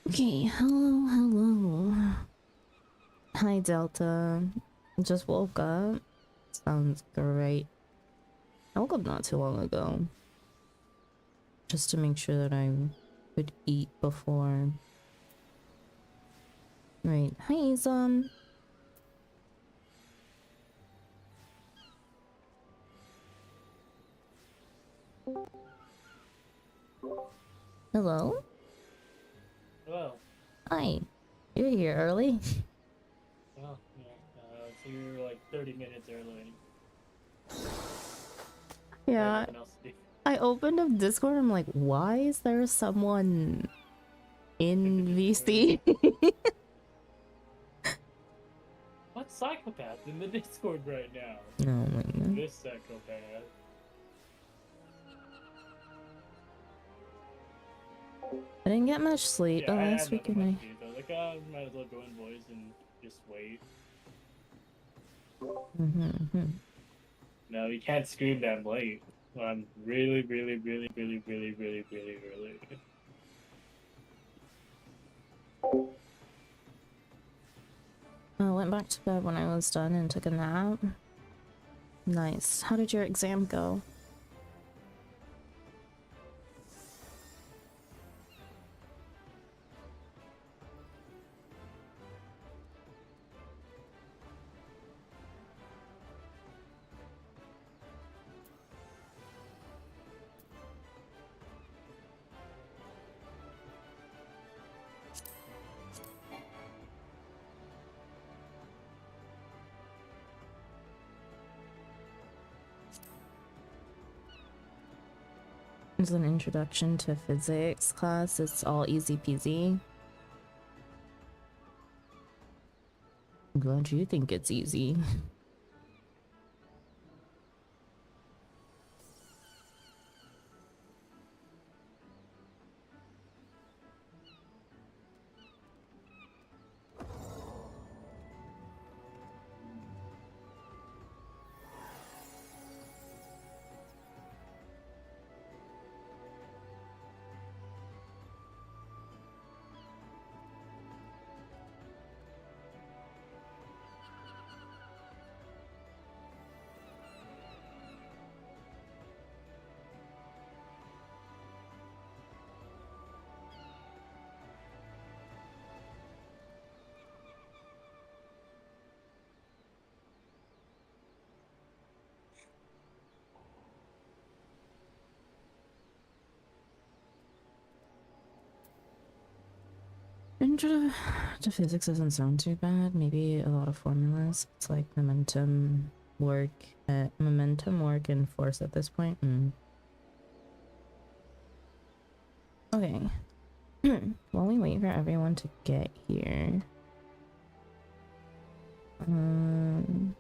Okay, hello, hello. Hi, Delta. Just woke up. Sounds great. I woke up not too long ago. Just to make sure that I could eat before. Right. Hi, Izan. Hello? Hello. Hi. You're here early? Oh, yeah. So you're like 30 minutes early. I had Yeah. nothing else to do. I opened up Discord. I'm like, why is there someone In the in Discord. VC? What psychopath in the Discord right now? Oh my god. This psychopath. I didn't get much sleep Yeah, the I last had nothing weekend. much to do. So I was like, oh, might as well go in voice and just wait. No, you can't scream that late. I'm really, really, really, really, really, really, really early. I went back to bed when I was done and took a nap. Nice. How did your exam go? It's an introduction to physics class. It's all easy peasy. I'm glad you think it's easy. Intro to physics doesn't sound too bad. Maybe a lot of formulas. It's like momentum work, and force at this point. Okay. While we wait for everyone to get here, I'm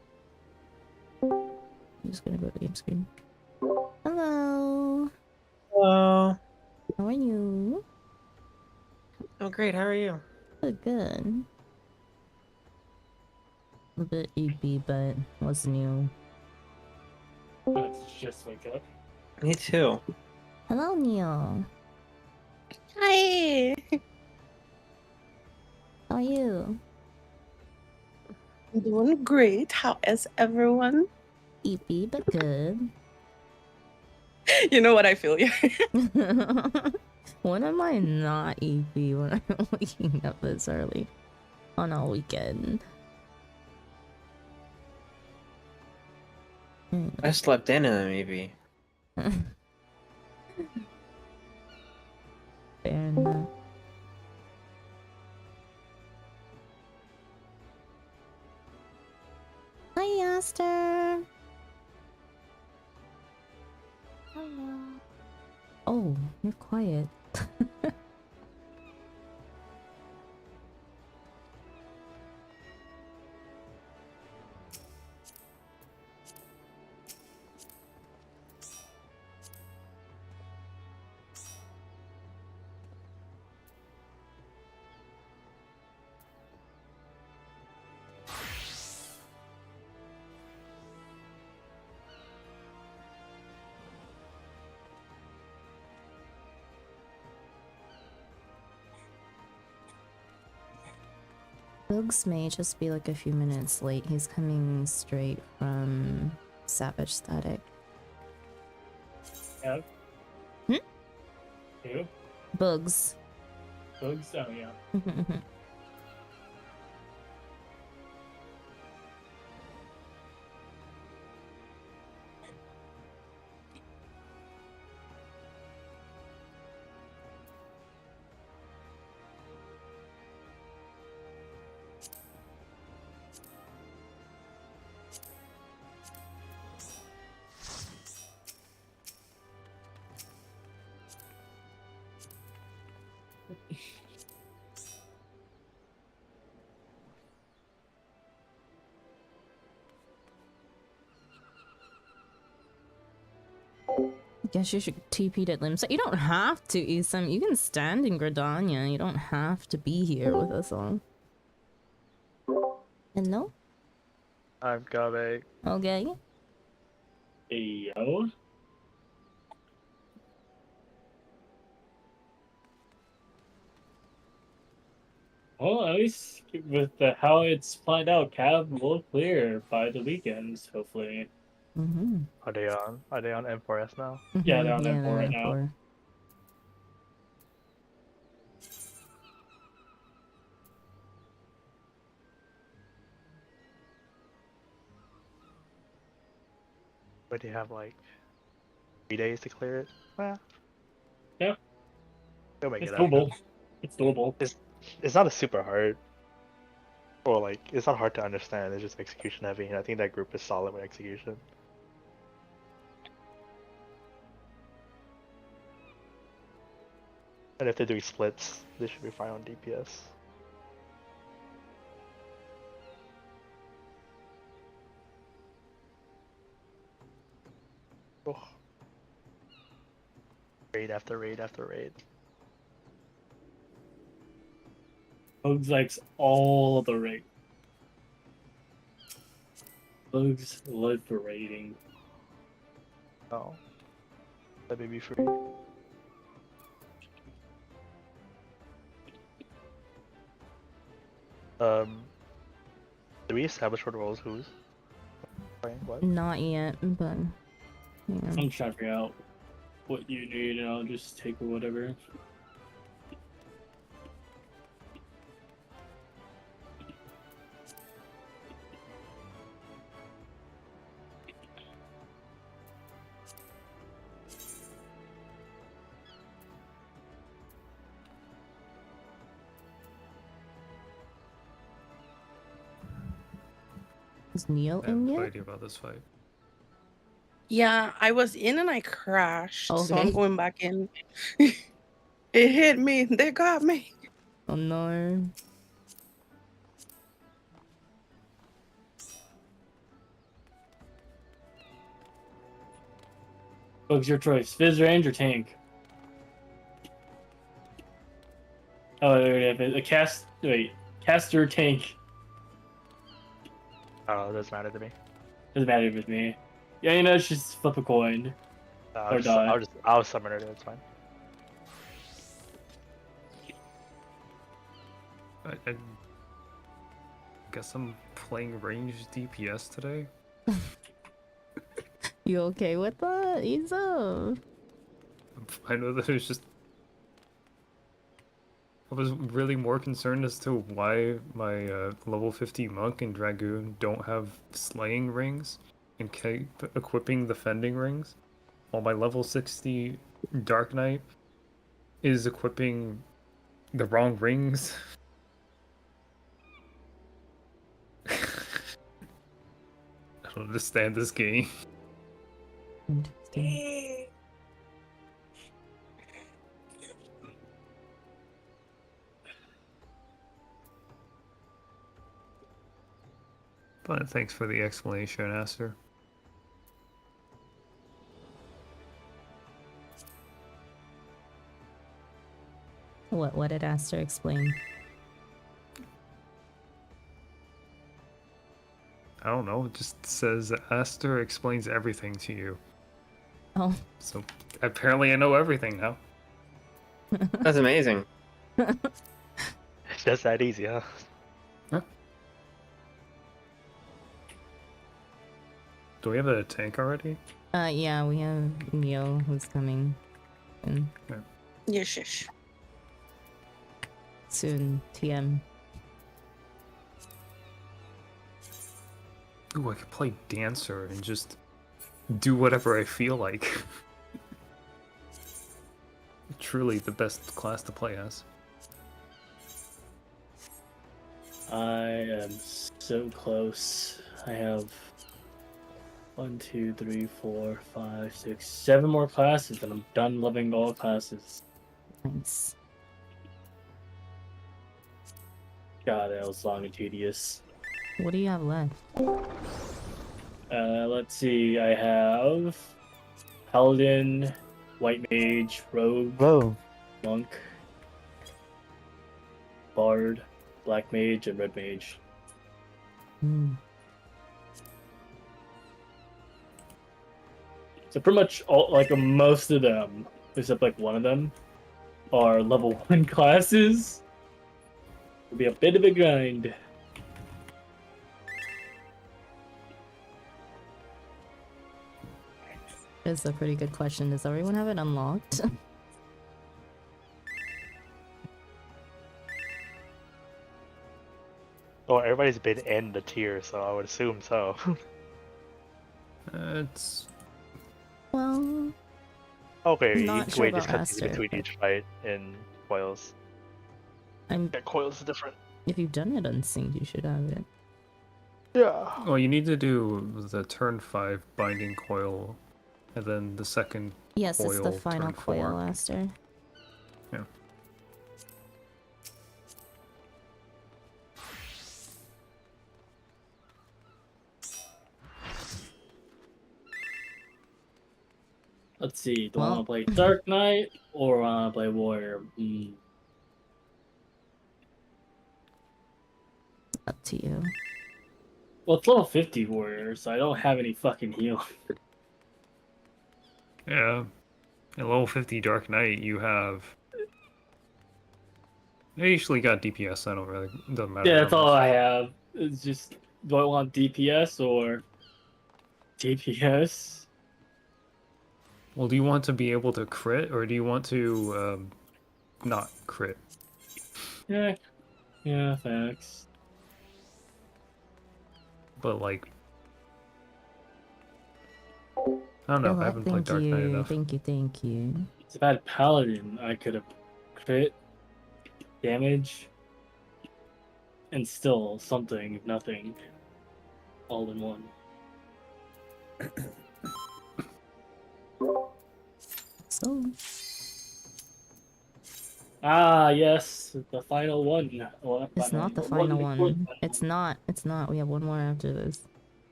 just gonna go to the game screen. Hello. Hello. How are you? Oh, great. How are you? Good. A bit EP, but what's new? Let's just wake up. Me too. Hello, Neil. Hi. How are you? I'm doing great. How is everyone? EP, but good. You know what I feel you. When am I not EP when I'm waking up this early on a weekend? I slept in maybe. Fair enough. Hi, Aster. Hello. Oh, you're quiet. Bugs may just be like a few minutes late. He's coming straight from Savage Static. Yeah. Hmm? Who? Bugs. Bugs? Oh, yeah. Guess you should TP to Limsa. You don't have to, Isam. You can stand in Gradania. You don't have to be here with us all. Hello? I'm coming. Okay. Hey, yo. Well, at least with how it's planned out, Cav will clear by the weekends, hopefully. Mm-hmm. Are they on? Are they on M4S now? Yeah, they're on yeah, M4 they're right on now. 4. But they have like 3 days to clear it. Well, Yeah, they'll make it's it happen. doable. It's doable. It's not a super hard, or like it's not hard to understand. It's just execution heavy, and I think that group is solid with execution. And if they're doing splits, they should be fine on DPS. Oh. Raid after raid after raid. Bugs likes all the rate. Bugs live for raiding. Oh, let me be free. Do we establish what roles who's playing what? Not yet, but yeah. I'm just trying to figure out what you need, and I'll just take whatever. Is Neo I have in no yet? idea about this fight. Yeah, I was in and I crashed, so I'm Okay. going back in. It hit me. They got me. Oh no. Bugs, your choice. Fizz range or tank? Oh, wait, a cast. Wait, caster tank. Oh, it doesn't matter to me. Doesn't matter with me. Yeah, you know, it's just flip a coin. Or die. I'll summon it. It's fine. I guess I'm playing ranged DPS today. You okay with that? Isa? I'm fine with it. It's just I was really more concerned as to why my level 50 monk and dragoon don't have slaying rings and keep equipping the fending rings, while my level 60 dark knight is equipping the wrong rings. I don't understand this game. Interesting. But thanks for the explanation, Aster. What did Aster explain? I don't know, it just says Aster explains everything to you. Oh. So apparently I know everything now. That's amazing. It's just that easy, huh? Huh? Do we have a tank already? Yeah, we have Neo who's coming in Yes. soon. TM. Ooh, I could play Dancer and just do whatever I feel like. Truly the best class to play as. I am so close. I have 1, 2, 3, 4, 5, 6, 7 more classes, and I'm done loving all classes. Nice. God, that was long and tedious. What do you have left? Let's see. I have Paladin, White Mage, Rogue, Whoa. Monk, Bard, Black Mage, and Red Mage. Hmm. So pretty much all, like most of them, except like one of them, are level 1 classes. It'll be a bit of a grind. It's a pretty good question. Does everyone have it unlocked? Well, everybody's been in the tier, so I would assume so. It's Well, Okay, Not each sure way just about cuts Aster, between but- each fight in Coils. I'm. Yeah, Coils is different. If you've done it unsynced, you should have it. Yeah. well, you need to do the turn 5 binding coil, and then the second. Yes, it's the Coil, final turn 4. coil, Aster. Yeah. Let's see. Do I Well- want to play Dark Knight or want to play Warrior? Up to you. Well, it's level 50 Warrior, so I don't have any fucking heal. Yeah. At level 50 Dark Knight, you have. I usually got DPS. I don't really. It doesn't matter. Yeah, how that's all much. I have. It's just, do I want DPS or DPS? Well, do you want to be able to crit, or do you want to not crit? Yeah, thanks. But like, I don't know. I haven't played Dark Knight enough. Thank you. If I had Paladin, I could have crit, damage, and still something, nothing, all in one. So, Ah, yes, the final one. Well, it's not the final one. It's not. We have one more after this.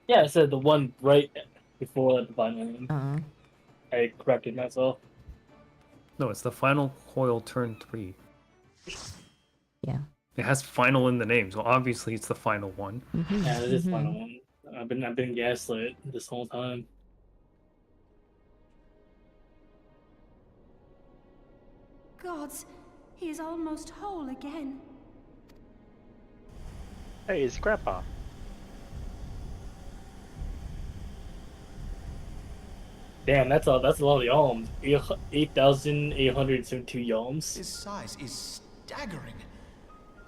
Yeah, I said the one right before the final one. I corrected myself. No, it's the final coil turn 3. Yeah. It has final in the name, so obviously it's the final one. Yeah, it is the final one. I've been gaslit this whole time. Gods, he is almost whole again. Hey, it's Grandpa. Damn, that's a lot of yalms. 8,872 yalms. His size is staggering.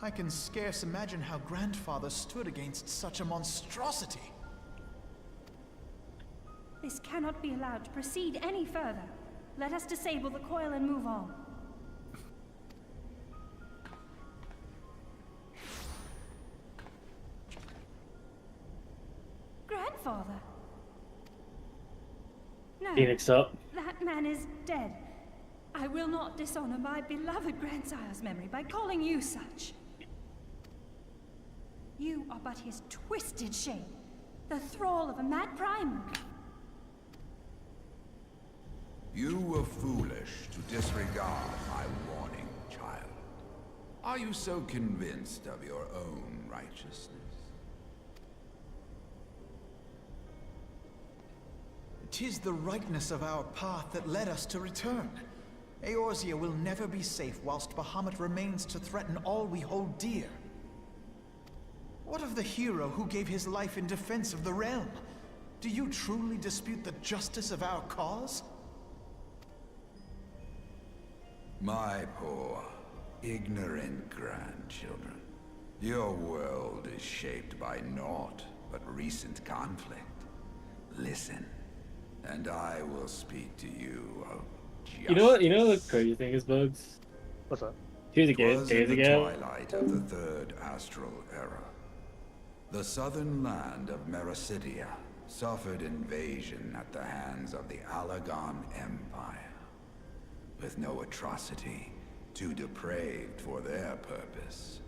I can scarce imagine how Grandfather stood against such a monstrosity. This cannot be allowed to proceed any further. Let us disable the coil and move on. Grandfather? No, Phoenix up. that man is dead. I will not dishonor my beloved grandsire's memory by calling you such. You are but his twisted shape, the thrall of a mad primal. You were foolish to disregard my warning, child. Are you so convinced of your own righteousness? 'Tis the rightness of our path that led us to return. Eorzea will never be safe whilst Bahamut remains to threaten all we hold dear. What of the hero who gave his life in defense of the realm? Do you truly dispute the justice of our cause? My poor, ignorant grandchildren. Your world is shaped by naught but recent conflict. Listen, and I will speak to you of justice. You know what? You know the crazy thing is, Bugs. What's up? 2 'Twas days in the ago. twilight of the third astral era. The southern land of Mericidia suffered invasion at the hands of the Alagon Empire. With no atrocity too depraved for their purpose,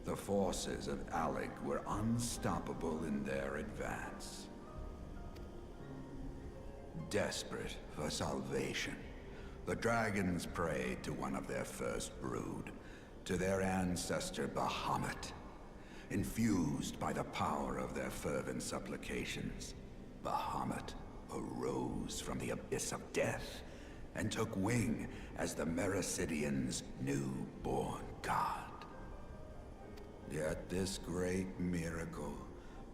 the forces of Alec were unstoppable in their advance. Desperate for salvation, the dragons prayed to one of their first brood, to their ancestor Bahamut. Infused by the power of their fervent supplications, Bahamut arose from the abyss of death and took wing as the Mericidians' newborn god. Yet this great miracle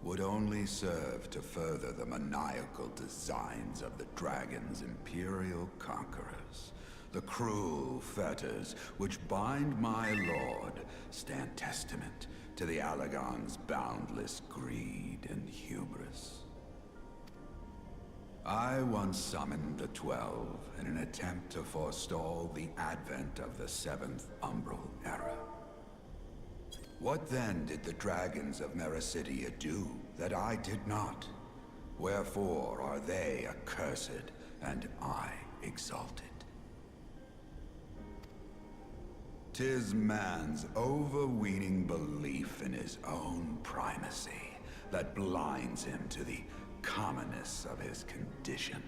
would only serve to further the maniacal designs of the dragon's imperial conquerors. The cruel fetters which bind my lord stand testament to the Alagon's boundless greed and hubris. I once summoned the 12 in an attempt to forestall the advent of the 7th Umbral Era. What then did the dragons of Mericidia do that I did not? Wherefore are they accursed and I exalted? 'Tis man's overweening belief in his own primacy that blinds him to the commonness of his condition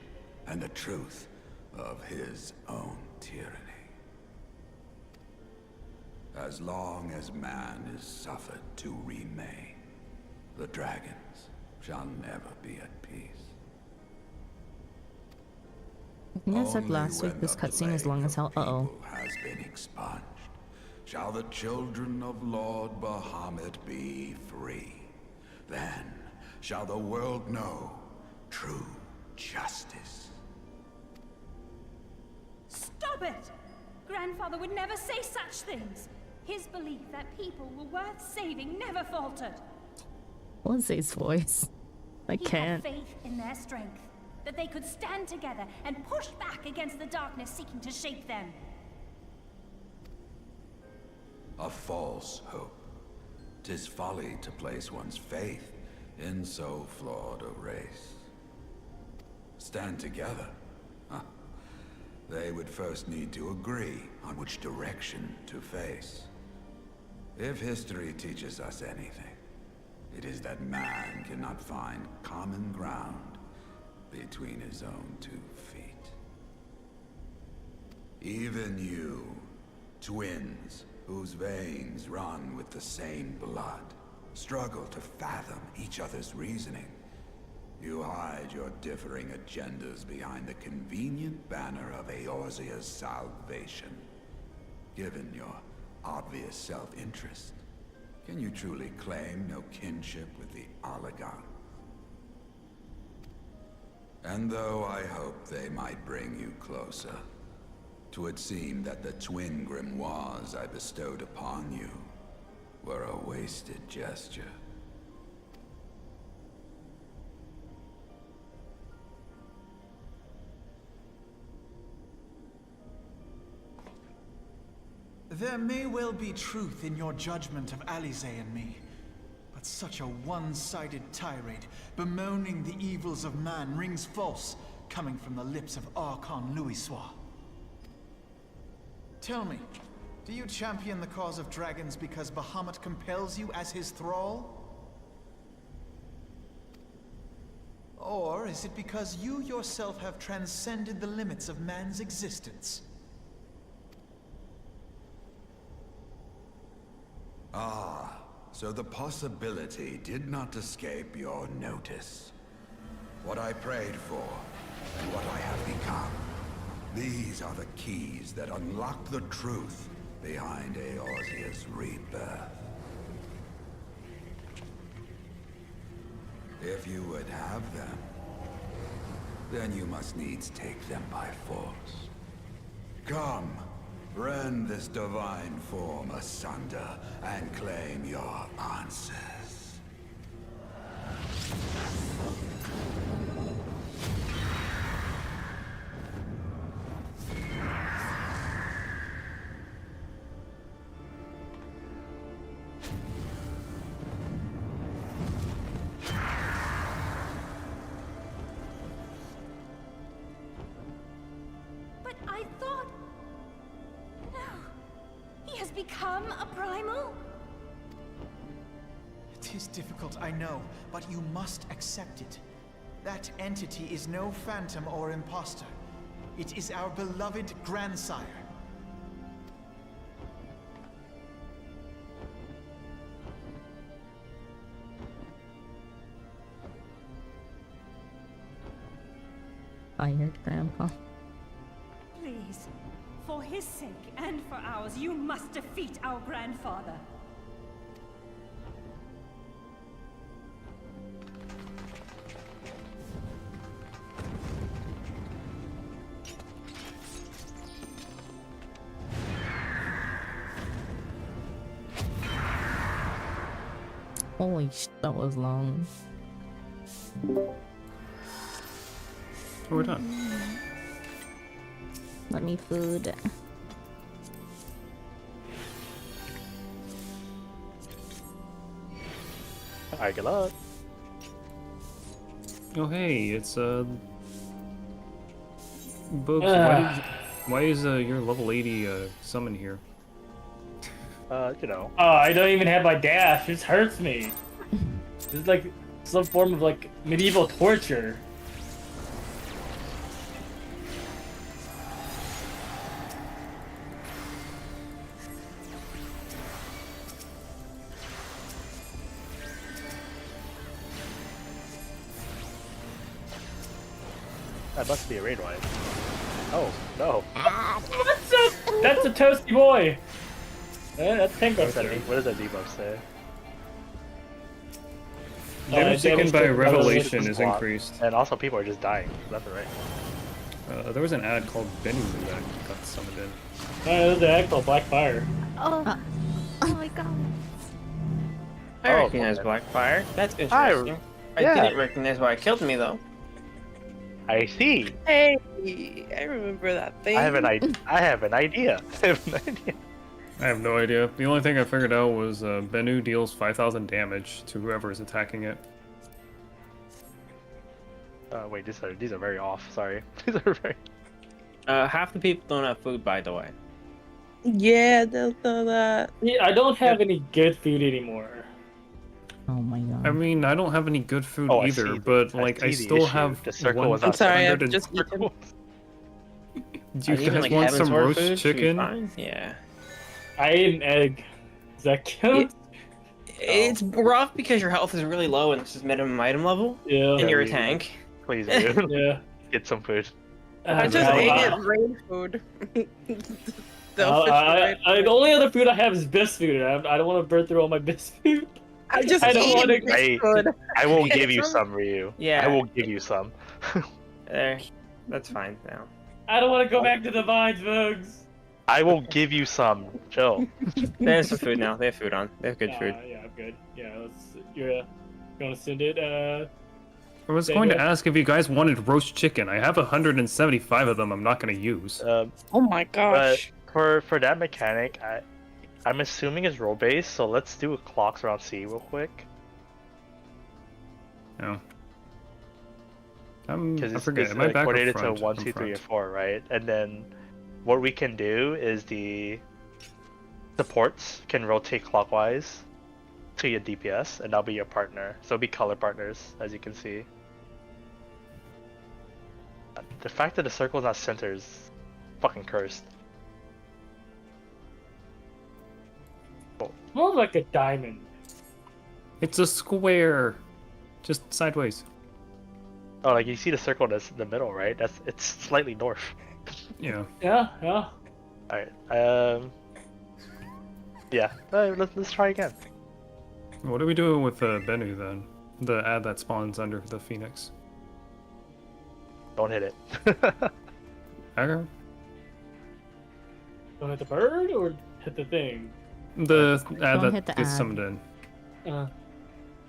and the truth of his own tyranny. As long as man is suffered to remain, the dragons shall never be at peace. I think I said Only last week when this the cutscene is long plague as hell. of Uh-oh. people has been expunged, shall the children of Lord Bahamut be free. Then shall the world know true justice. Stop it! Grandfather would never say such things. His belief that people were worth saving never faltered. What's his voice? I He can't. had faith in their strength, that they could stand together and push back against the darkness seeking to shape them. A false hope. 'Tis folly to place one's faith in so flawed a race. Stand together? Huh. They would first need to agree on which direction to face. If history teaches us anything, it is that man cannot find common ground between his own 2 feet. Even you, twins whose veins run with the same blood, struggle to fathom each other's reasoning. You hide your differing agendas behind the convenient banner of Eorzea's salvation. Given your obvious self-interest, can you truly claim no kinship with the Alagon? And though I hope they might bring you closer, 'twould seem that the twin grimoires I bestowed upon you were a wasted gesture. There may well be truth in your judgment of Alize and me, but such a one-sided tirade bemoaning the evils of man rings false, coming from the lips of Archon Louisoix. Tell me, do you champion the cause of dragons because Bahamut compels you as his thrall? Or is it because you yourself have transcended the limits of man's existence? Ah, so the possibility did not escape your notice. What I prayed for, and what I have become. These are the keys that unlock the truth behind Eorzea's rebirth. If you would have them, then you must needs take them by force. Come, rend this divine form asunder and claim your answers. But I thought... No. He has become a primal? It is difficult, I know, but you must accept it. That entity is no phantom or imposter. It is our beloved grandsire. Tired grandpa. Please, for his sake and for ours, you must defeat our grandfather. Holy that was long. Oh, we're done. Let me food. Alright, good luck. Oh hey, it's Bugs. Why is your level 80 summon here? You know. Oh, I don't even have my dash. This hurts me. This is like some form of like medieval torture. That must be a raid wipe. Oh, no. That's a toasty boy. That's pink What city. does that debuff say? Damage taken by damage Revelation is Block. increased. And also people are just dying left and right. There was an ad called Benny that got summoned in. There's the actual black fire. Oh, oh my god. I Oh, recognize okay. Blackfire. That's interesting. I yeah. didn't recognize why it killed me though. I see. Hey, I remember that thing. I have an idea. I have an idea. I have no idea. The only thing I figured out was Bennu deals 5,000 damage to whoever is attacking it. Wait, these are very off. Sorry. These are very. Half the people don't have food, by the way. Yeah, they'll know that. Yeah, I don't have any good food anymore. Oh my god. I mean, I don't have any good food Oh, I either, see. but I like I see the still issue. have. The circle was I'm not sorry, I've 100 just eaten. Do you Even, guys like, want Heaven's some Word roast food should be chicken? fine. Yeah. I ate an egg. Does that count? It's rough because your health is really low and this is minimum item level, Yeah. and you're a Yeah. tank. Please, dude. Yeah. Get some food. I just ate it rain food. The only other food I have is best food. I don't want to burn through all my best food. I just I don't ate wanna- it food. I will give you some, Ryu. Yeah. I will give you some. There. That's fine now. I don't want to go back to the vines, Bugs. I will give you some. Chill. There's some food now. They have food on. They have good Yeah, food. yeah, I'm good. Yeah, you're gonna send it. I was going to ask if you guys wanted roast chicken. I have 175 of them I'm not going to use. Oh my But gosh. for that mechanic, I'm assuming it's roll based. So let's do a clocks around C real quick. No. Because I it's, forget. it's Am I back or coordinated front? to 1, I'm 2, 3, and front. 4, right? And then what we can do is the supports can rotate clockwise to your DPS, and that'll be your partner. So it'll be color partners, as you can see. The fact that the circle is not center is fucking cursed. more like a diamond. It's a square. Just sideways. Oh, like you see the circle that's in the middle, right? It's slightly north. Yeah. Yeah, yeah. Alright, yeah, let's try again. What are we doing with Bennu then? The ad that spawns under the Phoenix. Don't hit it. Okay. Don't hit the bird or hit the thing. The ad Don't hit that the gets ad. summoned in.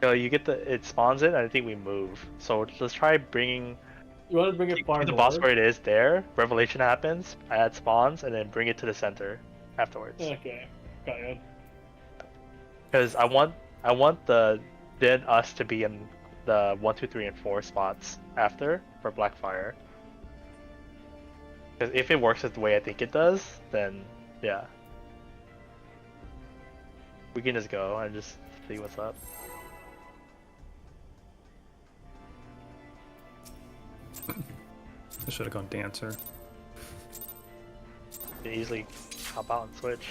So you get it spawns it, and I think we move. So let's try bringing. You want to bring it far Keep the boss north? where it is there. Revelation happens. Ad spawns, and then bring it to the center afterwards. Okay, got it. Because I want then us to be in the 1, 2, 3, and 4 spots after for Blackfire. Because if it works the way I think it does, then yeah, we can just go and just see what's up. I should have gone dancer. You can easily hop out and switch.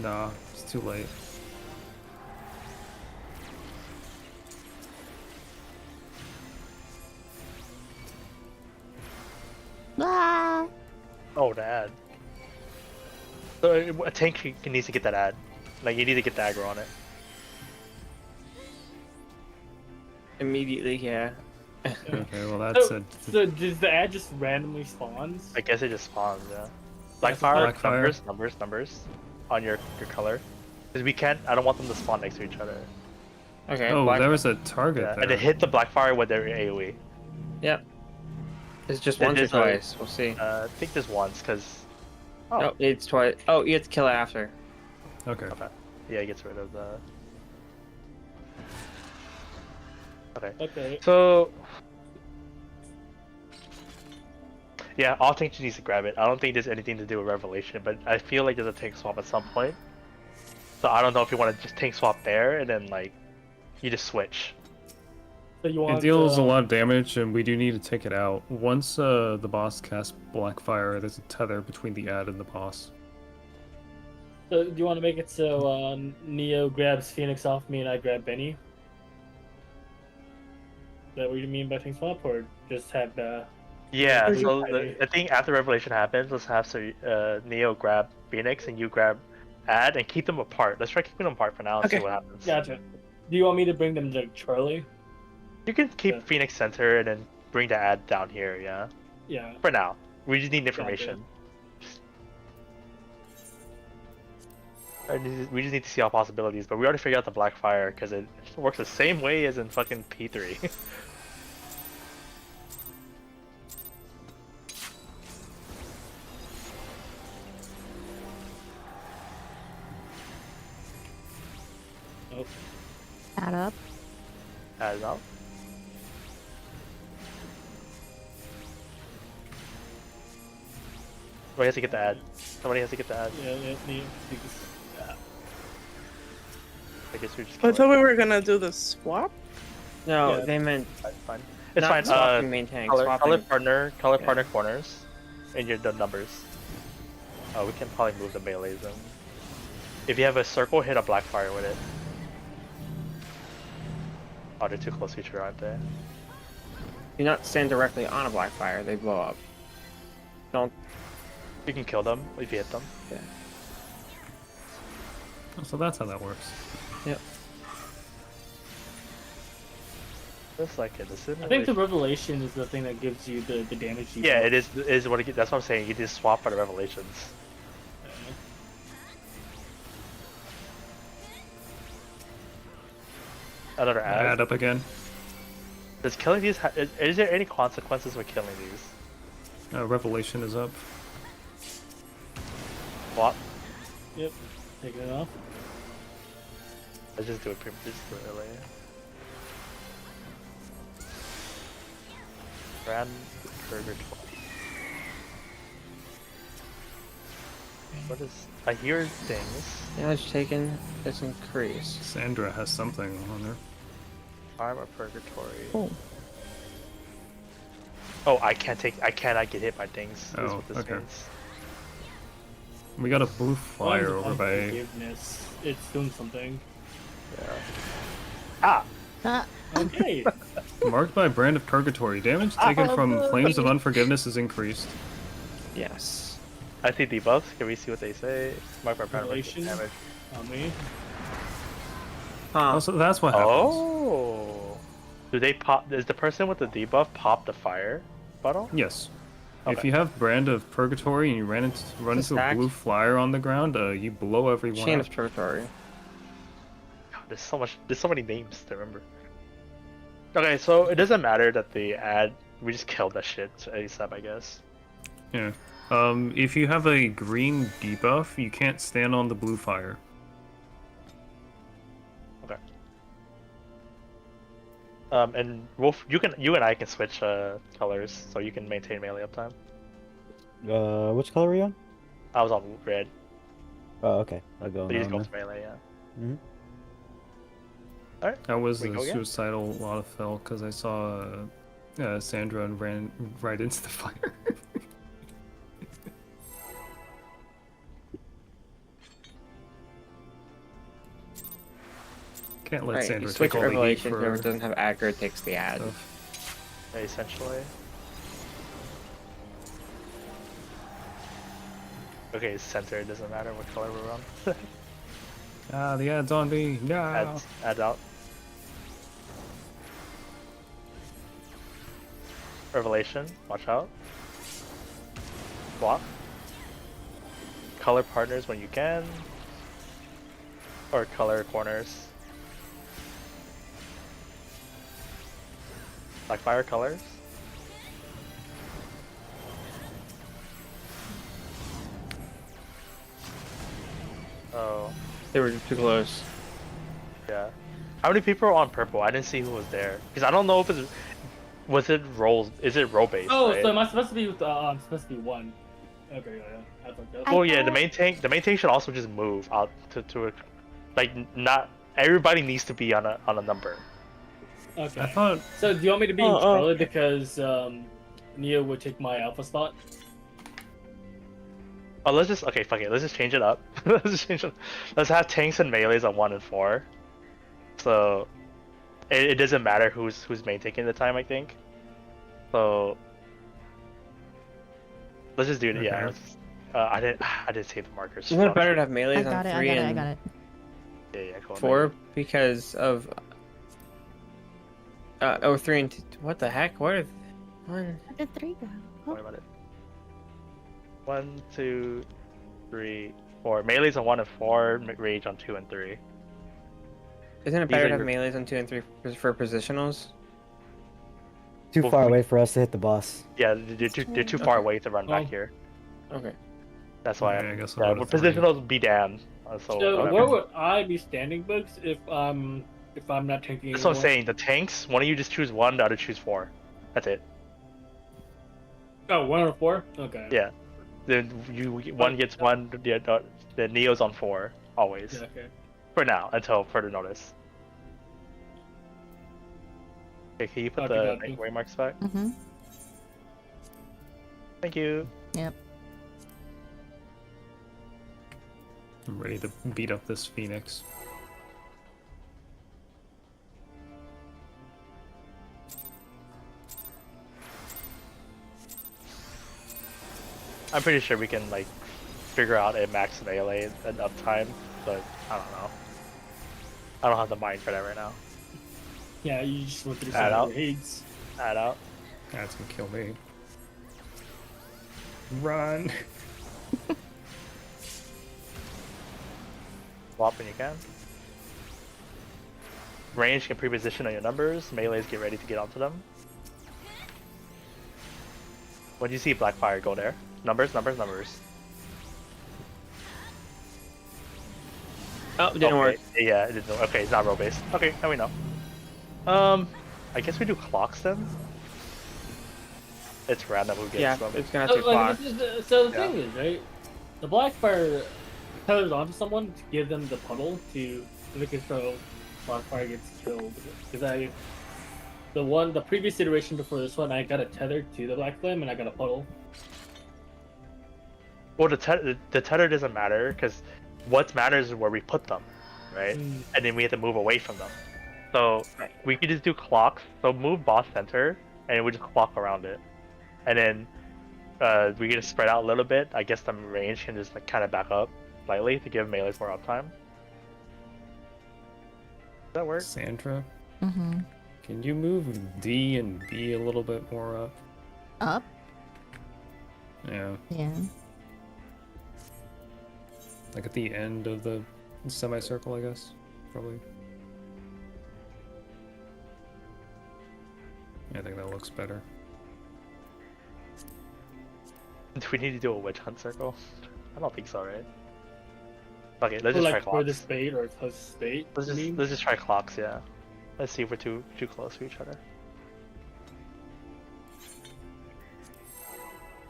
Nah, it's too late. Ah! Oh, the ad. So a tank needs to get that ad. Like you need to get the aggro on it. Immediately, yeah. Okay, well that's So, a so does the ad just randomly spawns? I guess it just spawns, yeah. That's Blackfire, Blackfire. numbers on your color. Because we can't, I don't want them to spawn next to each other. Okay. oh, black... there was a target Yeah, there. and then hit the Blackfire with their AoE. Yep. It's just It once or is a- twice. We'll see. I think just once, because... Oh, No, it's twice. Oh, you have to kill it after. Okay. okay. Yeah, it gets rid of the... Okay. Okay. So... Yeah, all tank just needs to grab it. I don't think there's anything to do with Revelation, but I feel like there's a tank swap at some point. So I don't know if you want to just tank swap there, and then, like, you just switch. So you It want deals a lot of damage, and we do need to take it out. Once the boss casts Blackfire, there's a tether between the ad and the boss. So do you want to make it so Neo grabs Phoenix off me and I grab Benny? Is that what you mean by tank swap, or just have the? Yeah, Pretty so tidy. I think after Revelation happens, let's have Neo grab Phoenix and you grab Ad and keep them apart. Let's try keeping them apart for now and see Okay. what happens. Gotcha. Do you want me to bring them to Charlie? You can keep Yeah. Phoenix center and then bring the Ad down here, yeah? Yeah. For now. We just need information. We just need to see all possibilities, but we already figured out the Blackfire because it works the same way as in fucking P3. Oh. Add up. Ad out. Somebody has to get the ad. Somebody has to get the ad. Yeah. Neo. I guess we just. I kill thought it. we were gonna do the swap. No, Yeah. they meant It's fine. It's not fine. swapping main tank. Color Swapping. partner Yeah. corners, and the numbers. Oh, we can probably move the melees in. If you have a circle, hit a Blackfire with it. Oh, they're too close to each other, aren't they? Do not stand directly on a Blackfire. They blow up. Don't. You can kill them if you hit them. Yeah. So that's how that works. Yep. Just like it. I think the Revelation is the thing that gives you the damage. You Yeah, do. it is what it. That's what I'm saying. You just swap for the Revelations. Another ad. Add up again. Does killing these? Is there any consequences with killing these? Revelation is up. Swap. Yep. Taking it off. Let's just do it. Just do it early. Grand Burger 20. What is? I hear things. Damage taken is increased. Sandra has something on her. Arm of Purgatory. Oh. Oh, I cannot get hit by things. Is Oh, what this okay. means. We got a blue flyer over by. Forgiveness. It's doing something. Yeah. Ah! Ah. Okay. Marked by Brand of Purgatory. Damage taken from Flames of Unforgiveness is increased. Yes. I see debuffs. Can we see what they say? Mark by Brand of Revelation. damage. On me. Huh. Also, that's what happens. Oh! Do they pop? Does the person with the debuff pop the fire? bottle? Yes. If Okay. you have Brand of Purgatory and you run into a stacked? blue flyer on the ground, you blow everyone Chain up. of Purgatory. God, there's so many names to remember. Okay, so it doesn't matter that we just killed that shit ASAP, I guess. Yeah. If you have a green debuff, you can't stand on the blue fire. Okay. And Wolf, you and I can switch colors, so you can maintain melee uptime. Which color are you on? I was on red, Oh, okay. I'll go so you just on go then. to melee, yeah. Mm-hmm. Alright. That was We a go again? suicidal lot of fell because I saw Sandra and ran right into the fire. Can't let Right, you Sandra switch take all the heat Revelation, for whoever doesn't have aggro takes the ad. stuff. Yeah, essentially. Okay, center, it doesn't matter what color we're on. Ah, the ad's on me. No. Ads out. Revelation, watch out. Block. Color partners when you can. Or color corners. Like fire colors. Oh, They were too close. yeah. How many people are on purple? I didn't see who was there. Because I don't know if it's... Was it roll... Is it roll based, Oh, right? so am I supposed to be with supposed to be one? Okay, yeah. That's okay. Well, yeah, the main tank should also just move out to a... Like, not... Everybody needs to be on a number. Okay. I thought So do you want me to be in Charlie because Neo would take my alpha spot? Oh, let's just... Okay, fuck it. Let's just change it up. Let's just change it. Let's have tanks and melees on 1 and 4. So... It doesn't matter who's main tanking the time, I think. So... Let's just do it, yeah. I didn't save the markers. Isn't it better to have melees on 3 and I got it. Yeah, cool. 4 because of 3 and 2. What the heck? Where did 3 go? Don't worry about it. 1, 2, 3, 4. Melee's on 1 and 4. Rage on 2 and 3. Isn't it better to have melees on 2 and 3 for positionals? Too far away for us to hit the boss. Yeah, they're too far away to run back here. Okay. That's why. Okay, I guess Yeah, we're positionals be damned. So where would I be standing, Bugs, if I'm not taking? That's what I'm saying. The tanks. One of you just choose 1, the other choose 4. That's it. Oh, 1 or 4? Okay. Yeah. Then one gets 1. The Neo's on 4 always. Yeah, okay. For now, until further notice. Okay, can you put the waymarks back? Mm-hmm. Thank you. Yep. I'm ready to beat up this Phoenix. I'm pretty sure we can like figure out a max melee and uptime, but I don't know. I don't have the mind for that right now. Yeah, you just went through Add some out. raids. Add out. That's gonna kill me. Run! Swap when you can. Range can pre-position on your numbers. Melees get ready to get onto them. When you see Blackfire, go there. Numbers, numbers, numbers. Oh, it didn't work. Yeah, it didn't. Okay, it's not row based. Okay, now we know. I guess we do clocks then. It's random who gets them. It's gonna have to clock. So the thing is, right? The Blackfire tethers onto someone to give them the puddle to make it so Blackfire gets killed. Because the previous iteration before this one, I got a tether to the Black Flame and I got a puddle. Well, the tether doesn't matter because what matters is where we put them, right? And then we have to move away from them. So we could just do clocks. So move boss center, and we just clock around it, and then we get to spread out a little bit. I guess the range can just like kind of back up slightly to give melees more uptime. Does that work? Sandra, Mm-hmm. can you move D and B a little bit more up? Up? Yeah. Yeah. Like at the end of the semicircle, I guess. Probably. I think that looks better. Do we need to do a witch hunt circle? I don't think so, right? Okay, let's Or just try like for the clocks. spade or close to spade. Let's just try clocks, yeah. Let's see if we're too close to each other.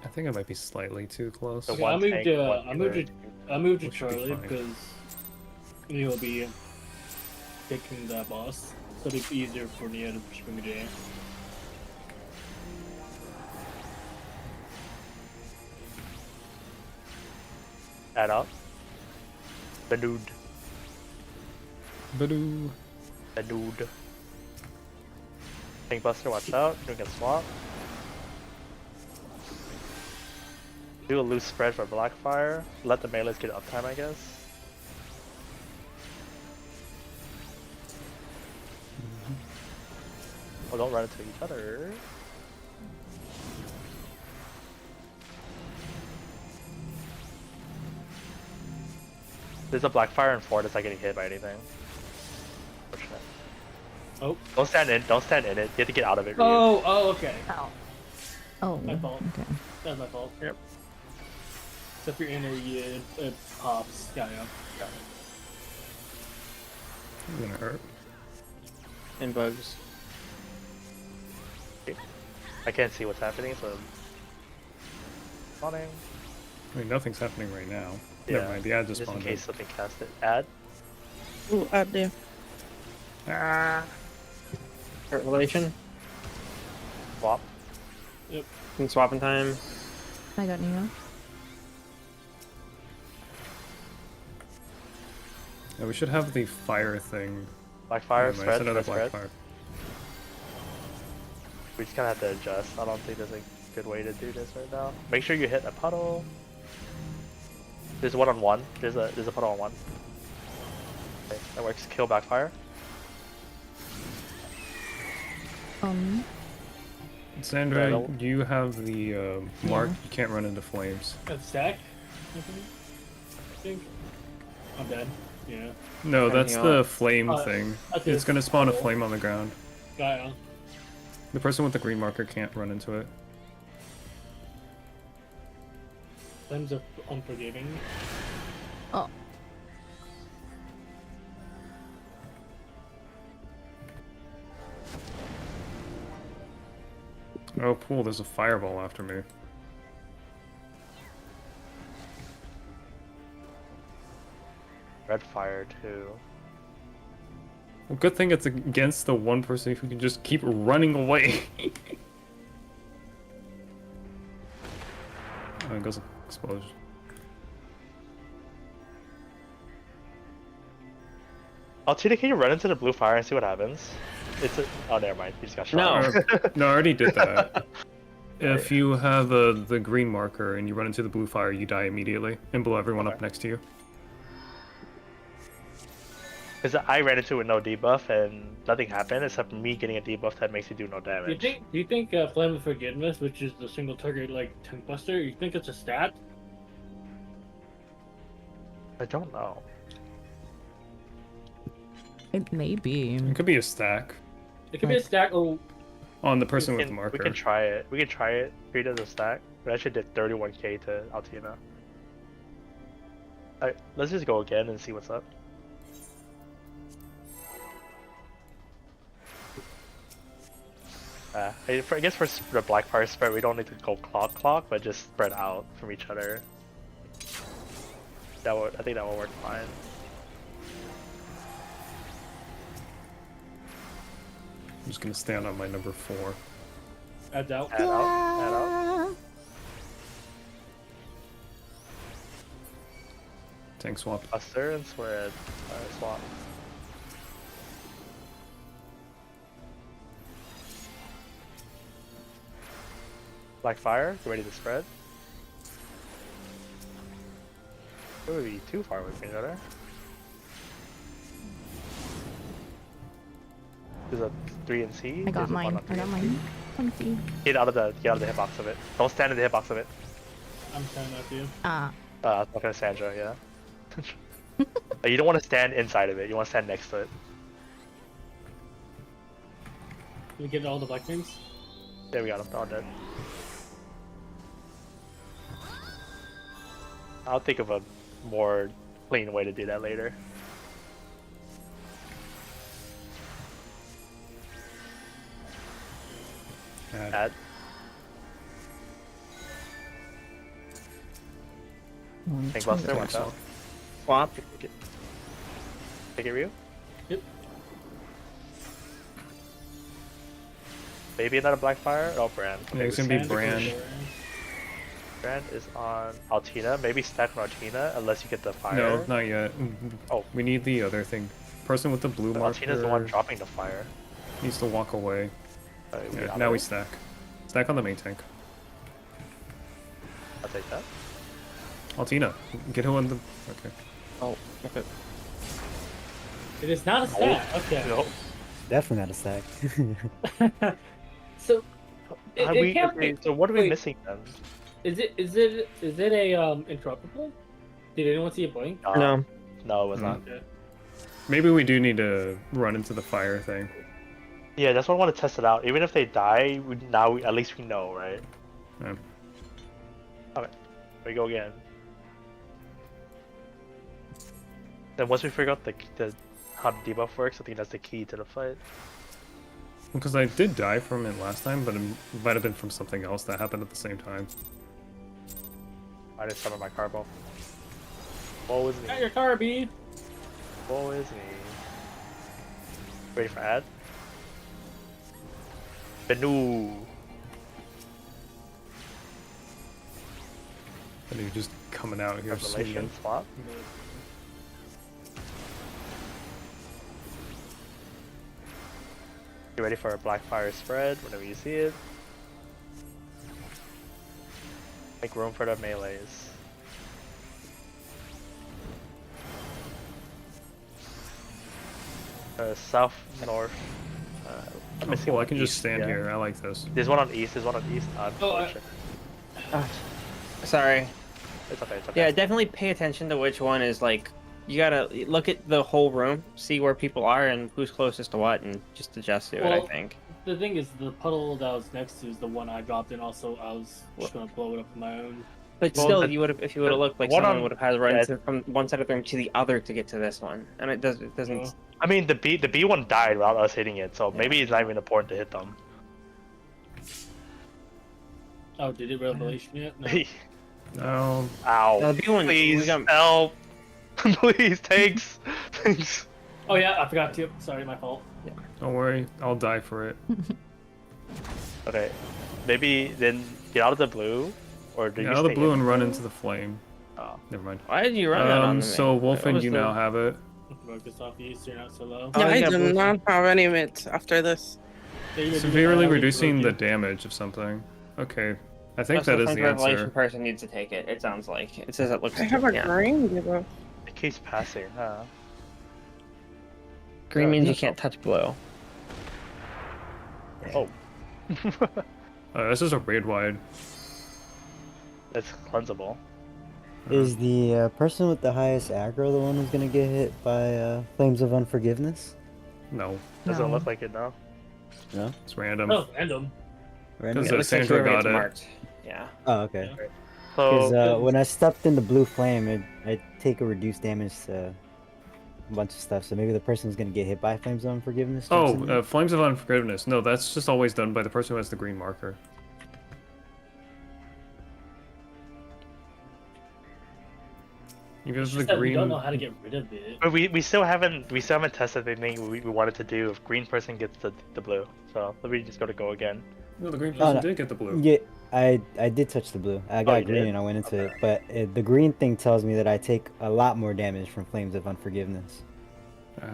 I think it might be slightly too close. The Okay, one I moved tank, to one I moved healer. to I moved to Which should be Charlie fine. because he'll be picking that boss, so it'll be easier for Nia to swing it in. Add up. The nude. Badoo. The nude. Tank Buster, watch out. You can swap. Do a loose spread for Blackfire. Let the melees get uptime, I guess. Oh, don't run into each other. There's a Blackfire and Ford. It's not getting hit by anything. Unfortunate. Oh. Don't stand in. Don't stand in it. You have to get out of it. Ryu. Oh, okay. Ow. Oh, My fault. okay. That's my fault. Yep. So if you're in there, it pops. Yeah. It's gonna hurt. And bugs. I can't see what's happening, so. Spawning. I mean, nothing's happening right now. Yeah. Never mind, the ad just Just in spawned case in. something cast it. Add. Ooh, out there. Hurt relation. Swap. And swapping time. I got Neo. Yeah, we should have the fire thing. Blackfire, Never mind, it's spread, another spread. Blackfire. We just kind of have to adjust. I don't think there's a good way to do this right now. Make sure you hit a puddle. There's a one-on-one. There's a puddle on one. Okay, that works. Kill Blackfire. Sandra, no. you have the mark. You can't run into flames. A stack. I think. I'm dead. Yeah. No, that's Anything the else? flame thing. okay, It's gonna spawn a cool. flame on the ground. Gaia. The person with the green marker can't run into it. Flames are unforgiving. Oh. Oh, cool, there's a fireball after me. Red fire too. Well, good thing it's against the one person who can just keep running away. Oh, it goes explosion. Oh, Tina, can you run into the blue fire and see what happens? It's a... Oh, never mind. You just got shot. No. No, I already did that. If you have the green marker and you run into the blue fire, you die immediately and blow everyone up next to you. Because I ran into it with no debuff and nothing happened except me getting a debuff that makes you do no damage. Do you think Flame of Forgiveness, which is the single target like tank buster, you think it's a stat? I don't know. It may be. It could be a stack It could be a stat or on the person We with the can, marker. we can try it. We can try it. Treat it as a stack. But I actually did 31k to Altina. Alright, let's just go again and see what's up. I guess for the Blackfire spread, we don't need to go clock, but just spread out from each other. I think that will work fine. I'm just gonna stand on my number 4. adds out. Add out. Tank swap. Buster and spread. Swap. Blackfire, get ready to spread. It would be too far away from each other. There's a 3 and C. I got there's a 1 mine. on I got 3 and C. mine. Comfy. Get out of the hitbox of it. Don't stand in the hitbox of it. I'm trying not to. Ah. Okay, Sandra, yeah. You don't want to stand inside of it. You want to stand next to it. Can we get all the black things? There we got them. They're all dead. I'll think of a more clean way to do that later. Add. Tank Buster, watch out. Swap. Take it, Ryu? Yep. Maybe another Blackfire? Oh, Brand. Yeah, it's gonna be Brand. Brand is on Altina. Maybe stack on Altina unless you get the fire. No, not yet. Oh. We need the other thing. Person with the blue But marker Altina's the one dropping the fire. needs to walk away. Yeah, now we stack. Stack on the main tank. I'll take that. Altina, get who on the... Okay. Oh, okay. It is not a stack. Okay. No. Definitely not a stack. So, it can't be. So what are we Wait. missing then? Is it a interruptible? Did anyone see it blink? No. No, it was not. Okay. Maybe we do need to run into the fire thing. Yeah, that's why I want to test it out. Even if they die, at least we know, right? Yeah. Okay, we go again. Then once we figure out the how the debuff works, I think that's the key to the fight. Because I did die from it last time, but it might have been from something else that happened at the same time. I just summon my Carbo. Woe is me. Got your Carby. Woe is me. Ready for ad? Benu. And you're just coming out here Revelation swinging. swap. Get ready for a Blackfire spread whenever you see it. Make room for the melees. South, north. I'm Oh, missing cool, I one can just east, stand yeah. here. I like this. There's one on east, there's one on east. Sorry. It's okay, it's okay. Yeah, definitely pay attention to which one is like. You gotta look at the whole room, see where people are and who's closest to what, and just adjust to it. I think. The thing is, the puddle that I was next to is the one I dropped in. Also, I was just gonna blow it up on my own. But Well, still, the- you would have if you would have looked like one someone on- would have had to run yeah, from one side of the room to the other to get to this one, and it doesn't. Oh. I mean, the B one died without us hitting it, so maybe it's not even important to hit them. Oh, did it revelation yet? No. No. Ow. The B one, Please we got- help. Please, tanks. Thanks. Oh yeah, I forgot to. Sorry, my fault. Don't worry, I'll die for it. Okay, maybe then get out of the blue, or do Get you out of the stay blue in? and run into the flame. Oh. Never mind. Why did you run that on the So main? What Wolfen, was you the- now have it. Focus off east, you're not so low. Oh, Yeah, you I got do blue. not have any mitts after this. Severely reducing the damage of something. Okay, I think That's that is the the revelation answer. person needs to take it. It sounds like it says it looks. I have a yeah. green debuff. It keeps passing, huh? Green means you can't touch blue. Oh. This is a raid wide. It's cleansable. Is the person with the highest aggro the one who's gonna get hit by Flames of Unforgiveness? No, Doesn't No. look like it, no. No? it's random. Oh, random. Random? Because Yeah, it looks like Sandra whoever got gets it. marked. Yeah. Oh, okay. So Because when I stepped in the blue flame, I take a reduced damage to a bunch of stuff, so maybe the person who's gonna get hit by Flames of Unforgiveness jumps in there? Oh, Flames of Unforgiveness. No, that's just always done by the person who has the green marker. You guys It's the just that we green. don't know how to get rid of it. but we still haven't tested the thing we wanted to do if green person gets the blue. So let me just go again. No, the green Oh, person no. did get the blue. Yeah, I did touch the blue. I got you green did? and I went into it, but the green thing tells me that I take a lot more damage from Flames of Unforgiveness.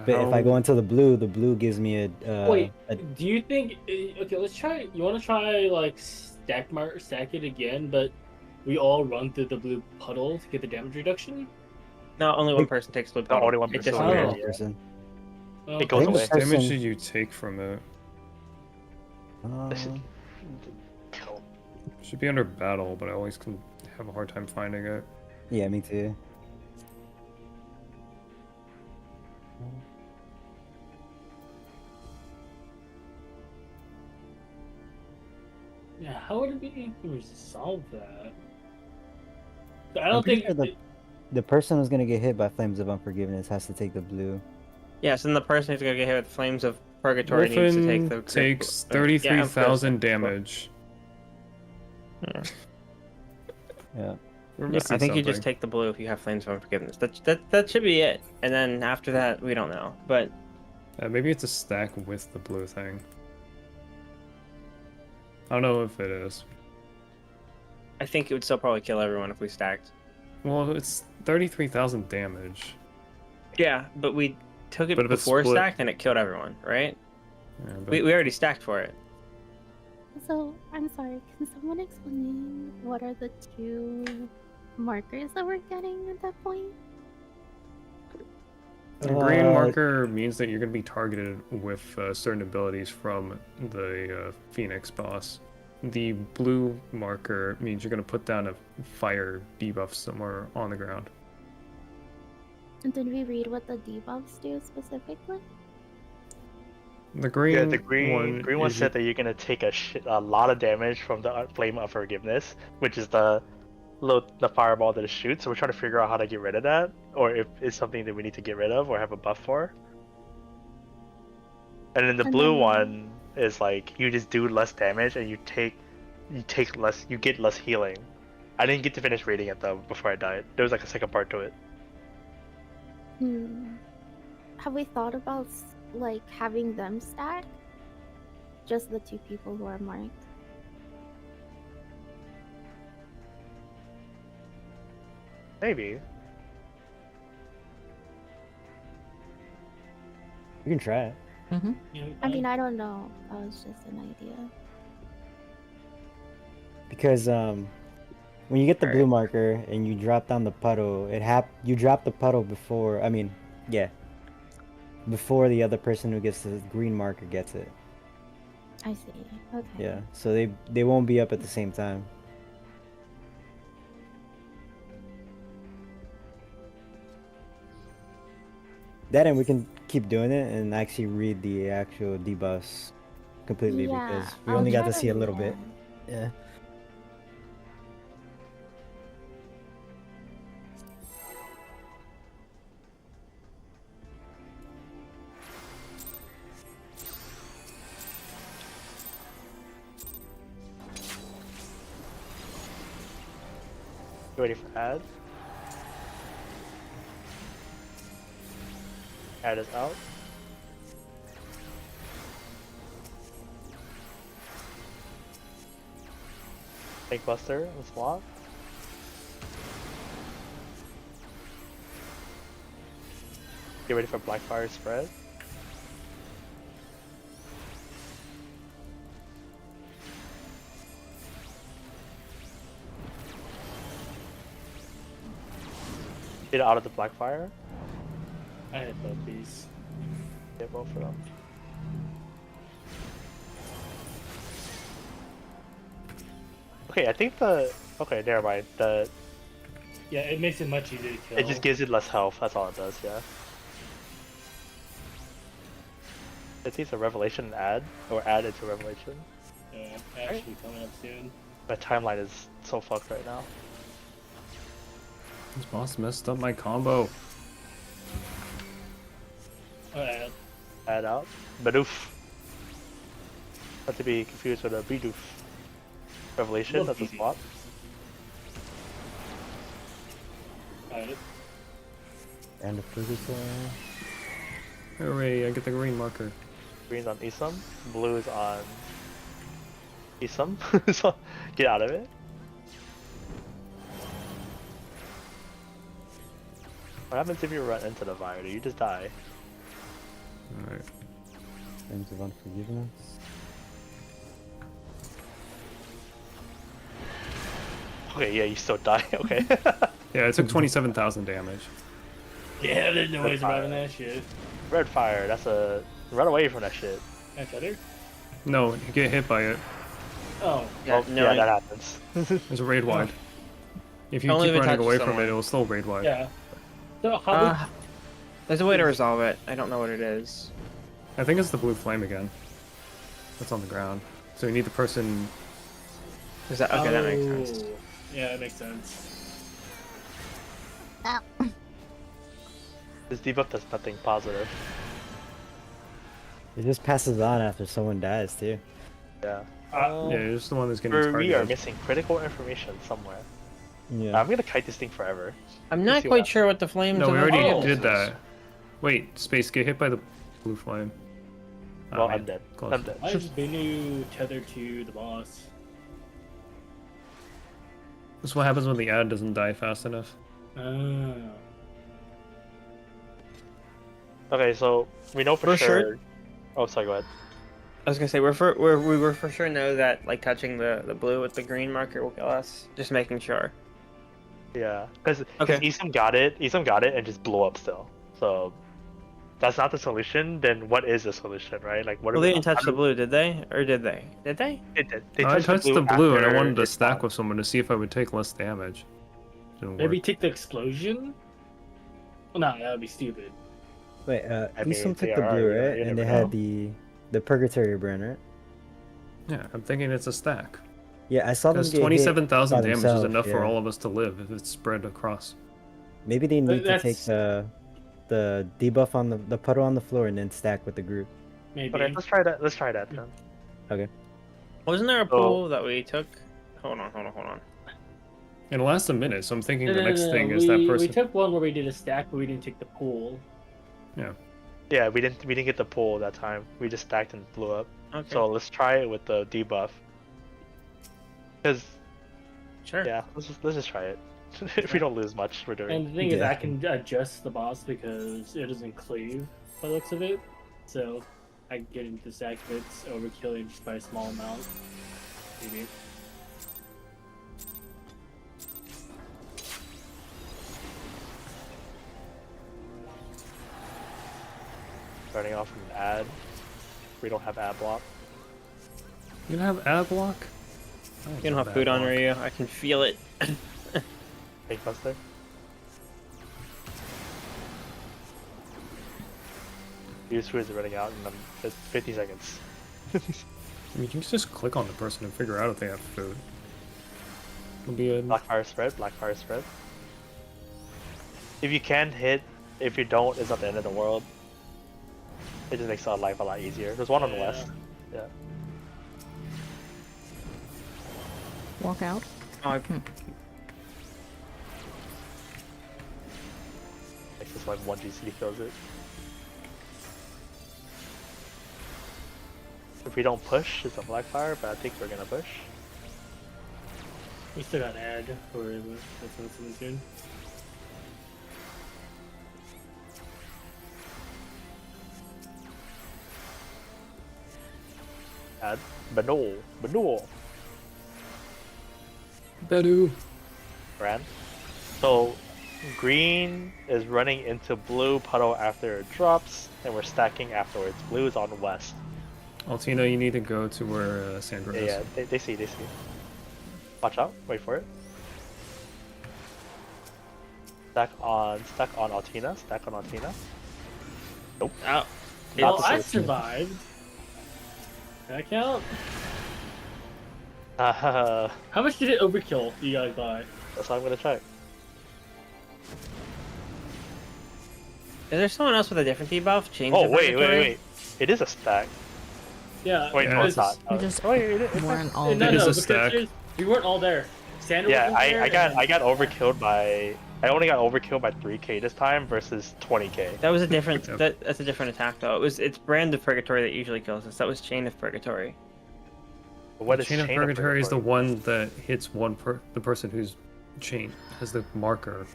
But if I go into the blue gives me Wait, a do you think? Okay, let's try. You want to try like stack it again, but we all run through the blue puddle to get the damage reduction. No, only one person takes blue. No, only one It person. disappears. Oh. person. It goes I think away. the How much damage person- did you take from it? Kill. Should be under battle, but I always can have a hard time finding it. Yeah, me too. Yeah, how would it be able to resolve that? I I'm don't pretty think. sure the person who's gonna get hit by flames of unforgiveness has to take the blue. Yes, and the person who's gonna get hit with flames of purgatory needs to take Wolfen the. takes Yeah, of course. 33,000 damage. Yeah. Yeah. We're Yeah, missing I think you something. just take the blue if you have flames of unforgiveness. That should be it. And then after that, we don't know. But Maybe it's a stack with the blue thing. I don't know if it is. I think it would still probably kill everyone if we stacked. Well, it's 33,000 damage. Yeah, but we took it But if it's before split- stacked and it killed everyone, right? Yeah, but We already stacked for it. So, I'm sorry, can someone explain what are the two markers that we're getting at that point? the green marker means that you're going to be targeted with certain abilities from the Phoenix boss. The blue marker means you're going to put down a fire debuff somewhere on the ground. And did we read what the debuffs do specifically? The green, Yeah, the green one is said that you're gonna take a lot of damage from the Flame of Forgiveness, which is the fireball that it shoots. So we're trying to figure out how to get rid of that, or if it's something that we need to get rid of or have a buff for. And then the And blue then- one is like you just do less damage and you get less healing. I didn't get to finish reading it though before I died. There was like a second part to it. Have we thought about like having them stack? Just the two people who are marked. Maybe. You can try it. I mean, I don't know. That was just an idea. Because when you get the blue marker and you drop down the puddle, you drop the puddle before. I mean, yeah, before the other person who gets the green marker gets it. I see. Okay. Yeah, so they won't be up at the same time. That and we can keep doing it and actually read the actual debuffs completely Yeah, because we I'll only got try to see a to little read bit. Yeah. You ready for add? Add is out. Take Buster and swap. Get ready for Blackfire spread. Get out of the Blackfire. I had both these. Get both of them. Okay, I think okay, never mind. Yeah, it makes it much easier to kill. It just gives it less health. That's all it does. Yeah. It needs a revelation add or add into revelation. Yeah, actually coming up soon. My timeline is so fucked right now. This boss messed up my combo. Alright. Add out. Badoof. Not to be confused with a Bidoof. Revelation, that's a swap. Alright. And the Purgatory. Hooray, I get the green marker. Green's on Isam. Blue is on Isam. So get out of it. What happens if you run into the fire? Do you just die? Alright. Flames of Unforgiveness. Okay, yeah, you still die. Okay. Yeah, it took 27,000 damage. Yeah, there's no Red way surviving fire. that shit. Red fire. That's a run away from that shit. That's better. No, you get hit by it. Oh, Yeah, Well, no, yeah, that happens. There's a raid wide. If you Only keep if it running touches away from someone. it, it'll still raid wide. yeah. So how there's a way to resolve it. I don't know what it is. I think it's the blue flame again. That's on the ground. So you need the person. Is that okay? That makes sense. Oh, yeah, that makes sense. This debuff does nothing positive. It just passes on after someone dies too. Yeah. Yeah, you're just the one that's getting We targeted. are missing critical information somewhere. Yeah. I'm gonna kite this thing forever. I'm Let's not see quite what sure what the flames. No, we of the already walls did is. that. Wait, Space, get hit by the blue flame. Oh, Well, man, I'm dead. close. I'm dead. Why is Binu tethered to the boss? That's what happens when the ad doesn't die fast enough. Ah. Okay, so we know for For sure- sure. Oh, sorry. Go ahead. I was gonna say we were for sure know that like touching the blue with the green marker will kill us. Just making sure. Yeah, because Okay. Isam got it. Isam got it and just blew up still. So that's not the solution. Then what is the solution, right? Like what? Well, are they we, didn't touch the blue, did they? Or did they? Did they? It did. They I touched the blue and I after wanted to it stack spawned. with someone to see if I would take less damage. Didn't Maybe work. take the explosion? Well, no, that would be stupid. Wait, I mean, Isam they took the are, blue, you know, right? you And they never had know. the Purgatory burn, right? Yeah, I'm thinking it's a stack. Yeah, I saw them Because get hit 27,000 by damage is themselves, enough for yeah. all of us to live if it's spread across. Maybe they need to take that's- the debuff on the puddle on the floor and then stack with the group. Maybe. Okay, let's try that. Let's try that then. Okay. Wasn't there a So- pool that we took? Hold on. It lasts a minute, so I'm thinking the No, next thing is we, that We person. took one where we did a stack, but we didn't take the pool. Yeah, we didn't get the pull that time. We just stacked and blew up. Okay. So let's try it with the debuff. Because Sure. yeah, let's just try it. If we don't lose much, we're doing. And the thing is, Yeah. I can adjust the boss because it doesn't cleave by the looks of it. So I can get into the stack if it's overkilling just by a small amount. Maybe. Starting off with an ad. We don't have ad block. You don't have ad block? You don't have food on Ryu. I can feel it. Fake buster. Use food is running out in 50 seconds. I mean, you can just click on the person and figure out if they have food. It'll be a... Black fire spread. Black fire spread. If you can hit, if you don't, it's not the end of the world. It just makes our life a lot easier. There's one on the west. Yeah. Walk out. Oh, Makes this like 1 GC kills it. If we don't push, it's a black fire, but I think we're gonna push. We still got ad for that's something soon. Add Bano. Bedu. Ran. So green is running into blue puddle after it drops, and we're stacking afterwards. Blue is on west. Altina, you need to go to where Sandra is. Yeah, they see. Watch out. Wait for it. Stack on Altina. Stack on Altina. Nope. oh. Not Well, the I solution. survived. Can that count? That's How much did it overkill you guys buy? what I'm gonna check. Is there someone else with a different debuff? Change Oh the wait. purgatory? It is a stack. Yeah. Wait, no, it's not. We just Wait, it- weren't all No, there. It is a because stack. we weren't all there. Sandra Yeah, wasn't there, I got overkilled by. I only got overkilled by 3k this time versus 20k. That was a different. Yep. That's a different attack though. It's brand of purgatory that usually kills us. That was chain of purgatory. What is Chain of Purgatory is the one that hits the person who's chained, has the marker.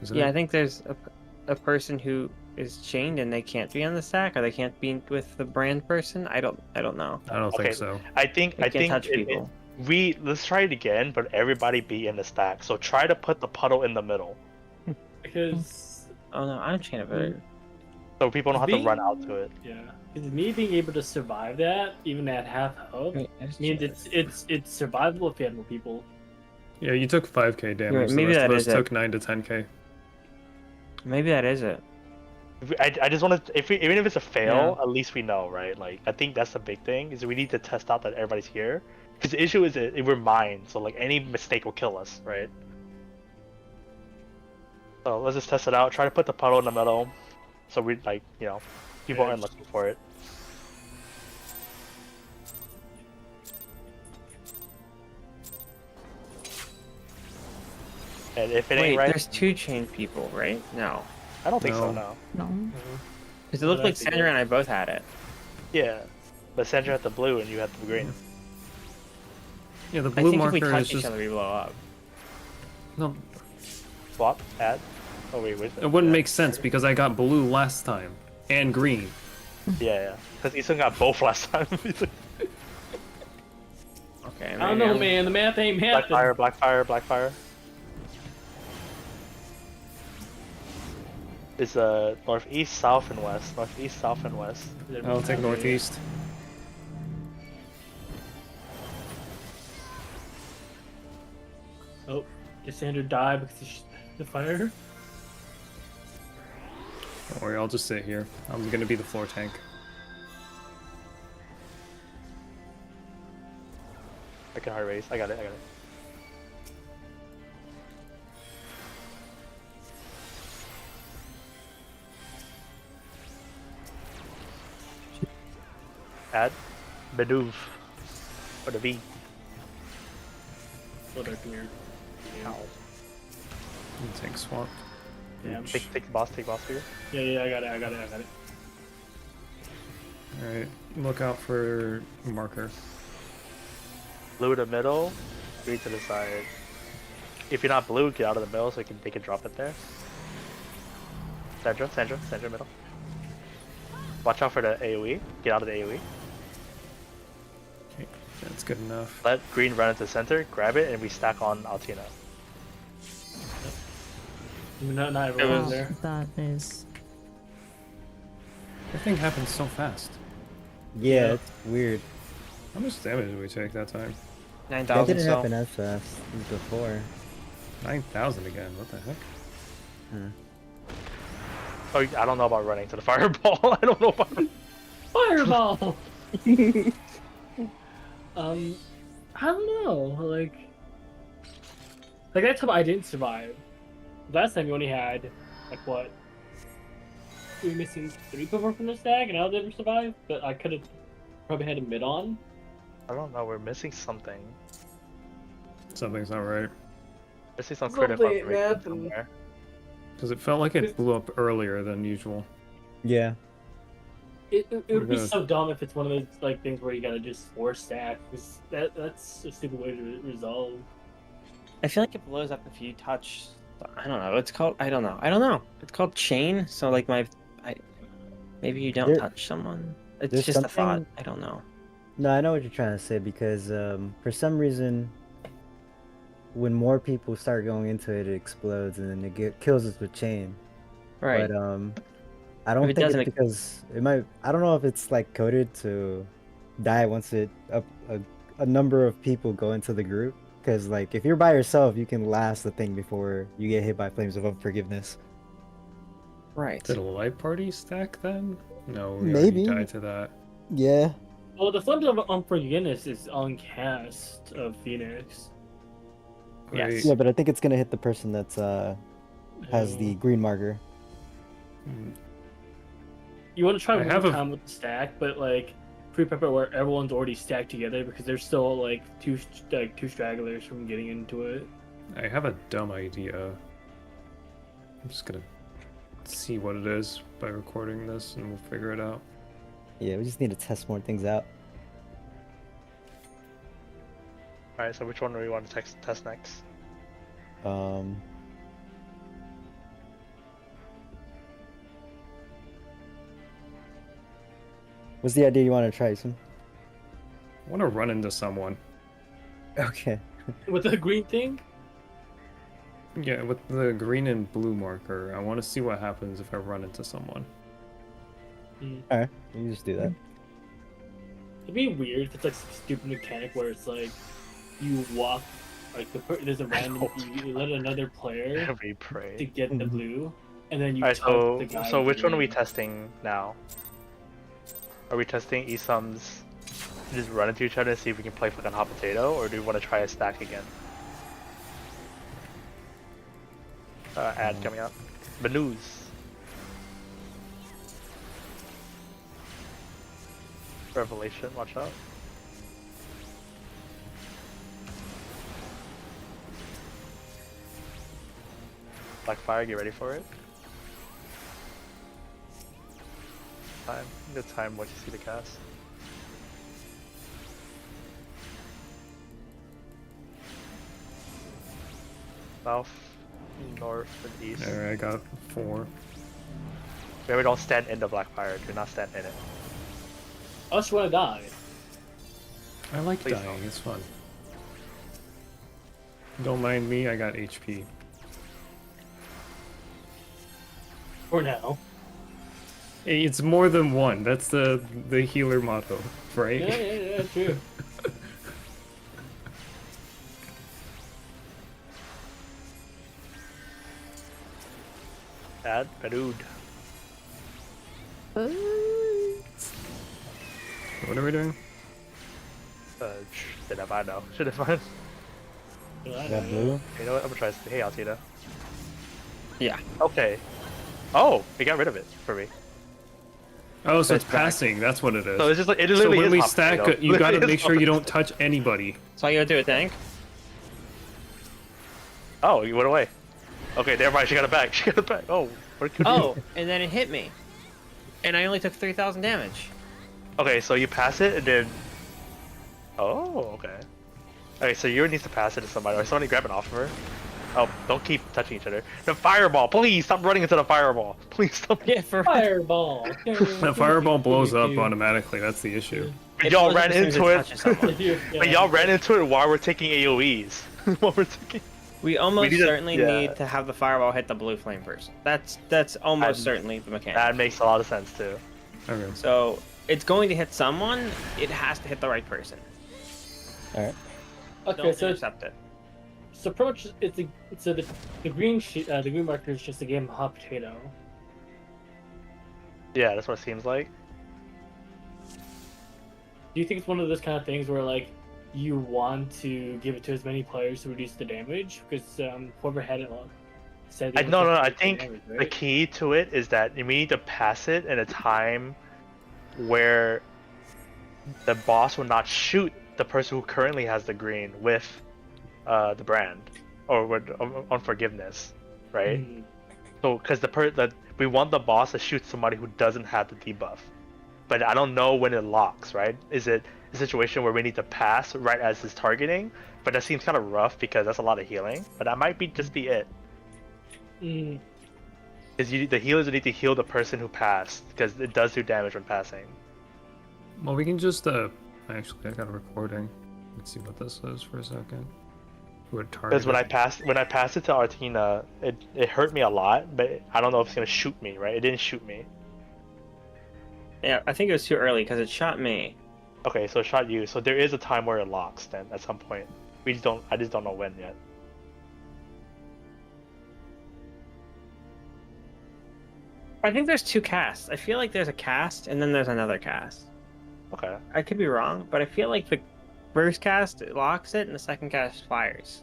Isn't Yeah, it? I think there's a person who is chained and they can't be on the stack, or they can't be with the brand person. I don't know. I don't Okay. think so. I think They can't touch people. let's try it again, but everybody be in the stack. So try to put the puddle in the middle. because Oh no, I'm chain of it. so people don't have to run out to it. Yeah, because me being able to survive that, even at half health, Wait, means it's survivable if you had more people. Yeah, you took 5k damage. Right, The maybe rest that of us is it. took 9 to 10k. Maybe that is it. I just want to, even if it's a fail, Yeah. at least we know, right? Like, I think that's the big thing, is we need to test out that everybody's here. Because the issue is that we're mine, so like any mistake will kill us, right? So let's just test it out. Try to put the puddle in the middle, so we like, you know, people aren't looking for it. And if it Wait, ain't right, there's 2 chain people, right? No. I don't think so. No. No. No. Because it looked like Sandra and I both had it. Yeah, but Sandra had the blue and you had the green. Yeah, the I blue think if we marker touch is each just other, we blow up. no. Swap, add. Oh wait, It wouldn't make sense because I got blue last time and green. Yeah, because Ethan got both last time. Okay. I don't know, man. The math ain't math. Black fire. It's northeast, south, and west. Northeast, south, and west. I'll take northeast. Oh, did Sandra die because of the fire? Don't worry, I'll just sit here. I'm gonna be the floor tank. I can hard raise. I got it. Add. Maneuver. For the V. What a weird. Ow. Tank swap. Yeah. Take the boss for you. Yeah, I got it. Alright, look out for marker. Blue to middle, green to the side. If you're not blue, get out of the middle so they can drop it there. Sandra middle. Watch out for the AoE. Get out of the AoE. Okay, that's good enough. Let green run into center, grab it, and we stack on Altina. Not everyone was there. That is. That thing happened so fast. Yeah, it's weird. How much damage did we take that time? 9,000 That didn't still. happen as fast as before. 9,000 again, what the heck? Oh, I don't know about running to the fireball. I don't know about Fireball! I don't know. Like that time I didn't survive. Last time you only had, like, what? We were missing 3 people from the stack, and I was able to survive, but I could have probably had a mid on. I don't know, we're missing something. Something's not right. Missing some critical Something, man. somewhere. Because it felt like it blew up earlier than usual. Yeah. It would be Yeah. so dumb if it's one of those like things where you gotta just force stack. 'Cause that's a stupid way to resolve. I feel like it blows up if you touch. I don't know. It's called. I don't know. It's called chain. So like maybe you don't There- touch someone. It's there's just a thought. something- I don't know. No, I know what you're trying to say because for some reason, when more people start going into it, it explodes and then kills us with chain. Right. But I don't If it think it's doesn't- because it might. I don't know if it's like coded to die once a number of people go into the group. Because like if you're by yourself, you can last the thing before you get hit by flames of unforgiveness. Right. Did a light party stack then? No, we Maybe. already died to that. Yeah. Well, the Flames of Unforgiveness is on cast of Phoenix. Yes. Wait, Yeah, but I think it's gonna hit the person that's has the green marker. You want to try I one have more a- time with the stack, but like pre-prep it where everyone's already stacked together because there's still like two stragglers from getting into it. I have a dumb idea. I'm just gonna see what it is by recording this and we'll figure it out. Yeah, we just need to test more things out. Alright, so which one do we want to test next? What's the idea you want to try, Sam? I want to run into someone. Okay. With the green thing? Yeah, with the green and blue marker. I want to see what happens if I run into someone. Alright, you just do that. It'd be weird if it's like some stupid mechanic where it's like you walk, like there's a random, you let another player Every prey. to get the blue, and then you Alright, touch the guy. so which one are we green. testing now? Are we testing Isum's just run into each other and see if we can play fucking hot potato, or do we want to try a stack again? Ad coming up. Menus. Revelation, watch out. Blackfire, get ready for it. Time. Good time once you see the cast. South, north, and east. There, I got 4. Maybe don't stand in the Blackfire, do not stand in it. I just want to die. I like Please dying, don't. it's fun. Don't mind me, I got HP. For now. Hey, it's more than one. That's the healer motto, right? Yeah, true. Ad, Perud. What are we doing? Should have I know? Should have fun. Got blue? You know what? I'm gonna try this. Hey, Altita. Yeah. Okay. Oh, he got rid of it for me. Oh, so it's It's back. passing. That's what it is. So it's just like it So literally when is we hot stack, potato. you gotta Literally make is sure hot you don't potato. touch anybody. So all you gotta do it, think. Oh, you went away. Okay, never mind. She got it back. She got it back. Oh, what could Oh, and then it hit me, and I only took 3,000 damage. Okay, so you pass it and then. Oh, okay. Okay, so you needs to pass it to somebody. Or somebody grab it off of her. Oh, don't keep touching each other. The fireball, please stop running into the fireball. Please stop. Yeah, for Fireball. The fireball blows up automatically. That's the issue. But y'all ran as into it it. touches someone. But y'all ran into it while we're taking AOE's. While we're taking. We almost need to- certainly yeah. need to have the fireball hit the blue flame first. That's almost That- certainly the mechanic. That makes a lot of sense too. Okay. So it's going to hit someone. It has to hit the right person. Alright. Okay, Don't so intercept it. so approach. So the green the green marker is just a game of hot potato. Yeah, that's what it seems like. Do you think it's one of those kind of things where like you want to give it to as many players to reduce the damage? Because whoever had it said. they No, wanted to I reduce the think damage, the right? key to it is that we need to pass it in a time where the boss will not shoot the person who currently has the green with the brand or with unforgiveness, right? Mm. So, because we want the boss to shoot somebody who doesn't have the debuff, but I don't know when it locks, right? Is it a situation where we need to pass right as it's targeting? But that seems kind of rough because that's a lot of healing. But that might just be it. Mm. Because the healers need to heal the person who passed, because it does do damage when passing. Well, we can just actually, I got a recording. Let's see what this is for a second. Because when I passed it to Artina, it hurt me a lot, but I don't know if it's gonna shoot me, right? It didn't shoot me. Yeah, I think it was too early because it shot me. Okay, so it shot you. So there is a time where it locks then at some point. I just don't know when yet. I think there's 2 casts. I feel like there's a cast and then there's another cast. Okay. I could be wrong, but I feel like the first cast locks it and the second cast fires.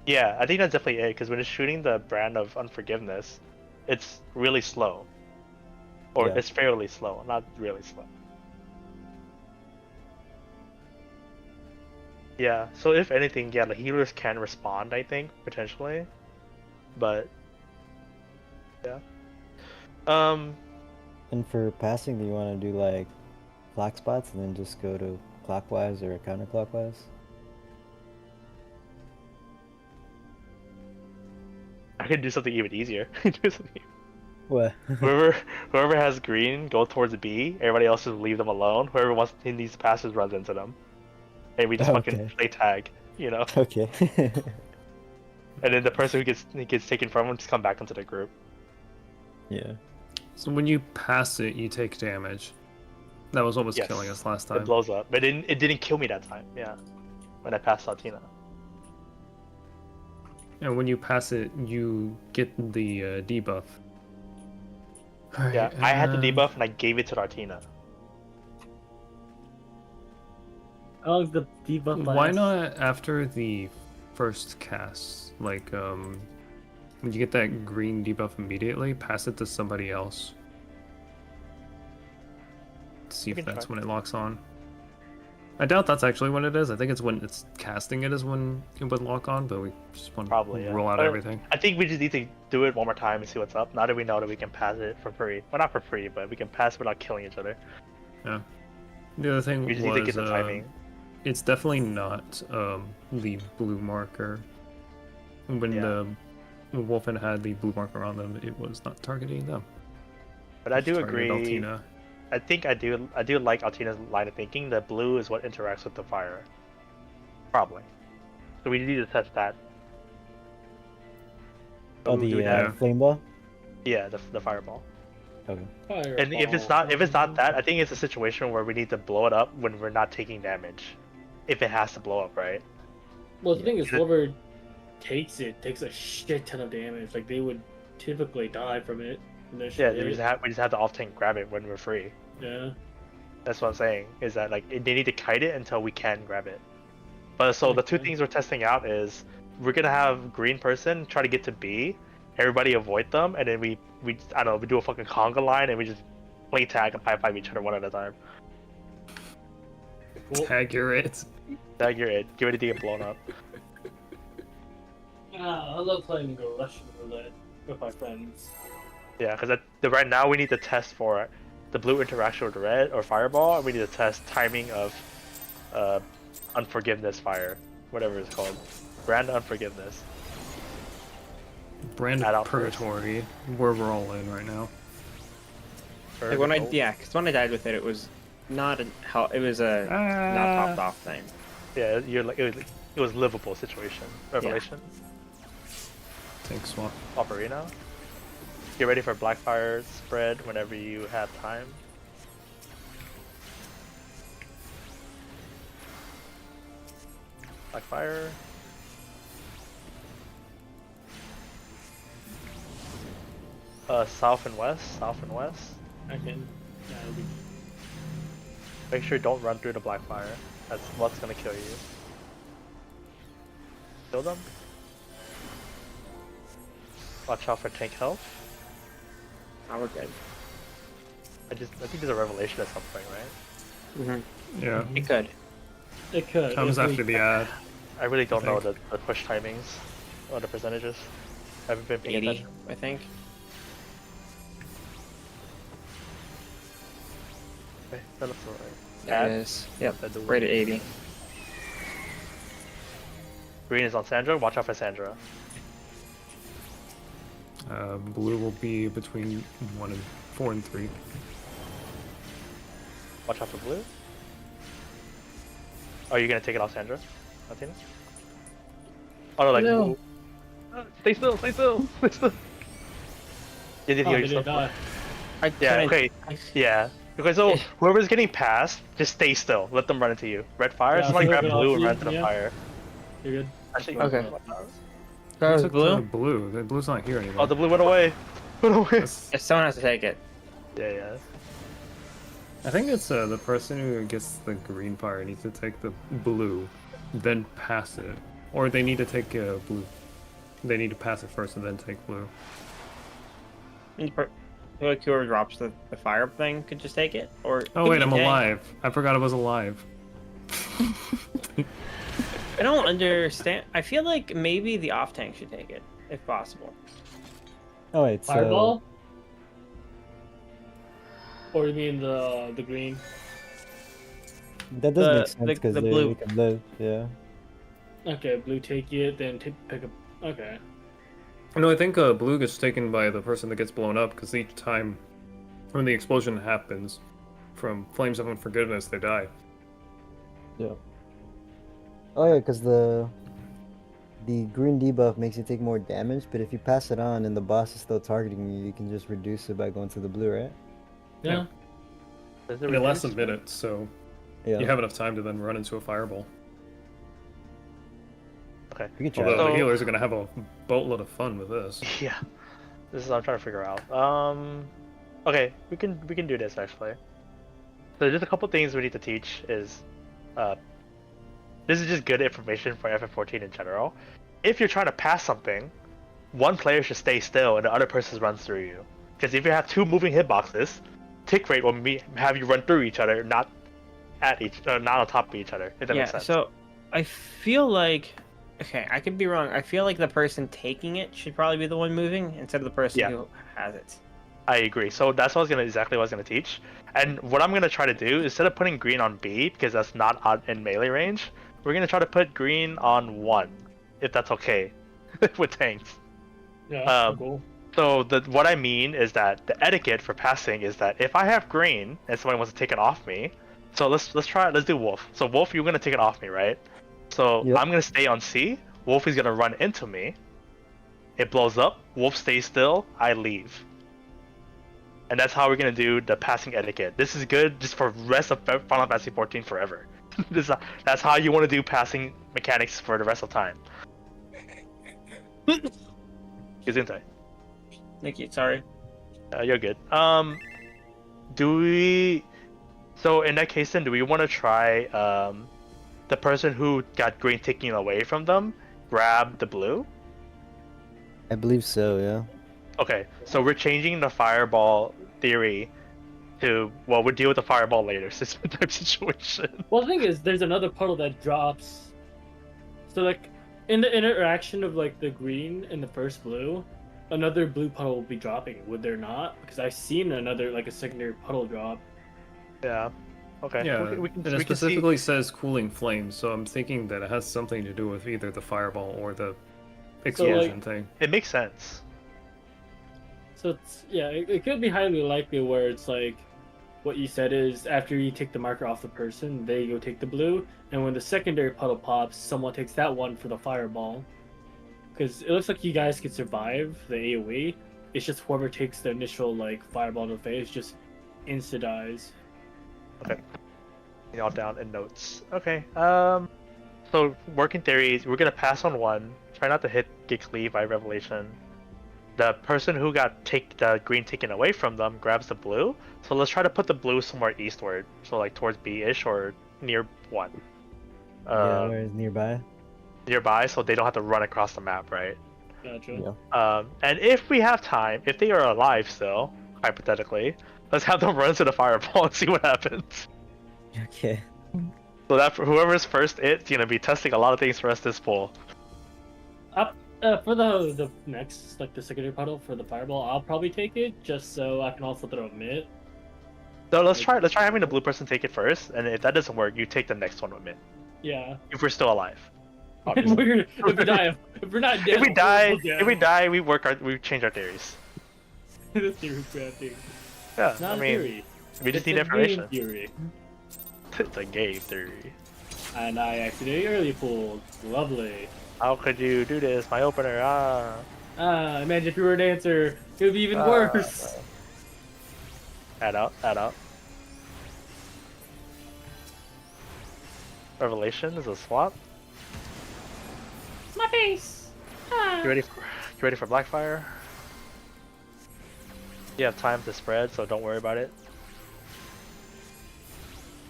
Yeah, I think that's definitely it, because when it's shooting the brand of unforgiveness, it's really slow. Or Yeah. it's fairly slow, not really slow. Yeah, so if anything, yeah, the healers can respond, I think, potentially. But yeah. And for passing, do you want to do like black spots and then just go to clockwise or counterclockwise? I could do something even easier. What? whoever has green, go towards B. Everybody else just leave them alone. Whoever needs to pass just runs into them. And we just fucking Okay. play tag, you know? Okay. And then the person who gets taken from him just come back into the group. Yeah. So when you pass it, you take damage. That was what was Yes. killing us last It time. blows up, but it didn't kill me that time. Yeah, when I passed Altina. And when you pass it, you get the debuff. Yeah, I had the um, debuff and I gave it to Artina. How long the debuff last? Why not after the first cast? Like, when you get that green debuff immediately, pass it to somebody else. See if that's when it locks on. I doubt that's actually when it is. I think it's when it's casting it is when it would lock on, but we just want to roll out everything. I think we just need to do it one more time and see what's up. Now that we know that we can pass it for free. Well, not for free, but we can pass it without killing each other. Yeah. The other thing We just was, need to get the timing. It's definitely not the blue marker. When the Wolfen had the blue marker on them, it was not targeting them. But I do Targeted agree. Altina. I think I do like Altina's line of thinking. The blue is what interacts with the fire. Probably. So we need to test that. Oh, the flame ball? Yeah, the fireball. Okay. And if it's not that, I think it's a situation where we need to blow it up when we're not taking damage. If it has to blow up, right? Well, the thing is, whoever takes a shit ton of damage. Like, they would typically die from it. Yeah, we just have to off tank grab it when we're free. Yeah. That's what I'm saying. Is that like they need to kite it until we can grab it. But so the two things we're testing out is we're gonna have green person try to get to B, everybody avoid them, and then we I don't know, we do a fucking conga line and we just play tag and pipe each other one at a time. Tag your it. Tag your it. Get ready to get blown up. I love playing Russian roulette with my friends. Yeah, because right now we need to test for the blue interaction with red or fireball, and we need to test timing of unforgiveness fire, whatever it's called. Brand unforgiveness. Brand of purgatory, where we're all in right now. Like when because when I died with it, it was not it was a not popped off thing. Yeah, it was livable situation. Revelation. Tank swap. Ocarina. Get ready for Blackfire spread whenever you have time. Blackfire. South and west. South and west. I can. Yeah, it'll be... Make sure you don't run through the Blackfire. That's what's gonna kill you. Kill them. Watch out for tank health. Oh, we're good. I think there's a revelation at some point, right? Mm-hmm. Yeah. It could. It could. Comes after the ad. I really don't know the push timings or the percentages. I haven't been paying 80, attention. I think. Okay, that looks alright. That is. Yep. Right at 80. Green is on Sandra. Watch out for Sandra. Blue will be between 4 and 3. Watch out for blue. Oh, you're gonna take it off Sandra? Martina? Oh no, like No. Stay still, stay still, stay still. You did hear didn't yourself. die. Yeah, okay. Yeah. Okay, so whoever's getting passed, just stay still. Let them run into you. Red fire, Yeah, somebody I'll grab take it blue off and you, run to the yeah. fire. You're good. Actually, Okay. Who took blue? the blue? The blue's not here anymore. Oh, the blue went away. Went away. If someone has to take it. Yeah. I think it's the person who gets the green fire needs to take the blue, then pass it. Or they need to take blue. They need to pass it first and then take blue. Like whoever drops the fire thing could just take it? Or Oh wait, I'm alive. I forgot I was alive. I don't understand. I feel like maybe the off tank should take it, if possible. Oh wait, so... Fireball? Or you mean the green? That does make sense because the they blue. can live, yeah. Okay, blue take it, then pick up. Okay. No, I think blue gets taken by the person that gets blown up because each time when the explosion happens from flames of unforgiveness, they die. Yeah. Oh yeah, because the the green debuff makes you take more damage, but if you pass it on and the boss is still targeting you, you can just reduce it by going to the blue, right? Yeah. And it lasts a minute, so Yeah. you have enough time to then run into a fireball. Okay. You can try. Although So- the healers are gonna have a boatload of fun with this. Yeah. This is what I'm trying to figure out. Okay, we can do this actually. So just a couple things we need to teach is, this is just good information for FF14 in general. If you're trying to pass something, one player should stay still and the other person runs through you. Because if you have two moving hitboxes, tick rate will have you run through each other, not not on top of each other. If that makes sense. So I feel like, okay, I could be wrong. I feel like the person taking it should probably be the one moving instead of the person who has it. I agree. So that's what exactly what I was gonna teach. And what I'm gonna try to do, instead of putting green on B, because that's not out in melee range, we're gonna try to put green on 1, if that's okay, with tanks. Yeah, cool. So what I mean is that the etiquette for passing is that if I have green and somebody wants to take it off me, so let's do Wolf. So Wolf, you're gonna take it off me, right? So Yep. I'm gonna stay on C. Wolf is gonna run into me. It blows up. Wolf stays still. I leave. And that's how we're gonna do the passing etiquette. This is good just for rest of Final Fantasy 14 forever. That's how you want to do passing mechanics for the rest of time. Gesundheit. Thank you. Sorry. You're good. Do we? So in that case, then, do we want to try the person who got green taken away from them grab the blue? I believe so, yeah. Okay, so we're changing the fireball theory to, well, we'll deal with the fireball later. System type situation. Well, the thing is, there's another puddle that drops. So, like, in the interaction of, like, the green and the first blue, another blue puddle will be dropping, would there not? Because I've seen another, like, a secondary puddle drop. Yeah. Okay. Yeah, we and it can specifically says cooling flames, so I'm thinking that it has something to do with either the fireball or the explosion thing. It makes sense. So, it's, yeah, it could be highly likely where it's, like, what you said is after you take the marker off the person, they go take the blue, and when the secondary puddle pops, someone takes that one for the fireball. Because it looks like you guys could survive the AoE. It's just whoever takes the initial like fireball to the face just insta dies. Okay. All down in notes. Okay. So working theories, we're gonna pass on 1. Try not to get cleave by revelation. The person who got the green taken away from them grabs the blue. So let's try to put the blue somewhere eastward. So like towards B-ish or near 1. Yeah, where is nearby? Nearby, so they don't have to run across the map, right? Gotcha. Yeah. And if we have time, if they are alive still, hypothetically, let's have them run to the fireball and see what happens. Okay. So that whoever's first it's gonna be testing a lot of things for us this pool. For the next, like the secondary puddle for the fireball, I'll probably take it just so I can also throw a mitt. So let's try having the blue person take it first, and if that doesn't work, you take the next one with me. Yeah. If we're still alive. if we die, if we're not dead, If we die, we change our theories. The theory crafting. Yeah, It's not I a mean, theory. we just It's need a information. game theory. It's a game theory. And I accidentally early pulled. Lovely. How could you do this? My opener, Imagine if you were an answer, it would be even worse. Add out. Revelation is a swap. My face. You ready for Blackfire? You have time to spread, so don't worry about it.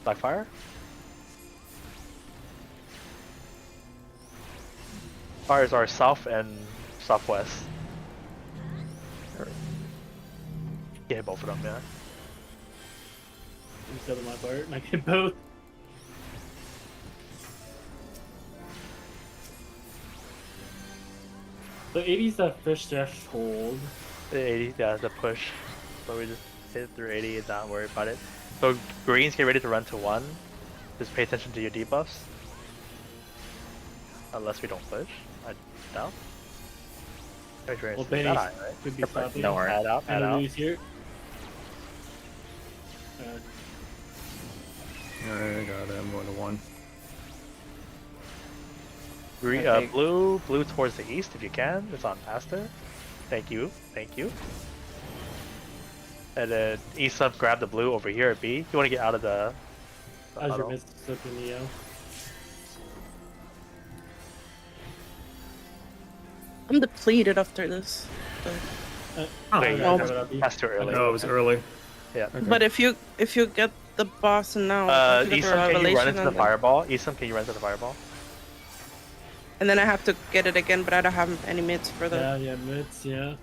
Blackfire? Fires are south and southwest. Yeah, both of them, yeah. Instead of my part, and I get both. So 80's the fish threshold. The 80, yeah, the push. So we just hit it through 80 and not worry about it. So greens, get ready to run to 1. Just pay attention to your debuffs. Unless we don't push. I doubt. Well, Benny could be stopping. Don't worry. Add out. Here. I got it. I'm going to 1. Green, Okay. blue towards the east if you can. It's on faster. Thank you. And then east up, grab the blue over here at B. You want to get out of the How's your huddle. Mississippi Neo? I'm depleted after this. Wait, no, that's too early. No, it was early. Yeah. Okay. But if you get the boss now, if you get the Isam, can you run revelation into the and then- fireball? Isam, can you run into the fireball? and then I have to get it again, but I don't have any mids for the. Yeah, mids, yeah.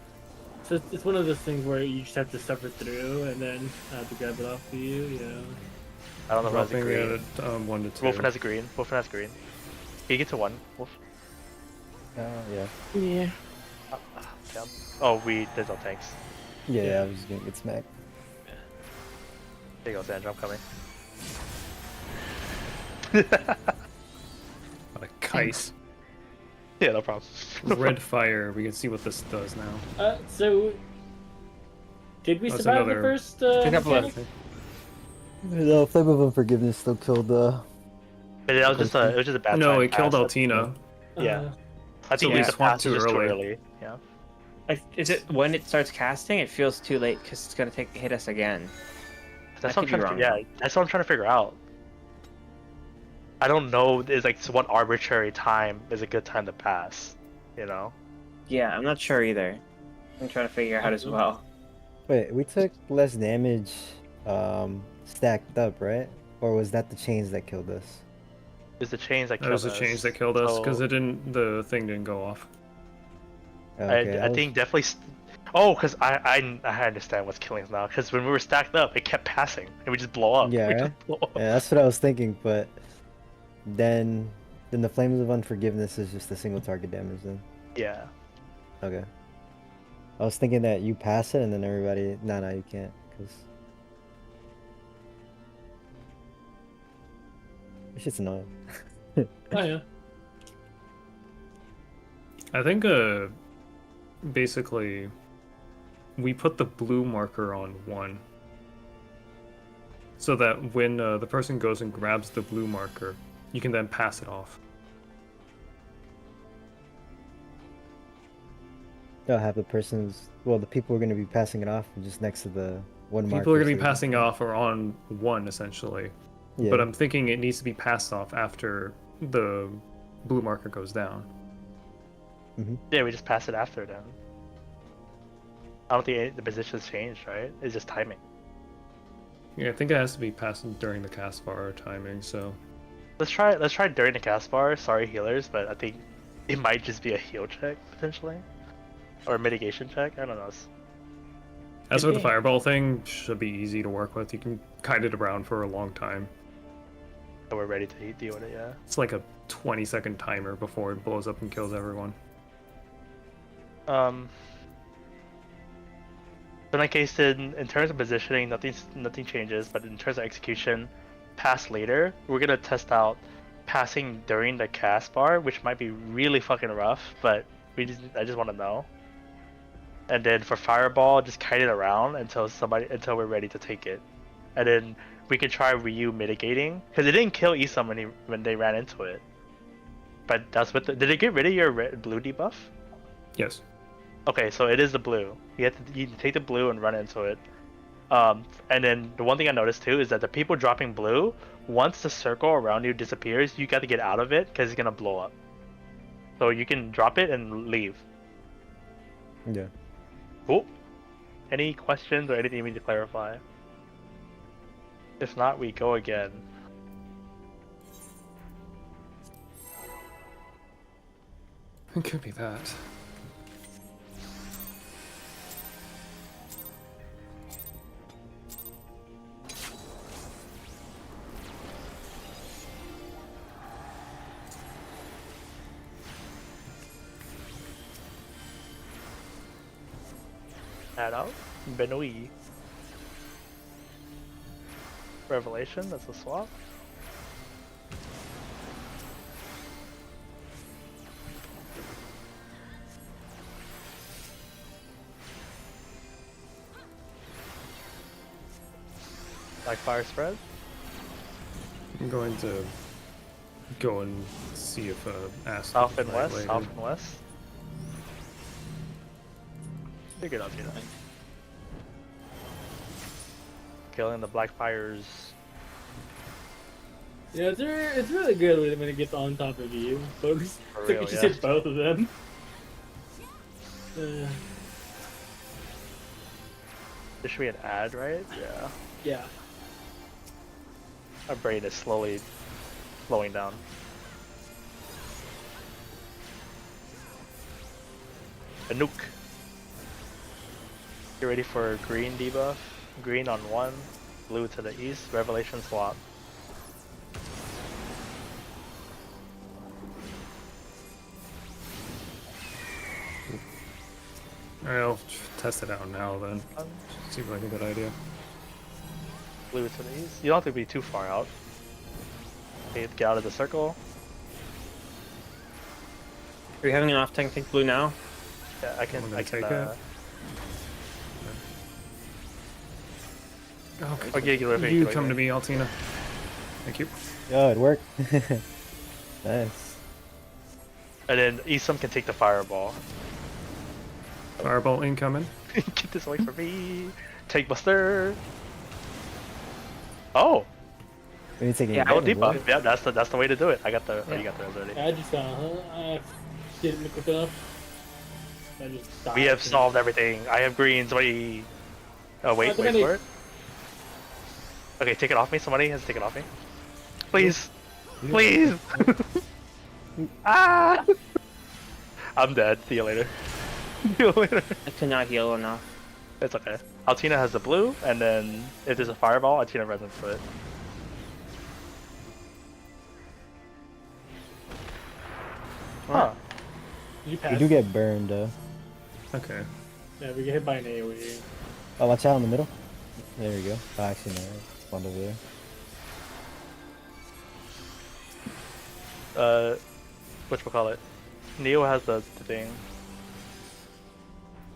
So it's one of those things where you just have to suffer through, and then I have to grab it off for you. Yeah. I don't know who has a Dropping green. at 1 to 2. Wolfen has a green. Wolfen has green. Can you get to 1, Wolf? Yeah. Yeah. Yeah. Oh, there's no tanks. Yeah, I was just gonna get smacked. There you go, Sandra, I'm coming. What a kite. Yeah, no problem. Red fire. We can see what this does now. So did we That's survive the another- first Pick up mechanic? left. The Flame of Unforgiveness still killed But it was just a bad No, time it killed pass. Altina. Yeah. I think So we the swapped pass too is just too early. early. Yeah. Is it when it starts casting? It feels too late because it's gonna hit us again. That's I what I'm could be trying to wrong, that's what I'm trying to figure out. I don't know. Is like what arbitrary time is a good time to pass? You know. Yeah, I'm not sure either. I'm trying to figure out as well. Wait, we took less damage stacked up, right? Or was that the chains that killed us? Is the chains that That killed was the us. change that killed us because So, the thing didn't go off. Okay, I think definitely. Oh, because I understand what's killing us now. Because when we were stacked up, it kept passing, and we just blow up. Yeah, We right? just blow up. Yeah, that's what I was thinking, but then the Flames of Unforgiveness is just a single target damage then. Yeah. Okay. I was thinking that you pass it and then everybody... No, you can't, because... This shit's annoying. Oh yeah. I think basically we put the blue marker on 1 so that when the person goes and grabs the blue marker, you can then pass it off. They'll have the person's... Well, the people are going to be passing it off just next to the one marker. People are going to so be they can- passing off or on 1 essentially, Yeah. but I'm thinking it needs to be passed off after the blue marker goes down. Yeah, we just pass it after then. I don't think the position's changed, right? It's just timing. Yeah, I think it has to be passed during the cast bar timing. So Let's try during the cast bar. Sorry, healers, but I think it might just be a heal check potentially, or a mitigation check. I don't know. as Could with the be. fireball thing, should be easy to work with. You can kite it around for a long time. So we're ready to deal with it. Yeah. It's like a 20-second timer before it blows up and kills everyone. So in that case, then in terms of positioning, nothing changes. But in terms of execution, pass later, we're gonna test out passing during the cast bar, which might be really fucking rough. But I just want to know. And then for fireball, just kite it around until we're ready to take it, and then we can try Ryu mitigating because it didn't kill Isam when they ran into it. But that's what did it get rid of your blue debuff? Yes. Okay, so it is the blue. You take the blue and run into it. And then the one thing I noticed too is that the people dropping blue, once the circle around you disappears, you got to get out of it because it's gonna blow up. So you can drop it and leave. Yeah. Cool. Any questions or anything you need to clarify? If not, we go again. It could be that. Add out. Benui. Revelation, that's a swap. Like fire spread. I'm going to go and see if Ask South and is west, later. south and west. You're good, Altina. Killing the black fires. Yeah, it's really good when it gets on top of you. Folks, For it's like real, you just yeah. hit both of them. There should be an ad, right? Yeah. Yeah. Our brain is slowly slowing down. A nuke. Get ready for green debuff. Green on 1, blue to the east, revelation swap. Alright, I'll test it out now then. Seems like a good idea. Blue to the east. You don't have to be too far out. Okay, get out of the circle. Are you having an off tank think blue now? Yeah, I can. Someone I gonna can. take it? Okay, You come to me, Altina. Thank you. Oh, it worked. Nice. And then Isam can take the fireball. Fireball incoming. Get this away from me. Take Buster. Oh. We need to take Yeah, No it in blue. debuff. Yeah, that's the way to do it. I got the. Oh, you got the res already. I just I didn't quick enough. I just died. We have solved everything. I have greens. Wait. Oh wait for it. Okay, take it off me. Somebody has to take it off me. Please. Please. Ah. I'm dead. See you later. See you later. I could not heal enough. It's okay. Altina has the blue, and then if there's a fireball, Altina runs into it. Huh. You pass. We do get burned, though. Okay. Yeah, we get hit by an AoE. Oh, watch out in the middle. There we go. Oh, actually, no. It's spawned over there. Whatchamacallit? Neo has the thing.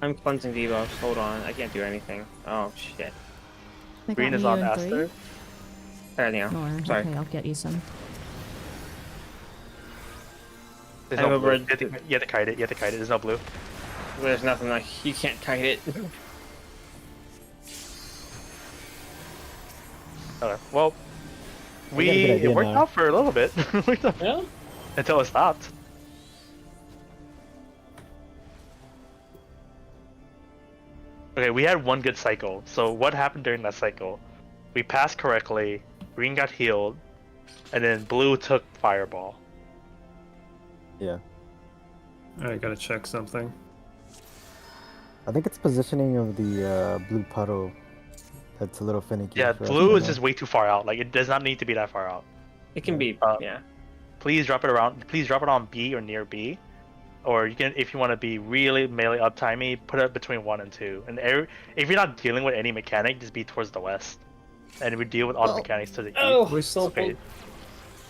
I'm cleansing debuffs. Hold on, I can't do anything. Oh shit. They Green got is me on in Aster. three. There they are. Or, Sorry. okay, I'll get you some. There's I have no a blue. red- You have to kite it. You have to kite it. There's no blue. There's nothing like you can't kite it. Okay. Well, I got a good idea it worked now. out for a little bit. Yeah? Until it stopped. Okay, we had one good cycle. So what happened during that cycle? We passed correctly, green got healed, and then blue took fireball. Yeah. Alright, gotta check something. I think it's positioning of the blue puddle that's a little finicky. Yeah, for us blue right is now. just way too far out. Like it does not need to be that far out. It can be, yeah. Please drop it around. Please drop it on B or near B, or you can, if you want to be really melee uptimey, put it between 1 and 2. And if you're not dealing with any mechanic, just be towards the west, and we deal with all the mechanics to the east. We're still Okay.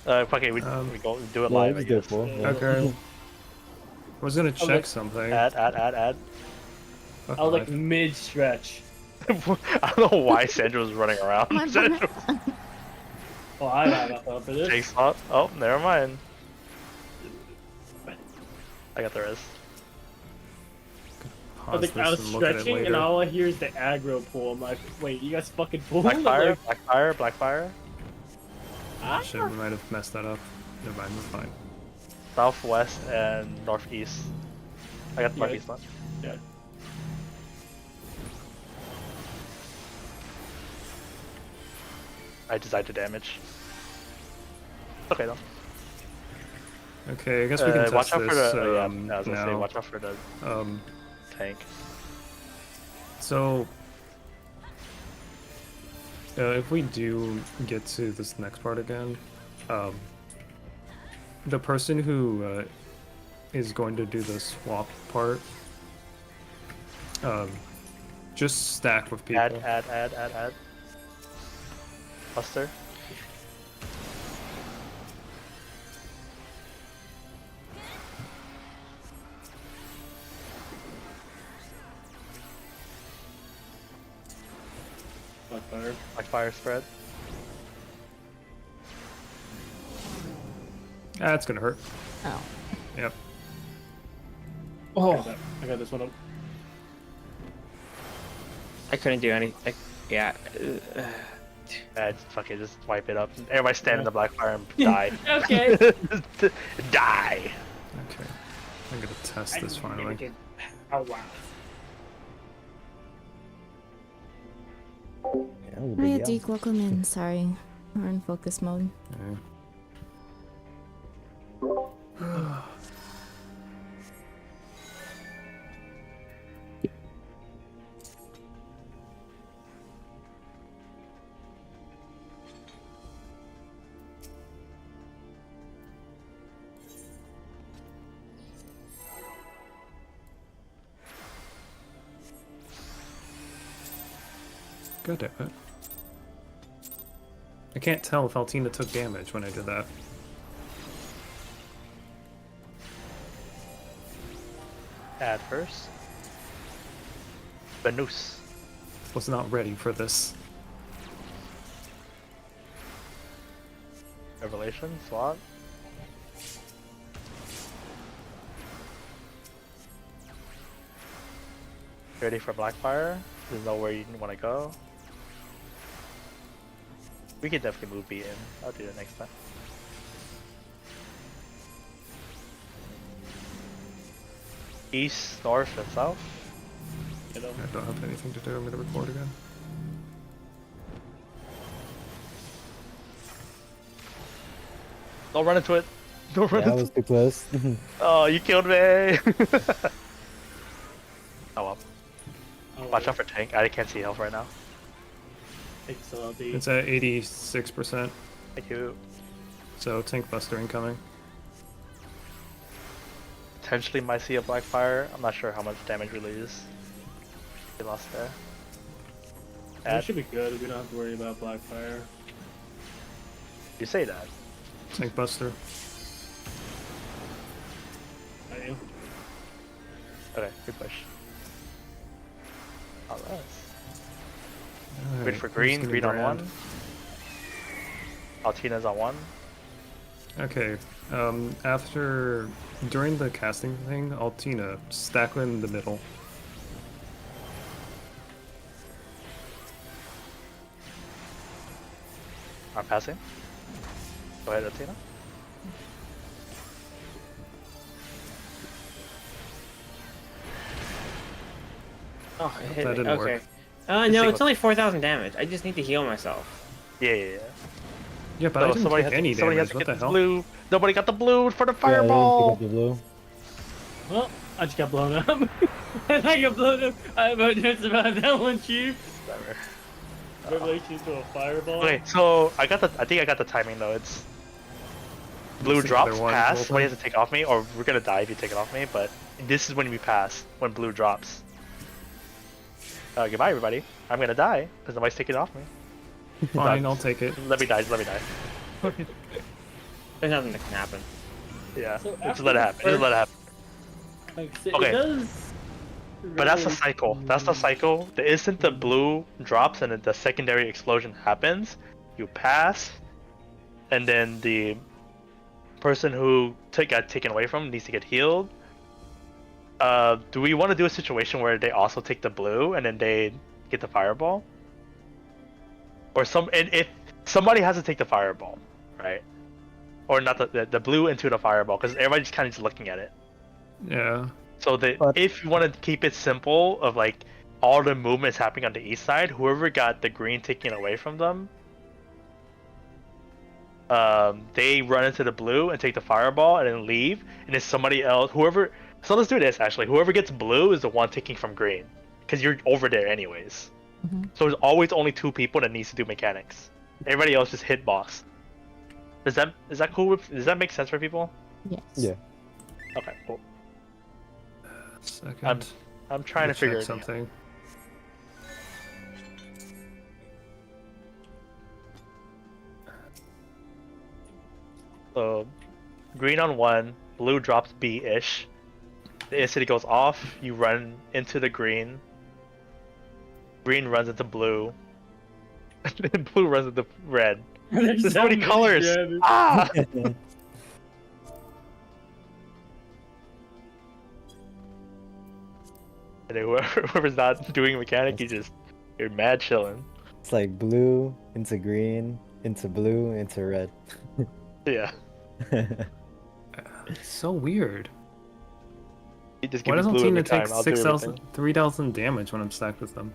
Okay, we go do it Yeah, live. we I just do it guess. full. Yeah. Okay. I was gonna check something. Add. Fuck I was like life. mid stretch. I don't know why Sandra's running around. Sandra Oh, I got enough up for this. takes off. Oh, never mind. I got the rest. I Pause was, this I was and look at it stretching, and later. all I hear is the aggro pull. I'm like, wait, you guys fucking pull? Black fire, black fire. Oh, shit, we might have messed that up. Never mind, we're fine. Southwest and northeast. I got the Yeah. northeast one. Yeah. I designed the damage. Okay though. Okay, I guess we can test watch out this for the. I was gonna say, now. watch out for the tank. So, if we do get to this next part again, the person who is going to do the swap part, just stack with people. Add. Buster. Black fire. Black fire spread. Ah, it's gonna hurt. Oh. Yep. Oh, I got this one up. I couldn't do anything. Yeah. Fuck it, just wipe it up. Everybody stand in the black fire and die. Okay. Die. Okay. I'm gonna test this finally. Oh wow. Yeah, that was a Hiya, big yell. Deke, welcome in. Sorry. We're in focus mode. Yeah. God damn it. I can't tell if Altina took damage when I did that. Add first. Banus. Was not ready for this. Revelation, slot. Ready for Blackfire? There's nowhere you want to go. We could definitely move B in. I'll do that next time. East, north, and south. I don't have anything to do. I'm gonna record again. Don't run into it. Don't run Yeah, that into was too close. Oh, you killed me! Oh well. Watch out for tank. I can't see health right now. It's at 86%. Thank you. So tank buster incoming. Potentially might see a Blackfire. I'm not sure how much damage really is. We lost there. That should be good. We don't have to worry about Blackfire. You say that. Tank buster. Are you? Okay, good push. Alright. Alright, Wait for who's green. gonna Green on grab? one. Altina's on one. Okay, during the casting thing, Altina, stack in the middle. I'm passing. Go ahead, Altina. Oh, it hit That me. didn't Okay. work. No, it's only 4,000 damage. I just need to heal myself. Yeah. Yeah, but I didn't somebody take has, any somebody has damage. to What get the this hell? blue. Nobody got the blue for the Yeah, I didn't pick fireball. up the blue. Well, I just got blown up. I got blown up. I about just about that one, Chief. Whatever. Revelations to a fireball. Okay, so I think I got the timing though. It's blue It's drops, another one, pass. roll Somebody time. has to take off me, or we're gonna die if you take it off me. But this is when we pass. When blue drops. Goodbye, everybody. I'm gonna die because nobody's taking it off me. Fine, I'll take it. Let me die. Let me die. There's nothing that can happen. Yeah, So just after let it the happen. Just let it happen. Like, so Okay. It does. But that's the cycle. That's the cycle. The instant the blue drops and then the secondary explosion happens, you pass, and then the person who got taken away from needs to get healed. Do we want to do a situation where they also take the blue and then they get the fireball? Or if somebody has to take the fireball, right? Or not the blue into the fireball, because everybody's kind of just looking at it. Yeah. So if you want to keep it simple, of like all the movements happening on the east side, whoever got the green taken away from them, they run into the blue and take the fireball and then leave, and then somebody else, whoever. So let's do this actually. Whoever gets blue is the one taking from green, because you're over there anyways. So there's always only two people that needs to do mechanics. Everybody else just hit boss. Is that cool? Does that make sense for people? Yes. Yeah. Okay, cool. Second. I'm trying to figure check it out. something. So, green on one, blue drops B-ish. The instant it goes off, you run into the green. Green runs into blue. And blue runs into red. There's so many colors! Ah! And then whoever's not doing mechanic, you're mad chilling. It's like blue into green into blue into red. Yeah. It's so weird. You just Why give me doesn't blue Tina every time. take I'll do 6,000, 3,000 damage when I'm stacked with them?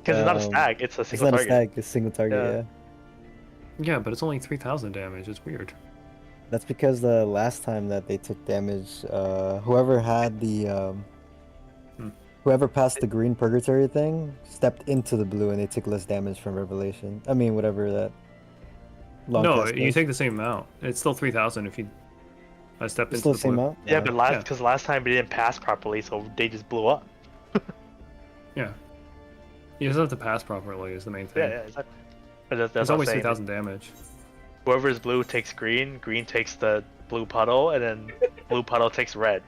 Because it's not a stack, it's a single It's not target. a stack, it's single target, yeah. Yeah, but it's only 3,000 damage. It's weird. That's because the last time that they took damage, whoever had the whoever passed the green purgatory thing stepped into the blue and they took less damage from Revelation. I mean, whatever that long No, cast you was. take the same amount. It's still 3,000 if you step It's into still the the same blue. amount? Yeah, but Yeah. because last time we didn't pass properly, so they just blew up. Yeah. You just have to pass properly is the main thing. Yeah, exactly. But that's There's what I'm always saying. 3,000 damage. Whoever's blue takes green, green takes the blue puddle, and then blue puddle takes red.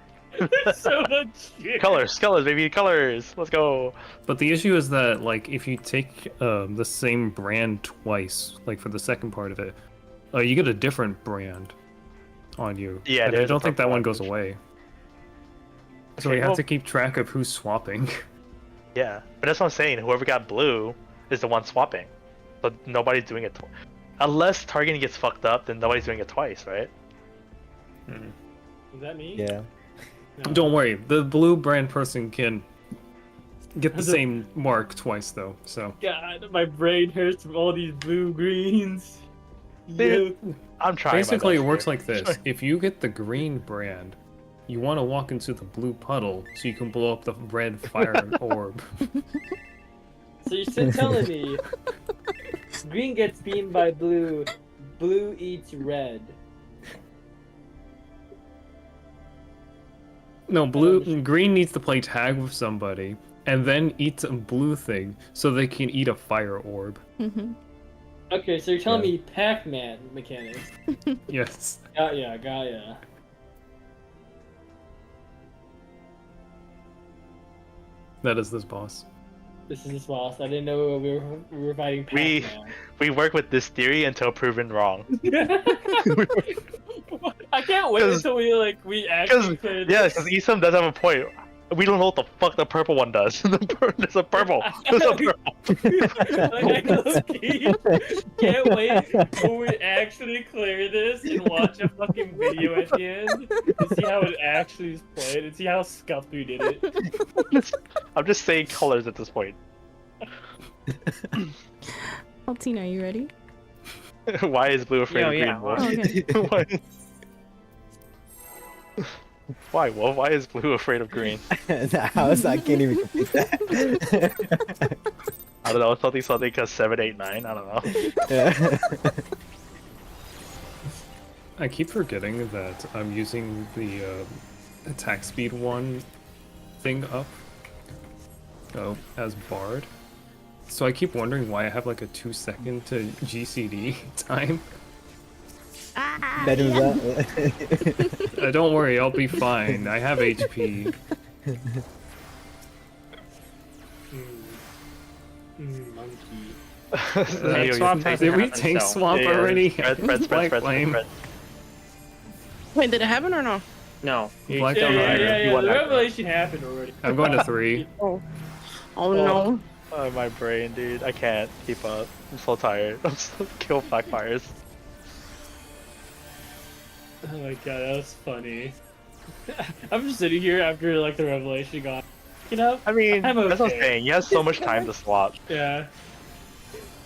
So much shit. Colors, baby, colors. Let's go. But the issue is that, like, if you take the same brand twice, like for the second part of it, you get a different brand on you. Yeah, and I there's a don't think that purple one one, goes which- away. So Okay, you have well- to keep track of who's swapping. Yeah, but that's what I'm saying. Whoever got blue is the one swapping. But nobody's doing it. Unless targeting gets fucked up, then nobody's doing it twice, right? Is that me? Yeah. No. Don't worry, the blue brand person can get the same mark twice, though. So God, my brain hurts from all these blue greens. Dude, I'm trying. basically, it my best works here. like this: if you get the green brand, you want to walk into the blue puddle so you can blow up the red fire orb. So you're still telling me green gets beamed by blue, blue eats red. No, green needs to play tag with somebody and then eat a blue thing so they can eat a fire orb. Okay, so you're telling me Pac-Man mechanics. Yes. Got ya. That is this boss. This is this boss. I didn't know we were fighting Pac-Man. We work with this theory until proven wrong. I can't wait until we actually clear this. Because Isam does have a point. We don't know what the fuck the purple one does. There's a purple. There's a purple. Like, I low-key can't wait when we actually clear this and watch a fucking video at the end and see how it actually is played and see how scuffed we did it. I'm just saying colors at this point. Altina, are you ready? Why is blue afraid of green? yeah, Wolf? Okay. Why, Wolf? Why is blue afraid of green? How is I can't even complete that. I don't know. Something because 7, 8, 9. I don't know. Yeah. I keep forgetting that I'm using the attack speed 1 thing up as Bard. So I keep wondering why I have like a 2-second to GCD time. That is that. Don't worry, I'll be fine. I have HP. Monkey. Tank swap hasn't Did we happened, tank so- swap already? Spread. Wait, did it happen or no? No. Black Yeah, on yeah, Rider. yeah, the revelation happened already. I'm going to 3. Oh no. Oh, my brain, dude. I can't keep up. I'm so tired. I'm so kill backfires. Oh my god, that was funny. I'm just sitting here after like the revelation got. You know? I mean, I'm that's what I'm okay. saying. You have so much time to swap. Yeah.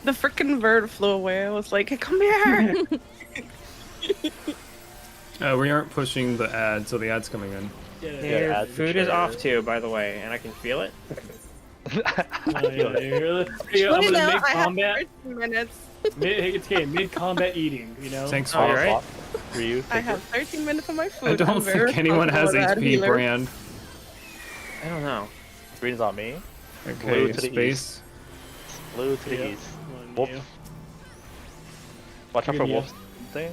The freaking bird flew away. I was like, hey, come here. We aren't pushing the ad, so the ad's coming in. Your add food the is trigger. off too, by the way, and I can feel it. Oh, yeah, yeah, I'm Let me gonna know. make I have combat. 13 minutes. It's okay, mid-combat eating, you know? Tank Oh, swap. you're right. Ryu, I have 13 minutes on my food. I don't I'm very think anyone has responsible with that HP healer. brand. I don't know. Green's on me. Okay, Blue to the space. Blue to the Yeah. east. Come on, Wolf. Neo. Watch out for Give me a- Wolf's thing.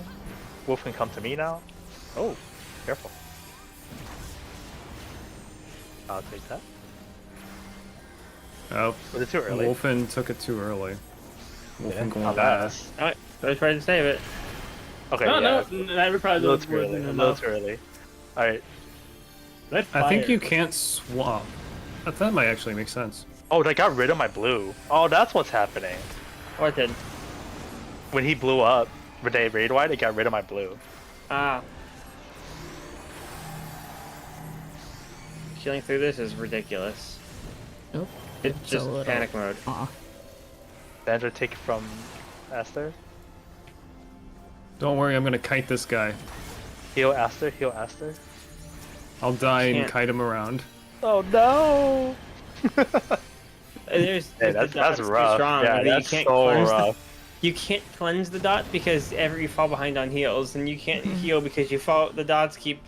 Wolf can come to me now. Oh, careful. I'll take that. Oh, Was it too early? Wolfen took it too early. Wolfen going Not bad. bad. Alright, I was trying to save it. Okay, No, yeah. no, that A probably little too early. A little too early. Alright. Let's I think fire. you can't swap That might actually make sense. Oh, they got rid of my blue. Oh, that's what's happening. What did? When he blew up, when they raid wide, it got rid of my blue. Ah. Killing through this is ridiculous. Nope. It's just panic mode. Sandra, take it from Aster. Don't worry, I'm gonna kite this guy. Heal Aster, heal Aster. I'll die and Can't. kite him around. Oh no! Hey, that's rough. Strong, Yeah, that's you can't so cleanse rough. You can't cleanse the dot because you fall behind on heals, and you can't heal because the dots keep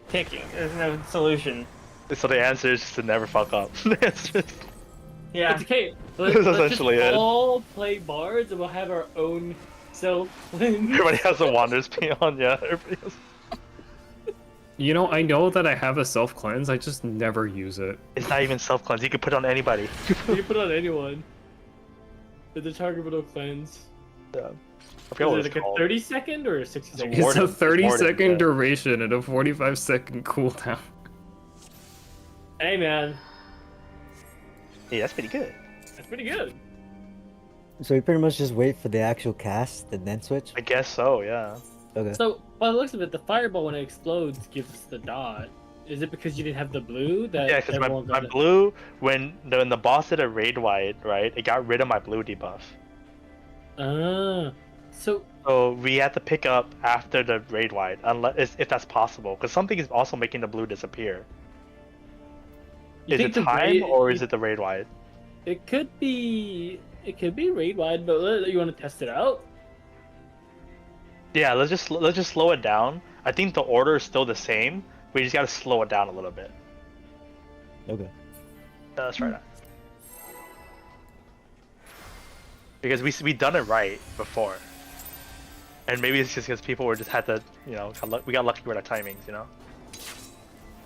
ticking. There's no solution. So the answer is just to never fuck up. It's just... Yeah. It's okay. That's Let's essentially just it. all play bards and we'll have our own self cleanse. Everybody has a Wanderer's Peon, yeah. Everybody has... You know, I know that I have a self cleanse. I just never use it. It's not even self cleanse. You can put it on anybody. You can put it on anyone. It's a targetable cleanse. Yeah. Is it like a 30-second or a 60-second? It's a 30-second duration and a 45-second cooldown. Hey man, Hey, that's pretty good. that's pretty good. So you pretty much just wait for the actual cast and then switch? I guess so, yeah. Okay. So, by the looks of it, the fireball when it explodes gives the dot. Is it because you didn't have the blue that Yeah, because everyone my got it? blue, when the boss did a raid wide, right, it got rid of my blue debuff. So we had to pick up after the raid wide, unless if that's possible, because something is also making the blue disappear. Is it time or is it the raid wide? It could be raid wide, but you want to test it out? Yeah, let's just slow it down. I think the order is still the same. We just gotta slow it down a little bit. Okay. Let's try that. Because we done it right before, and maybe it's just because people were just had to, we got lucky with our timings,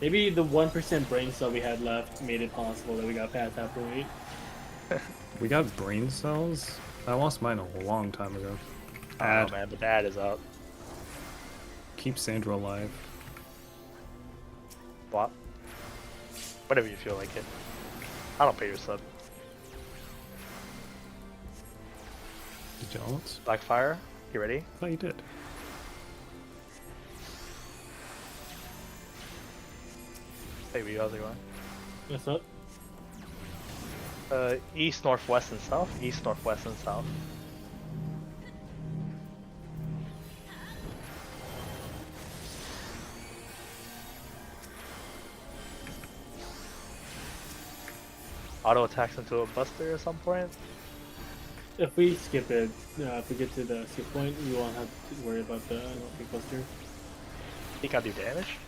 Maybe the 1% brain cell we had left made it possible that we got past that point. We got brain cells? I lost mine a long time ago. Oh man, but the ad is up. Keep Sandra alive. What? Whatever you feel like it. I don't pay your sub. You don't? Blackfire, you ready? I thought you did. Hey, how's it going? What's up? East, northwest, and south. East, northwest, and south. Auto attacks into a buster at some point. If we skip it, if we get to the skip point, we won't have to worry about the big buster. Think I'll do damage?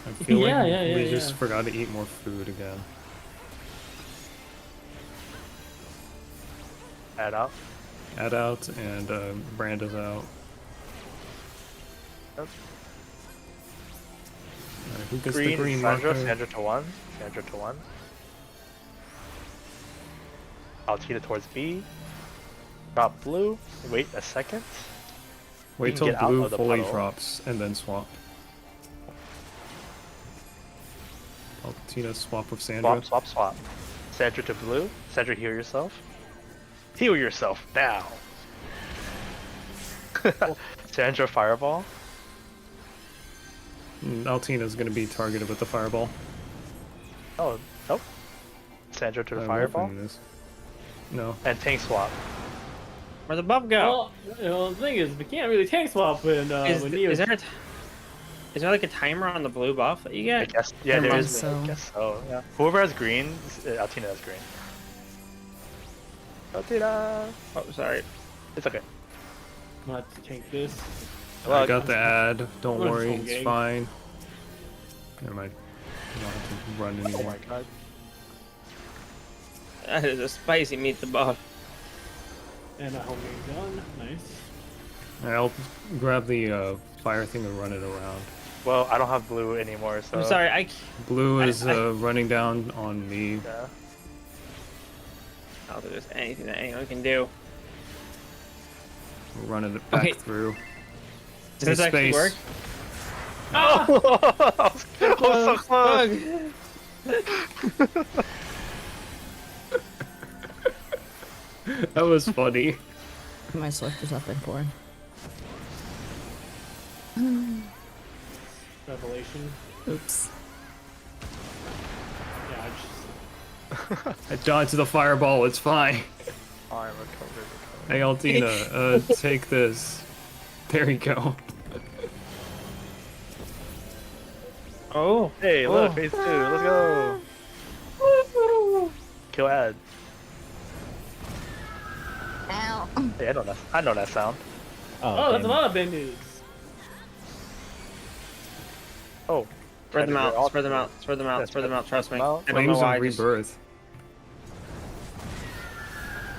I feel like yeah, we just forgot to eat more food again. Add out. Add out and Brand is out. Yep. Alright, who gets the green Sandra, marker? Sandra to 1. Sandra to 1. Altina towards B. Drop blue. Wait a second. Wait till blue fully drops and then swap. Altina swap with Sandra. Swap. Sandra to blue. Sandra, heal yourself. Heal yourself now. Sandra fireball. Altina's gonna be targeted with the fireball. Oh, nope. Sandra to the fireball. No. And tank swap. Where'd the buff go? Well, the thing is, we can't really tank swap when Is there like a timer on the blue buff that you get? I guess. Yeah, there is. I guess so. Yeah. Whoever has green, Altina has green. Altina. Oh, sorry. It's okay. I'm gonna have to tank this. I got the ad. Don't I'm worry, full it's gang. fine. Never mind. You don't have to run anymore. Oh my god. That is a spicy meat the buff. And a homemade gun. Nice. I'll grab the fire thing and run it around. Well, I don't have blue anymore, so. I'm sorry, Blue is running down on me. Yeah. I don't think there's anything that anyone can do. Running it back through. Does this actually work? Oh! I was so close. That was funny. My Swift is up in 4. Revelation. Oops. Yeah, I just. I dodged the fireball, it's fine. I'm recovered. Hey, Altina, take this. There you go. Oh. Hey, look, phase 2, let's go. Kill Ad. Ow. Hey, I know that sound. Oh, that's a damn. lot of bad news. Oh. Spread them Predator out, spread them out, spread them Yeah, out, spread them out, trust me. them out. I don't know Flames why. of I just- Rebirth.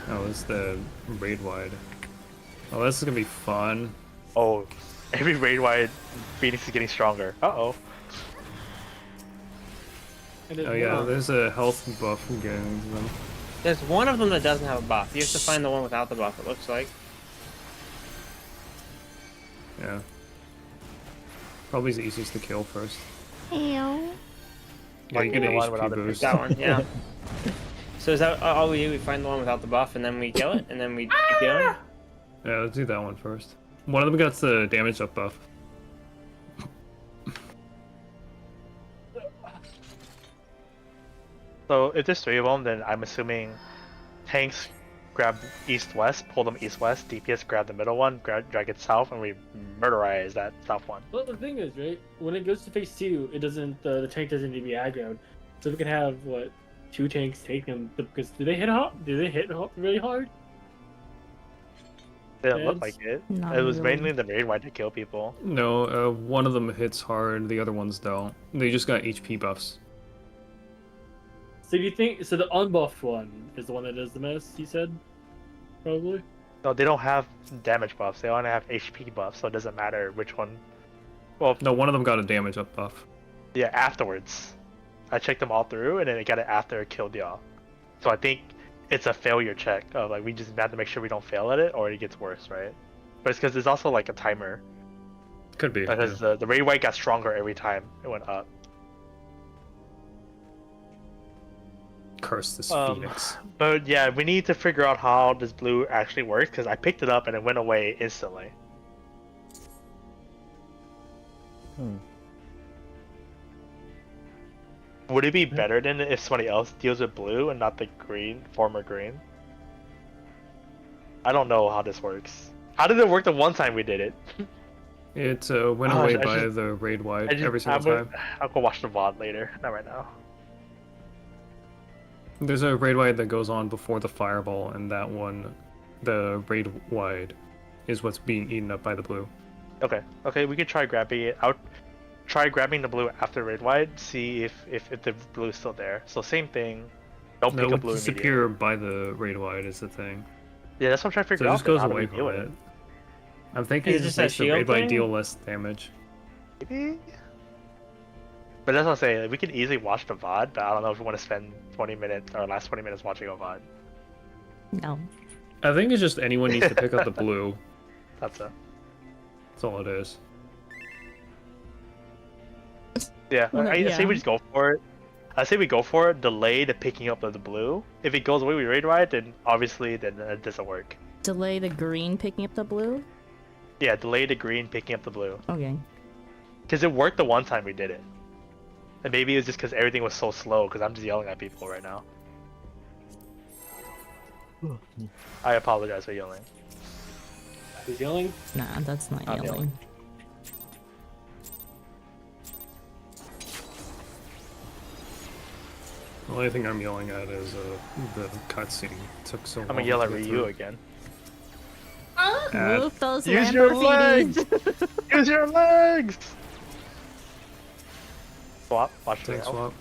Oh, it's the raid wide. Oh, this is gonna be fun. Oh, every raid wide Phoenix is getting stronger. Uh-oh. And there's Oh yeah, one. there's a health buff getting to them. There's one of them that doesn't have a buff. You have to find the one without the buff, it looks like. Yeah. Probably the easiest to kill first. Ew. Yeah, Like you get the an one without HP the boost. That one, yeah. So is that all we do? We find the one without the buff and then we kill it? And then we keep going? Yeah, let's do that one first. One of them got the damage up buff. So if there's 3 of them, then I'm assuming tanks grab east-west, pull them east-west, DPS grab the middle one, drag it south, and we murderize that south one. Well, the thing is, right? When it goes to phase 2, it doesn't. The tank doesn't need to be aggroed. So we can have what 2 tanks take them because do they hit hard? Do they hit really hard? Didn't look Heads? like it. Not It was really. mainly the raid wide to kill people. No, one of them hits hard, the other ones don't. They just got HP buffs. So do you think? So the unbuffed one is the one that does the most. You said, probably. No, they don't have damage buffs. They only have HP buffs, so it doesn't matter which one. Well, No, one of them got a damage up buff. yeah, afterwards. I checked them all through, and then it got it after it killed y'all. So I think it's a failure check of like we just have to make sure we don't fail at it, or it gets worse, right? But it's because there's also like a timer Could be. because yeah. the raid white got stronger every time it went up. Curse this Um, Phoenix. But yeah, we need to figure out how this blue actually works because I picked it up and it went away instantly. Hmm. Would it be better than if somebody else deals with blue and not the green, former green? I don't know how this works. How did it work the one time we did it? It went Oh, away I by just- the raid wide every single time. I'll go watch the VOD later, not right now. There's a raid wide that goes on before the fireball, and that one, the raid wide, is what's being eaten up by the blue. Okay, we could try grabbing it. I'll try grabbing the blue after raid wide, see if the blue is still there. So same thing. Don't No, pick it up would blue disappear by the raid wide is the thing. Yeah, that's what I'm trying to So figure it out. just goes how do away we from deal with it. I'm thinking Is it it just just a makes the shield raid wide thing? deal less damage. Maybe. But that's what I'm saying. Like, we can easily watch the VOD, but I don't know if we want to spend 20 minutes or last 20 minutes watching a VOD. No. I think it's just anyone needs to pick up the blue. That's a. That's all it is. Yeah, Well, I say yeah. we just go for it. I say we go for it. Delay the picking up of the blue. If it goes away with raid ride, then obviously then it doesn't work. Delay the green picking up the blue? Yeah, delay the green picking up the blue. Okay. Because it worked the one time we did it. And maybe it was just because everything was so slow. Because I'm just yelling at people right now. I apologize for yelling. Who's yelling? Nah, that's not I'm yelling. The only thing I'm yelling at is the cutscene. Took so long. I'm gonna yell to at get Ryu through. again. Move those Use your Lamborghinis! legs! Use your legs! Swap. Watch the Tank health. swap.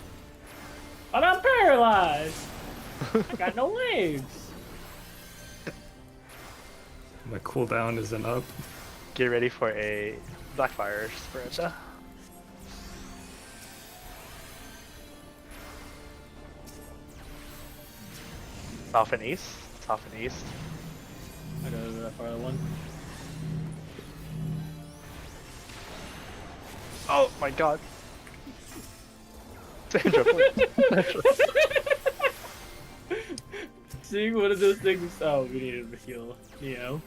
But I'm paralyzed. I got no legs. My cooldown isn't up. Get ready for a Blackfire spread. South and east. South and east. I got that far one. Oh my god. Sandra, please. Seeing one of those things. Oh, we needed to heal. You know.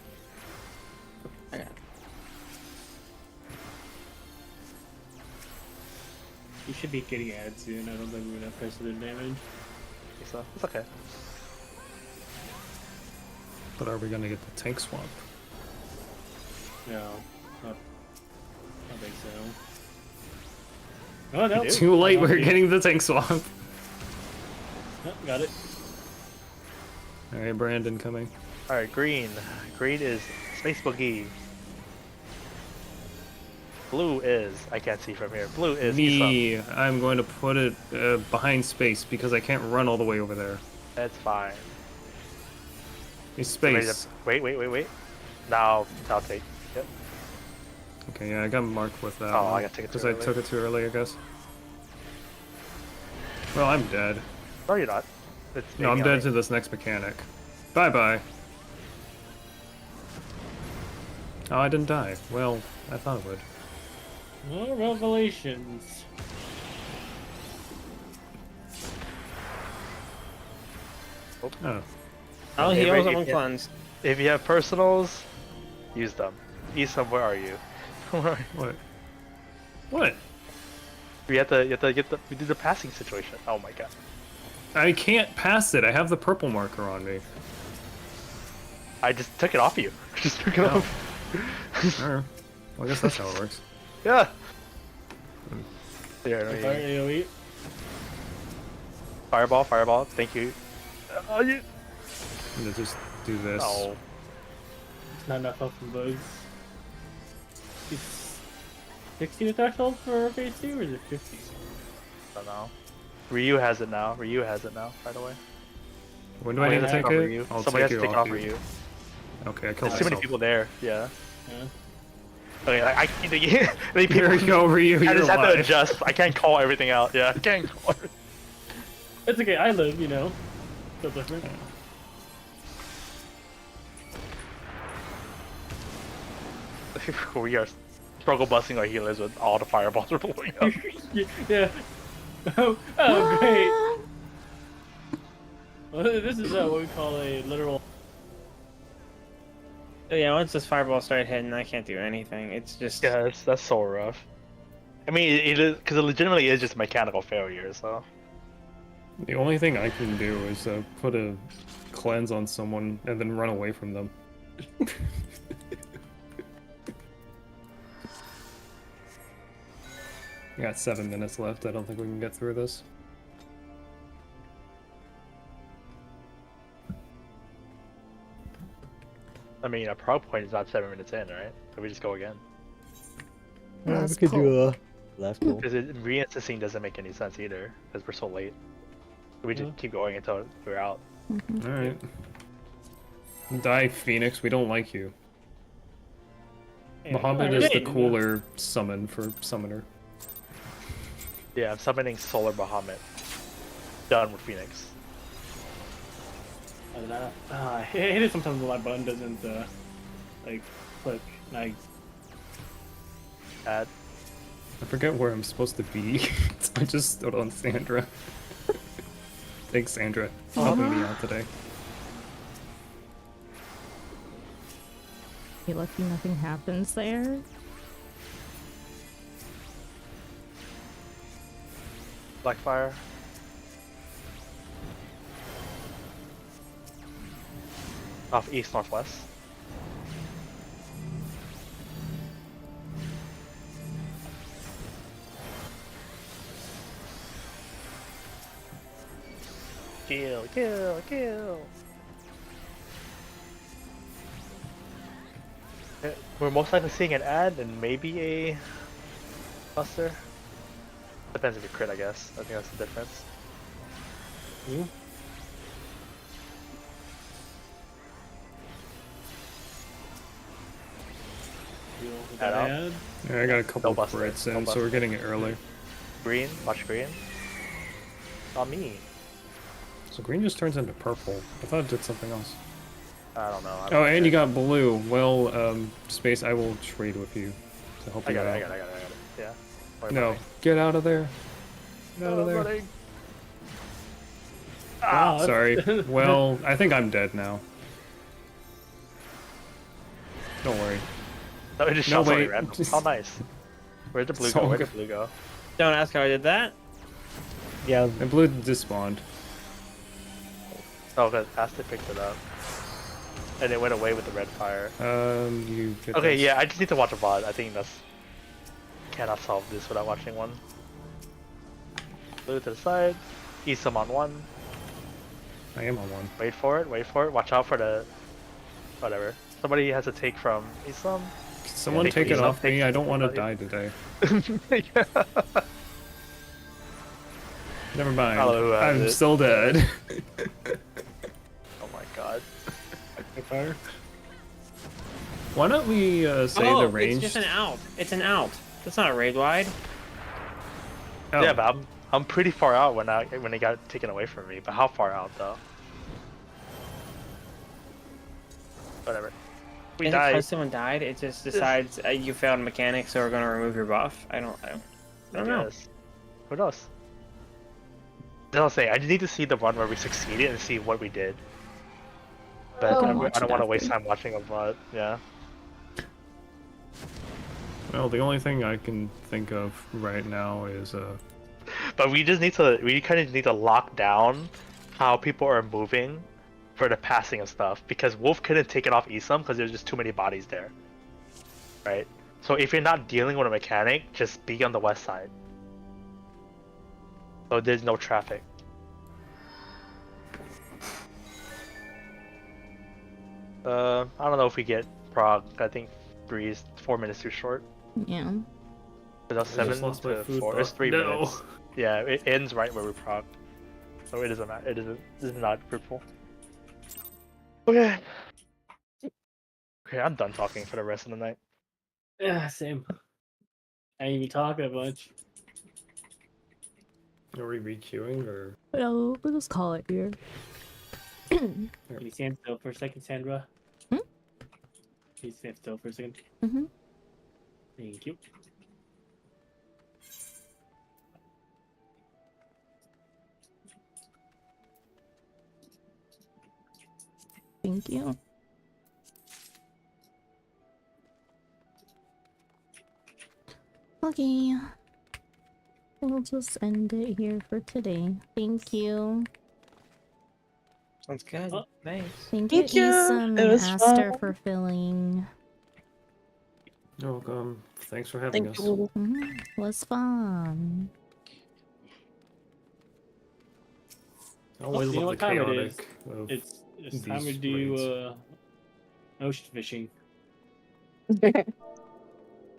You should be getting ads soon. I don't think we're gonna press the damage. So it's okay. But are we gonna get the tank swap? No, I don't think so. Oh no! Too late. We're Okay. getting the tank swap. Oh, got it. All right, Brandon coming. All right, green. Green is Space Boogie. Blue is, I can't see from here. Blue is Me. I'm going to put it behind space because I can't run all the way over there. That's fine. It's Somebody space. Wait. Now I'll take. Yep. Okay, yeah, I got marked with that. Oh, I got to take it too because I early. took it too early, I guess. Well, I'm dead. No, you're not. It's No, I'm maybe dead on to this next mechanic. Bye bye. Oh, I didn't die. Well, I thought I would. More revelations. Oh. I'll Hey, heal Ray, someone if you- cleanse. If you have personals, use them. Isam, where are you? What? What? You have to get the. We did the passing situation. Oh my god. I can't pass it. I have the purple marker on me. I just took it off you. Just took it Oh. off. Alright. Well, I guess that's how it works. Yeah. Here, Fire let me- AoE. Fireball. Thank you. Oh, you. I'm gonna just do this. Oh. It's not enough help from bugs. It's 60 the threshold for phase 2, or is it 50? I don't know. Ryu has it now. By the way. When do I need to Somebody has take off it? Ryu. I'll Somebody has to it take it off for you. you. Okay, I killed There's too many myself. people there. Yeah. Yeah. Okay, I people, There you go, Ryu. I You're just have to alive. adjust. I can't call everything out. Yeah, I can't call everything. It's okay, I live, you know. So different. We are struggle busting our healers with all the fireballs we're blowing up. Yeah. Oh, great. Well, this is what we call a literal. Yeah, once this fireball started hitting, I can't do anything. It's just. Yeah, that's so rough. I mean, it is because it legitimately is just mechanical failure. So The only thing I can do is put a cleanse on someone and then run away from them. We got 7 minutes left. I don't think we can get through this. I mean, a prog point is not 7 minutes in, right? So we just go again. Yeah, we Last could pull. do a last pull. Because re-instancing doesn't make any sense either, because we're so late. We just keep going until we're out. Alright. Die, Phoenix. We don't like you. Bahamut is the cooler summon for summoner. Yeah, I'm summoning Solar Bahamut. Done with Phoenix. I hate it sometimes when my button doesn't, like, click. And Add. I forget where I'm supposed to be. So I just stood on Sandra. Thanks, Sandra, for helping me out today. You lucky nothing happens there. Blackfire. Off east northwest. Kill. We're most likely seeing an ad and maybe a buster. Depends if you crit, I guess. I think that's the difference. Add out. Yeah, I got a couple No of buster, crits no in, so buster. we're getting it early. Green, watch green. Not me. So green just turns into purple. I thought it did something else. I don't know. Oh, and you got blue. Well, Space, I will trade with you to help I you got it. out. I got it. Yeah. Worry No, about me. get out of there. Get out of there. Running. Wow, that's- Sorry. Well, I think I'm dead now. Don't worry. No, it just No, shot something wait. random. How nice. Where'd the blue So go? Where'd the good. blue go? Don't ask how I did that. Yeah, And blue despawned. Oh, because Asta picked it up. And it went away with the red fire. You get Okay, this. yeah, I just need to watch a VOD. I think that's... Cannot solve this without watching one. Blue to the side. Isam on one. I am on one. Wait for it, wait for it. Watch out for the... Whatever. Somebody has to take from Isam. Someone take take it Isam, off me. take- I don't want to take- die today. Yeah. Never mind. Hello, who has I'm it? still dead. Oh my god. Fire. Why don't we say Oh, the range? it's just an out. It's an out. That's not a raid wide. Oh, Yeah, but I'm pretty far out when it got taken away from me. But how far out though? Whatever. We And died. because someone died, it just decides you failed mechanics, so we're gonna remove your buff. I don't know. Yes. Who knows? I'll say I just need to see the one where we succeeded and see what we did. But Oh. I Watch don't it want to waste after. time watching a VOD. Yeah. well, the only thing I can think of right now is But we kind of need to lock down how people are moving for the passing and stuff, because Wolf couldn't take it off Isam because there's just too many bodies there. Right? So if you're not dealing with a mechanic, just be on the west side. So there's no traffic. I don't know if we get Prog. I think 4 minutes too short. Yeah. That's I just 7 lost my to food 4. It's bot. 3 No. minutes. Yeah, it ends right where we Prog. So it doesn't matter. It is not fruitful. Okay. Okay, I'm done talking for the rest of the night. Yeah, same. I ain't even talking a bunch. are we requeuing or? No, we'll just call it here. Can you stand still for a second, Sandra? Hmm? Can you stand still for a second? Mm-hmm. Thank you. Thank you. Okay. We'll just end it here for today. Thank you. Sounds good. Oh. Nice. Thank you, Thank you. Isam It and was Aster fun. for filling. You're welcome. Thanks for having Thank us. you. Was fun. Always you know love what the time it is? chaotic of It's time to these do raids. ocean fishing.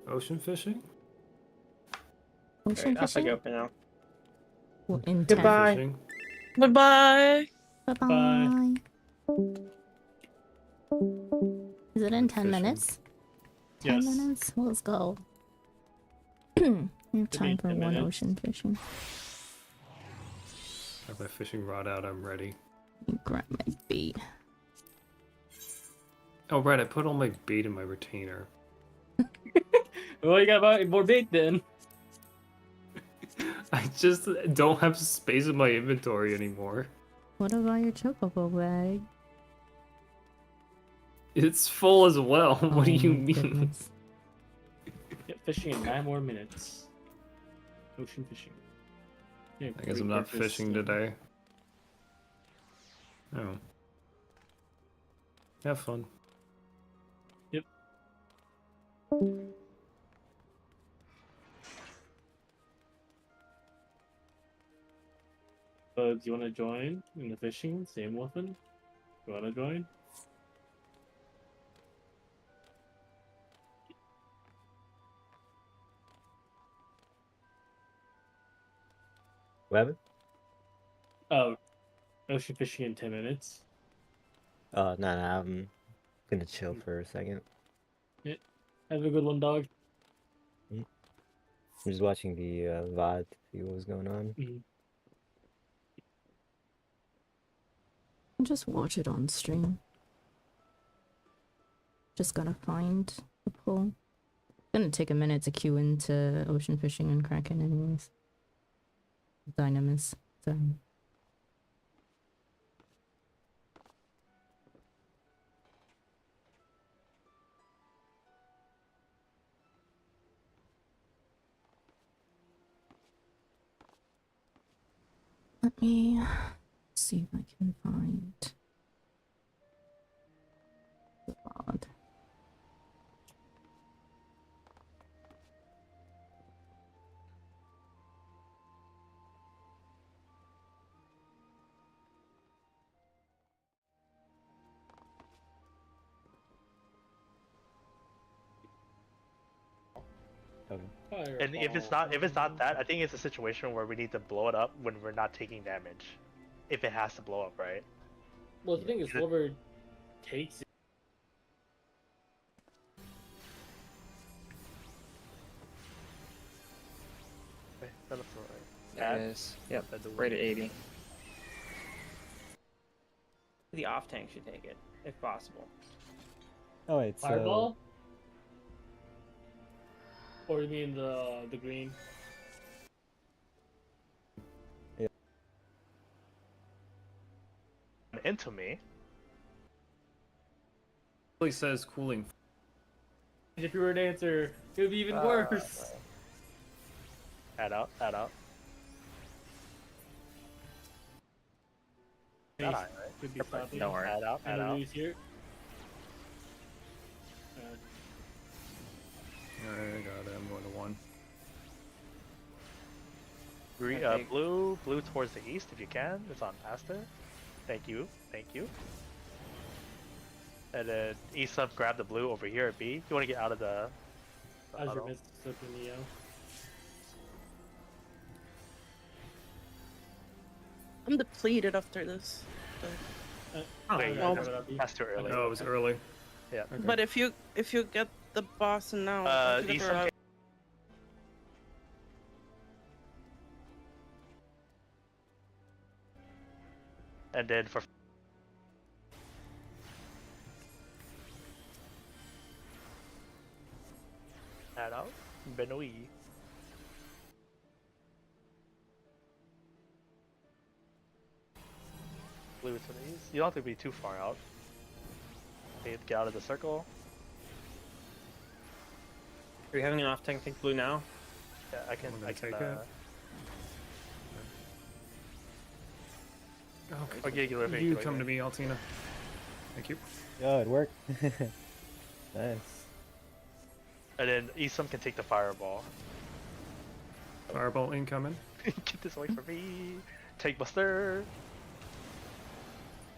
Ocean fishing? Ocean Alright, I'll fishing? go for now. Well, in Goodbye. Fishing? Bye-bye. Bye-bye. Is it in 10 Fishing. minutes? 10 Yes. minutes? Let's go. We have time be for 10 one minutes. ocean fishing. Have my fishing rod out, I'm ready. Let me grab my bait. Oh right, I put all my bait in my retainer. Well, you got about more bait then. I just don't have space in my inventory anymore. What about your chocobo bag? It's full as well. What do Oh you my mean? goodness. Yep, fishing in 9 more minutes. Ocean fishing. Yeah, I guess I'm not fishing today. Oh. Have fun. Yep. Do you want to join in the fishing? Same weapon? You want to join? What happened? Oh, ocean fishing in 10 minutes. Oh, no, I'm gonna chill for a second. Have a good one, dog. I'm just watching the VOD to see what was going on. Just watch it on stream. Just gotta find the pool. Gonna take a minute to queue into ocean fishing and Kraken anyways. Dynamis. So. Let me see if I can find the rod. Okay. And if it's not that, I think it's a situation where we need to blow it up when we're not taking damage. If it has to blow up, right? Well, the thing is, whoever takes it. Okay, that looks alright. There it is. Yep, right at 80. The off tank should take it, if possible. Oh wait, so Fireball? Or you mean the green? Into me. It says cooling. If you were an answer, it would be even worse. Add out, add out. Nice. Not high, right? Could be Yep, stopping. Don't worry. Add out, add And out. lose here. I got it. I'm going to 1. Green, blue towards the east if you can. It's on Master. Thank you, thank you. And then east up, grab the blue over here at B. You want to get out of the Azure huddle. Mist slipping Neo. I'm depleted after this. Wait, no. that's too early. No, it was early. Yeah. Okay. But if you get the boss now, if you get east the- up. And then for add out, Benoit. Blue to the east. You don't have to be too far out. Okay, get out of the circle. Are you having an off tank think blue now? Yeah, I can. I'm gonna I can. take it. Okay. Okay, You come to me, Altina. Thank you. oh, it worked. Nice. And then Isam can take the fireball. Fireball incoming. Get this away from me. Take Buster.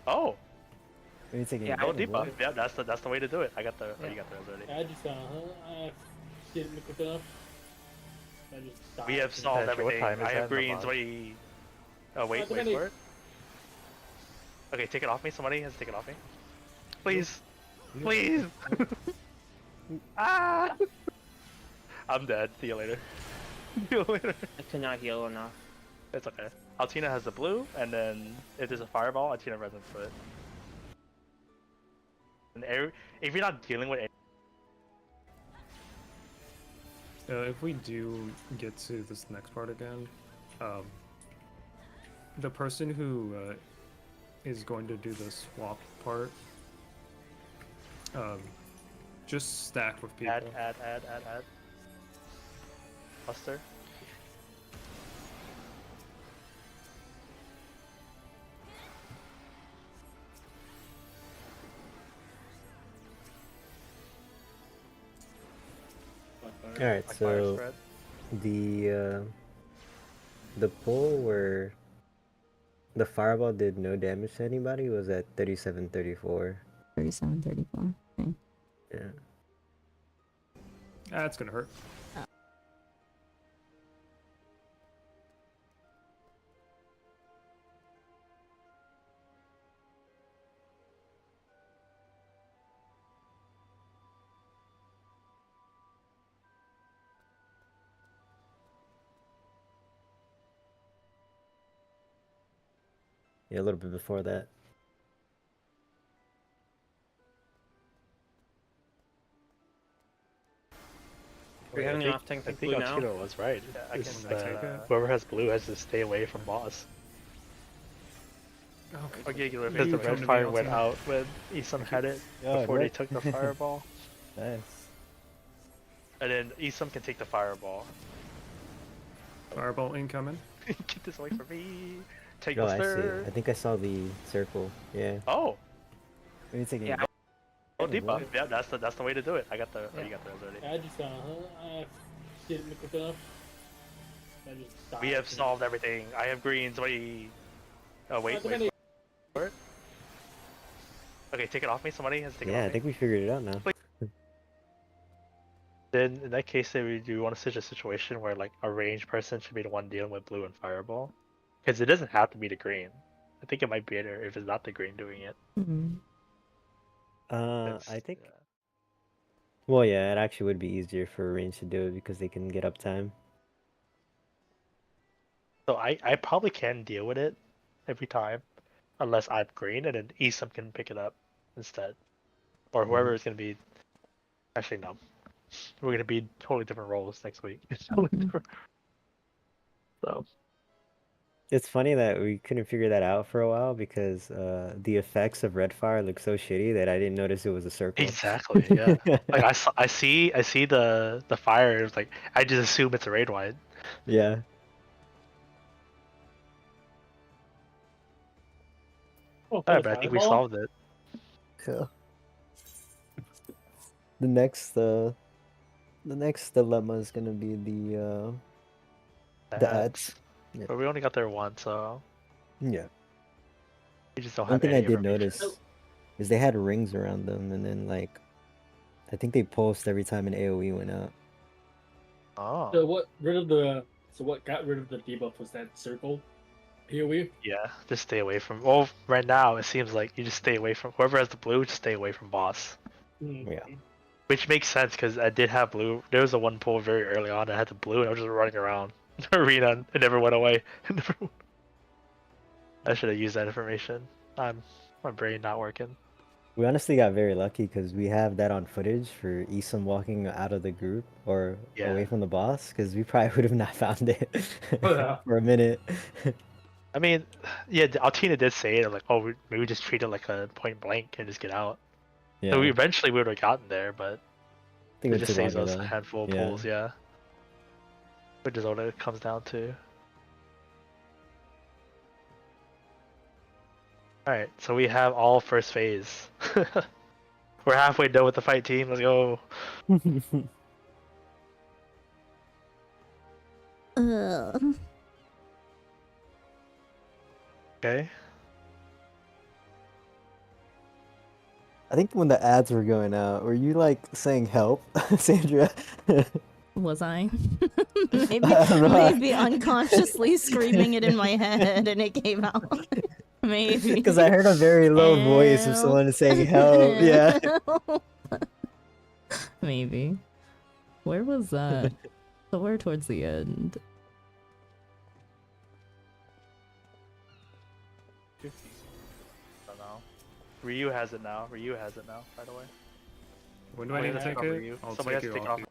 Oh, Are you taking Yeah, it no back in debuff. blue? Yeah, that's the way to do it. I got the. Oh, you got the already. I just I didn't quick enough. I just died. We have solved What everything. time is I that have in the greens. box? Wait. Oh wait, I wait think I for it. Okay, take it off me. Somebody has to take it off me. Please, please. Ah! I'm dead. See you later. See you later. I could not heal enough. It's okay. Altina has the blue, and then if there's a fireball, Altina runs into it. And if you're not dealing with If we do get to this next part again, the person who is going to do the swap part, just stack with people. add. Buster. Alright, Like fire so spread. the pull where the fireball did no damage to anybody was at 37-34. 37-34. Okay. Yeah. That's gonna hurt. Yeah, a little bit before that. we have any off tank I with think blue now? Altino was right. I It's can take that, it. whoever has blue has to stay away from boss. Okay, Because you the come red to me, fire went Altino. out when Isam had it Oh, before they what? took the fireball. Nice. And then Isam can take the fireball. Fireball incoming. Get this away from me. Take Oh, the I see. stir. I think I saw the circle. Yeah. Oh, Maybe taking. Yeah, oh, debuff. Yeah, that's the way to do it. I got the. Oh, you got those already. I just I didn't quick enough. I just died. We have solved everything. I have greens. Wait. Oh wait. For it. Okay, take it off me. Somebody has to take it Yeah, off I me. think we figured it out now. Then in that case, then we do want to such a situation where like a ranged person should be the one dealing with blue and fireball, because it doesn't have to be the green. I think it might be better if it's not the green doing it. Hmm. I think. Well, yeah, it actually would be easier for a range to do it because they can get uptime. So I probably can deal with it every time, unless I'm green, and then Isam can pick it up instead, or whoever is gonna be. Actually, no, we're gonna be totally different roles next week. So It's funny that we couldn't figure that out for a while because the effects of red fire look so shitty that I didn't notice it was a circle. exactly, yeah. Like I see the fire. It's like I just assume it's a raid wide. Yeah. Oh, Alright, but I think we solved it. Yeah. The next dilemma is gonna be the ads. Yeah. But we only got there once, so Yeah. we just don't One have thing I any did information. notice is they had rings around them, and then like, I think they pulsed every time an AOE went out. Oh. So what got rid of the debuff was that circle PoE? Yeah, just stay away from. Well, right now it seems like you just stay away from whoever has the blue. Just stay away from boss, Yeah. which makes sense because I did have blue. There was a one pull very early on. I had the blue, and I was just running around the arena, and it never went away. I should have used that information. My brain not working. We honestly got very lucky because we have that on footage for Isam walking out of the group or Yeah. away from the boss because we probably would have not found it Oh, yeah. for a minute. I mean, yeah, Altina did say it. I'm like, oh, maybe just treat it like a point blank and just get out. Yeah. So we eventually would have gotten there, but I think it it just took saves longer us a though. handful of Yeah. pulls, yeah. Which is what it comes down to. Alright, so we have all first phase. We're halfway done with the fight team, let's go. Okay. I think when the ads were going out, were you like saying help, Sandra? Was I? maybe I don't know. maybe unconsciously screaming it in my head and it came out. Maybe. Because I heard a very low voice of someone saying help. Yeah. Maybe. Where was that? Somewhere towards the end. I don't know. Ryu has it now. Ryu has it now, by the way. When do I need to take it? Ryu. I'll Somebody take has to it take off. it off.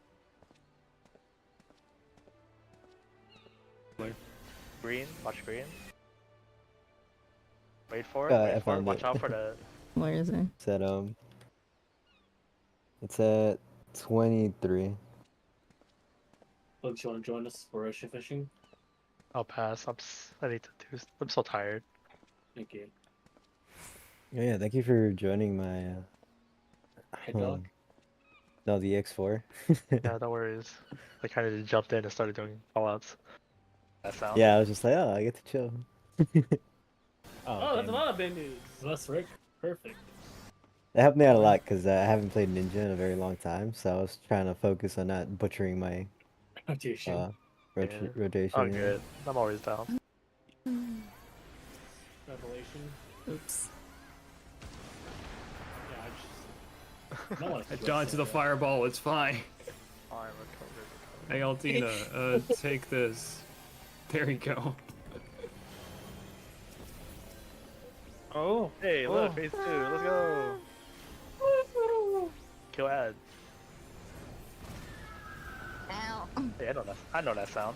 Green, watch green. Wait for it, I wait for it. found Watch it. out for the. Where is it? It's at 23. Folks, you want to join us for ocean fishing? I'll pass. I need to do. I'm so tired. Thank you. Oh, yeah, thank you for joining my Head dog? no, the X4. Yeah, no worries. I kind of just jumped in and started doing fallouts. That sound. Yeah, I was just like, oh, I get to chill. Oh, that's a lot of bandits. That's Rick. Perfect. That helped me out a lot because I haven't played Ninja in a very long time, so I was trying to focus on not butchering my Rotation. rotation. Oh, yeah. good. I'm always down. Revelation. Oops. Yeah, I just. I dodged the fireball, it's fine. Alright, Hey Altina, take this. There you go. Oh. Hey, look, phase 2. Let's go. Kill ad. Yeah, I know that sound.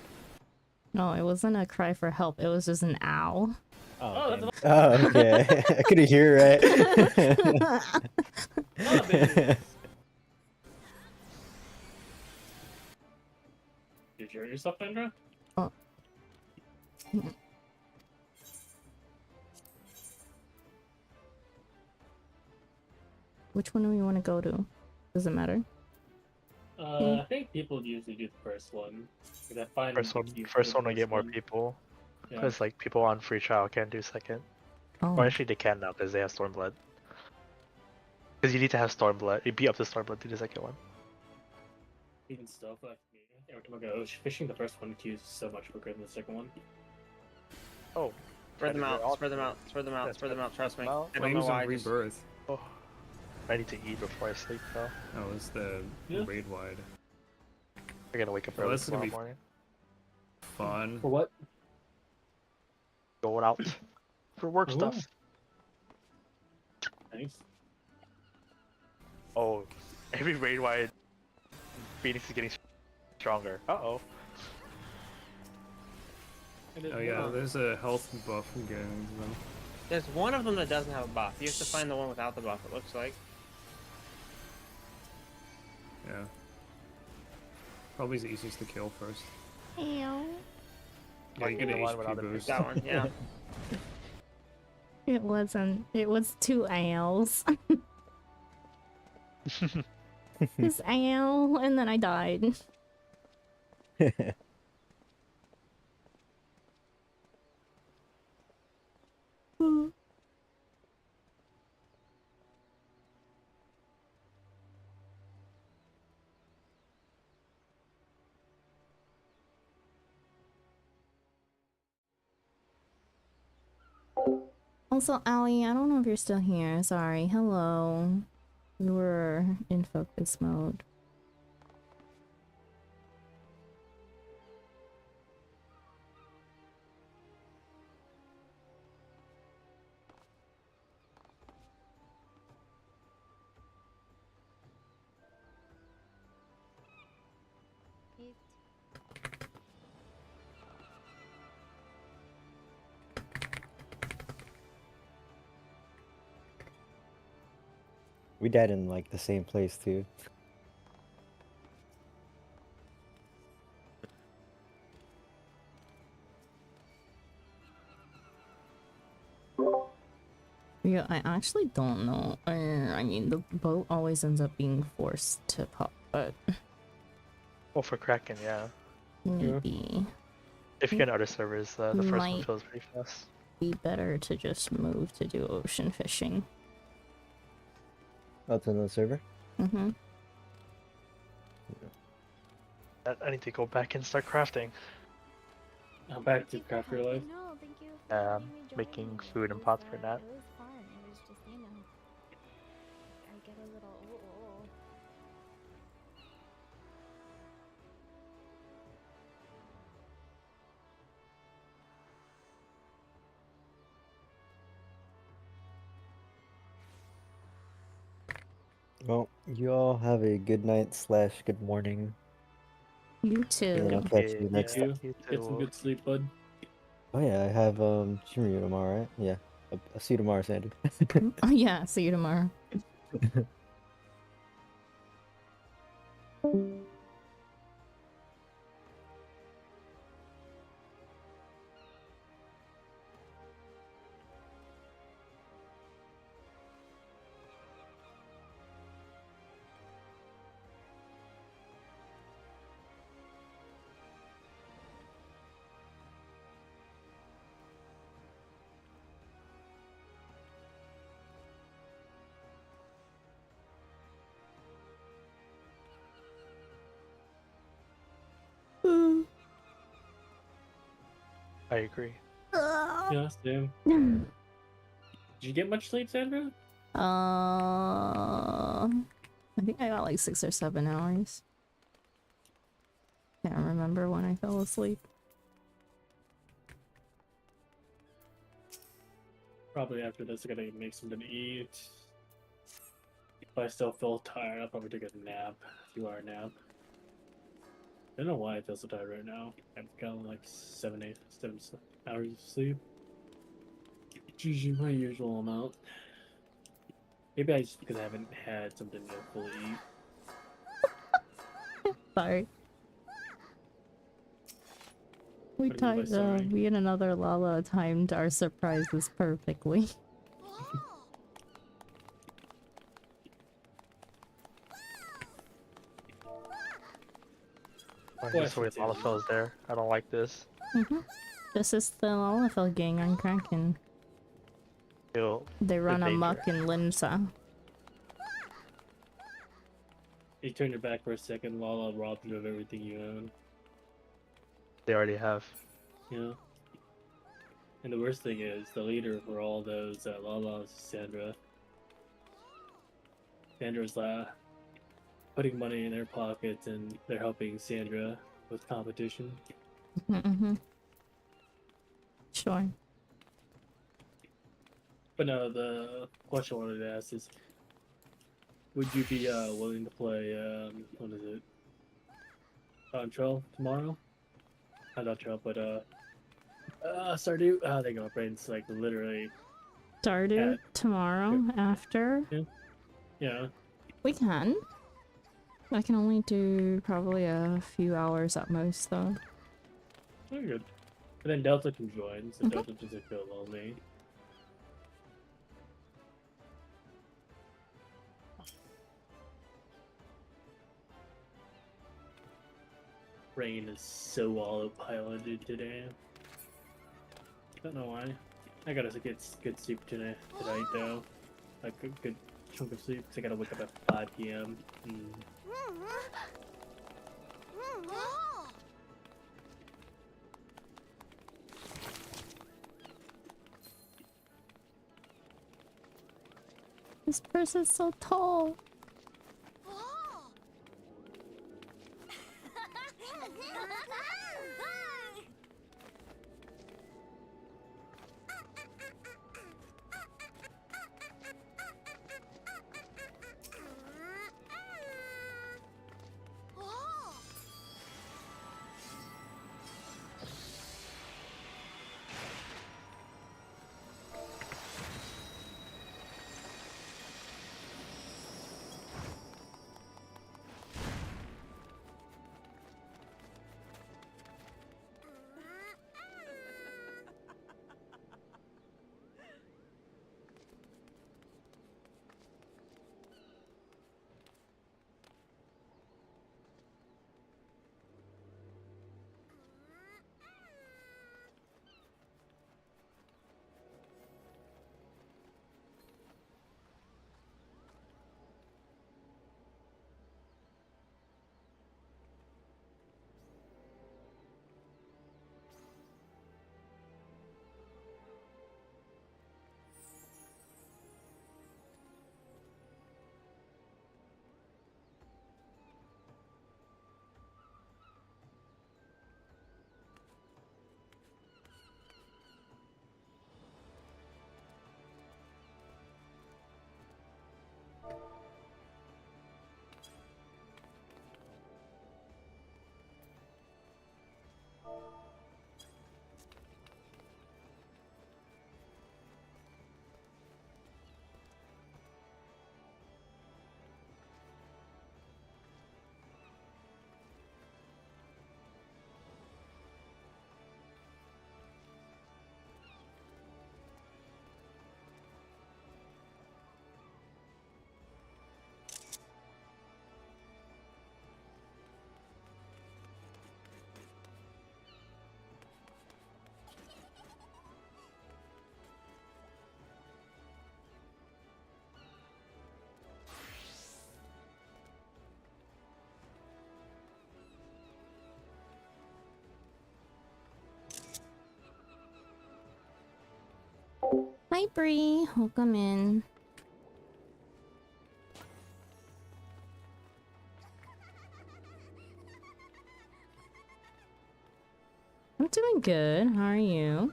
No, it wasn't a cry for help. It was just an ow. Oh, damn. Oh, okay. I couldn't hear right. Oh, baby. Did you hurt yourself, Andra? Oh. Which one do we want to go to? Does it matter? I think people usually do the first one. 'Cause I find First one, you first do one the to get first more one. people. Yeah. Because like people on free trial can't do second. Oh. Or actually they can now because they have Stormblood. Because you need to have Stormblood. You beat up the Stormblood to the second one. Even still, like me, every time I go fishing, the first one queues so much quicker than the second one. Oh. Spread them out, spread them out, spread them out, spread them out, trust me. I don't know Flames why. of Rebirth. Oh. I need to eat before I sleep though. That was the raid wide. I gotta wake up Well, early this is gonna tomorrow be morning. fun. For what? Going out for work Oh. stuff. Nice. Oh, every raid wide Phoenix is getting stronger. Uh-oh. Oh yeah, there's a health buff getting to them. There's one of them that doesn't have a buff. You have to find the one without the buff, it looks like. Yeah. Probably the easiest to kill first. Ew. Yeah, you get an one without HP the boost. That one, yeah. It wasn't. It was 2 owls. This owl, and then I died. Also, Allie, I don't know if you're still here. Sorry. Hello. We were in focus mode. We died in like the same place too. Yeah, I actually don't know. I mean, the boat always ends up being forced to pop, but Well, for Kraken, yeah. maybe If you get other servers, the first one Might fills pretty fast. be better to just move to do ocean fishing. Oh, to another server? Mm-hmm. I need to go back and start crafting. I'm back to craft your life. No, thank you for letting me join. Making food and pots for Nat. It was fun. It was just, you know, I get a little. Well, you all have a good night / good morning. You And too. I'll catch you next time. Get some good sleep, bud. Oh yeah, I have Shimryu tomorrow, right? Yeah. I'll see you tomorrow, Sandy. Oh yeah, see you tomorrow. I agree. Yeah, same. Did you get much sleep, Sandra? I think I got like 6 or 7 hours. Can't remember when I fell asleep. Probably after this, I gotta make something to eat. If I still feel tired, I'll probably take a nap. A few-hour nap. I don't know why I feel so tired right now. I've got like 7 hours of sleep. It's usually my usual amount. Maybe I just because I haven't had something to fully eat. Sorry. We What do you mean by sorry? me and another Lala timed our surprises perfectly. Why is this the way Lalafell is there? I don't like this. This is the Lalafell gang on Kraken. Feel They run the danger. amok in Limsa. You turn your back for a second, Lala robbed you of everything you own. They already have. Yeah. And the worst thing is, the leader for all those Lala's Sandra. Sandra's putting money in their pockets and they're helping Sandra with competition. Sure. But no, the question I wanted to ask is, would you be willing to play, what is it? Control tomorrow? Not Trail, but Stardew. There you go, my brain's like literally. Stardew tomorrow after? Yeah. We can. I can only do probably a few hours at most though. Very good. And then Delta can join, so Delta doesn't feel lonely. Brain is so autopiloted today. Don't know why. I gotta get good sleep tonight though. Like a good chunk of sleep. 'Cause I gotta wake up at 5 p.m. This person's so tall. Hi Bree, welcome in. I'm doing good. How are you?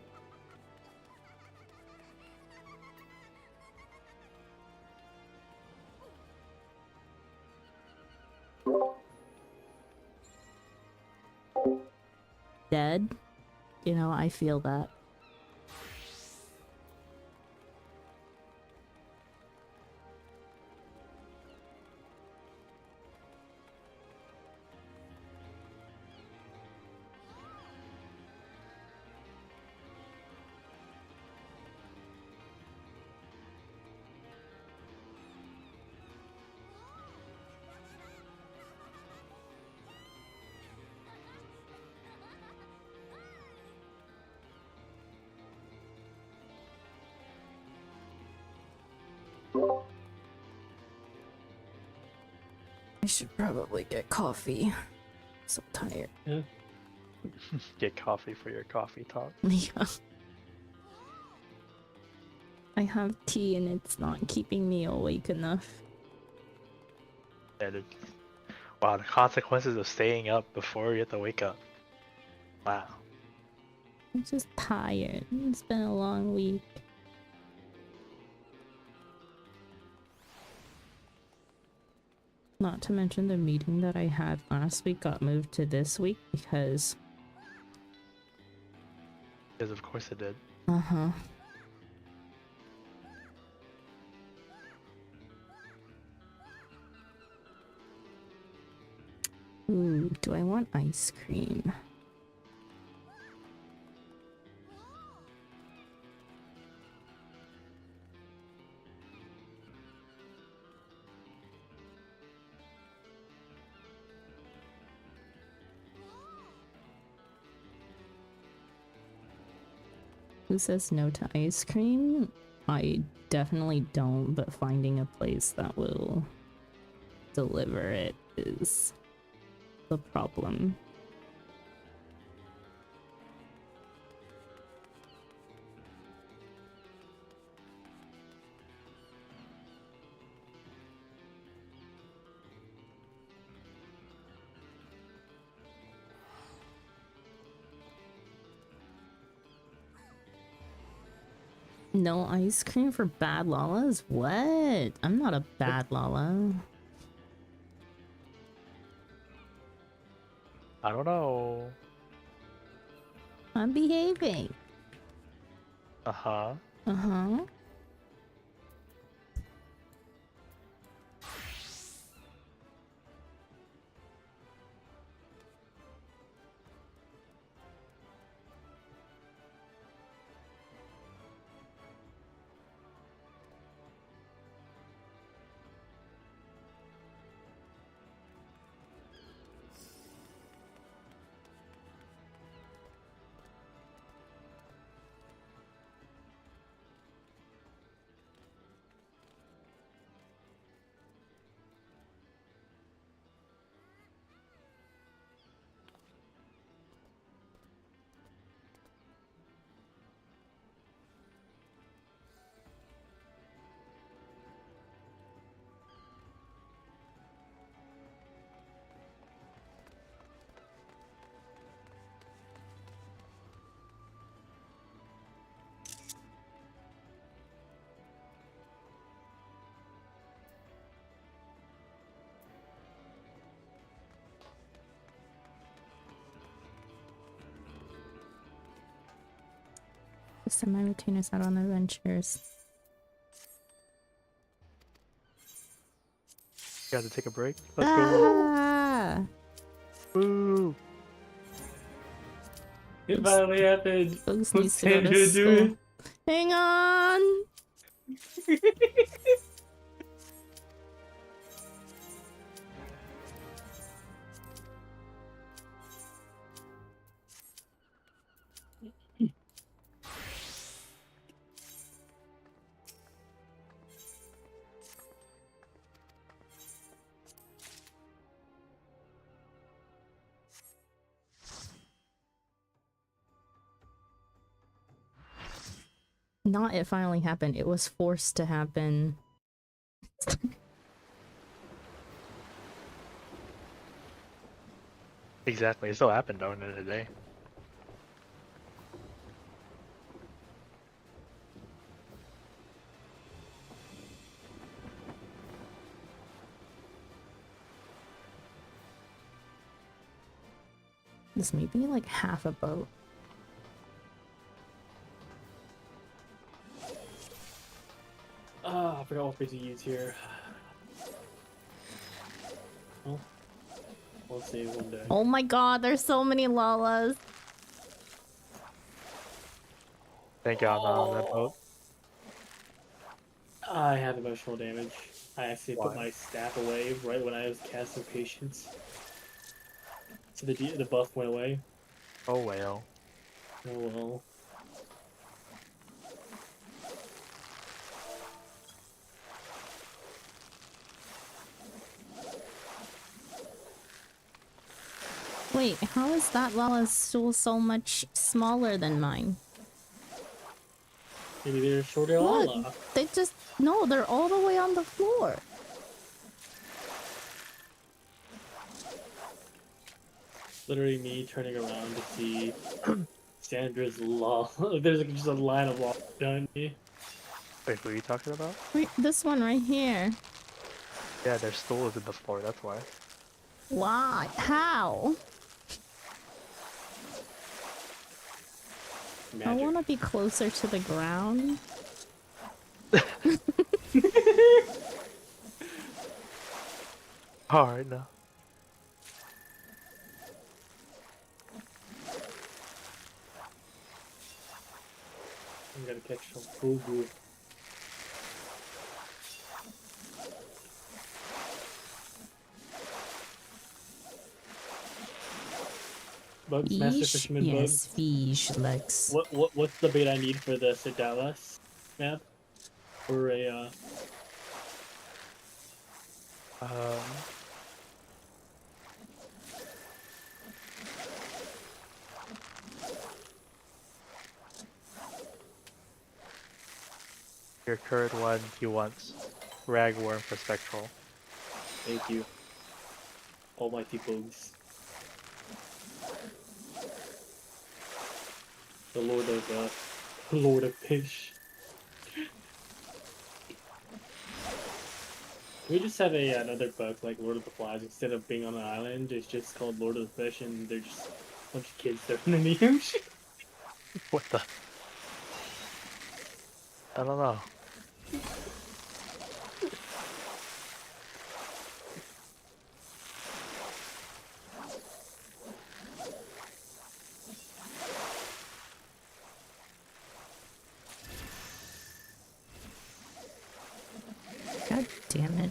dead, you know, I feel that. I should probably get coffee. So tired. Yeah. Get coffee for your coffee talk. Yeah. I have tea and it's not keeping me awake enough. And wow, the consequences of staying up before you have to wake up. Wow. I'm just tired. It's been a long week. Not to mention the meeting that I had last week got moved to this week because... Because of course it did. Uh-huh. Ooh, do I want ice cream? Who says no to ice cream? I definitely don't, but finding a place that will deliver it is the problem. No ice cream for bad Lalas? What? I'm not a bad Lala. I don't know. I'm behaving. Uh-huh. Uh-huh. Send my retainers out on adventures. You got to take a break? Let's go. Ah! Woo! It finally happened. Bugs What's needs to go to Sandra school. doing? Hang on! Not it finally happened, it was forced to happen. Exactly, it still happened though in the end of the day. This may be like half a boat. Ah, I forgot what phrase to use here. Oh, we'll see one day. Oh my god, there's so many Lalas. Thank you, I'm not on that boat. I have emotional damage. I actually put Why? my staff away right when I was casting patience. So the buff went away. Oh well. Oh well. Wait, how is that Lala still so much smaller than mine? Maybe they're shorter Look, Lala. they just... No, they're all the way on the floor. Literally me turning around to see Sandra's law. There's like just a line of law behind me. Wait, who are you talking about? Wait, this one right here. Yeah, their stool is in the floor, that's why. Why? How? I Magic. want to be closer to the ground. Alright now. I'm gonna catch some fugu. Bugs, Master Fish? Fisherman Yes, Bugs. fish, Lex. What's the bait I need for the Sedalis map? Or a your current one, he wants ragworm for spectral. thank you. Almighty bugs. The Lord of Fish. Can we just have another book like Lord of the Flies instead of being on an island? It's just called Lord of the Fish, and they're just a bunch of kids surfing in the ocean. What the? I don't know. God damn it.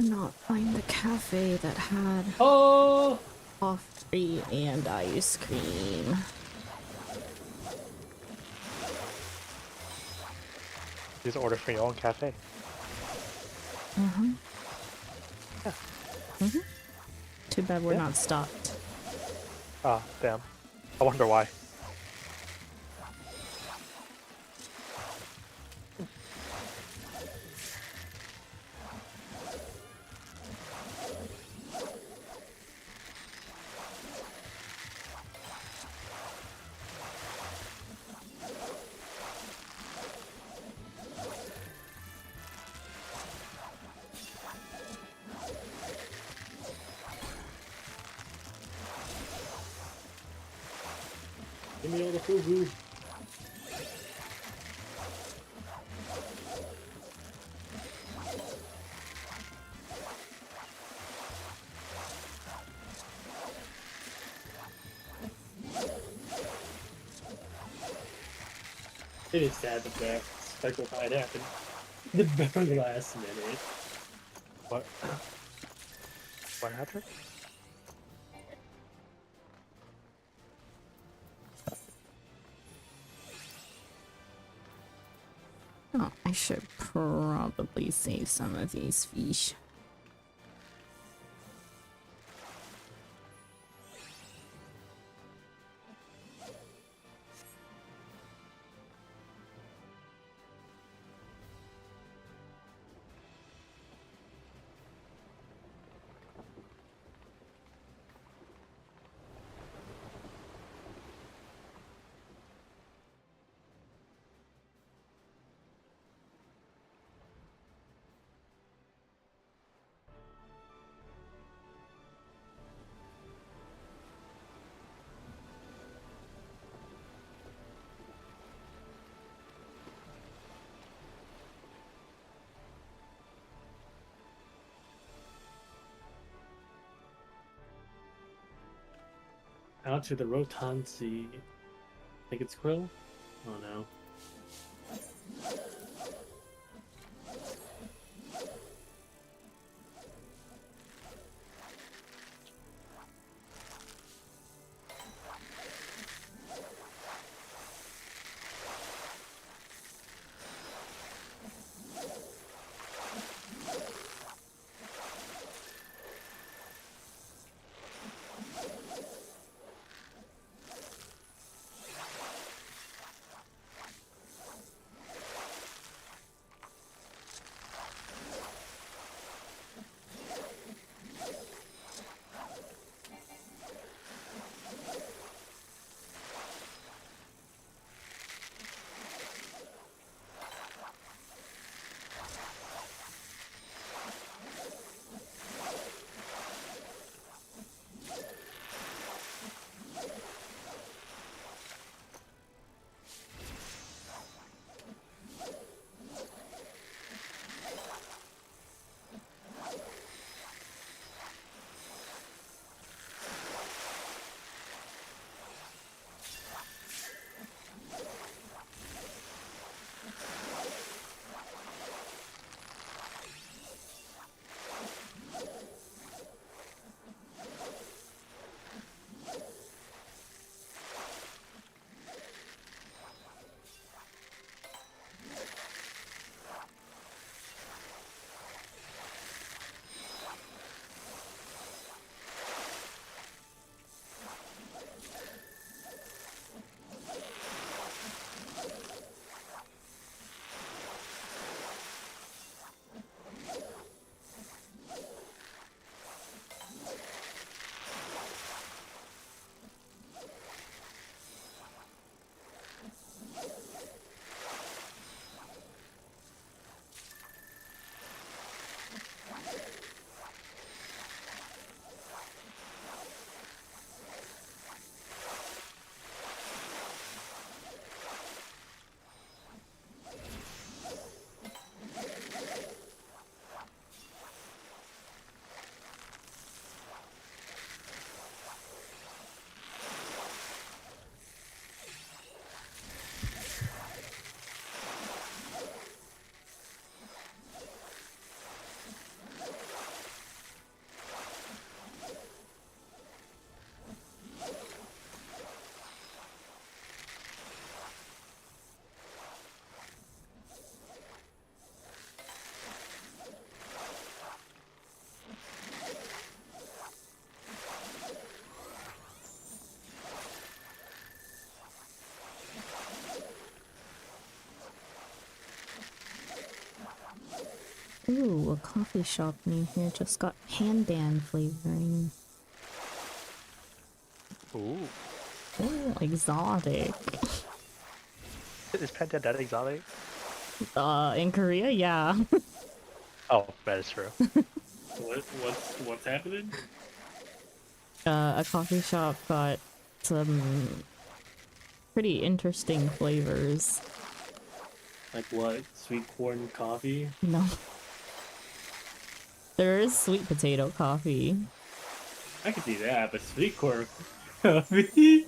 cannot find the cafe that had Oh! coffee and ice cream. Just order for your own cafe. Mm-hmm. Yeah. Mm-hmm. Too bad we're Yeah. not stocked. Ah, damn. I wonder why. Give me all the fugu. It is sad that the Speckle fight happened the very last minute. What? What happened? Oh, I should probably save some of these fish. Out to the Rotansi. Think it's Quill? Oh no. Ooh, a coffee shop near here just got pandan flavoring. Ooh. Ooh, exotic. Is Pandan that exotic? In Korea, yeah. Oh, that is true. What's happening? A coffee shop got some pretty interesting flavors. Like what? Sweet corn coffee? No. There is sweet potato coffee. I could see that, but sweet corn coffee?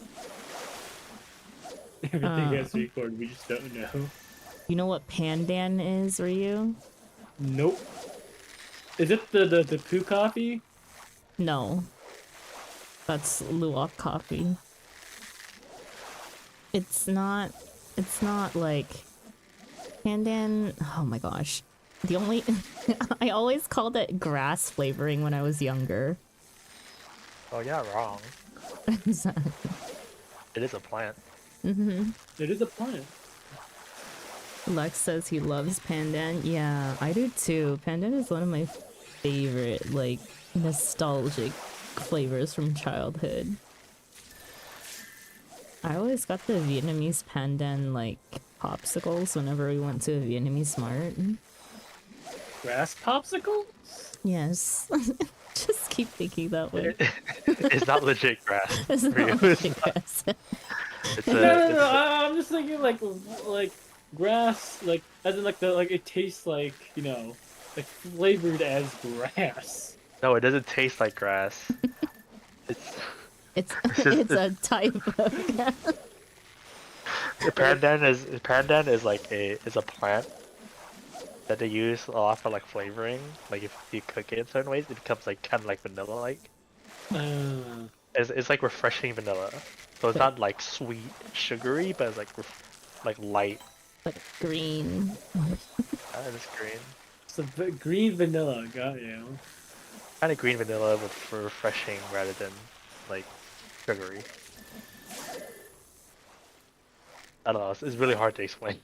Everything has sweet corn, we just don't know. You know what pandan is, Ryu? Nope. Is it the poo coffee? No. That's luwak coffee. It's not like pandan. Oh my gosh. The only I always called it grass flavoring when I was younger. Oh yeah, wrong. Exactly. It is a plant. It is a plant. Lex says he loves pandan. Yeah, I do too. Pandan is one of my favorite, like, nostalgic flavors from childhood. I always got the Vietnamese pandan, like, popsicles whenever we went to a Vietnamese mart. Grass popsicles? Yes. Just keep thinking that way. It's not legit grass. It's for you. not legit grass. It's No. I'm just thinking like grass, like as in like it tastes like, you know, like flavored as grass. No, it doesn't taste like grass. It's It's a type of grass. Pandan is like a plant that they use a lot for like flavoring. Like if you cook it in certain ways, it becomes like kind of like vanilla like. It's like refreshing vanilla. So it's not like sweet, sugary, but it's like light. Like green. It's green. So green vanilla, got you. Kind of green vanilla, but for refreshing rather than like sugary. I don't know. It's really hard to explain.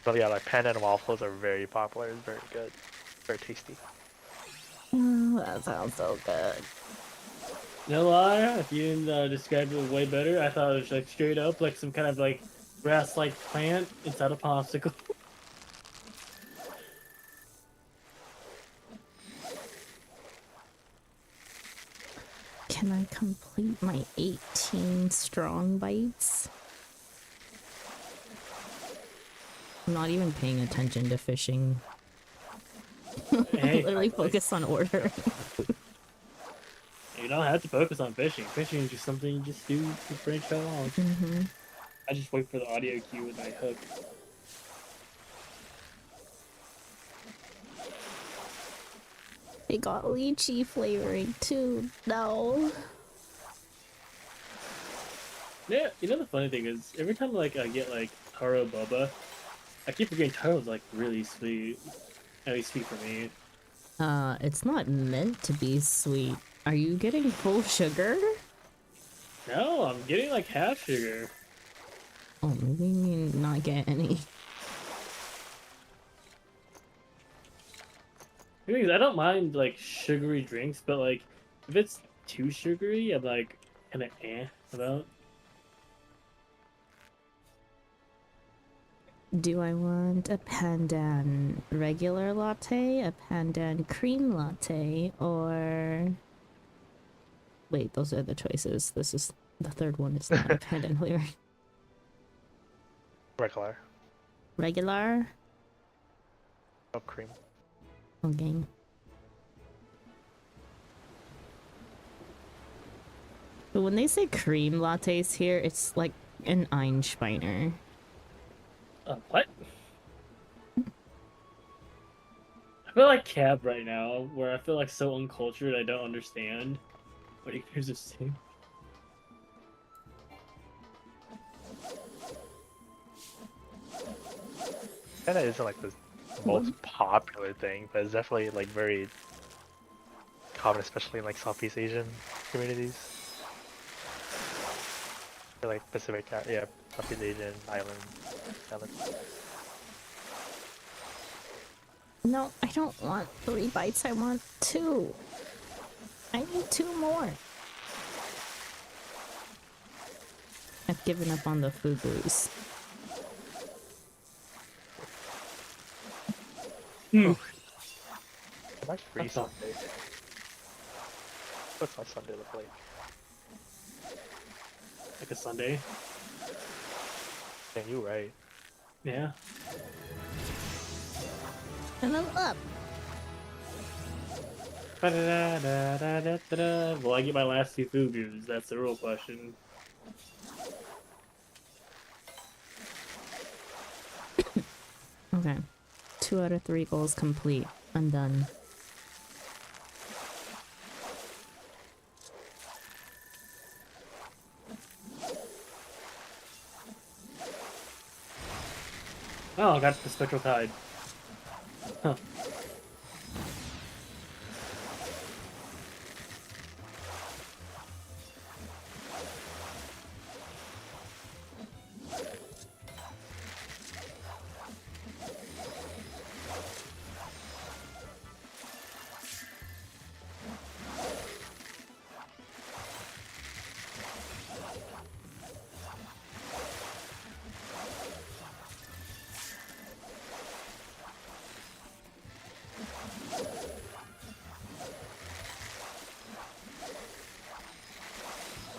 But yeah, like pandan waffles are very popular. It's very good, very tasty. Oh, that sounds so good. No lie, if you didn't describe it way better, I thought it was like straight up like some kind of like grass-like plant inside a popsicle. Can I complete my 18 strong bites? I'm not even paying attention to fishing. Hey, Literally focus on order. You don't have to focus on fishing. Fishing is just something you just do to branch out off. I just wait for the audio cue with my hook. They got lychee flavoring too. No. Yeah, you know the funny thing is, every time like I get like taro boba, I keep forgetting taro's like really sweet. At least sweet for me. It's not meant to be sweet. Are you getting full sugar? No, I'm getting like half sugar. Oh, maybe you not get any. Because I don't mind like sugary drinks, but like if it's too sugary, I'm like kind of about. Do I want a pandan regular latte, a pandan cream latte, or... Wait, those are the choices. This is... The third one is not a pandan flavor. Regular. Regular? No cream. Okay. But when they say cream lattes here, it's like an Einsteiner. What? I feel like Cab right now, where I feel like so uncultured I don't understand what you guys are saying. Kinda isn't like the most popular thing, but it's definitely like very common, especially in like Southeast Asian communities. Or, like Pacific, yeah, Southeast Asian islands. No, I don't want 3 bites. I want 2. I need 2 more. I've given up on the fugus. Can I free That's not Sunday? What's my Sunday look like? like a Sunday. Yeah, you right. Yeah. And I'm up. Ba-da-da-da-da-da-da. Will I get my last 2 fugus? That's the real question. Okay. 2 out of 3 goals complete. I'm done. Oh, I got the spectral tide. Huh.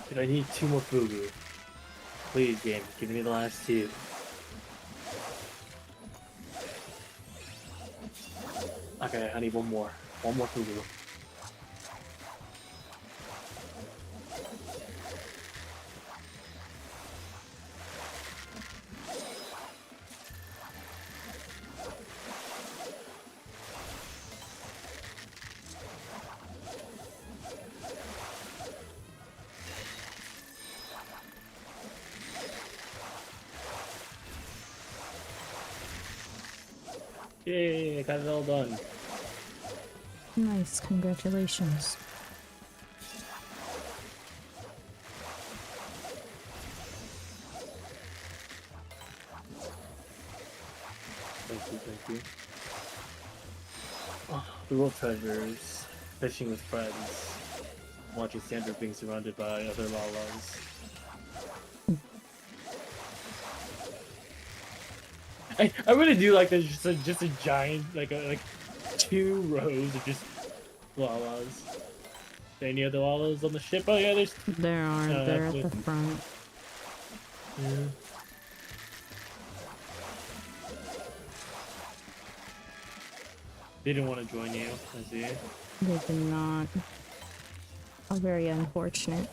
Dude, I need 2 more fugu. Please, game, give me the last 2. Okay, I need 1 more. 1 more fugu. Yay, I got it all done. Nice, congratulations. Thank you, thank you. Oh, the real treasures. Fishing with friends. Watching Sandra being surrounded by other Lalas. I really do like there's just a giant like 2 rows of just Lalas. Any other Lalas on the ship? Oh yeah, there's. There are. No, They're that's at the with- front. Yeah. They didn't want to join you, I see. They did not. How very unfortunate.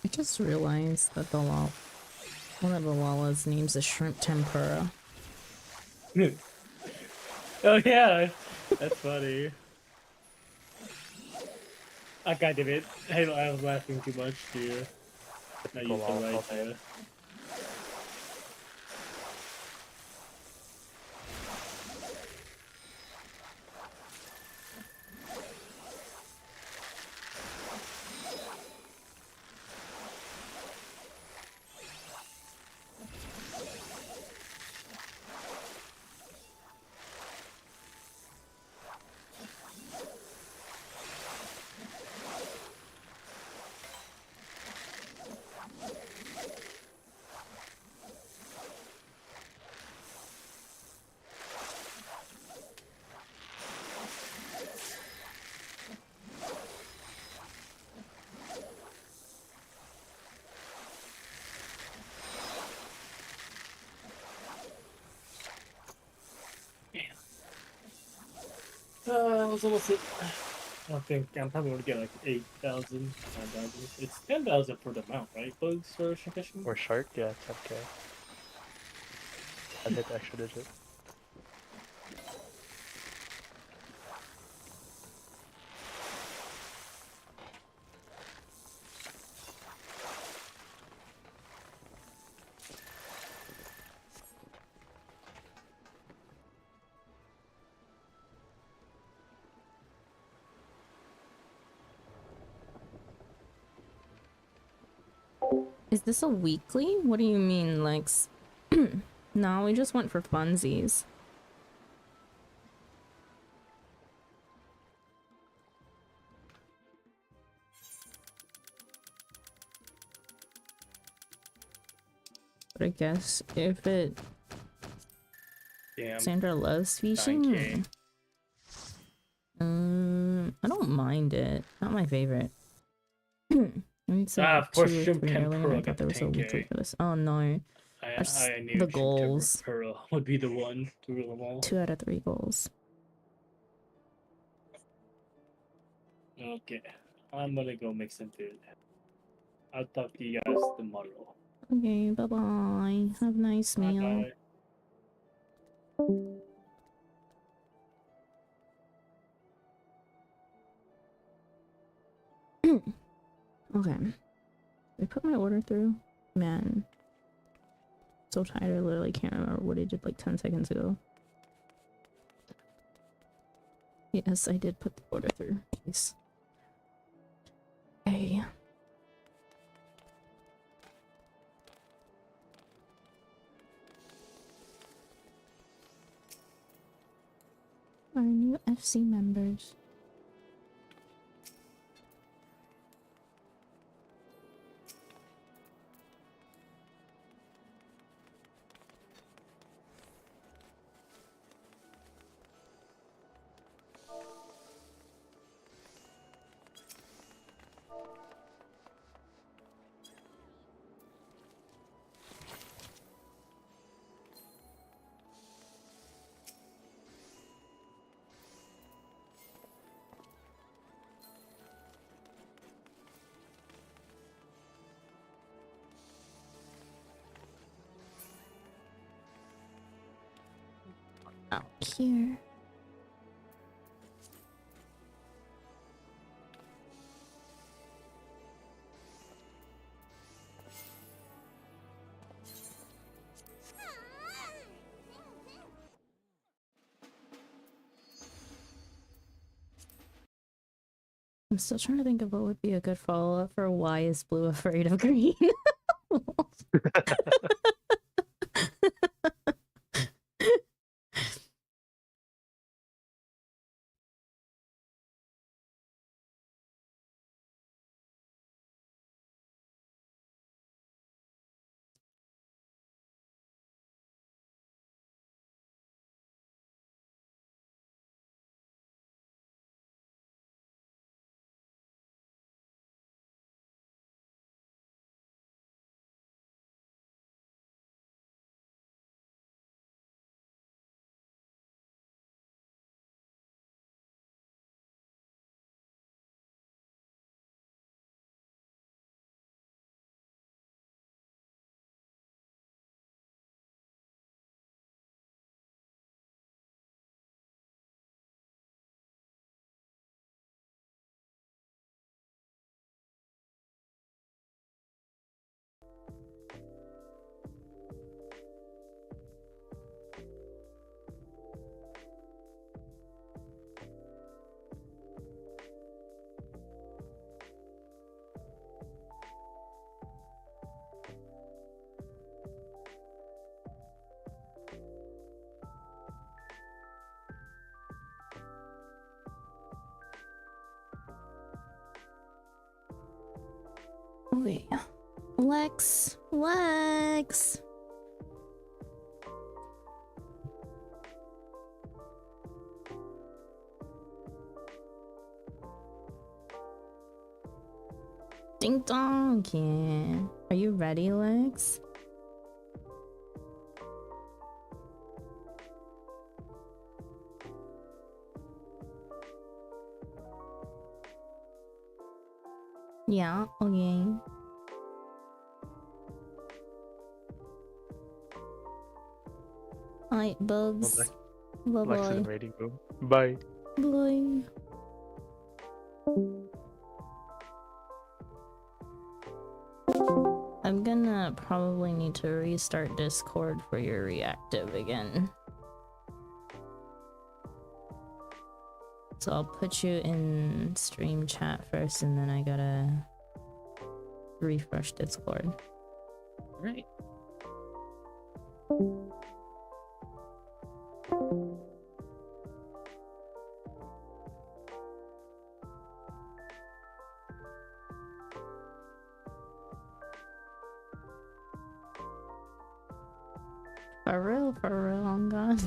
I just realized that one of the Lala's names is Shrimp Tempura. Oh yeah, that's funny. Ah, God damn it. I was laughing too much to not use the right I was almost at, I think I'm probably going to get like 8,000, 9,000. It's 10,000 for the mount, right? Bugs for fishing? Or shark, yeah, 10k. I'd hit the extra digit. Is this a weekly? What do you mean, Lex? No, we just went for funsies. But I guess if it... Damn. Sandra loves fishing. I don't mind it. Not my favorite. We said Of course, 2 or Shrimp 3 earlier. Tempura I thought got there the was a weekly 10k. for this. Oh no. I knew The Shrimp goals. Tempura would be the one to rule them all. 2 out of 3 goals. Okay, I'm gonna go make some food. I'll talk to you guys tomorrow. Okay, bye bye. Have a nice meal. Bye. Okay. I put my order through. Man. So tired, I literally can't remember what I did like 10 seconds ago. Yes, I did put the order through. Nice. Okay. Our new FC members. Out here. I'm still trying to think of what would be a good follow-up for why is blue afraid of green? Okay. Lex. Lex. Ding dong, yeah. Are you ready, Lex? Yeah, okay. Alright, bugs. Bye Lex in bye. the waiting room. Bye. Bye. I'm gonna probably need to restart Discord for your reactive again. So I'll put you in stream chat first and then I gotta refresh Discord. Right. For real, I'm gone.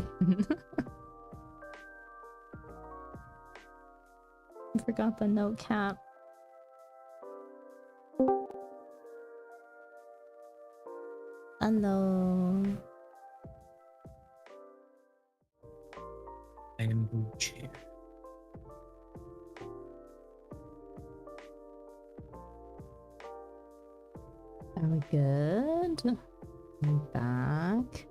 I forgot the note cap. Hello. Bamboo chair. Are we good? I'm back.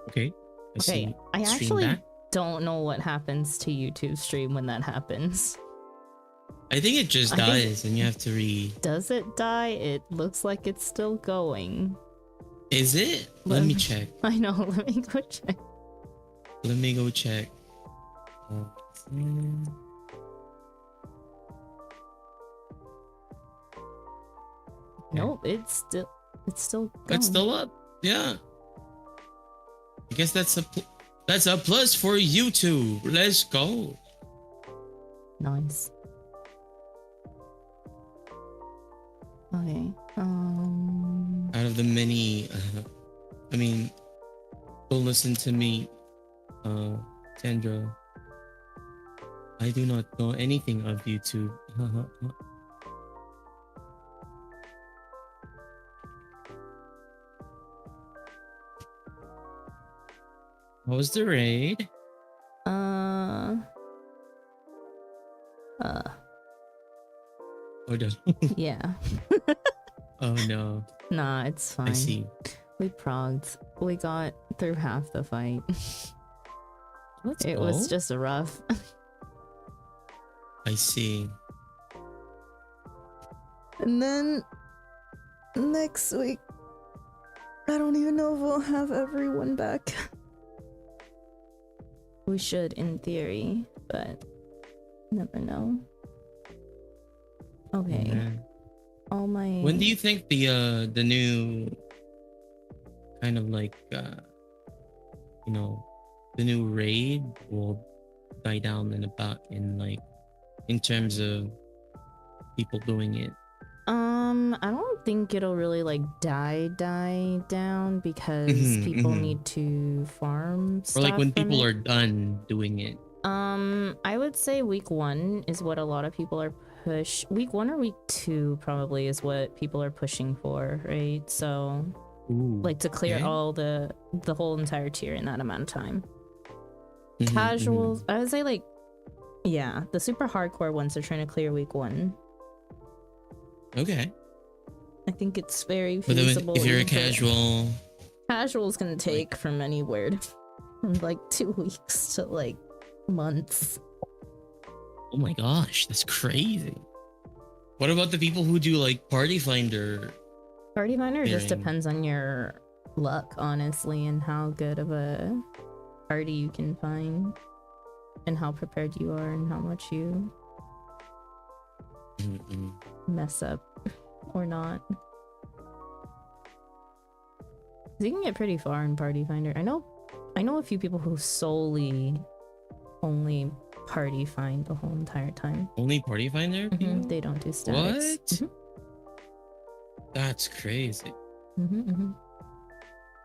Okay. Okay, I actually don't know what happens to YouTube stream when that happens. I think it just dies and you have to Does it die? It looks like it's still going. Is it? Let me check. I know, let me go check. Let me go check. Nope, it's still going. It's still up. Yeah. I guess that's a plus for YouTube. Let's go. Nice. Okay. Out of the many, I mean, don't listen to me, Sandra. I do not know anything of YouTube. What was the raid? Oh no. Yeah. Oh no. Nah, it's fine. I see. We progged. We got through half the fight. It was just rough. I see. And then next week, I don't even know if we'll have everyone back. We should in theory, but never know. Okay. All my When do you think the new kind of like you know, the new raid will die down in terms of people doing it? I don't think it'll really like die down because people need to farm stuff. Or like when from people it. are done doing it. I would say week 1 is what a lot of people are week 1 or week 2 probably is what people are pushing for, right? So like to clear all the whole entire tier in that amount of time. Casuals, I would say like, yeah, the super hardcore ones are trying to clear week 1. Okay. I think it's very But then feasible. if you're a casual is gonna take from anywhere from like 2 weeks to like months. Oh my gosh, that's crazy. What about the people who do like Party Finder? Party Finder just clearing? depends on your luck, honestly, and how good of a party you can find, and how prepared you are, and how much you mess up or not. You can get pretty far in Party Finder. I know a few people who solely only party find the whole entire time. Only party finder? They don't do statics. What? That's crazy.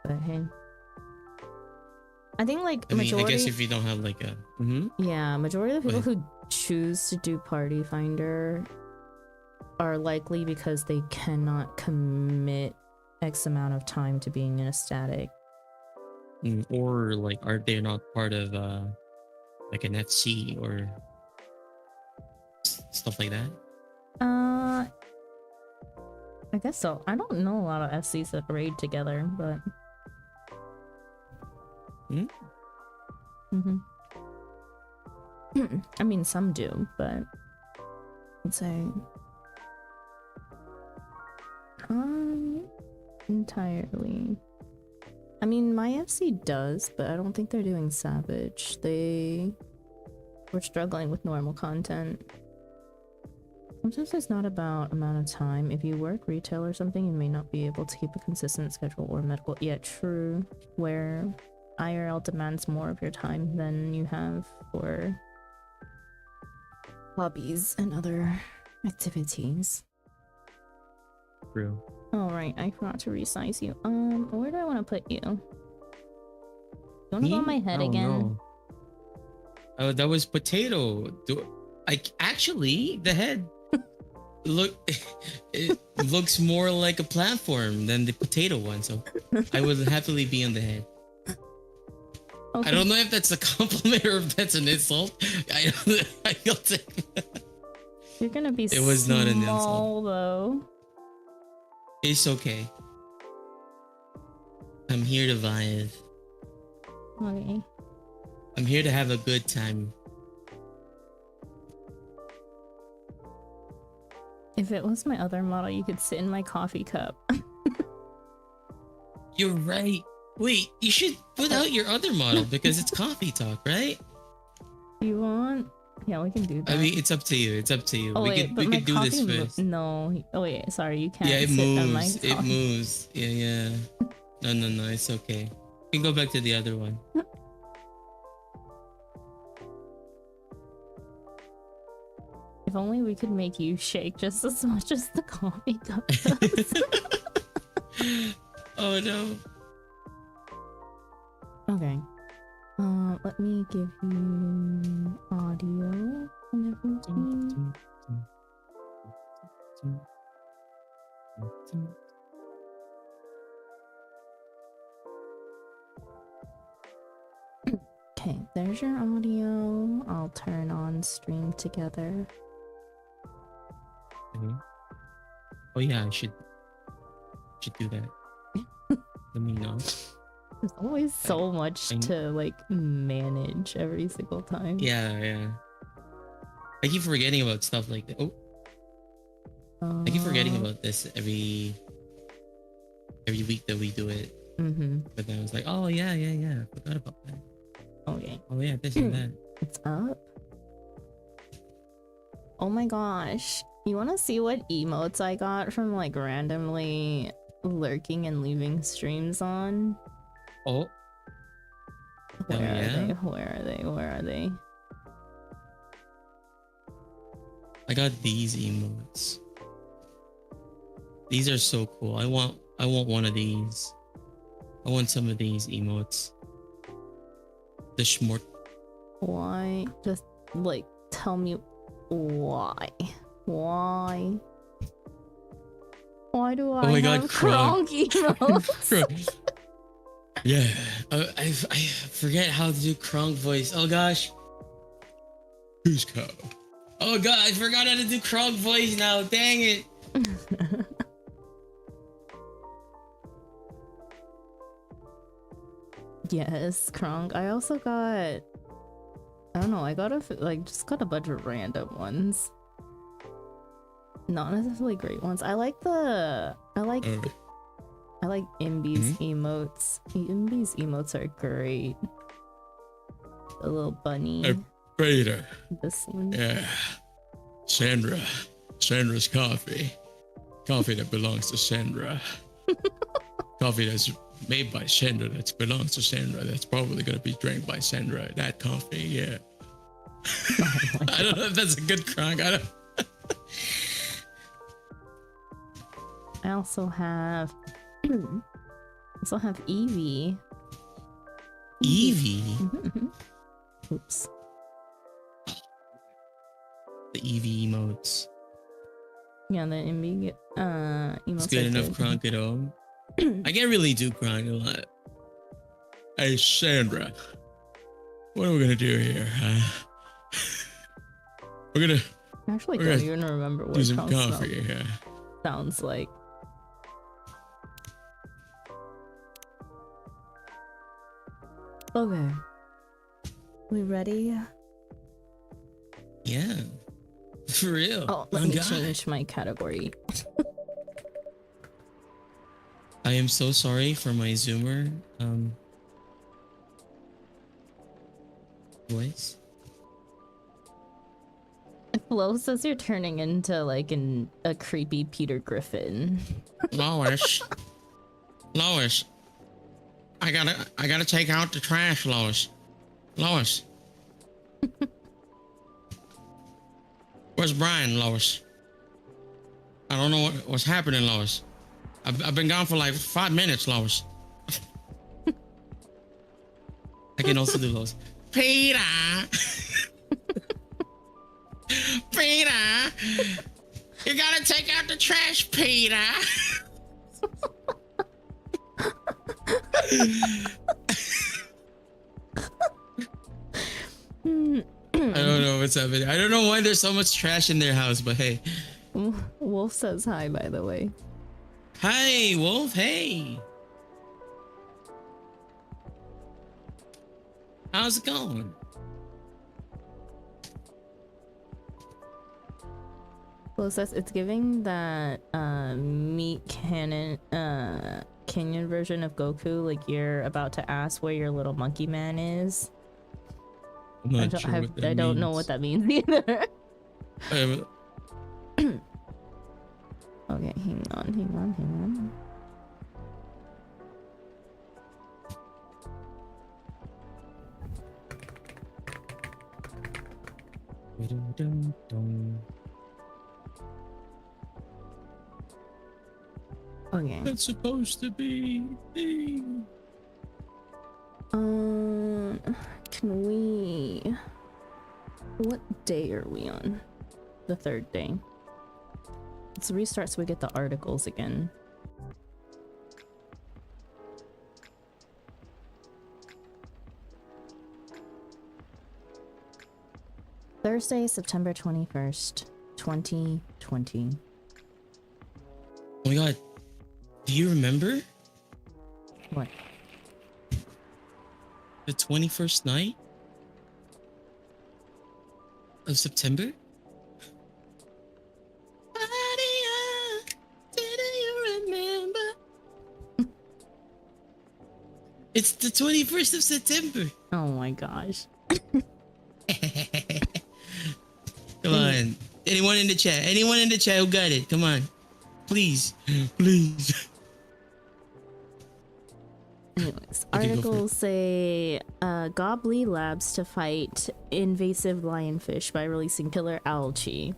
But hey, I think like I majority. guess if you don't have like a. Yeah, majority of the people But- who choose to do party finder are likely because they cannot commit X amount of time to being in a static. Or like, are they not part of like an FC or stuff like that? I guess so. I don't know a lot of FCs that raid together, but I mean, some do, but I'd say entirely. I mean, my FC does, but I don't think they're doing Savage. We're struggling with normal content. Sometimes it's not about amount of time. If you work retail or something, you may not be able to keep a consistent schedule or medical. Yeah, true. Where IRL demands more of your time than you have for hobbies and other activities. True. Oh right, I forgot to resize you. Where do I want to put you? You want to go on my head again? Know. Oh, that was potato. Actually the head it looks more like a platform than the potato one, so I would happily be on the head. Okay. I don't know if that's a compliment or if that's an insult. I'll take that. You're gonna be it was not an insult though. It's okay. I'm here to vibe. Okay. I'm here to have a good time. If it was my other model, you could sit in my coffee cup. You're right. Wait, you should put out your other model because it's coffee talk, right? You want? Yeah, we can do that. I mean, it's up to you. It's up to you. Oh, we wait, could do this first. No. Oh wait, sorry, you can't. Yeah, it sit on my moves. It moves. Yeah. No. It's okay. You can go back to the other one. If only we could make you shake just as much as the coffee cup does. Oh no. Okay. Let me give you audio and everything. Okay, there's your audio. I'll turn on stream together. Oh yeah, I should do that. Let me know. There's always so much to like manage every single time. Yeah. I keep forgetting about stuff like that. I keep forgetting about this every week that we do it. But then I was like, oh yeah. I forgot about that. Okay. Oh yeah, this and that. It's up. Oh my gosh. You want to see what emotes I got from like randomly lurking and leaving streams on? Oh. Where are they? I got these emotes. These are so cool. I want one of these. I want some of these emotes. The schmort. Why? Just like tell me why. Why do I have Krong emotes? Yeah, I forget how to do Krong voice. Oh gosh. Cusco. Oh god, I forgot how to do Krong voice now. Dang it. Yes, Krong. I also got, I don't know, I got just got a bunch of random ones. Not necessarily great ones. I like Imbi's emotes. Imbi's emotes are great. The little bunny. Vader. This one. Yeah. Sandra's coffee. Coffee that belongs to Sandra. Coffee that's made by Sandra, that belongs to Sandra. That's probably gonna be drank by Sandra. That coffee, yeah. I don't know if that's a good Kronk. I don't. I also have Eevee. Eevee. Oops. The Eevee emotes. Yeah, the emotes. It's good enough Kronk at all. I can't really do Kronk a lot. Hey Sandra, what are we gonna do here? We're gonna. I actually we're don't gonna even remember do what some Kronk coffee here. sounds like. Okay. We ready? Yeah. For real. Oh, let Oh, me God. change my category. I am so sorry for my Zoomer voice. Flo says you're turning into like a creepy Peter Griffin. Lois. Lois. I gotta take out the trash, Lois. Lois. Where's Brian, Lois? I don't know what's happening, Lois. I've been gone for like 5 minutes, Lois. I can also do Lois. Peter! Peter! You gotta take out the trash, Peter! I don't know what's happening. I don't know why there's so much trash in their house, but hey. Wolf says hi, by the way. Hi, Wolf. Hey. How's it going? Flo says it's giving that meat cannon Kenyan version of Goku, like you're about to ask where your little monkey man is. I'm not sure what that I don't know what that means either. Okay, hang on. Okay. That's supposed to be. Can we? What day are we on? The third day. Let's restart so we get the articles again. Thursday, September 21st, 2020. Oh my God. Do you remember? What? The 21st night of September? It's the 21st of September. Oh my gosh. Come on. Anyone in the chat? Anyone in the chat who got it? Come on. Please. Please. Anyways, Okay, articles say Gobbly Labs to fight invasive lionfish by releasing killer algae.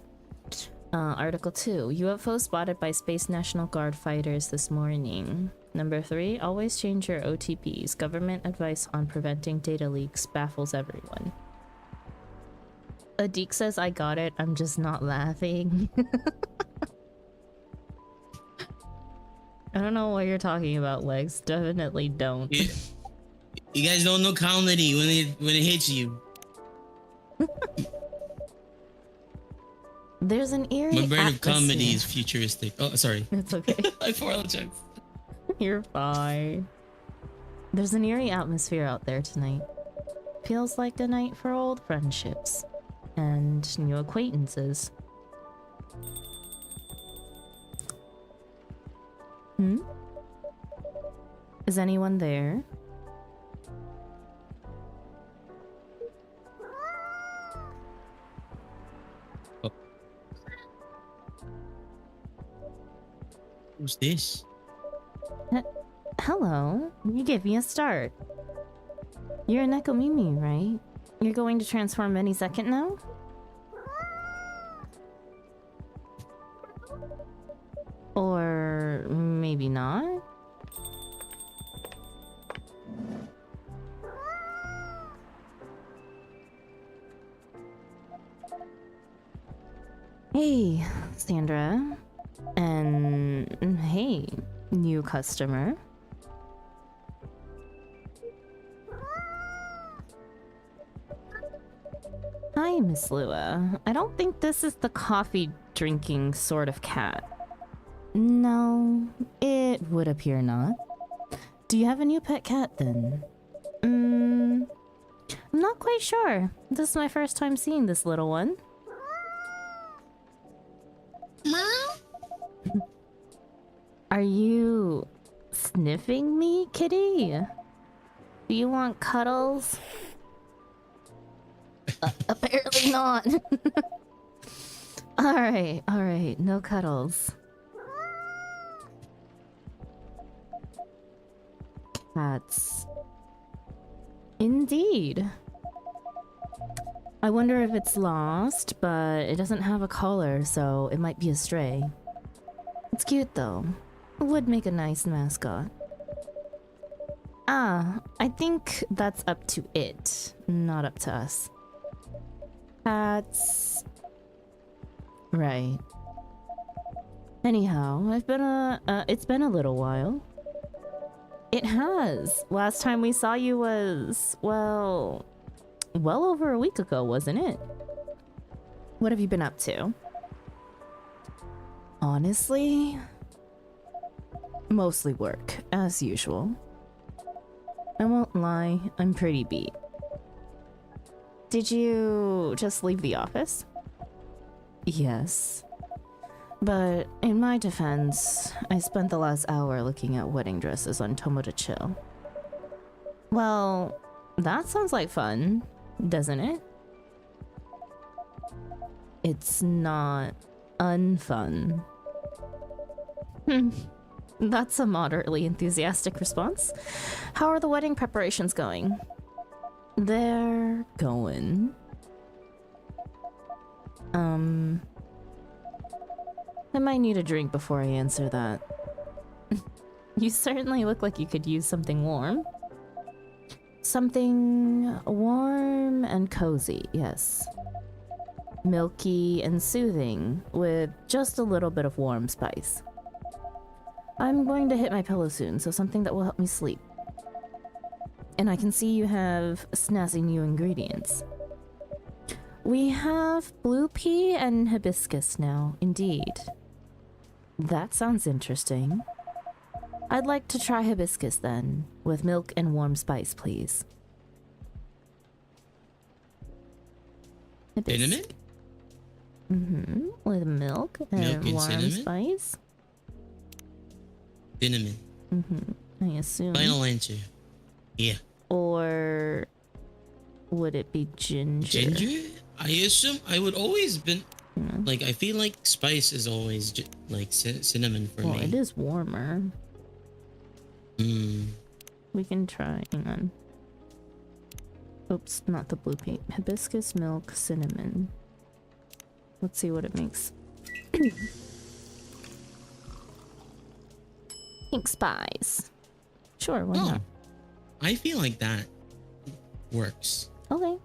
Article 2, UFO spotted by Space National Guard fighters this morning. Number 3, always change your OTPs. Government advice on preventing data leaks baffles everyone. Adik says I got it, I'm just not laughing. I don't know what you're talking about, Lex. Definitely don't. You guys don't know comedy when it hits you. There's an eerie My brain of comedy atmosphere. is futuristic. Oh, sorry. It's okay. I apologize. You're fine. There's an eerie atmosphere out there tonight. Feels like a night for old friendships and new acquaintances. Is anyone there? Oh. Who's this? Hello, you gave me a start. You're a Nekomimi, right? You're going to transform any second now? Or maybe not? Hey, Sandra. And hey, new customer. Hi, Miss Lua. I don't think this is the coffee drinking sort of cat. No, it would appear not. Do you have a new pet cat then? I'm not quite sure. This is my first time seeing this little one. Are you sniffing me, kitty? Do you want cuddles? Apparently not. Alright, no cuddles. Cats. Indeed. I wonder if it's lost, but it doesn't have a collar, so it might be a stray. It's cute though. It would make a nice mascot. Ah, I think that's up to it, not up to us. Cats. Right. Anyhow, it's been a little while. It has. Last time we saw you was, well over a week ago, wasn't it? What have you been up to? Honestly, mostly work, as usual. I won't lie, I'm pretty beat. Did you just leave the office? Yes. But in my defense, I spent the last hour looking at wedding dresses on Tomoda Chill. Well, that sounds like fun, doesn't it? It's not unfun. That's a moderately enthusiastic response. How are the wedding preparations going? They're going. I might need a drink before I answer that. You certainly look like you could use something warm. Something warm and cozy, yes. Milky and soothing, with just a little bit of warm spice. I'm going to hit my pillow soon, so something that will help me sleep. And I can see you have snazzy new ingredients. We have blue pea and hibiscus now, indeed. That sounds interesting. I'd like to try hibiscus then, with milk and warm spice, please. Cinnamon? With milk and warm cinnamon? spice. Cinnamon. I assume. Final answer. Yeah. Or would it be ginger? Ginger? I assume I would always been like, I feel like spice is always like cinnamon for me. Well, it is warmer. Hmm. We can try. Hang on. Oops, not the blue pea. Hibiscus, milk, cinnamon. Let's see what it makes. Pink spice. Sure, why not? I feel like that works. Okay.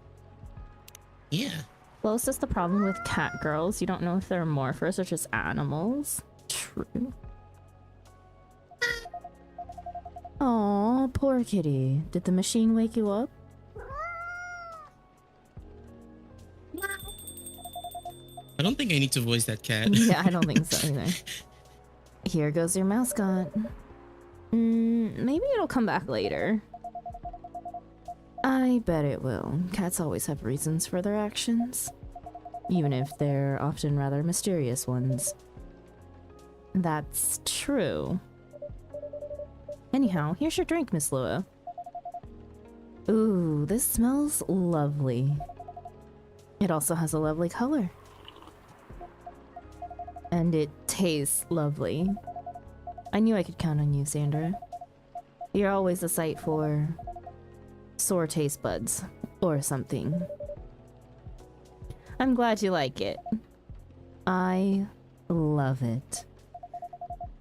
Yeah. Well, it's just the problem with cat girls. You don't know if they're morphers or just animals. True. Aw, poor kitty. Did the machine wake you up? I don't think I need to voice that cat. Yeah, I don't think so either. Here goes your mascot. Maybe it'll come back later. I bet it will. Cats always have reasons for their actions. Even if they're often rather mysterious ones. That's true. Anyhow, here's your drink, Miss Lua. Ooh, this smells lovely. It also has a lovely color. And it tastes lovely. I knew I could count on you, Sandra. You're always a sight for sore taste buds. or something. I'm glad you like it. I love it.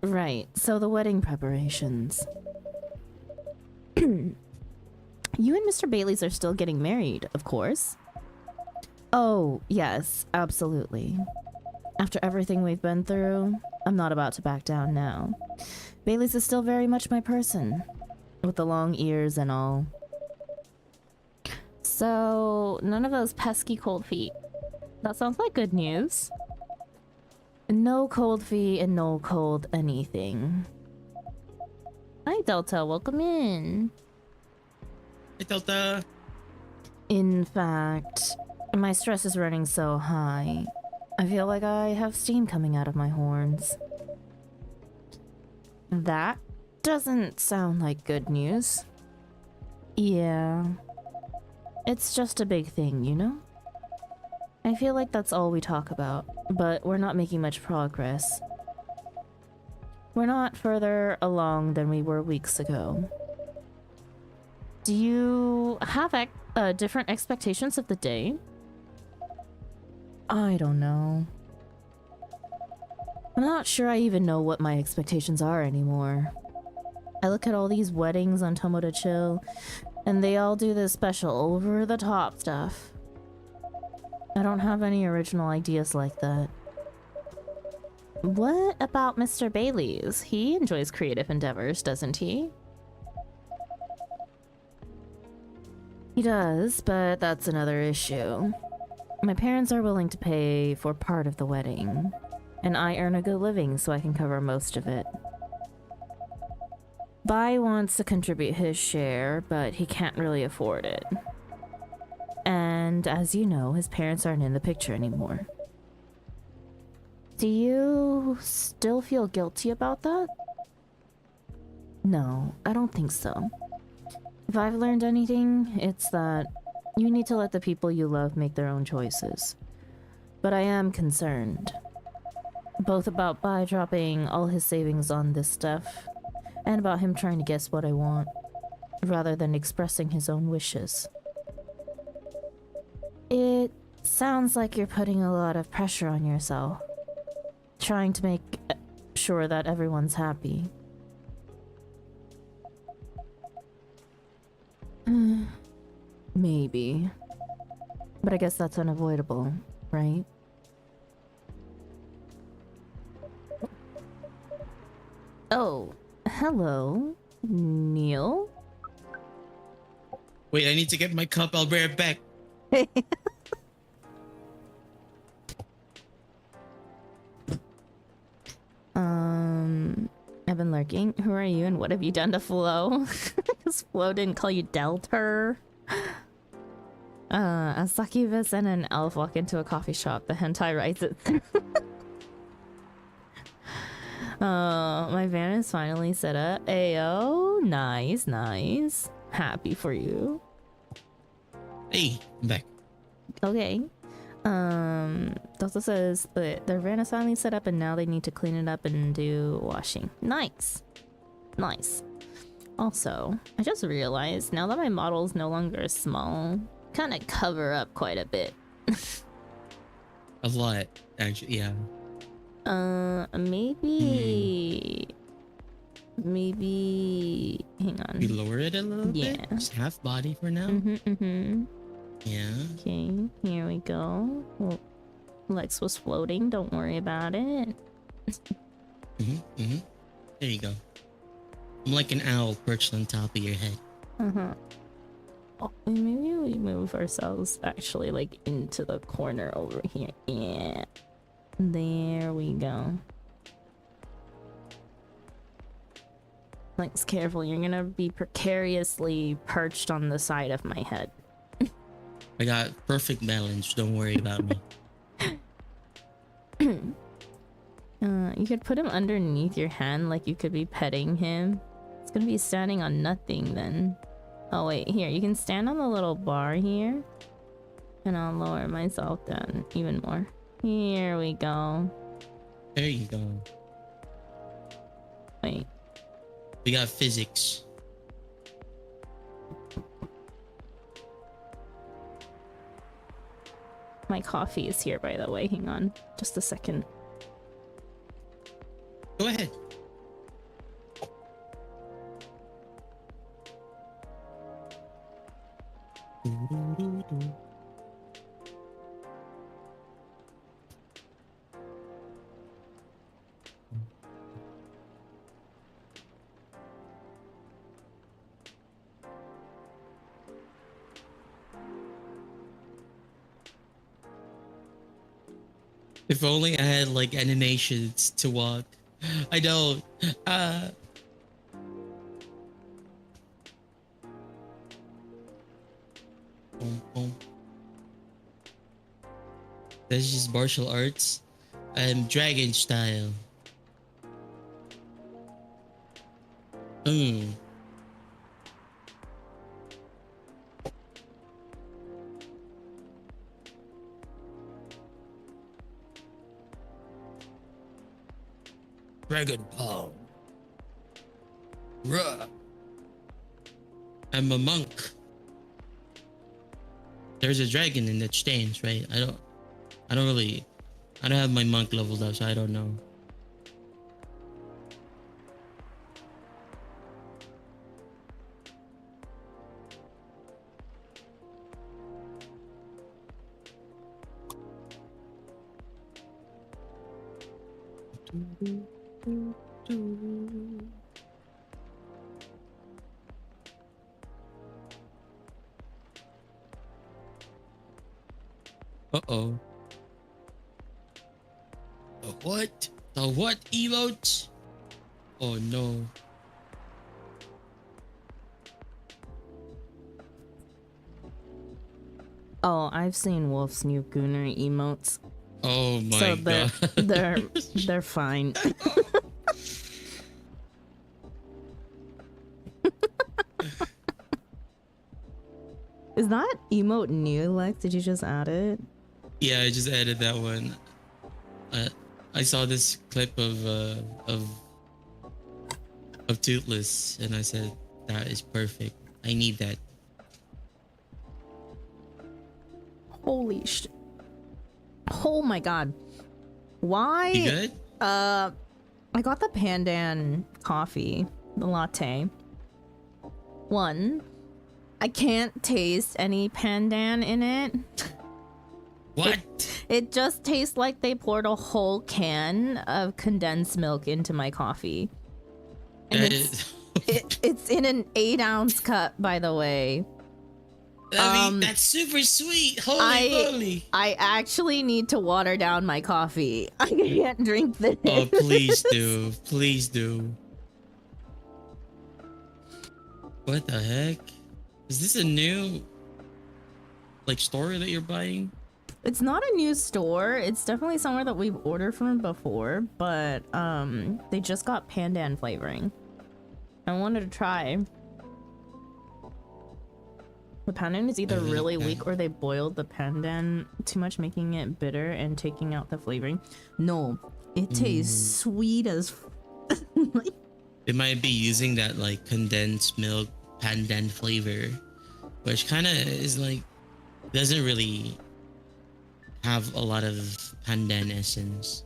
Right, so the wedding preparations. You and Mr. Bailey's are still getting married, of course. Oh, yes, absolutely. After everything we've been through, I'm not about to back down now. Bailey's is still very much my person, with the long ears and all. So, none of those pesky cold feet. That sounds like good news. No cold feet and no cold anything. Hi, Delta. Welcome in. Hey, Delta. In fact, my stress is running so high. I feel like I have steam coming out of my horns. That doesn't sound like good news. Yeah. It's just a big thing, you know? I feel like that's all we talk about, but we're not making much progress. We're not further along than we were weeks ago. Do you have different expectations of the day? I don't know. I'm not sure I even know what my expectations are anymore. I look at all these weddings on Tomoda Chill, and they all do this special over-the-top stuff. I don't have any original ideas like that. What about Mr. Bailey's? He enjoys creative endeavors, doesn't he? He does, but that's another issue. My parents are willing to pay for part of the wedding, and I earn a good living so I can cover most of it. Bai wants to contribute his share, but he can't really afford it. And as you know, his parents aren't in the picture anymore. Do you still feel guilty about that? No, I don't think so. If I've learned anything, it's that you need to let the people you love make their own choices. But I am concerned. Both about Bai dropping all his savings on this stuff, and about him trying to guess what I want, rather than expressing his own wishes. It sounds like you're putting a lot of pressure on yourself, trying to make sure that everyone's happy. Maybe. But I guess that's unavoidable, right? Oh, hello, Neil? Wait, I need to get my cup. I'll be right back. I've been lurking. Who are you and what have you done to Flo? Because Flo didn't call you Delter. A succubus and an elf walk into a coffee shop. The hentai writes it through. My van is finally set up. Ayo, nice, nice. Happy for you. Hey, I'm back. Okay. Delta says that their van is finally set up and now they need to clean it up and do washing. Nice. Nice. Also, I just realized now that my model is no longer small, kind of cover up quite a bit. A lot, actually, yeah. Maybe... Maybe... Hang on. We lower it a little bit? Just half body for now? Yeah. Okay, here we go. Well, Lex was floating, don't worry about it. There you go. I'm like an owl perched on top of your head. Oh, maybe we move ourselves actually like into the corner over here. Yeah. There we go. Lex, careful, you're gonna be precariously perched on the side of my head. I got perfect balance, don't worry about me. You could put him underneath your hand like you could be petting him. It's gonna be standing on nothing then. Oh wait, here, you can stand on the little bar here. And I'll lower myself down even more. Here we go. There you go. Wait. We got physics. My coffee is here, by the way. Hang on. Just a second. Go ahead. If only I had like animations to walk. I don't. Boom, boom. That's just martial arts. Dragon style. Dragon Ball. Ruh. I'm a monk. There's a dragon in that stands, right? I don't have my monk leveled up, so I don't know. Uh-oh. The what? The what emotes? Oh no. Oh, I've seen Wolf's new Gooner emotes. Oh my so god. they're fine. Is that emote new, Lex? Did you just add it? Yeah, I just added that one. I saw this clip of Toothless, and I said that is perfect. I need that. Holy shit! Oh my god! Why? You good? I got the Pandan coffee, the latte. One, I can't taste any Pandan in it. What? It just tastes like they poured a whole can of condensed milk into my coffee. And it's in an 8-ounce cup, by the way. I mean, that's super sweet. Holy moly. I actually need to water down my coffee. I can't drink this. Oh, please do. Please do. What the heck? Is this a new store that you're buying? It's not a new store. It's definitely somewhere that we've ordered from before, but they just got pandan flavoring. I wanted to try. The pandan is either really weak or they boiled the pandan too much, making it bitter and taking out the flavoring. No, it tastes sweet as They might be using that condensed milk pandan flavor, which kind of is doesn't really have a lot of pandan essence.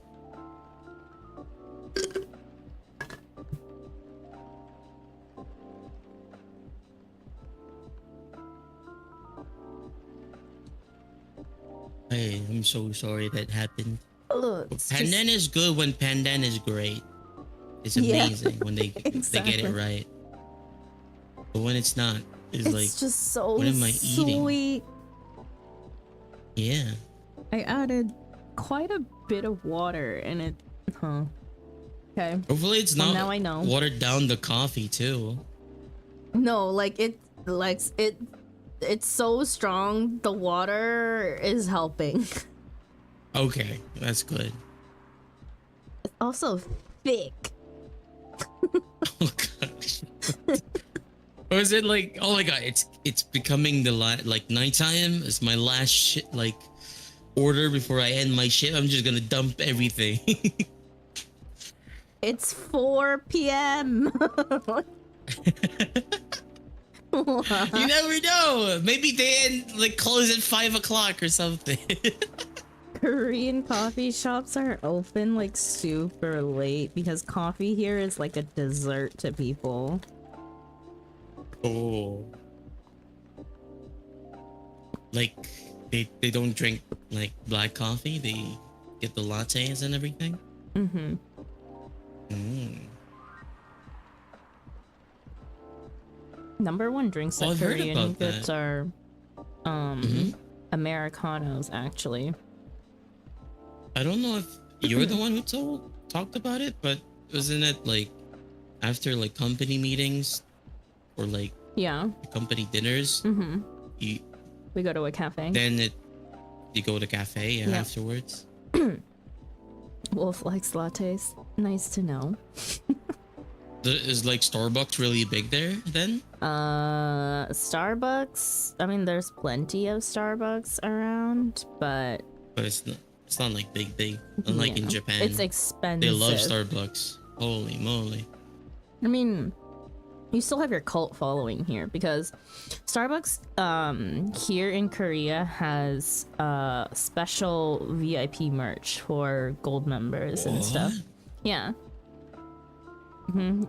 Hey, I'm so sorry that happened. Look, pandan is good when pandan is great. It's amazing when they get it right. But when it's not, it's just so what am I eating? sweet. Yeah. I added quite a bit of water in it. Okay. Hopefully it's not now I know. watered down the coffee too. No, it's so strong, the water is helping. Okay, that's good. It's also thick. Oh gosh. Or is it oh my god, it's becoming the nighttime. It's my last order before I end my shift. I'm just gonna dump everything. It's 4 p.m. You never know. Maybe they like close at 5 o'clock or something. Korean coffee shops are open like super late because coffee here is like a dessert to people. Oh. Like they don't drink like black coffee. They get the lattes and everything. Mm-hmm. Number one drinks Oh, that I've heard Korean about gets that. are Americanos actually. I don't know if you're the one who talked about it, but wasn't it like after like company meetings or like Yeah. company dinners? Mm-hmm. We go to a cafe. Then you go to cafe Yeah. afterwards. Wolf likes lattes. Nice to know. Is like Starbucks really big there then? Starbucks. I mean, there's plenty of Starbucks around, but But it's not like big. Unlike in yeah, Japan. it's expensive. They love Starbucks. Holy moly. I mean, you still have your cult following here because Starbucks here in Korea has special VIP merch for gold members and stuff. Yeah.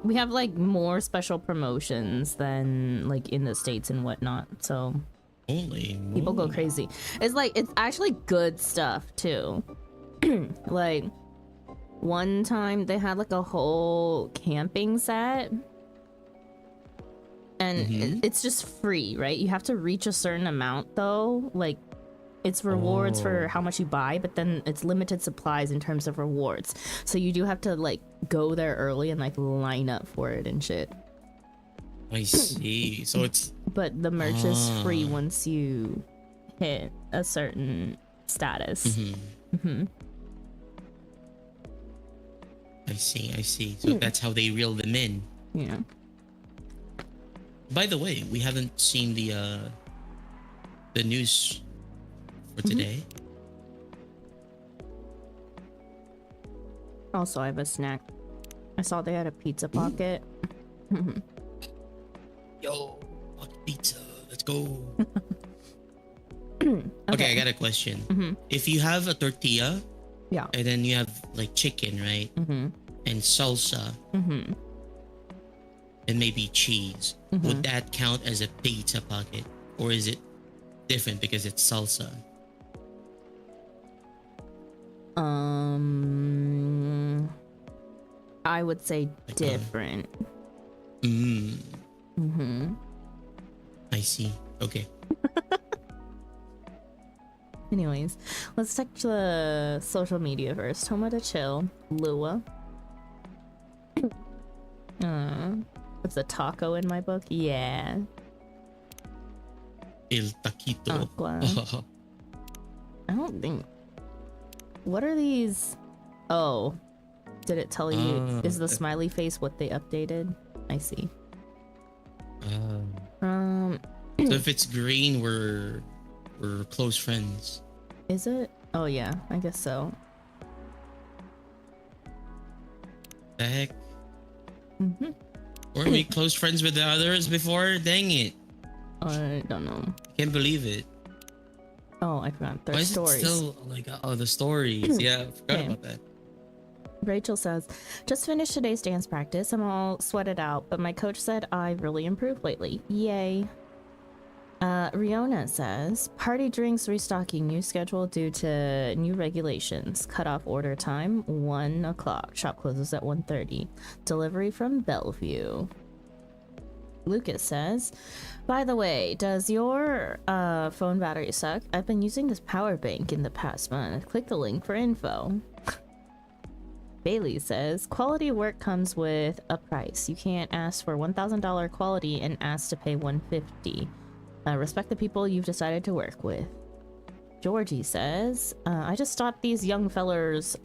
We have like more special promotions than like in the States and whatnot, so holy people go crazy. It's actually good stuff too. Like one time they had like a whole camping set and it's just free, right? You have to reach a certain amount though. Like it's rewards for how much you buy, but then it's limited supplies in terms of rewards. So you do have to like go there early and like line up for it and shit. I see. So it's But the merch is free once you hit a certain status. I see. So that's how they reel them in. Yeah. By the way, we haven't seen the news for today. Also, I have a snack. I saw they had a pizza pocket. Yo, pizza, let's go. Okay, I got a question. If you have a tortilla, yeah, and then you have like chicken, right? And salsa, and maybe cheese, would that count as a pizza pocket, or is it different because it's salsa? I would say Like different. I see. Okay. Anyways, let's check the social media first. Homa to chill. Lua. What's a taco in my book? Yeah. El taquito. Aqua. I don't think. What are these? Oh. Did it tell you? Is the smiley face what they updated? I see. So if it's green, we're close friends. Is it? Oh yeah, I guess so. The heck? Were we close friends with the others before? Dang it. I don't know. Can't believe it. Oh, I forgot. Why There's is stories. it still like the stories? Yeah, I forgot about that. Rachel says, just finished today's dance practice. I'm all sweated out, but my coach said I've really improved lately. Yay. Riona says, party drinks restocking new schedule due to new regulations. Cutoff order time 1 o'clock. Shop closes at 1:30. Delivery from Bellevue. Lucas says, by the way, does your phone battery suck? I've been using this power bank in the past month. Click the link for info. Bailey says, quality work comes with a price. You can't ask for $1,000 quality and ask to pay $150. Respect the people you've decided to work with. Georgie says, I just stopped these young fellers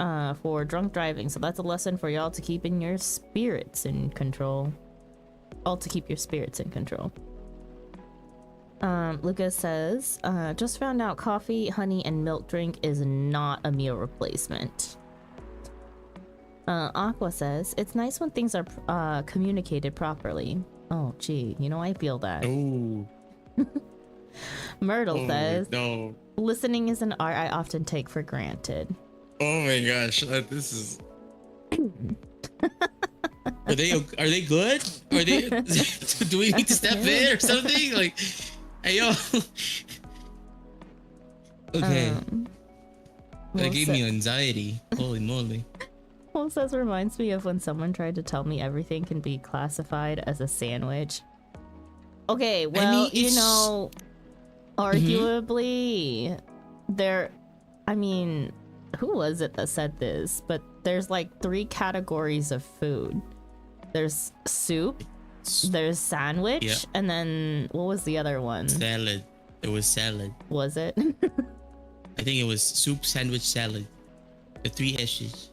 for drunk driving, so that's a lesson for y'all to keep in your spirits in control. All to keep your spirits in control. Lucas says, just found out coffee, honey, and milk drink is not a meal replacement. Aqua says, it's nice when things are communicated properly. Oh, gee, you know, I feel that. Oh. Myrtle says, no. listening is an art I often take for granted. Oh my gosh, this is. Are they good? Are they? Do we need to step in or something? Like, hey yo. Okay. That gave me anxiety. Holy moly. Well, says reminds me of when someone tried to tell me everything can be classified as a sandwich. Okay, well, I mean, you know, arguably, I mean, who was it that said this? But there's like 3 categories of food. There's soup, there's sandwich, and then what was the other one? Salad. It was salad. Was it? I think it was soup, sandwich, salad. The 3 S's.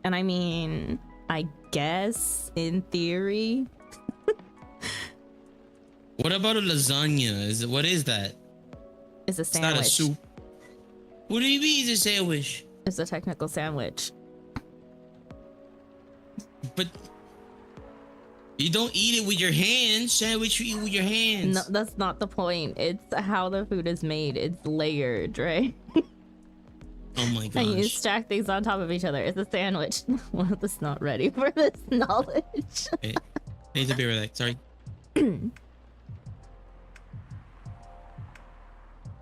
And I mean, I guess in theory. What about a lasagna? What is that? It's a sandwich. It's not a soup. What do you mean it's a sandwich? It's a technical sandwich. But you don't eat it with your hands. Sandwich you eat with your hands. No, that's not the point. It's how the food is made. It's layered, right? Oh my gosh. And you stack things on top of each other. It's a sandwich. Well, that's not ready for this knowledge. Hey, I need to be right back. Sorry.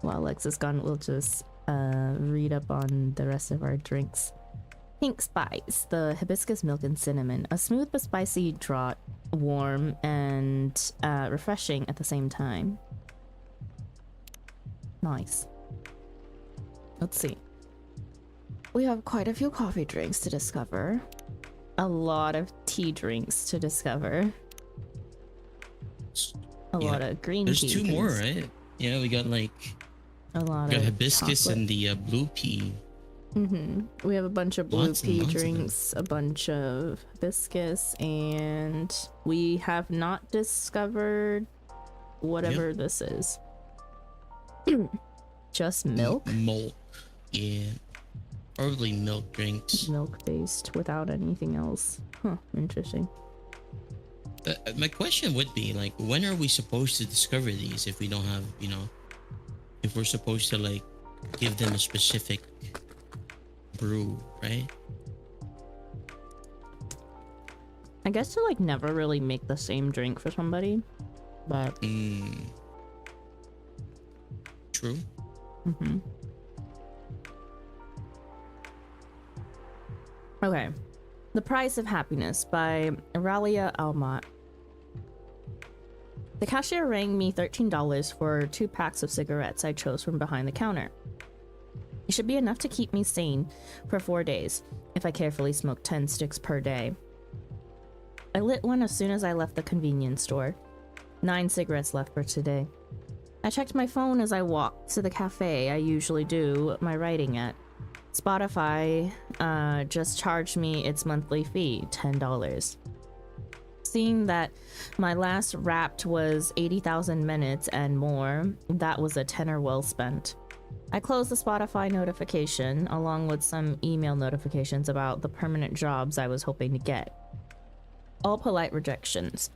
While Lex is gone, we'll just read up on the rest of our drinks. Pink Spice, the hibiscus milk and cinnamon. A smooth but spicy draught, warm and refreshing at the same time. Nice. Let's see. We have quite a few coffee drinks to discover. A lot of tea drinks to discover. A lot of green tea. There's 2 more, right? Yeah, we got like a lot we got of hibiscus chocolate. and the blue pea. We have a bunch of blue Lots and pea lots of them. drinks, a bunch of hibiscus, and we have not discovered whatever this is. Just milk? Milk. Yeah. Probably milk drinks. Milk based without anything else. Huh, interesting. My question would be like, when are we supposed to discover these if we don't have, you know, if we're supposed to like give them a specific brew, right? I guess to like never really make the same drink for somebody, but True. Okay. The Price of Happiness by Aurelia Almott. The cashier rang me $13 for 2 packs of cigarettes I chose from behind the counter. It should be enough to keep me sane for 4 days if I carefully smoke 10 sticks per day. I lit one as soon as I left the convenience store. 9 cigarettes left for today. I checked my phone as I walked to the cafe I usually do my writing at. Spotify just charged me its monthly fee, $10. Seeing that my last Wrapped was 80,000 minutes and more, that was a tenner well spent. I closed the Spotify notification along with some email notifications about the permanent jobs I was hoping to get. All polite rejections.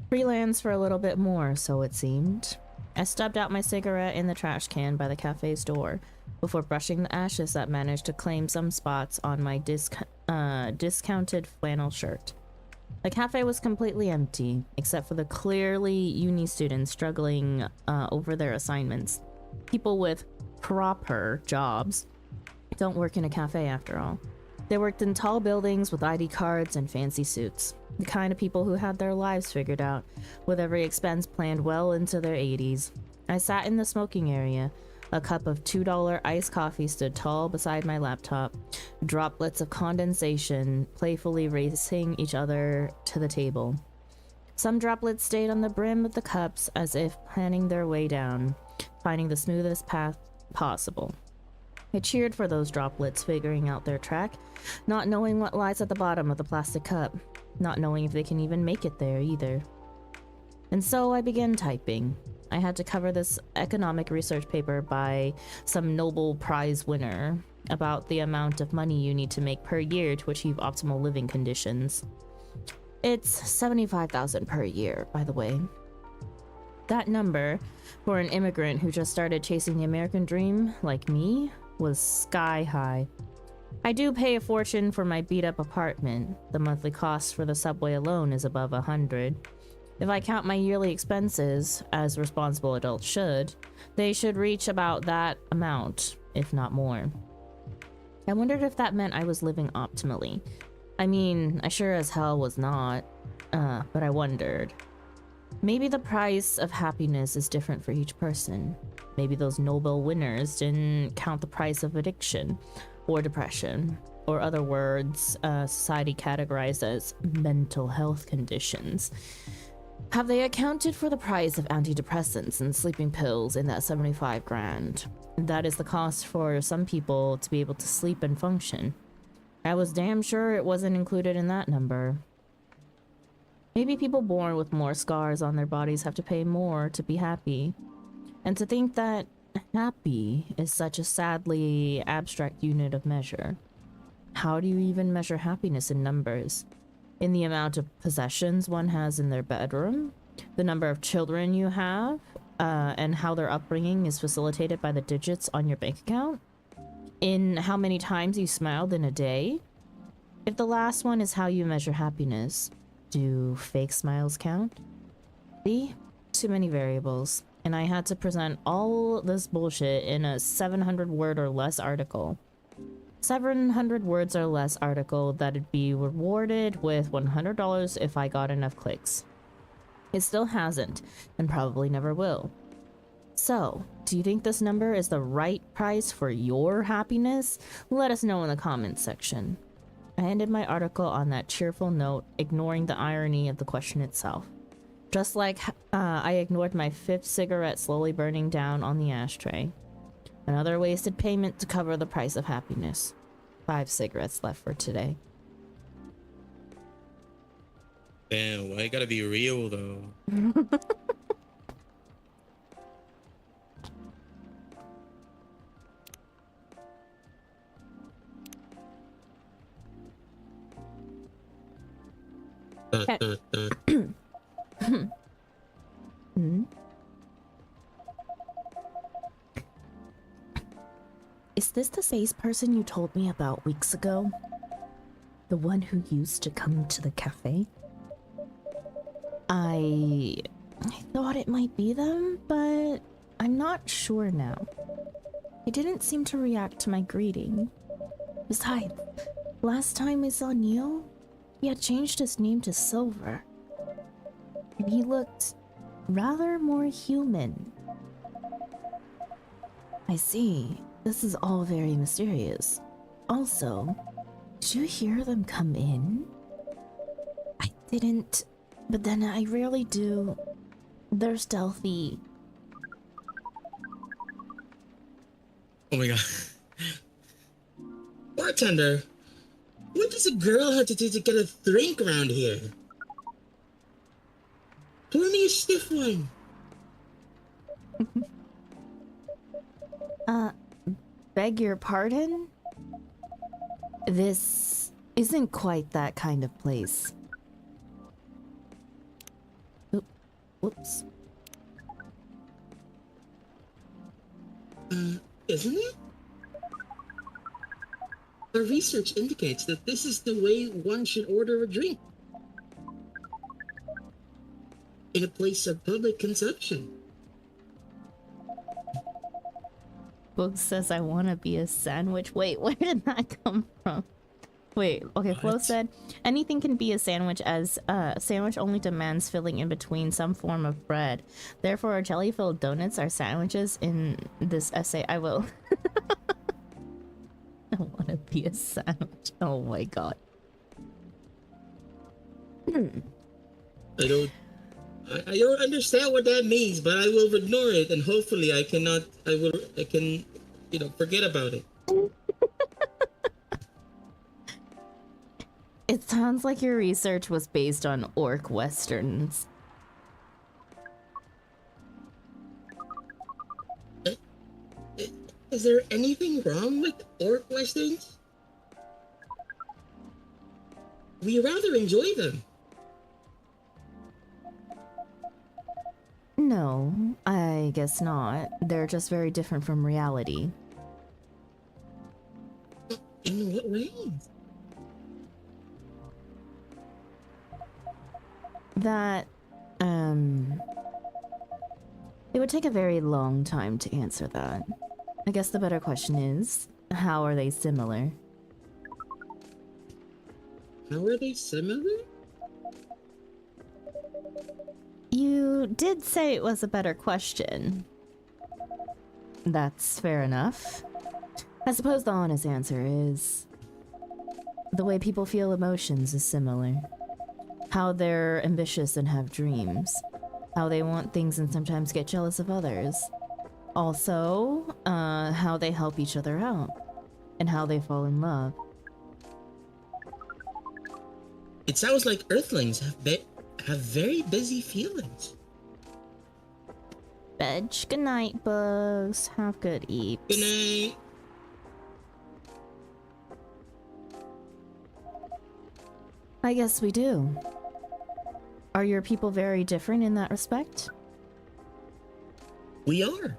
Freelance for a little bit more, so it seemed. I stubbed out my cigarette in the trash can by the cafe's door before brushing the ashes that managed to claim some spots on my discounted flannel shirt. The cafe was completely empty, except for the clearly uni students struggling over their assignments. People with proper jobs don't work in a cafe after all. They worked in tall buildings with ID cards and fancy suits. The kind of people who had their lives figured out, with every expense planned well into their 80s. I sat in the smoking area. A cup of $2 iced coffee stood tall beside my laptop, droplets of condensation playfully racing each other to the table. Some droplets stayed on the brim of the cups as if planning their way down, finding the smoothest path possible. I cheered for those droplets figuring out their track, not knowing what lies at the bottom of the plastic cup, not knowing if they can even make it there either. And so I began typing. I had to cover this economic research paper by some Nobel Prize winner about the amount of money you need to make per year to achieve optimal living conditions. It's 75,000 per year, by the way. That number, for an immigrant who just started chasing the American dream, like me, was sky high. I do pay a fortune for my beat-up apartment. The monthly cost for the subway alone is above 100. If I count my yearly expenses, as responsible adults should, they should reach about that amount, if not more. I wondered if that meant I was living optimally. I mean, I sure as hell was not, but I wondered. Maybe the price of happiness is different for each person. Maybe those Nobel winners didn't count the price of addiction, or depression, or other words society categorized as mental health conditions. Have they accounted for the price of antidepressants and sleeping pills in that 75 grand? That is the cost for some people to be able to sleep and function. I was damn sure it wasn't included in that number. Maybe people born with more scars on their bodies have to pay more to be happy. And to think that happy is such a sadly abstract unit of measure. How do you even measure happiness in numbers? In the amount of possessions one has in their bedroom? The number of children you have? And how their upbringing is facilitated by the digits on your bank account? In how many times you smiled in a day? If the last one is how you measure happiness, do fake smiles count? See? Too many variables. And I had to present all this bullshit in a 700 word or less article. 700 words or less article that'd be rewarded with $100 if I got enough clicks. It still hasn't, and probably never will. So, do you think this number is the right price for your happiness? Let us know in the comments section. I ended my article on that cheerful note, ignoring the irony of the question itself. Just like I ignored my 5th cigarette slowly burning down on the ashtray. Another wasted payment to cover the price of happiness. 5 cigarettes left for today. Damn, why you gotta be real though? Is this the face person you told me about weeks ago? The one who used to come to the cafe? I thought it might be them, but I'm not sure now. He didn't seem to react to my greeting. Besides, last time I saw Neil, he had changed his name to Silver. And he looked rather more human. I see. This is all very mysterious. Also, did you hear them come in? I didn't, but then I rarely do. They're stealthy. Oh my god. Bartender, what does a girl have to do to get a drink around here? Pour me a stiff one. Beg your pardon? This isn't quite that kind of place. Whoops. Isn't it? Our research indicates that this is the way one should order a drink. In a place of public consumption. Book says I want to be a sandwich. Wait, where did that come from? Wait, okay, Flo said, anything can be a sandwich as a sandwich only demands filling in between some form of bread. Therefore, jelly-filled donuts are sandwiches in this essay. I will. I want to be a sandwich. Oh my god. I don't understand what that means, but I will ignore it, and hopefully I can, forget about it. It sounds like your research was based on orc westerns. Is there anything wrong with orc westerns? We rather enjoy them. No, I guess not. They're just very different from reality. In what ways? That, it would take a very long time to answer that. I guess the better question is, how are they similar? How are they similar? You did say it was a better question. That's fair enough. I suppose the honest answer is the way people feel emotions is similar. How they're ambitious and have dreams. How they want things and sometimes get jealous of others. Also, how they help each other out. And how they fall in love. It sounds like Earthlings have very busy feelings. Veg, good night, bugs. Have good eats. Good night. I guess we do. Are your people very different in that respect? We are.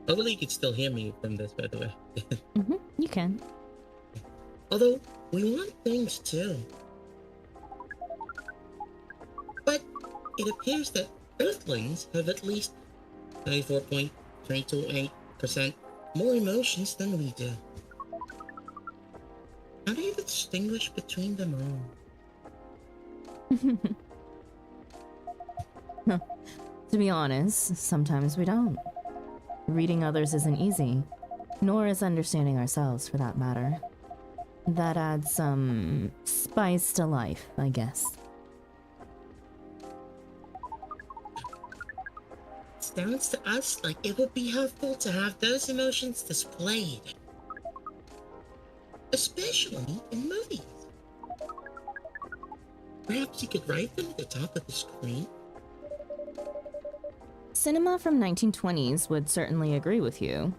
Hopefully you can still hear me from this, by the way. You can. Although, we want things too. But it appears that Earthlings have at least 94.328% more emotions than we do. How do you distinguish between them all? To be honest, sometimes we don't. Reading others isn't easy, nor is understanding ourselves for that matter. That adds some spice to life, I guess. Sounds to us like it would be helpful to have those emotions displayed. Especially in movies. Perhaps you could write them at the top of the screen? Cinema from 1920s would certainly agree with you.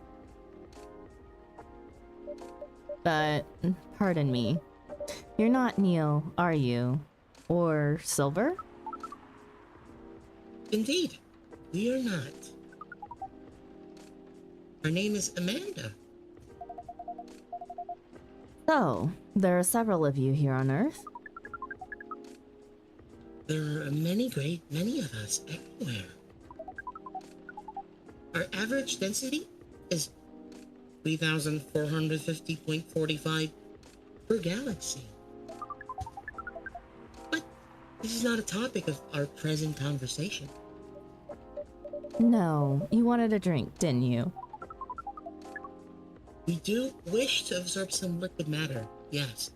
But, pardon me, you're not Neil, are you? Or Silver? Indeed, we are not. Her name is Amanda. So, there are several of you here on Earth? There are many of us everywhere. Our average density is 3,450.45 per galaxy. But this is not a topic of our present conversation. No, you wanted a drink, didn't you? We do wish to absorb some liquid matter, yes.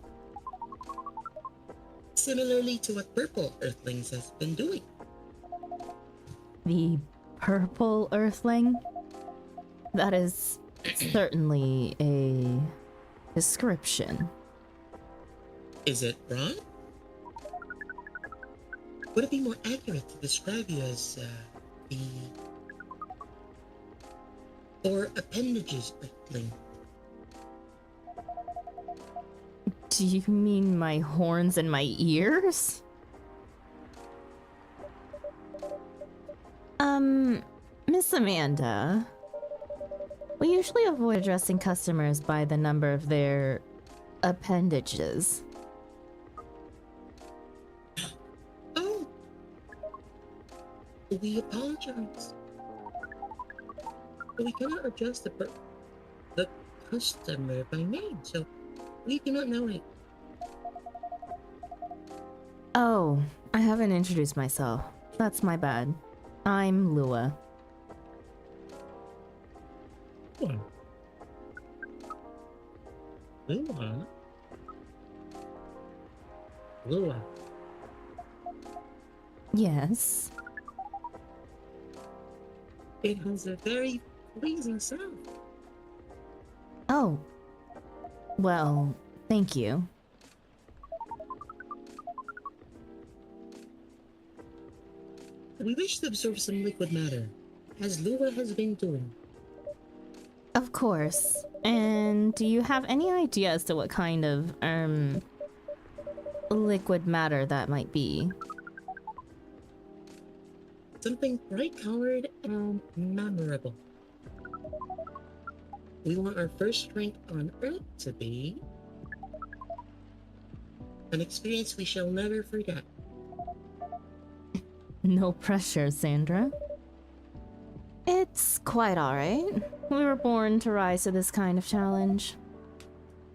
Similarly to what Purple Earthlings has been doing. The Purple Earthling? That is certainly a description. Is it wrong? Would it be more accurate to describe you as the... or appendages Earthling? Do you mean my horns and my ears? Miss Amanda, we usually avoid addressing customers by the number of their appendages. Oh! We apologize. But we cannot address the customer by name, so we do not know it. Oh, I haven't introduced myself. That's my bad. I'm Lua. Lua? Lua? Yes. It has a very pleasing sound. Oh. Well, thank you. We wish to absorb some liquid matter, as Lua has been doing. Of course. And do you have any idea as to what kind of, liquid matter that might be? something bright-colored and memorable. We want our first drink on Earth to be an experience we shall never forget. No pressure, Sandra. It's quite alright. We were born to rise to this kind of challenge.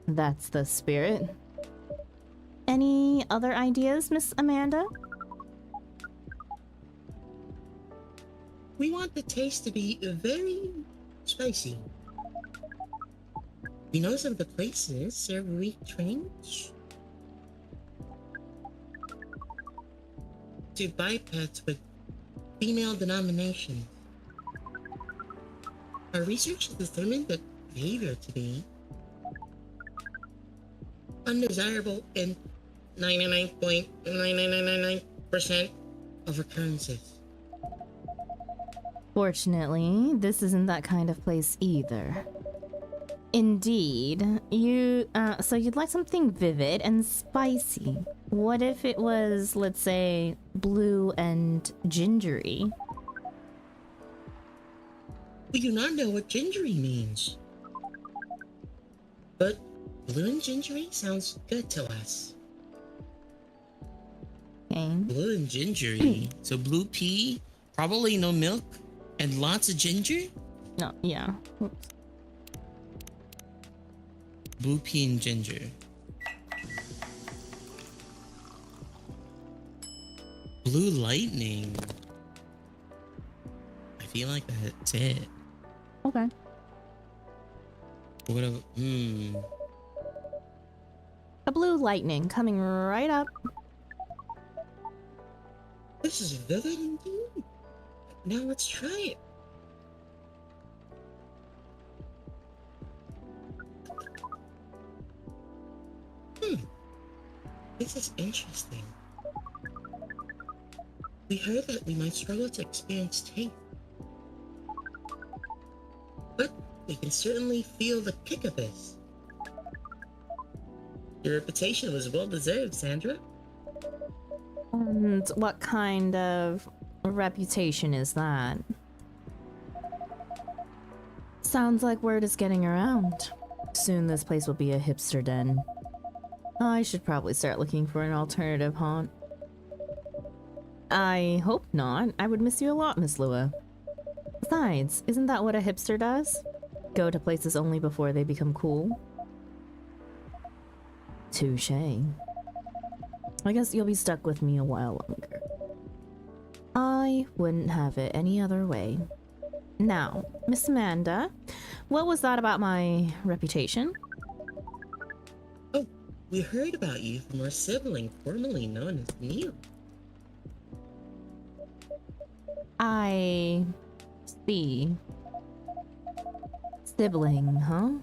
That's the spirit. Any other ideas, Miss Amanda? We want the taste to be very spicy. We know some of the places serve weak drinks to bipeds with female denominations. Our research has determined that behavior to be undesirable in 99.9999% of occurrences. Fortunately, this isn't that kind of place either. Indeed, so you'd like something vivid and spicy. What if it was, let's say, blue and gingery? We do not know what gingery means, but blue and gingery sounds good to us. Okay. Blue and gingery. So blue pea, probably no milk, and lots of ginger? No, yeah. Oops. Blue pea and ginger. Blue lightning. I feel like that's it. Okay. What a A blue lightning coming right up. This is vivid indeed. Now let's try it. This is interesting. We heard that we might struggle to experience taste, but we can certainly feel the kick of this. Your reputation was well deserved, Sandra. And what kind of reputation is that? Sounds like word is getting around. Soon this place will be a hipster den. I should probably start looking for an alternative haunt. I hope not. I would miss you a lot, Miss Lua. Besides, isn't that what a hipster does? Go to places only before they become cool? Touché. I guess you'll be stuck with me a while longer. I wouldn't have it any other way. Now, Miss Amanda, what was that about my reputation? Oh, we heard about you from our sibling, formerly known as Neil. I see. Sibling, huh?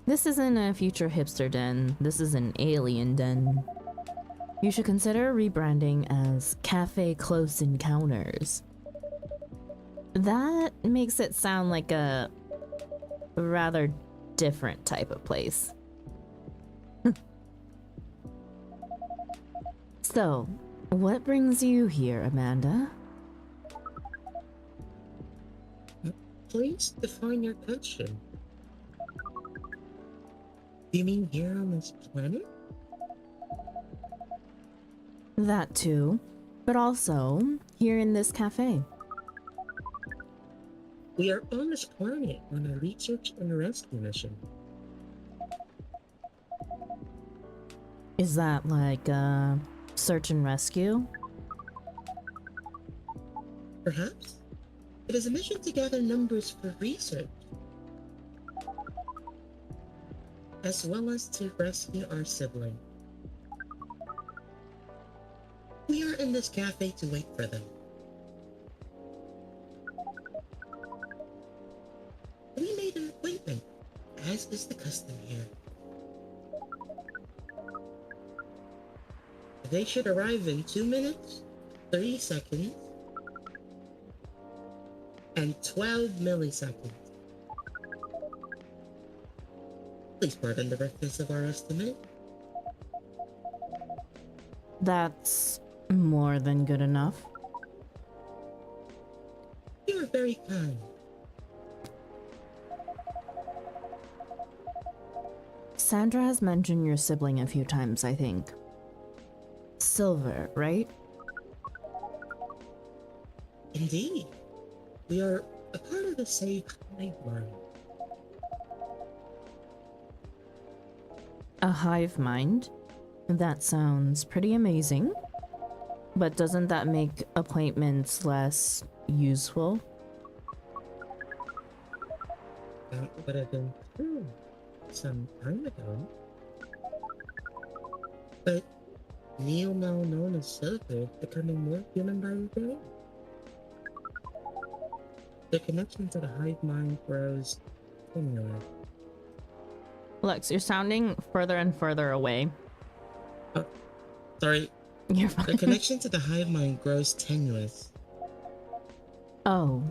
This isn't a future hipster den. This is an alien den. You should consider rebranding as Cafe Close Encounters. That makes it sound like a rather different type of place. So, what brings you here, Amanda? Please define your question. Do you mean here on this planet? That too, but also here in this cafe. We are on this planet on a research and rescue mission. Is that like search and rescue? Perhaps. It is a mission to gather numbers for research, as well as to rescue our sibling. We are in this cafe to wait for them. We made an appointment, as is the custom here. They should arrive in 2 minutes, 30 seconds, and 12 milliseconds. Please pardon the roughness of our estimate. That's more than good enough. very kind. Sandra has mentioned your sibling a few times, I think. Silver, right? Indeed. We are a part of the same hive mind. A hive mind? That sounds pretty amazing. But doesn't that make appointments less useful? That would have been true some time ago. But Neil, now known as Silver, is becoming more human by the day. The connection to the hive mind grows tenuous. Lex, you're sounding further and further away. Sorry. You're fine. The connection to the hive mind grows tenuous. Oh.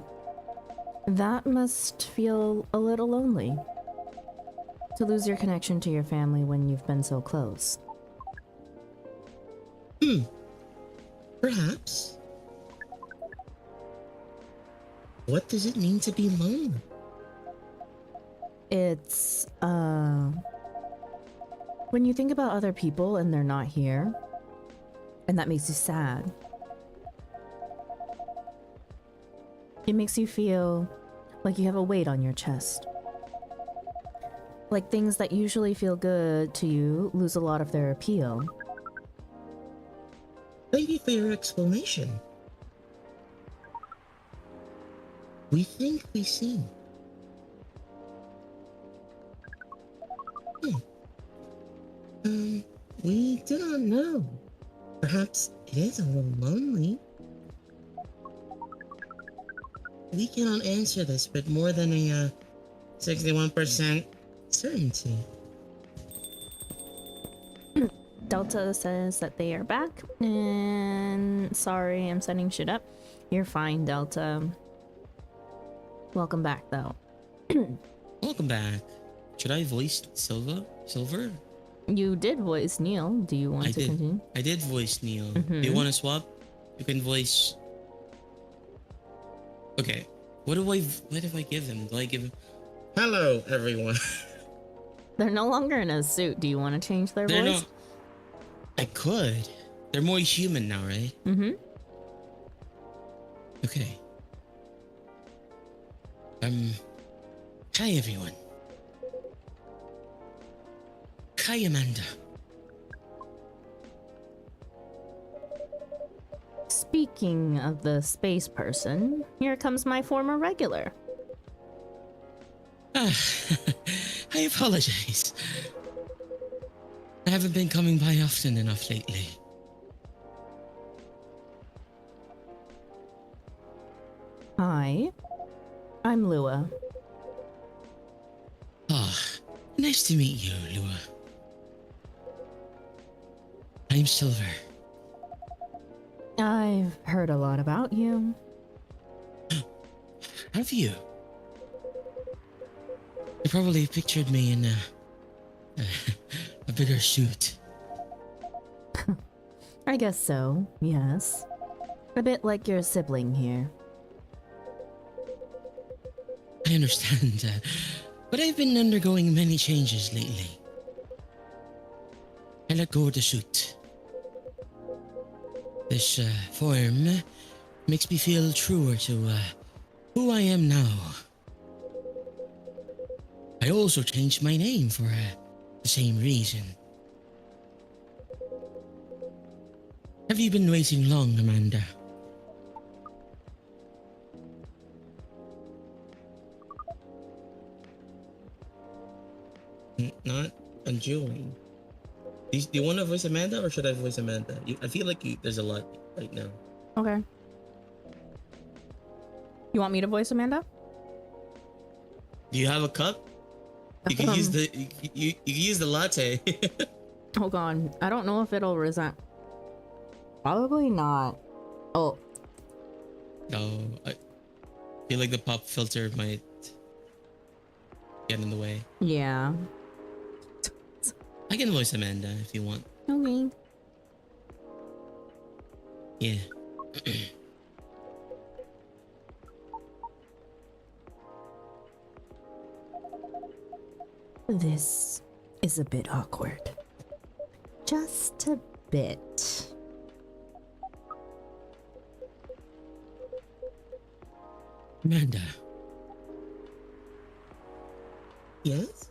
That must feel a little lonely. To lose your connection to your family when you've been so close. Perhaps. What does it mean to be lonely? It's, when you think about other people and they're not here, and that makes you sad. It makes you feel like you have a weight on your chest. Like things that usually feel good to you lose a lot of their appeal. Thank you for your explanation. We think we see. We do not know. Perhaps it is a little lonely. We cannot answer this with more than a 61% certainty. Delta says that they are back, and sorry, I'm setting shit up. You're fine, Delta. Welcome back, though. Welcome back. Should I voice Silver? You did voice Neil. Do you want to continue? I did voice Neil. Do you want to swap? You can voice. Okay. What do I give him? Do I give him? Hello, everyone. They're no longer in a suit. Do you want to change their voice? Not. I could. They're more human now, right? Mm-hmm. Okay. Hi everyone. Hi Amanda. Speaking of the space person, here comes my former regular. I apologize. I haven't been coming by often enough lately. Hi, I'm Lua. Ah, nice to meet you, Lua. I'm Silver. I've heard a lot about you. Have you? You probably pictured me in a bigger suit. I guess so, yes. A bit like your sibling here. I understand, but I've been undergoing many changes lately. I let go of the suit. This form makes me feel truer to who I am now. I also changed my name for the same reason. Have you been waiting long, Amanda? Not enjoying. Do you want to voice Amanda or should I voice Amanda? I feel like there's a lot right now. Okay. You want me to voice Amanda? Do you have a cup? You can use the you can use the latte. Hold on. I don't know if it'll resent. Probably not. Oh. No, I feel like the pop filter might get in the way. Yeah. I can voice Amanda if you want. Okay. Yeah. This is a bit awkward. Just a bit. Amanda. Yes?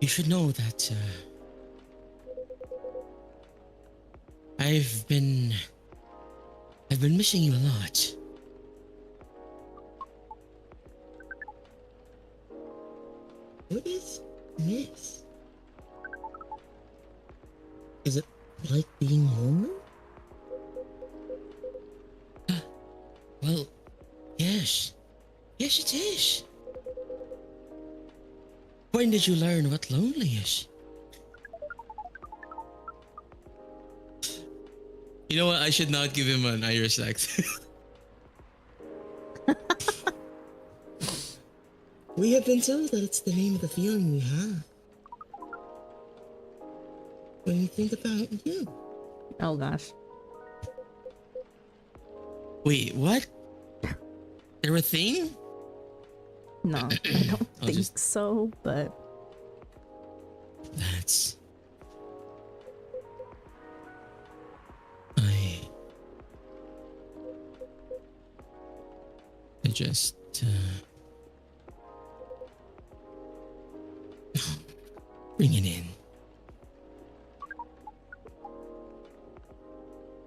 You should know that, I've been missing you a lot. What is miss? Is it like being lonely? Well, yes. Yes, it is. When did you learn what lonely is? You know what? I should not give him an Irish accent. We have been told that it's the name of the feeling we have when we think about you. Oh gosh. Wait, what? They're a thing? No, I don't think so, but... That's... I just, bring it in.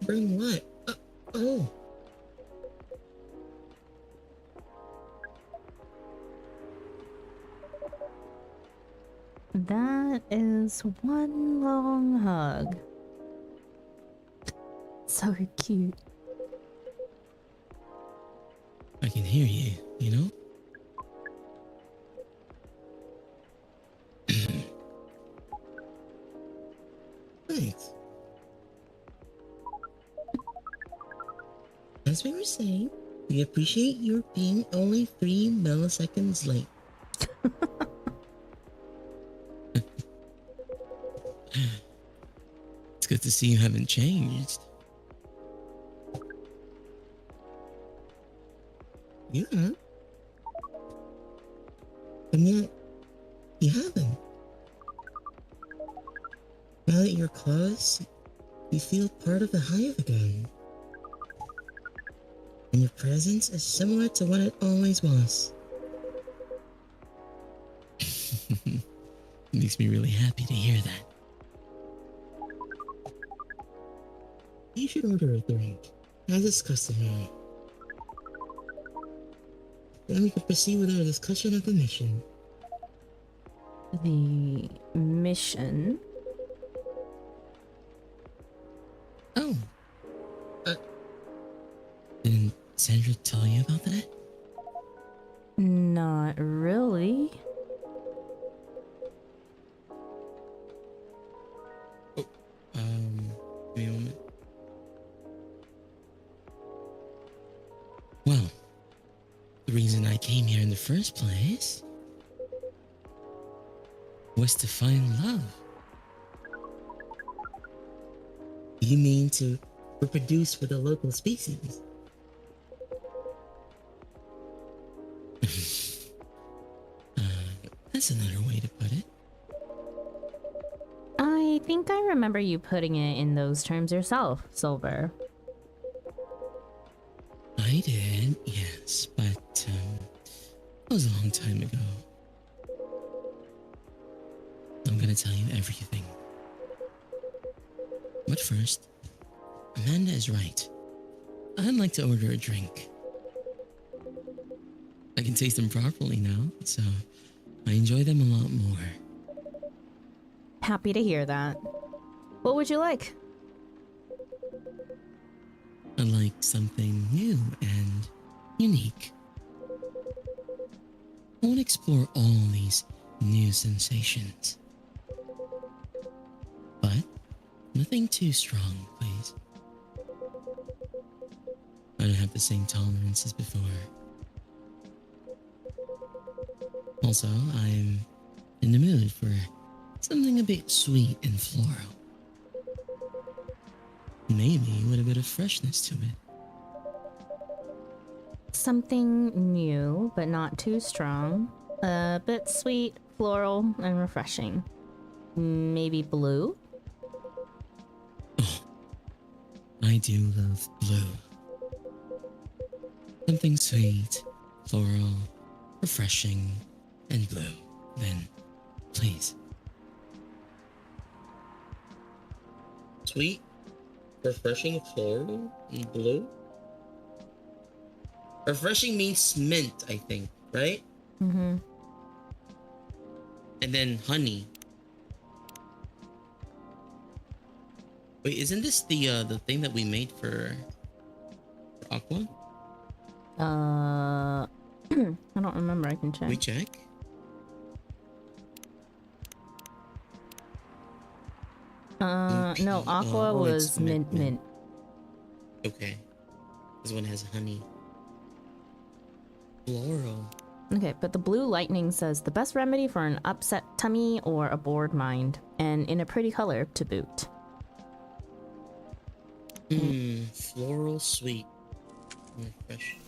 Bring what? Oh. That is one long hug. So cute. I can hear you, you know? Thanks. As we were saying, we appreciate your being only 3 milliseconds late. It's good to see you haven't changed. Yeah. And yet, you haven't. Now that you're close, you feel part of the hive again. And your presence is similar to what it always was. It makes me really happy to hear that. You should order a drink, as is customary. Then we can proceed with our discussion of the mission. The mission? Oh. Didn't Sandra tell you about that? Not really. Oh, give me a moment. Well, the reason I came here in the first place was to find love. You mean to reproduce with the local species? That's another way to put it. I think I remember you putting it in those terms yourself, Silver. I did, yes, but it was a long time ago. I'm gonna tell you everything. But first, Amanda is right. I'd like to order a drink. I can taste them properly now, so I enjoy them a lot more. Happy to hear that. What would you like? I'd like something new and unique. I want to explore all these new sensations. But nothing too strong, please. I don't have the same tolerance as before. Also, I'm in the mood for something a bit sweet and floral. Maybe with a bit of freshness to it. Something new, but not too strong. A bit sweet, floral, and refreshing. Maybe blue? I do love blue. Something sweet, floral, refreshing, and blue. Then, please. Sweet, refreshing, floral, and blue? Refreshing means mint, I think, right? Mm-hmm. And then honey. Wait, isn't this the thing that we made for Aqua? I don't remember. I can check. We check. No, Aqua Oh, was it's mint. Okay. This one has honey. Floral. Okay, but the blue lightning says the best remedy for an upset tummy or a bored mind, and in a pretty color to boot. Floral sweet. Fresh.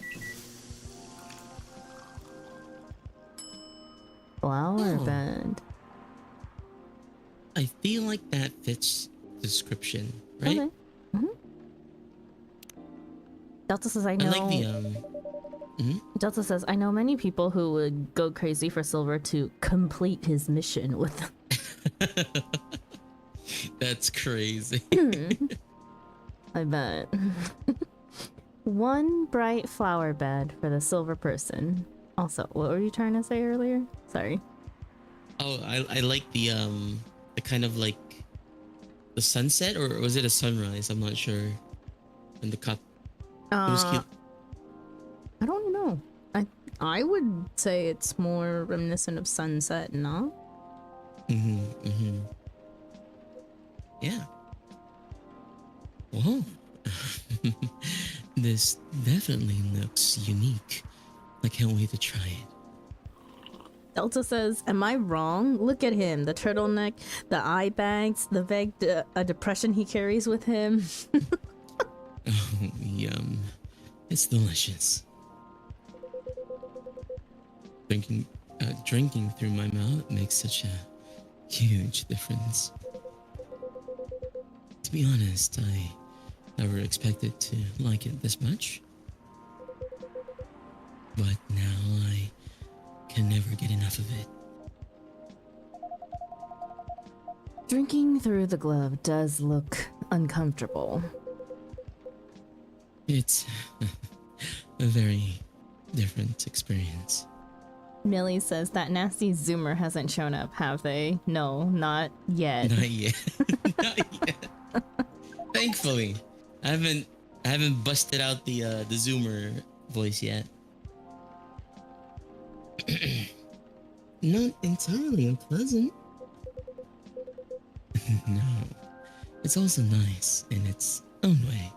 Flower bed. I feel like that fits description, right? Okay. Delta says I know. I like the Delta says I know many people who would go crazy for Silver to complete his mission with them. That's crazy. I bet. One bright flower bed for the silver person. Also, what were you trying to say earlier? Sorry. Oh, I like the kind of like the sunset, or was it a sunrise? I'm not sure. And the cup. It was cute. I don't know. I would say it's more reminiscent of sunset, no? Yeah. Whoa. This definitely looks unique. I can't wait to try it. Delta says, am I wrong? Look at him. The turtleneck, the eye bags, the vague depression he carries with him. Oh, yum. It's delicious. Drinking through my mouth makes such a huge difference. To be honest, I never expected to like it this much. But now I can never get enough of it. Drinking through the glove does look uncomfortable. It's a very different experience. Millie says that nasty Zoomer hasn't shown up, have they? No, not yet. Not yet. Not yet. Thankfully, I haven't busted out the Zoomer voice yet. Not entirely unpleasant. No, it's also nice in its own way.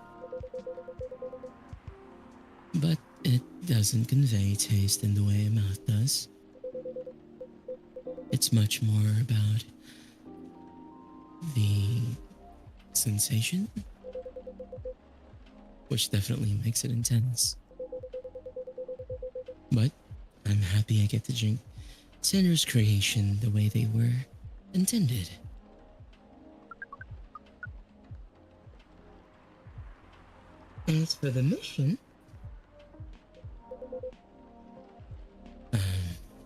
But it doesn't convey taste in the way a mouth does. It's much more about the sensation, which definitely makes it intense. But I'm happy I get to drink Sandra's creation the way they were intended. As for the mission,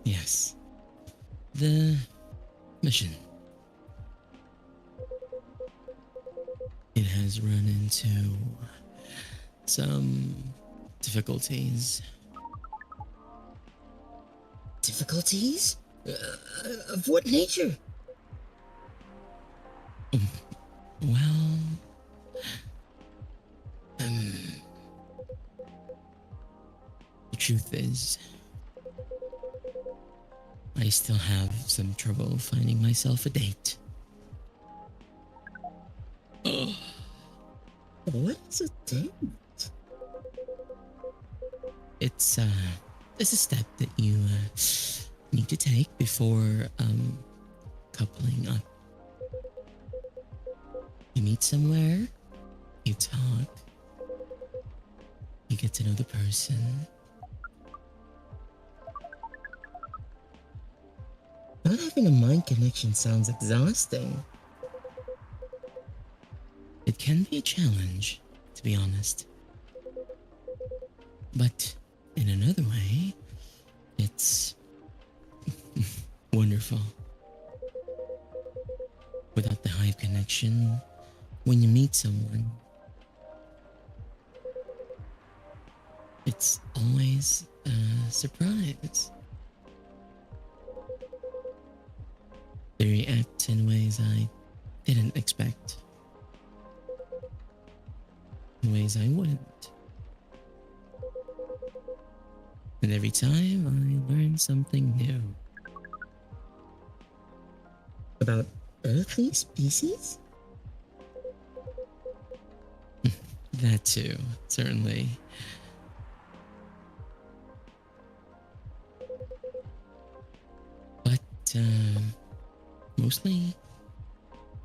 yes, the mission. It has run into some difficulties. Difficulties? Of what nature? Well, the truth is, I still have some trouble finding myself a date. What is a date? It's a step that you need to take before coupling up. You meet somewhere, you talk, you get to know the person, Having a mind connection sounds exhausting. It can be a challenge, to be honest. But in another way, it's wonderful. Without the hive connection, when you meet someone, it's always a surprise. They react in ways I didn't expect. In ways I wouldn't. And every time I learn something new. About earthly species? That too, certainly. But, mostly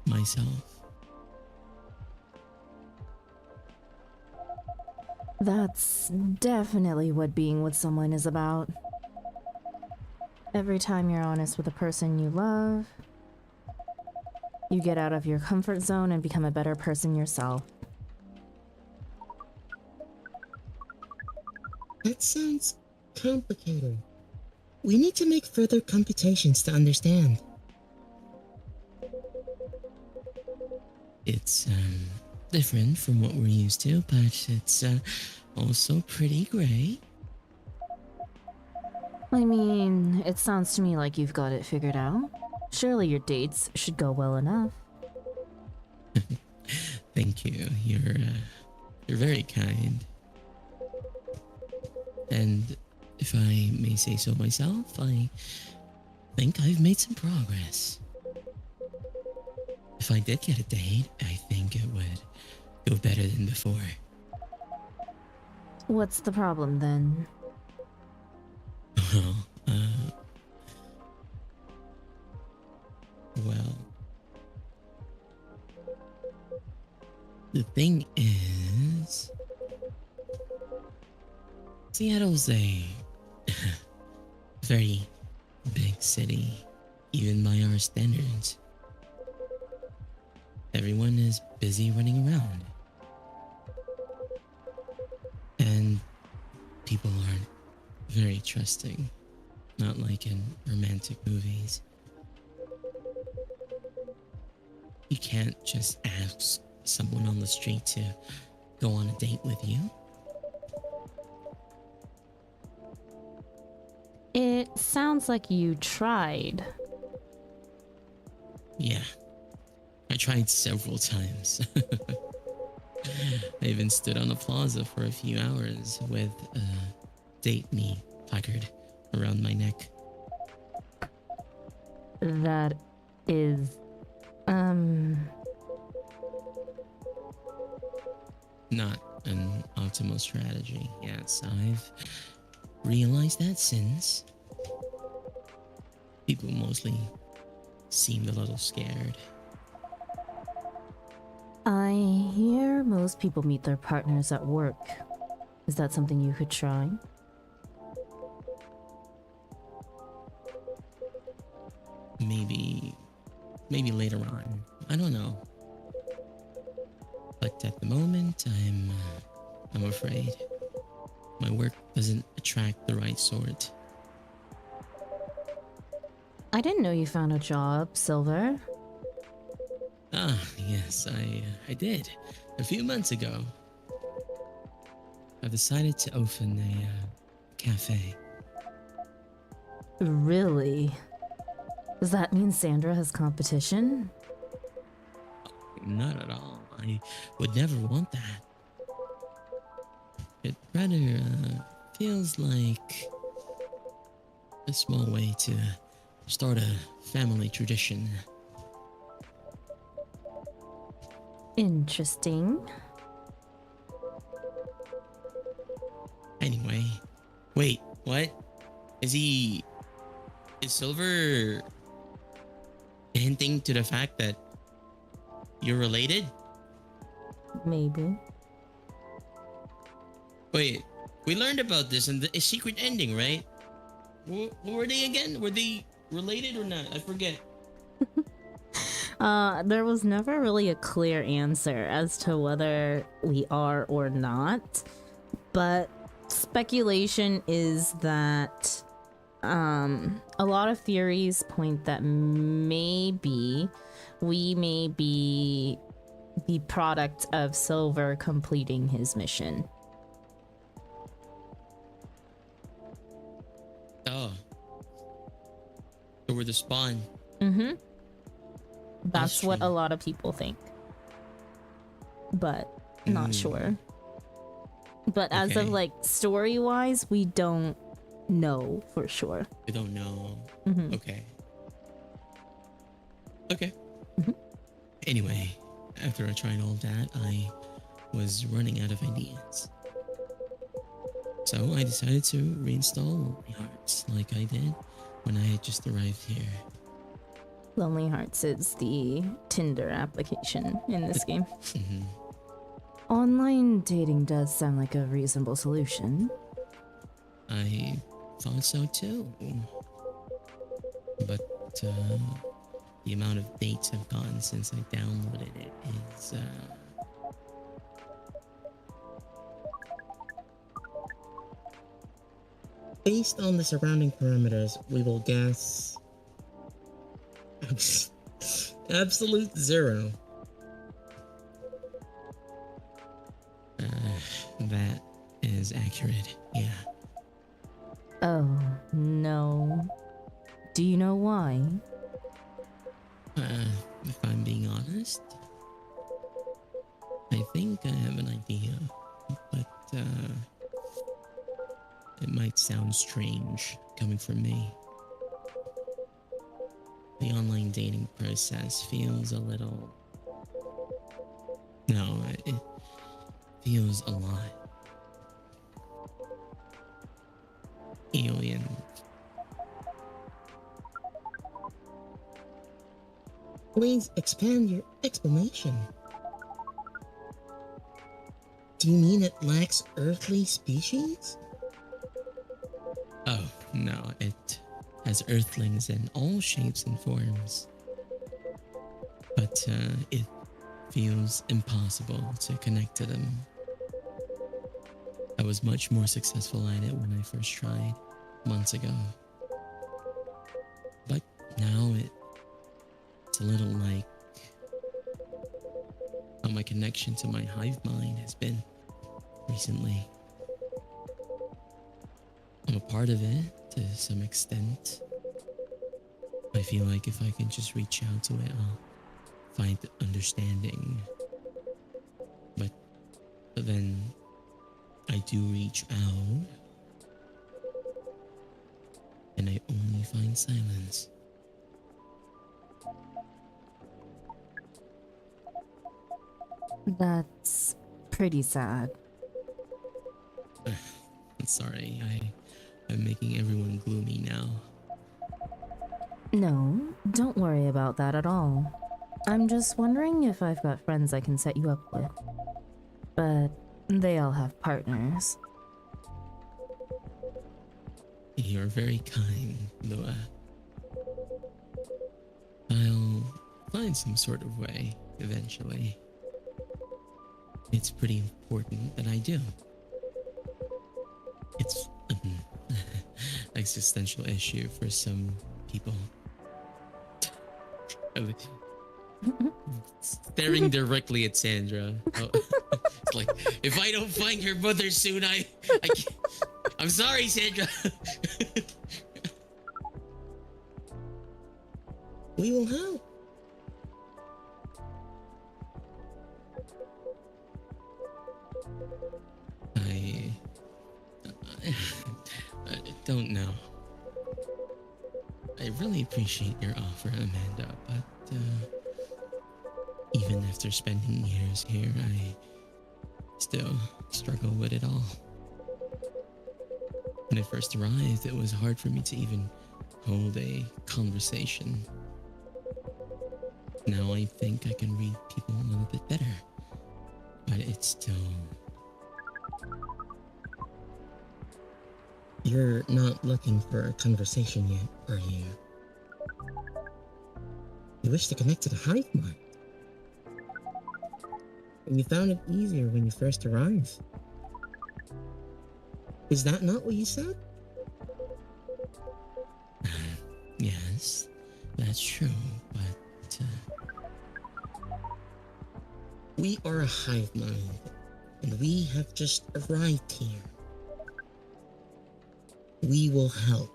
myself. That's definitely what being with someone is about. Every time you're honest with a person you love, you get out of your comfort zone and become a better person yourself. That sounds complicated. We need to make further computations to understand. It's, different from what we're used to, but it's, also pretty gray. I mean, it sounds to me like you've got it figured out. Surely your dates should go well enough. Thank you. You're very kind. And if I may say so myself, I think I've made some progress. If I did get a date, I think it would go better than before. What's the problem then? Well, the thing is, Seattle's a very big city, even by our standards. Everyone is busy running around. And people aren't very trusting, not like in romantic movies. You can't just ask someone on the street to go on a date with you. It sounds like you tried. Yeah, I tried several times. I even stood on a plaza for a few hours with date me placard around my neck. That is, Not an optimal strategy. Yes, I've realized that since. People mostly seemed a little scared. I hear most people meet their partners at work. Is that something you could try? Maybe later on. I don't know. But at the moment, I'm afraid. My work doesn't attract the right sort. I didn't know you found a job, Silver. Ah, yes, I did. A few months ago. I've decided to open a cafe. Really? Does that mean Sandra has competition? Not at all. I would never want that. It rather feels like a small way to start a family tradition. Interesting. Anyway, wait, what? Is Silver hinting to the fact that you're related? Maybe. Wait, we learned about this in the secret ending, right? What were they again? Were they related or not? I forget. There was never really a clear answer as to whether we are or not, but speculation is that a lot of theories point that maybe we may be the product of Silver completing his mission. Oh. So we're the spawn. Mm-hmm. That's what true. a lot of people think. But not sure. But as of Okay. like story-wise, we don't know for sure. We don't know. Mhm. Okay. Okay. Mhm. Anyway, after I tried all that, I was running out of ideas. So I decided to reinstall Lonely Hearts like I did when I had just arrived here. Lonely Hearts is the Tinder application in this game. Mhm. Online dating does sound like a reasonable solution. I thought so too. But the amount of dates I've gotten since I downloaded it is based on the surrounding parameters, we will guess absolute 0. That is accurate, yeah. Oh, no. Do you know why? If I'm being honest, I think I have an idea, but it might sound strange coming from me. The online dating process feels a little... No, it feels a lot alien. Please expand your explanation. Do you mean it lacks earthly species? Oh, no, it has earthlings in all shapes and forms. But it feels impossible to connect to them. I was much more successful at it when I first tried, months ago. But now it's a little like how my connection to my hive mind has been recently. I'm a part of it to some extent. I feel like if I can just reach out to it, I'll find understanding. But then I do reach out, and I only find silence. That's pretty sad. Sorry, I'm making everyone gloomy now. No, don't worry about that at all. I'm just wondering if I've got friends I can set you up with. But they all have partners. You're very kind, Lua. I'll find some sort of way eventually. It's pretty important that I do. It's an existential issue for some people. Staring directly at Sandra. Oh, it's like, if I don't find your mother soon, I'm sorry, Sandra. We will help. I don't know. I really appreciate your offer, Amanda, but even after spending years here, I still struggle with it all. When I first arrived, it was hard for me to even hold a conversation. Now I think I can read people a little bit better, but it's still... You're not looking for a conversation yet, are you? You wish to connect to the hive mind. And you found it easier when you first arrived. Is that not what you said? Yes, that's true, but we are a hive mind, and we have just arrived here. We will help.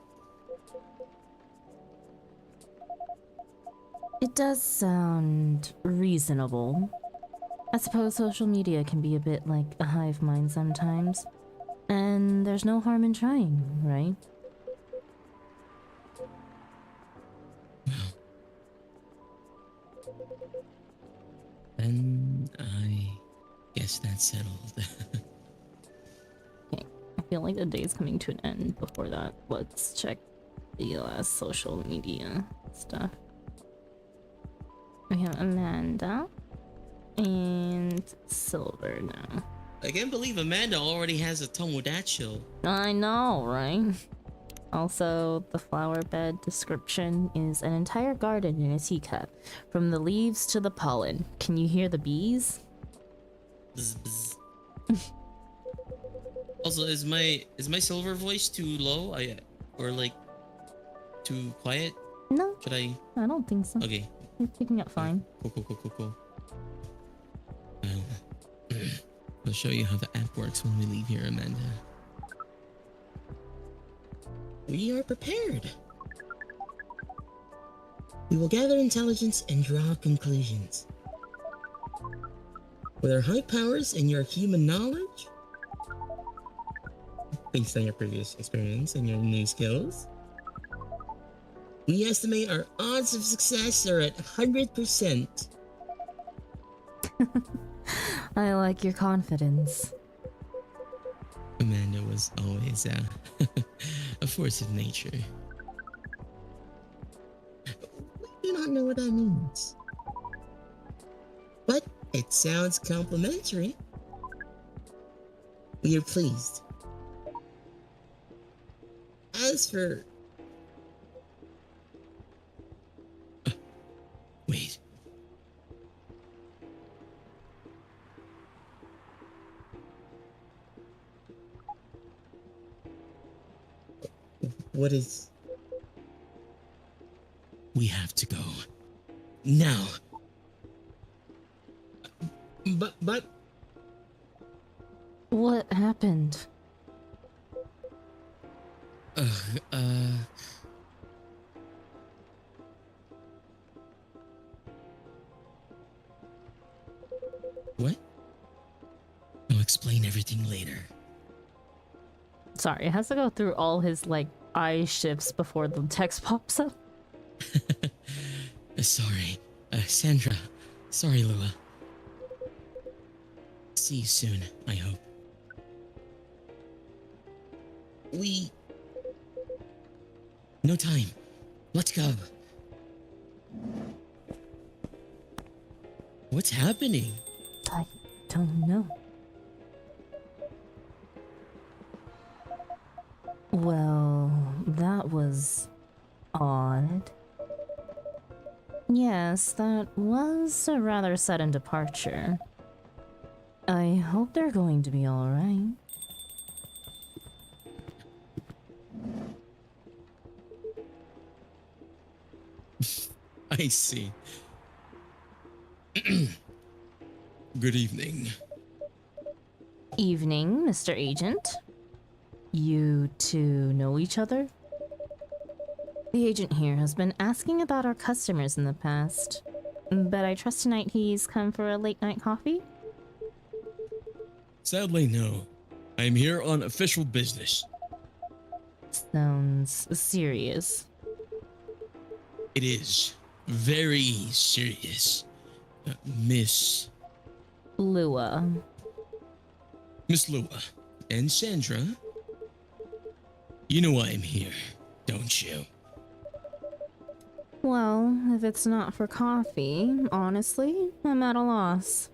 It does sound reasonable. I suppose social media can be a bit like a hive mind sometimes. And there's no harm in trying, right? Then I guess that's settled. Okay, I feel like the day's coming to an end. Before that, let's check the last social media stuff. We have Amanda and Silver now. I can't believe Amanda already has a Tomodachi. I know, right? Also, the flower bed description is an entire garden in a teacup, from the leaves to the pollen. Can you hear the bees? Bzz, bzz. Also, is my silver voice too low? Or like too quiet? No. Should I? I don't think so. Okay. You're picking up fine. Cool. I'll show you how the app works when we leave here, Amanda. We are prepared. We will gather intelligence and draw conclusions. With our high powers and your human knowledge, based on your previous experience and your new skills, we estimate our odds of success are at 100%. I like your confidence. Amanda was always a force of nature. We do not know what that means, but it sounds complimentary. We are pleased. As for... wait. What is... We have to go. Now. But... What happened? What? I'll explain everything later. Sorry, it has to go through all his, like, eye shifts before the text pops up. Sorry. Sandra. Sorry, Lua. See you soon, I hope. No time. Let's go. What's happening? I don't know. Well, that was odd. Yes, that was a rather sudden departure. I hope they're going to be alright. I see. Good evening. Evening, Mr. Agent. You two know each other? The agent here has been asking about our customers in the past, but I trust tonight he's come for a late-night coffee? Sadly, no. I am here on official business. Sounds serious. It is very serious. Miss Lua. Miss Lua and Sandra, you know why I'm here, don't you? Well, if it's not for coffee, honestly, I'm at a loss.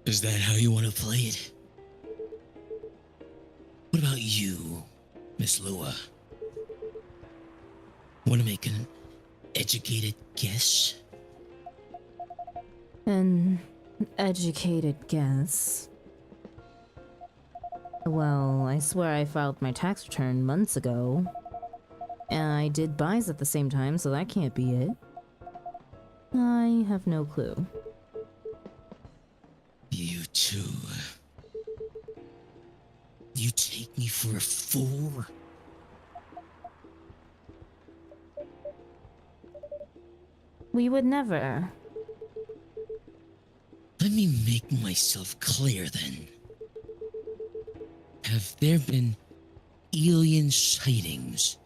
Is that how you want to play it? What about you, Miss Lua? want to make an educated guess? An educated guess. Well, I swear I filed my tax return months ago. And I did buys at the same time, so that can't be it. I have no clue. You two. You take me for a fool? We would never. Let me make myself clear then. Have there been alien sightings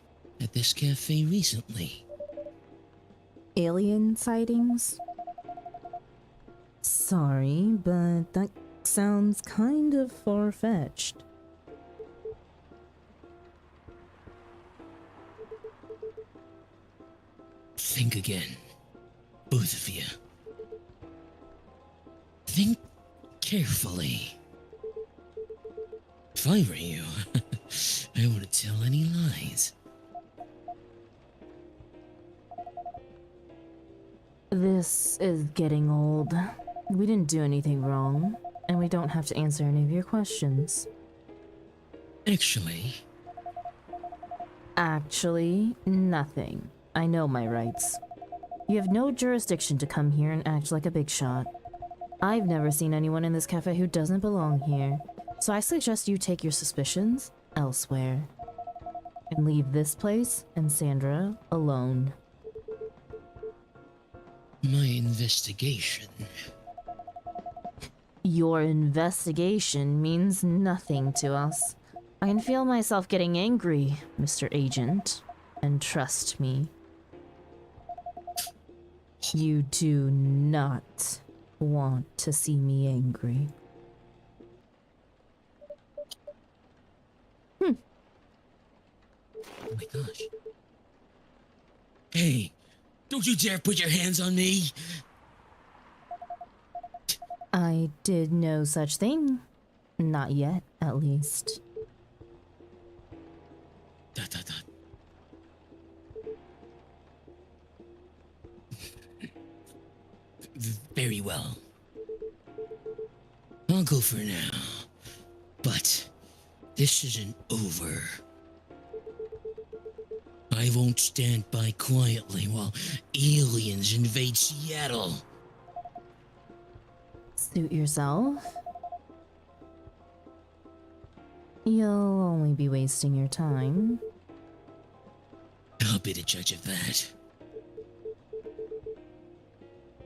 at this cafe recently? Alien sightings? Sorry, but that sounds kind of far-fetched. Think again, both of you. Think carefully. If I were you, I wouldn't tell any lies. This is getting old. We didn't do anything wrong, and we don't have to answer any of your questions. Actually, nothing. I know my rights. You have no jurisdiction to come here and act like a big shot. I've never seen anyone in this cafe who doesn't belong here, so I suggest you take your suspicions elsewhere. And leave this place and Sandra alone. My investigation. Your investigation means nothing to us. I can feel myself getting angry, Mr. Agent. And trust me, you do not want to see me angry. Oh my gosh. Hey, don't you dare put your hands on me! I did no such thing. Not yet, at least. Dot, dot, dot. Very well. I'll go for now. But this isn't over. I won't stand by quietly while aliens invade Seattle. Suit yourself? You'll only be wasting your time. I'll be the judge of that.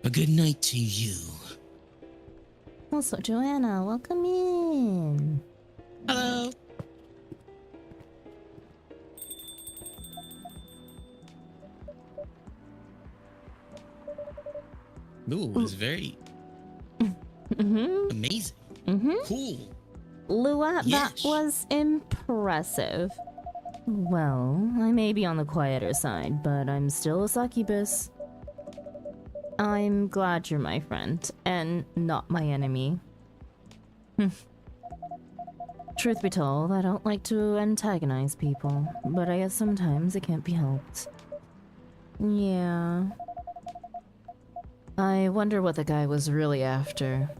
A good night to you. Also, Joanna, welcome in. Hello. Ooh, it's very amazing. Cool. Lua, Yes. that was impressive. Well, I may be on the quieter side, but I'm still a succubus. I'm glad you're my friend, and not my enemy. Truth be told, I don't like to antagonize people, but I guess sometimes it can't be helped. Yeah. I wonder what the guy was really after.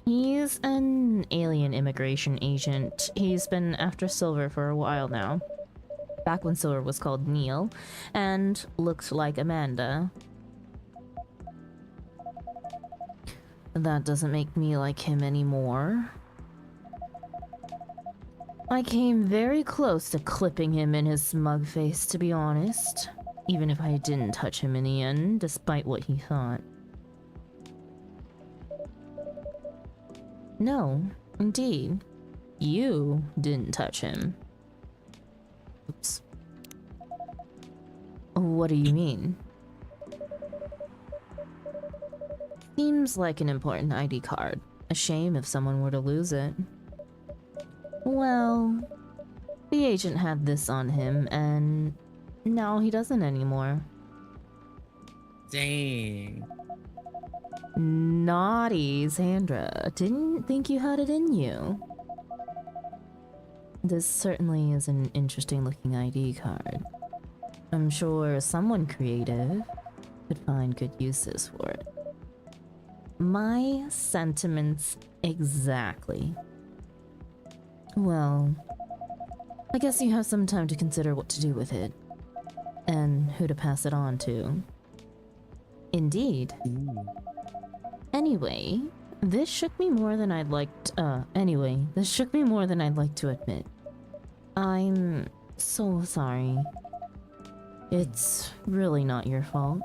He's an alien immigration agent. He's been after Silver for a while now. Back when Silver was called Neil, and looked like Amanda. That doesn't make me like him anymore. I came very close to clipping him in his smug face, to be honest. Even if I didn't touch him in the end, despite what he thought. No, indeed. You didn't touch him. Oops. What do you mean? Seems like an important ID card. A shame if someone were to lose it. Well, the agent had this on him, and now he doesn't anymore. Dang. Naughty, Sandra. Didn't think you had it in you. This certainly is an interesting looking ID card. I'm sure someone creative could find good uses for it. My sentiments exactly. Well, I guess you have some time to consider what to do with it. And who to pass it on to. Indeed. Anyway, this shook me more than I'd like to admit. I'm so sorry. It's really not your fault.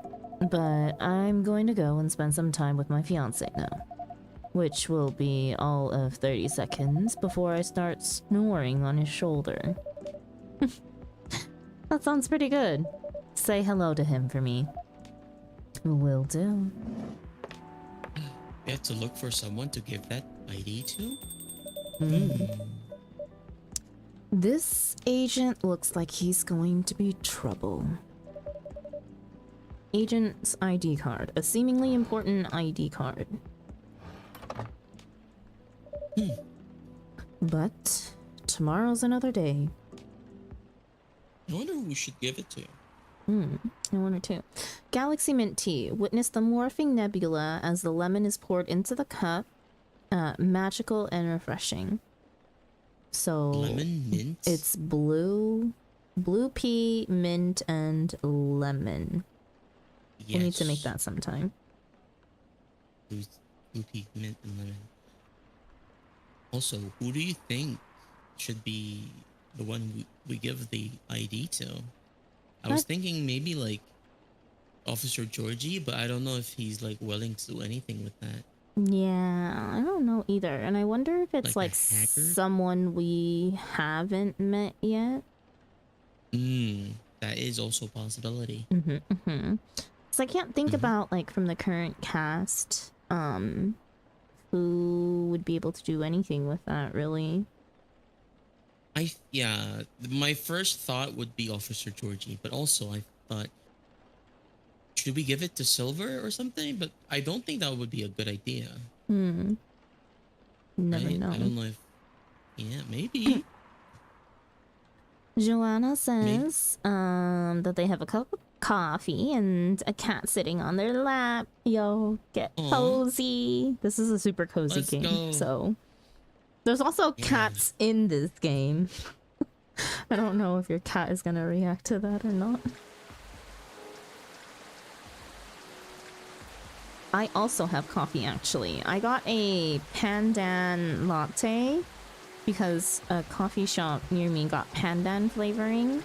But I'm going to go and spend some time with my fiance now. Which will be all of 30 seconds before I start snoring on his shoulder. That sounds pretty good. Say hello to him for me. Will do. We have to look for someone to give that ID to? This agent looks like he's going to be trouble. Agent's ID card. A seemingly important ID card. But tomorrow's another day. I wonder who we should give it to. I wonder too. Galaxy Mint Tea. Witness the morphing nebula as the lemon is poured into the cup. Magical and refreshing. So Lemon mint? it's blue pea, mint, and lemon. Yes. We need to make that sometime. Blue pea, mint, and lemon. Also, who do you think should be the one we give the ID to? I was thinking maybe like Officer Georgie, but I don't know if he's like willing to do anything with that. Yeah, I don't know either. And I wonder if it's Like like a hacker? someone we haven't met yet. That is also a possibility. So I can't think about like from the current cast, who would be able to do anything with that really. My first thought would be Officer Georgie, but also I thought, should we give it to Silver or something? But I don't think that would be a good idea. Never right? know. I don't know if, maybe. Joanna says that they have a cup of coffee and a cat sitting on their lap. Yo, get cozy. This is a super cozy Let's game. go. So there's also cats in this game. I don't know if your cat is gonna react to that or not. I also have coffee actually. I got a pandan latte because a coffee shop near me got pandan flavoring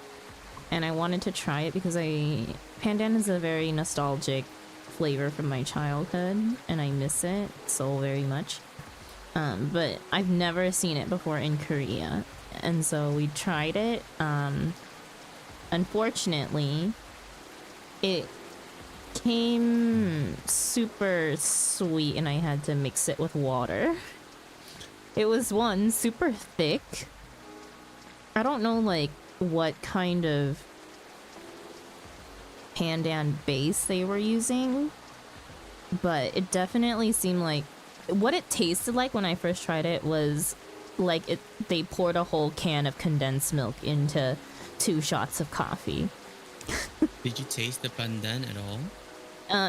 and I wanted to try it because pandan is a very nostalgic flavor from my childhood and I miss it so very much. But I've never seen it before in Korea and so we tried it. Unfortunately, it came super sweet and I had to mix it with water. It was super thick. I don't know like what kind of pandan base they were using, but it definitely seemed like what it tasted like when I first tried it was like they poured a whole can of condensed milk into 2 shots of coffee. Did you taste the pandan at all?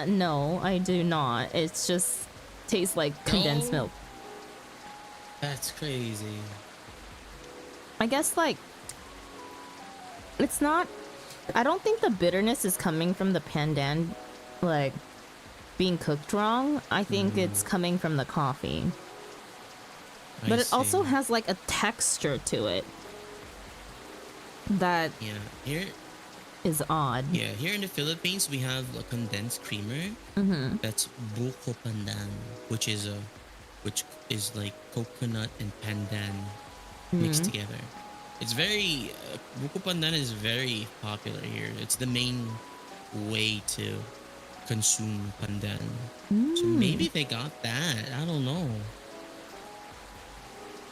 No, I do not. It's just tastes like condensed milk. That's crazy. I guess like it's not. I don't think the bitterness is coming from the pandan like being cooked wrong. I think it's coming from the coffee. But it also has like a texture to it that is odd. Yeah, here in the Philippines we have a condensed creamer. That's buko pandan, which is like coconut and pandan mixed together. It's very buko pandan is very popular here. It's the main way to consume pandan. So maybe they got that. I don't know.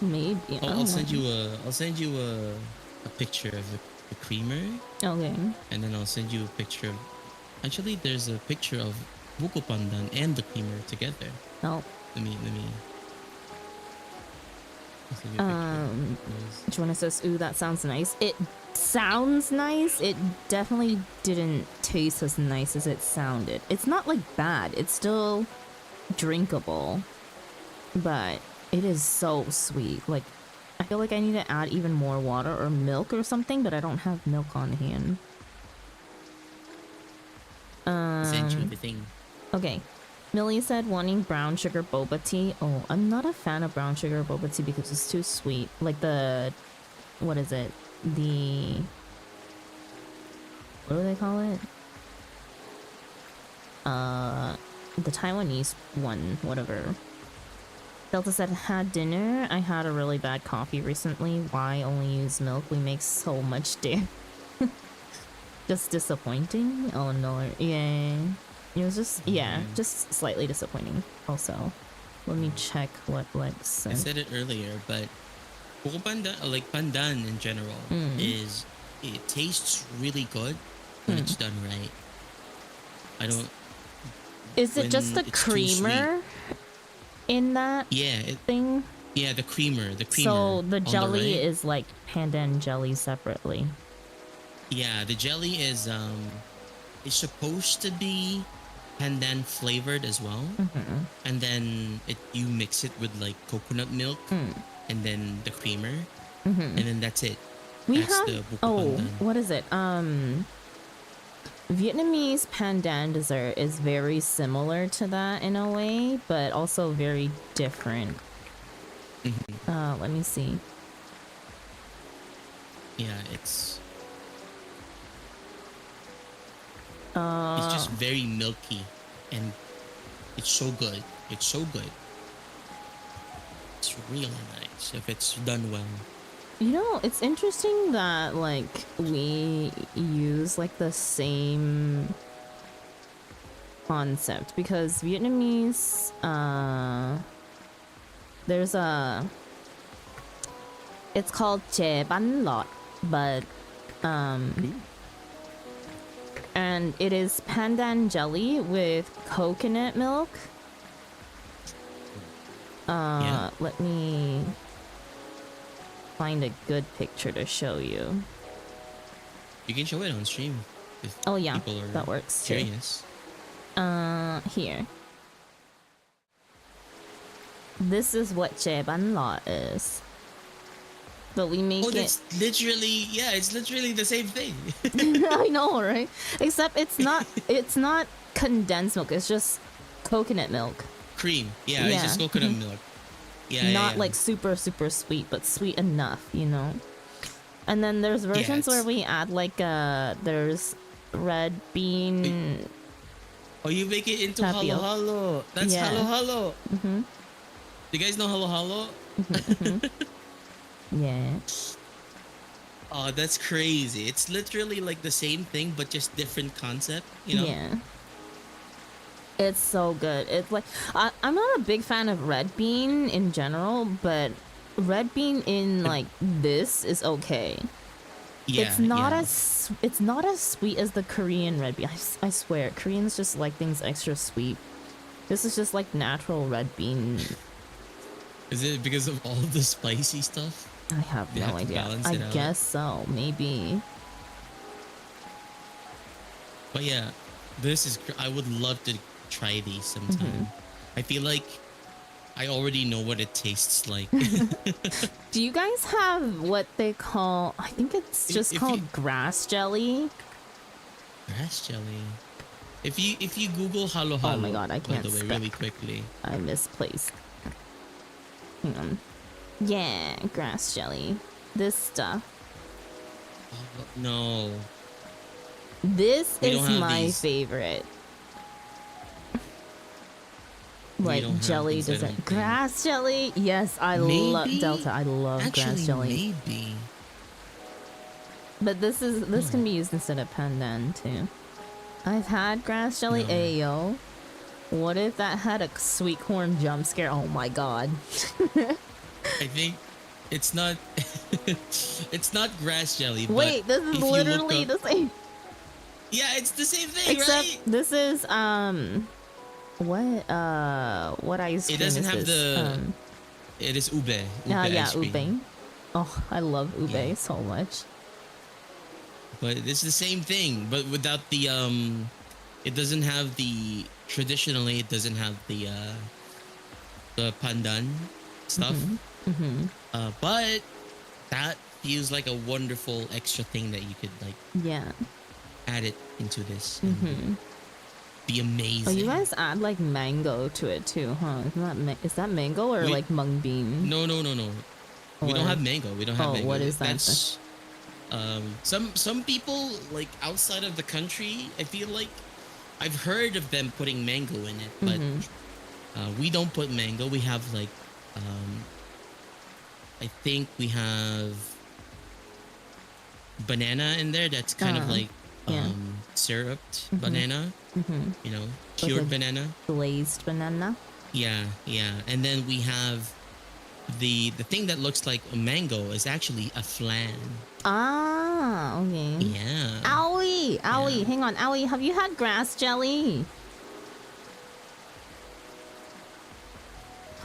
Maybe. I'll send you a picture of the creamer. Okay. And then I'll send you a picture of. Actually, there's a picture of buko pandan and the creamer together. Oh. Let me. I'll send you a picture. Joanna says, ooh, that sounds nice. It sounds nice. It definitely didn't taste as nice as it sounded. It's not like bad. It's still drinkable, but it is so sweet. Like, I feel like I need to add even more water or milk or something, but I don't have milk on hand. Send you everything. Okay. Millie said wanting brown sugar boba tea. Oh, I'm not a fan of brown sugar boba tea because it's too sweet. Like the... What is it? The... What do they call it? The Taiwanese one, whatever. Delta said, had dinner. I had a really bad coffee recently. Why only use milk? We make so much dairy. Just disappointing? Oh no. Yeah. It was just, yeah, just slightly disappointing also. Let me check what Lex I said. said it earlier, but buko pandan, like pandan in general, is it tastes really good when it's done right. I don't. Is it just the it's too creamer in that thing? Yeah, the creamer. So the on jelly right. is like pandan jelly separately. Yeah, the jelly is it's supposed to be pandan flavored as well, and then you mix it with like coconut milk, and then the creamer, and then that's it. That's the buko pandan. What is it? Vietnamese pandan dessert is very similar to that in a way, but also very different. Let me see. Yeah, it's just Uh, very milky, and it's so good. It's so good. It's really nice if it's done well. You know, it's interesting that like we use like the same concept because Vietnamese, there's it's called chè bánh lọt, but and it is pandan jelly with coconut milk. Let me find a good picture to show you. You can show it on stream. If Oh yeah, people are that works too. curious. Here. This is what chè bánh lọt is. But we make that's literally, it's literally the same thing. I know, right? Except it's not condensed milk, it's just coconut milk. Cream. Yeah, it's just coconut milk. Yeah, Not like super sweet, but sweet enough, you know. And then there's versions where we add like there's red bean. Oh, you make it into tapioca. halo halo. That's halo halo. You guys know halo halo? Yeah. Oh, that's crazy. It's literally like the same thing, but just different concept, you know? Yeah. It's so good. It's like I'm not a big fan of red bean in general, but red bean in like this is okay. Yeah, it's not as sweet as the Korean red bean. I swear, Koreans just like things extra sweet. This is just like natural red bean. Is it because of all the spicy stuff? I have no idea. I guess so, maybe. But yeah, this is. I would love to try these sometime. I feel like I already know what it tastes like. Do you guys have what they call? I think it's just called grass jelly. Grass jelly. If you Google halo halo. Oh my god, I can't by the way, spell. really quickly. I misplaced. Hang on. Yeah, grass jelly. This stuff. Oh, no. This We is don't have my these. favorite. We Like don't have jelly these, I doesn't. don't think. Grass jelly? Yes, I love Maybe? Delta. I love Actually, grass jelly. maybe. But this can be used instead of pandan too. I've had grass jelly. No. Ayo. What if that had a sweet corn jump scare? Oh my god. I think it's not. It's not grass jelly. Wait, but this is if you literally look the up- same. Yeah, it's the same thing, Except right? this is what ice cream It doesn't is have this? It is ube. Yeah, ice cream. ube. Oh, I love ube Yeah. so much. But it's the same thing, but without the it doesn't have the traditionally it doesn't have the pandan stuff. Mm-hmm. But that feels like a wonderful extra thing that you could like Yeah. add it into this. Mm-hmm. Be amazing. Oh, you guys add like mango to it too, huh? Is that mango or like mung bean? No. We don't have mango. We don't have mango. What is that? That's some people like outside of the country, I feel like I've heard of them putting mango in it, but we don't put mango. We have like I think we have banana in there that's kind of like syruped banana. You know, cured like banana. Glazed banana. Yeah. And then we have the thing that looks like a mango is actually a flan. Ah, okay. Yeah. Owie, hang on, Owie, have you had grass jelly?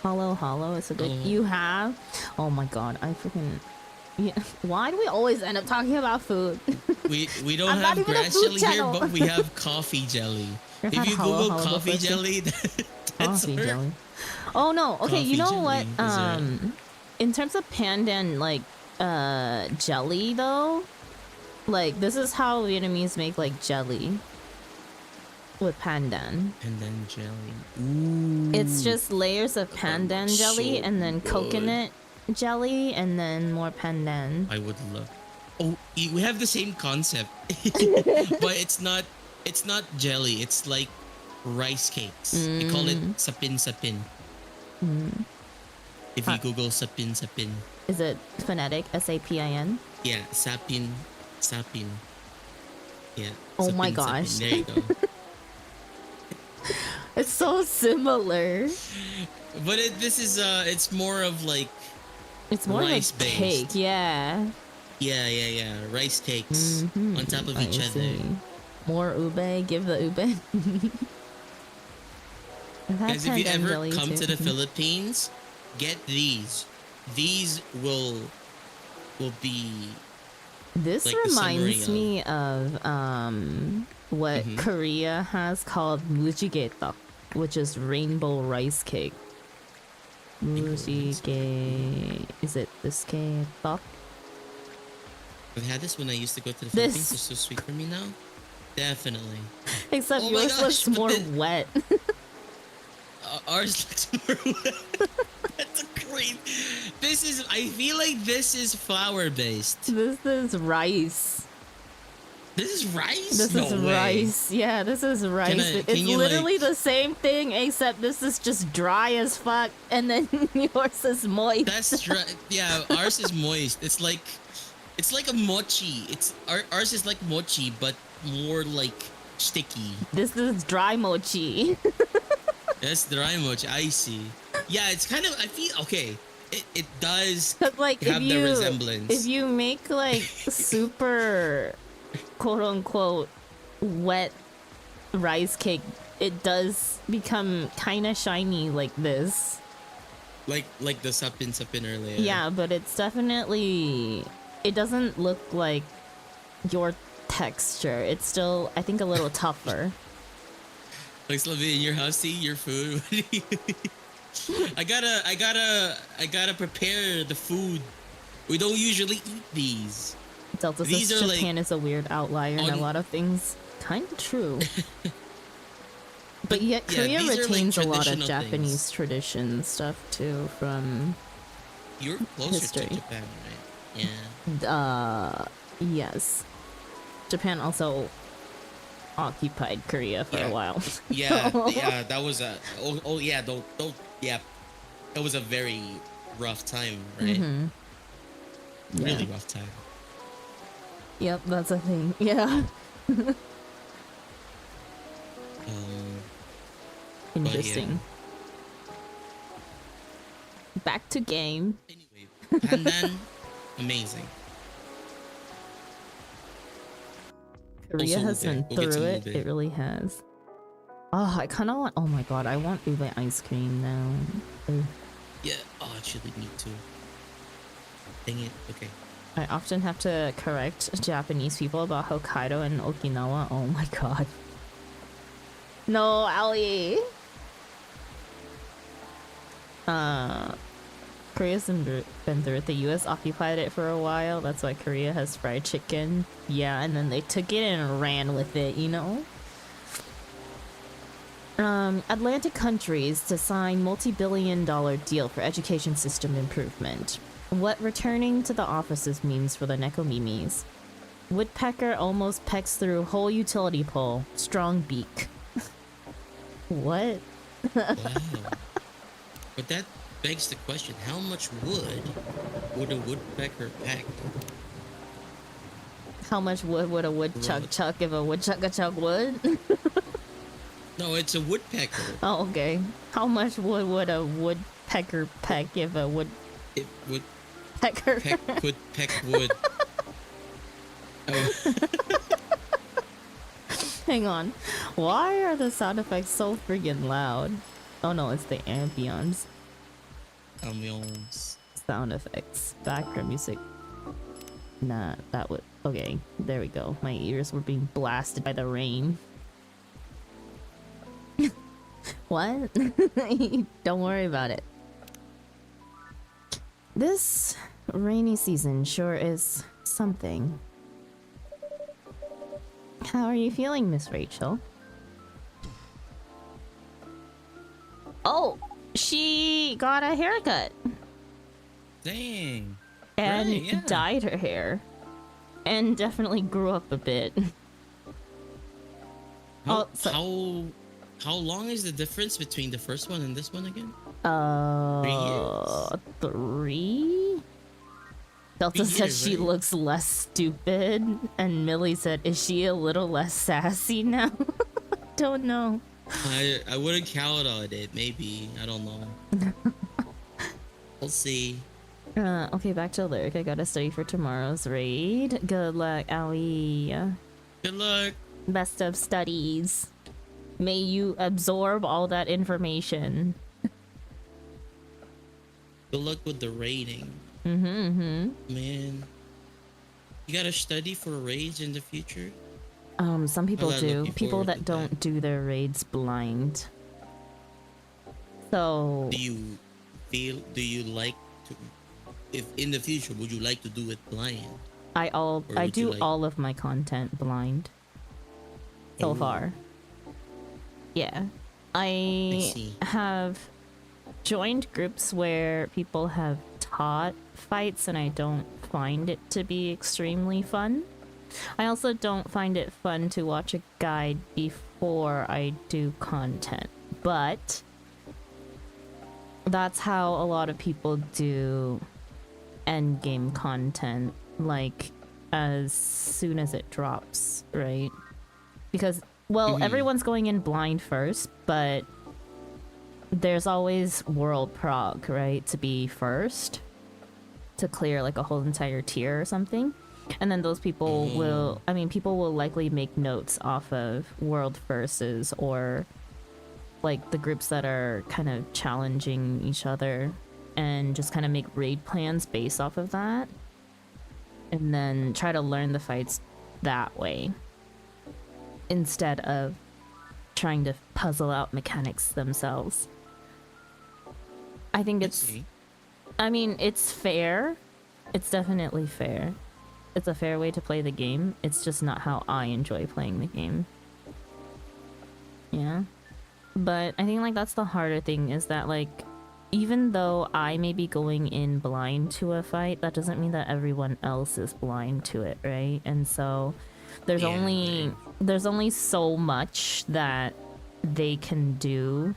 Hollow, it's a good. You have? Oh my god, I freaking. Yeah. Why do we always end up talking about food? We don't have grass jelly here, but we have coffee jelly. If you Google coffee jelly, that's coffee jelly. Oh no, okay, you know what? In terms of pandan like jelly though, like this is how Vietnamese make like jelly with pandan. Pandan jelly. Ooh. It's just layers of pandan jelly so and then good. coconut jelly and then more pandan. I would love. Oh, we have the same concept, but it's not jelly. It's like rice cakes. We call it sapin. If you Google sapin. Is it phonetic? SAPIN? Yeah, sapin. Yeah. Oh sapin, my sapin. gosh. There you go. It's so similar. But this is it's more of like it's more rice like based. cake, yeah. Yeah. Rice cakes on top of each other. More ube, give the ube. Guys, if you pandan ever jelly come too. to the Philippines, get these. These will be. This like the reminds summary me of what Korea has called mujigaetok, which is rainbow rice cake. Mujige, is it this gaetok? I've had this when I used to go to the Philippines. It's so sweet for me now. Definitely. Except Oh my yours gosh, looks but more then- wet. Ours looks more wet. That's great. I feel like this is flour based. This is rice. This is rice? This No is way. rice. Yeah, this is rice. can It's you, literally like- the same thing, except this is just dry as fuck, and then yours is moist. That's right. Yeah, ours is moist. It's like a mochi. Ours is like mochi, but more like sticky. This is dry mochi. That's dry mochi. I see. Yeah, it's kind of. I feel okay. It does like have if the you resemblance. if you make like super quote unquote wet rice cake, it does become kind of shiny like this. Like the sapin earlier. Yeah, but it's definitely, it doesn't look like your texture. It's still, I think, a little tougher. Like Slavia, in your house, see your food. I gotta prepare the food. We don't usually eat these. Delta These says are like Japan is a weird outlier in a lot of things. Kind of true. But yet yeah, Korea these are, like, retains a lot of traditional Japanese things. tradition stuff too from You're closer history. to Japan, right? Yeah. Yes. Japan also occupied Korea for a while. Yeah, that was a that was a very rough time, right? Mhm. Really Yeah. rough time. Yep, that's a thing. Yeah. Interesting. Back to game. Anyway, Pandan, amazing. Korea Also has ube. been We'll get through to it. ube. It really has. Oh, I kind of want. Oh my god, I want ube ice cream now. Ugh. Yeah, oh, actually need to. Dang it. Okay. I often have to correct Japanese people about Hokkaido and Okinawa. Oh my god. No, Ali. Korea's been through it. The US occupied it for a while. That's why Korea has fried chicken. Yeah, and then they took it and ran with it, you know? Atlantic countries to sign multi-billion-dollar deal for education system improvement. What returning to the offices means for the Nekomimis. Woodpecker almost pecks through whole utility pole. Strong beak. What? Wow. But that begs the question, how much wood would a woodpecker pack? How much wood would a woodchuck chuck if a woodchuck chuck wood? No, it's a woodpecker. Oh, okay. How much wood would a woodpecker peck if a wood... It would... Pecker. Peck wood. Oh. Hang on. Why are the sound effects so friggin' loud? Oh no, it's the ambience. Ambience. Sound effects. Background music. Nah, that would... Okay, there we go. My ears were being blasted by the rain. What? Don't worry about it. This rainy season sure is something. How are you feeling, Miss Rachel? Oh, she got a haircut. Dang. And right, yeah. dyed her hair. And definitely grew up a bit. How long is the difference between the first one and this one again? 3 years? 3? Delta said she looks less stupid, and Millie said, is she a little less sassy now? Don't know. I wouldn't count on it, maybe. I don't know. We'll see. Okay, back to lyric. I gotta study for tomorrow's raid. Good luck, Ali. Good luck. Best of studies. May you absorb all that information. Good luck with the raiding. Man. You gotta study for raids in the future? Some people do. People that to don't do their raids blind. So... Do you like to... If in the future, would you like to do it blind? I do all of my content blind. So far. Yeah. I have joined groups where people have taught fights and I don't find it to be extremely fun. I also don't find it fun to watch a guide before I do content, but that's how a lot of people do endgame content, like as soon as it drops, right? Because, well, everyone's going in blind first, but there's always world prog, right? To be first, to clear like a whole entire tier or something. And then those people will, people will likely make notes off of world verses or like the groups that are kind of challenging each other and just kind of make raid plans based off of that. And then try to learn the fights that way instead of trying to puzzle out mechanics themselves. I think it's fair. It's definitely fair. It's a fair way to play the game. It's just not how I enjoy playing the game. Yeah. But I think like that's the harder thing, is that like even though I may be going in blind to a fight, that doesn't mean that everyone else is blind to it, right? And so there's only so much that they can do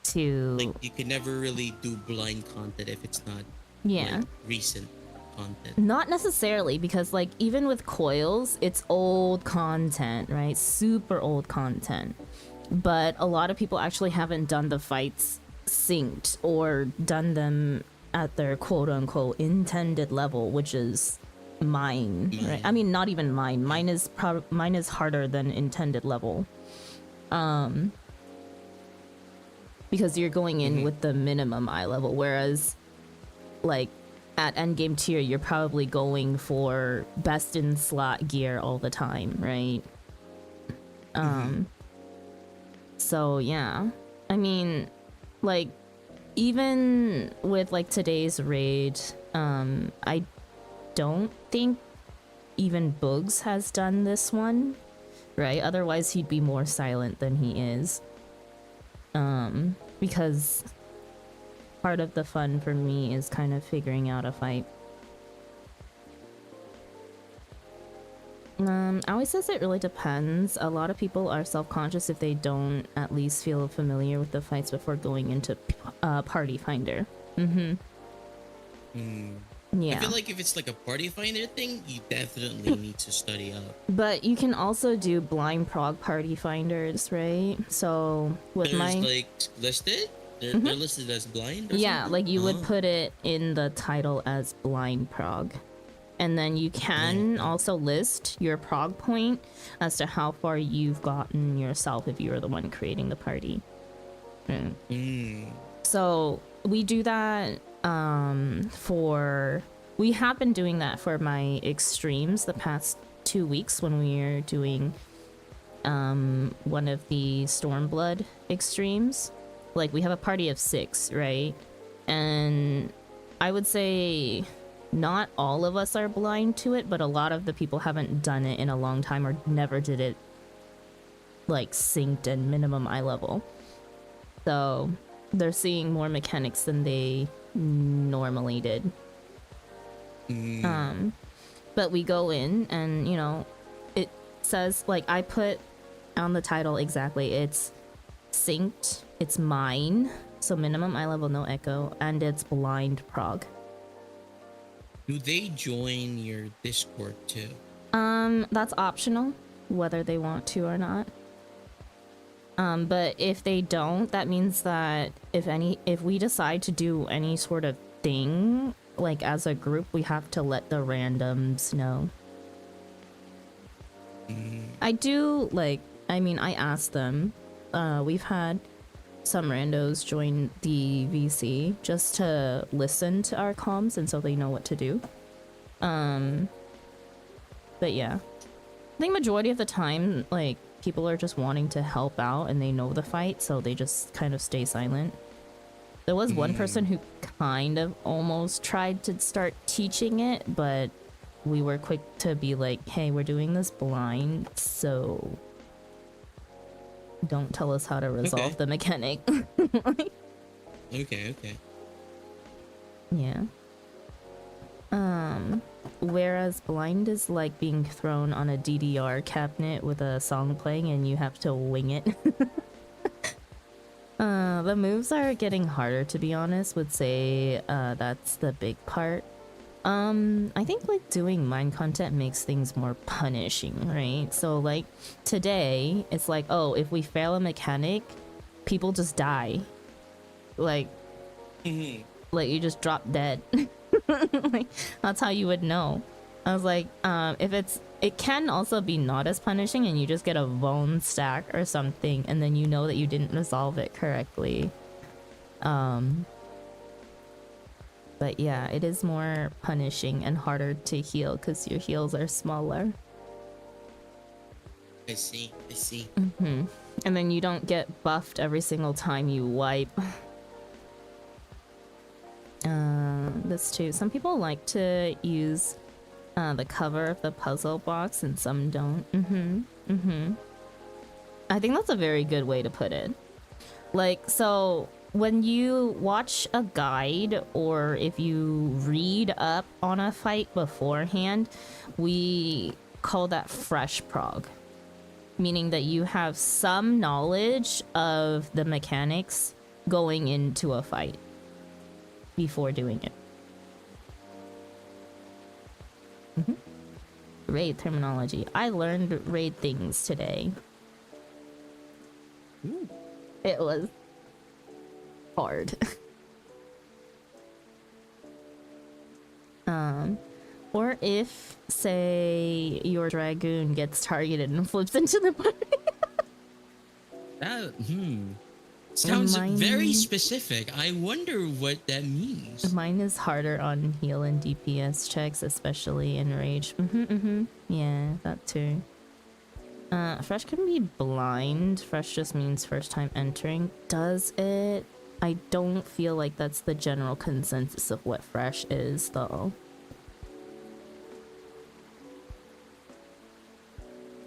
to, like, you can never really do blind content if it's not like, recent content. Not necessarily, because like even with coils, it's old content, right? Super old content. But a lot of people actually haven't done the fights synced or done them at their quote-unquote intended level, which is mine, right? I mean, not even mine. Mine is because you're going in with the minimum eye level, whereas like at endgame tier you're probably going for best in slot gear all the time, right? So yeah, I mean, like, even with like today's raid, I don't think even Boogs has done this one, right? Otherwise he'd be more silent than he is. Because part of the fun for me is kind of figuring out a fight. Always says it really depends. A lot of people are self-conscious if they don't at least feel familiar with the fights before going into Party Finder. Yeah. I feel like if it's like a Party Finder thing, you definitely need to study up. But you can also do blind prog Party Finders, right? So with There's my like listed? They're listed as blind or yeah, something? like you would put it in the title as blind prog. And then you can also list your prog point as to how far you've gotten yourself if you were the one creating the party. So we do that we have been doing that for my extremes the past 2 weeks when we are doing one of the Stormblood extremes. Like we have a party of 6, right? And I would say not all of us are blind to it, but a lot of the people haven't done it in a long time or never did it like synced and minimum eye level. So they're seeing more mechanics than they normally did. But we go in and, you know, it says, like, I put on the title exactly, it's synced, it's mine, so minimum eye level, no echo, and it's blind prog. Do they join your Discord too? That's optional, whether they want to or not. But if they don't, that means that if we decide to do any sort of thing, like as a group, we have to let the randoms know. I do, like, I mean, I asked them. We've had some randos join the VC just to listen to our comms and so they know what to do. But yeah, I think majority of the time, like, people are just wanting to help out and they know the fight, so they just kind of stay silent. There was one person who kind of almost tried to start teaching it, but we were quick to be like, hey, we're doing this blind, so don't tell us how to resolve the mechanic. Okay. Yeah. Whereas blind is like being thrown on a DDR cabinet with a song playing and you have to wing it. The moves are getting harder, to be honest. Would say that's the big part. I think like doing mine content makes things more punishing, right? So like today it's like, oh, if we fail a mechanic, people just die. Like you just drop dead. Like, that's how you would know. I was like, it can also be not as punishing and you just get a bone stack or something and then you know that you didn't resolve it correctly. But yeah, it is more punishing and harder to heal because your heals are smaller. I see. And then you don't get buffed every single time you wipe. This too. Some people like to use the cover of the puzzle box and some don't. I think that's a very good way to put it. Like, so when you watch a guide or if you read up on a fight beforehand, we call that fresh prog, meaning that you have some knowledge of the mechanics going into a fight before doing it. Raid terminology. I learned raid things today. It was hard. Or if, say, your dragoon gets targeted and flips into the party. Sounds very Mine- specific. I wonder what that means. Mine is harder on heal and DPS checks, especially in rage. Yeah, that too. Fresh can be blind. Fresh just means first time entering. Does it? I don't feel like that's the general consensus of what fresh is, though.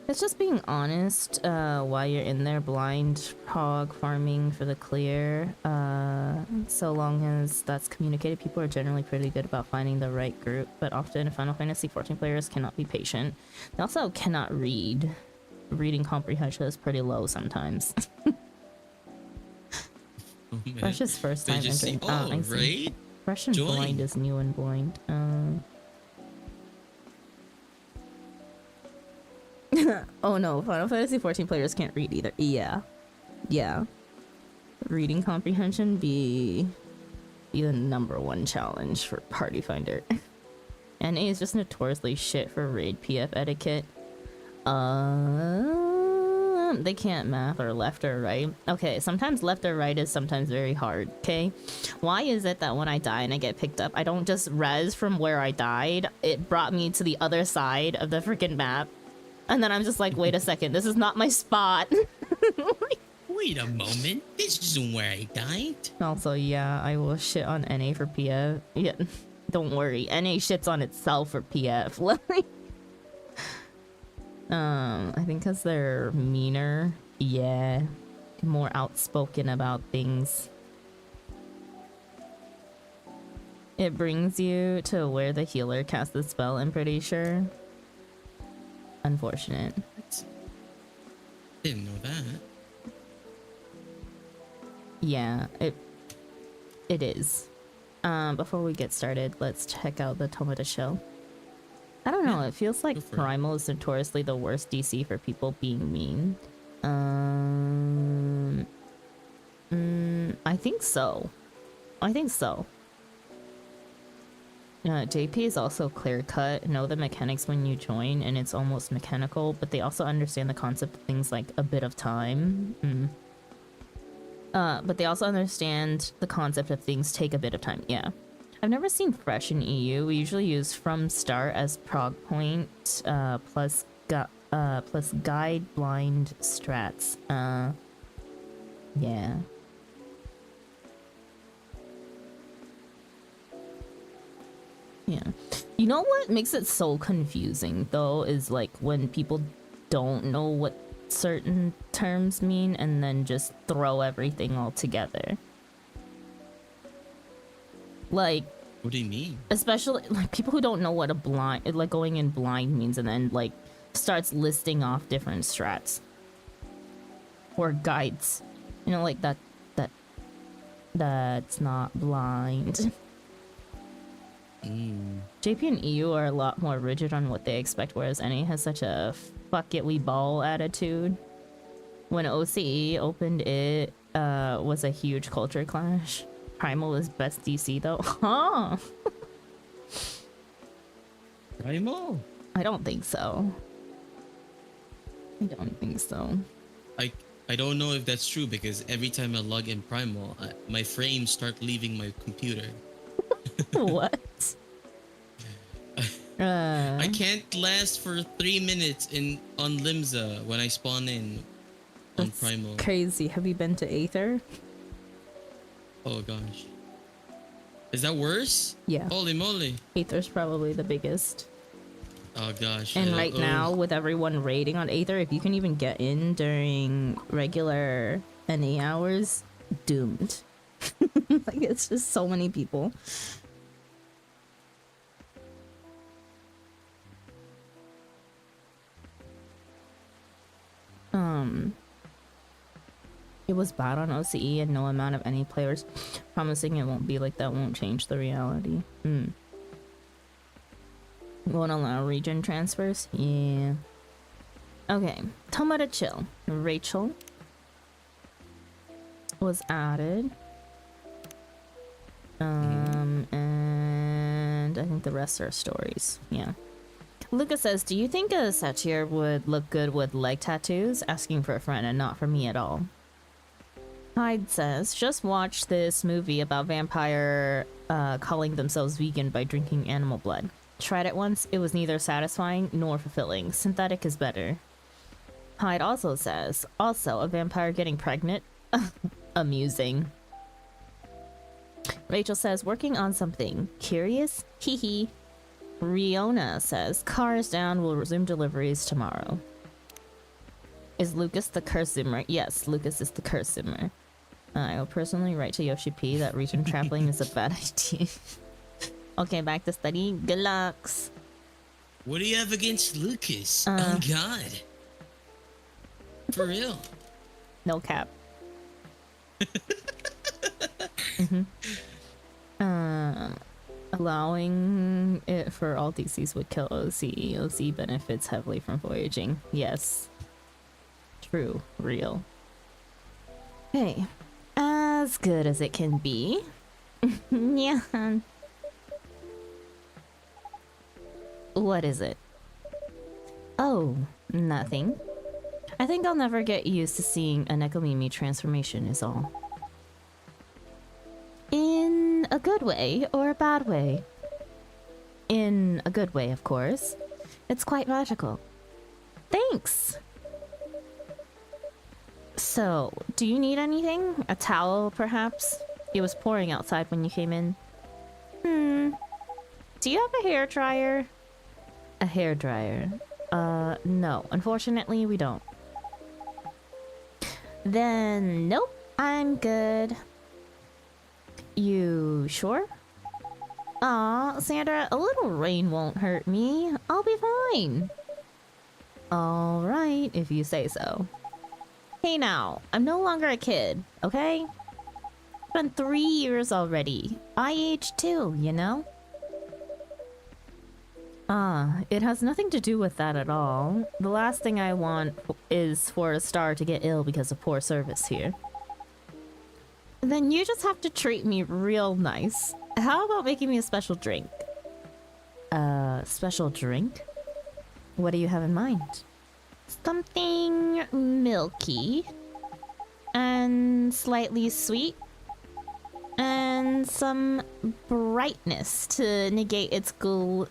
It's just being honest while you're in there, blind prog farming for the clear. So long as that's communicated, people are generally pretty good about finding the right group, but often Final Fantasy 14 players cannot be patient. They also cannot read. Reading comprehension is pretty low sometimes. Oh, man. Fresh is first They time just entering. say, oh, I see. right? Fresh and Join. blind is new and blind. Oh no, Final Fantasy 14 players can't read either. Yeah. Yeah. Reading comprehension be the #1 challenge for Party Finder. NA is just notoriously shit for raid PF etiquette. They can't math or left or right. Okay, sometimes left or right is sometimes very hard, okay? Why is it that when I die and I get picked up, I don't just res from where I died? It brought me to the other side of the freaking map. And then I'm just like, wait a second, this is not my spot. Wait a moment, this isn't where I died. Also, yeah, I will shit on NA for PF. Yeah, don't worry, NA shits on itself for PF. Like, I think because they're meaner. Yeah, more outspoken about things. It brings you to where the healer casts the spell, I'm pretty sure. Unfortunate. Didn't know that. Yeah, it is. Before we get started, let's check out the Tomato Shell. I don't know, it feels like Primal is notoriously the worst DC for people being mean. I think so. JP is also clear-cut, know the mechanics when you join, and it's almost mechanical, but they also understand the concept of things like a bit of time. But they also understand the concept of things take a bit of time, yeah. I've never seen Fresh in EU. We usually use from start as prog point, plus guide blind strats. Yeah. Yeah. You know what makes it so confusing though is like when people don't know what certain terms mean and then just throw everything all together. Like, what do you mean? Especially like people who don't know what a blind, like going in blind means, and then like starts listing off different strats or guides. You know, like that's not blind. JP and EU are a lot more rigid on what they expect, whereas NA has such a fuck it we ball attitude. When OCE opened, it was a huge culture clash. Primal is best DC though. Huh? Primal? I don't think so. I don't know if that's true because every time I log in Primal, my frames start leaving my computer. What? I can't last for 3 minutes on Limsa when I spawn in on Primal. Crazy. Have you been to Aether? Oh gosh. Is that worse? Yeah. Holy moly. Aether's probably the biggest. Oh gosh. And right now, with everyone raiding on Aether, if you can even get in during regular NA hours, doomed. Like, it's just so many people. It was bad on OCE and no amount of any players promising it won't be like that won't change the reality. Won't allow region transfers? Yeah. Okay, Tomato Chill. Rachel was added. And I think the rest are stories. Yeah. Lucas says, do you think a satyr would look good with leg tattoos? Asking for a friend and not for me at all. Hyde says, just watch this movie about vampire calling themselves vegan by drinking animal blood. Tried it once, it was neither satisfying nor fulfilling. Synthetic is better. Hyde also says, also a vampire getting pregnant. Amusing. Rachel says, working on something. Curious? Hee hee. Riona says, car is down, we'll resume deliveries tomorrow. Is Lucas the curse zimmer? Yes, Lucas is the curse zimmer. I will personally write to Yoshi P that region traveling is a bad idea. Okay, back to study. Good lucks. What do you have against Lucas? Oh God. For real. No cap. Allowing it for all DCs would kill OC. OC benefits heavily from voyaging. Yes. True. Real. Hey. As good as it can be. Yeah. What is it? Oh, nothing. I think I'll never get used to seeing a Nekomimi transformation is all. In a good way or a bad way? In a good way, of course. It's quite magical. Thanks! So, do you need anything? A towel, perhaps? It was pouring outside when you came in. Do you have a hair dryer? A hair dryer? No. Unfortunately, we don't. Then, nope. I'm good. You sure? Aw, Sandra, a little rain won't hurt me. I'll be fine. Alright, if you say so. Hey now, I'm no longer a kid, okay? It's been 3 years already. I aged too, you know? It has nothing to do with that at all. The last thing I want is for a star to get ill because of poor service here. Then you just have to treat me real nice. How about making me a special drink? Special drink? What do you have in mind? Something milky and slightly sweet and some brightness to negate its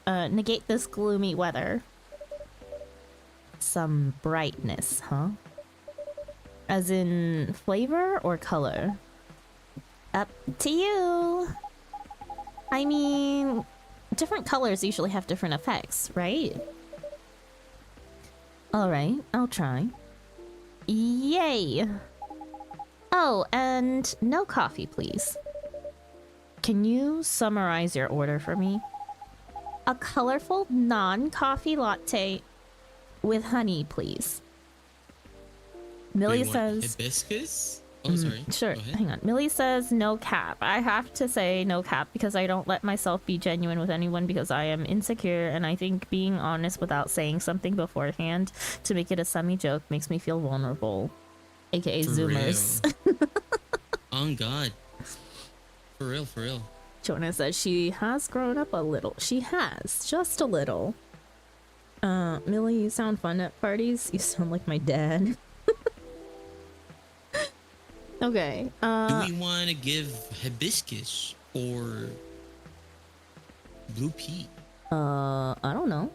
negate this gloomy weather. Some brightness, huh? As in flavor or color? Up to you. I mean, different colors usually have different effects, right? Alright, I'll try. Yay! Oh, and no coffee, please. Can you summarize your order for me? A colorful non-coffee latte with honey, please. Millie says... hibiscus? Oh, sorry. Sure, Go ahead. hang on. Millie says no cap. I have to say no cap because I don't let myself be genuine with anyone because I am insecure, and I think being honest without saying something beforehand to make it a semi-joke makes me feel vulnerable. AKA For Zoomers. On God. For real, for real. Jonah says she has grown up a little. She has, just a little. Millie, you sound fun at parties. You sound like my dad. Okay. Do we want to give hibiscus or blue pea? I don't know.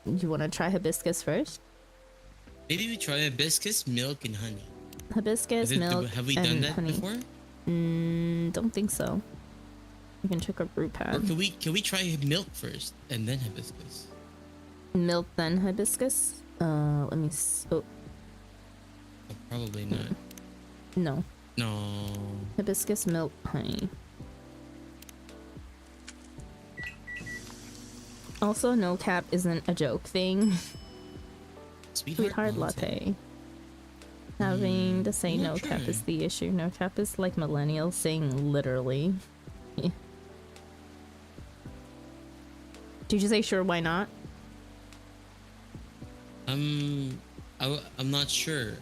You want to try hibiscus first? Maybe we try hibiscus, milk, and honey. Hibiscus, milk, have we and done that honey. before? Don't think so. You can check our brew pad. Or can we try milk first and then hibiscus? Milk then hibiscus? Let me oh, probably not. no. No. Hibiscus, milk, honey. Also, no cap isn't a joke thing. Sweetheart latte. Having to say no cap is the issue. No cap is like millennials saying literally. Yeah. Did you say sure, why not? I'm not sure.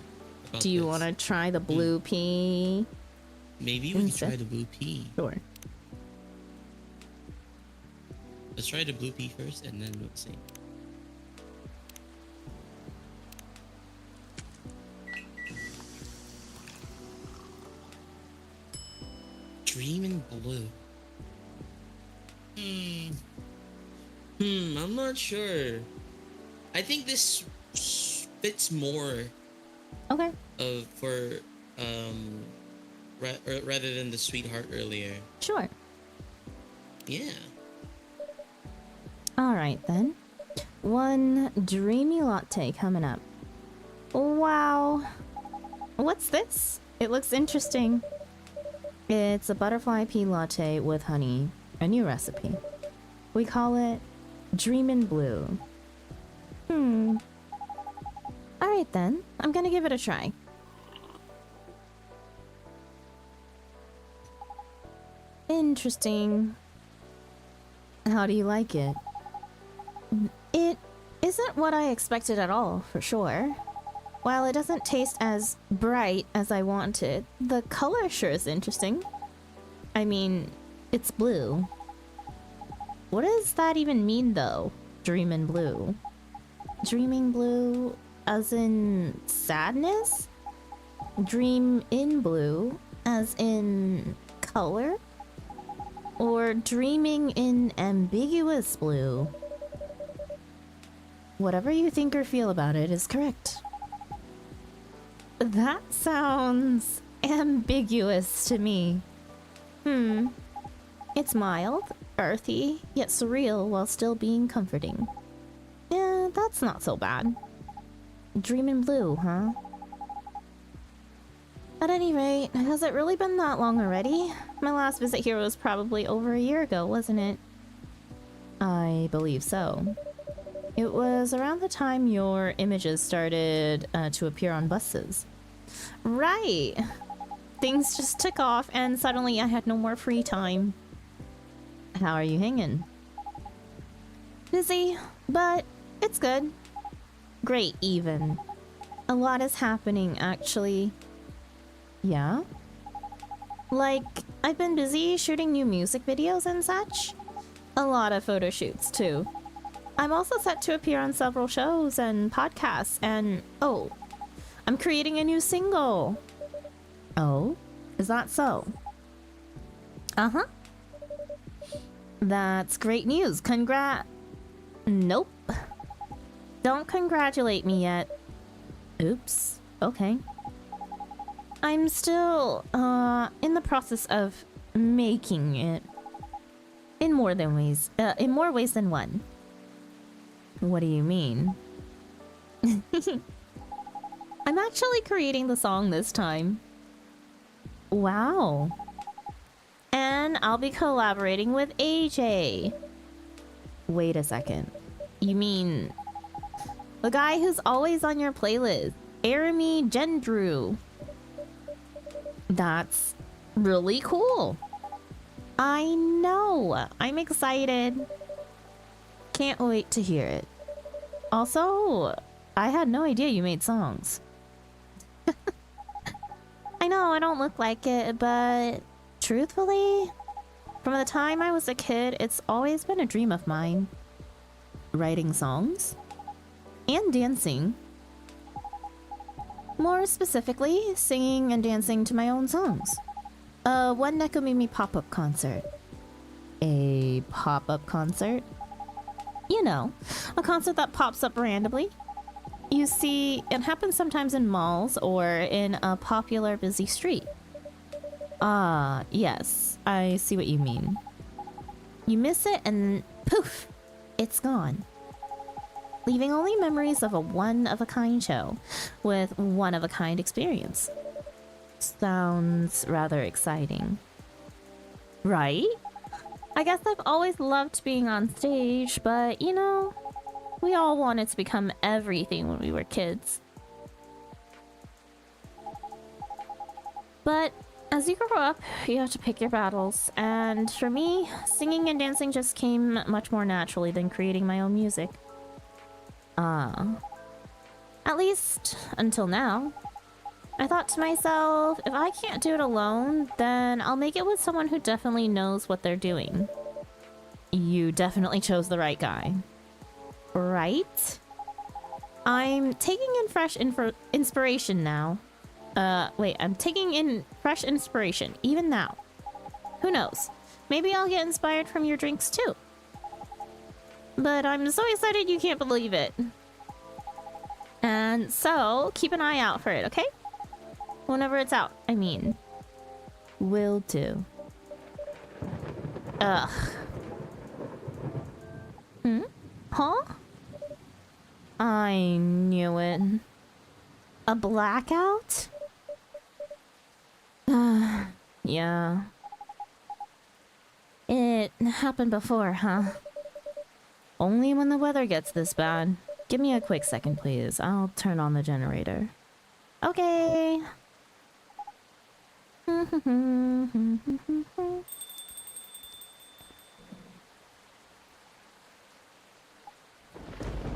Do you want to try the blue pea? Maybe we can try the blue pea. Sure. Let's try the blue pea first and then we'll see. Dreaming blue. I'm not sure. I think this fits more Okay. for rather than the sweetheart earlier. Sure. Yeah. All right then. One dreamy latte coming up. Wow. What's this? It looks interesting. It's a butterfly pea latte with honey. A new recipe. We call it Dreamin' Blue. Alright then. I'm gonna give it a try. Interesting. How do you like it? It isn't what I expected at all, for sure. While it doesn't taste as bright as I wanted, the color sure is interesting. I mean, it's blue. What does that even mean, though? Dreamin' blue. Dreaming blue as in sadness? Dream in blue as in color? Or dreaming in ambiguous blue? Whatever you think or feel about it is correct. That sounds ambiguous to me. It's mild, earthy, yet surreal while still being comforting. Yeah, that's not so bad. Dreamin' blue, huh? At any rate, has it really been that long already? My last visit here was probably over a year ago, wasn't it? I believe so. It was around the time your images started to appear on buses. Right! Things just took off and suddenly I had no more free time. How are you hanging? Busy, but it's good. Great, even. A lot is happening, actually. Yeah? Like, I've been busy shooting new music videos and such. A lot of photo shoots, too. I'm also set to appear on several shows and podcasts, and oh, I'm creating a new single. Oh? Is that so? Uh-huh. That's great news. Nope. Don't congratulate me yet. Oops. Okay. I'm still, in the process of making it. In more ways than one. What do you mean? I'm actually creating the song this time. Wow. And I'll be collaborating with AJ. Wait a second. You mean the guy who's always on your playlist, Arami Gendrew? That's really cool. I know. I'm excited. Can't wait to hear it. Also, I had no idea you made songs. I know I don't look like it, but truthfully, from the time I was a kid, it's always been a dream of mine. Writing songs and dancing. More specifically, singing and dancing to my own songs. One Nekomimi pop-up concert. A pop-up concert? You know, a concert that pops up randomly. You see, it happens sometimes in malls or in a popular busy street. Ah, yes, I see what you mean. You miss it and poof, it's gone. Leaving only memories of a one-of-a-kind show with one-of-a-kind experience. Sounds rather exciting. Right? I guess I've always loved being on stage, but you know, we all wanted to become everything when we were kids. But as you grow up, you have to pick your battles, and for me, singing and dancing just came much more naturally than creating my own music. At least until now. I thought to myself, if I can't do it alone, then I'll make it with someone who definitely knows what they're doing. You definitely chose the right guy. Right? I'm taking in fresh inspiration now. I'm taking in fresh inspiration, even now. Who knows? Maybe I'll get inspired from your drinks too. But I'm so excited you can't believe it. And so, keep an eye out for it, okay? Whenever it's out, I mean. Will do. Ugh. Hmm? Huh? I knew it. A blackout? Yeah. It happened before, huh? Only when the weather gets this bad. Give me a quick second, please. I'll turn on the generator. Okay.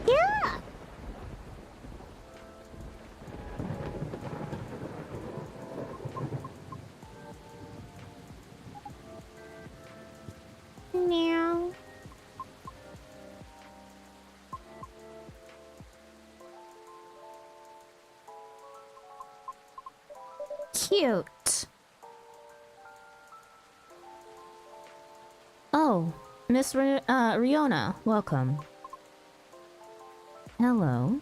Yeah. Meow. Cute. Oh, Miss Riona, welcome. Hello.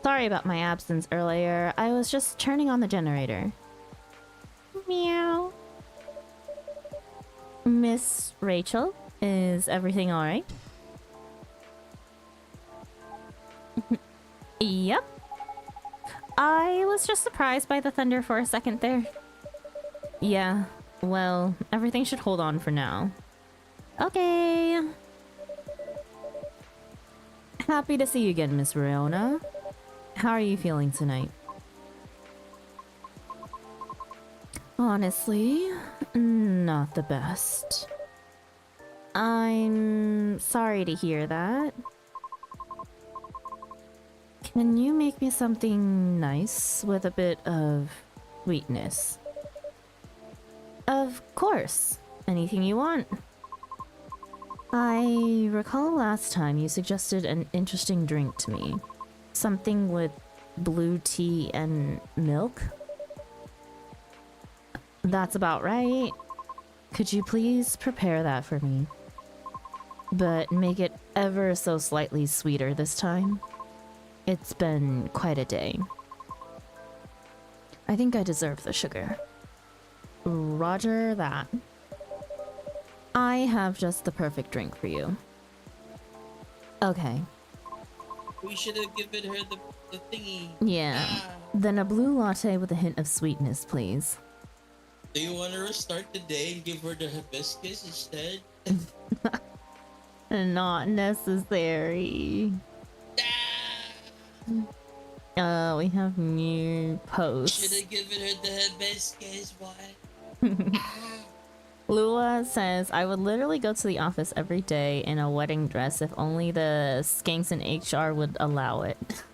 Sorry about my absence earlier. I was just turning on the generator. Meow. Miss Rachel, is everything alright? Yep. I was just surprised by the thunder for a second there. Yeah, well, everything should hold on for now. Okay. Happy to see you again, Miss Riona. How are you feeling tonight? Honestly, not the best. I'm sorry to hear that. Can you make me something nice with a bit of sweetness? Of course. Anything you want. I recall last time you suggested an interesting drink to me. Something with blue tea and milk? That's about right. Could you please prepare that for me? But make it ever so slightly sweeter this time. It's been quite a day. I think I deserve the sugar. Roger that. I have just the perfect drink for you. Okay. We should have given her the thingy. Yeah. Then a blue latte with a hint of sweetness, please. Do you want to restart the day and give her the hibiscus instead? Not necessary. We have new posts. Should have given her the hibiscus one. Lua says, I would literally go to the office every day in a wedding dress if only the skanks in HR would allow it.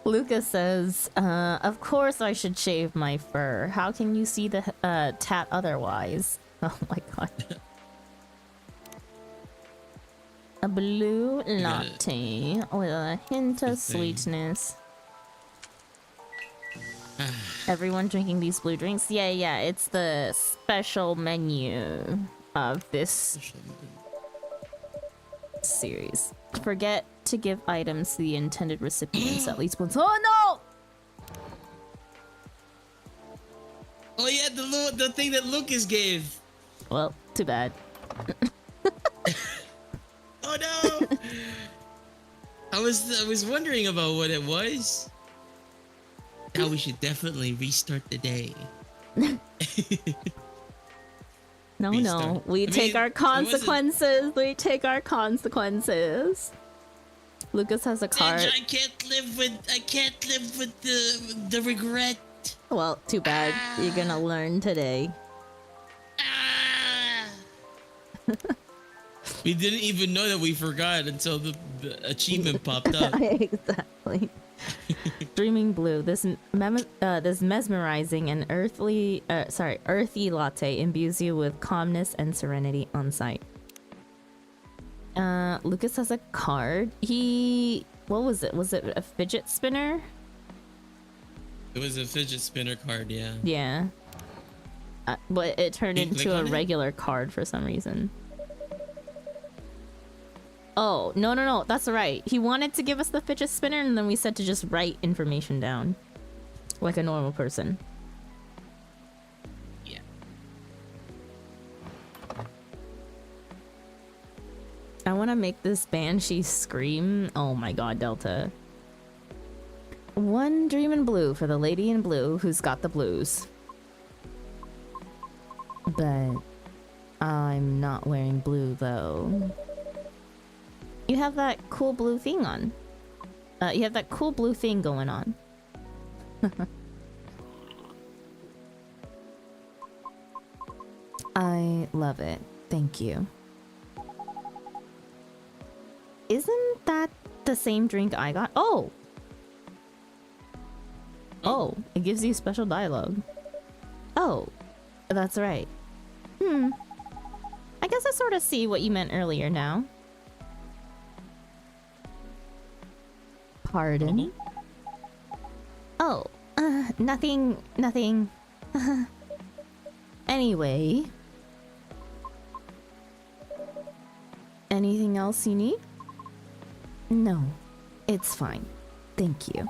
Lucas says, of course I should shave my fur. How can you see the tat otherwise? Oh my god. A blue latte with a hint of sweetness. Everyone drinking these blue drinks? Yeah, it's the special menu of this series. Forget to give items to the intended recipients at least once. Oh no! Oh yeah, the thing that Lucas gave. Well, too bad. Oh no! I was wondering about what it was. Now we should definitely restart the day. No. We take our consequences. We take our consequences. Lucas has a card. I can't live with the regret. Well, too bad. You're gonna learn today. We didn't even know that we forgot until the achievement popped up. Exactly. Dreaming blue. This mesmerizing and earthy latte imbues you with calmness and serenity on sight. Lucas has a card. What was it? Was it a fidget spinner? It was a fidget spinner card, yeah. Yeah. But it turned Can you click into a on it? regular card for some reason. Oh, no. That's right. He wanted to give us the fidget spinner and then we said to just write information down. Like a normal person. Yeah. I want to make this banshee scream. Oh my god, Delta. One dream in blue for the lady in blue who's got the blues. But I'm not wearing blue though. You have that cool blue thing on. You have that cool blue thing going on. I love it. Thank you. Isn't that the same drink I got? Oh! Oh, it gives you special dialogue. Oh, that's right. I guess I sort of see what you meant earlier now. Pardon? Oh, nothing. Anyway. Anything else you need? No, it's fine. Thank you.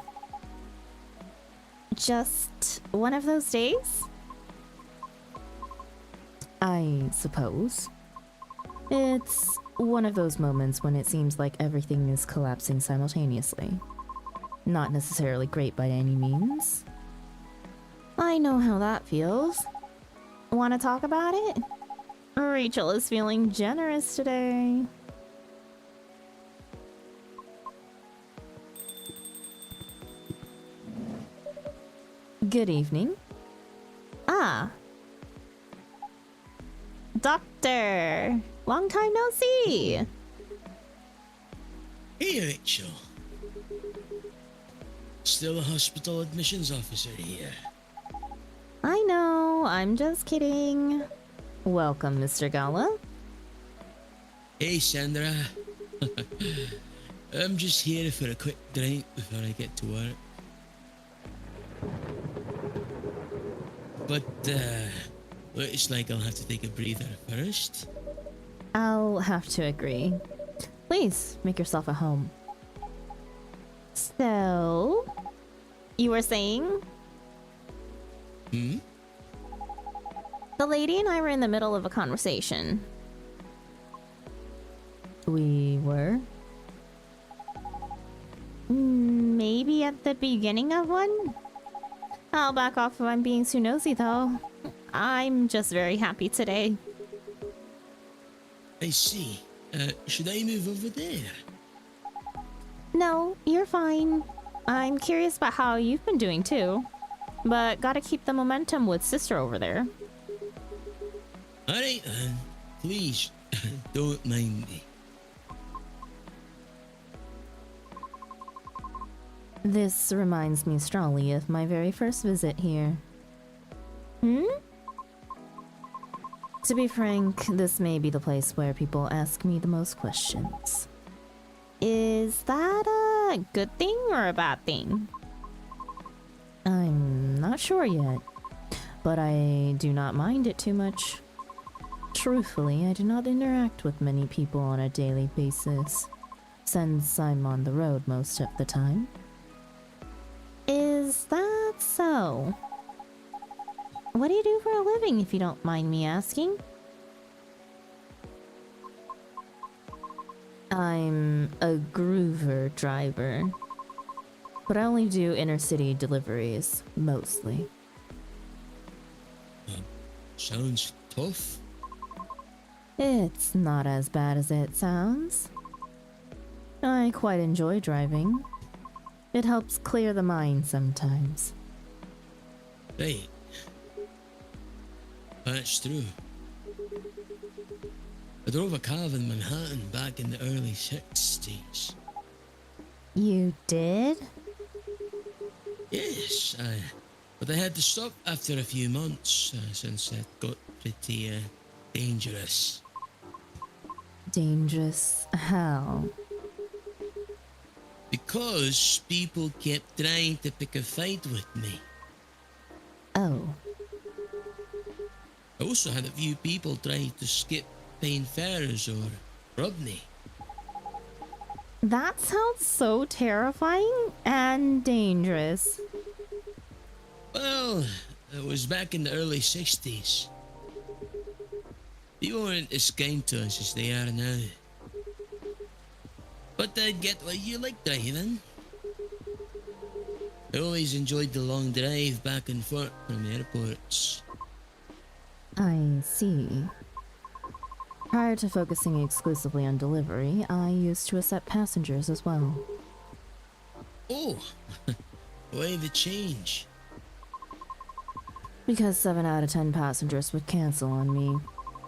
Just one of those days? I suppose. It's one of those moments when it seems like everything is collapsing simultaneously. Not necessarily great by any means. I know how that feels. Want to talk about it? Rachel is feeling generous today. Good evening. Ah. Doctor! Long time no see! Hey, Rachel. Still a hospital admissions officer here. I know, I'm just kidding. Welcome, Mr. Gala. Hey, Sandra. I'm just here for a quick drink before I get to work. But, looks like I'll have to take a breather first. I'll have to agree. Please, make yourself at home. So, you were saying? Hmm? The lady and I were in the middle of a conversation. We were? Maybe at the beginning of one? I'll back off if I'm being too nosy though. I'm just very happy today. I see. Should I move over there? No, you're fine. I'm curious about how you've been doing too. But gotta keep the momentum with sister over there. Alright then. Please, don't mind me. This reminds me strongly of my very first visit here. To be frank, this may be the place where people ask me the most questions. Is that a good thing or a bad thing? I'm not sure yet, but I do not mind it too much. Truthfully, I do not interact with many people on a daily basis, since I'm on the road most of the time. Is that so? What do you do for a living, if you don't mind me asking? I'm a groover driver, but I only do inner city deliveries, mostly. Sounds tough. It's not as bad as it sounds. I quite enjoy driving. It helps clear the mind sometimes. Right. That's true. I drove a cab in Manhattan back in the early 60s. You did? Yes, but I had to stop after a few months since it got pretty dangerous. Dangerous how? Because people kept trying to pick a fight with me. Oh. I also had a few people try to skip paying fares or rob me. That sounds so terrifying and dangerous. Well, it was back in the early 60s. People weren't as kind to us as they are now. But I'd get what you like driving. I always enjoyed the long drive back and forth from airports. I see. Prior to focusing exclusively on delivery, I used to accept passengers as well. Oh, why the change? Because 7 out of 10 passengers would cancel on me,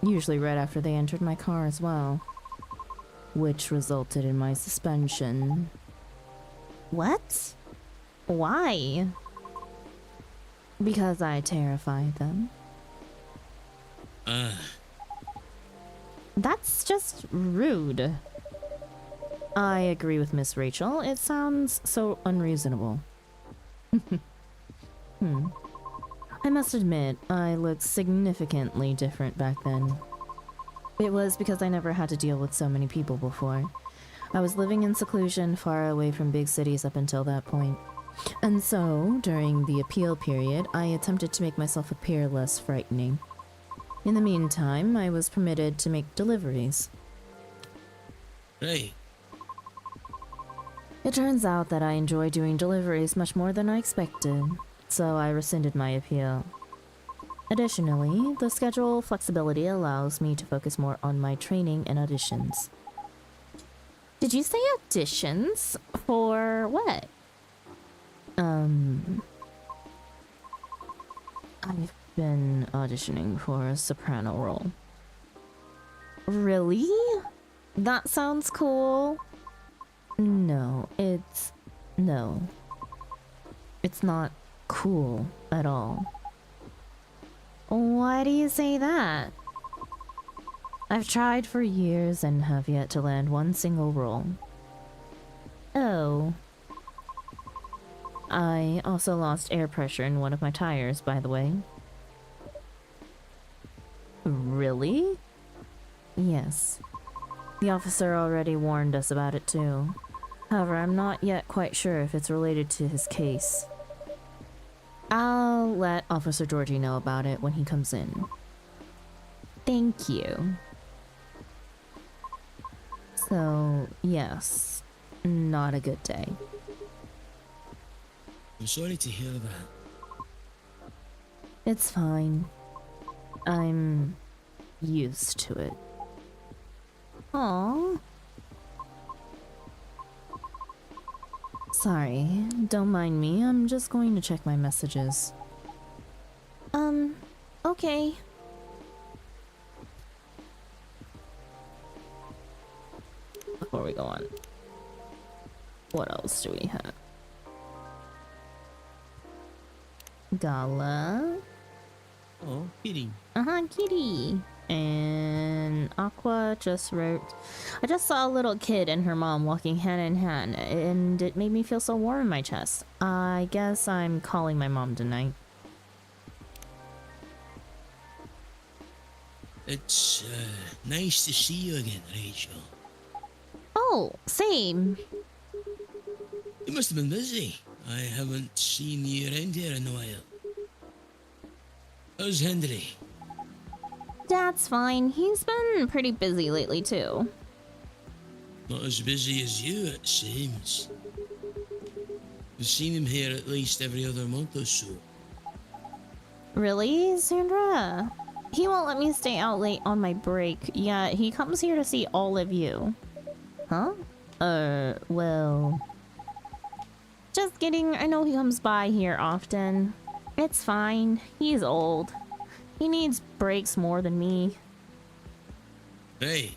usually right after they entered my car as well, which resulted in my suspension. What? Why? Because I terrified them. That's just rude. I agree with Miss Rachel. It sounds so unreasonable. I must admit, I looked significantly different back then. It was because I never had to deal with so many people before. I was living in seclusion far away from big cities up until that point. And so, during the appeal period, I attempted to make myself appear less frightening. In the meantime, I was permitted to make deliveries. Right. It turns out that I enjoy doing deliveries much more than I expected, so I rescinded my appeal. Additionally, the schedule flexibility allows me to focus more on my training and auditions. Did you say auditions? For what? I've been auditioning for a soprano role. Really? That sounds cool. No. It's not cool at all. Why do you say that? I've tried for years and have yet to land one single role. Oh. I also lost air pressure in one of my tires, by the way. Really? Yes. The officer already warned us about it too. However, I'm not yet quite sure if it's related to his case. I'll let Officer Georgie know about it when he comes in. Thank you. So, yes, not a good day. I'm sorry to hear that. It's fine. I'm used to it. Aww. Sorry, don't mind me. I'm just going to check my messages. Okay. Before we go on, what else do we have? Gala. Oh, kitty. Kitty. And Aqua just wrote, I just saw a little kid and her mom walking hand in hand, and it made me feel so warm in my chest. I guess I'm calling my mom tonight. It's nice to see you again, Rachel. Oh, same. You must have been busy. I haven't seen you around here in a while. How's Henry? Dad's fine. He's been pretty busy lately, too. Not as busy as you, it seems. We've seen him here at least every other month or so. Really, Sandra? He won't let me stay out late on my break, yet he comes here to see all of you. Huh? Well... Just kidding, I know he comes by here often. It's fine, he's old. He needs breaks more than me. Right.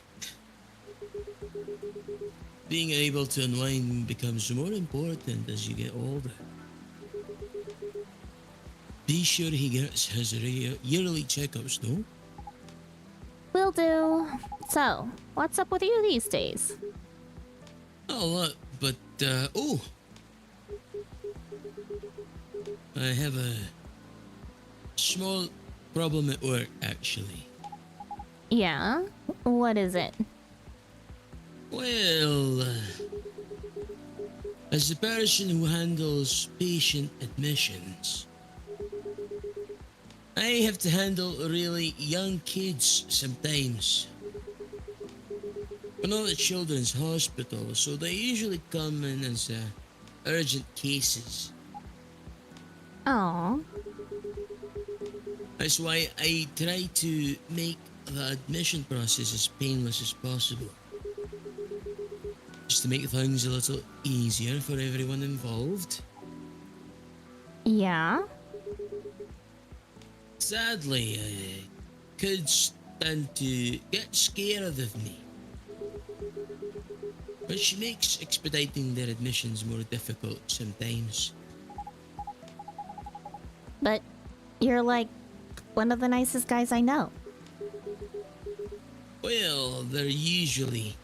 Being able to unwind becomes more important as you get older. Be sure he gets his yearly checkups, no? Will do. So, what's up with you these days? Not a lot, but, oh! I have a Small problem at work, actually. Yeah? What is it? Well, as the person who handles patient admissions, I have to handle really young kids sometimes. We're not a children's hospital, so they usually come in as urgent cases. Oh. That's why I try to make the admission process as painless as possible. Just to make things a little easier for everyone involved. Yeah? Sadly, kids tend to get scared of me, which makes expediting their admissions more difficult sometimes. But you're like one of the nicest guys I know. Well, they're usually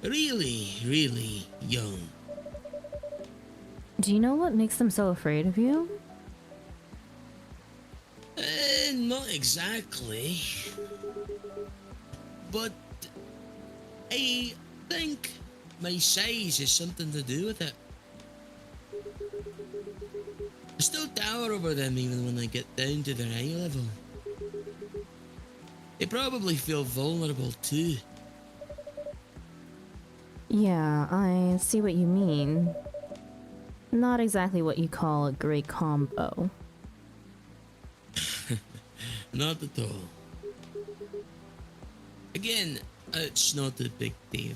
really young. Do you know what makes them so afraid of you? Not exactly. But I think my size has something to do with it. I still tower over them even when I get down to their eye level. They probably feel vulnerable too. Yeah, I see what you mean. Not exactly what you call a great combo. Not at all. Again, it's not a big deal.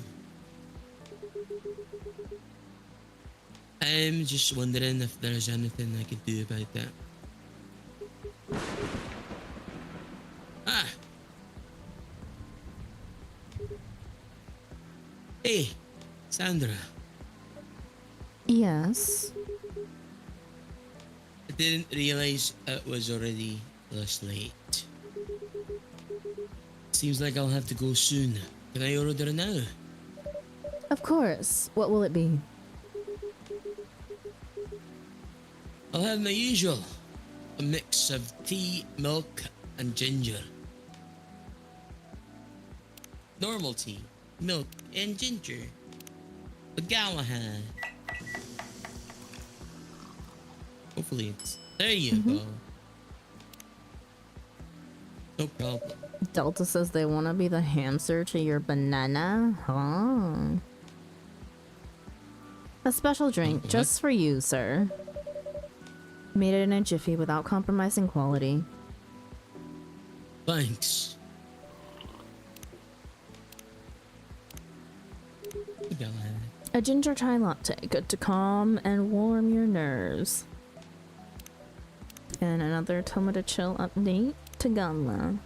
I'm just wondering if there's anything I could do about that. Ah! Hey, Sandra. Yes? I didn't realize it was already this late. Seems like I'll have to go soon. Can I order now? Of course. What will it be? I'll have my usual. A mix of tea, milk, and ginger. Normal tea, milk, and ginger. A Galahad. Hopefully it's... There you go. No problem. Delta says they want to be the hamster to your banana? Huh. A special drink just for you, sir. Made it in a jiffy without compromising quality. Thanks. Galahad. A ginger chai latte, good to calm and warm your nerves. And another tomato chill update to Gunla.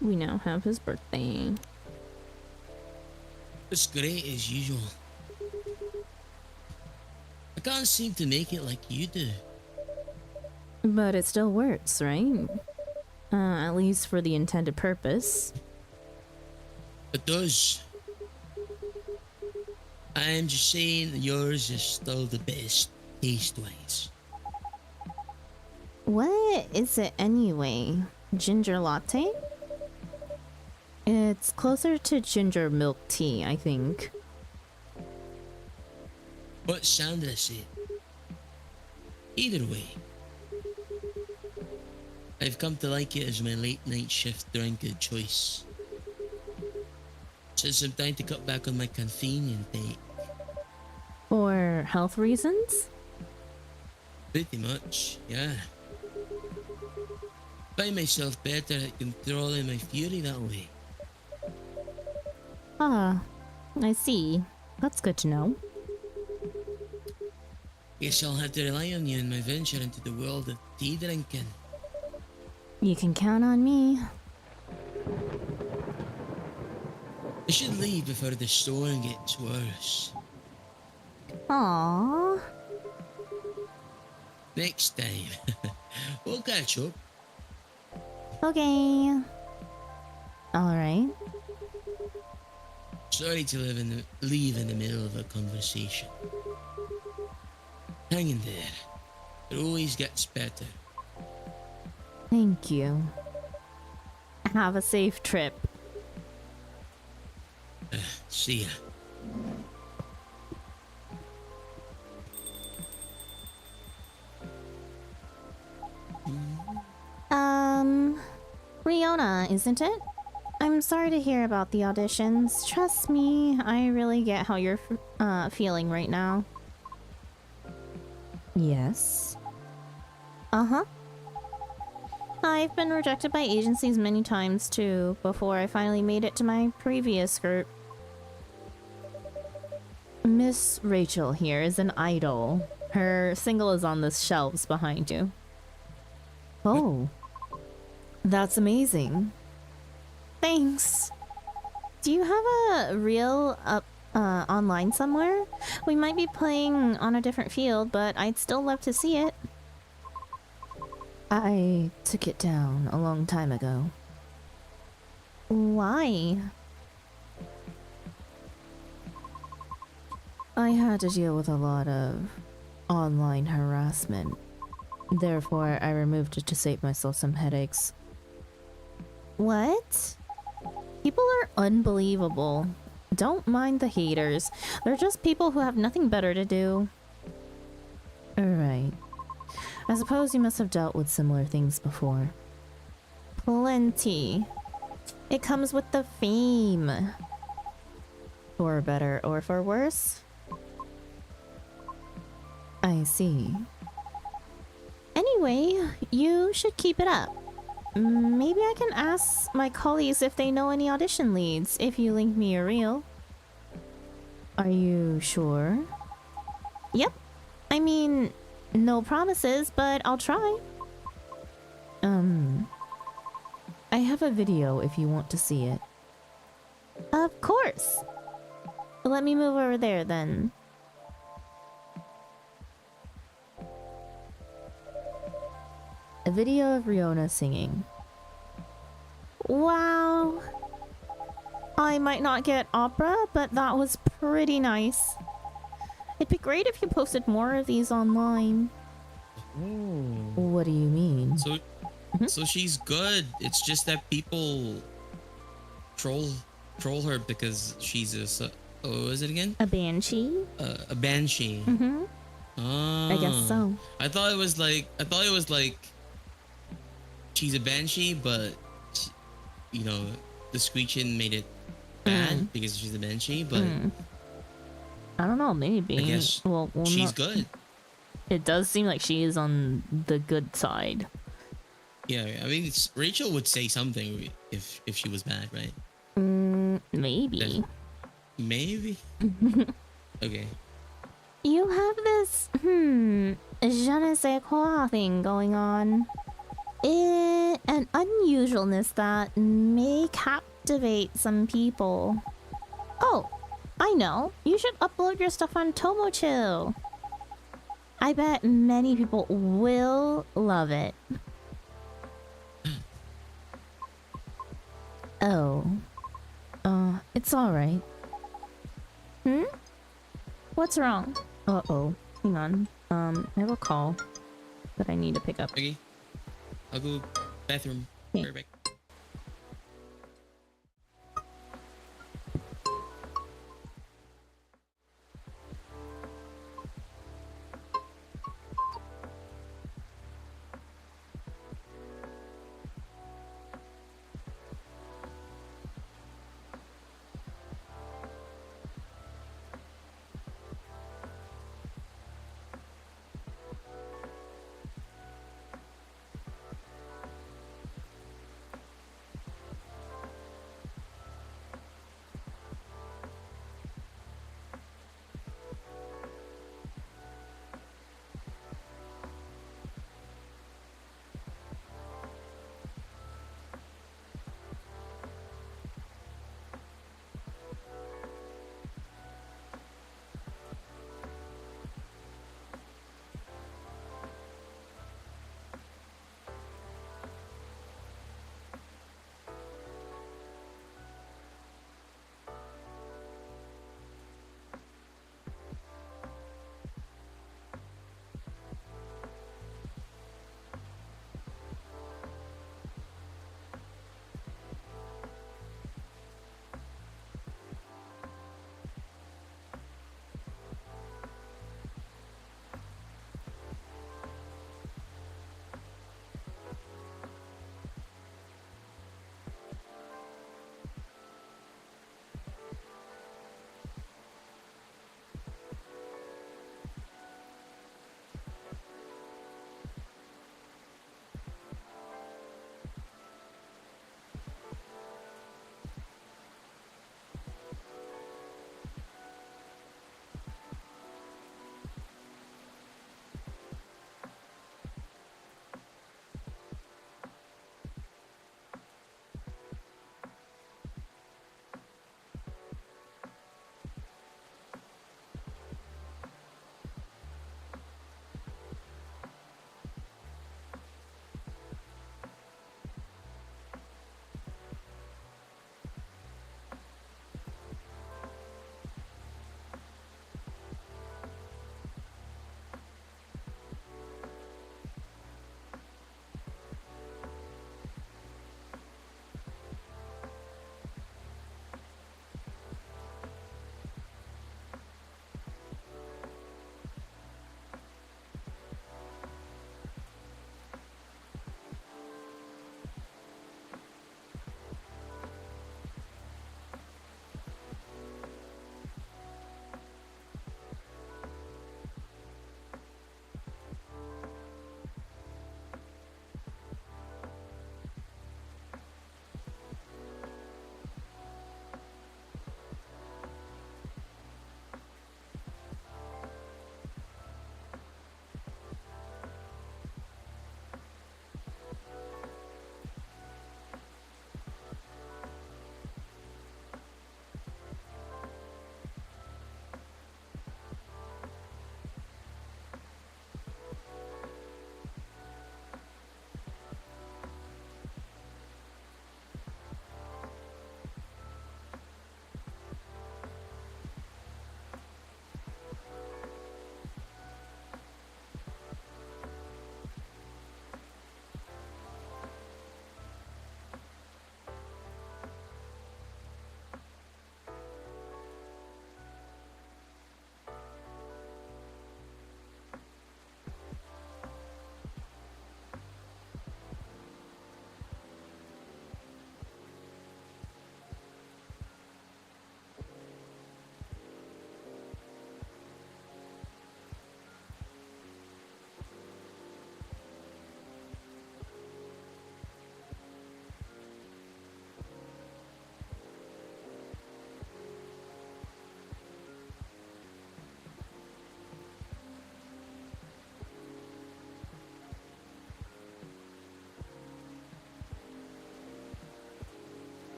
We now have his birthday. It's great as usual. I can't seem to make it like you do. But it still works, right? At least for the intended purpose. It does. I'm just saying that yours is still the best, taste-wise. What is it anyway? Ginger latte? It's closer to ginger milk tea, I think. What Sandra said. Either way, I've come to like it as my late night shift drink of choice. Since I'm trying to cut back on my caffeine intake. For health reasons? Pretty much, yeah. Find myself better at controlling my fury that way. Ah, I see. That's good to know. Guess I'll have to rely on you in my venture into the world of tea drinking. You can count on me. I should leave before the storm gets worse. Aww. Next time, we'll catch up. Okay. Alright. Sorry to leave in the middle of a conversation. Hang in there. It always gets better. Thank you. Have a safe trip. See ya. Riona, isn't it? I'm sorry to hear about the auditions. Trust me, I really get how you're feeling right now. Yes. Uh-huh. I've been rejected by agencies many times too, before I finally made it to my previous group. Miss Rachel here is an idol. Her single is on the shelves behind you. Oh. That's amazing. Thanks. Do you have a reel up online somewhere? We might be playing on a different field, but I'd still love to see it. I took it down a long time ago. Why? I had to deal with a lot of online harassment. Therefore, I removed it to save myself some headaches. What? People are unbelievable. Don't mind the haters. They're just people who have nothing better to do. Alright. I suppose you must have dealt with similar things before. Plenty. It comes with the fame. For better or for worse. I see. Anyway, you should keep it up. Maybe I can ask my colleagues if they know any audition leads, if you link me a reel. Are you sure? Yep. I mean, no promises, but I'll try. I have a video if you want to see it. Of course! Let me move over there then. A video of Riona singing. Wow! I might not get opera, but that was pretty nice. It'd be great if you posted more of these online. What do you mean? So, so she's good. It's just that people troll her because she's a what was it again? A banshee? A banshee. Mm-hmm. Ah, I guess so. I thought it was like she's a banshee, but you know the screeching made it bad because she's a banshee. But I don't know. Maybe. I guess well she's not... good. It does seem like she is on the good side. Yeah, I mean, Rachel would say something if she was bad, right? Maybe. Maybe. Okay. You have this je ne sais quoi thing going on. An unusualness that may captivate some people. Oh, I know. You should upload your stuff on Tomochill. I bet many people will love it. Oh. It's alright. What's wrong? Uh-oh. Hang on. I have a call that I need to pick up. Okay. I'll go bathroom. Okay. Perfect.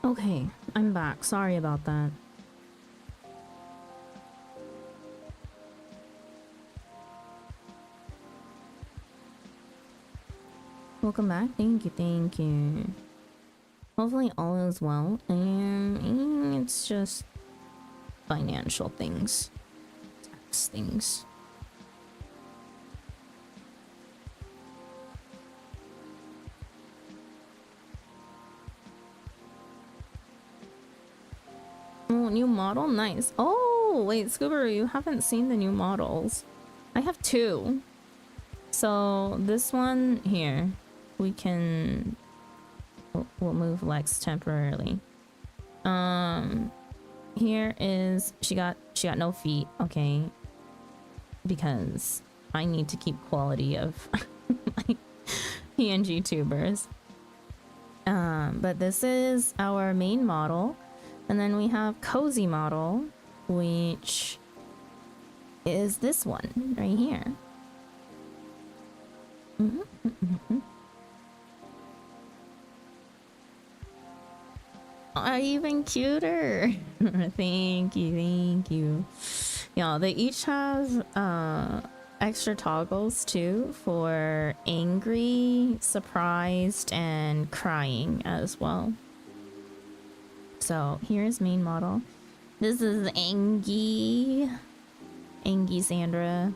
Okay, I'm back. Sorry about that. Welcome back. Thank you, thank you. Hopefully all is well, and it's just financial things. Tax things. Oh, new model? Nice. Oh, wait, Scoober, you haven't seen the new models. I have two. So, this one here, we can... We'll move Lex temporarily. Here is... She got no feet, okay? Because I need to keep quality of my PNG tubers. But this is our main model. And then we have Cozy model, which is this one right here. Are even cuter. Thank you, thank you. Yeah, they each have extra toggles too for angry, surprised, and crying as well. So here's main model. This is Angie Sandra.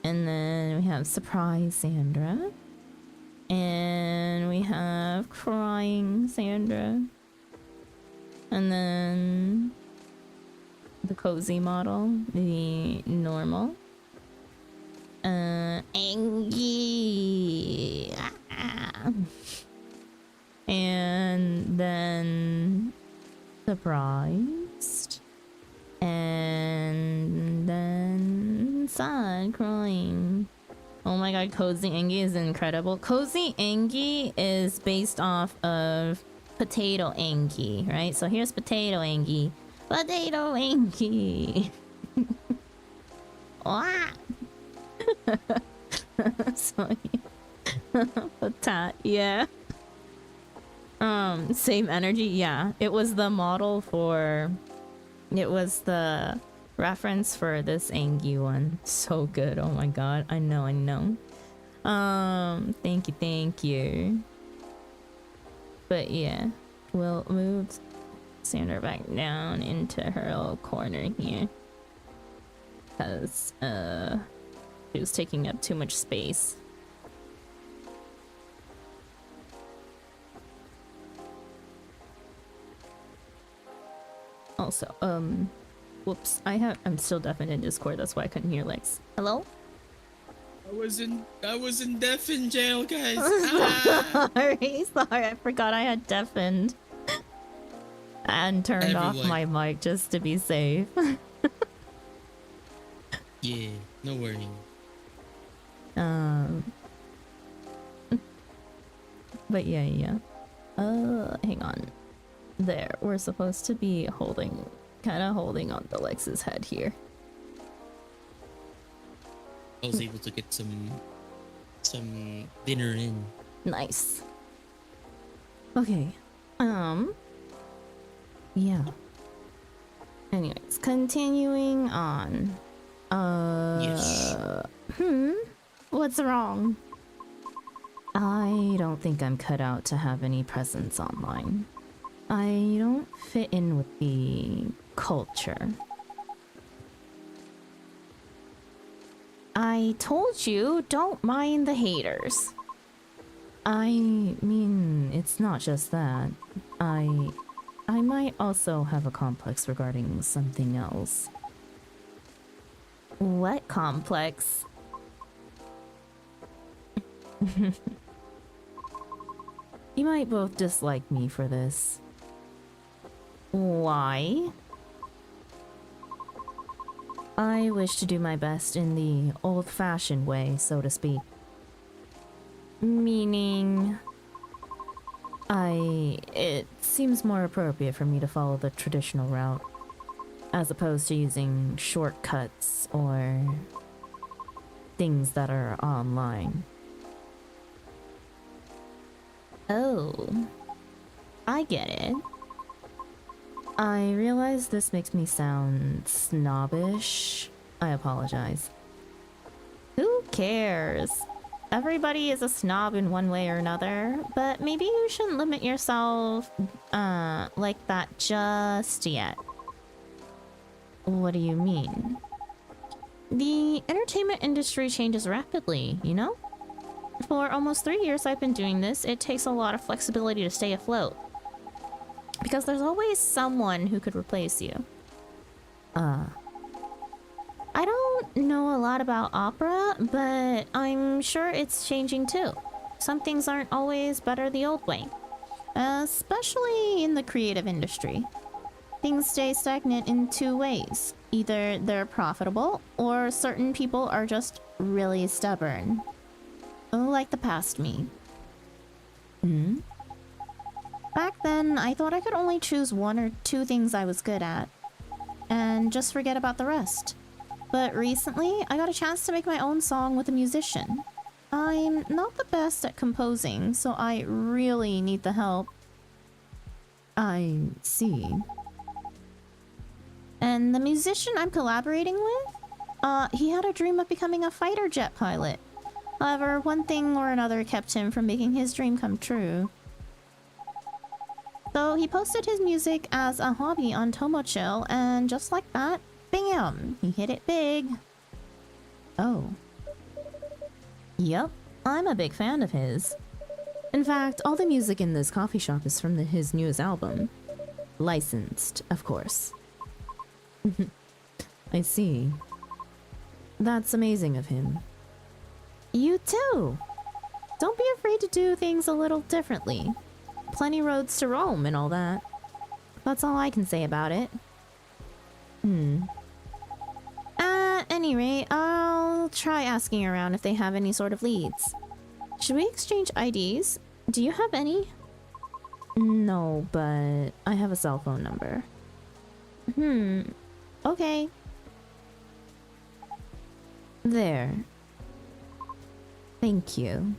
And then we have Surprise Sandra. And we have Crying Sandra. And then the Cozy model, the normal. Angie. And then Surprised. And then Sad Crying. Oh my god, Cozy Angie is incredible. Cozy Angie is based off of Potato Angie, right? So here's Potato Angie. Potato Angie. So Potat, yeah. Same energy, yeah. It was the model for... It was the reference for this Angie one. So good, oh my god. I know. Thank you. But yeah, we'll move Sandra back down into her little corner here. Because, she was taking up too much space. Also, whoops, I'm still deaf in Discord, that's why I couldn't hear Lex. Hello? I was in deaf in jail, guys. Sorry, I forgot I had deafened. And turned off my mic just to be safe. Yeah, no worrying. But yeah. Hang on. There, we're supposed to be kind of holding on to Lex's head here. I was able to get some dinner in. Nice. Okay. Yeah. Anyways, continuing on. Yes. What's wrong? I don't think I'm cut out to have any presence online. I don't fit in with the culture. I told you, don't mind the haters. I mean, it's not just that. I might also have a complex regarding something else. What complex? You might both dislike me for this. Why? I wish to do my best in the old-fashioned way, so to speak. Meaning... It seems more appropriate for me to follow the traditional route, as opposed to using shortcuts or things that are online. Oh, I get it. I realize this makes me sound snobbish. I apologize. Who cares? Everybody is a snob in one way or another, but maybe you shouldn't limit yourself, like that just yet. What do you mean? The entertainment industry changes rapidly, you know? For almost 3 years I've been doing this, it takes a lot of flexibility to stay afloat. Because there's always someone who could replace you. I don't know a lot about opera, but I'm sure it's changing too. Some things aren't always better the old way. Especially in the creative industry. Things stay stagnant in two ways. Either they're profitable, or certain people are just really stubborn. Like the past me. Back then, I thought I could only choose 1 or 2 things I was good at, and just forget about the rest. But recently, I got a chance to make my own song with a musician. I'm not the best at composing, so I really need the help. I see. And the musician I'm collaborating with? He had a dream of becoming a fighter jet pilot. However, one thing or another kept him from making his dream come true. So he posted his music as a hobby on Tomochill, and just like that, bam! He hit it big. Oh. Yep, I'm a big fan of his. In fact, all the music in this coffee shop is from his newest album. Licensed, of course. I see. That's amazing of him. You too! Don't be afraid to do things a little differently. Plenty roads to Rome and all that. That's all I can say about it. At any rate, I'll try asking around if they have any sort of leads. Should we exchange IDs? Do you have any? No, but I have a cell phone number. Okay. There. Thank you.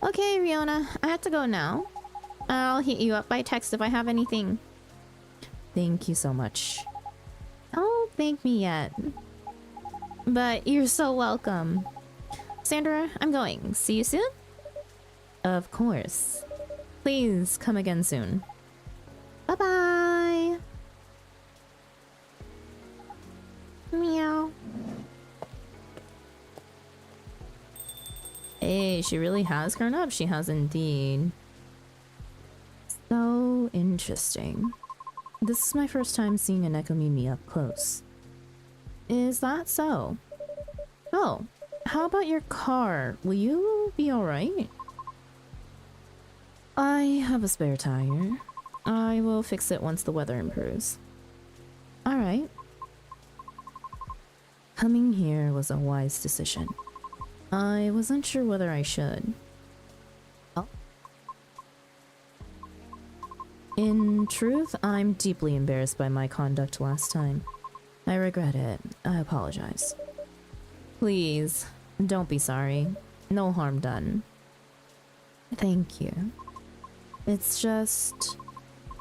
Okay, Riona, I have to go now. I'll hit you up by text if I have anything. Thank you so much. Don't thank me yet. But you're so welcome. Sandra, I'm going. See you soon? Of course. Please come again soon. Bye-bye. Meow. Hey, she really has grown up. She has indeed. So interesting. This is my first time seeing a Nekomimi up close. Is that so? Oh, how about your car? Will you be alright? I have a spare tire. I will fix it once the weather improves. Alright. Coming here was a wise decision. I wasn't sure whether I should. Oh. In truth, I'm deeply embarrassed by my conduct last time. I regret it. I apologize. Please, don't be sorry. No harm done. Thank you. It's just...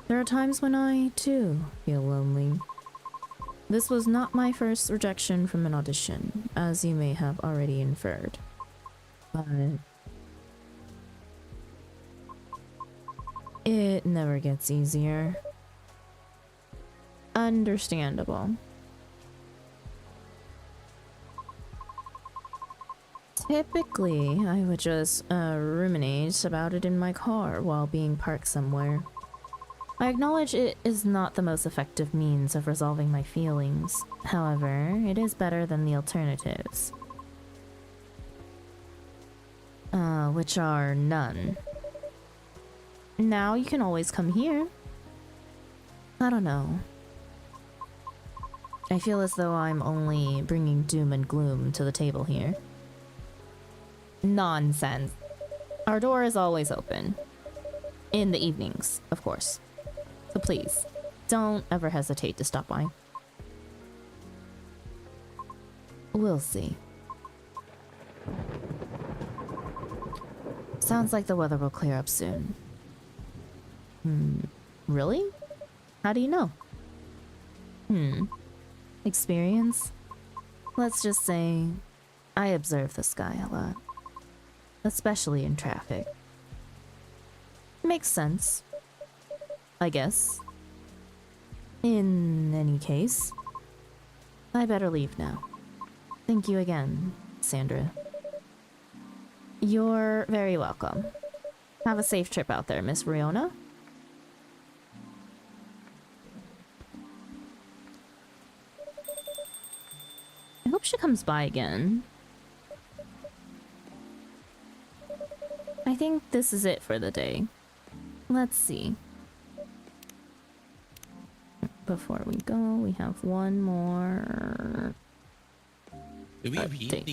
there are times when I, too, feel lonely. This was not my first rejection from an audition, as you may have already inferred. But... it never gets easier. Understandable. Typically, I would just ruminate about it in my car while being parked somewhere. I acknowledge it is not the most effective means of resolving my feelings. However, it is better than the alternatives. Which are none. Now you can always come here. I don't know. I feel as though I'm only bringing doom and gloom to the table here. Nonsense. Our door is always open. In the evenings, of course. So please, don't ever hesitate to stop by. We'll see. Sounds like the weather will clear up soon. Really? How do you know? Experience? Let's just say I observe the sky a lot, especially in traffic. Makes sense, I guess. In any case, I better leave now. Thank you again, Sandra. You're very welcome. Have a safe trip out there, Miss Riona. I hope she comes by again. I think this is it for the day. Let's see. Before we go, we have one more. Did we read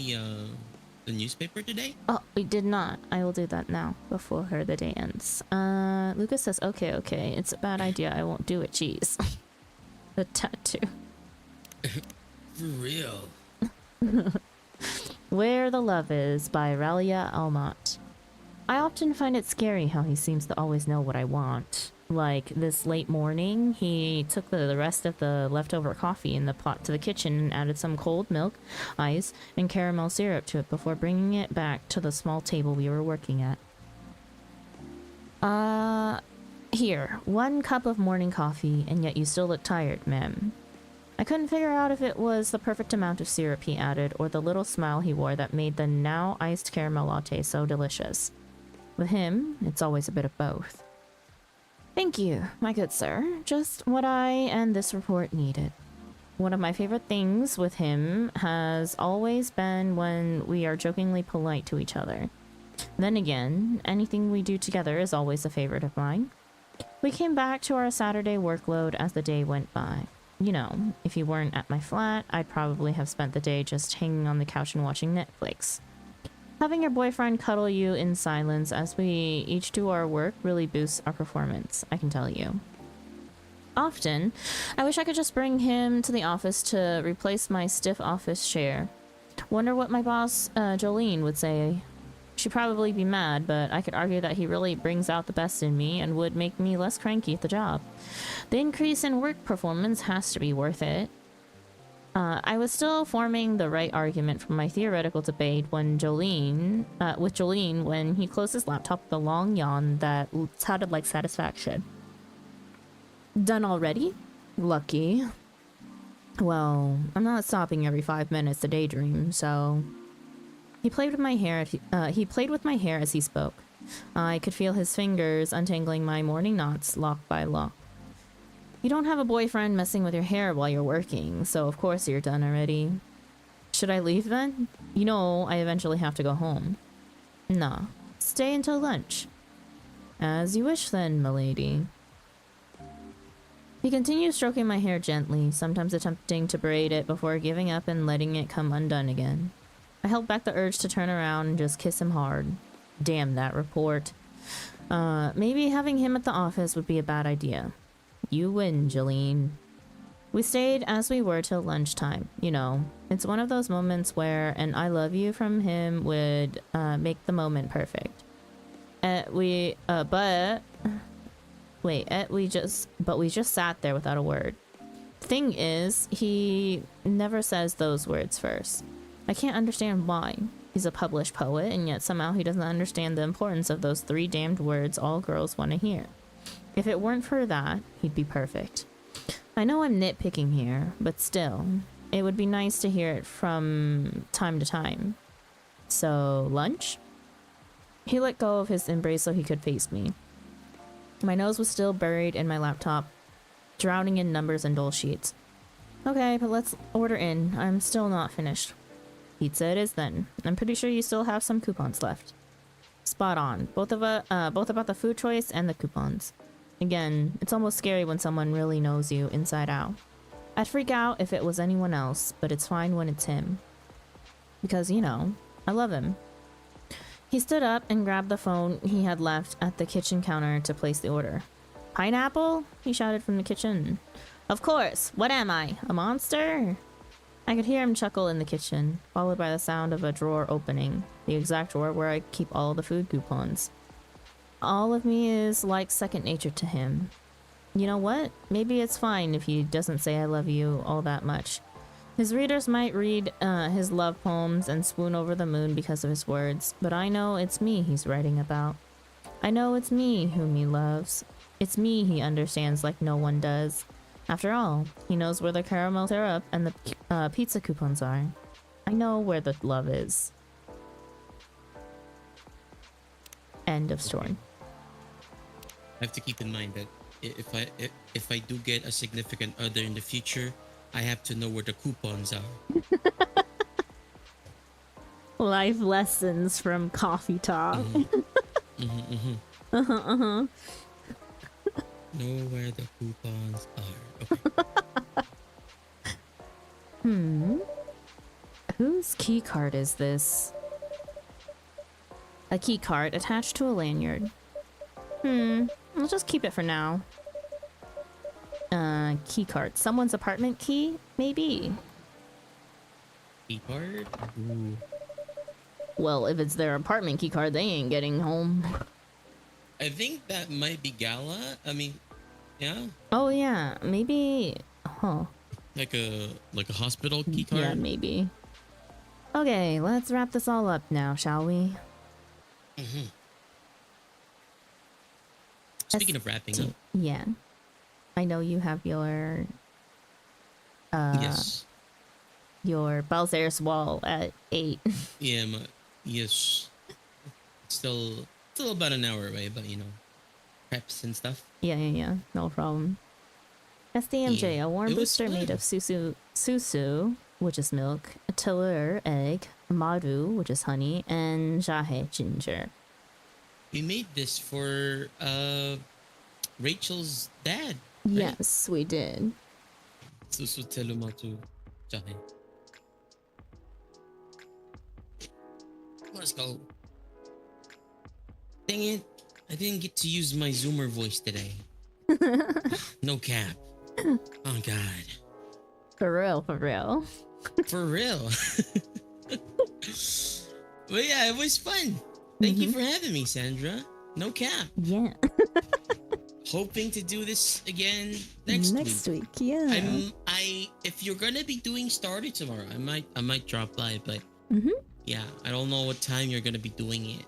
the newspaper today? Oh, we did not. I will do that now before the day ends. Lucas says, okay. It's a bad idea. I won't do it. Jeez. The tattoo. For real. Where the Love Is by Ralia Almat. I often find it scary how he seems to always know what I want. Like this late morning, he took the rest of the leftover coffee in the pot to the kitchen and added some cold milk, ice, and caramel syrup to it before bringing it back to the small table we were working at. Here, 1 cup of morning coffee, and yet you still look tired, ma'am. I couldn't figure out if it was the perfect amount of syrup he added or the little smile he wore that made the now iced caramel latte so delicious. With him, it's always a bit of both. Thank you, my good sir. Just what I and this report needed. One of my favorite things with him has always been when we are jokingly polite to each other. Then again, anything we do together is always a favorite of mine. We came back to our Saturday workload as the day went by. You know, if you weren't at my flat, I'd probably have spent the day just hanging on the couch and watching Netflix. Having your boyfriend cuddle you in silence as we each do our work really boosts our performance, I can tell you. Often, I wish I could just bring him to the office to replace my stiff office chair. Wonder what my boss, Jolene, would say. She'd probably be mad, but I could argue that he really brings out the best in me and would make me less cranky at the job. The increase in work performance has to be worth it. I was still forming the right argument for my theoretical debate when with Jolene when he closed his laptop with a long yawn that sounded like satisfaction. Done already? Lucky. Well, I'm not stopping every 5 minutes to daydream, so... He played with my hair as he spoke. I could feel his fingers untangling my morning knots lock by lock. You don't have a boyfriend messing with your hair while you're working, so of course you're done already. Should I leave then? You know I eventually have to go home. Nah, stay until lunch. As you wish then, milady. He continued stroking my hair gently, sometimes attempting to braid it before giving up and letting it come undone again. I held back the urge to turn around and just kiss him hard. Damn that report. Maybe having him at the office would be a bad idea. You win, Jolene. We stayed as we were till lunchtime. You know, it's one of those moments where an I love you from him would make the moment perfect. We just sat there without a word. Thing is, he never says those words first. I can't understand why. He's a published poet, and yet somehow he doesn't understand the importance of those 3 damned words all girls want to hear. If it weren't for that, he'd be perfect. I know I'm nitpicking here, but still, it would be nice to hear it from time to time. So, lunch? He let go of his embrace so he could face me. My nose was still buried in my laptop, drowning in numbers and dole sheets. Okay, but let's order in. I'm still not finished. Pizza it is then. I'm pretty sure you still have some coupons left. Spot on. Both about the food choice and the coupons. Again, it's almost scary when someone really knows you inside out. I'd freak out if it was anyone else, but it's fine when it's him. Because, you know, I love him. He stood up and grabbed the phone he had left at the kitchen counter to place the order. Pineapple? He shouted from the kitchen. Of course. What am I? A monster? I could hear him chuckle in the kitchen, followed by the sound of a drawer opening, the exact drawer where I keep all the food coupons. All of me is like second nature to him. You know what? Maybe it's fine if he doesn't say I love you all that much. His readers might read his love poems and swoon over the moon because of his words, but I know it's me he's writing about. I know it's me whom he loves. It's me he understands like no one does. After all, he knows where the caramel syrup and the pizza coupons are. I know where the love is. End of story. I have to keep in mind that if I do get a significant other in the future, I have to know where the coupons are. Life lessons from Coffee Talk. Know where the coupons are. Okay. Whose key card is this? A key card attached to a lanyard. I'll just keep it for now. Key card. Someone's apartment key? Maybe. Key card? Ooh. Well, if it's their apartment key card, they ain't getting home. I think that might be Gala. I mean, yeah. Oh yeah, maybe. Huh. Like a hospital key card. Yeah, maybe. Okay, let's wrap this all up now, shall we? Speaking of wrapping up. Yeah. I know you have your yes. Your Balzer's wall at 8. Yeah, yes. Still about an hour away, but you know, preps and stuff. Yeah. No problem. SDMJ, Yeah, a warm it was booster made fun. of susu, which is milk, tiller, egg, maru, which is honey, and jahe, ginger. We made this for Rachel's dad. Right? Yes, we did. Susu telumatu jahe. Let's go. Dang it. I didn't get to use my Zoomer voice today. No cap. Oh god. For real. For real. But yeah, it was fun. Thank you for having me, Sandra. No cap. Yeah. Hoping to do this again next week. Yeah. If you're gonna be doing Starter tomorrow, I might drop by, but yeah, I don't know what time you're gonna be doing it.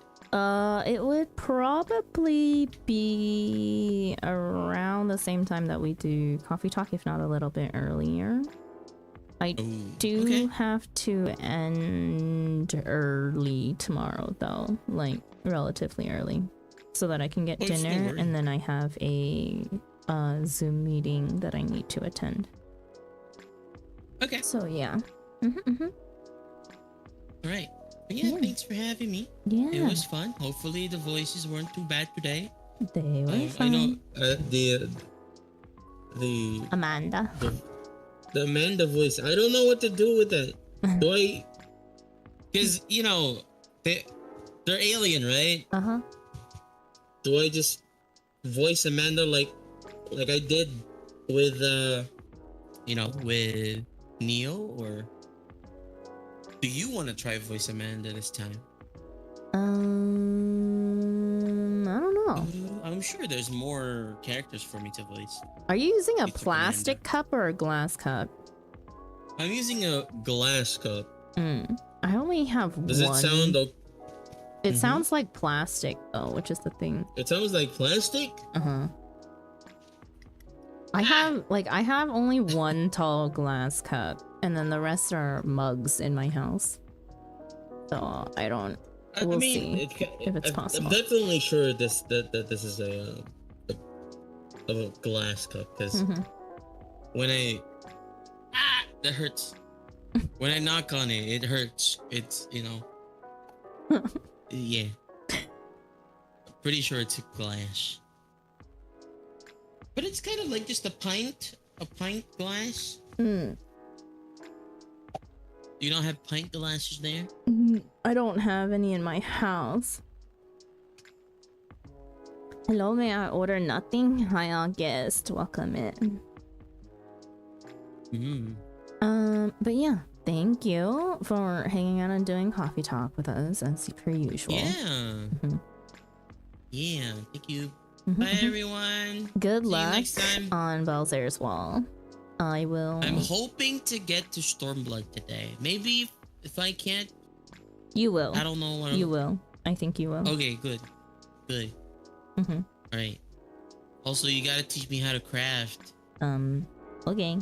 It would probably be around the same time that we do Coffee Talk, if not a little bit earlier. I do have to end early tomorrow, though, like relatively early, so that I can get dinner, and then I have a Zoom meeting that I need to attend. Okay. So yeah. All right. But yeah, thanks for having me. Yeah. It was fun. Hopefully the voices weren't too bad today. They were fun. I know the Amanda. The Amanda voice. I don't know what to do with that. Do I? Because you know they're alien, right? Do I just voice Amanda like I did with with Neo, or do you want to try voice Amanda this time? I don't know. I'm sure there's more characters for me to voice. Are you using a plastic cup or a glass cup? I'm using a glass cup. I only have one. Does it sound okay? It sounds like plastic though, which is the thing. It sounds like plastic? I have only one tall glass cup, and then the rest are mugs in my house. So I don't. We'll see if it's possible. I'm definitely sure that this is a glass cup, because when that hurts. When I knock on it, it hurts. It's yeah. Pretty sure it's a glass. But it's kind of like just a pint glass. You don't have pint glasses there? I don't have any in my house. Hello, may I order nothing? Hi, all guests. Welcome in. But yeah, thank you for hanging out and doing Coffee Talk with us as per usual. Yeah. Yeah, thank you Bye, everyone. Good See you luck next time. on Balzer's Wall. I will. I'm hoping to get to Stormblood today. Maybe if I can't, You will. I don't know what. You will. I think you will. Okay, good. Good. Mm-hmm. All right. Also, you gotta teach me how to craft. Okay.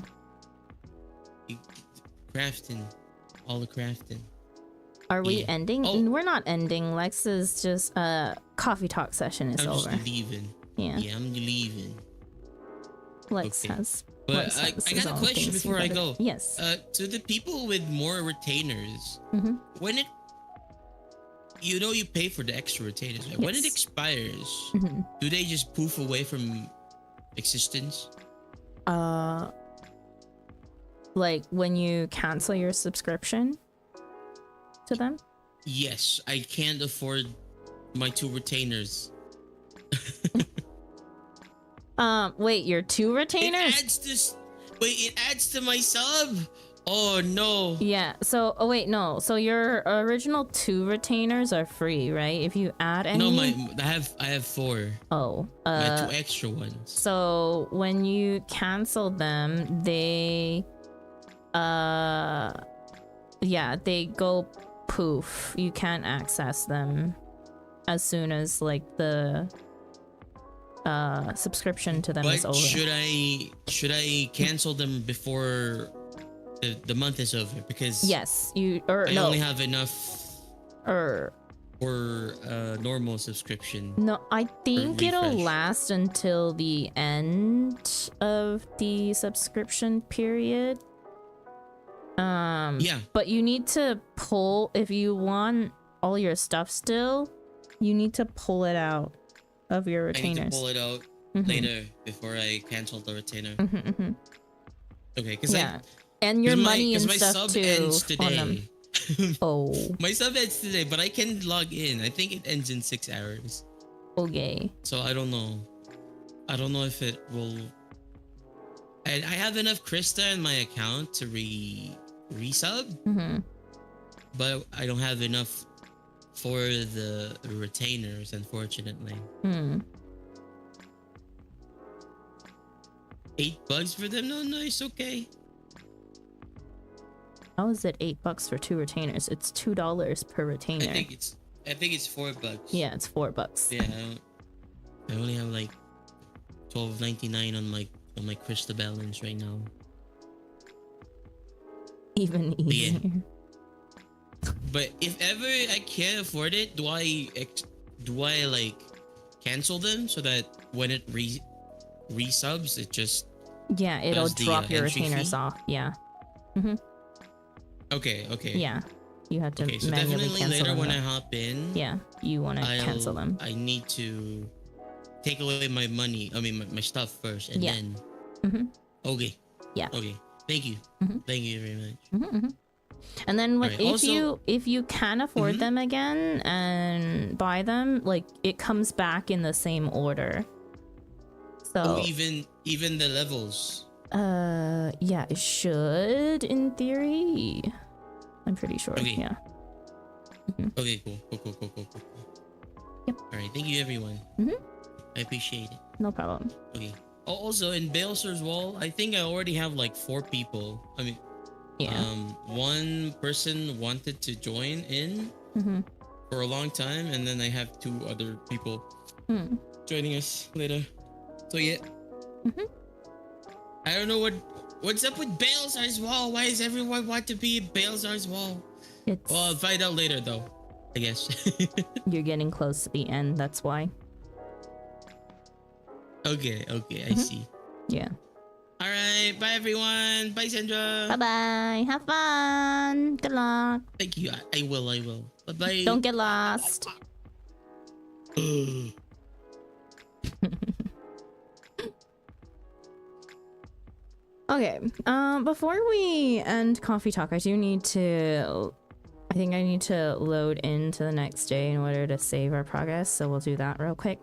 Crafting. All the crafting. Are we Yeah. ending? Oh. We're not ending. Lex is just coffee talk session is I'm over. just leaving. Yeah. Yeah, I'm leaving. Lex Okay. has. But Lex I has his got a own question things before I he go. gotta- Yes. To the people with more retainers, Mm-hmm. when it, you know, you pay for the extra retainers, right? When it Yes. expires, Mm-hmm. do they just poof away from existence? Like when you cancel your subscription to them. Yes, I can't afford my 2 retainers. Wait, your 2 It retainers? adds this. Wait, it adds to my sub. Oh no. Yeah. So, oh wait, no. So your original 2 retainers are free, right? If you add any. No, I have 4. Oh. My 2 extra ones. So when you cancel them, they yeah, they go poof. You can't access them as soon as like the subscription to them is But over. should I cancel them before the month is over? Because Yes, you or I no only have enough or for normal subscription. no, I think it'll refresh. last until the end of the subscription period. Yeah. But you need to pull if you want all your stuff still. You need to pull it out of your I need retainers. to pull it out Mhm. later before I cancel the retainer. Mhm. Okay, because Yeah, and your money and my stuff sub too ends on them. today. Oh, My sub ends today, but I can log in. I think it ends in 6 hours. okay. So I don't know. I don't know if it will. And I have enough Krista in my account to resub, Mhm. but I don't have enough for the retainers, unfortunately. Hmm. $8 for them? No, nice, okay. How is it $8 for 2 retainers? It's $2 per retainer. I think it's $4. Yeah, it's $4. Yeah, I only have like $12.99 on my Krista balance right now. Even Yeah. easier. But if ever I can't afford it, do I like cancel them so that when it resubs, it just Yeah, it'll does the, drop your entry retainers fee? off. Yeah. Mhm. Okay. Yeah. You have to Okay, so manually definitely cancel later them. when I out. hop in, Yeah, you want to cancel them. I need to take away my money. I mean, my stuff first, and Yeah. then. Mhm. Okay. Yeah. Okay. Thank you. Mhm. Thank you very much. Mhm. And then when, Alright, if you can afford Mhm. them again and buy them, like it comes back in the same order. So Oh, even the levels. yeah, it should in theory. I'm pretty sure. Okay. Yeah. Mhm. Okay. Cool. Yep. All right. Thank you, everyone. Mhm. I appreciate it. No problem. Okay. Oh, also in Balser's Wall, I think I already have like 4 people. I mean, Yeah. one person wanted to join in Mhm. for a long time, and then I have 2 other people Hmm. joining us later. So yeah. Mhm. I don't know what's up with Balzar's Wall. Why does everyone want to be in Balzar's Wall? It's Well, I'll find out later though, I guess. you're getting close to the end. That's why. Okay, I Mhm. see. Yeah. All right, bye everyone. Bye Sandra. Bye bye. Have fun. Good luck. Thank you. I will. Bye bye. Don't get lost. Okay. Before we end coffee talk, I think I need to load into the next day in order to save our progress. So we'll do that real quick,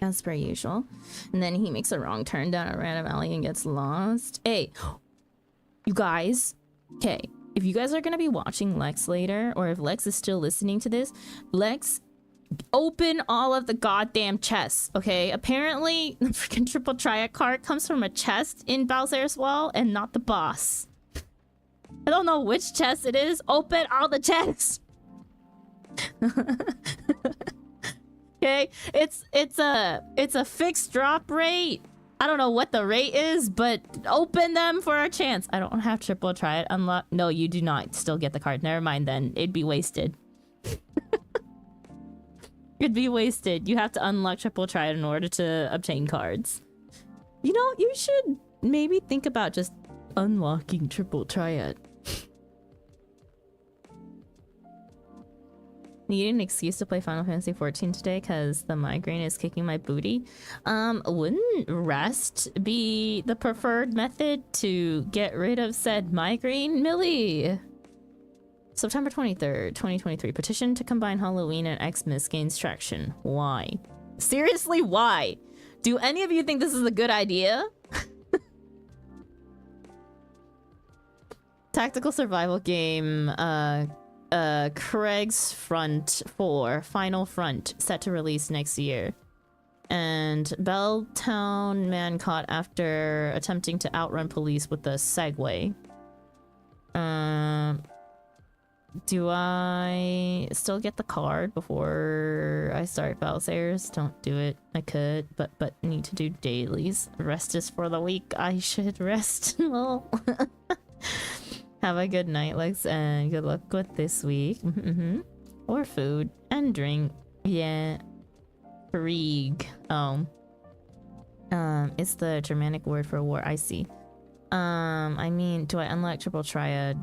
as per usual. And then he makes a wrong turn down a random alley and gets lost. Hey, you guys. Okay, if you guys are gonna be watching Lex later, or if Lex is still listening to this, Lex Open all of the goddamn chests, okay? Apparently, the freaking triple triad card comes from a chest in Balzair's Wall and not the boss. I don't know which chest it is. Open all the chests. Okay, it's a fixed drop rate. I don't know what the rate is, but open them for a chance. I don't have triple triad unlock. No, you do not still get the card. Never mind then. It'd be wasted. It'd be wasted. You have to unlock triple triad in order to obtain cards. You know, you should maybe think about just unlocking triple triad. Need an excuse to play Final Fantasy 14 today because the migraine is kicking my booty. Wouldn't rest be the preferred method to get rid of said migraine, Millie? September 23rd, 2023. Petition to combine Halloween and Xmas gains traction. Why? Seriously, why? Do any of you think this is a good idea? Tactical survival game, Craig's Front 4, Final Front, set to release next year. And Belltown man caught after attempting to outrun police with a Segway. Do I still get the card before I start Balzair's? Don't do it. I could, but need to do dailies. Rest is for the weak. I should rest. Well, have a good night, Lex, and good luck with this week. Or food and drink. Yeah. Krieg. Oh. It's the Germanic word for war. I see. I mean, do I unlock triple triad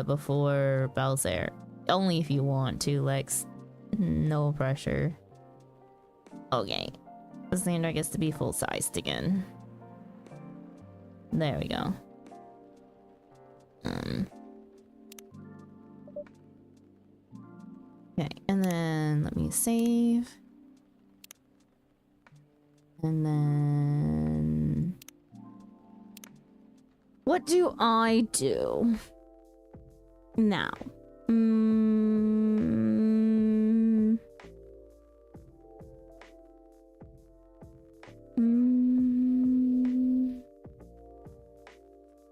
before Balzair? Only if you want to, Lex. No pressure. Okay. Xander gets to be full-sized again. There we go. Okay, and then let me save. And then what do I do now?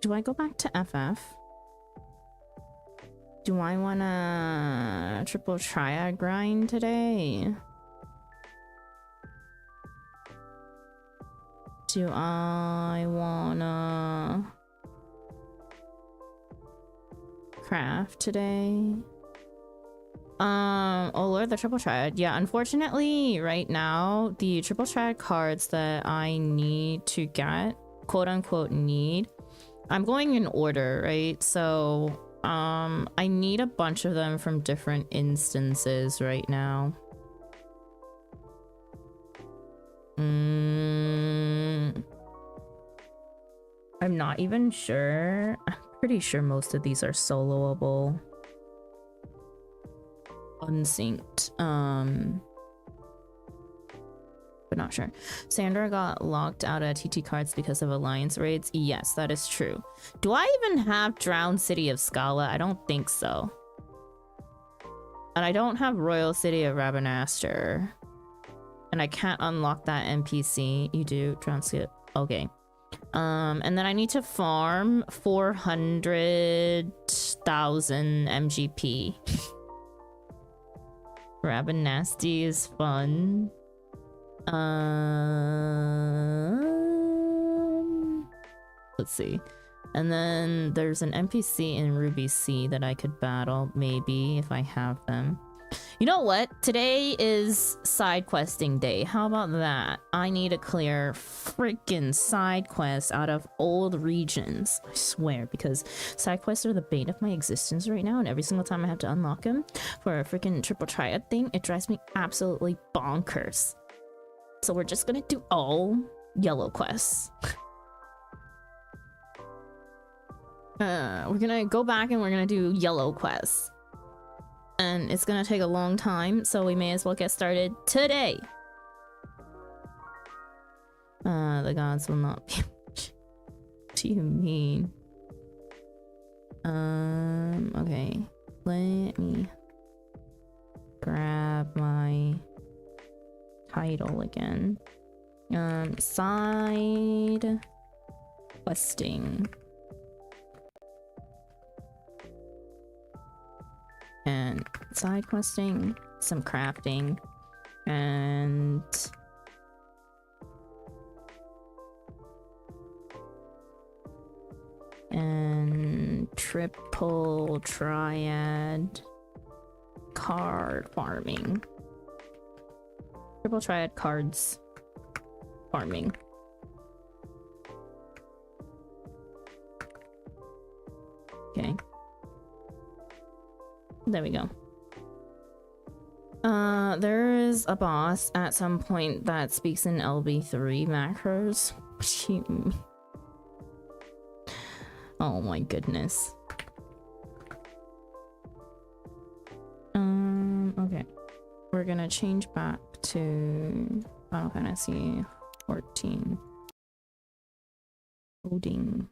Do I go back to FF? Do I wanna triple triad grind today? Do I wanna craft today? Oh Lord, the triple triad. Yeah, unfortunately, right now, the triple triad cards that I need to get, quote unquote need, I'm going in order, right? So, I need a bunch of them from different instances right now. I'm not even sure. I'm pretty sure most of these are soloable. Unsynced. But not sure. Sandra got locked out of TT cards because of alliance raids. Yes, that is true. Do I even have Drowned City of Scala? I don't think so. And I don't have Royal City of Rabanastre. And I can't unlock that NPC. You do? Drowned City. Okay. And then I need to farm 400,000 MGP. Rabanasty is fun. Let's see. And then there's an NPC in Ruby C that I could battle, maybe, if I have them. You know what? Today is side questing day. How about that? I need to clear freaking side quests out of old regions. I swear, because side quests are the bane of my existence right now, and every single time I have to unlock them for a freaking triple triad thing, it drives me absolutely bonkers. So we're just gonna do all yellow quests. We're gonna go back and we're gonna do yellow quests. And it's gonna take a long time, so we may as well get started today. The gods will not be. What do you mean? Okay. Let me grab my title again. Side questing. And side questing, some crafting, and triple triad card farming. Triple triad cards farming. Okay. There we go. There is a boss at some point that speaks in LB3 macros. Oh my goodness. Okay. We're gonna change back to Final Fantasy 14. Loading.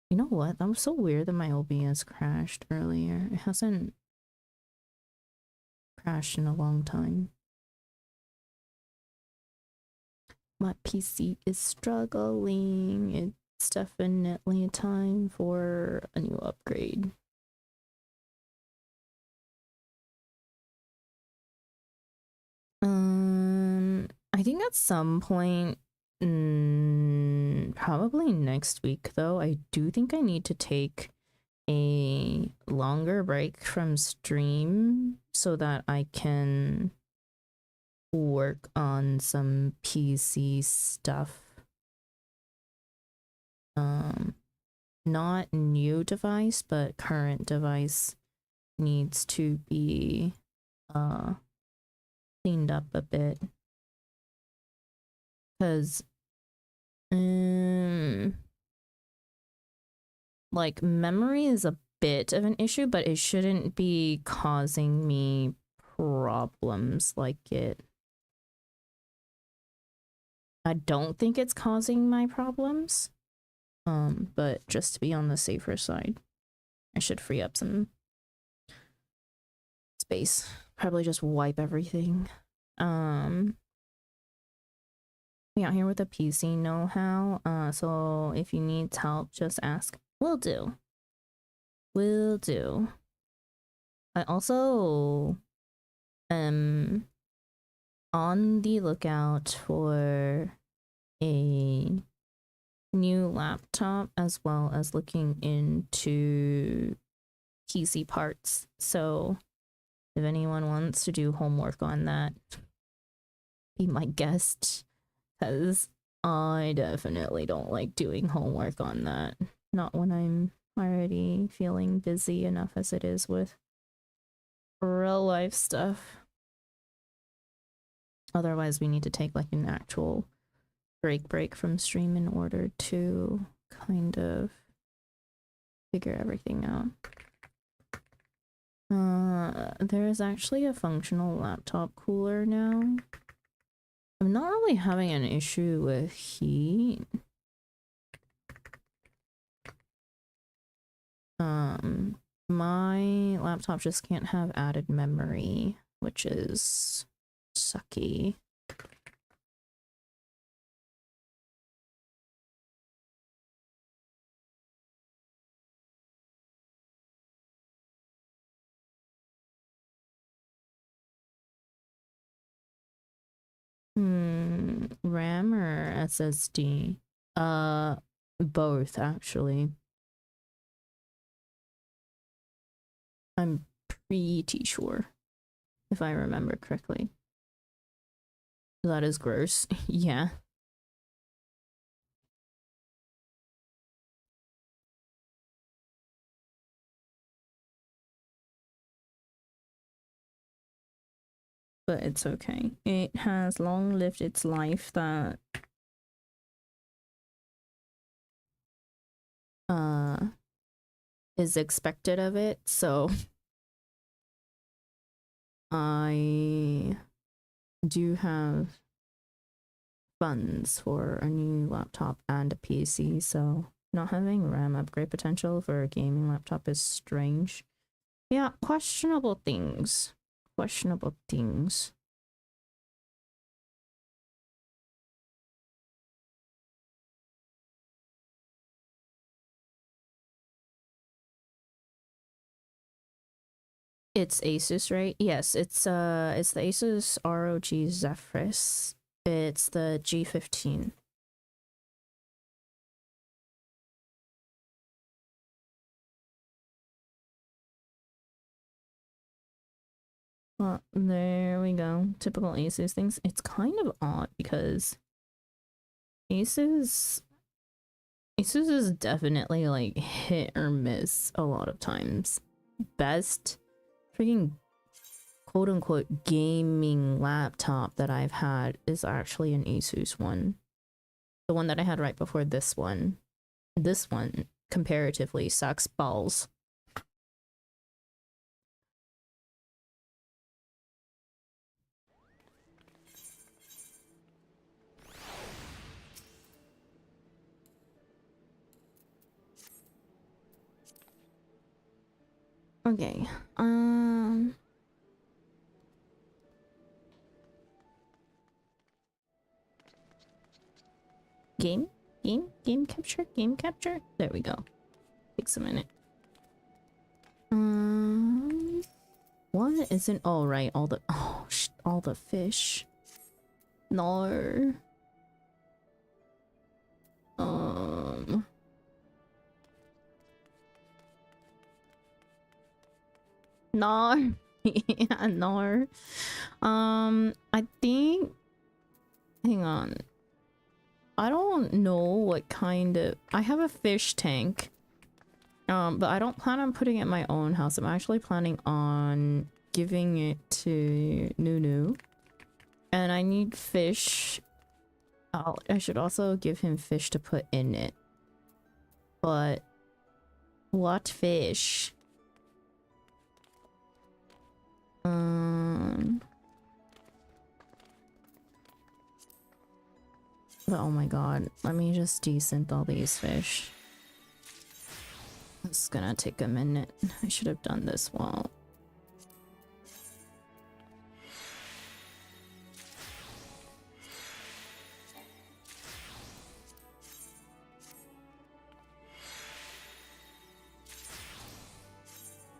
You know what? That was so weird that my OBS crashed earlier. It hasn't crashed in a long time. My PC is struggling. It's definitely time for a new upgrade. I think at some point, probably next week though, I do think I need to take a longer break from stream so that I can work on some PC stuff. Not new device, but current device needs to be cleaned up a bit. Because like memory is a bit of an issue, but it shouldn't be causing me problems like it. I don't think it's causing my problems. But just to be on the safer side, I should free up some space. Probably just wipe everything. We out here with a PC know-how. So if you need help, just ask. Will do. Will do. I also am on the lookout for a new laptop, as well as looking into PC parts. So if anyone wants to do homework on that, be my guest, because I definitely don't like doing homework on that. Not when I'm already feeling busy enough as it is with real life stuff. Otherwise we need to take like an actual break from stream in order to kind of figure everything out. There is actually a functional laptop cooler now. I'm not really having an issue with heat. My laptop just can't have added memory, which is sucky. RAM or SSD? Both actually. I'm pretty sure, if I remember correctly. That is gross. Yeah. But it's okay. It has long lived its life that is expected of it, so I do have funds for a new laptop and a PC, so not having RAM upgrade potential for a gaming laptop is strange. Yeah, questionable things. Questionable things. It's Asus, right? Yes, it's the Asus ROG Zephyrus. It's the G15. Well, there we go. Typical Asus things. It's kind of odd because Asus is definitely like hit or miss a lot of times. Best freaking quote unquote gaming laptop that I've had is actually an Asus one. The one that I had right before this one. This one comparatively sucks balls. Okay. Game capture. There we go. Takes a minute. What isn't all right? All the fish. No. No. Yeah, no. I think. Hang on. I don't know what kind of. I have a fish tank. But I don't plan on putting it in my own house. I'm actually planning on giving it to Nunu. And I need fish. I should also give him fish to put in it. But what fish? But oh my god, let me just desynth all these fish. It's gonna take a minute. I should have done this while.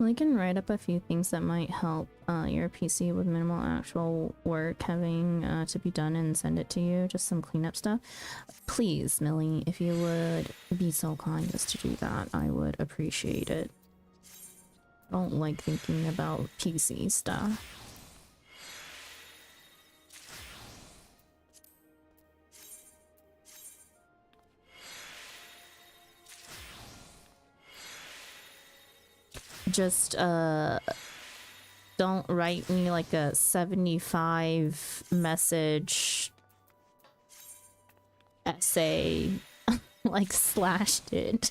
We can write up a few things that might help your PC with minimal actual work having to be done and send it to you. Just some cleanup stuff. Please, Millie, if you would be so kind as to do that, I would appreciate it. I don't like thinking about PC stuff. Just don't write me like a 75 message essay like Slash did.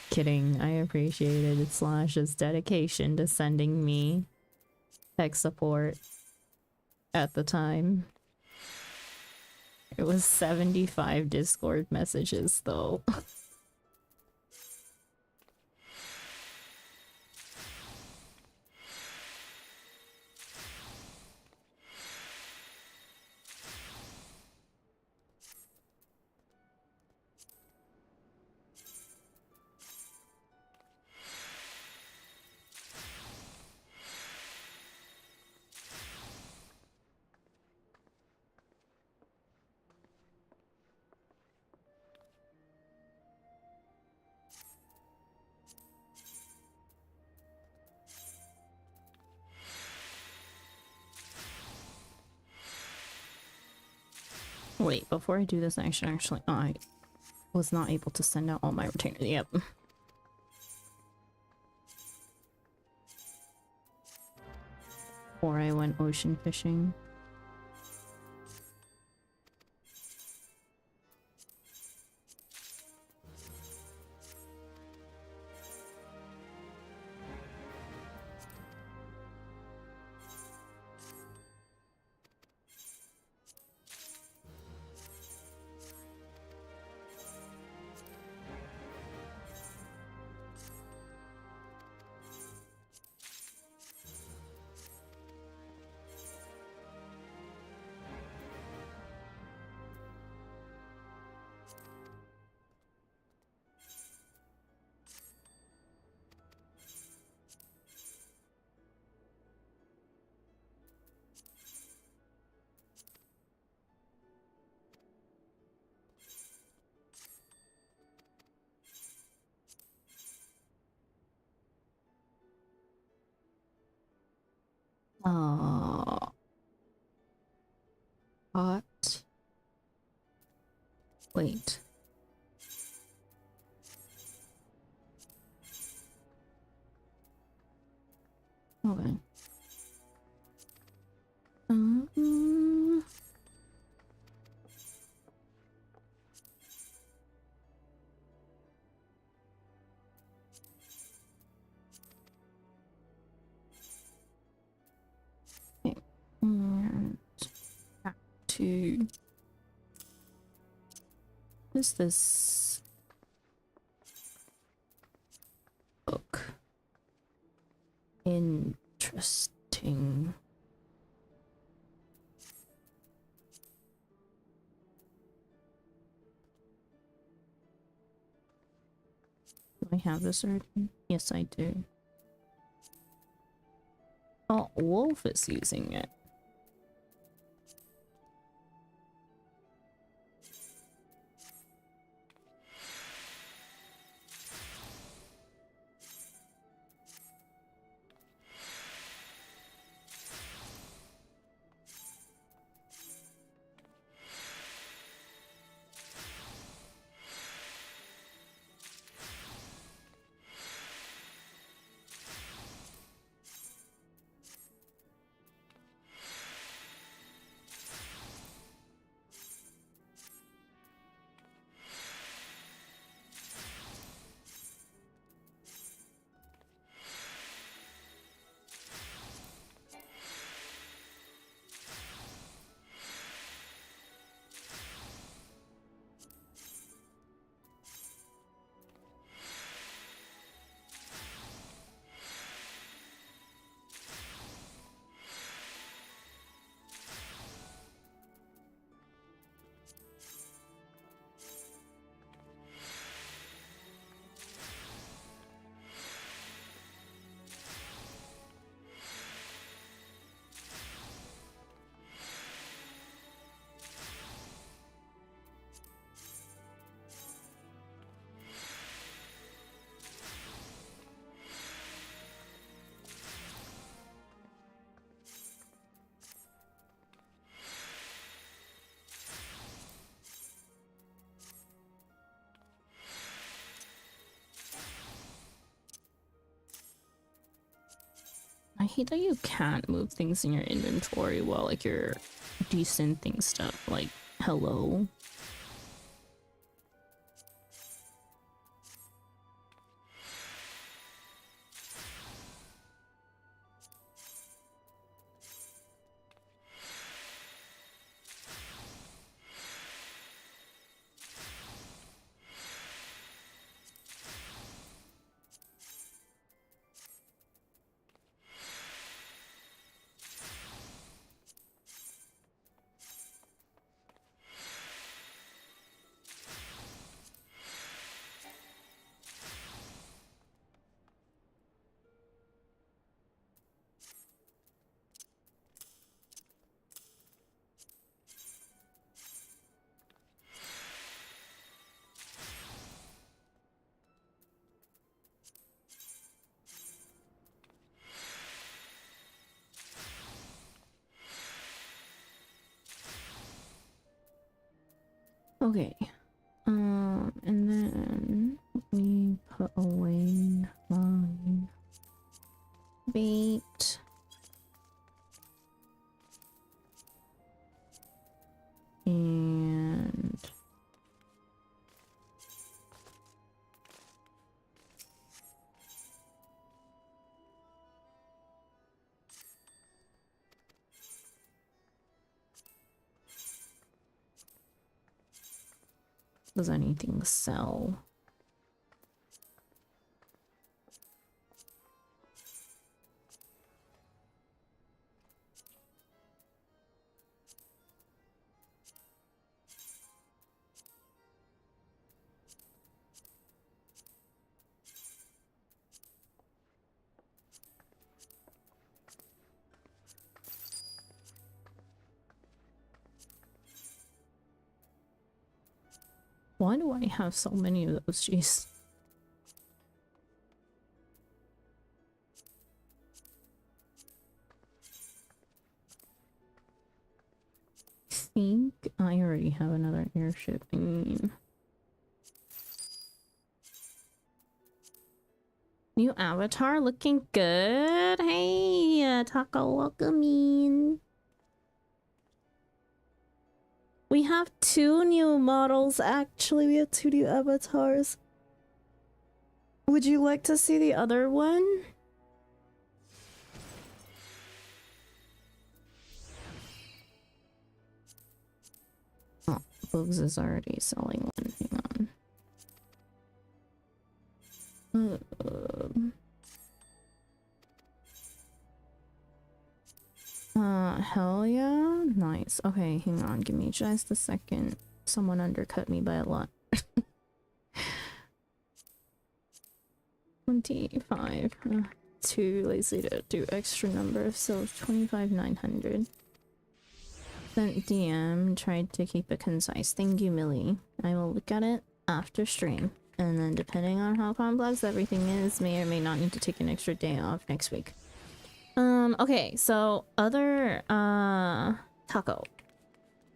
Kidding, I appreciated Slash's dedication to sending me tech support at the time. It was 75 Discord messages though. Wait, before I do this, I should actually. Oh, I was not able to send out all my retainers. Yep. Or I went ocean fishing. hot. Wait. Okay. Okay. And back to what is this book? Interesting. Do I have this already? Yes, I do. Oh, Wolf is using it. I hate that you can't move things in your inventory while like you're decenting stuff. Like, hello. Okay. And then we put away my bait. And does anything sell? Why do I have so many of those? Jeez. think I already have another airship. I mean, new avatar looking good. Hey, Taco, welcome in. We have 2 new models, actually. We have 2 new avatars. Would you like to see the other one? Oh, Bugs is already selling one. Hang on. Hell yeah. Nice. Okay, hang on. Give me just a second. Someone undercut me by a lot. 25. Too lazy to do extra numbers, so 25,900. Sent DM, tried to keep it concise. Thank you, Millie. I will look at it after stream. And then depending on how complex everything is, may or may not need to take an extra day off next week. Okay, so other, Taco.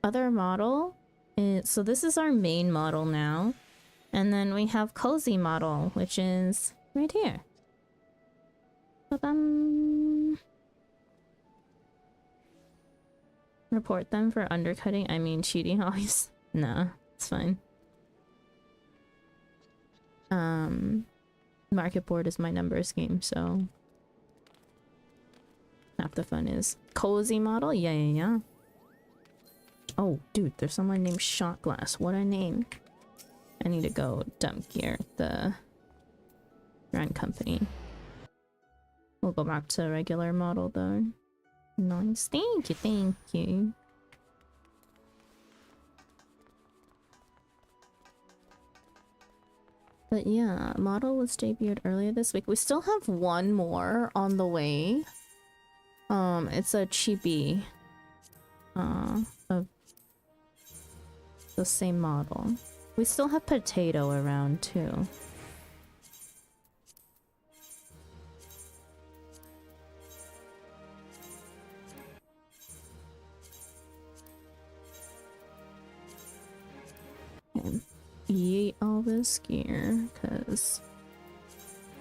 Other model is, so this is our main model now. And then we have Cozy model, which is right here. Ba-bum. Report them for undercutting, I mean cheating always. Nah, it's fine. Market board is my numbers game, so half the fun is Cozy model. Yeah. Oh, dude, there's someone named Shot Glass. What a name. I need to go dump gear at the Grand Company. We'll go back to regular model though. Nice. Thank you. But yeah, model was debuted earlier this week. We still have one more on the way. It's a chibi. Of the same model. We still have Potato around too. Okay. Yeet all this gear, because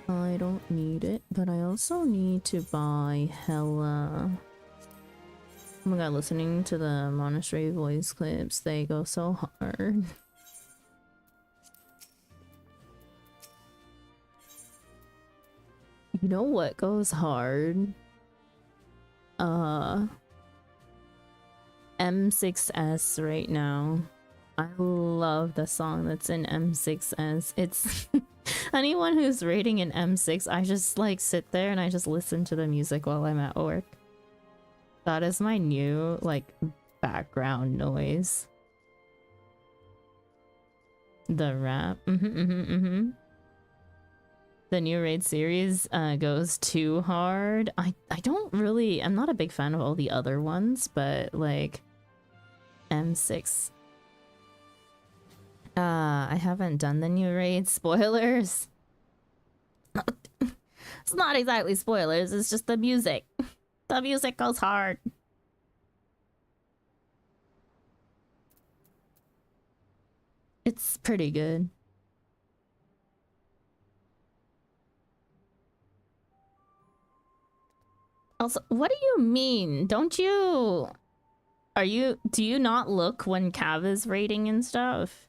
I don't need it, but I also need to buy hella... Oh my god, listening to the Monastery voice clips, they go so hard. You know what goes hard? M6S right now. I love the song that's in M6S. It's anyone who's rating in M6, I just like sit there and I just listen to the music while I'm at work. That is my new like background noise. The rap. The new raid series goes too hard. I don't really, I'm not a big fan of all the other ones, but like M6. I haven't done the new raid. Spoilers. It's not exactly spoilers, it's just the music. The music goes hard. It's pretty good. Also, what do you mean? Don't you... do you not look when Cav is raiding and stuff?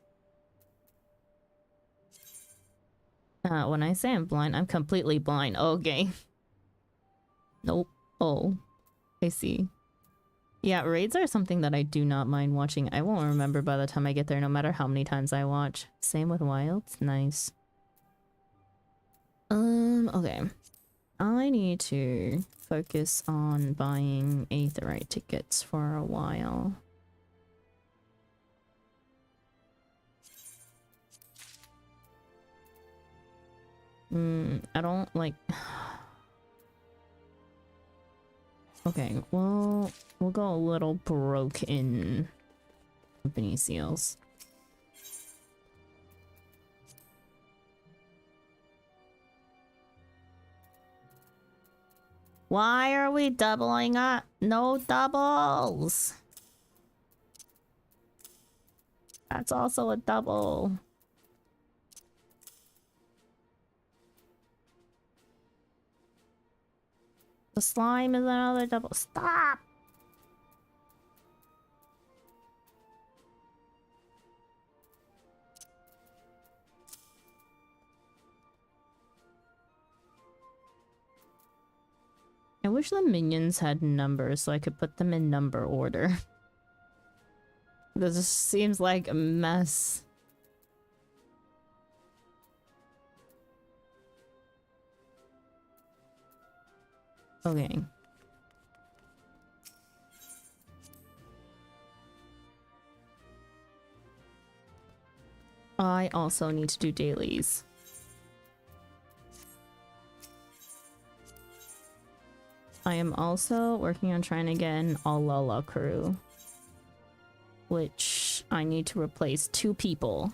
When I say I'm blind, I'm completely blind. Okay. Nope. Oh. I see. Yeah, raids are something that I do not mind watching. I won't remember by the time I get there, no matter how many times I watch. Same with Wilds. Nice. Okay. I need to focus on buying Aetheryte tickets for a while. I don't like... Okay, well, we'll go a little broke in company seals. Why are we doubling up? No doubles! That's also a double. The slime is another double. Stop! I wish the minions had numbers so I could put them in number order. This just seems like a mess. Okay. I also need to do dailies. I am also working on trying to get an Alala crew, which I need to replace 2 people.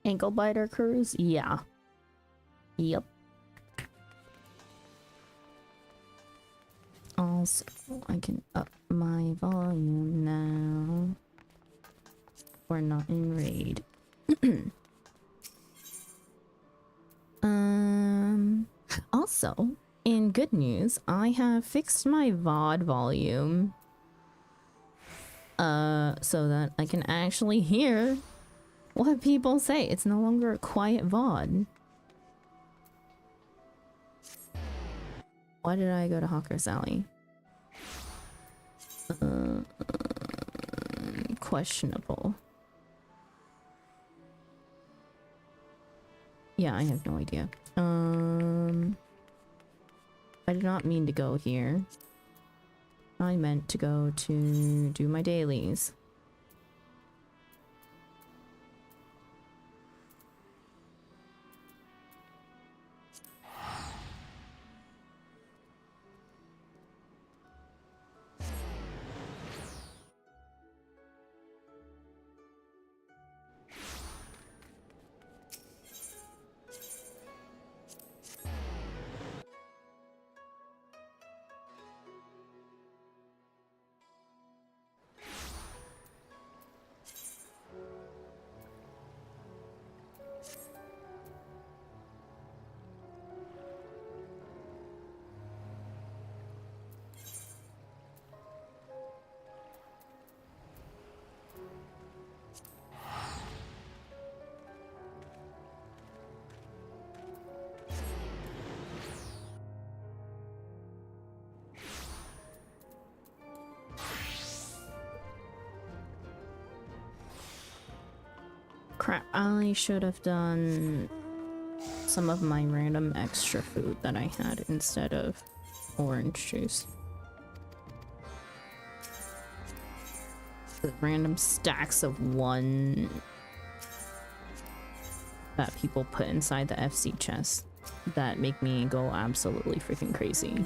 Ankle biter crews? Yeah. Yep. Also, I can up my volume now. We're not in raid. Also, in good news, I have fixed my VOD volume. So that I can actually hear what people say. It's no longer a quiet VOD. Why did I go to Hawker's Alley? Questionable. Yeah, I have no idea. I did not mean to go here. I meant to go to do my dailies. Crap, I should have done some of my random extra food that I had instead of orange juice. The random stacks of 1 that people put inside the FC chest that make me go absolutely freaking crazy.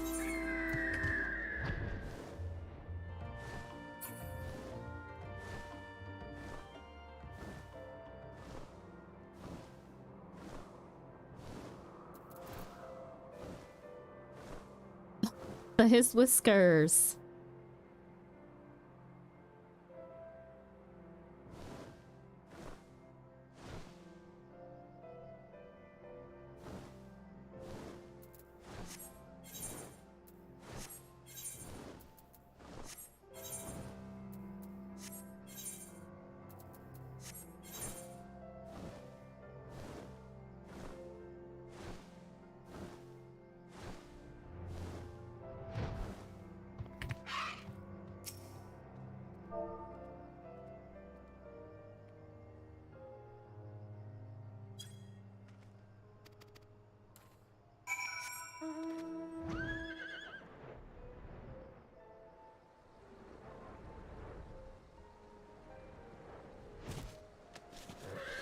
His whiskers.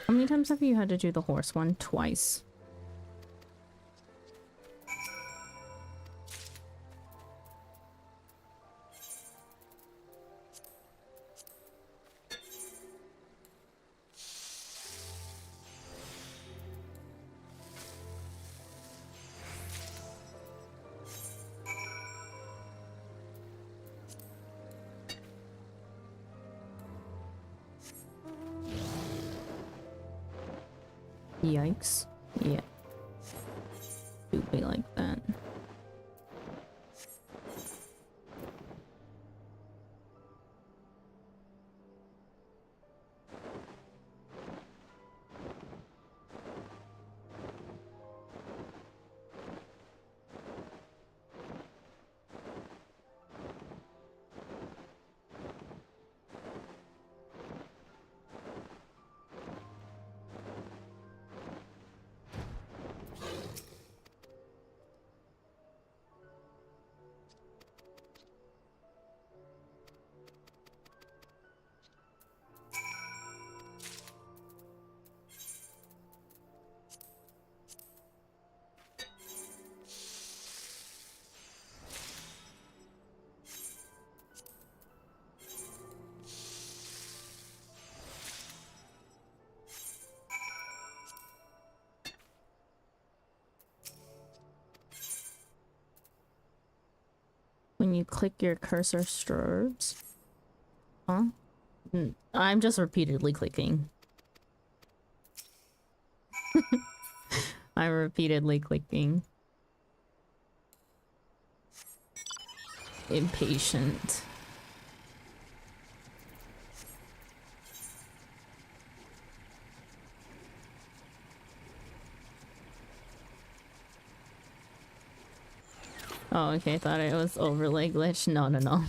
How many times have you had to do the horse one? Twice. Yikes. Yeah. Do be like that. When you click your cursor strobes. Huh? I'm just repeatedly clicking. I'm repeatedly clicking. Impatient. Oh, okay, thought it was overlay glitch. No, no, no.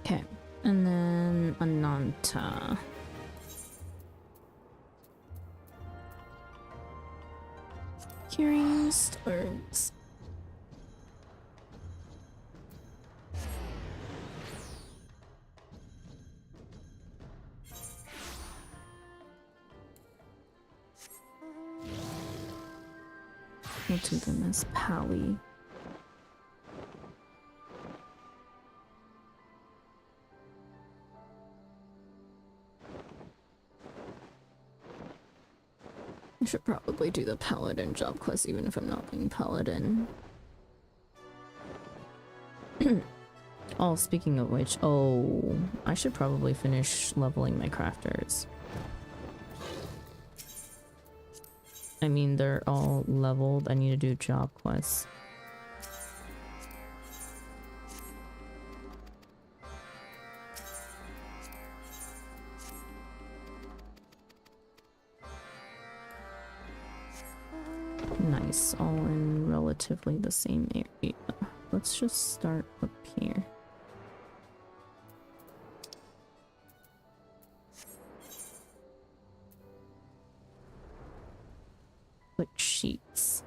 Okay, and then Ananta. Curing stars. We'll do them as Pally. I should probably do the Paladin job quest even if I'm not being Paladin. Oh, speaking of which, oh, I should probably finish leveling my crafters. I mean, they're all leveled. I need to do job quests. Nice, all in relatively the same area. Let's just start up here. Click sheets.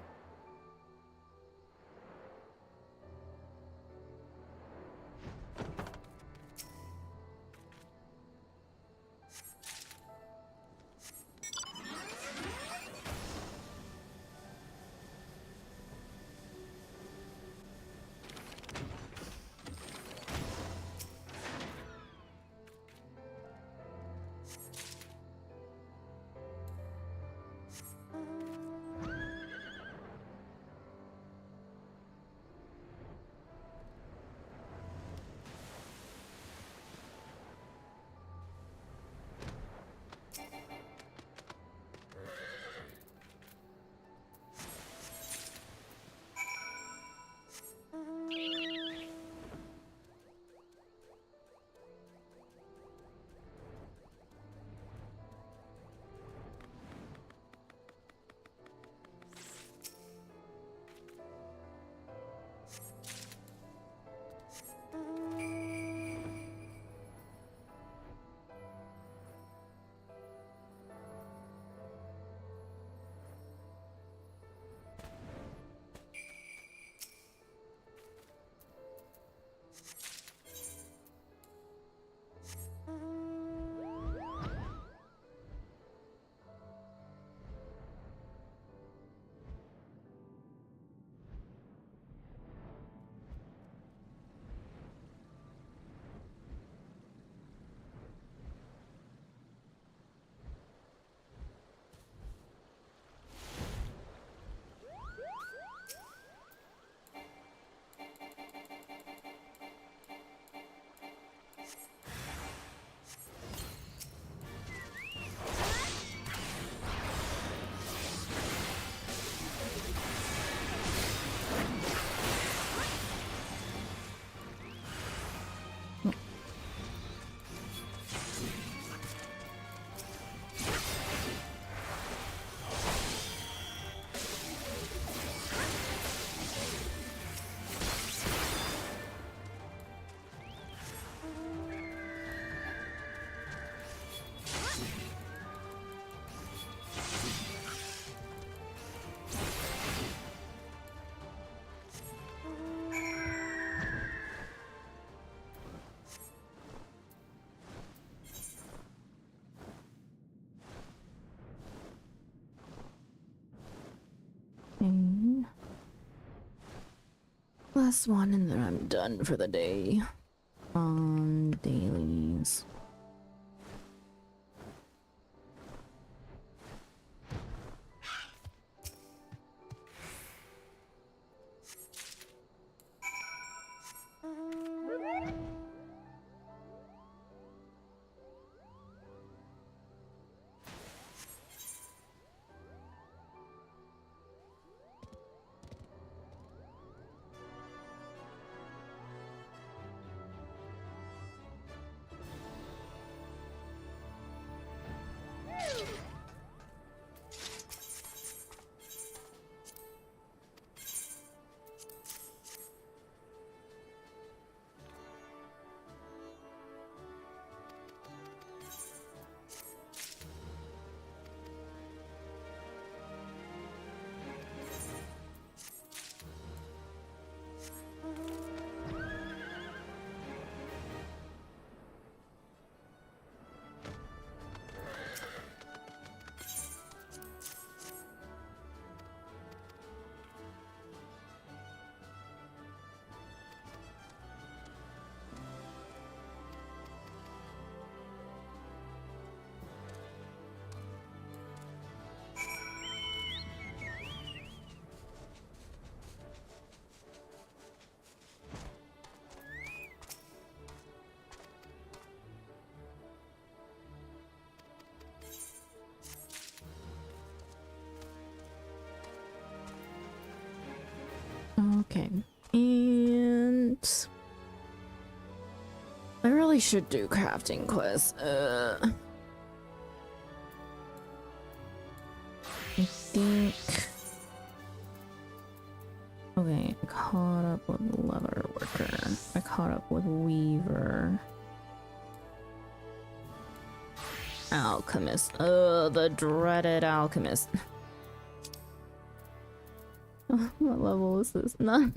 Last one, and then I'm done for the day. On dailies. Okay, and I really should do crafting quests. I think. Okay, I caught up with leather worker. I caught up with weaver. Alchemist. The dreaded alchemist. What level is this? No.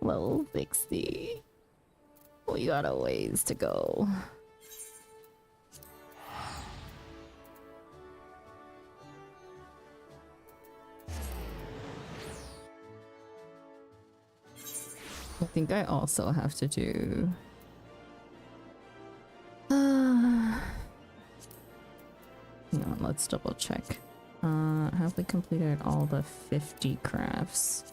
Level 60. We got a ways to go. I think I also have to do... Hang on, let's double check. Have we completed all the 50 crafts?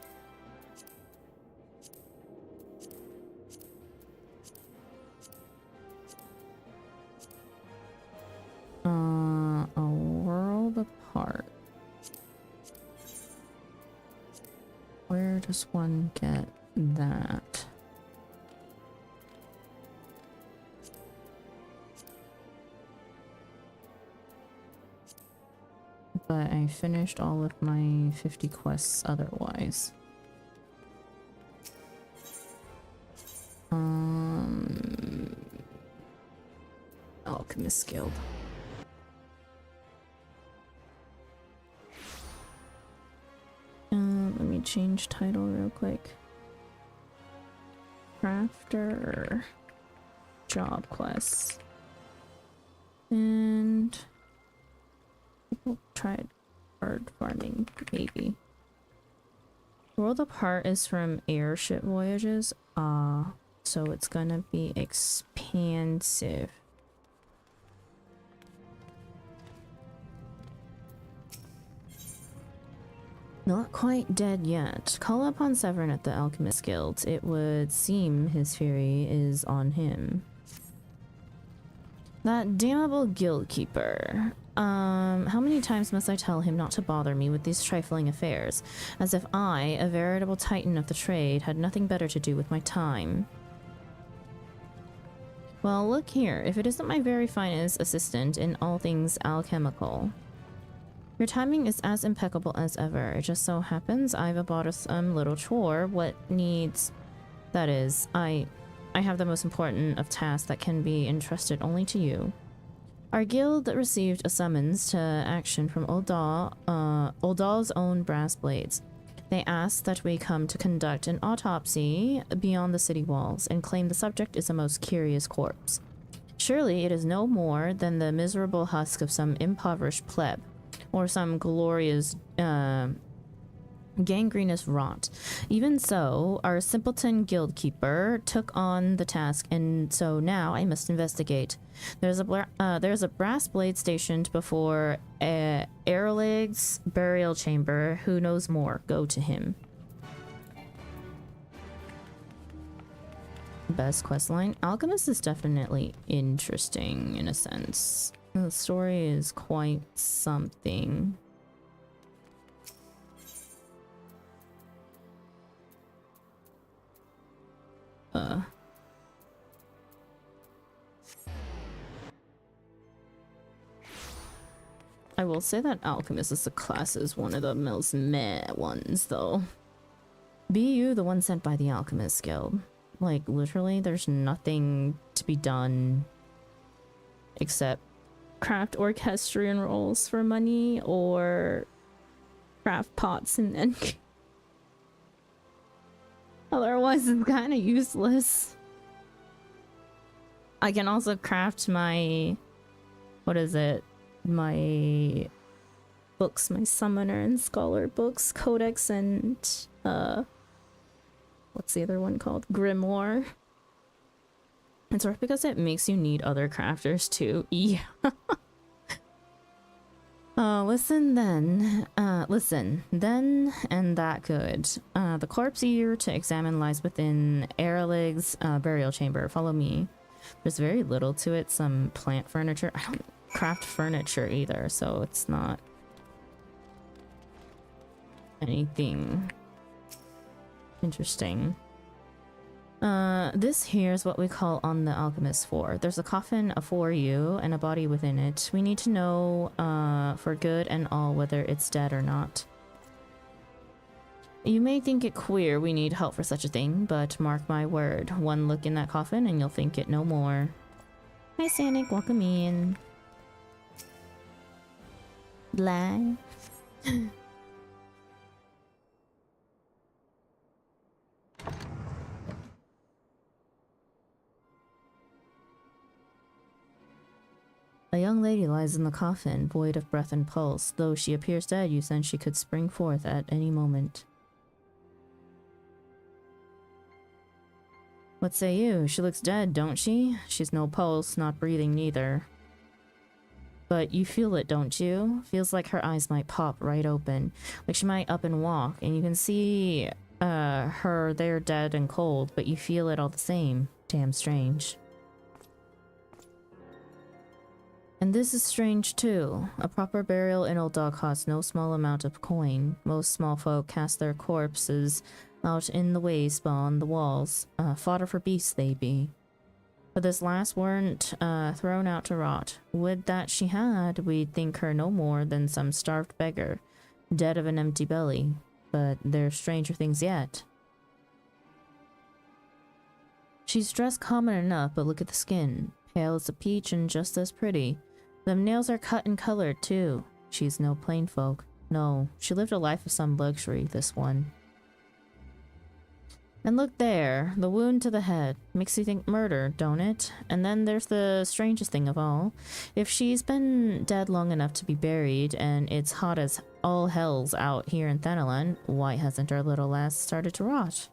A world apart. Where does one get that? But I finished all of my 50 quests otherwise. Alchemist Guild. Let me change title real quick. Crafter job quests. And we'll try bird farming, maybe. World Apart is from airship voyages. So it's gonna be expansive. Not quite dead yet. Call upon Severin at the Alchemist Guild. It would seem his fury is on him. That damnable guildkeeper. How many times must I tell him not to bother me with these trifling affairs? As if I, a veritable titan of the trade, had nothing better to do with my time. Well, look here. If it isn't my very finest assistant in all things alchemical. Your timing is as impeccable as ever. It just so happens I've about some little chore. What needs... That is, I have the most important of tasks that can be entrusted only to you. Our guild received a summons to action from Oldal's own brass blades. They asked that we come to conduct an autopsy beyond the city walls and claim the subject is a most curious corpse. Surely it is no more than the miserable husk of some impoverished pleb, or some glorious Gangrenous rot. Even so, our simpleton guildkeeper took on the task, and so now I must investigate. There's a brass blade stationed before Erlig's burial chamber. Who knows more? Go to him. Best questline. Alchemist is definitely interesting in a sense. The story is quite something. I will say that Alchemist as a class is one of the most meh ones, though. Be you the one sent by the Alchemist Guild. Like, literally, there's nothing to be done except craft orchestrion rolls for money or craft pots and then otherwise it's kind of useless. I can also craft my, what is it, my books, my summoner and scholar books, codex and what's the other one called, grimoire. It's right because it makes you need other crafters too. Yeah. Listen then, and that good. The corpse you're to examine lies within Erlig's burial chamber. Follow me. There's very little to it, some plant furniture. I don't craft furniture either, so it's not anything interesting. This here is what we call on the Alchemist 4. There's a coffin for you and a body within it. We need to know for good and all whether it's dead or not. You may think it queer we need help for such a thing, but mark my word, one look in that coffin and you'll think it no more. Hi Sanic, welcome in. Blah. A young lady lies in the coffin, void of breath and pulse. Though she appears dead, you sense she could spring forth at any moment. What say you? She looks dead, don't she? She's no pulse, not breathing neither. But you feel it, don't you? Feels like her eyes might pop right open. Like she might up and walk, and you can see her there dead and cold, but you feel it all the same. Damn strange. And this is strange too. A proper burial in Old Dog costs no small amount of coin. Most small folk cast their corpses out in the waste on the walls. Fodder for beasts they be. But this last weren't thrown out to rot. Would that she had, we'd think her no more than some starved beggar, dead of an empty belly. But there's stranger things yet. She's dressed common enough, but look at the skin. Pale as a peach and just as pretty. Them nails are cut and colored too. She's no plain folk. No, she lived a life of some luxury, this one. And look there, the wound to the head. Makes you think murder, don't it? And then there's the strangest thing of all. If she's been dead long enough to be buried, and it's hot as all hells out here in Thanalan, why hasn't our little lass started to rot?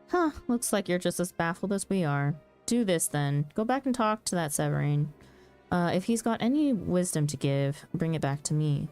Huh, looks like you're just as baffled as we are. Do this then. Go back and talk to that Severine. If he's got any wisdom to give, bring it back to me.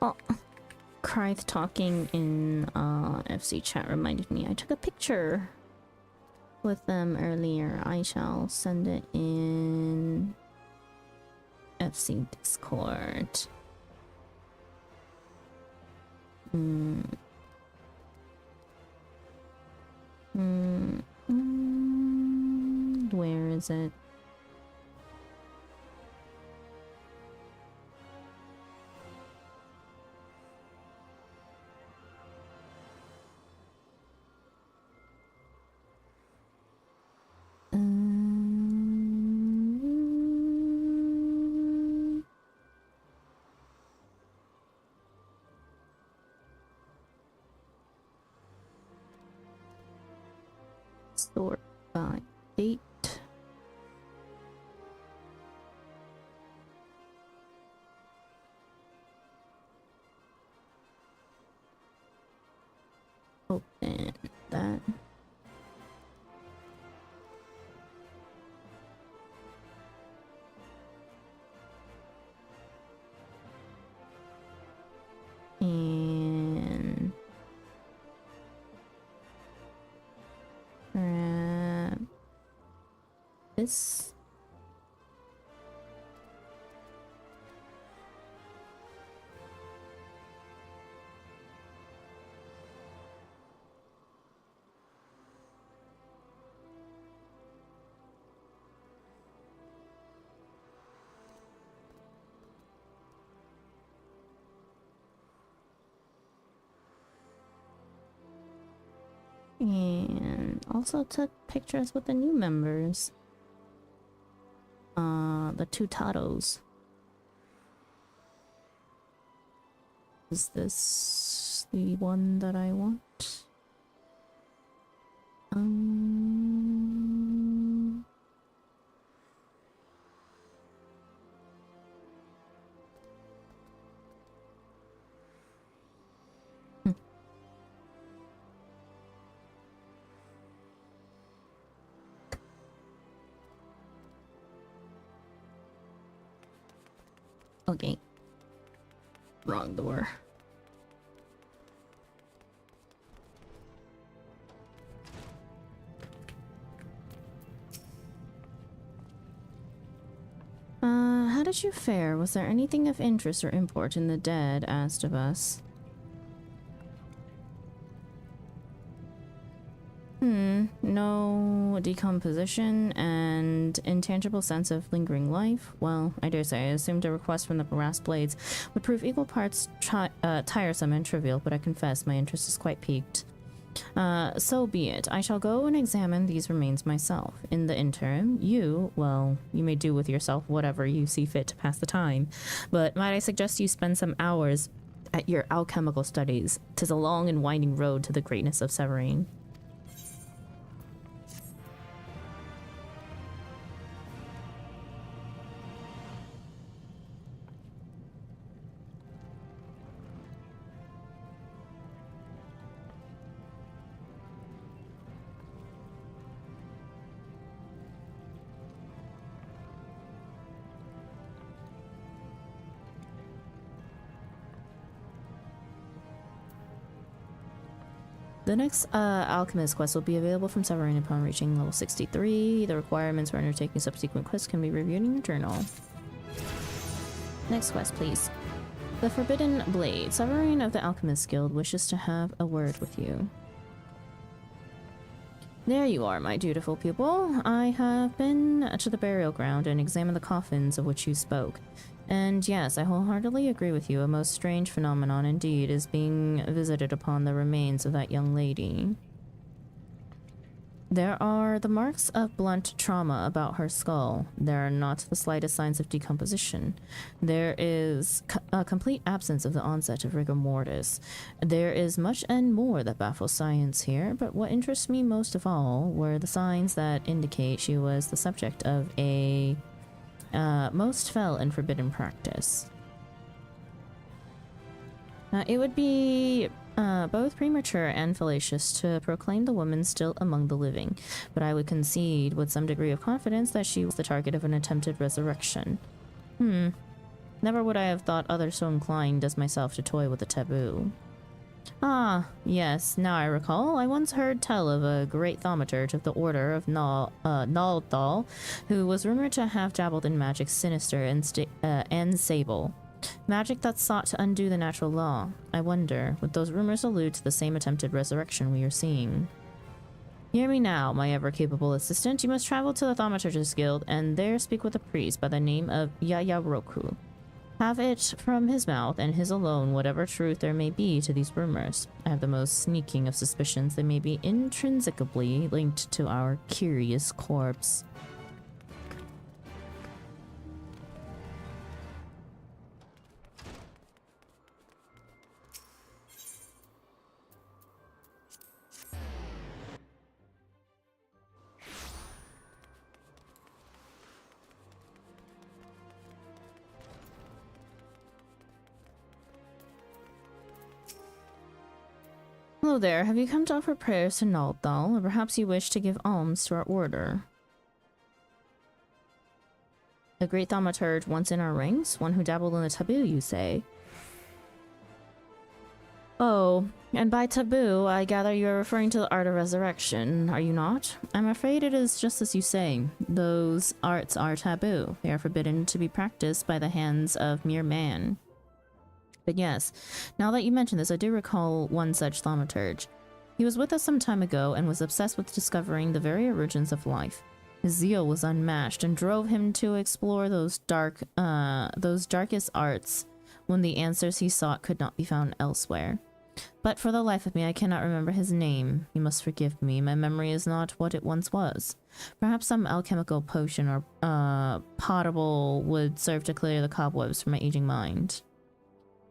Oh, Kryth talking in FC chat reminded me I took a picture with them earlier. I shall send it in FC Discord. Where is it? Sort by date. Open that. And grab this. And also took pictures with the new members. The T12. Is this the one that I want? Okay. Wrong door. How did you fare? Was there anything of interest or import in the dead? Asked of us. No decomposition and intangible sense of lingering life. Well, I dare say I assumed a request from the brass blades would prove equal parts tiresome and trivial, but I confess my interest is quite piqued. So be it. I shall go and examine these remains myself. In the interim, you may do with yourself whatever you see fit to pass the time, but might I suggest you spend some hours at your alchemical studies? 'Tis a long and winding road to the greatness of Severine. The next alchemist quest will be available from Severine upon reaching level 63. The requirements for undertaking subsequent quests can be reviewed in your journal. Next quest, please. The Forbidden Blade. Severine of the Alchemist Guild wishes to have a word with you. There you are, my dutiful pupil. I have been to the burial ground and examined the coffins of which you spoke. And yes, I wholeheartedly agree with you. A most strange phenomenon indeed is being visited upon the remains of that young lady. There are the marks of blunt trauma about her skull. There are not the slightest signs of decomposition. There is a complete absence of the onset of rigor mortis. There is much and more that baffles science here, but what interests me most of all were the signs that indicate she was the subject of a most fell and forbidden practice. It would be both premature and fallacious to proclaim the woman still among the living, but I would concede with some degree of confidence that she was the target of an attempted resurrection. Never would I have thought others so inclined as myself to toy with the taboo. Ah, yes, now I recall. I once heard tell of a great thaumaturge of the order of Naldal, who was rumored to have dabbled in magic sinister and sable. Magic that sought to undo the natural law. I wonder, would those rumors allude to the same attempted resurrection we are seeing? Hear me now, my ever-capable assistant. You must travel to the Thaumaturgist Guild and there speak with a priest by the name of Yaya Roku. Have it from his mouth and his alone whatever truth there may be to these rumors. I have the most sneaking of suspicions they may be intrinsically linked to our curious corpse. Hello there, have you come to offer prayers to Naldal, or perhaps you wish to give alms to our order? A great thaumaturge once in our ranks? One who dabbled in the taboo, you say? Oh, and by taboo, I gather you are referring to the art of resurrection, are you not? I'm afraid it is just as you say. Those arts are taboo. They are forbidden to be practiced by the hands of mere man. But yes, now that you mention this, I do recall one such thaumaturge. He was with us some time ago and was obsessed with discovering the very origins of life. His zeal was unmatched and drove him to explore those darkest arts when the answers he sought could not be found elsewhere. But for the life of me, I cannot remember his name. You must forgive me. My memory is not what it once was. Perhaps some alchemical potion or potable would serve to clear the cobwebs from my aging mind.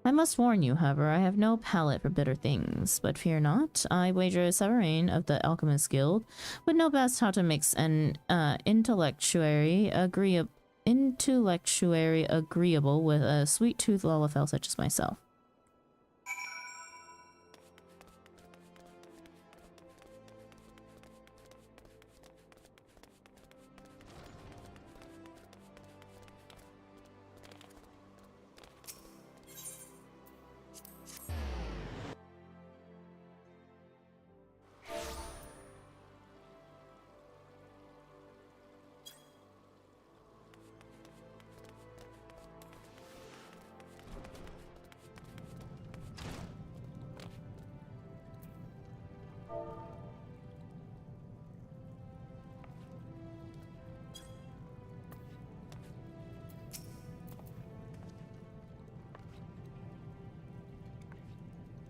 I must warn you, however, I have no palate for bitter things, but fear not. I wager Severine of the Alchemist Guild would know best how to mix an intellectuary agreeable with a sweet-toothed Lalafell such as myself.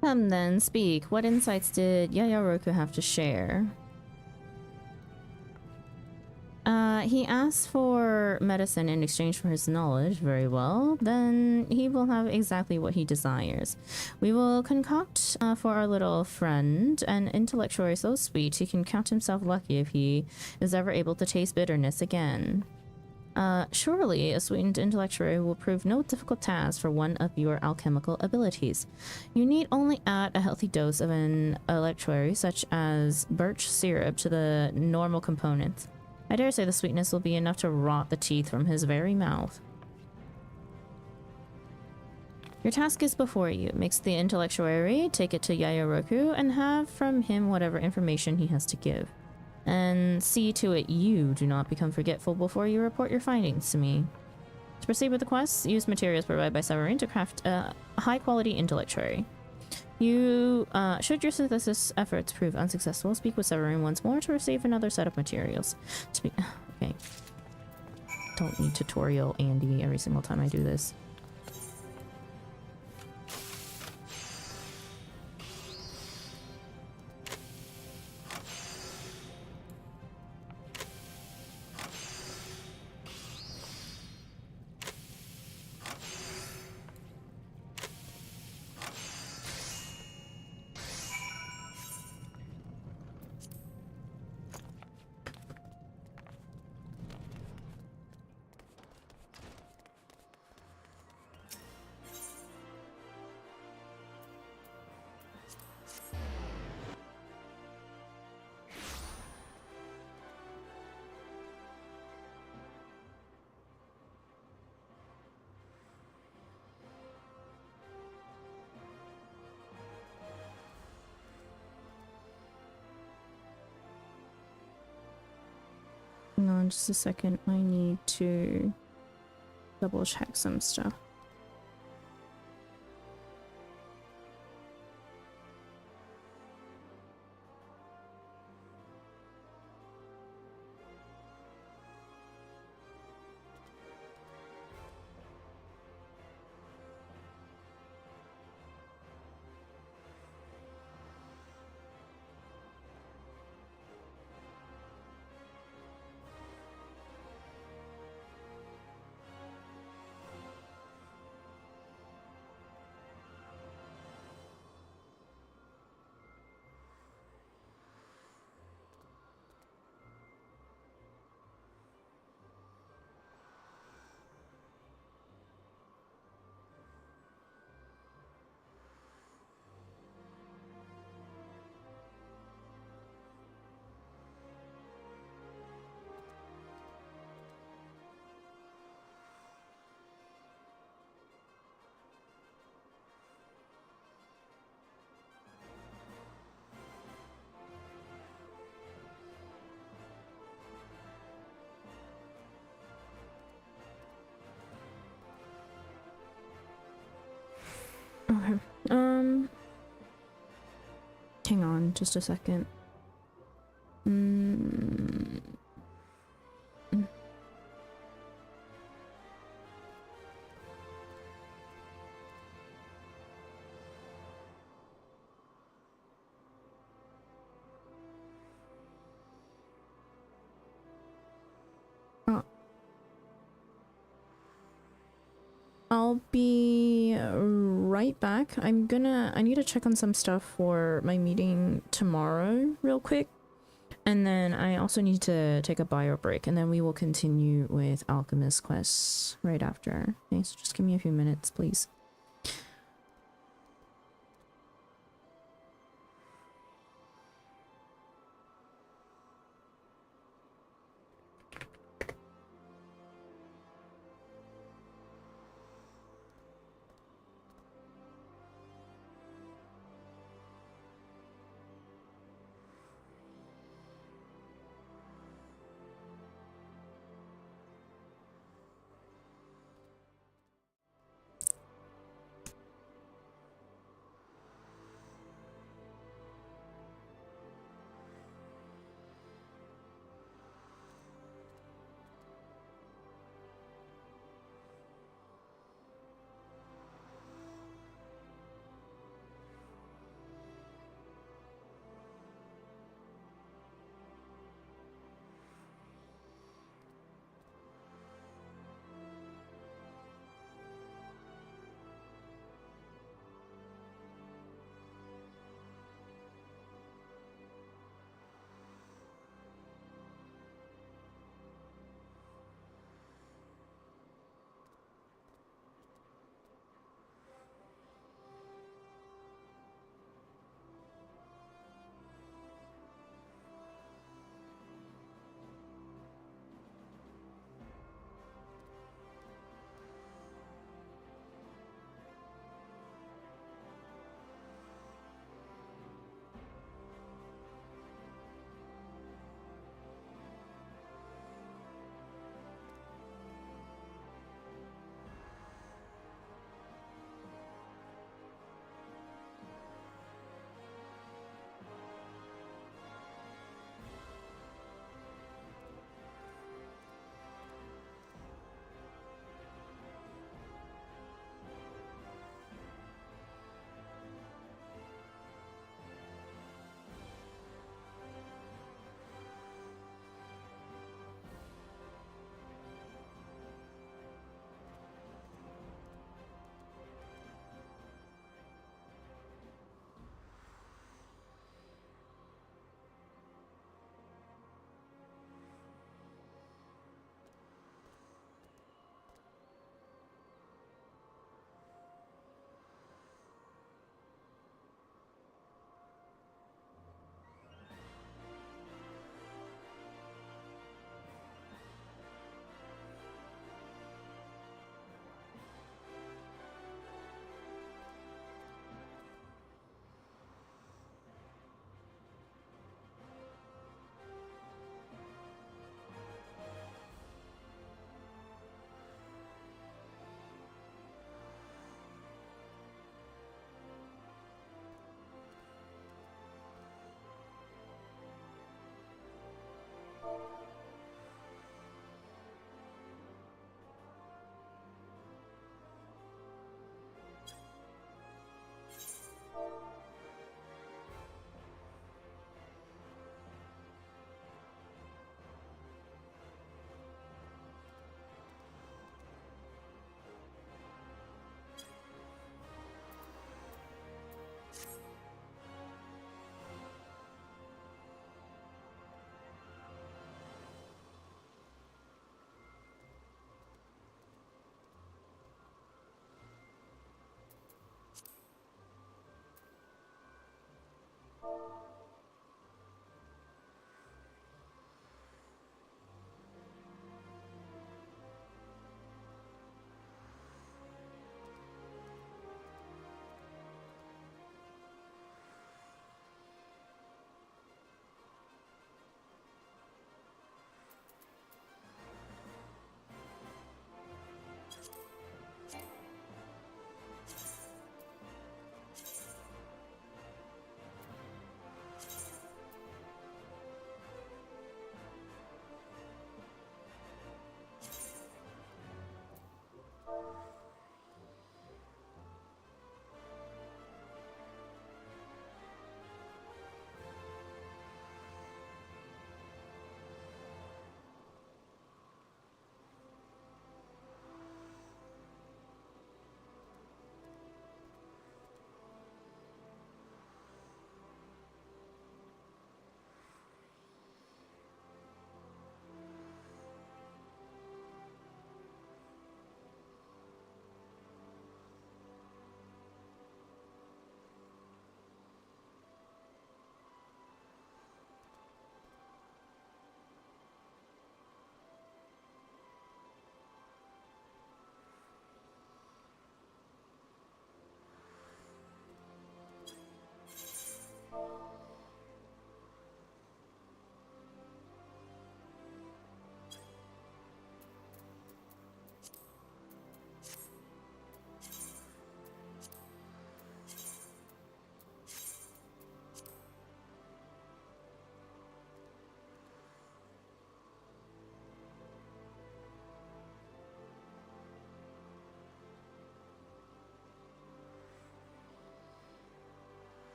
Come then, speak. What insights did Yaya Roku have to share? He asked for medicine in exchange for his knowledge. Very well. Then he will have exactly what he desires. We will concoct for our little friend an intellectuary so sweet he can count himself lucky if he is ever able to taste bitterness again. Surely a sweetened intellectuary will prove no difficult task for one of your alchemical abilities. You need only add a healthy dose of an electuary, such as birch syrup, to the normal components. I dare say the sweetness will be enough to rot the teeth from his very mouth. Your task is before you. Mix the intellectuary, take it to Yayoroku, and have from him whatever information he has to give. And see to it you do not become forgetful before you report your findings to me. To proceed with the quest, use materials provided by Severine to craft a high-quality intellectuary. Should your synthesis efforts prove unsuccessful, speak with Severine once more to receive another set of materials. Okay. Don't need tutorial Andy every single time I do this. Hang on just a second, I need to double check some stuff. Okay. Hang on just a second. Mm. I'll be right back. I need to check on some stuff for my meeting tomorrow real quick. And then I also need to take a bio break, and then we will continue with Alchemist quests right after. Okay, so just give me a few minutes, please.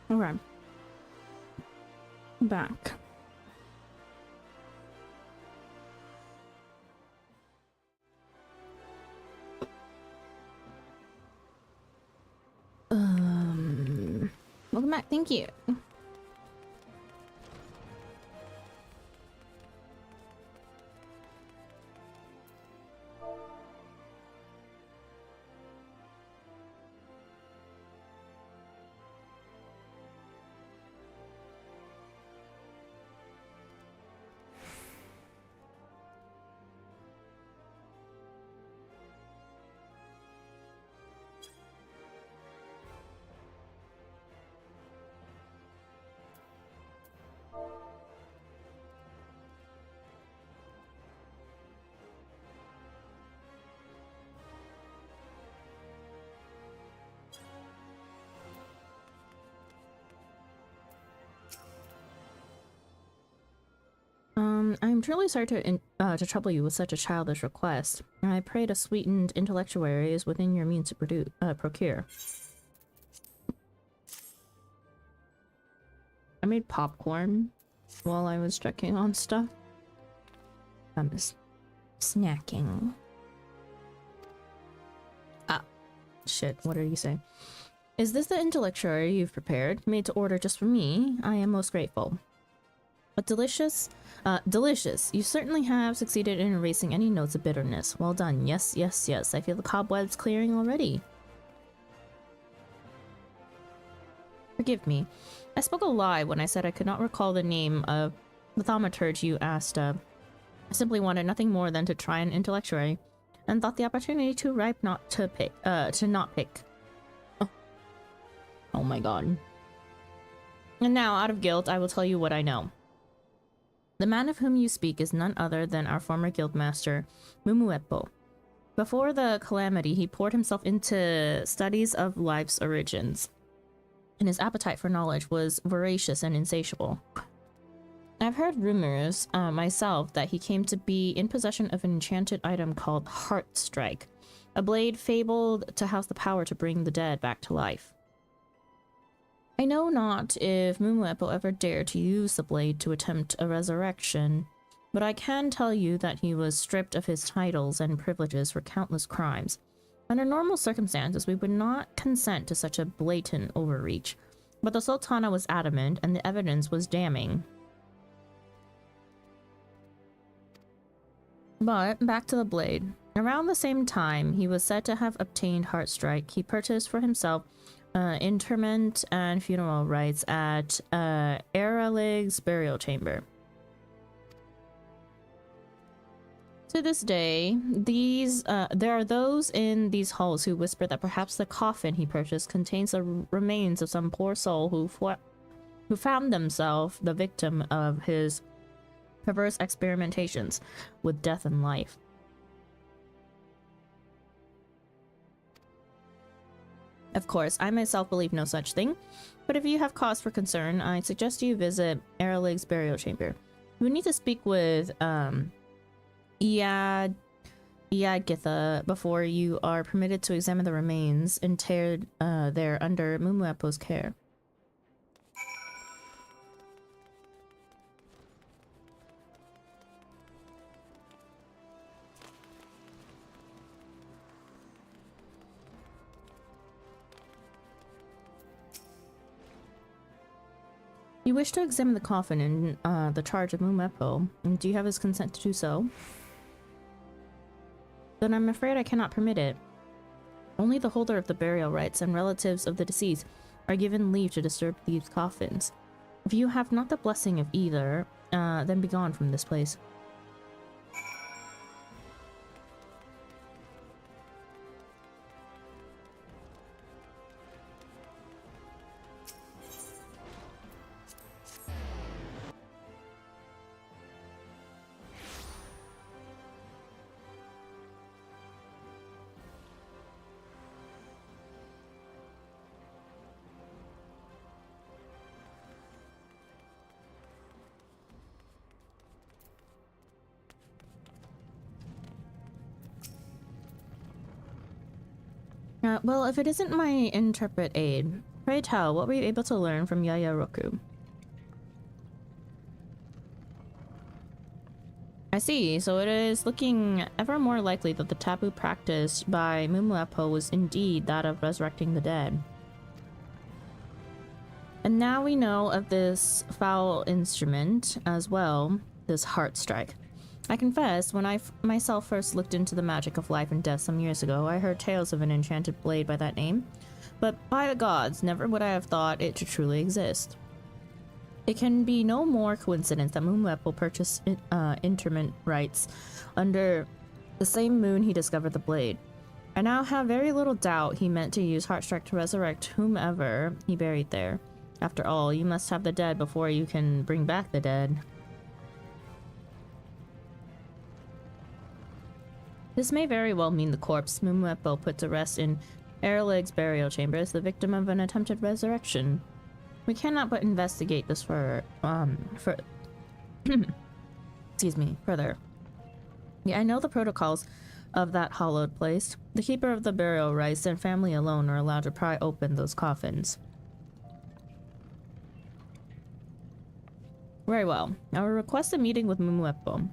Okay. Back. Welcome back. Thank you. I'm truly sorry to trouble you with such a childish request. I pray to sweetened intellectuary is within your means to procure. I made popcorn while I was checking on stuff. I'm just snacking. Ah, shit, what did you say? Is this the intellectuary you've prepared, made to order just for me? I am most grateful. But delicious? Delicious. You certainly have succeeded in erasing any notes of bitterness. Well done. Yes, yes, yes. I feel the cobwebs clearing already. Forgive me. I spoke a lie when I said I could not recall the name of the thaumaturge you asked of. I simply wanted nothing more than to try an intellectuary, and thought the opportunity too ripe not to pick. To not pick. Oh my god. And now, out of guilt, I will tell you what I know. The man of whom you speak is none other than our former guildmaster, Mumuepo. Before the calamity, he poured himself into studies of life's origins, and his appetite for knowledge was voracious and insatiable. I've heard rumors, myself, that he came to be in possession of an enchanted item called Heart Strike, a blade fabled to house the power to bring the dead back to life. I know not if Mumuepo ever dared to use the blade to attempt a resurrection, but I can tell you that he was stripped of his titles and privileges for countless crimes. Under normal circumstances, we would not consent to such a blatant overreach, but the Sultana was adamant and the evidence was damning. But back to the blade. Around the same time he was said to have obtained Heartstrike, he purchased for himself interment and funeral rites at Eralig's burial chamber. To this day, there are those in these halls who whisper that perhaps the coffin he purchased contains the remains of some poor soul who found themselves the victim of his perverse experimentations with death and life. Of course, I myself believe no such thing, but if you have cause for concern, I suggest you visit Eralig's burial chamber. You would need to speak with Iagitha before you are permitted to examine the remains interred there under Mumuepo's care. You wish to examine the coffin in the charge of Mumuepo, and do you have his consent to do so? Then I'm afraid I cannot permit it. Only the holder of the burial rites and relatives of the deceased are given leave to disturb these coffins. If you have not the blessing of either, then begone from this place. Well, if it isn't my interpret aid, Pray tell, what were you able to learn from Yaya Roku? I see, so it is looking ever more likely that the taboo practiced by Mumuepo was indeed that of resurrecting the dead. And now we know of this foul instrument as well, this heart strike. I confess, when I myself first looked into the magic of life and death some years ago, I heard tales of an enchanted blade by that name. But by the gods, never would I have thought it to truly exist. It can be no more coincidence that Mumuepo purchased interment rights under the same moon he discovered the blade. I now have very little doubt he meant to use Heartstrike to resurrect whomever he buried there. After all, you must have the dead before you can bring back the dead. This may very well mean the corpse Mumuepo put to rest in Erleg's burial chamber is the victim of an attempted resurrection. We cannot but investigate this excuse me, further. Yeah, I know the protocols of that hallowed place. The keeper of the burial rites and family alone are allowed to pry open those coffins. Very well. I will request a meeting with Mumuepo.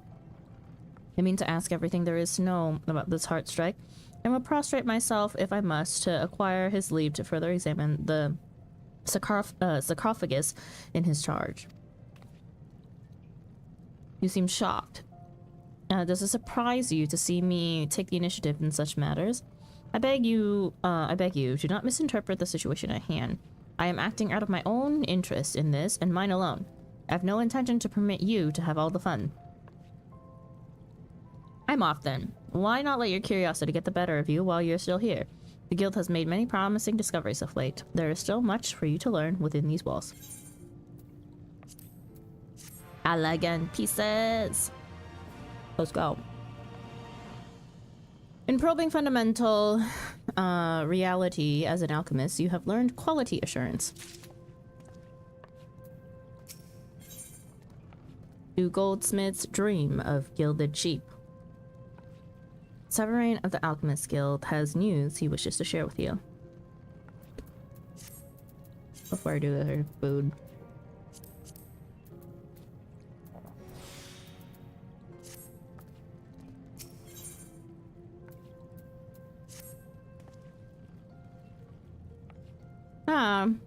I mean to ask everything there is to know about this heart strike, and will prostrate myself, if I must, to acquire his leave to further examine the sarcophagus in his charge. You seem shocked. Does it surprise you to see me take the initiative in such matters? I beg you, do not misinterpret the situation at hand. I am acting out of my own interest in this, and mine alone. I have no intention to permit you to have all the fun. I'm off then. Why not let your curiosity get the better of you while you're still here? The guild has made many promising discoveries of late. There is still much for you to learn within these walls. Elegant pieces! Let's go. In probing fundamental reality as an alchemist, you have learned quality assurance. Do goldsmiths dream of gilded sheep? Sovereign of the Alchemist Guild has news he wishes to share with you. Before I do the food.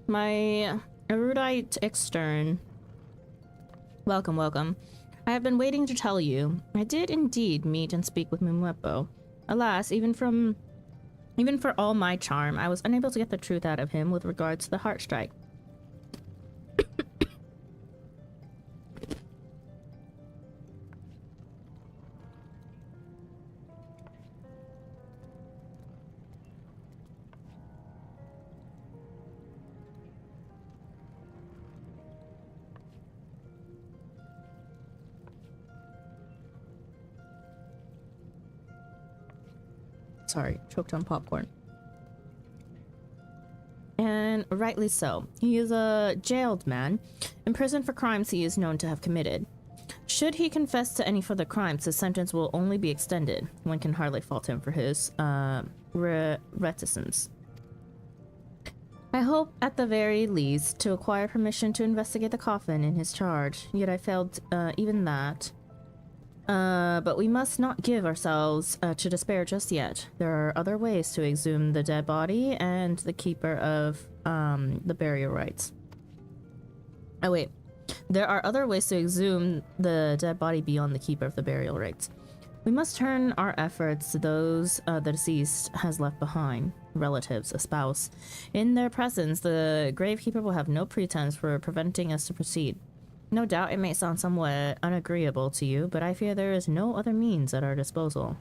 My erudite extern. Welcome, welcome. I have been waiting to tell you. I did indeed meet and speak with Mumuepo. Alas, even for all my charm, I was unable to get the truth out of him with regards to the heart strike. Sorry, choked on popcorn. And rightly so. He is a jailed man, imprisoned for crimes he is known to have committed. Should he confess to any further crimes, his sentence will only be extended. One can hardly fault him for his reticence. I hope, at the very least, to acquire permission to investigate the coffin in his charge, yet I failed even that. But we must not give ourselves to despair just yet. There are other ways to exhume the dead body and the keeper of the burial rites. Oh wait, there are other ways to exhume the dead body beyond the keeper of the burial rites. We must turn our efforts to those the deceased has left behind, relatives, a spouse. In their presence, the gravekeeper will have no pretense for preventing us to proceed. No doubt it may sound somewhat unagreeable to you, but I fear there is no other means at our disposal.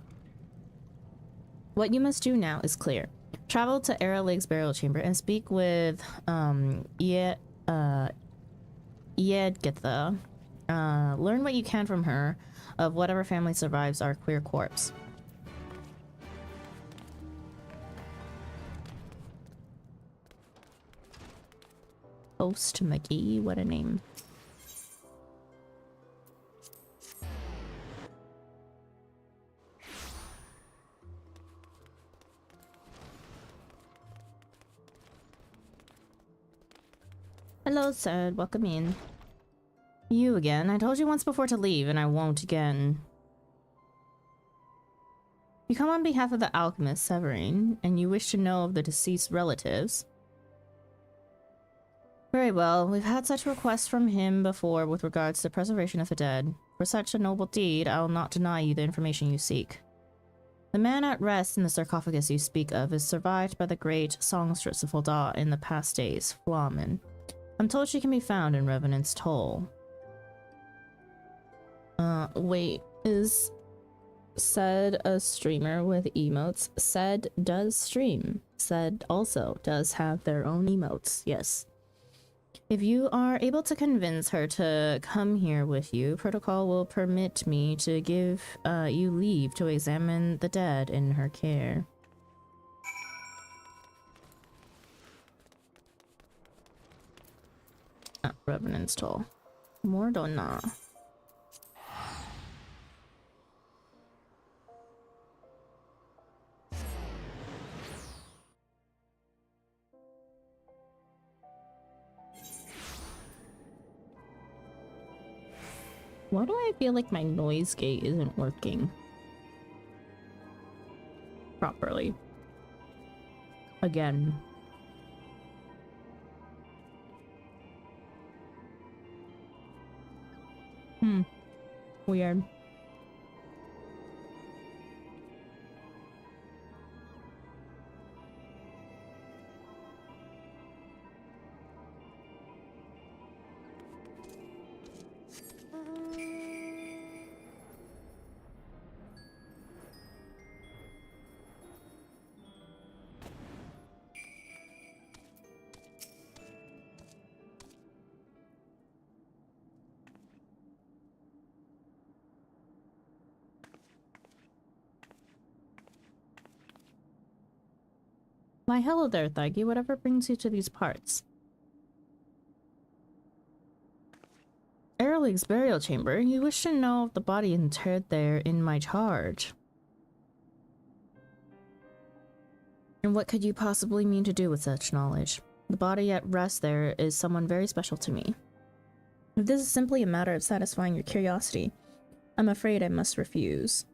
What you must do now is clear. Travel to Eralig's burial chamber and speak with Yedgitha. Learn what you can from her of whatever family survives our queer corpse. Host McGee, what a name. Hello, sir. Welcome in. You again. I told you once before to leave, and I won't again. You come on behalf of the alchemist, Severine, and you wish to know of the deceased relatives. Very well. We've had such requests from him before with regards to the preservation of the dead. For such a noble deed, I will not deny you the information you seek. The man at rest in the sarcophagus you speak of is survived by the great songstress of Fulda in the past days, Flamen. I'm told she can be found in Revenant's Toll. Wait, is said a streamer with emotes? Said does stream. Said also does have their own emotes, yes. If you are able to convince her to come here with you, protocol will permit me to give you leave to examine the dead in her care. Revenant's Toll. Mordona. Why do I feel like my noise gate isn't working properly? Again. Weird. Why, hello there, Thuggy. Whatever brings you to these parts? Erlig's burial chamber. You wish to know of the body interred there in my charge. And what could you possibly mean to do with such knowledge? The body at rest there is someone very special to me. If this is simply a matter of satisfying your curiosity, I'm afraid I must refuse.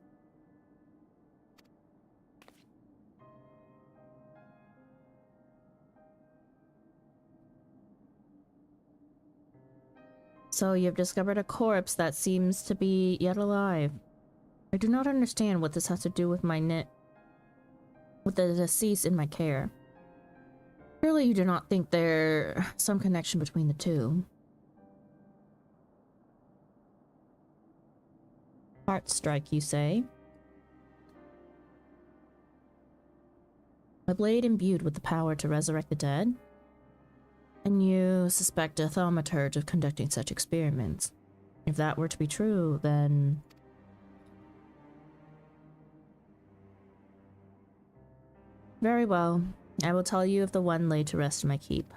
So you've discovered a corpse that seems to be yet alive. I do not understand what this has to do with with the deceased in my care. Surely you do not think there's some connection between the two. Heart strike, you say? A blade imbued with the power to resurrect the dead? And you suspect a thaumaturge of conducting such experiments. If that were to be true, then... Very well. I will tell you of the one laid to rest in my keep.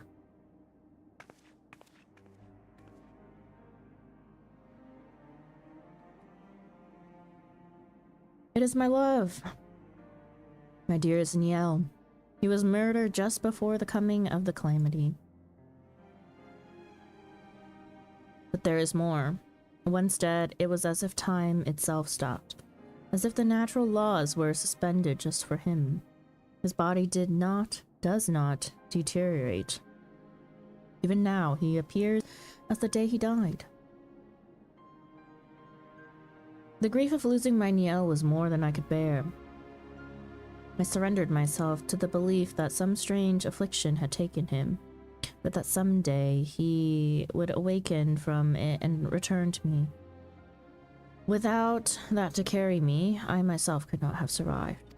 It is my love. My dearest Niel. He was murdered just before the coming of the calamity. But there is more. Once dead, it was as if time itself stopped. As if the natural laws were suspended just for him. His body does not deteriorate. Even now, he appears as the day he died. The grief of losing my Niel was more than I could bear. I surrendered myself to the belief that some strange affliction had taken him, but that someday he would awaken from it and return to me. Without that to carry me, I myself could not have survived.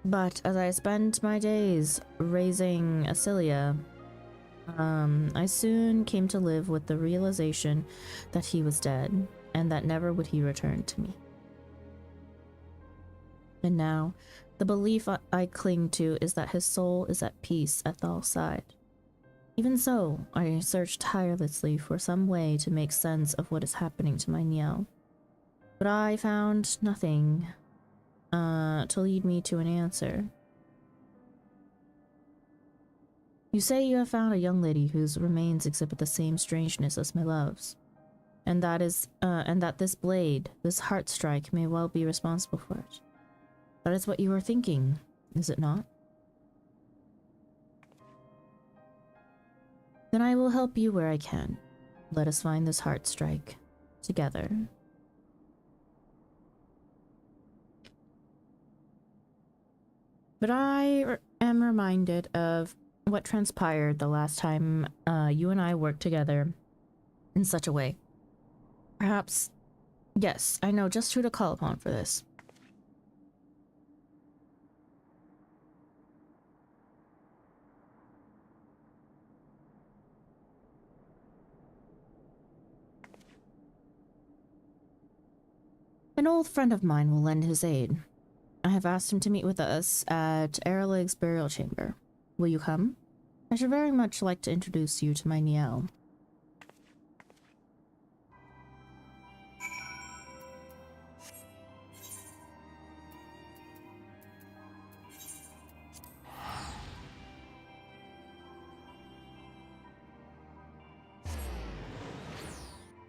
But as I spent my days raising Acilia, I soon came to live with the realization that he was dead, and that never would he return to me. And now, the belief I cling to is that his soul is at peace at Thal's side. Even so, I searched tirelessly for some way to make sense of what is happening to my Niel. But I found nothing to lead me to an answer. You say you have found a young lady whose remains exhibit the same strangeness as my love's, and that this blade, this heart strike, may well be responsible for it. That is what you are thinking, is it not? Then I will help you where I can. Let us find this heart strike together. But I am reminded of what transpired the last time you and I worked together in such a way. Perhaps, yes, I know just who to call upon for this. An old friend of mine will lend his aid. I have asked him to meet with us at Erlig's burial chamber. Will you come? I should very much like to introduce you to my Niel.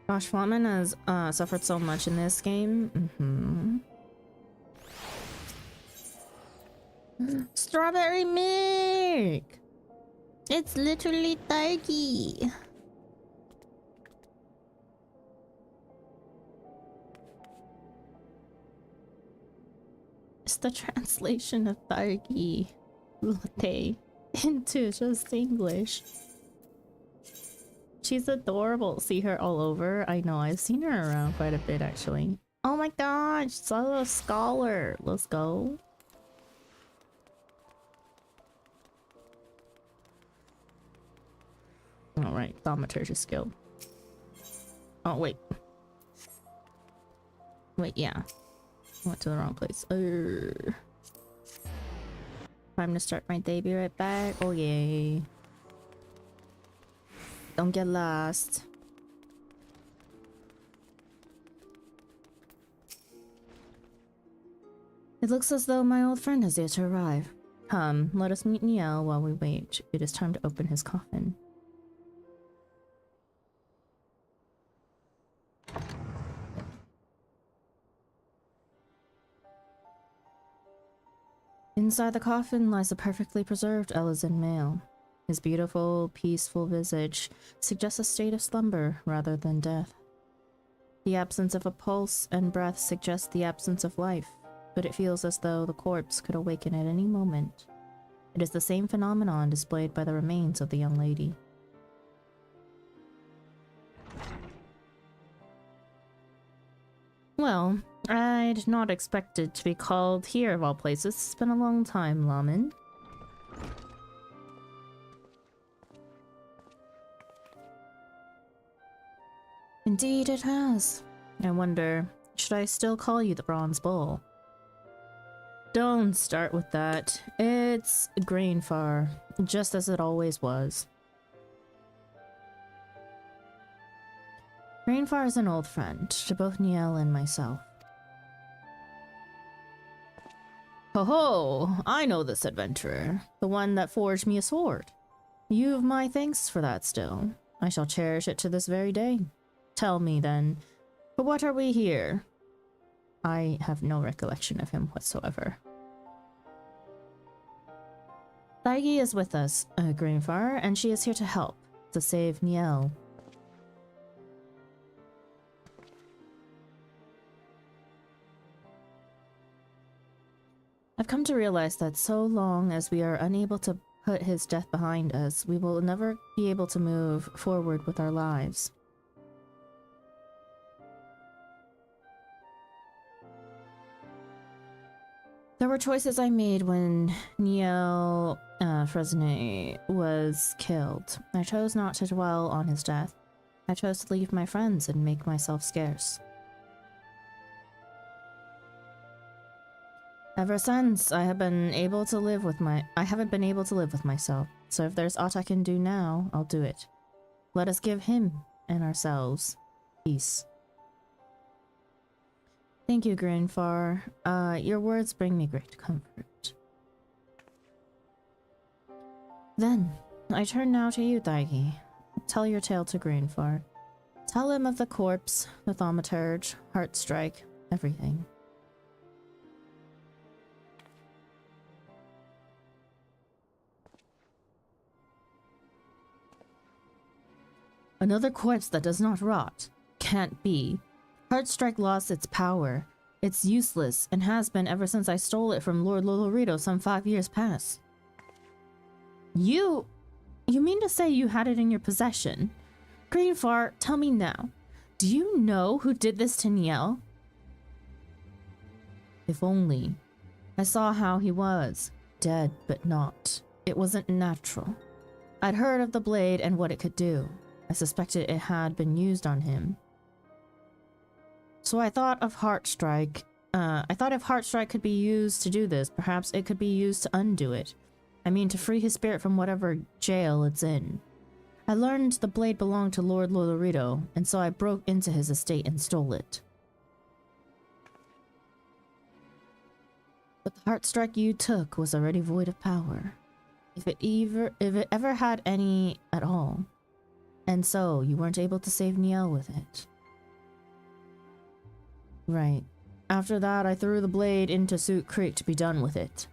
Gosh, Flatman has suffered so much in this game. Strawberry milk! It's literally Tarky. It's the translation of Tarky latte into just English. She's adorable. See her all over. I know, I've seen her around quite a bit actually. Oh my gosh, it's a little scholar. Let's go. Alright, thaumaturgy skill. Oh, wait. Wait, yeah. Went to the wrong place. Time to start my day. Be right back. Oh, yay. Don't get lost. It looks as though my old friend has yet to arrive. Come, let us meet Niel while we wait. It is time to open his coffin. Inside the coffin lies a perfectly preserved Elysian male. His beautiful, peaceful visage suggests a state of slumber rather than death. The absence of a pulse and breath suggests the absence of life, but it feels as though the corpse could awaken at any moment. It is the same phenomenon displayed by the remains of the young lady. Well, I'd not expected to be called here of all places. It's been a long time, Lamin. Indeed it has. I wonder, should I still call you the Bronze Bull? Don't start with that. It's Grainfar, just as it always was. Grainfar is an old friend to both Niel and myself. Ho ho! I know this adventurer, the one that forged me a sword. You've my thanks for that still. I shall cherish it to this very day. Tell me then, for what are we here? I have no recollection of him whatsoever. Thaigi is with us, Grainfar, and she is here to help, to save Niel. I've come to realize that so long as we are unable to put his death behind us, we will never be able to move forward with our lives. There were choices I made when Niel Fresnay was killed. I chose not to dwell on his death. I chose to leave my friends and make myself scarce. Ever since, I haven't been able to live with myself. So if there's aught I can do now, I'll do it. Let us give him and ourselves peace. Thank you, Grainfar. Your words bring me great comfort. Then, I turn now to you, Daigi. Tell your tale to Greenfar. Tell him of the corpse, the thaumaturge, Heartstrike, everything. Another corpse that does not rot. Can't be. Heartstrike lost its power. It's useless, and has been ever since I stole it from Lord Lolorito some 5 years past. You mean to say you had it in your possession? Greenfar, tell me now. Do you know who did this to Niel? If only. I saw how he was. Dead, but not. It wasn't natural. I'd heard of the blade and what it could do. I suspected it had been used on him. So I thought of Heartstrike. I thought if Heartstrike could be used to do this, perhaps it could be used to undo it. I mean, to free his spirit from whatever jail it's in. I learned the blade belonged to Lord Lolorito, and so I broke into his estate and stole it. But the Heartstrike you took was already void of power. If it ever had any at all. And so, you weren't able to save Niel with it. Right. After that, I threw the blade into Soot Creek to be done with it.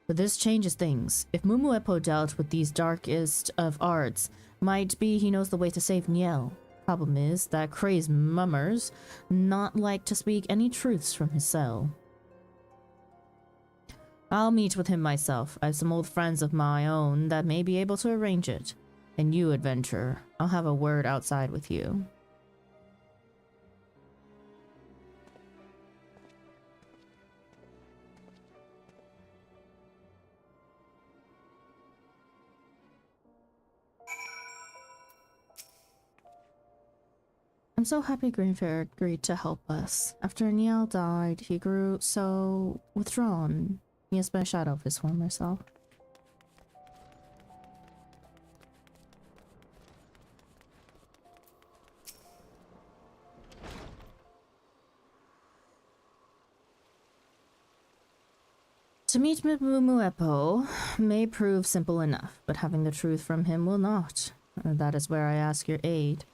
But this changes things. If Mumuepo dealt with these darkest of arts, might be he knows the way to save Niel. Problem is that crazed mummers not like to speak any truths from his cell. I'll meet with him myself. I have some old friends of my own that may be able to arrange it. And you, adventurer, I'll have a word outside with you. I'm so happy Greenfair agreed to help us. After Niel died, he grew so withdrawn. He has been a shadow of his former self. To meet Mumuepo may prove simple enough, but having the truth from him will not. That is where I ask your aid.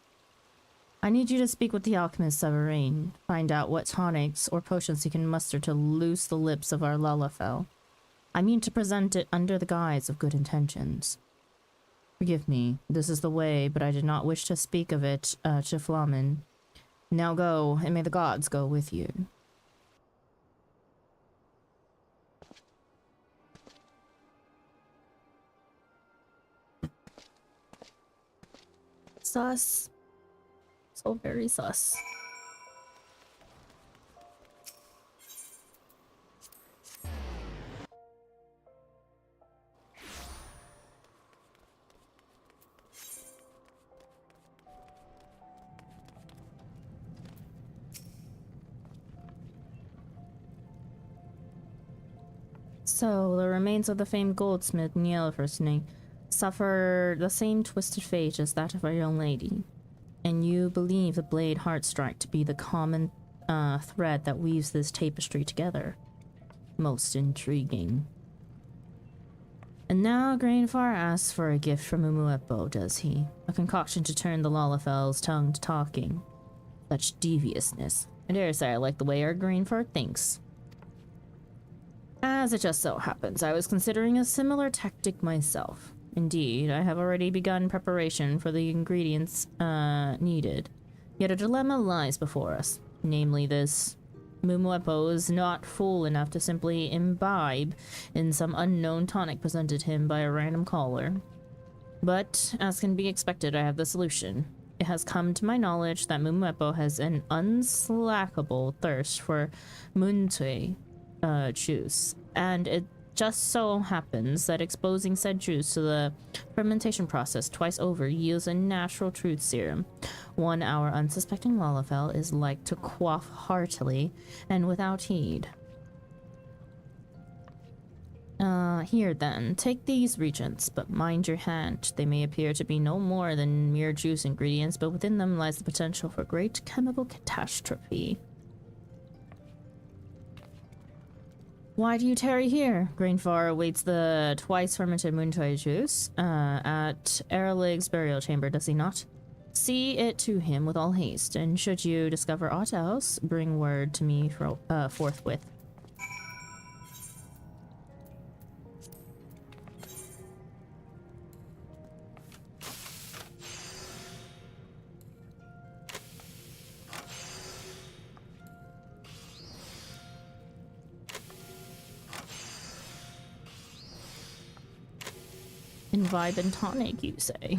I need you to speak with the alchemist Severine, find out what tonics or potions he can muster to loose the lips of our Lalafell. I mean to present it under the guise of good intentions. Forgive me, this is the way, but I did not wish to speak of it to Flamen. Now go, and may the gods go with you. Sus. So very sus. So, the remains of the famed goldsmith Niel Firstning suffer the same twisted fate as that of our young lady. And you believe the blade Heartstrike to be the common thread that weaves this tapestry together. Most intriguing. And now Greenfar asks for a gift from Mumuepo, does he? A concoction to turn the Lalafell's tongue to talking. Such deviousness. I dare say I like the way our Greenfar thinks. As it just so happens, I was considering a similar tactic myself. Indeed, I have already begun preparation for the ingredients needed. Yet a dilemma lies before us. Namely this. Mumuepo is not fool enough to simply imbibe in some unknown tonic presented him by a random caller. But, as can be expected, I have the solution. It has come to my knowledge that Mumuepo has an unslackable thirst for Muntui juice, and it just so happens that exposing said juice to the fermentation process twice over yields a natural truth serum, one our unsuspecting Lalafell is like to quaff heartily and without heed. Here then, take these regents, but mind your hand. They may appear to be no more than mere juice ingredients, but within them lies the potential for great chemical catastrophe. Why do you tarry here? Greenfar awaits the twice-fermented Moontoy juice at Eralig's burial chamber, does he not? See it to him with all haste, and should you discover aught else, bring word to me forthwith. And vibe and tonic, you say?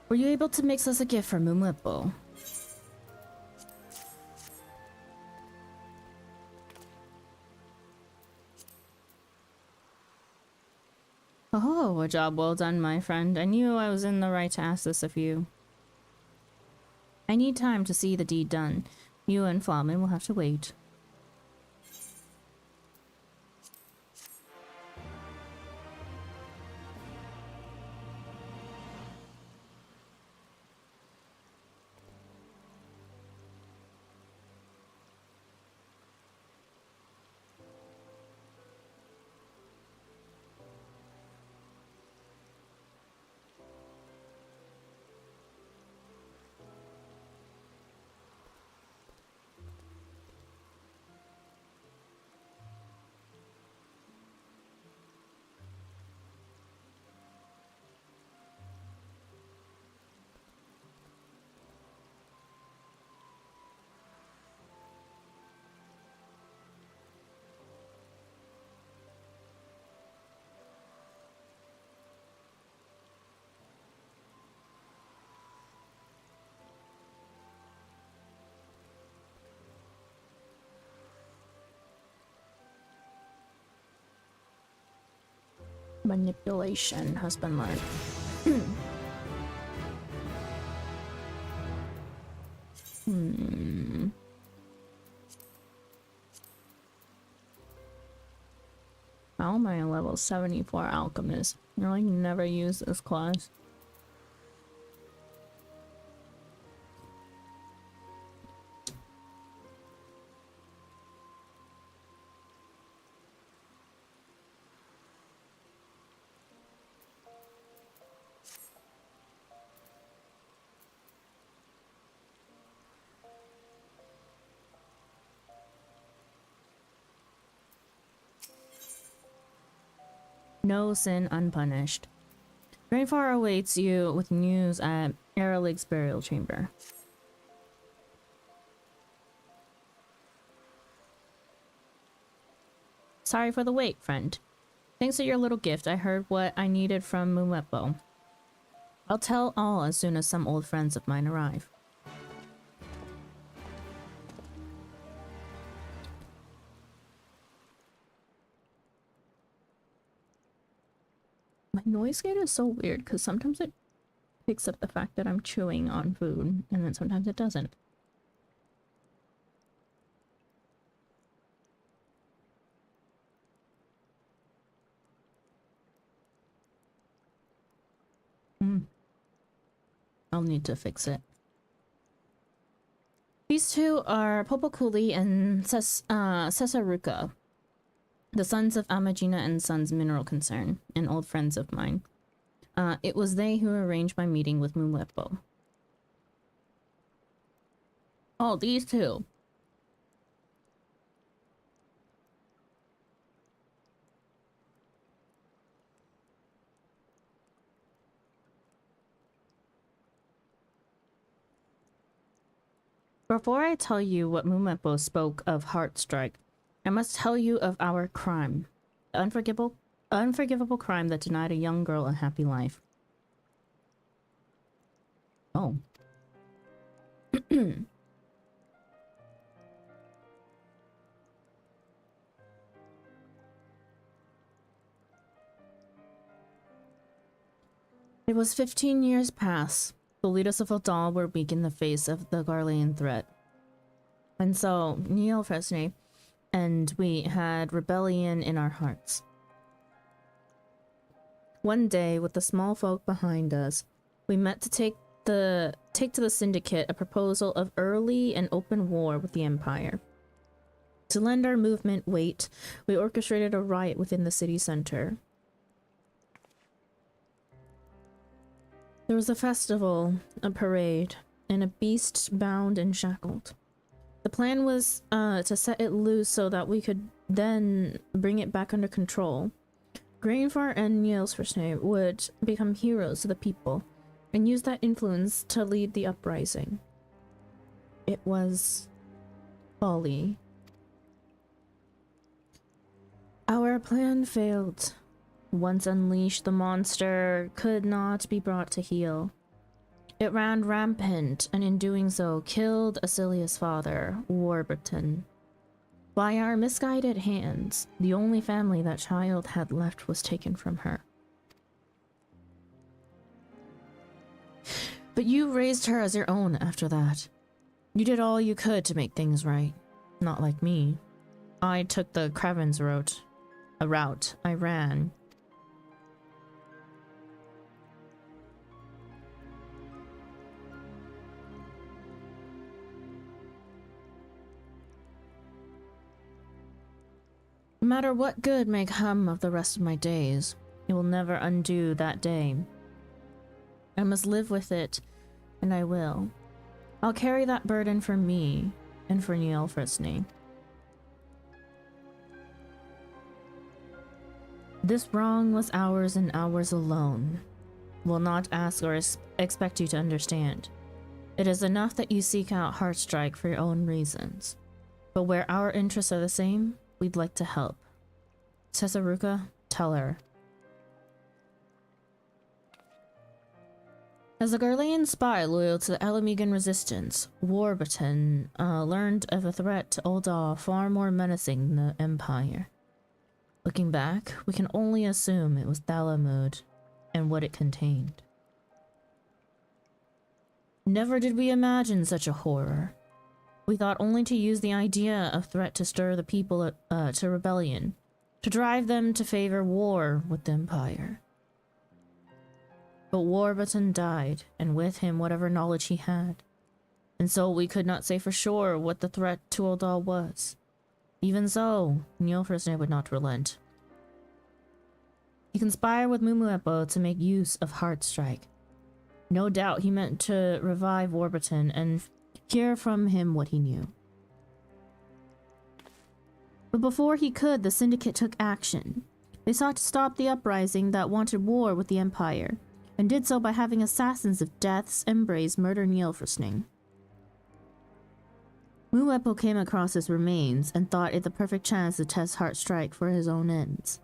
Were you able to mix us a gift for Mumwepo? Oh, a job well done, my friend. I knew I was in the right to ask this of you. I need time to see the deed done. You and Flamen will have to wait. Manipulation has been learned. How am I a level 74 alchemist? I like never use this class. No sin unpunished. Rainfar awaits you with news at Eralig's burial chamber. Sorry for the wait, friend. Thanks to your little gift, I heard what I needed from Mumwepo. I'll tell all as soon as some old friends of mine arrive. My noise gate is so weird because sometimes it picks up the fact that I'm chewing on food and then sometimes it doesn't. I'll need to fix it. These two are Popokuli and Cesaruka, the sons of Amagina and Sons Mineral Concern, and old friends of mine. It was they who arranged my meeting with Mumwepo. Oh, these two. Before I tell you what Mumwepo spoke of Heartstrike, I must tell you of our crime. The unforgivable crime that denied a young girl a happy life. Oh. was 15 years past. The leaders of Aldal were weak in the face of the Garlean threat. And so, Neil Fresnay and we had rebellion in our hearts. One day, with the small folk behind us, we met to take to the Syndicate a proposal of early and open war with the Empire. To lend our movement weight, we orchestrated a riot within the city center. There was a festival, a parade, and a beast bound and shackled. The plan was to set it loose so that we could then bring it back under control. Grainfar and Niels Fresnay would become heroes to the people and use that influence to lead the uprising. It was folly. Our plan failed. Once unleashed, the monster could not be brought to heel. It ran rampant, and in doing so, killed Acilia's father, Warburton. By our misguided hands, the only family that child had left was taken from her. But you raised her as your own after that. You did all you could to make things right. Not like me. I took the Cravens route. A route I ran. No matter what good may come of the rest of my days, it will never undo that day. I must live with it, and I will. I'll carry that burden for me and for Neil Fresnay. This wrong was ours and ours alone. Will not ask or expect you to understand. It is enough that you seek out Heartstrike for your own reasons. But where our interests are the same, we'd like to help. Cesaruka, tell her. As a Garlean spy loyal to the Alamegan resistance, Warburton learned of a threat to Uldaw far more menacing than the Empire. Looking back, we can only assume it was Thalamud and what it contained. Never did we imagine such a horror. We thought only to use the idea of threat to stir the people to rebellion, to drive them to favor war with the Empire. But Warburton died, and with him whatever knowledge he had. And so we could not say for sure what the threat to Uldaw was. Even so, Neil Fresnay would not relent. He conspired with Mumuepo to make use of Heartstrike. No doubt he meant to revive Warburton and hear from him what he knew. But before he could, the Syndicate took action. They sought to stop the uprising that wanted war with the Empire, and did so by having assassins of Death's Embrace murder Neil Fresnay. Muepo came across his remains and thought it the perfect chance to test Heartstrike for his own ends.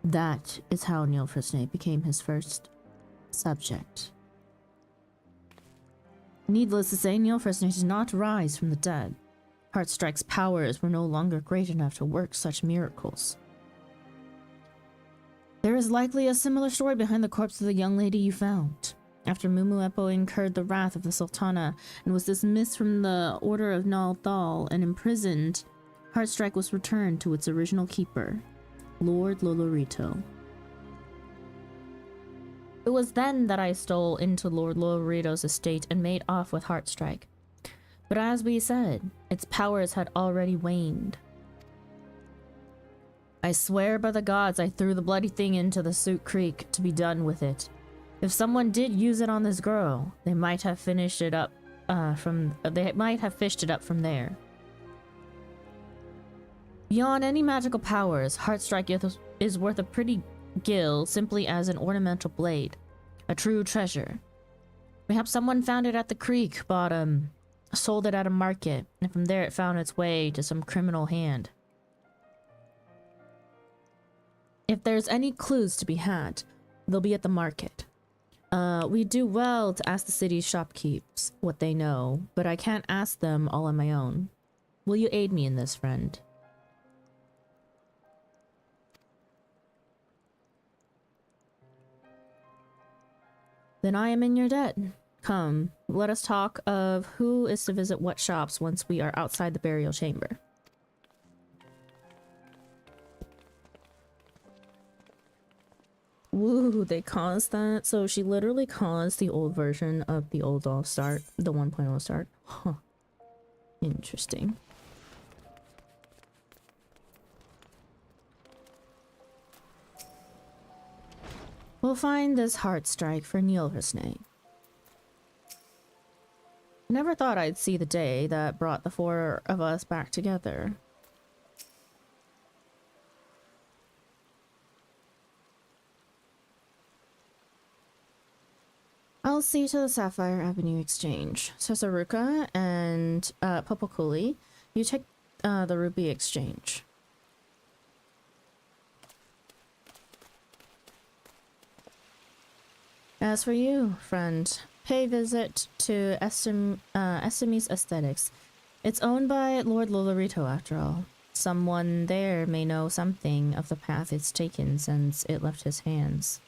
That is how Neil Fresnay became his first subject. Needless to say, Neil Fresnay did not rise from the dead. Heartstrike's powers were no longer great enough to work such miracles. There is likely a similar story behind the corpse of the young lady you found. After Mumuepo incurred the wrath of the Sultana and was dismissed from the Order of Nal Thal and imprisoned, Heartstrike was returned to its original keeper, Lord Lolorito. It was then that I stole into Lord Lolorito's estate and made off with Heartstrike. But as we said, its powers had already waned. I swear by the gods I threw the bloody thing into the Soot Creek to be done with it. If someone did use it on this girl, they might have fished it up from there. Beyond any magical powers, Heartstrike is worth a pretty gill simply as an ornamental blade, a true treasure. Perhaps someone found it at the creek bottom, sold it at a market, and from there it found its way to some criminal hand. If there's any clues to be had, they'll be at the market. We do well to ask the city's shopkeepers what they know, but I can't ask them all on my own. Will you aid me in this, friend? Then I am in your debt. Come, let us talk of who is to visit what shops once we are outside the burial chamber. Woo, they caused that. So she literally caused the old version of the old doll start, the 1.0 start. Huh. Interesting. We'll find this heart strike for Nielversnay. I never thought I'd see the day that brought the four of us back together. I'll see to the Sapphire Avenue Exchange. Sosaruka and Popokuli, you take the Ruby Exchange. As for you, friend, pay visit to Estime's Aesthetics. It's owned by Lord Lolorito, after all. Someone there may know something of the path it's taken since it left his hands.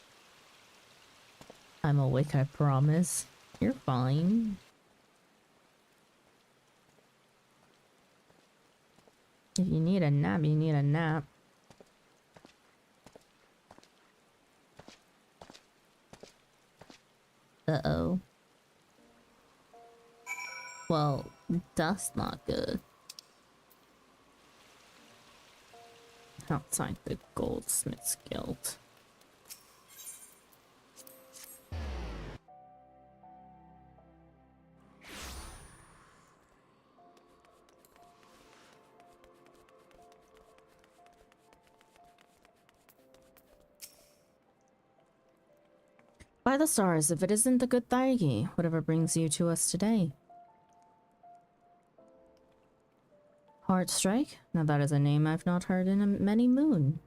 I'm awake, I promise. You're fine. If you need a nap, you need a nap. Uh-oh. Well, that's not good. Outside the Goldsmith's Guild. By the stars, if it isn't the good Thaigi, whatever brings you to us today. Heartstrike? Now that is a name I've not heard in a many moon.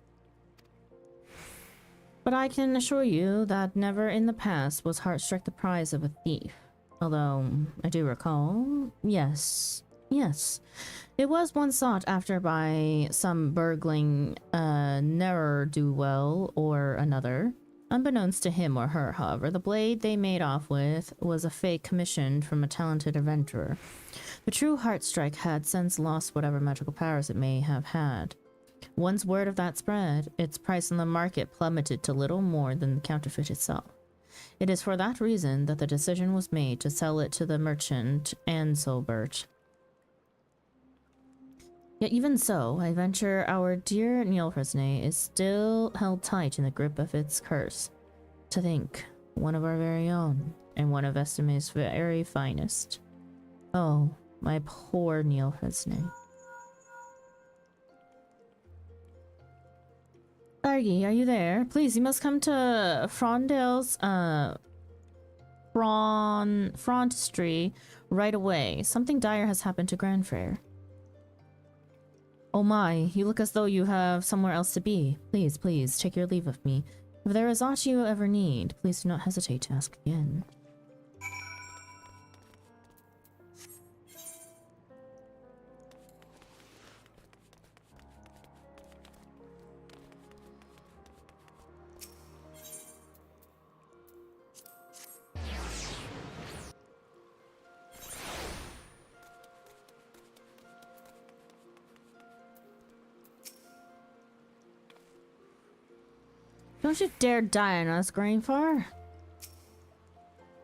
But I can assure you that never in the past was Heartstrike the prize of a thief. Although, I do recall, yes, it was once sought after by some burgling ne'er-do-well or another. Unbeknownst to him or her, however, the blade they made off with was a fake commissioned from a talented adventurer. The true Heartstrike had since lost whatever magical powers it may have had. Once word of that spread, its price on the market plummeted to little more than the counterfeit itself. It is for that reason that the decision was made to sell it to the merchant Anselbert. Yet even so, I venture our dear Nielversnay is still held tight in the grip of its curse. To think, one of our very own, and one of Estime's very finest. Oh, my poor Nielversnay. Thargi, are you there? Please, you must come to Frondale's, Frontstry right away. Something dire has happened to Grandfrere. Oh my, you look as though you have somewhere else to be. Please, please, take your leave of me. If there is aught you ever need, please do not hesitate to ask again. Don't you dare die on us, Grainfar.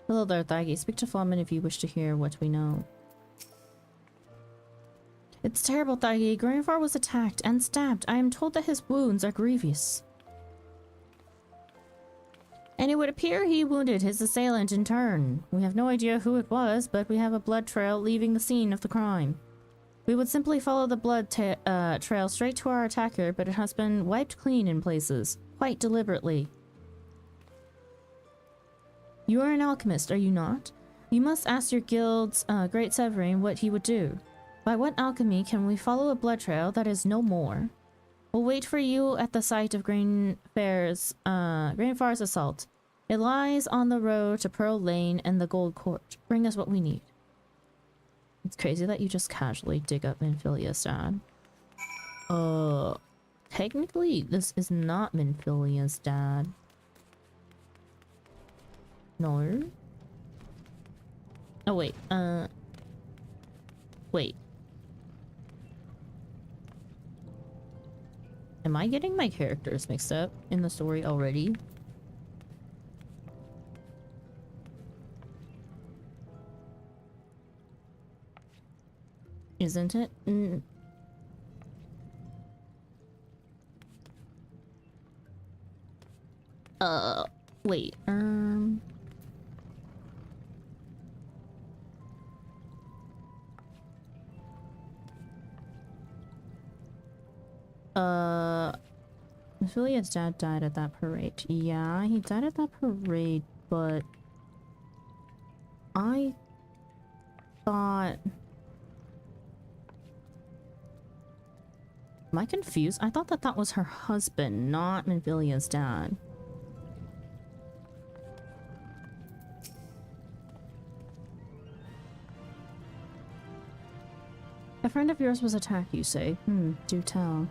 Hello there, Thaigi. Speak to Flawman if you wish to hear what we know. It's terrible, Thaigi. Grainfar was attacked and stabbed. I am told that his wounds are grievous. And it would appear he wounded his assailant in turn. We have no idea who it was, but we have a blood trail leaving the scene of the crime. We would simply follow the blood trail straight to our attacker, but it has been wiped clean in places. Quite deliberately. You are an alchemist, are you not? You must ask your guild's Great Severin what he would do. By what alchemy can we follow a blood trail that is no more? We'll wait for you at the site of Grainfar's assault. It lies on the road to Pearl Lane and the Gold Court. Bring us what we need. It's crazy that you just casually dig up Minfilia's dad. Technically, this is not Minfilia's dad. No. Oh wait, wait. Am I getting my characters mixed up in the story already? Isn't it? Wait, Julia's dad died at that parade. Yeah, he died at that parade, but I thought... Am I confused? I thought that that was her husband, not Minfilia's dad. A friend of yours was attacked, you say? Do tell.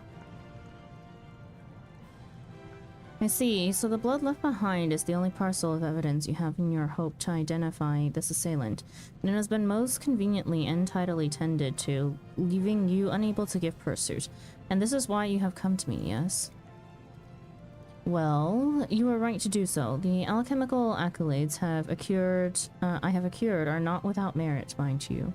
I see. So the blood left behind is the only parcel of evidence you have in your hope to identify this assailant, and it has been most conveniently and tidily tended to, leaving you unable to give pursuit. And this is why you have come to me, yes? Well, you were right to do so. The alchemical accolades I have accrued are not without merit, mind you.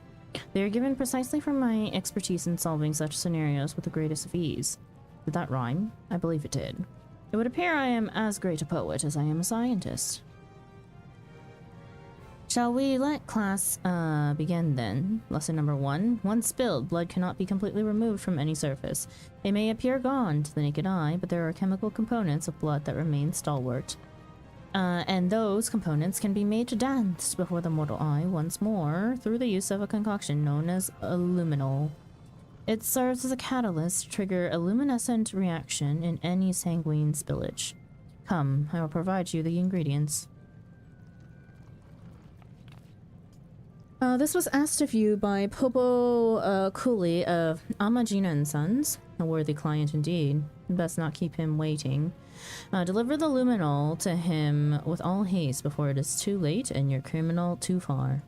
They are given precisely from my expertise in solving such scenarios with the greatest of ease. Did that rhyme? I believe it did. It would appear I am as great a poet as I am a scientist. Shall we let class begin then? Lesson number 1. Once spilled, blood cannot be completely removed from any surface. It may appear gone to the naked eye, but there are chemical components of blood that remain stalwart. And those components can be made to dance before the mortal eye once more through the use of a concoction known as a luminol. It serves as a catalyst to trigger a luminescent reaction in any sanguine spillage. Come, I will provide you the ingredients. This was asked of you by Popo Cooley of Amagina & Sons, a worthy client indeed. Best not keep him waiting. Deliver the luminol to him with all haste before it is too late and your criminal too far.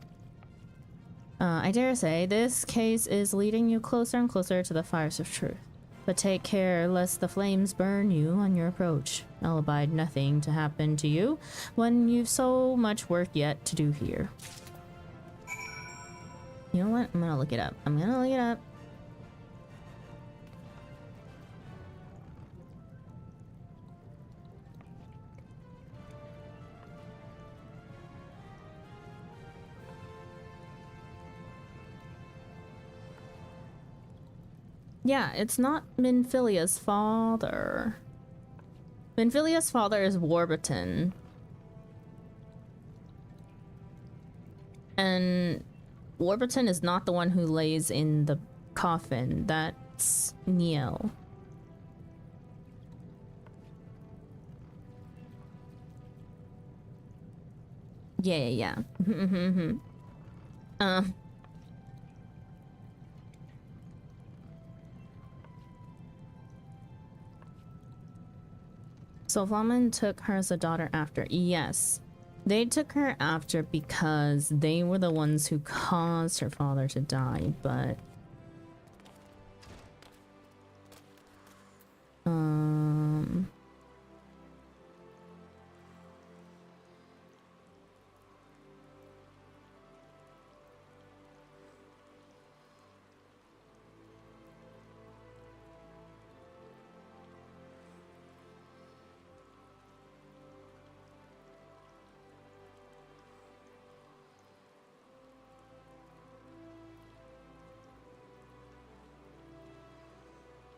I dare say this case is leading you closer and closer to the fires of truth. But take care lest the flames burn you on your approach. I'll abide nothing to happen to you when you've so much work yet to do here. You know what? I'm gonna look it up. Yeah, it's not Minfilia's father. Minfilia's father is Warburton. And Warburton is not the one who lays in the coffin. That's Neo. Yeah. So Flamen took her as a daughter after. Yes. They took her after because they were the ones who caused her father to die, but...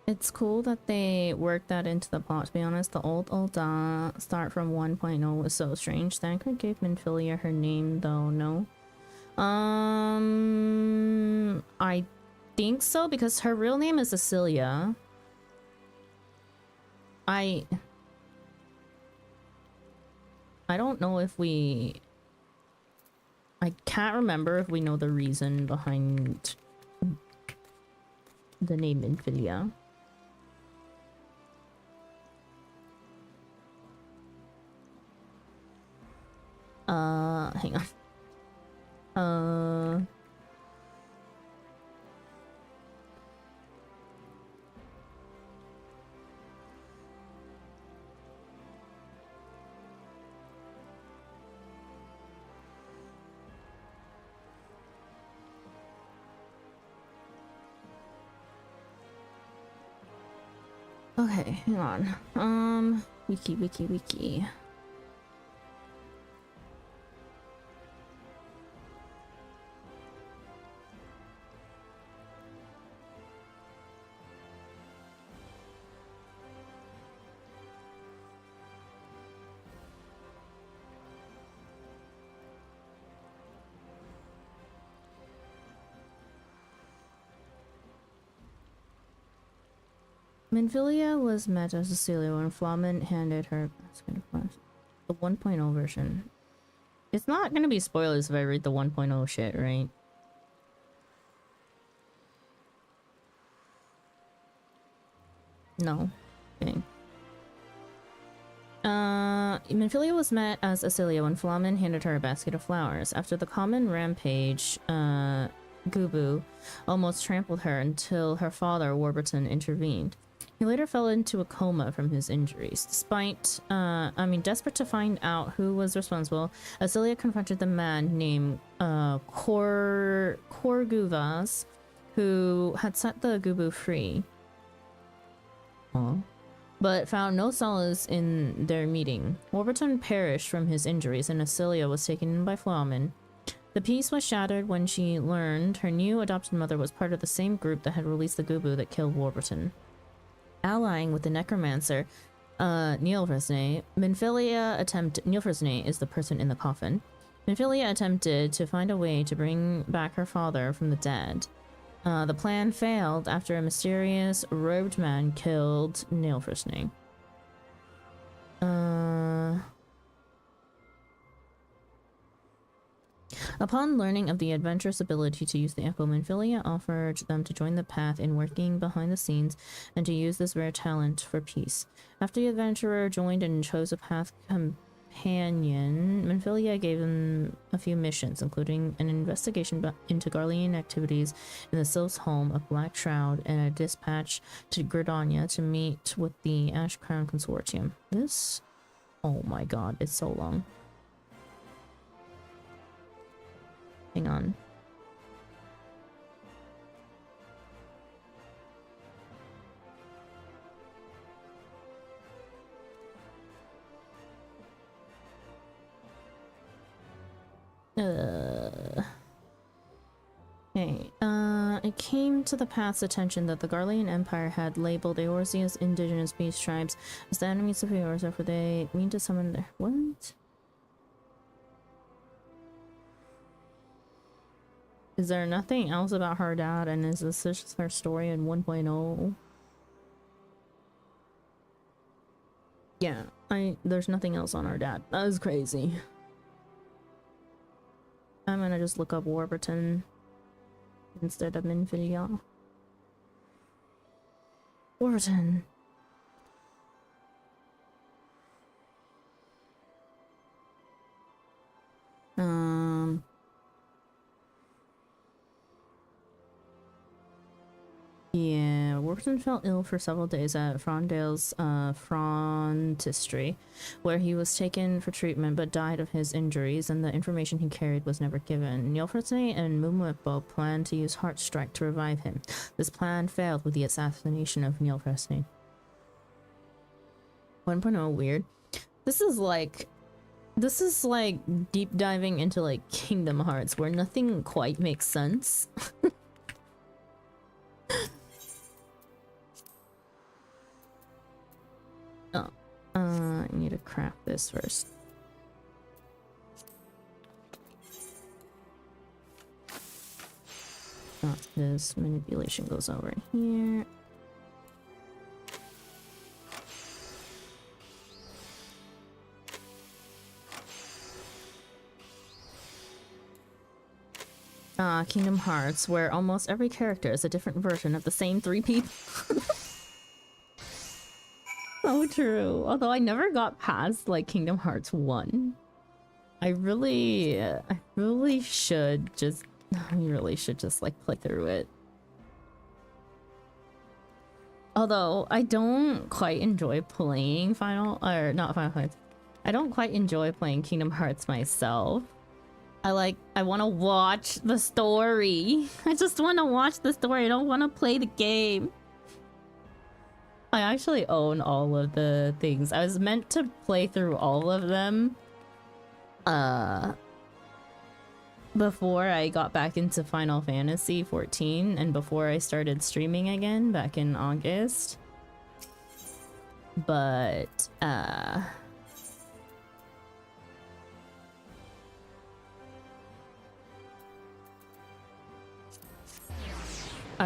It's cool that they worked that into the plot, to be honest. The old start from 1.0 was so strange. Thancred gave Minfilia her name, though, no? I think so, because her real name is Cecilia. I don't know if we... I can't remember if we know the reason behind the name Minfilia. Hang on. Okay, hang on. Wiki. Minfilia was met as Cecilia when Flamen handed her the 1.0 version. It's not gonna be spoilers if I read the 1.0 shit, right? No. Okay. Minfilia was met as Cecilia when Flamen handed her a basket of flowers. After the common rampage, Gubu almost trampled her until her father, Warburton, intervened. He later fell into a coma from his injuries. Desperate to find out who was responsible, Cecilia confronted the man named Korguvas, who had set the Gubu free. But found no solace in their meeting. Warburton perished from his injuries and Cecilia was taken in by Flamen. The peace was shattered when she learned her new adopted mother was part of the same group that had released the Gubu that killed Warburton. Allying with the necromancer, Nielfresne, Nielfresne is the person in the coffin. Minfilia attempted to find a way to bring back her father from the dead. The plan failed after a mysterious robed man killed Nielfresne. Upon learning of the adventurous ability to use the Echo, Minfilia offered them to join the path in working behind the scenes and to use this rare talent for peace. After the adventurer joined and chose a path companion, Minfilia gave them a few missions, including an investigation into Garlean activities in the Sylph's home of Black Shroud and a dispatch to Gridania to meet with the Ash Crown Consortium. This... oh my god, it's so long. Hang on. Okay, it came to the path's attention that the Garlean Empire had labeled Eorzea's indigenous beast tribes as the enemies of Eorzea, for they mean to summon their... what? Is there nothing else about her dad, and is this just her story in 1.0? Yeah, there's nothing else on her dad. That is crazy. I'm gonna just look up Warburton instead of Minfilia. Warburton. Yeah, Warburton fell ill for several days at Frondale's frontistery, where he was taken for treatment but died of his injuries, and the information he carried was never given. Nielfresne and Mumuepo planned to use Heartstrike to revive him. This plan failed with the assassination of Nielfresne. 1.0 weird. This is like deep diving into like Kingdom Hearts, where nothing quite makes sense. I need to craft this first. This manipulation goes over here. Kingdom Hearts, where almost every character is a different version of the same three people. So true. Although I never got past like Kingdom Hearts 1. I really should just like play through it. Although I don't quite enjoy playing not Final Fantasy. I don't quite enjoy playing Kingdom Hearts myself. I want to watch the story. I just want to watch the story. I don't want to play the game. I actually own all of the things. I was meant to play through all of them before I got back into Final Fantasy 14 and before I started streaming again back in August. But I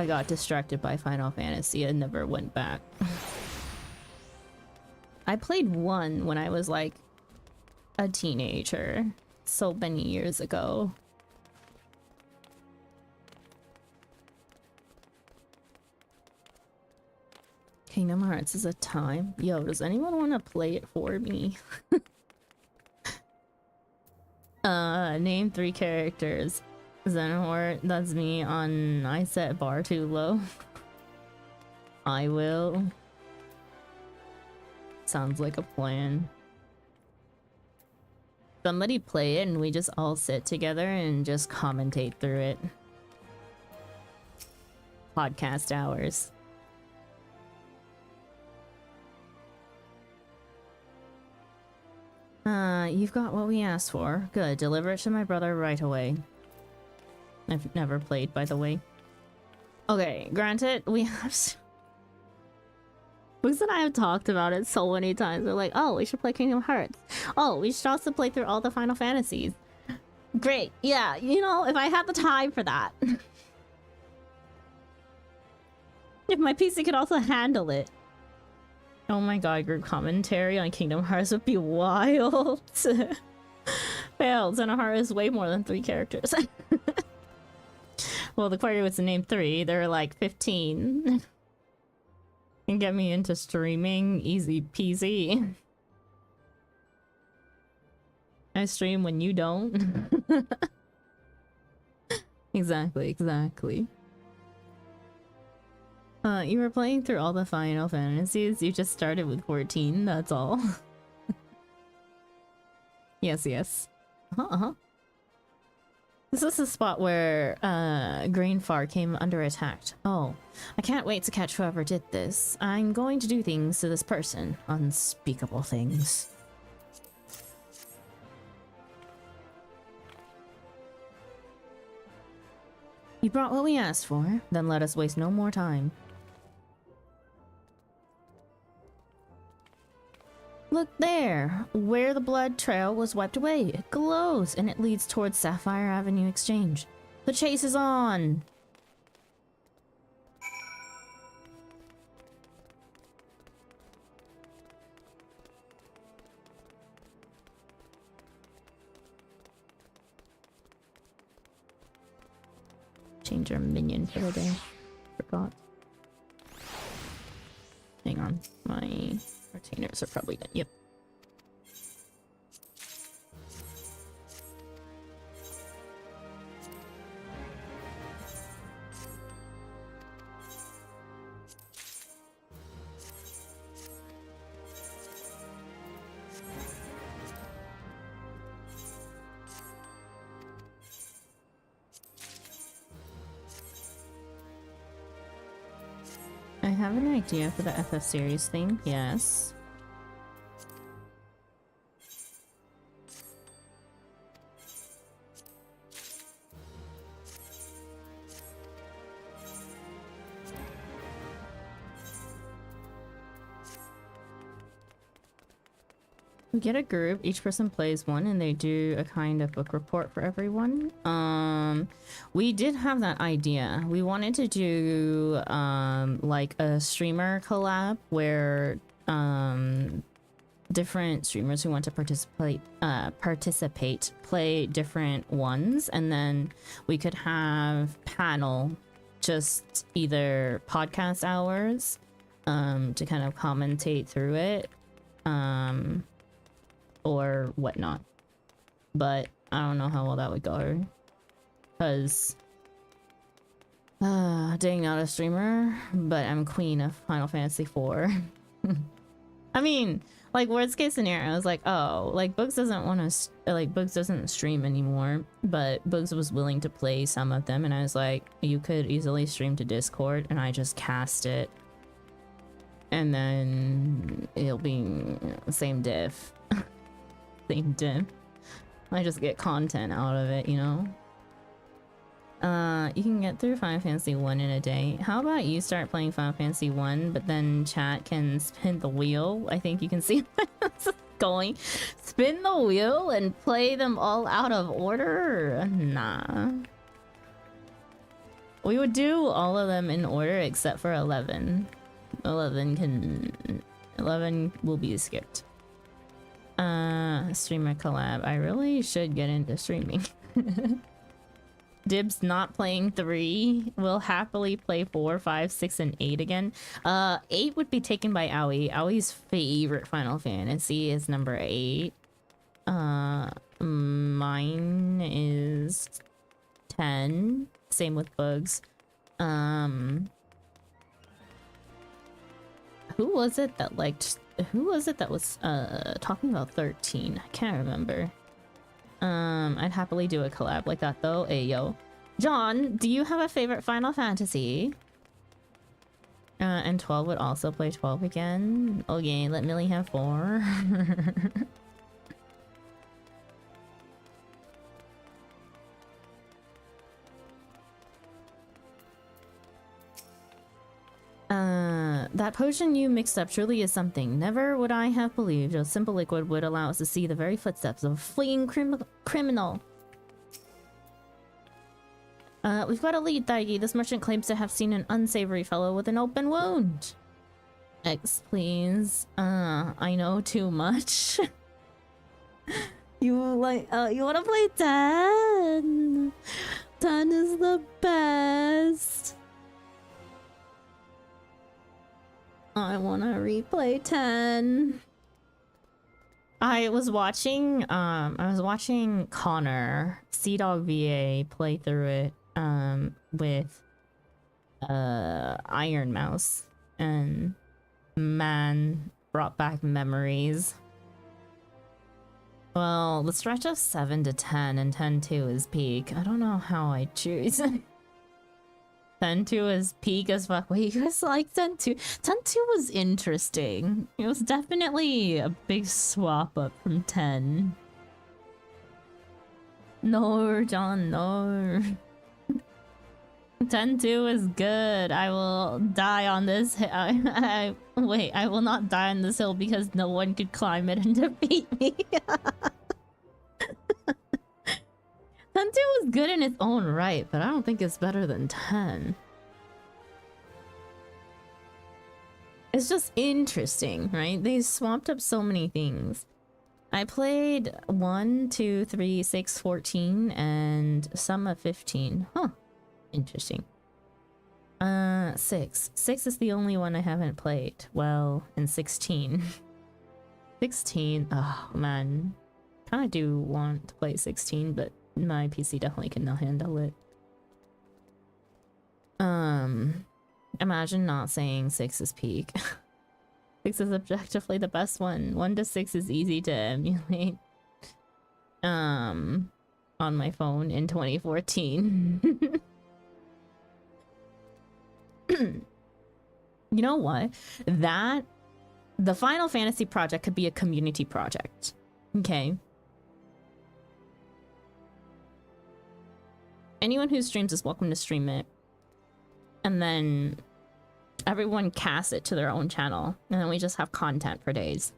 got distracted by Final Fantasy and never went back. I played 1 when I was like a teenager, so many years ago. Kingdom Hearts is a time. Yo, does anyone want to play it for me? Name 3 characters. Xenohort, that's me on I set bar too low. I will. Sounds like a plan. Somebody play it and we just all sit together and just commentate through it. Podcast hours. You've got what we asked for. Good, deliver it to my brother right away. I've never played, by the way. Okay, granted, we have... Books and I have talked about it so many times. We're like, oh, we should play Kingdom Hearts. Oh, we should also play through all the Final Fantasies. Great, yeah, you know, if I had the time for that. If my PC could also handle it. Oh my god, group commentary on Kingdom Hearts would be wild. Failed, Xenohart is way more than 3 characters. Well, the party was to name 3. There were like 15. Can get me into streaming, easy peasy. I stream when you don't. Exactly. You were playing through all the Final Fantasies. You just started with 14, that's all. Yes. This is the spot where Greenfar came under attack. Oh, I can't wait to catch whoever did this. I'm going to do things to this person. Unspeakable things. You brought what we asked for, then let us waste no more time. Look there! Where the blood trail was wiped away. It glows, and it leads towards Sapphire Avenue Exchange. The chase is on! Change our minion for the day. Forgot. Hang on. My retainers are probably done. Yep. I have an idea for the FF series thing, yes. We get a group, each person plays one, and they do a kind of book report for everyone. We did have that idea. We wanted to do like a streamer collab where different streamers who want to participate play different ones, and then we could have panel, just either podcast hours to kind of commentate through it, or whatnot. but I don't know how well that would go. Cause dang, not a streamer, but I'm queen of Final Fantasy IV. I mean, like, worst case scenario, I was like, oh, like, Books doesn't want to, like, Books doesn't stream anymore, but Books was willing to play some of them, and I was like, you could easily stream to Discord, and I just cast it. And then it'll be same diff. Same diff. I just get content out of it, you know? You can get through Final Fantasy 1 in a day. How about you start playing Final Fantasy 1, but then chat can spin the wheel? I think you can see where this is going. Spin the wheel and play them all out of order? Nah. We would do all of them in order except for 11. 11 will be skipped. Streamer collab. I really should get into streaming. Dibs not playing 3. Will happily play 4, 5, 6, and 8 again. 8 would be taken by Aoi. Aoi's favorite Final Fantasy is number 8. Mine is 10. Same with Bugs. Who was it that liked... Who was it that was talking about 13? I can't remember. I'd happily do a collab like that though. Ayo. John, do you have a favorite Final Fantasy? And 12 would also play 12 again. Okay, let Millie have 4. That potion you mixed up truly is something. Never would I have believed a simple liquid would allow us to see the very footsteps of a fleeing criminal. We've got a lead, Daigi. This merchant claims to have seen an unsavory fellow with an open wound. X, please. I know too much. You wanna play 10? 10 is the best. I wanna replay 10. I was watching Connor, Sea-Dog VA play through it with Iron Mouse, and man, brought back memories. Well, the stretch of 7 to 10 and 10-2 is peak. I don't know how I choose. 10-2 is peak as fuck. Wait, you guys like 10-2? 10-2 was interesting. It was definitely a big swap up from 10. No, John, no. 10-2 is good. I will die on this hill. Wait, I will not die on this hill because no one could climb it and defeat me. 10-2 was good in its own right, but I don't think it's better than 10. It's just interesting, right? They swapped up so many things. I played 1, 2, 3, 6, 14, and some of 15. Huh. Interesting. 6. 6 is the only one I haven't played. Well, and 16. 16, oh man. Kinda do want to play 16, but my PC definitely cannot handle it. Imagine not saying 6 is peak. 6 is objectively the best one. 1 to 6 is easy to emulate. On my phone in 2014. You know what? The Final Fantasy project could be a community project. Okay. Anyone who streams is welcome to stream it. And then everyone casts it to their own channel. And then we just have content for days.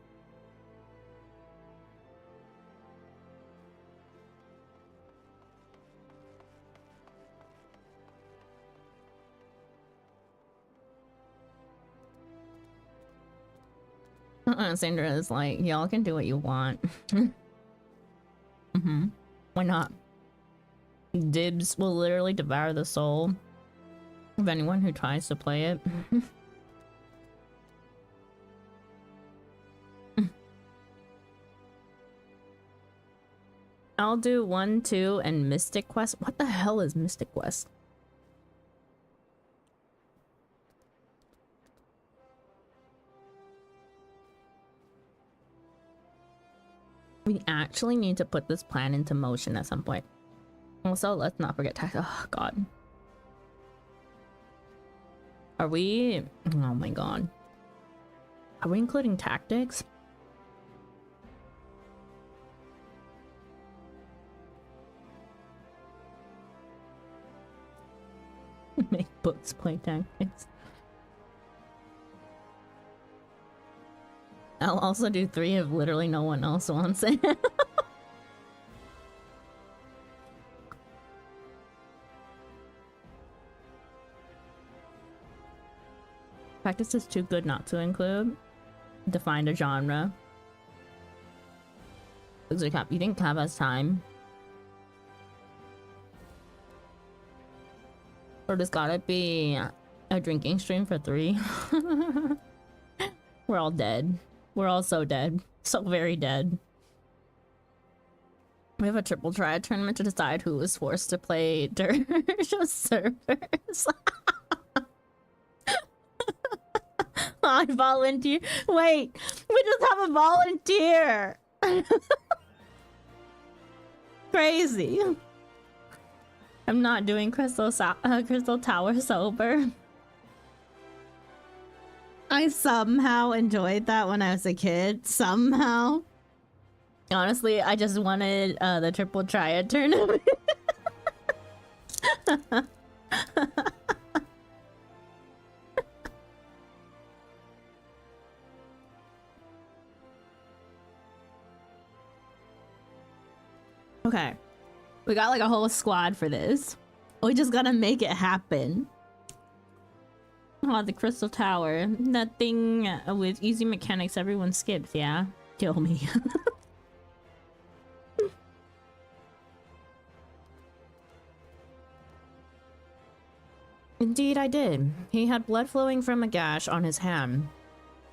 Sandra is like, y'all can do what you want. Why not? Dibs will literally devour the soul of anyone who tries to play it. I'll do 1, 2, and Mystic Quest. What the hell is Mystic Quest? We actually need to put this plan into motion at some point. Also, let's not forget tax. Oh, God. Are we... Oh, my God. Are we including tactics? Make books play tactics. I'll also do 3 if literally no one else wants it. Practice is too good not to include. Define a genre. Looks like you think Cap has time. Or does gotta be a drinking stream for 3? We're all dead. We're all so dead. So very dead. We have a triple triad tournament to decide who is forced to play Dirge servers. I volunteer. Wait, we just have a volunteer. Crazy. I'm not doing Crystal Tower sober. I somehow enjoyed that when I was a kid. Somehow. Honestly, I just wanted the triple triad tournament. Okay. We got like a whole squad for this. We just gotta make it happen. Oh, the Crystal Tower. That thing with easy mechanics everyone skips, yeah? Kill me. Indeed I did. He had blood flowing from a gash on his hand.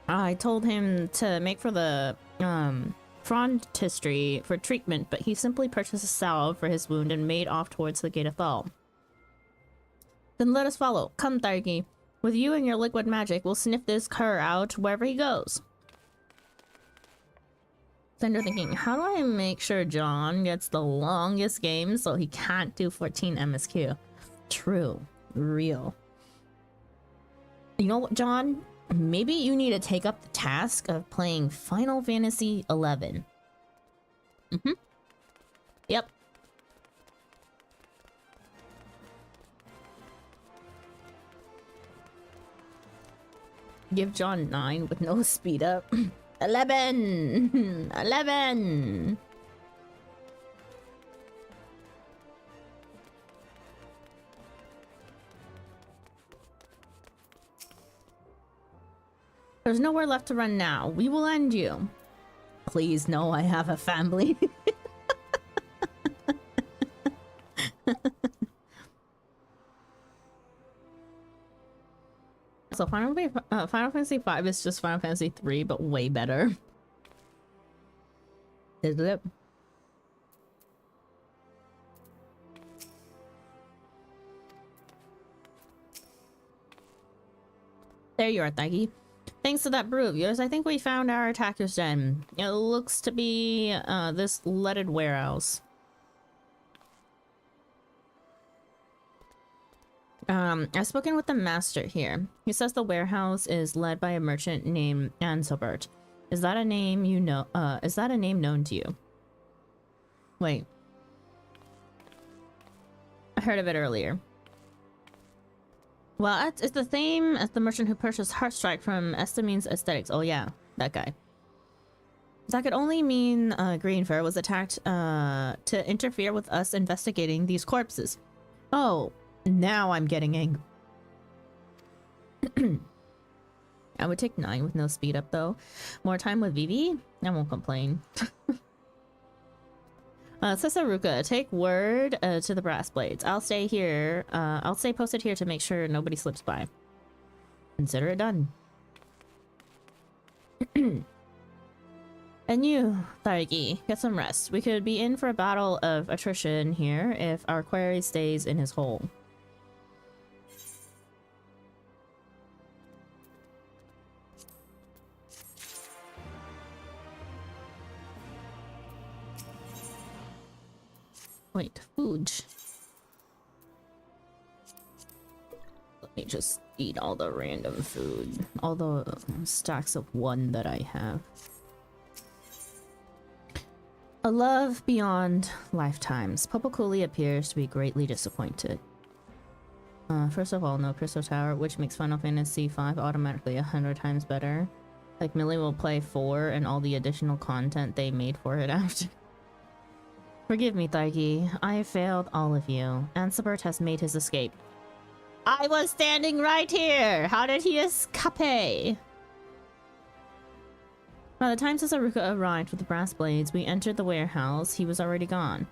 I told him to make for the, frontistery for treatment, but he simply purchased a salve for his wound and made off towards the Gate of Thal. Then let us follow. Come, Thargi. With you and your liquid magic, we'll sniff this cur out wherever he goes. Then you're thinking, how do I make sure John gets the longest game so he can't do 14 MSQ? True. Real. You know what, John? Maybe you need to take up the task of playing Final Fantasy XI. Mm-hmm. Yep. Give John 9 with no speed up. 11! 11! There's nowhere left to run now. We will end you. Please, no, I have a family. So Final Fantasy V is just Final Fantasy 3, but way better. Is it? There you are, Thaggy. Thanks to that brew of yours, I think we found our attacker's den. It looks to be this leaded warehouse. I've spoken with the master here. He says the warehouse is led by a merchant named Ansobert. Is that a name you know? Is that a name known to you? Wait. I heard of it earlier. Well, it's the same as the merchant who purchased Heartstrike from Estamine's Aesthetics. Oh yeah, that guy. That could only mean Greenfur was attacked to interfere with us investigating these corpses. Oh, now I'm getting angry. I would take 9 with no speed up though. More time with Vivi? I won't complain. Sasaruka, take word to the brass blades. I'll stay here. I'll stay posted here to make sure nobody slips by. Consider it done. And you, Thargi, get some rest. We could be in for a battle of attrition here if our quarry stays in his hole. Wait, food. Let me just eat all the random food. All the stacks of one that I have. A love beyond lifetimes. Papa Cooley appears to be greatly disappointed. First of all, no Crystal Tower, which makes Final Fantasy V automatically 100 times better. Like, Millie will play 4 and all the additional content they made for it after. Forgive me, Thargi. I have failed all of you. Ansabert has made his escape. I was standing right here! How did he escape? By the time Sasaruka arrived with the brass blades, we entered the warehouse. He was already gone.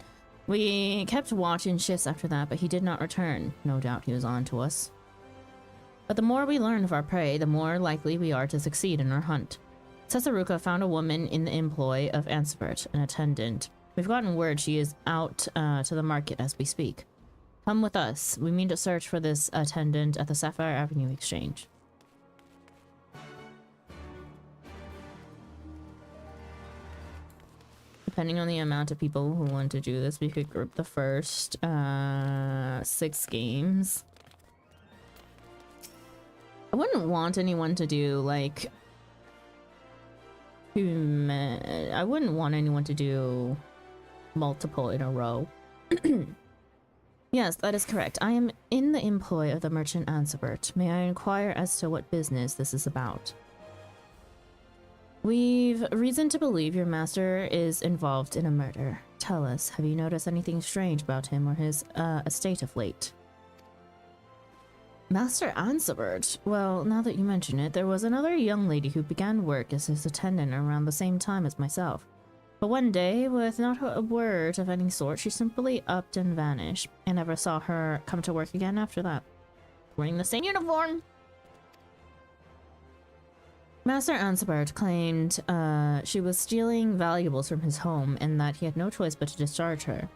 We kept watch and shifts after that, but he did not return. No doubt he was on to us. But the more we learn of our prey, the more likely we are to succeed in our hunt. Sasaruka found a woman in the employ of Ansabert, an attendant. We've gotten word she is out to the market as we speak. Come with us. We mean to search for this attendant at the Sapphire Avenue Exchange. Depending on the amount of people who want to do this, we could group the first 6 games. I wouldn't want anyone to do like I wouldn't want anyone to do multiple in a row. Yes, that is correct. I am in the employ of the merchant Ansabert. May I inquire as to what business this is about? We've reason to believe your master is involved in a murder. Tell us, have you noticed anything strange about him or his estate of late? Master Ansabert? Well, now that you mention it, there was another young lady who began work as his attendant around the same time as myself. But one day, with not a word of any sort, she simply upped and vanished. I never saw her come to work again after that. Wearing the same uniform! Master Ansabert claimed she was stealing valuables from his home and that he had no choice but to discharge her.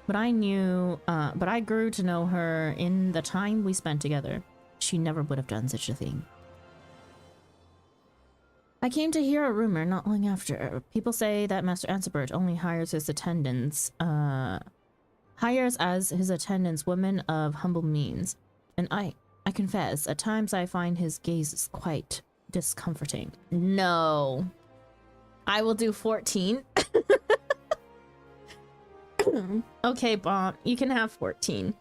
But I grew to know her in the time we spent together. She never would have done such a thing. I came to hear a rumor not long after. People say that Master Ansabert only hires his attendants, hires as his attendants women of humble means. And I confess, at times I find his gaze quite discomforting. No. I will do 14. Okay, Bob, you can have 14.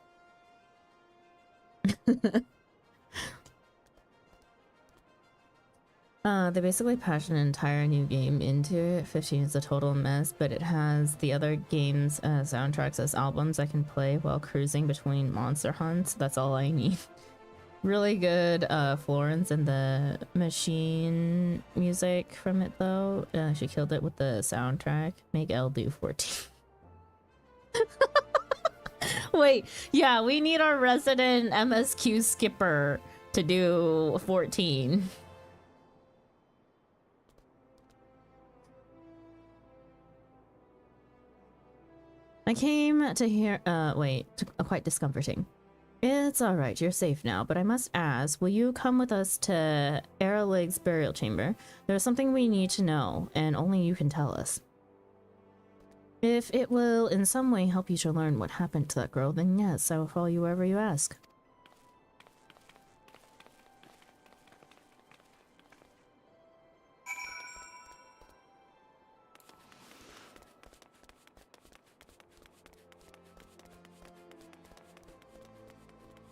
They basically patched an entire new game into it. 15 is a total mess, but it has the other games' soundtracks as albums I can play while cruising between monster hunts. That's all I need. Really good Florence and the Machine music from it, though. She killed it with the soundtrack. Make L do 14. Wait, yeah, we need our resident MSQ skipper to do 14. I came to hear, quite discomforting. It's alright, you're safe now, but I must ask, will you come with us to Eralig's burial chamber? There's something we need to know, and only you can tell us. If it will in some way help you to learn what happened to that girl, then yes, I will follow you wherever you ask.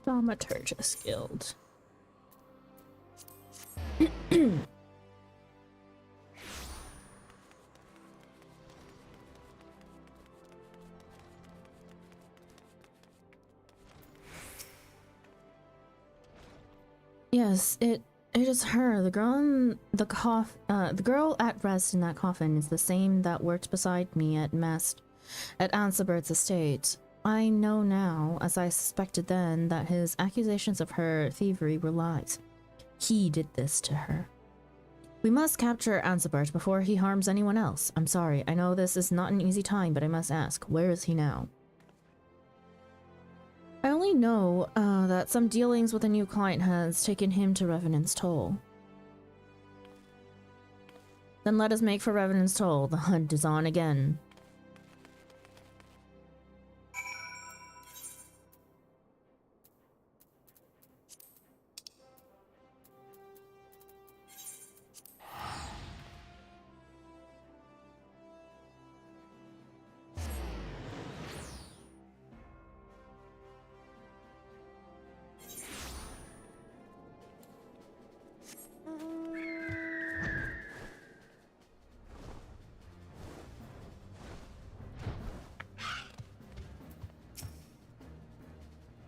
Thaumaturgist Guild. Yes, it is her. The girl in the the girl at rest in that coffin is the same that worked beside me at Ansabert's estate. I know now, as I suspected then, that his accusations of her thievery were lies. He did this to her. We must capture Ansibert before he harms anyone else. I'm sorry, I know this is not an easy time, but I must ask, where is he now? I only know that some dealings with a new client has taken him to Revenant's Toll. Then let us make for Revenant's Toll. The hunt is on again.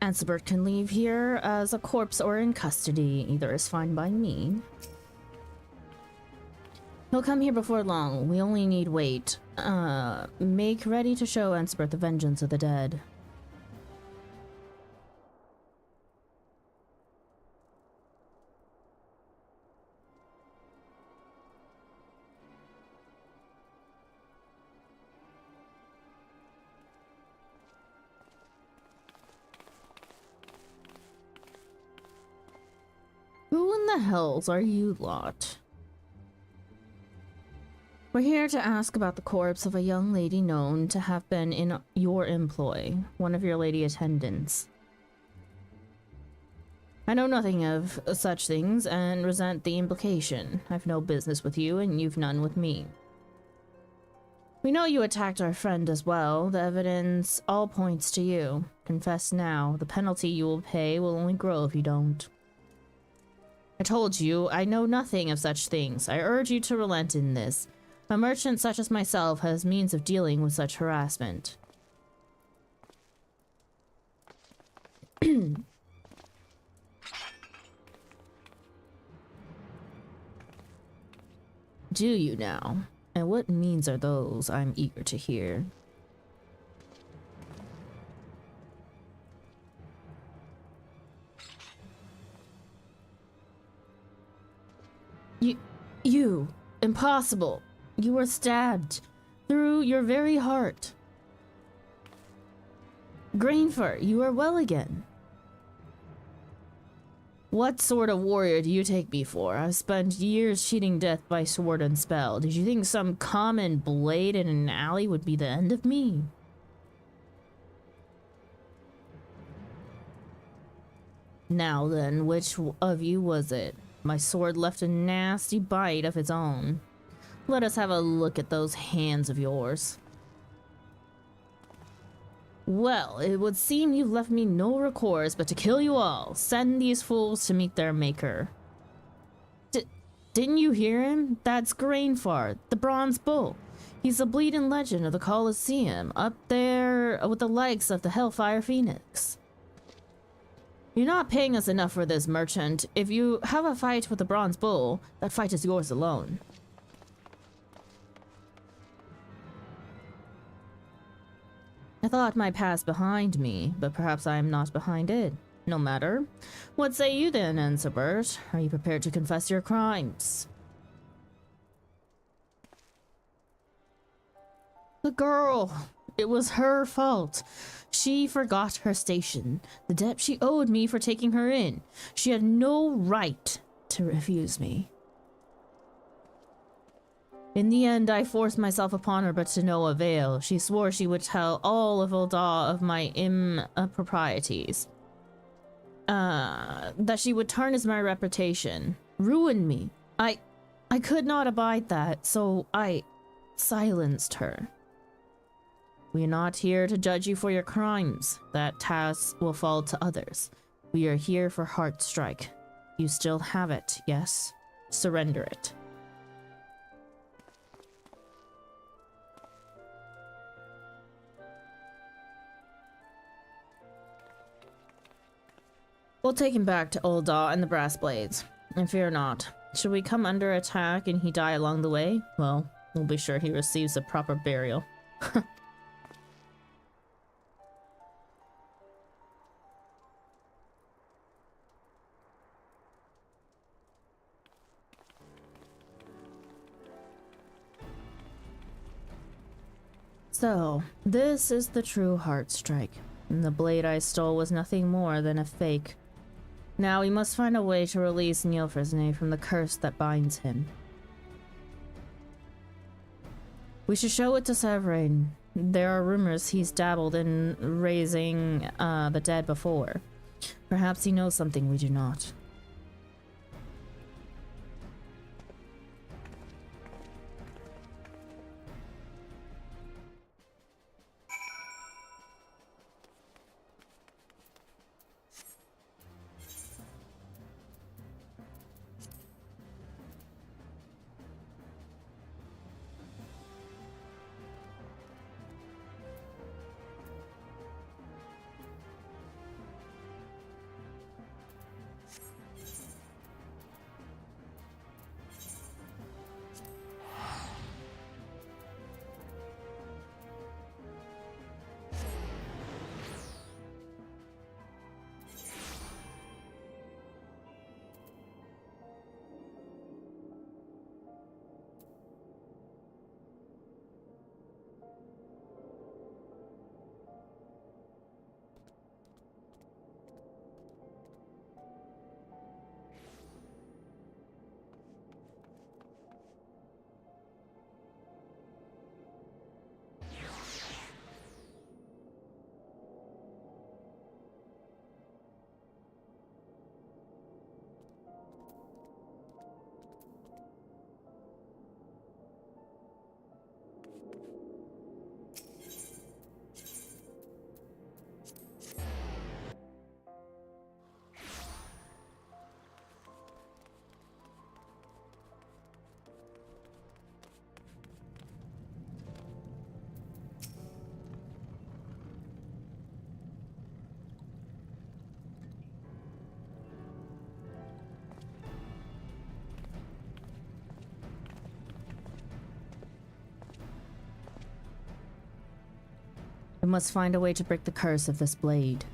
Ansibert can leave here as a corpse or in custody. Either is fine by me. He'll come here before long. We only need wait. Make ready to show Ansibert the vengeance of the dead. Who in the hells are you lot? We're here to ask about the corpse of a young lady known to have been in your employ, one of your lady attendants. I know nothing of such things and resent the implication. I've no business with you and you've none with me. We know you attacked our friend as well. The evidence all points to you. Confess now. The penalty you will pay will only grow if you don't. I told you, I know nothing of such things. I urge you to relent in this. A merchant such as myself has means of dealing with such harassment. Do you now? And what means are those? I'm eager to hear. You, impossible. You were stabbed through your very heart. Grainfur, you are well again. What sort of warrior do you take me for? I've spent years cheating death by sword and spell. Did you think some common blade in an alley would be the end of me? Now then, which of you was it? My sword left a nasty bite of its own. Let us have a look at those hands of yours. Well, it would seem you've left me no recourse but to kill you all. Send these fools to meet their maker. Didn't you hear him? That's Grainfar, the bronze bull. He's the bleeding legend of the Colosseum, up there with the likes of the Hellfire Phoenix. You're not paying us enough for this, merchant. If you have a fight with the bronze bull, that fight is yours alone. I thought my past behind me, but perhaps I am not behind it. No matter. What say you then, Ansibert? Are you prepared to confess your crimes? The girl! It was her fault. She forgot her station, the debt she owed me for taking her in. She had no right to refuse me. In the end, I forced myself upon her, but to no avail. She swore she would tell all of Ul'dah of my improprieties. That she would tarnish my reputation, ruin me. I could not abide that, so I silenced her. We are not here to judge you for your crimes. That task will fall to others. We are here for Heartstrike. You still have it, yes? Surrender it. We'll take him back to Ul'dah and the Brass Blades. And fear not. Should we come under attack and he die along the way? Well, we'll be sure he receives a proper burial. So, this is the true heart strike. And the blade I stole was nothing more than a fake. Now we must find a way to release Nilfresne from the curse that binds him. We should show it to Severin. There are rumors he's dabbled in raising the dead before. Perhaps he knows something we do not. We must find a way to break the curse of this blade.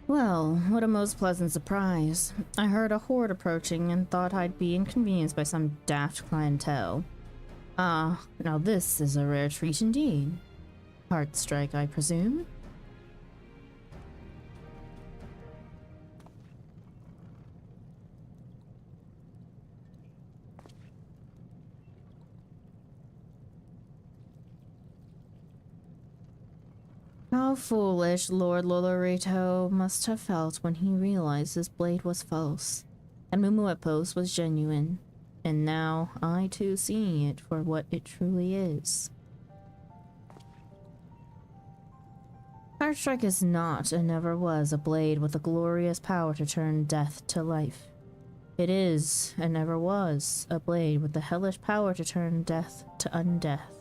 Well, what a most pleasant surprise. I heard a horde approaching and thought I'd be inconvenienced by some daft clientele. Ah, now this is a rare treat indeed. Heart strike, I presume? How foolish Lord Lolorito must have felt when he realized his blade was false, and Mumuepos was genuine, and now I too seeing it for what it truly is. Heartstrike is not and never was a blade with the glorious power to turn death to life. It is, and never was, a blade with the hellish power to turn death to undeath.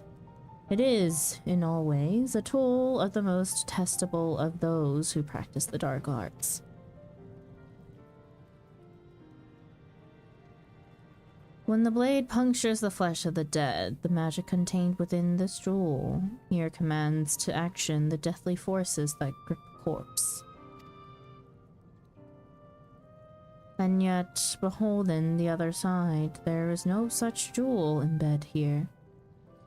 It is, in all ways, a tool of the most testable of those who practice the dark arts. When the blade punctures the flesh of the dead, the magic contained within this jewel here commands to action the deathly forces that grip a corpse. And yet, beholden the other side, there is no such jewel in bed here.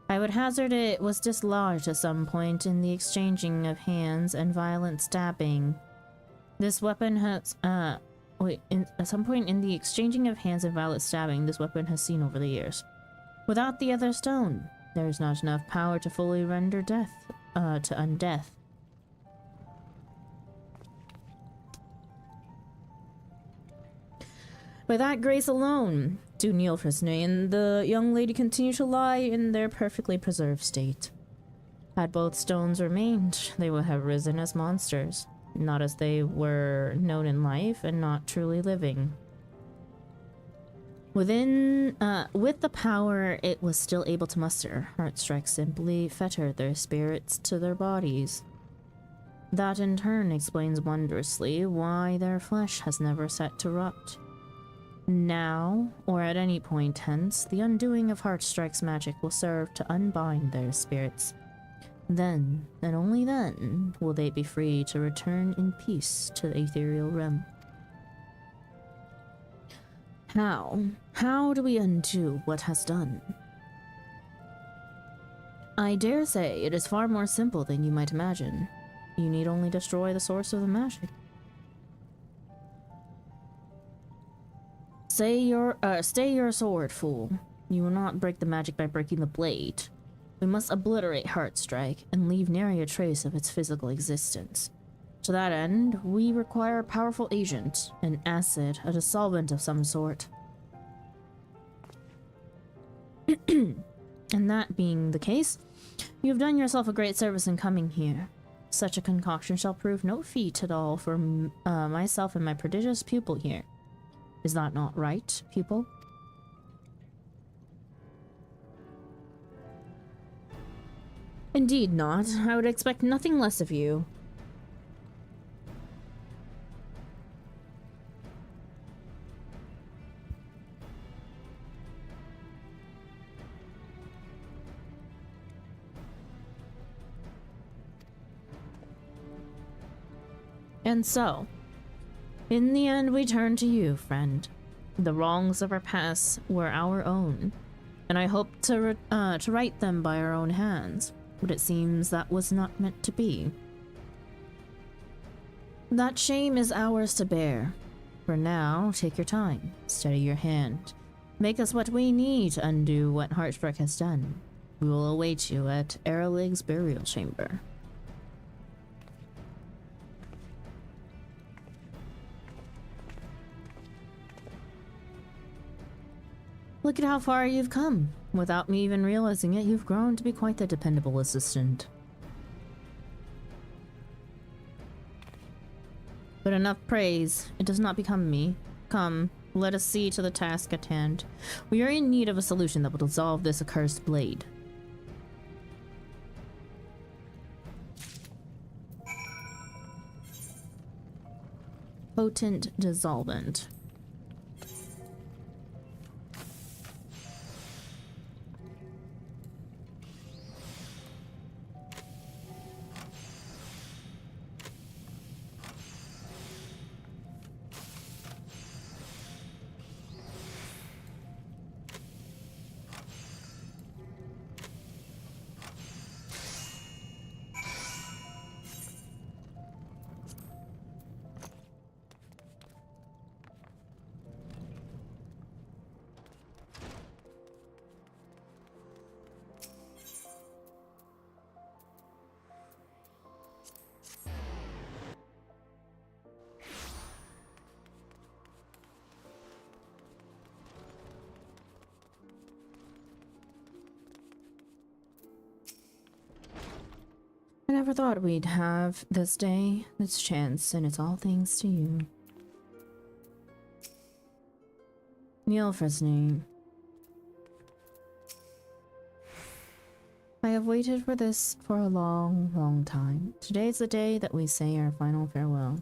I would hazard it was dislodged at some point in the exchanging of hands and violent stabbing. This weapon has, at some point in the exchanging of hands and violent stabbing, this weapon has seen over the years. Without the other stone, there is not enough power to fully render death, to undeath. By that grace alone, do Nilfresne and the young lady continue to lie in their perfectly preserved state. Had both stones remained, they would have risen as monsters, not as they were known in life and not truly living. With the power it was still able to muster, Heartstrike simply fettered their spirits to their bodies. That in turn explains wondrously why their flesh has never set to rot. Now, or at any point hence, the undoing of Heartstrike's magic will serve to unbind their spirits. Then, and only then, will they be free to return in peace to the ethereal realm. How? How do we undo what has done? I dare say it is far more simple than you might imagine. You need only destroy the source of the magic. Stay your sword, fool. You will not break the magic by breaking the blade. We must obliterate Heartstrike and leave nary a trace of its physical existence. To that end, we require a powerful agent, an acid, a dissolvent of some sort. And that being the case, you have done yourself a great service in coming here. Such a concoction shall prove no feat at all for myself and my prodigious pupil here. Is that not right, pupil? Indeed not. I would expect nothing less of you. And so, in the end, we turn to you, friend. The wrongs of our past were our own, and I hoped to right them by our own hands, but it seems that was not meant to be. That shame is ours to bear. For now, take your time, steady your hand, make us what we need to undo what Heartstrike has done. We will await you at Eralig's burial chamber. Look at how far you've come. Without me even realizing it, you've grown to be quite the dependable assistant. But enough praise. It does not become me. Come, let us see to the task at hand. We are in need of a solution that will dissolve this accursed blade. Potent dissolvent. I never thought we'd have this day, this chance, and it's all thanks to you. Neil Fresnay. I have waited for this for a long, long time. Today's the day that we say our final farewell.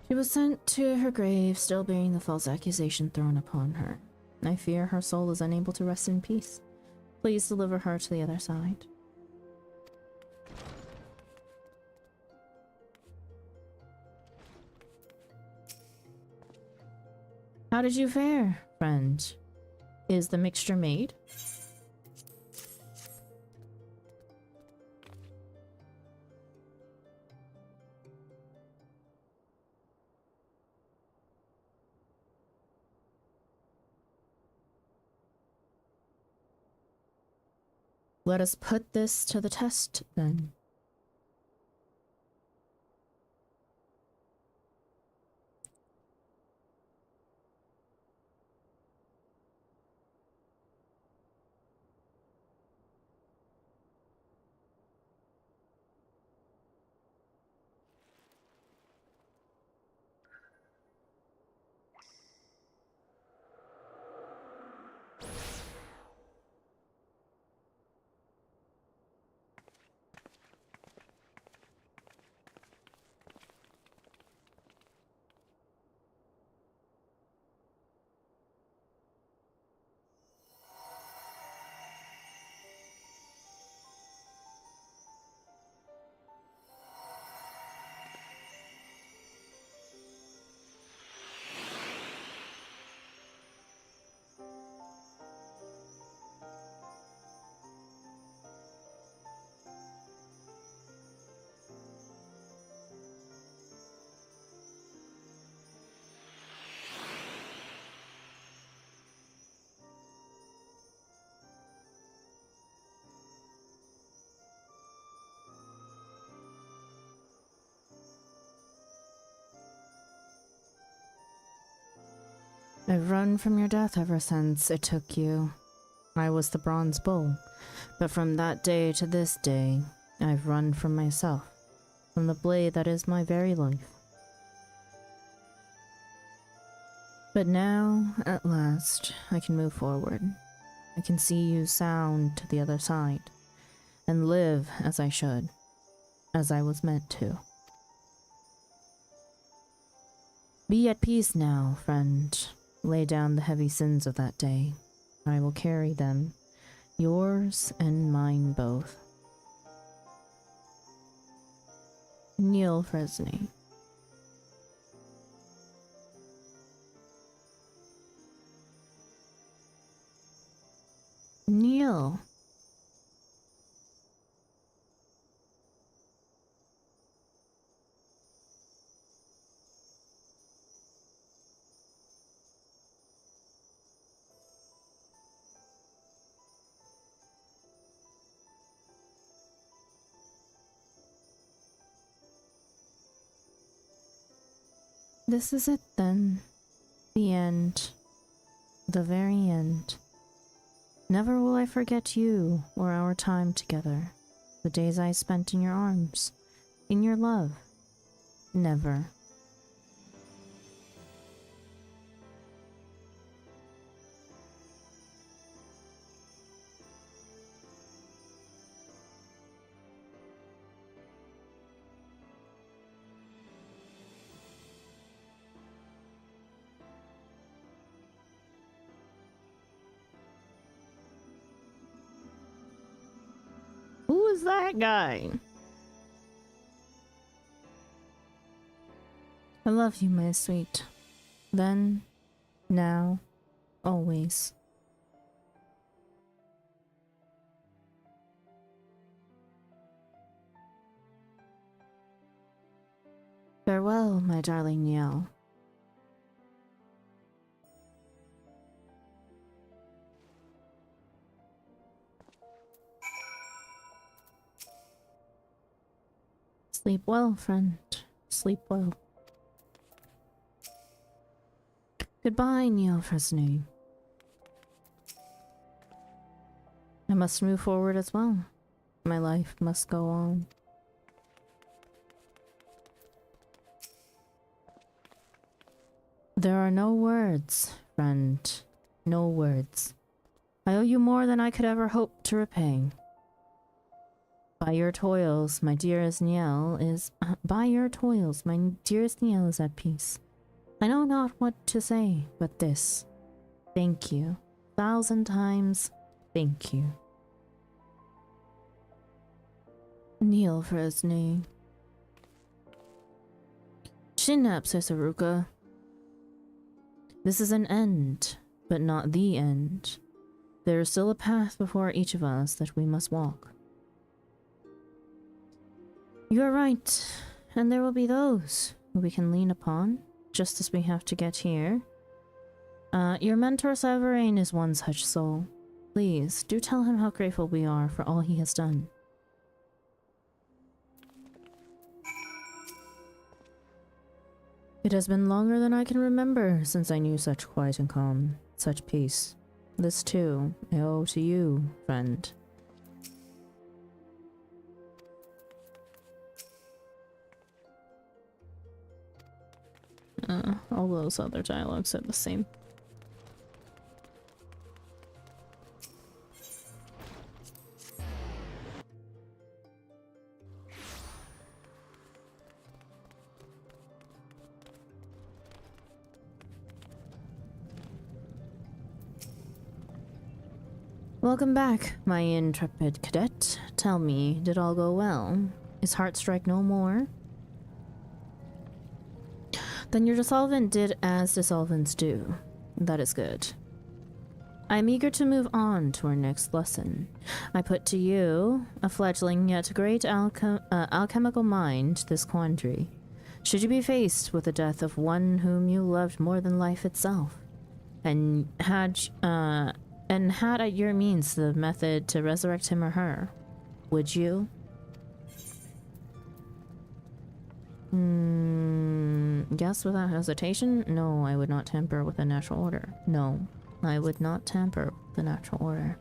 She was sent to her grave, still bearing the false accusation thrown upon her. I fear her soul is unable to rest in peace. Please deliver her to the other side. How did you fare, friend? Is the mixture made? Let us put this to the test, then. I've run from your death ever since it took you. I was the bronze bull, but from that day to this day, I've run from myself, from the blade that is my very life. But now, at last, I can move forward. I can see you sound to the other side, and live as I should, as I was meant to. Be at peace now, friend. Lay down the heavy sins of that day. I will carry them, yours and mine both. Neil Fresney. Neil. This is it then. The end. The very end. Never will I forget you or our time together. The days I spent in your arms. In your love. Never. Who is that guy? I love you, my sweet. Then, now, always. Farewell, my darling Niall. Sleep well, friend. Sleep well. Goodbye, Neil Fresney. I must move forward as well. My life must go on. There are no words, friend. No words. I owe you more than I could ever hope to repay. By your toils, my dearest Niall is at peace. I know not what to say but this. Thank you. 1,000 times, thank you. Neil Fresney. Shinap Sesaruka. This is an end, but not the end. There is still a path before each of us that we must walk. You are right, and there will be those who we can lean upon, just as we have to get here. Your mentor Severine is one such soul. Please, do tell him how grateful we are for all he has done. It has been longer than I can remember since I knew such quiet and calm, such peace. This too, I owe to you, friend. All those other dialogues are the same. Welcome back, my intrepid cadet. Tell me, did all go well? Is heart strike no more? Then your dissolvent did as dissolvents do. That is good. I am eager to move on to our next lesson. I put to you, a fledgling yet great alchemical mind, this quandary. Should you be faced with the death of one whom you loved more than life itself, and had at your means the method to resurrect him or her, would you? Yes, without hesitation? No, I would not tamper with the natural order. No, I would not tamper with the natural order.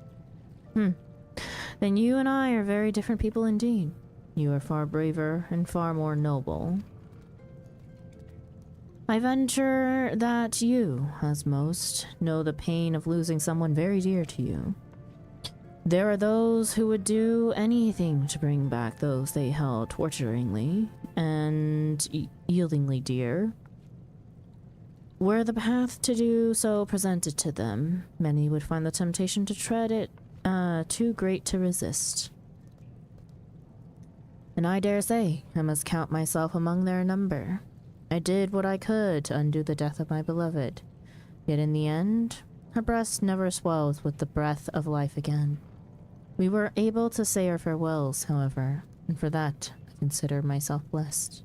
Then you and I are very different people indeed. You are far braver and far more noble. I venture that you, as most, know the pain of losing someone very dear to you. There are those who would do anything to bring back those they held torturingly and yieldingly dear. Were the path to do so presented to them, many would find the temptation to tread it too great to resist. And I dare say I must count myself among their number. I did what I could to undo the death of my beloved, yet in the end, her breast never swelled with the breath of life again. We were able to say our farewells, however, and for that I consider myself blessed.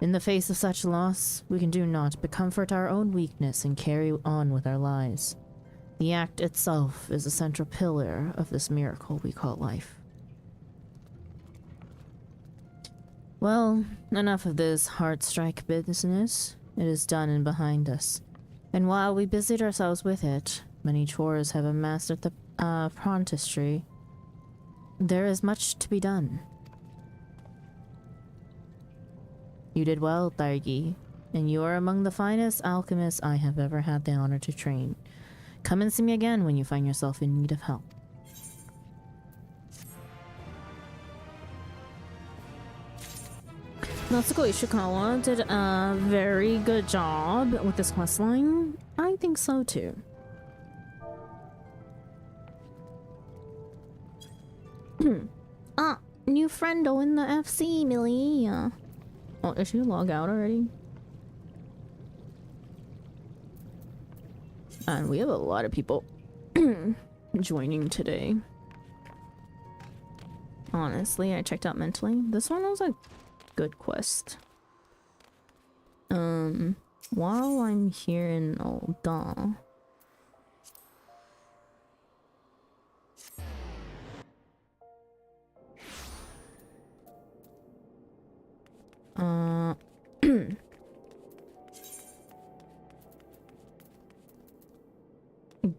In the face of such loss, we can do naught but comfort our own weakness and carry on with our lives. The act itself is a central pillar of this miracle we call life. Well, enough of this heartstrike business. It is done and behind us. And while we busied ourselves with it, many chores have amassed at the frontistry. There is much to be done. You did well, Thargi, and you are among the finest alchemists I have ever had the honor to train. Come and see me again when you find yourself in need of help. Natsuko Ishikawa did a very good job with this questline. I think so too. New friendo in the FC, Millie. Oh, did she log out already? And we have a lot of people joining today. Honestly, I checked out mentally. This one was a good quest. While I'm here in Ul'dah,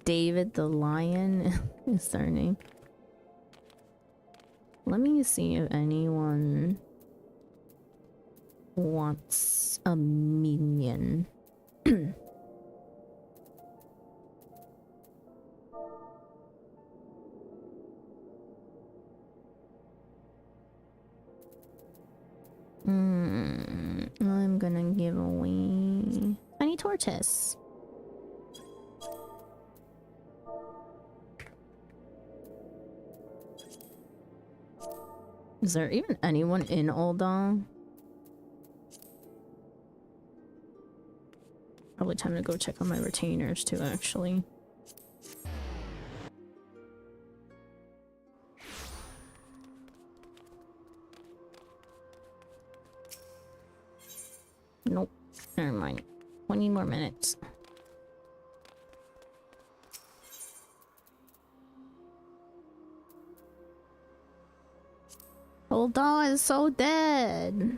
David the Lion is their name. Let me see if anyone wants a minion. I'm gonna give away Tiny Tortoise. Is there even anyone in Ul'dah? Probably time to go check on my retainers too, actually. Nope. Never mind. 20 more minutes. Ul'dah is so dead.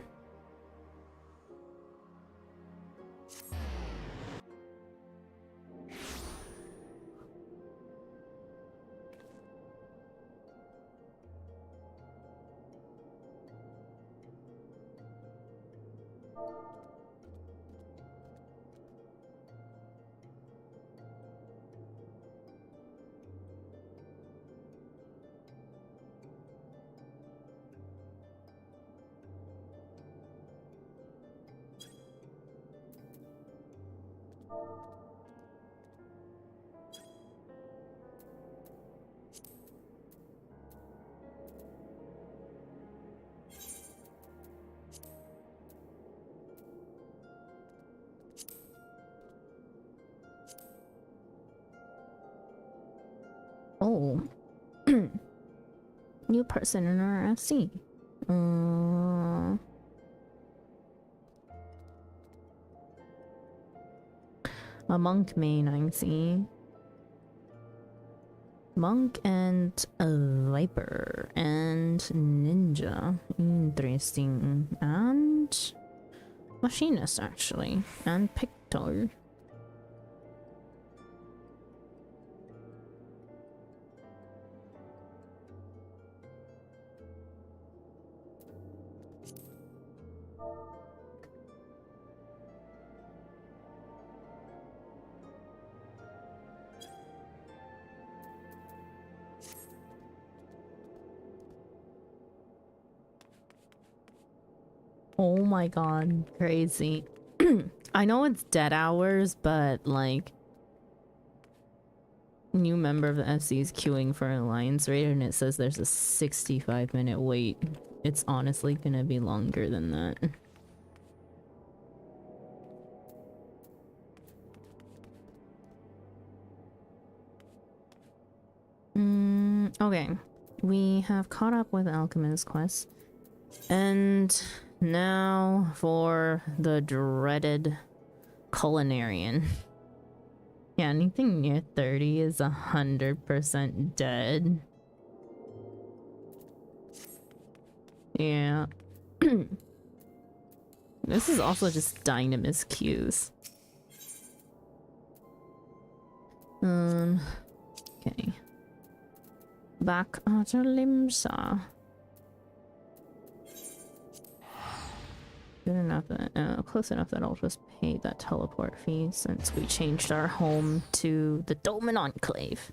Oh. New person in our FC. A monk main, I see. Monk and a viper and ninja. Interesting. And machinist, actually, and pictor. Oh my god, crazy. I know it's dead hours, but like, new member of the FC is queuing for Alliance Raid and it says there's a 65-minute wait. It's honestly gonna be longer than that. Okay, we have caught up with Alchemist's quest. And now for the dreaded culinarian. Yeah, anything near 30 is 100% dead. Yeah. This is also just dynamis queues. Okay. Back at Limsa. Good enough that, close enough that I'll just pay that teleport fee since we changed our home to the Dolmen Enclave.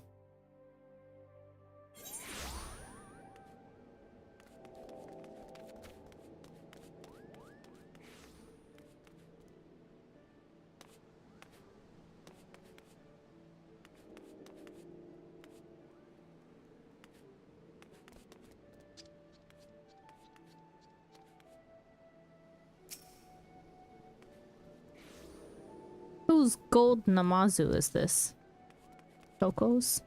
Whose gold Namazu is this? Choco's?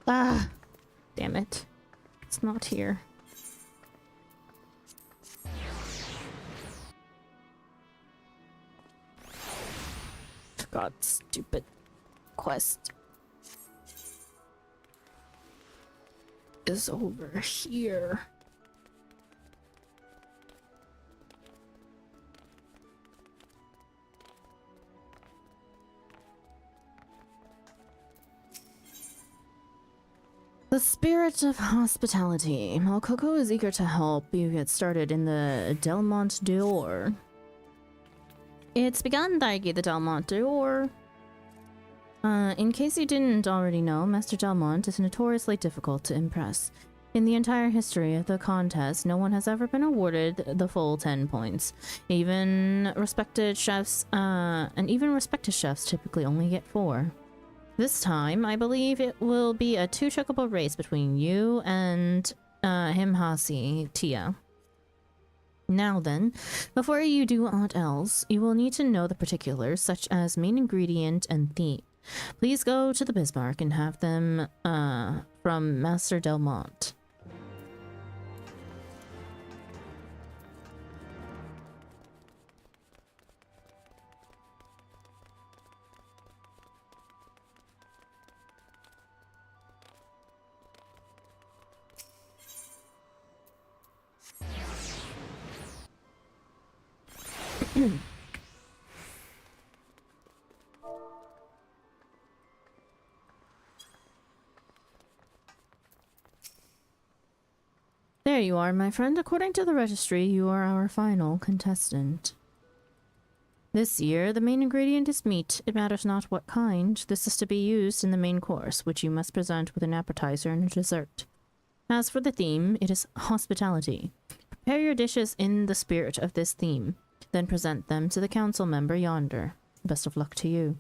Ah! Damn it. It's not here. God, stupid quest is over here. The spirit of hospitality. While Coco is eager to help you get started in the Delmont d'Or. It's begun, Daigi, the Delmont d'Or. In case you didn't already know, Master Delmont is notoriously difficult to impress. In the entire history of the contest, no one has ever been awarded the full 10 points. Even respected chefs typically only get 4. This time, I believe it will be a 2-chocobo race between you and Himhasi Tia. Now then, before you do aught else, you will need to know the particulars, such as main ingredient and theme. Please go to the Bismarck and have them from Master Delmont. There you are, my friend. According to the registry, you are our final contestant. This year, the main ingredient is meat. It matters not what kind. This is to be used in the main course, which you must present with an appetizer and a dessert. As for the theme, it is hospitality. Prepare your dishes in the spirit of this theme, then present them to the council member yonder. Best of luck to you.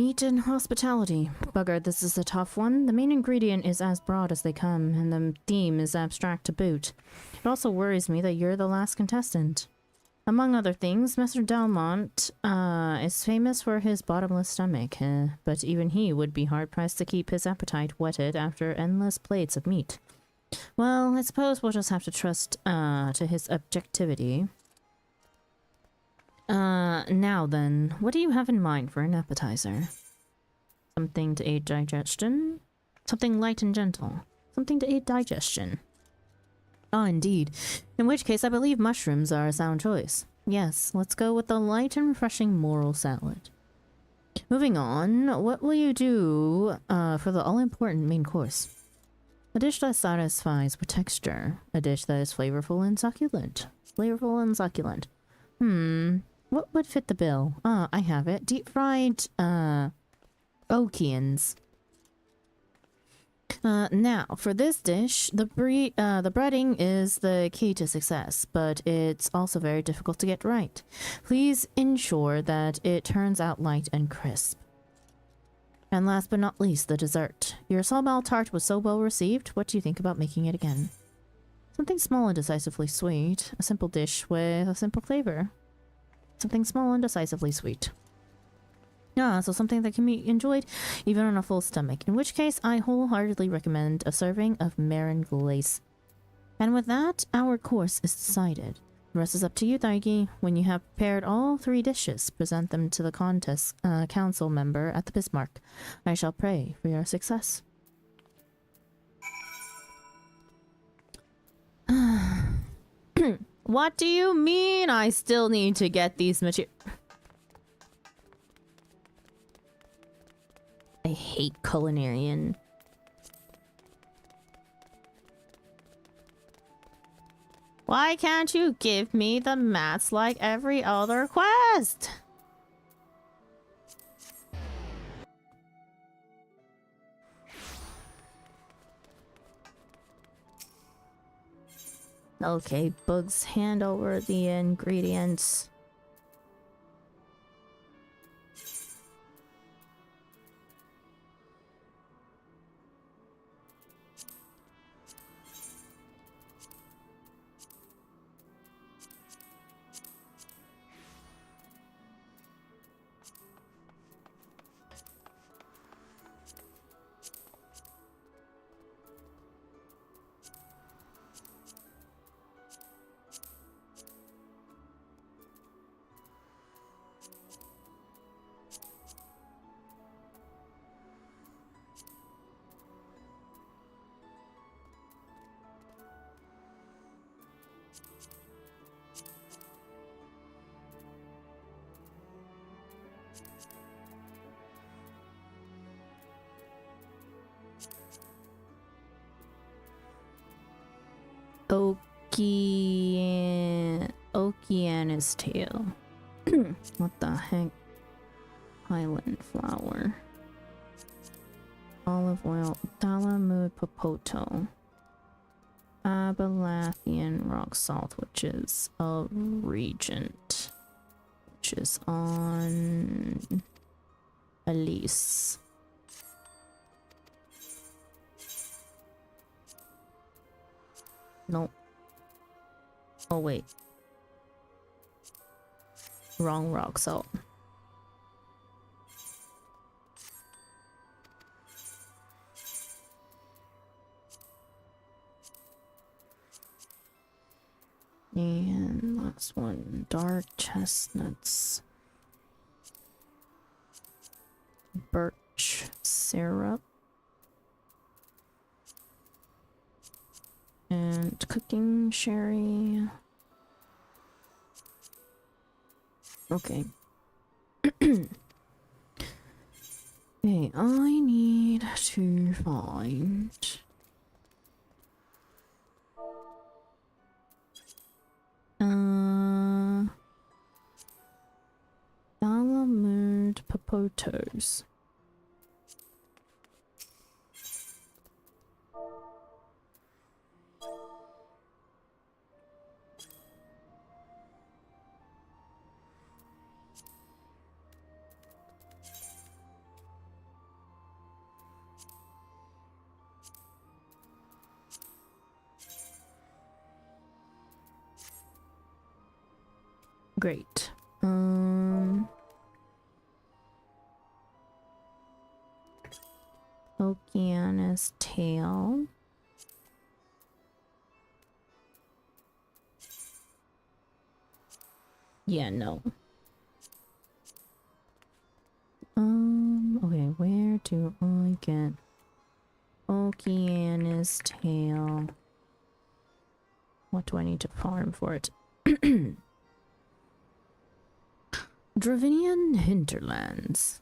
Meat and hospitality. Bugger, this is a tough one. The main ingredient is as broad as they come, and the theme is abstract to boot. It also worries me that you're the last contestant. Among other things, Mr. Delmont is famous for his bottomless stomach, but even he would be hard-pressed to keep his appetite whetted after endless plates of meat. Well, I suppose we'll just have to trust to his objectivity. Now then, what do you have in mind for an appetizer? Something to aid digestion? Something light and gentle. Something to aid digestion. Ah, indeed. In which case, I believe mushrooms are a sound choice. Yes, let's go with the light and refreshing moral salad. Moving on, what will you do for the all-important main course? A dish that satisfies with texture. A dish that is flavorful and succulent. Flavorful and succulent. What would fit the bill? Ah, I have it. Deep-fried, Okians. Now, for this dish, the breading is the key to success, but it's also very difficult to get right. Please ensure that it turns out light and crisp. And last but not least, the dessert. Your sawball tart was so well received, what do you think about making it again? Something small and decisively sweet. A simple dish with a simple flavor. Something small and decisively sweet. Yeah, so something that can be enjoyed even on a full stomach. In which case, I wholeheartedly recommend a serving of Marin glace. And with that, our course is decided. The rest is up to you, Daigi. When you have prepared all 3 dishes, present them to the contest council member at the Bismarck. I shall pray for your success. What do you mean I still need to get these materials? I hate culinarian. Why can't you give me the mats like every other quest? Okay, Bugs, hand over the ingredients. Okeanis tail. What the heck? Highland flower. Olive oil. Dalamud Popoto. Abalathian rock salt, which is a regent. Which is on Elise. Nope. Oh wait. Wrong rock salt. And last one, dark chestnuts. Birch syrup. And cooking sherry. Okay. Okay, I need to find Dalamud Popotos. Great. Okeana's tail. Yeah, no. Okay, where do I get Okeana's tail? What do I need to farm for it? Dravinian hinterlands.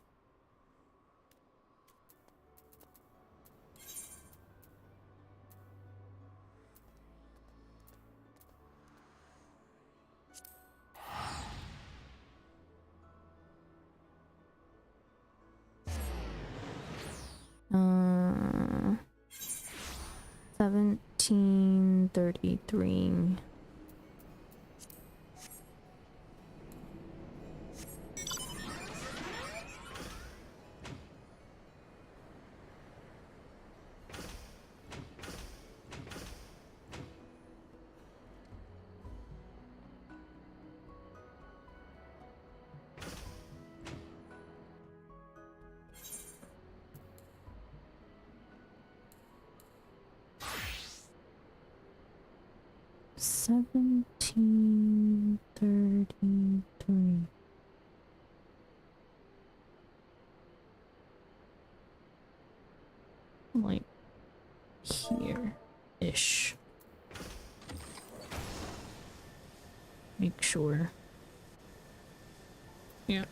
Uh, 1733. $17.33. Like here-ish. Make sure. Yeah.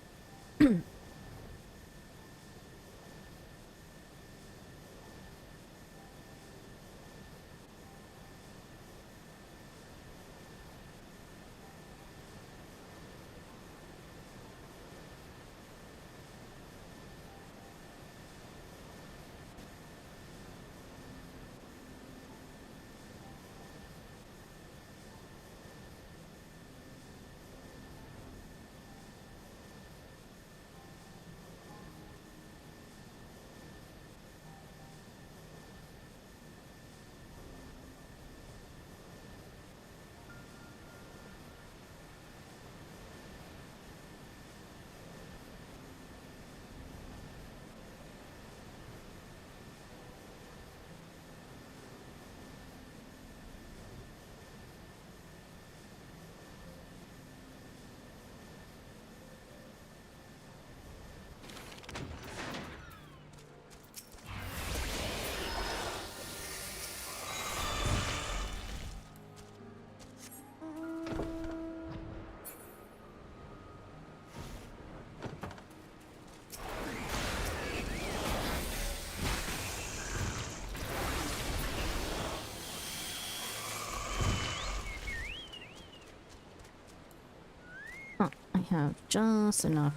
Oh, I have just enough.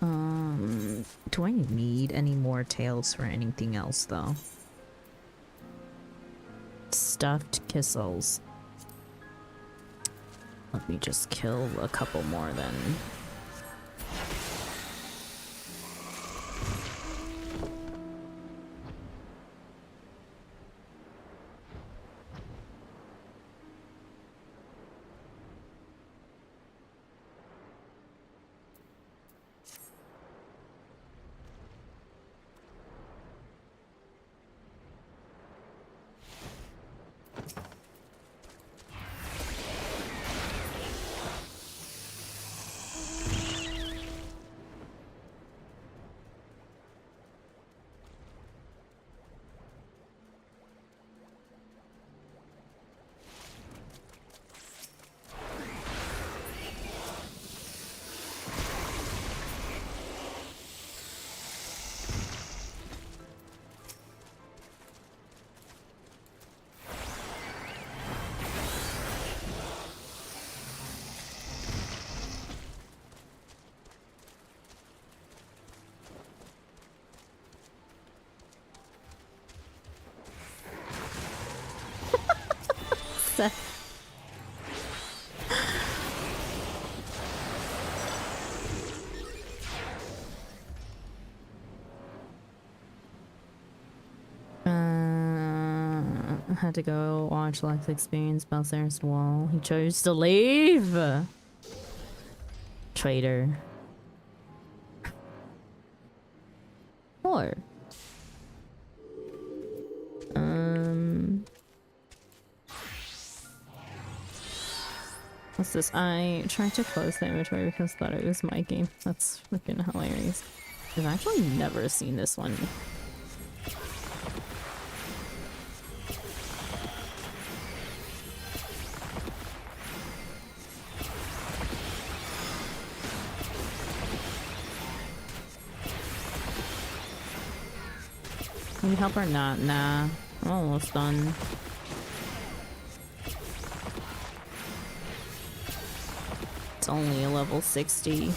Do I need any more tails for anything else though? Stuffed kissels. Let me just kill a couple more then. I had to go watch Lex experience Balsair's wall. He chose to leave. Traitor. Or what's this? I tried to close the inventory because I thought it was my game. That's freaking hilarious. I've actually never seen this one. Can we help or not? Nah. I'm almost done. It's only a level 60.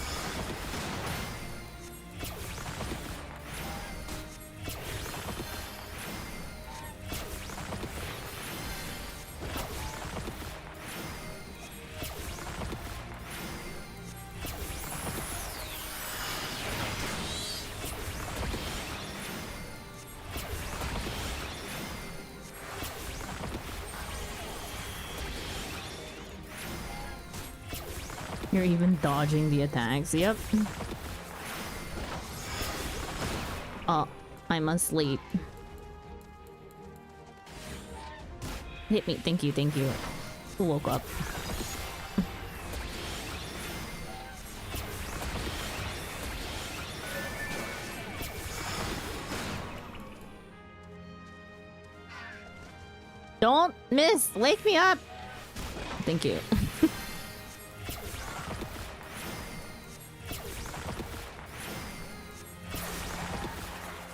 You're even dodging the attacks. Yep. Oh, I must sleep. Hit me. Thank you. Thank you. Woke up. Don't miss. Wake me up. Thank you.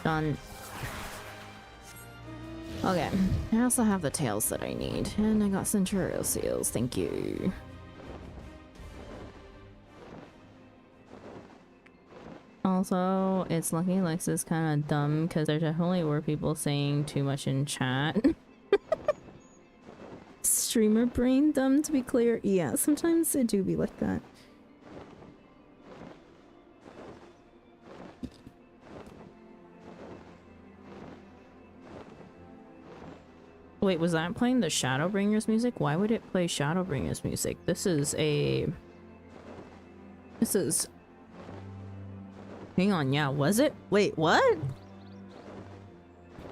Done. Okay, I also have the tails that I need, and I got Centurio seals. Thank you. Also, it's looking like this is kind of dumb because there definitely were people saying too much in chat. Streamer brain dumb, to be clear. Yeah, sometimes it do be like that. Wait, was that playing the Shadowbringers music? Why would it play Shadowbringers music? This is... Hang on, yeah, was it? Wait, what?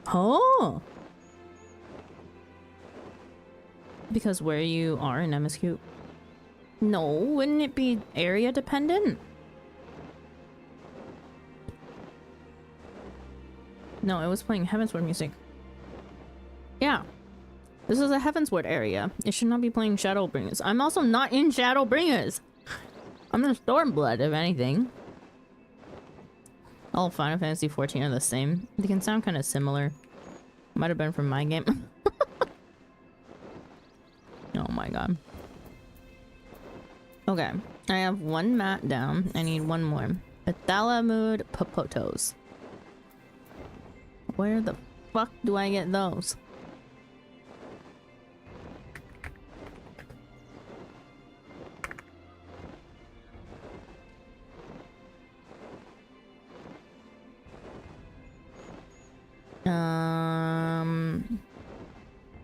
Oh! Because where you are in MSQ? No, wouldn't it be area dependent? No, it was playing Heavensward music. Yeah. This is a Heavensward area. It should not be playing Shadowbringers. I'm also not in Shadowbringers! I'm in Stormblood, if anything. All Final Fantasy XIV are the same. They can sound kind of similar. Might have been from my game. Oh my god. Okay. I have one mat down. I need one more. Bahamut Popotos. Where the fuck do I get those?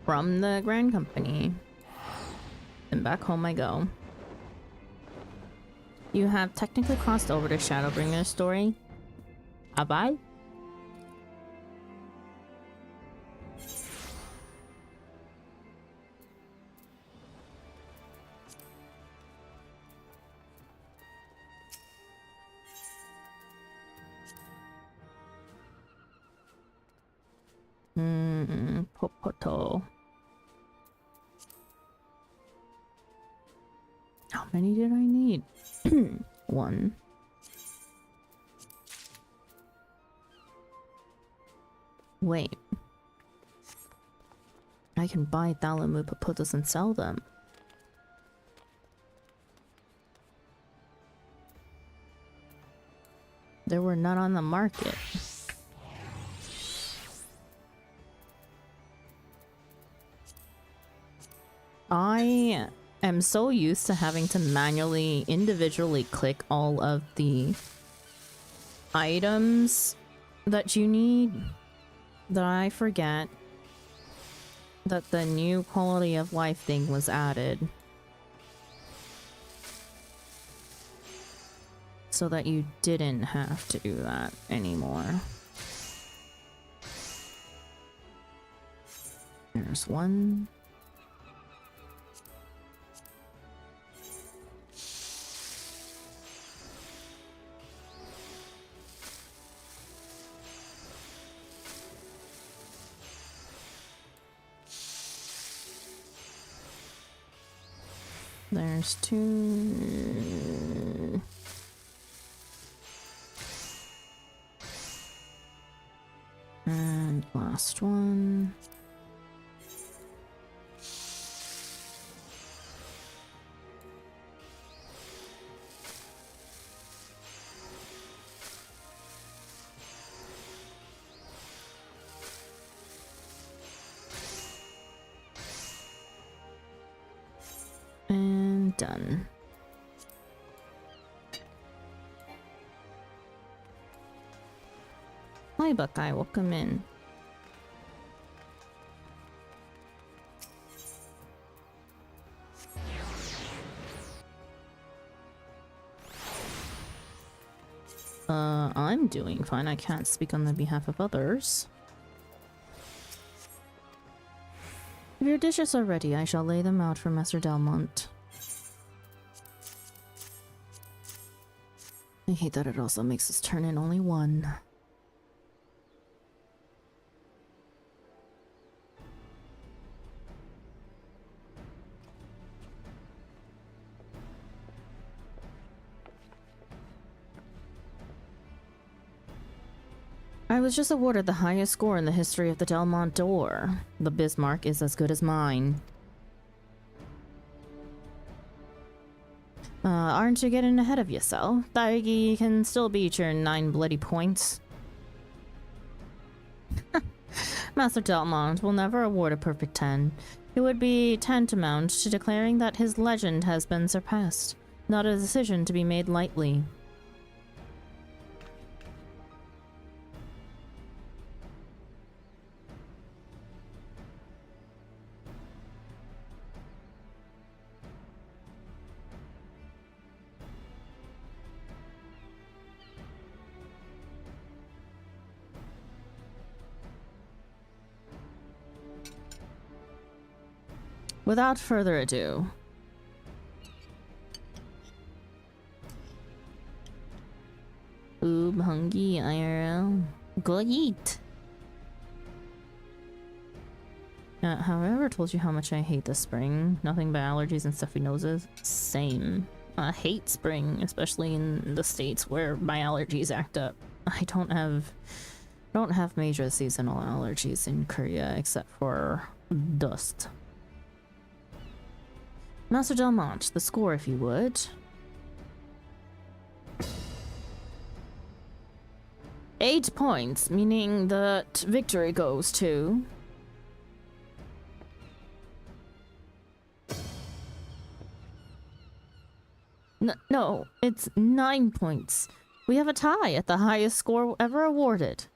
From the Grand Company. And back home I go. You have technically crossed over to Shadowbringer's story. Have I? Popoto. How many did I need? One. Wait. I can buy Bahamut Popotos and sell them. There were none on the market. I am so used to having to manually, individually click all of the items that you need that I forget that the new quality of life thing was added. so that you didn't have to do that anymore. There's one. There's two. And last one. And done. Hi, Buckeye. Welcome in. I'm doing fine. I can't speak on the behalf of others. If your dishes are ready, I shall lay them out for Master Delmont. I hate that it also makes us turn in only one. I was just awarded the highest score in the history of the Delmont door. The Bismarck is as good as mine. Aren't you getting ahead of yourself? Daigi can still beat your 9 bloody points. Master Delmont will never award a perfect 10. It would be tantamount to declaring that his legend has been surpassed, not a decision to be made lightly. Without further ado, oob hungry IRL. Go eat. Have I ever told you how much I hate the spring? Nothing but allergies and stuffy noses. Same. I hate spring, especially in the states where my allergies act up. I don't have major seasonal allergies in Korea except for dust. Master Delmont, the score if you would. Eight points, meaning that victory goes to... No, it's 9 points. We have a tie at the highest score ever awarded.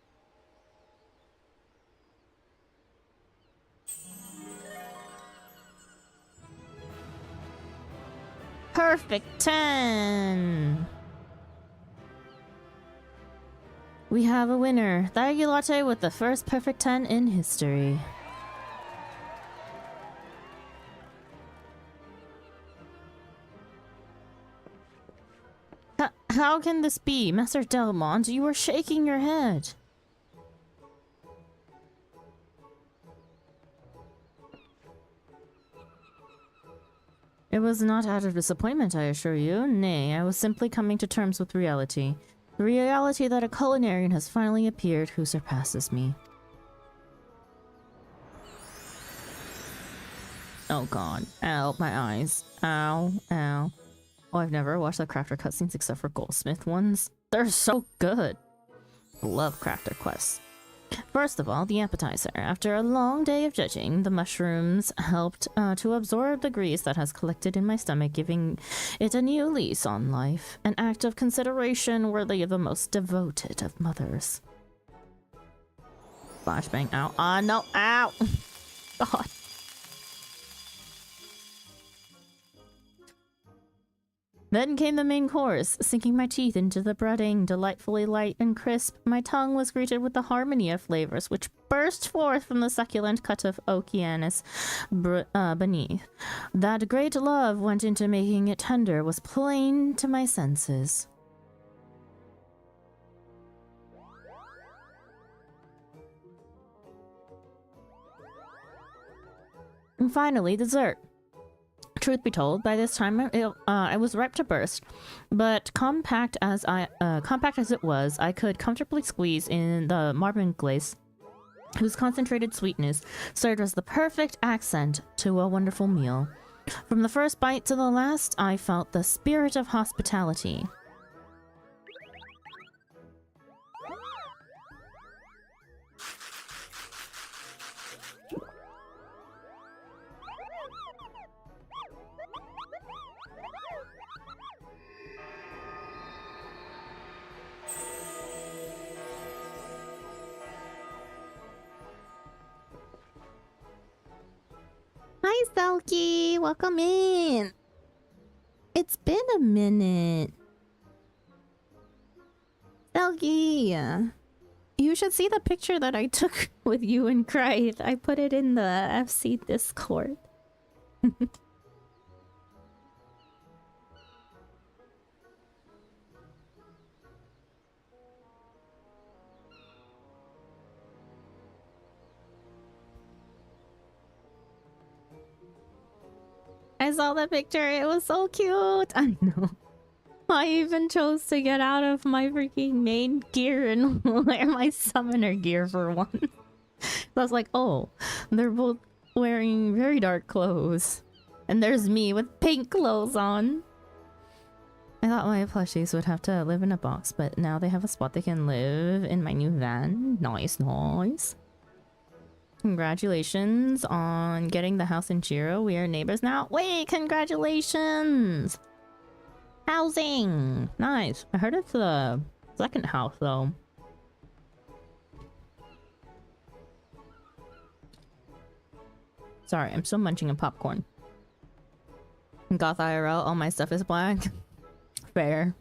Perfect 10! We have a winner. Daigi Latte with the first perfect 10 in history. How can this be? Master Delmont, you are shaking your head. It was not out of disappointment, I assure you. Nay, I was simply coming to terms with reality. The reality that a culinarian has finally appeared who surpasses me. Oh god. Ow, my eyes. Ow, ow. Oh, I've never watched the Crafter cutscenes except for Goldsmith ones. They're so good. Love Crafter quests. First of all, the appetizer. After a long day of judging, the mushrooms helped to absorb the grease that has collected in my stomach, giving it a new lease on life. An act of consideration worthy of the most devoted of mothers. Flashbang. Ow. No. Ow. God. Then came the main course, sinking my teeth into the breading, delightfully light and crisp. My tongue was greeted with the harmony of flavors which burst forth from the succulent cut of oceanus beneath. That great love went into making it tender was plain to my senses. And finally, dessert. Truth be told, by this time I was ripe to burst, but compact as it was, I could comfortably squeeze in the marble glace, whose concentrated sweetness served as the perfect accent to a wonderful meal. From the first bite to the last, I felt the spirit of hospitality. Hi, Selkie! Welcome in! It's been a minute. Selkie! You should see the picture that I took with you and Cried. I put it in the FC Discord. I saw the picture, it was so cute! I know. I even chose to get out of my freaking main gear and wear my summoner gear for once. I was like, oh, they're both wearing very dark clothes. And there's me with pink clothes on. I thought my plushies would have to live in a box, but now they have a spot they can live in my new van. Nice, nice. Congratulations on getting the house in Jiro. We are neighbors now. Wait, congratulations! Housing! Nice. I heard it's the second house, though. Sorry, I'm still munching on popcorn. Goth IRL, all my stuff is black. Fair.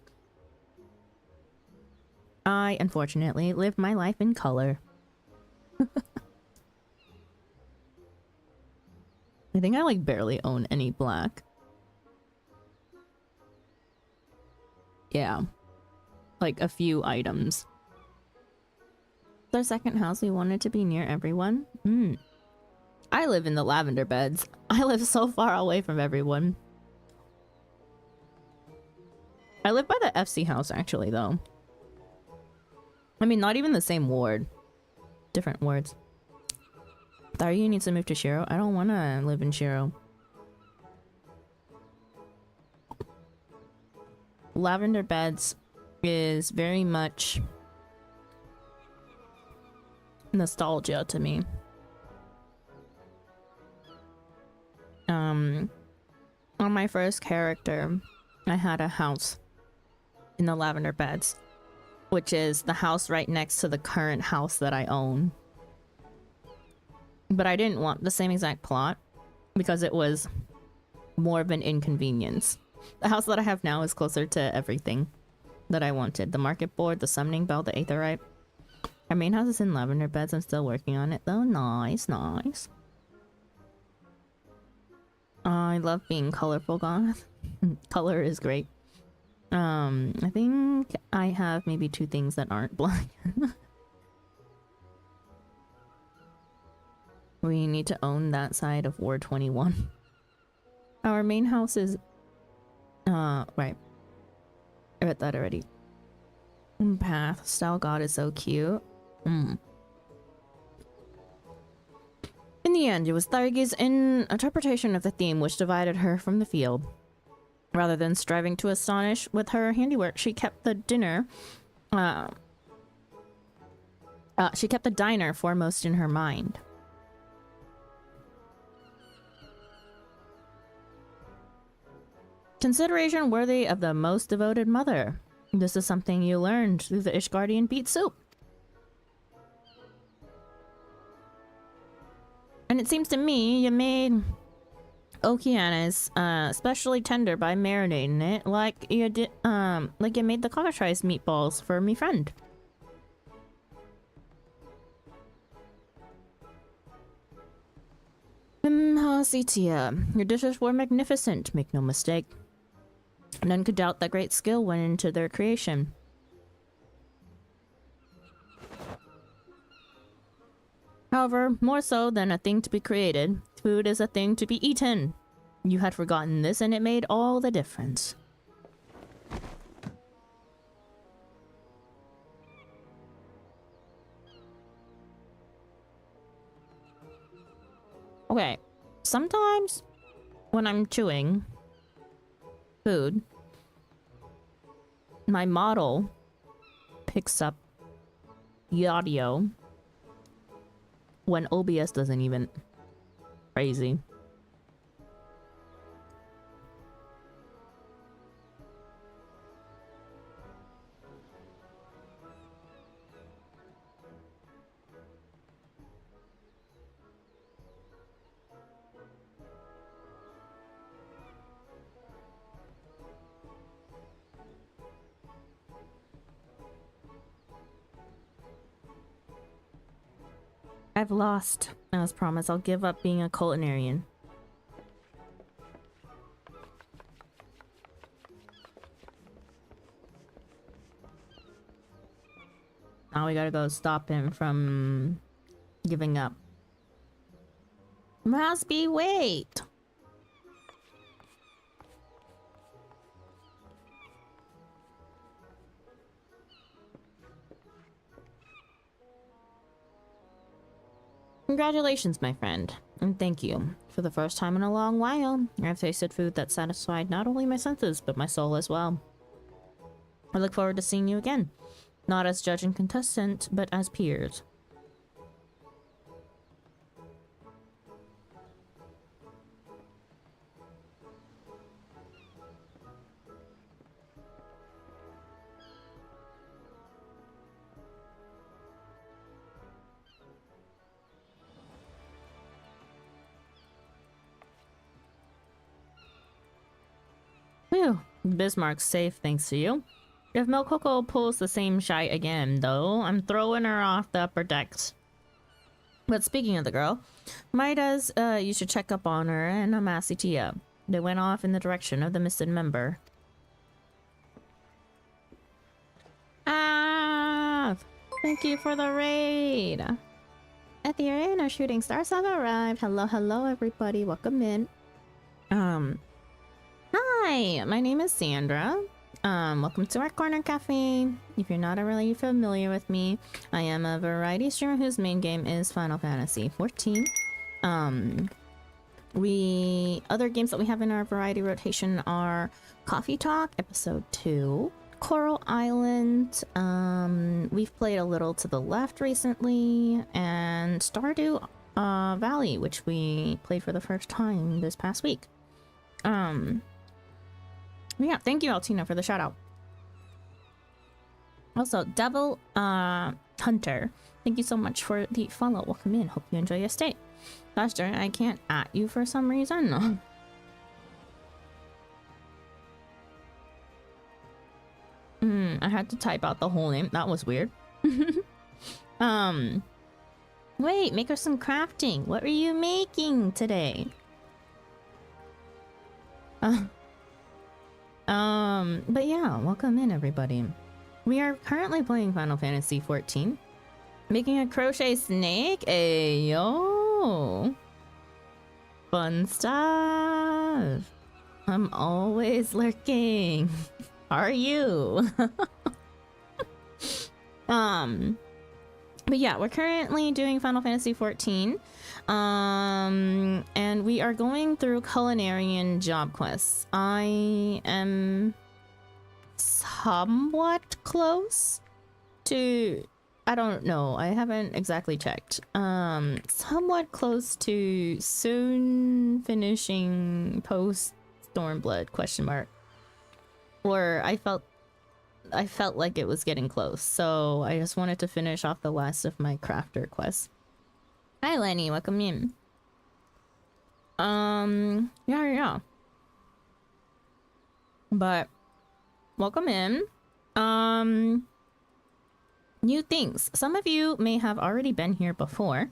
I, unfortunately, live my life in color. I think I, like, barely own any black. Yeah. Like, a few items. Our second house, we wanted to be near everyone. I live in the lavender beds. I live so far away from everyone. I live by the FC house, actually, though. I mean, not even the same ward. Different wards. Dario needs to move to Shiro. I don't want to live in Shiro. Lavender beds is very much nostalgia to me. On my first character, I had a house in the lavender beds, which is the house right next to the current house that I own. But I didn't want the same exact plot because it was more of an inconvenience. The house that I have now is closer to everything that I wanted. The market board, the summoning bell, the aetherite. Our main house is in lavender beds. I'm still working on it though. Nice, nice. I love being colorful goth. Color is great. I think I have maybe 2 things that aren't black. We need to own that side of Ward 21. Our main house is... right. I read that already. Path. Style God is so cute. In the end, it was Thargi's interpretation of the theme which divided her from the field. Rather than striving to astonish with her handiwork, she kept the dinner... she kept the diner foremost in her mind. Consideration worthy of the most devoted mother. This is something you learned through the Ishgardian beet soup. And it seems to me you made Okeanis, especially tender by marinating it like you did, like you made the cottage meatballs for me friend. Hasitia, your dishes were magnificent, make no mistake. None could doubt that great skill went into their creation. However, more so than a thing to be created, food is a thing to be eaten. You had forgotten this and it made all the difference. Okay, sometimes when I'm chewing food, my model picks up the audio when OBS doesn't even. Crazy. I've lost. As promised, I'll give up being a culinarian. Now we gotta go stop him from giving up. Must be wait. Congratulations, my friend, and thank you. For the first time in a long while, I've tasted food that satisfied not only my senses, but my soul as well. I look forward to seeing you again. Not as judge and contestant, but as peers. Phew, Bismarck's safe thanks to you. If Melcoco pulls the same shite again, though, I'm throwing her off the upper decks. But speaking of the girl, Maida's, you should check up on her and Amasitia. They went off in the direction of the missing member. Ah! Thank you for the raid! Ethereum, our shooting stars have arrived. Hello, hello, everybody. Welcome in. Hi! My name is Sandra. Welcome to our corner cafe. If you're not really familiar with me, I am a variety streamer whose main game is Final Fantasy XIV. Other games that we have in our variety rotation are Coffee Talk, Episode 2, Coral Island, we've played a little to the left recently, and Stardew Valley, which we played for the first time this past week. Yeah, thank you, Altina, for the shout out. Also, Devil Hunter, thank you so much for the follow. Welcome in. Hope you enjoy your stay. Faster, I can't at you for some reason. I had to type out the whole name. That was weird. Wait, make her some crafting. What are you making today? But yeah, welcome in, everybody. We are currently playing Final Fantasy XIV. Making a crochet snake? Ayo! Fun stuff! I'm always lurking. Are you? But yeah, we're currently doing Final Fantasy XIV. And we are going through culinarian job quests. I am somewhat close to, I don't know, I haven't exactly checked. Somewhat close to soon finishing post Stormblood question mark. Or I felt like it was getting close, so I just wanted to finish off the last of my crafter quests. Hi Lenny, welcome in. Yeah. But welcome in. New things. Some of you may have already been here before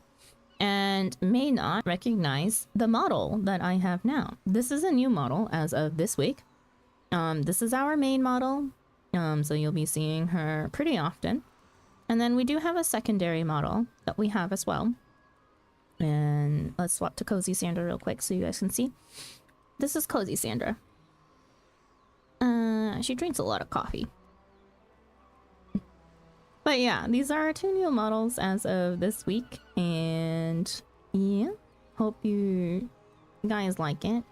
and may not recognize the model that I have now. This is a new model as of this week. This is our main model. So you'll be seeing her pretty often. And then we do have a secondary model that we have as well. And let's swap to Cozy Sandra real quick so you guys can see. This is Cozy Sandra. She drinks a lot of coffee. But yeah, these are our 2 new models as of this week. And yeah, hope you guys like it.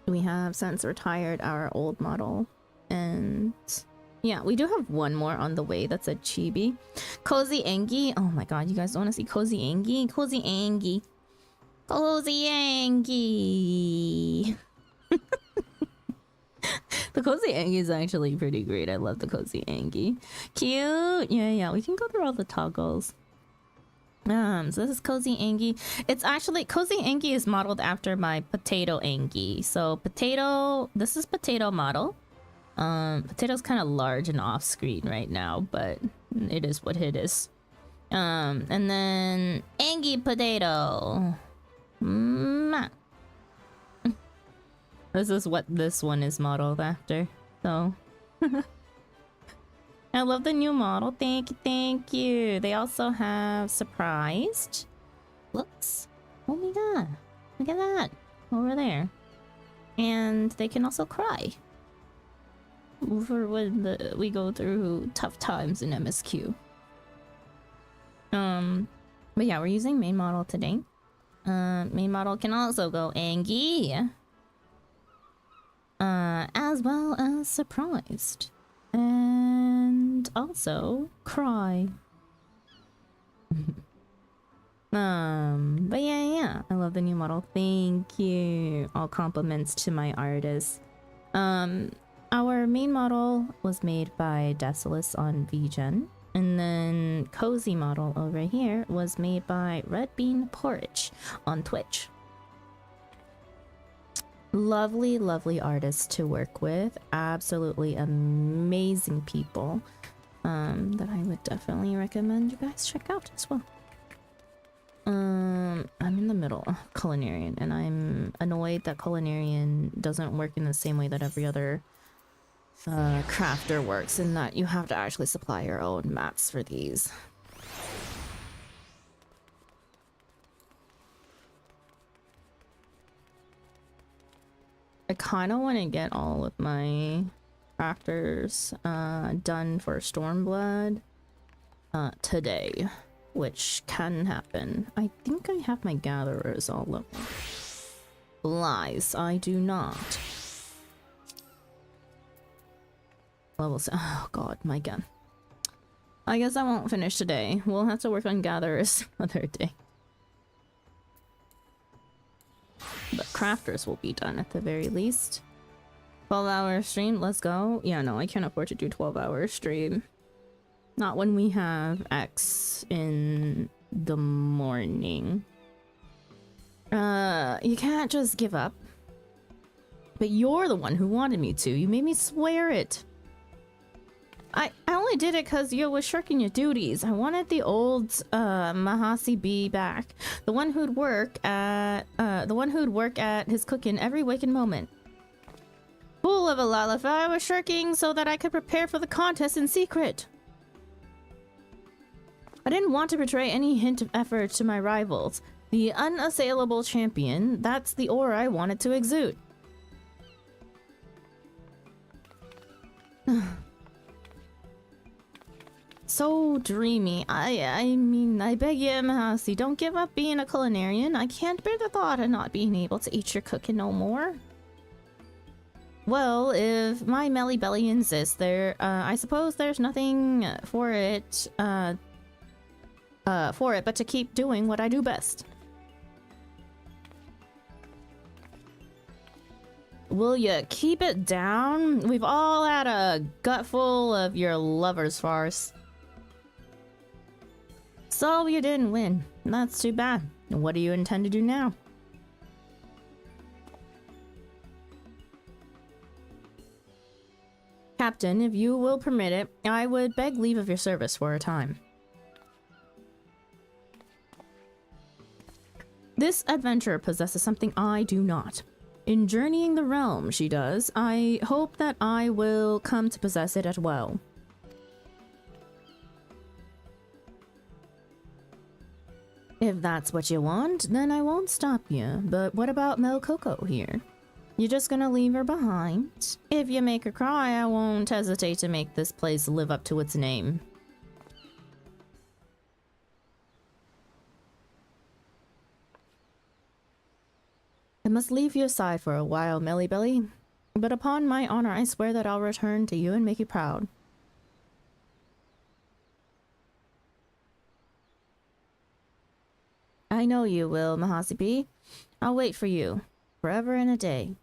We have since retired our old model. And yeah, we do have one more on the way that's a chibi. Cozy Angie. Oh my god, you guys want to see Cozy Angie? Cozy Angie. Cozy Angie. The Cozy Angie is actually pretty great. I love the Cozy Angie. Cute. Yeah, we can go through all the toggles. So this is Cozy Angie. It's actually, Cozy Angie is modeled after my Potato Angie. So Potato, this is Potato model. Potato's kind of large and off screen right now, but it is what it is. And then Angie Potato. This is what this one is modeled after. So I love the new model. Thank you. They also have surprised looks. Oh my god. Look at that. Over there. And they can also cry. For when we go through tough times in MSQ. But yeah, we're using main model today. Main model can also go Angie. As well as surprised. And also cry. But yeah, I love the new model. Thank you. All compliments to my artist. Our main model was made by Decilis on VGen. And then Cozy model over here was made by Red Bean Porridge on Twitch. Lovely artists to work with. Absolutely amazing people that I would definitely recommend you guys check out as well. I'm in the middle of Culinarian, and I'm annoyed that Culinarian doesn't work in the same way that every other crafter works, in that you have to actually supply your own mats for these. I kind of want to get all of my crafters done for Stormblood today, which can happen. I think I have my gatherers all level. Lies, I do not. Levels. Oh god, my gun. I guess I won't finish today. We'll have to work on gatherers another day. But crafters will be done at the very least. 12-hour stream, let's go. Yeah, no, I can't afford to do 12-hour stream. Not when we have X in the morning. You can't just give up. But you're the one who wanted me to. You made me swear it. I only did it because you was shirking your duties. I wanted the old Mahasi B back. The one who'd work at his cooking every waking moment. Fool of a Lalif, I was shirking so that I could prepare for the contest in secret. I didn't want to betray any hint of effort to my rivals. The unassailable champion, that's the aura I wanted to exude. So dreamy. I mean, I beg you, Mahasi, don't give up being a culinarian. I can't bear the thought of not being able to eat your cooking no more. Well, if my Melly Belly insists, I suppose there's nothing for it but to keep doing what I do best. Will you keep it down? We've all had a gutful of your lover's farce. So you didn't win. That's too bad. What do you intend to do now? Captain, if you will permit it, I would beg leave of your service for a time. This adventurer possesses something I do not. In journeying the realm, she does. I hope that I will come to possess it as well. If that's what you want, then I won't stop you. But what about Mel Coco here? You're just gonna leave her behind? If you make her cry, I won't hesitate to make this place live up to its name. I must leave your side for a while, Melly Belly. But upon my honor, I swear that I'll return to you and make you proud. I know you will, Mahasipi. I'll wait for you, forever and a day.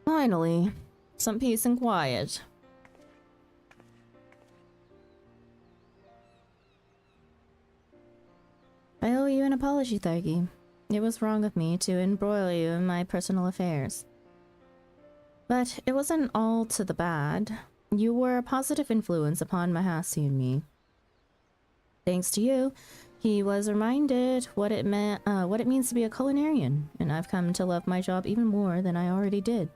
Finally, some peace and quiet. I owe you an apology, Thargi. It was wrong of me to embroil you in my personal affairs. But it wasn't all to the bad. You were a positive influence upon Mahasi and me. Thanks to you, he was reminded what it means to be a culinarian, and I've come to love my job even more than I already did.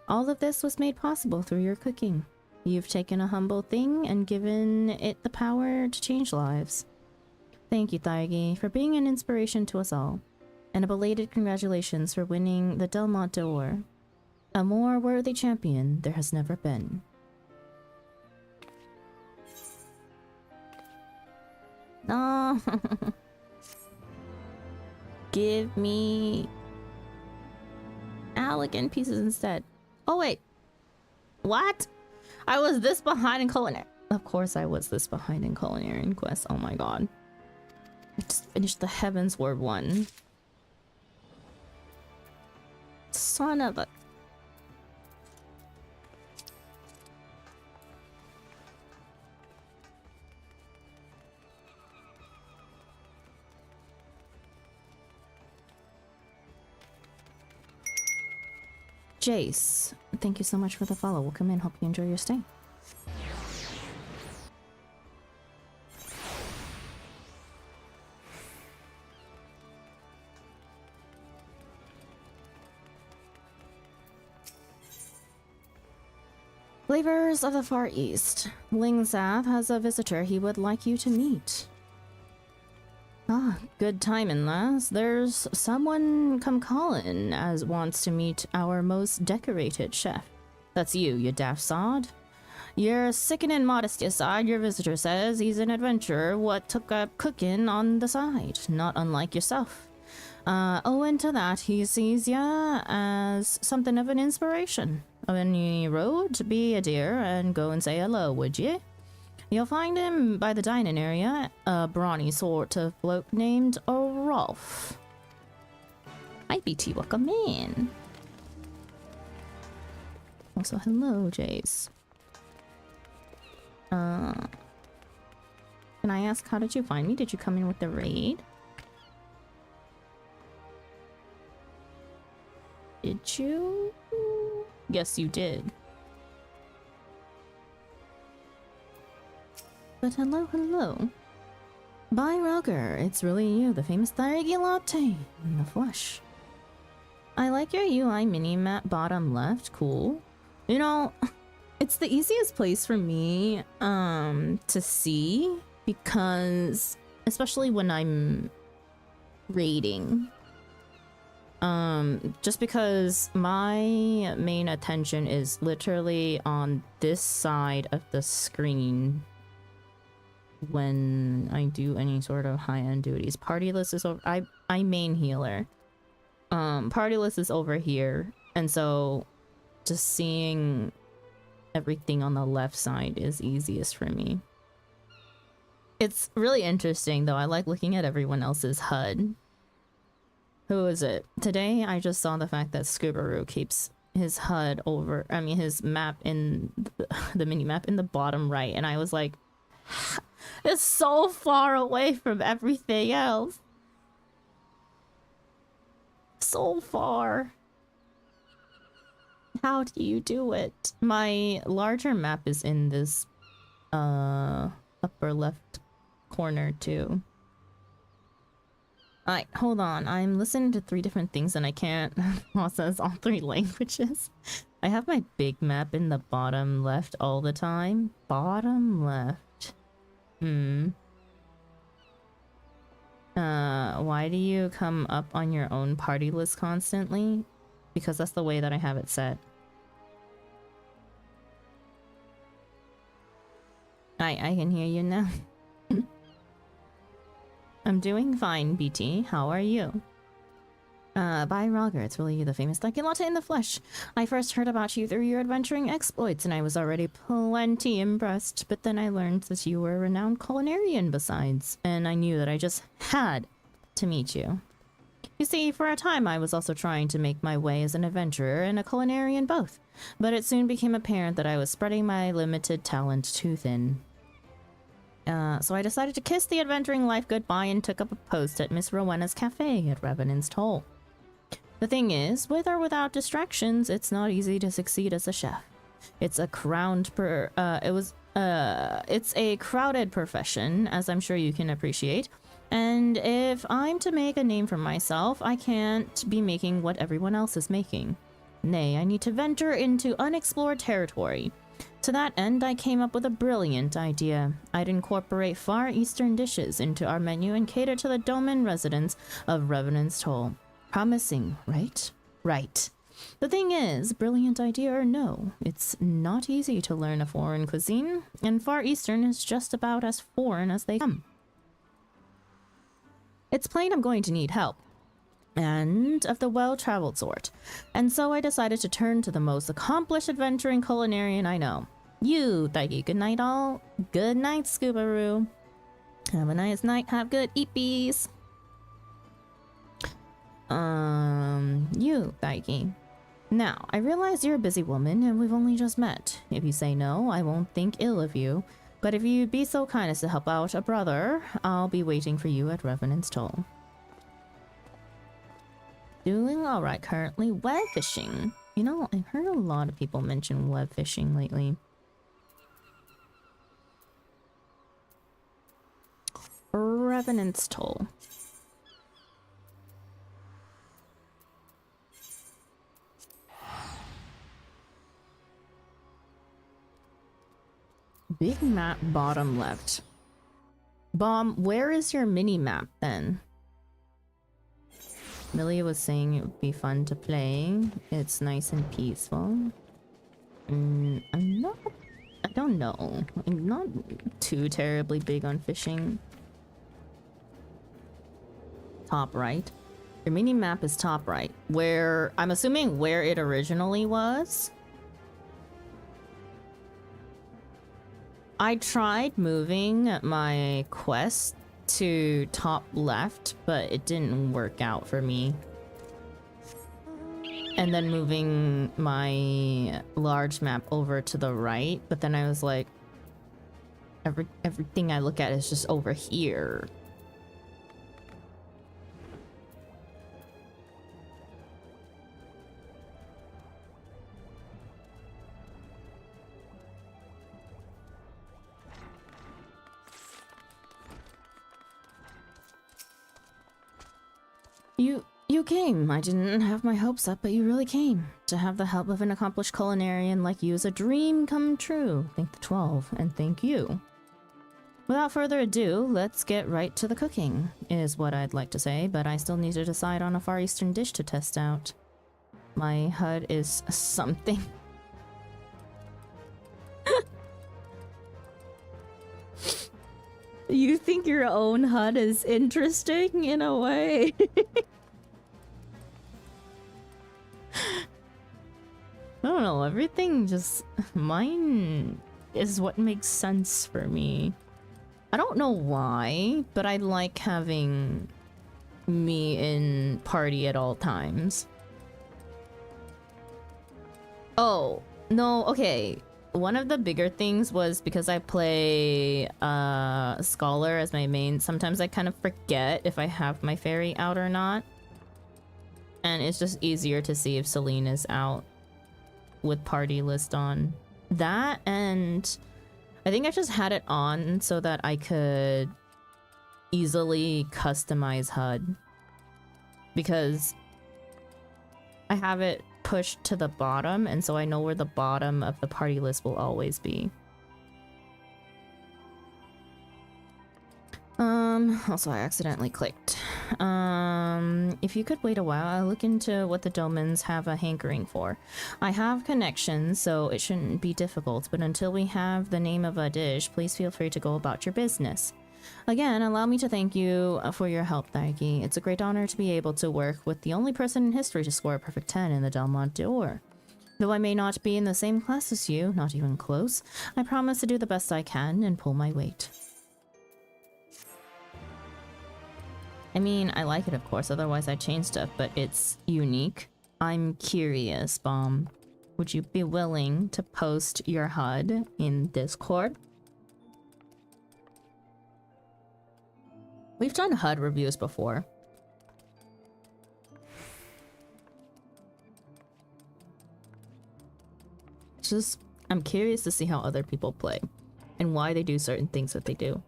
All of this was made possible through your cooking. You've taken a humble thing and given it the power to change lives. Thank you, Thargi, for being an inspiration to us all. And a belated congratulations for winning the Delmont d'Or. A more worthy champion there has never been. No. Give me elegant pieces instead. Oh wait, what? I was this behind in culinary. Of course I was this behind in culinary quest. Oh my god. I just finished the Heaven's Word one. Son of a... Jace, thank you so much for the follow. Welcome in. Hope you enjoy your stay. Flavors of the Far East. Lingzath has a visitor he would like you to meet. Ah, good timing, lass. There's someone come calling as wants to meet our most decorated chef. That's you daft sod. Your sickening modesty aside, your visitor says he's an adventurer what took up cooking on the side, not unlike yourself. Owing to that, he sees ya as something of an inspiration. When you rode, be a dear and go and say hello, would ye? You'll find him by the dining area, a brawny sort of bloke named Rolf. Hi, BT, welcome in. Also, hello, Jace. Can I ask, how did you find me? Did you come in with the raid? Did you? Yes, you did. But hello, hello. Bye, Roger. It's really you, the famous Thargi Latte in the flesh. I like your UI mini-map bottom left. Cool. You know, it's the easiest place for me to see, because especially when I'm raiding. Just because my main attention is literally on this side of the screen when I do any sort of high-end duties. Party list is over. I main healer. Party list is over here, and so just seeing everything on the left side is easiest for me. It's really interesting though. I like looking at everyone else's HUD. Who is it? Today I just saw the fact that Scoobaroo keeps his HUD over, I mean his map in the mini map in the bottom right, and I was like, it's so far away from everything else. So far. How do you do it? My larger map is in this upper left corner too. Alright, hold on. I'm listening to 3 different things and I can't process all 3 languages. I have my big map in the bottom left all the time. Bottom left. Why do you come up on your own party list constantly? Because that's the way that I have it set. I can hear you now. I'm doing fine, BT. How are you? Bye, Roger. It's really you, the famous Lucky Latte in the flesh. I first heard about you through your adventuring exploits, and I was already plenty impressed. But then I learned that you were a renowned culinarian besides, and I knew that I just had to meet you. You see, for a time I was also trying to make my way as an adventurer and a culinarian both, but it soon became apparent that I was spreading my limited talent too thin. So I decided to kiss the adventuring life goodbye and took up a post at Miss Rowena's cafe at Revenant's Toll. The thing is, with or without distractions, it's not easy to succeed as a chef. It's a it's a crowded profession, as I'm sure you can appreciate. And if I'm to make a name for myself, I can't be making what everyone else is making. Nay, I need to venture into unexplored territory. To that end, I came up with a brilliant idea. I'd incorporate Far Eastern dishes into our menu and cater to the domain residents of Revenant's Toll. Promising, right? Right. The thing is, brilliant idea or no, it's not easy to learn a foreign cuisine, and Far Eastern is just about as foreign as they come. It's plain I'm going to need help, and of the well-traveled sort, and so I decided to turn to the most accomplished adventuring culinarian I know. You, Thaiki. Good night, all. Good night, Scoobaroo. Have a nice night. Have good eepies. You, Thaiki. Now, I realize you're a busy woman, and we've only just met. If you say no, I won't think ill of you. But if you'd be so kind as to help out a brother, I'll be waiting for you at Revenant's Toll. Doing alright currently. Web fishing. You know, I've heard a lot of people mention web fishing lately. Revenant's Toll. Big map bottom left. Bomb, where is your mini map then? Millie was saying it would be fun to play. It's nice and peaceful. I don't know. I'm not too terribly big on fishing. Top right. Your mini map is top right. Where, I'm assuming where it originally was. I tried moving my quest to top left, but it didn't work out for me. And then moving my large map over to the right, but then I was like, everything I look at is just over here. You came. I didn't have my hopes up, but you really came. To have the help of an accomplished culinarian like you is a dream come true. Thank the 12, and thank you. Without further ado, let's get right to the cooking, is what I'd like to say, but I still need to decide on a Far Eastern dish to test out. My HUD is something. You think your own HUD is interesting in a way? I don't know, everything just... Mine is what makes sense for me. I don't know why, but I like having me in party at all times. Oh, no, okay. One of the bigger things was because I play Scholar as my main, sometimes I kind of forget if I have my fairy out or not. And it's just easier to see if Celine is out with party list on. That, and I think I just had it on so that I could easily customize HUD. Because I have it pushed to the bottom, and so I know where the bottom of the party list will always be. Also I accidentally clicked. If you could wait a while, I'll look into what the Domans have a hankering for. I have connections, so it shouldn't be difficult, but until we have the name of a dish, please feel free to go about your business. Again, allow me to thank you for your help, Thaiki. It's a great honor to be able to work with the only person in history to score a perfect 10 in the Delmont d'Or. Though I may not be in the same class as you, not even close, I promise to do the best I can and pull my weight. I mean, I like it, of course, otherwise I'd change stuff, but it's unique. I'm curious, Bomb. Would you be willing to post your HUD in Discord? We've done HUD reviews before. Just, I'm curious to see how other people play and why they do certain things that they do.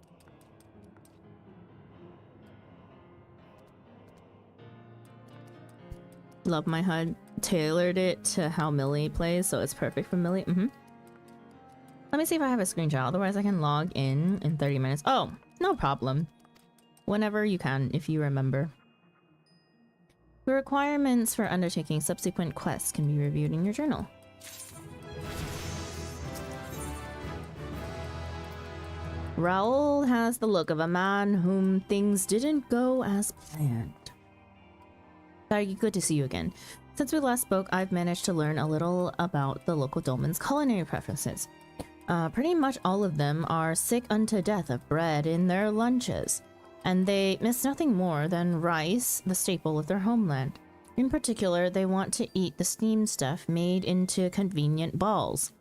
Love my HUD. Tailored it to how Millie plays, so it's perfect for Millie. Let me see if I have a screenshot, otherwise I can log in 30 minutes. Oh, no problem. Whenever you can, if you remember. The requirements for undertaking subsequent quests can be reviewed in your journal. Raoul has the look of a man whom things didn't go as planned. Sorry, good to see you again. Since we last spoke, I've managed to learn a little about the local Dolmen's culinary preferences. Pretty much all of them are sick unto death of bread in their lunches, and they miss nothing more than rice, the staple of their homeland. In particular, they want to eat the steamed stuff made into convenient balls.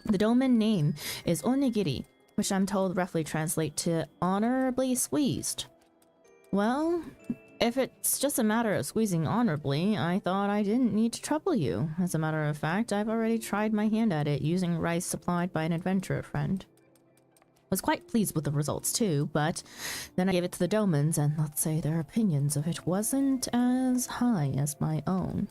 The Dolmen name is onigiri, which I'm told roughly translate to honorably squeezed. Well, if it's just a matter of squeezing honorably, I thought I didn't need to trouble you. As a matter of fact, I've already tried my hand at it using rice supplied by an adventurer friend. Was quite pleased with the results too, but then I gave it to the Domans, and let's say their opinions of it wasn't as high as my own.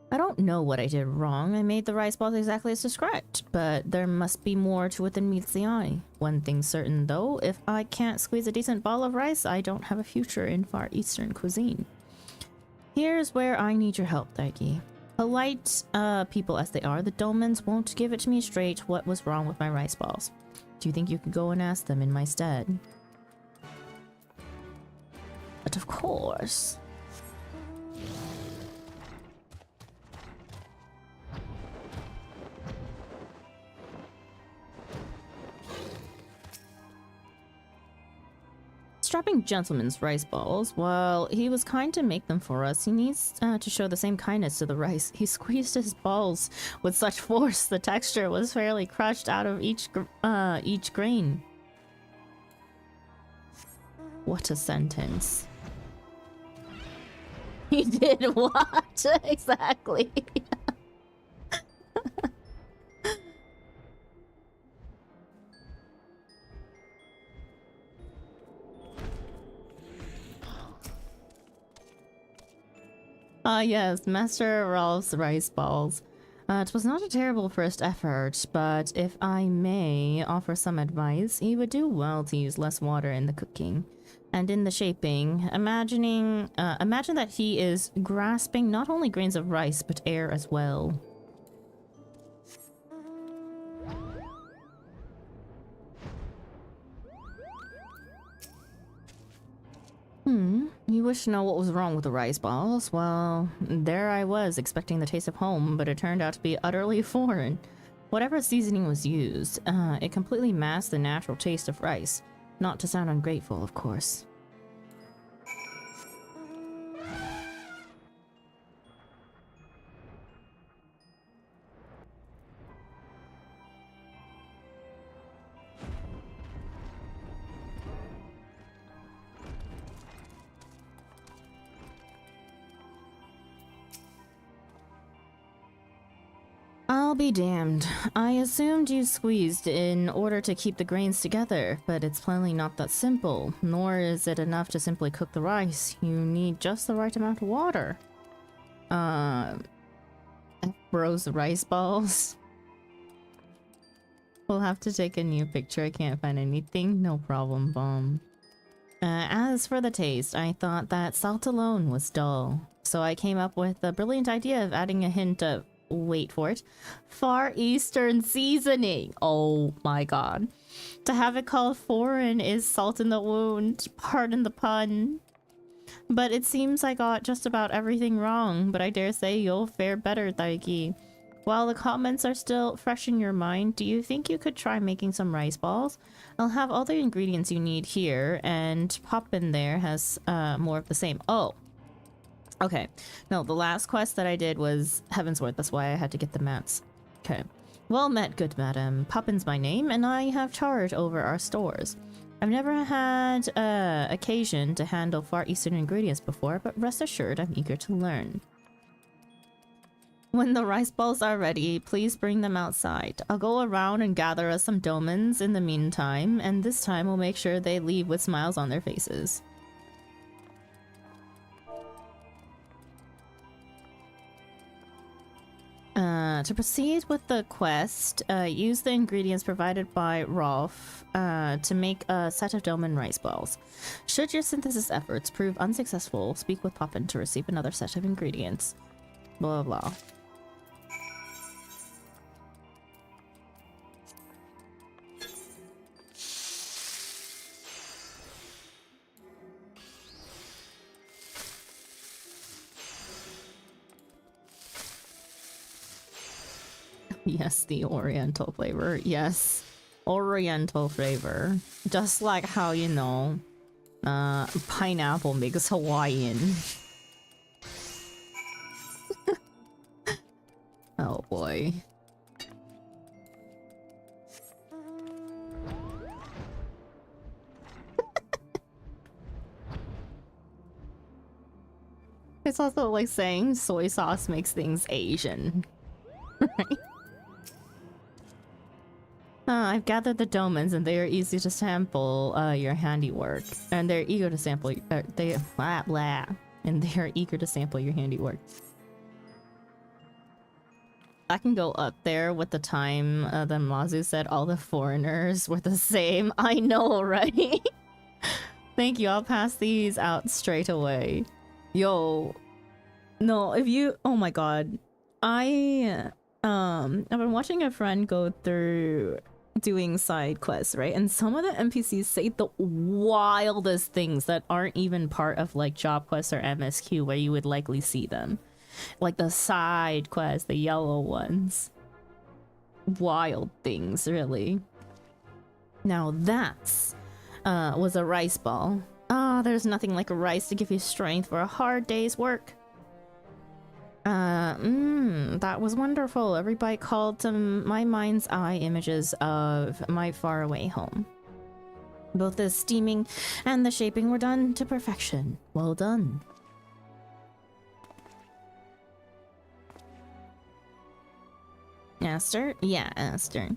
I don't know what I did wrong. I made the rice balls exactly as described, but there must be more to it than meets the eye. One thing's certain though, if I can't squeeze a decent ball of rice, I don't have a future in Far Eastern cuisine. Here's where I need your help, Thaiki. Polite people as they are, the Dolmens won't give it to me straight what was wrong with my rice balls. Do you think you could go and ask them in my stead? But of course. Strapping gentleman's rice balls. While he was kind to make them for us, he needs to show the same kindness to the rice. He squeezed his balls with such force the texture was fairly crushed out of each grain. What a sentence. He did what? Exactly. Yes, Master Rolf's rice balls. It was not a terrible first effort, but if I may offer some advice, he would do well to use less water in the cooking. And in the shaping, imagine that he is grasping not only grains of rice, but air as well. You wish to know what was wrong with the rice balls? Well, there I was, expecting the taste of home, but it turned out to be utterly foreign. Whatever seasoning was used, it completely masked the natural taste of rice. Not to sound ungrateful, of course. I'll be damned. I assumed you squeezed in order to keep the grains together, but it's plainly not that simple. Nor is it enough to simply cook the rice. You need just the right amount of water. Bros rice balls. We'll have to take a new picture. I can't find anything. No problem, bomb. As for the taste, I thought that salt alone was dull. So I came up with the brilliant idea of adding a hint of, wait for it, Far Eastern seasoning. Oh my god. To have it called foreign is salt in the wound. Pardon the pun. But it seems I got just about everything wrong, but I dare say you'll fare better, Daiki. While the comments are still fresh in your mind, do you think you could try making some rice balls? I'll have all the ingredients you need here, and Poppin there has more of the same. Oh. Okay. No, the last quest that I did was Heavensward. That's why I had to get the mats. Okay. Well met, good madam. Poppin's my name, and I have charge over our stores. I've never had occasion to handle Far Eastern ingredients before, but rest assured I'm eager to learn. When the rice balls are ready, please bring them outside. I'll go around and gather us some domans in the meantime, and this time we'll make sure they leave with smiles on their faces. To proceed with the quest, use the ingredients provided by Rolf to make a set of doman rice balls. Should your synthesis efforts prove unsuccessful, speak with Poppin to receive another set of ingredients. Blah blah. Yes, the Oriental flavor. Yes, Oriental flavor. Just like how, you know, pineapple makes Hawaiian. Oh boy. It's also like saying soy sauce makes things Asian. Right? I've gathered the domans and they are easy to sample your handiwork. And they're eager to sample and they are eager to sample your handiwork. I can go up there with the time that Mazu said all the foreigners were the same. I know, right? Thank you, I'll pass these out straight away. Yo. No, if you... Oh my god. I've been watching a friend go through doing side quests, right? And some of the NPCs say the wildest things that aren't even part of like job quests or MSQ where you would likely see them. Like the side quests, the yellow ones. Wild things, really. Now that's was a rice ball. There's nothing like a rice to give you strength for a hard day's work. That was wonderful. Every bite called to my mind's eye images of my faraway home. Both the steaming and the shaping were done to perfection. Well done. Aster? Yeah, Aster.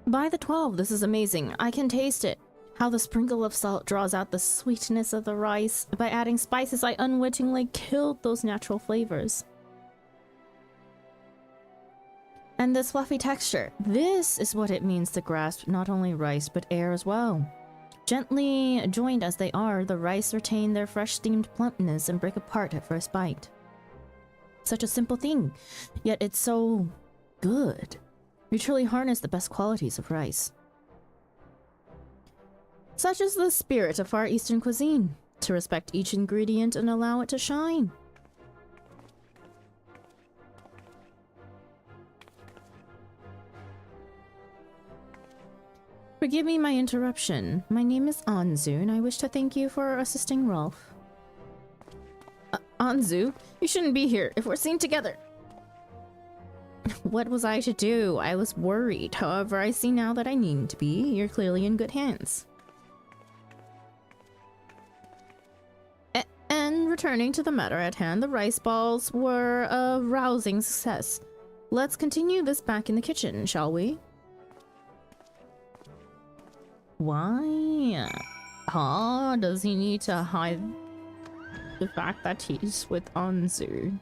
By the 12, this is amazing. I can taste it. How the sprinkle of salt draws out the sweetness of the rice. By adding spices, I unwittingly killed those natural flavors. And this fluffy texture. This is what it means to grasp not only rice, but air as well. Gently joined as they are, the rice retain their fresh steamed plumpness and break apart at first bite. Such a simple thing, yet it's so good. You truly harness the best qualities of rice. Such is the spirit of Far Eastern cuisine, to respect each ingredient and allow it to shine. Forgive me my interruption. My name is Anzu, and I wish to thank you for assisting Rolf. Anzu, you shouldn't be here if we're seen together. What was I to do? I was worried. However, I see now that I needn't to be. You're clearly in good hands. returning to the matter at hand, the rice balls were a rousing success. Let's continue this back in the kitchen, shall we? Why? Huh? Does he need to hide the fact that he's with Anzu?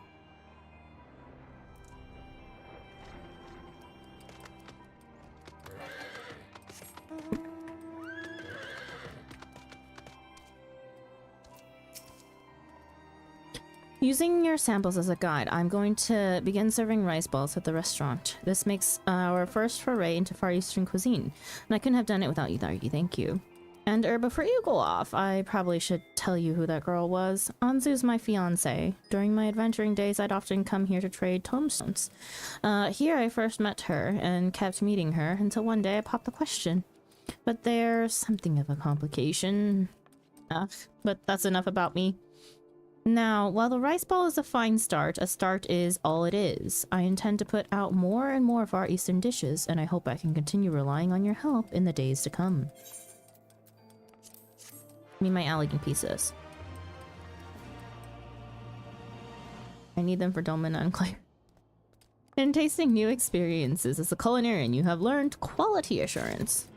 Using your samples as a guide, I'm going to begin serving rice balls at the restaurant. This makes our first foray into Far Eastern cuisine, and I couldn't have done it without you, Thargi. Thank you. And before you go off, I probably should tell you who that girl was. Anzu's my fiance. During my adventuring days, I'd often come here to trade tombstones. Here I first met her and kept meeting her until one day I popped the question. But there's something of a complication. But that's enough about me. Now, while the rice ball is a fine start, a start is all it is. I intend to put out more and more of our Eastern dishes, and I hope I can continue relying on your help in the days to come. Need my elegant pieces. I need them for Dolmen Enclave. In tasting new experiences as a culinarian, you have learned quality assurance.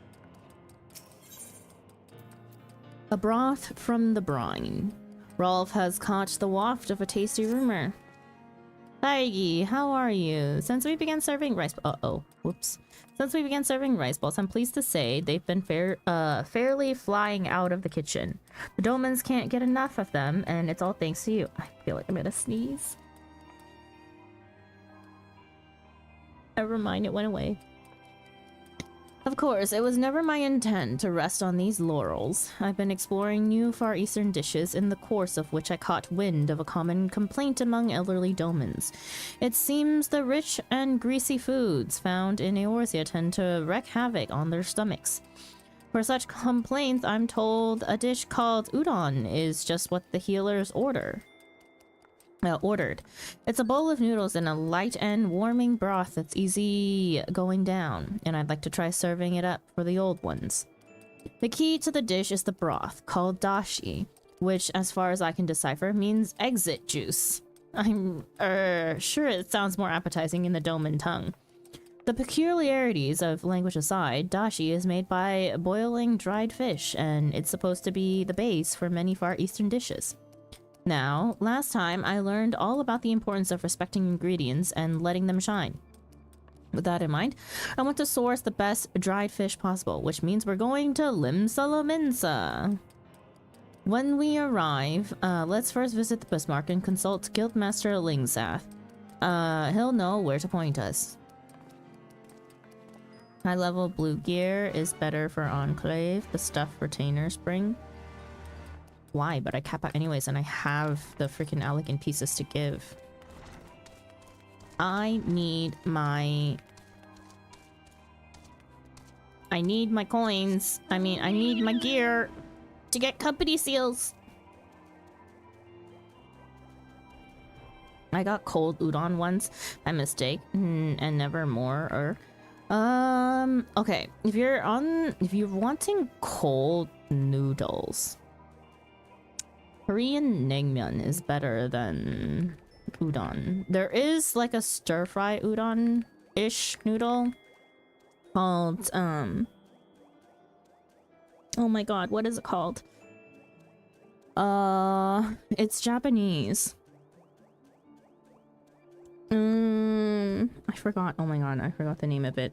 A broth from the brine. Rolf has caught the waft of a tasty rumor. Thargi, how are you? Since we began serving rice... whoops. Since we began serving rice balls, I'm pleased to say they've been fairly flying out of the kitchen. The Dolmens can't get enough of them, and it's all thanks to you. I feel like I'm gonna sneeze. Never mind, it went away. Of course, it was never my intent to rest on these laurels. I've been exploring new Far Eastern dishes, in the course of which I caught wind of a common complaint among elderly Dolmens. It seems the rich and greasy foods found in Eorzea tend to wreak havoc on their stomachs. For such complaints, I'm told a dish called udon is just what the healers ordered. It's a bowl of noodles in a light and warming broth that's easy going down, and I'd like to try serving it up for the old ones. The key to the dish is the broth, called dashi, which, as far as I can decipher, means exit juice. I'm sure it sounds more appetizing in the Dolmen tongue. The peculiarities of language aside, dashi is made by boiling dried fish, and it's supposed to be the base for many Far Eastern dishes. Now, last time I learned all about the importance of respecting ingredients and letting them shine. With that in mind, I want to source the best dried fish possible, which means we're going to Limsa. When we arrive, let's first visit the Bismarck and consult Guildmaster Lingsath. He'll know where to point us. High level blue gear is better for Enclave, the stuff retainers bring. Why? But I cap out anyways, and I have the freaking elegant pieces to give. I need my coins. I mean, I need my gear to get company seals. I got cold udon once by mistake, and never more. Okay. If you're wanting cold noodles, Korean naengmyeon is better than udon. There is like a stir-fry udon-ish noodle called, oh my god, what is it called? It's Japanese. I forgot. Oh my god, I forgot the name of it.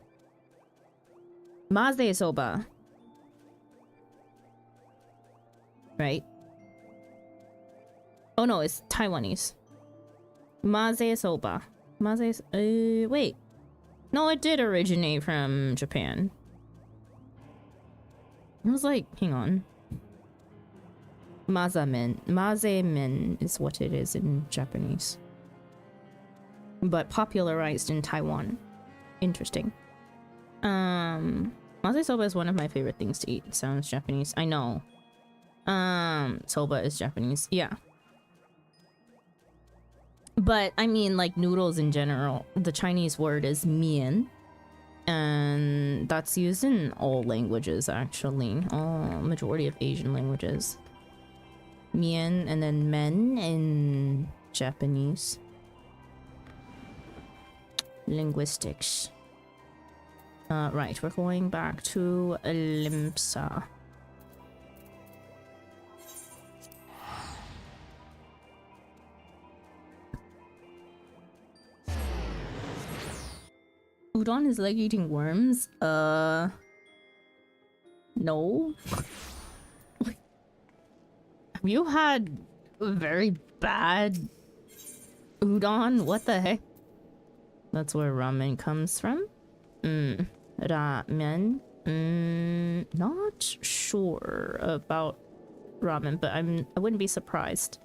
Maze soba. Right? Oh no, it's Taiwanese. Maze soba. Wait. No, it did originate from Japan. I was like, hang on. Mazemen is what it is in Japanese. But popularized in Taiwan. Interesting. Maze soba is one of my favorite things to eat. It sounds Japanese. I know. Soba is Japanese. Yeah. But I mean, like, noodles in general, the Chinese word is mian, and that's used in all languages, actually, majority of Asian languages. Mien and then men in Japanese. Linguistics. Right, we're going back to Limsa. Udon is like eating worms? No. Have you had very bad udon? What the heck? That's where ramen comes from? Ramen? Not sure about ramen, but I wouldn't be surprised.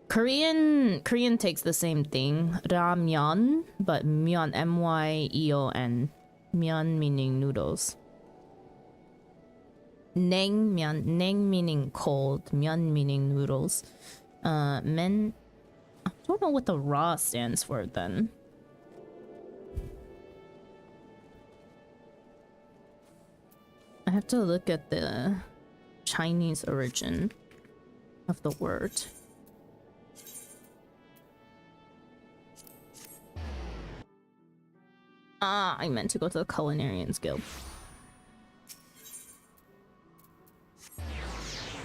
Korean takes the same thing. Ramyeon, but myeon, M-Y-E-O-N. Myeon meaning noodles. Naengmyeon, naeng meaning cold, myeon meaning noodles. Men, I don't know what the ra stands for then. I have to look at the Chinese origin of the word. Ah, I meant to go to the Culinarians Guild.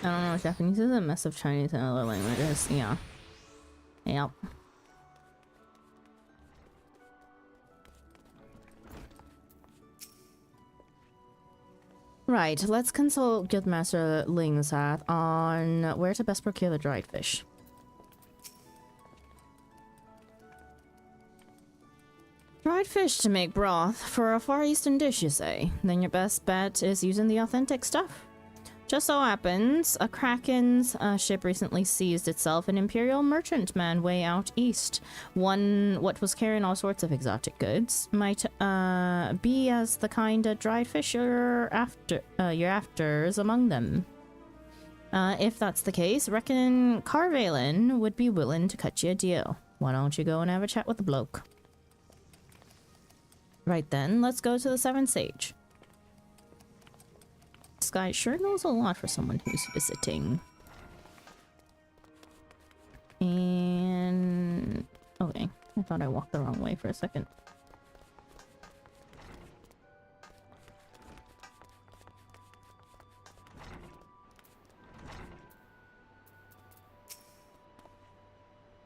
I don't know, Japanese is a mess of Chinese and other languages. Yeah. Yep. Right, let's consult Guildmaster Lingsath on where to best procure the dried fish. Dried fish to make broth for a Far Eastern dish, you say? Then your best bet is using the authentic stuff. Just so happens, a Kraken's ship recently seized itself an Imperial merchantman way out east. What was carrying all sorts of exotic goods might be as the kind of dried fish you're after is among them. If that's the case, reckon Carvalin would be willing to cut you a deal. Why don't you go and have a chat with the bloke? Right then, let's go to the Seventh Sage. This guy sure knows a lot for someone who's visiting. And... okay, I thought I walked the wrong way for a second.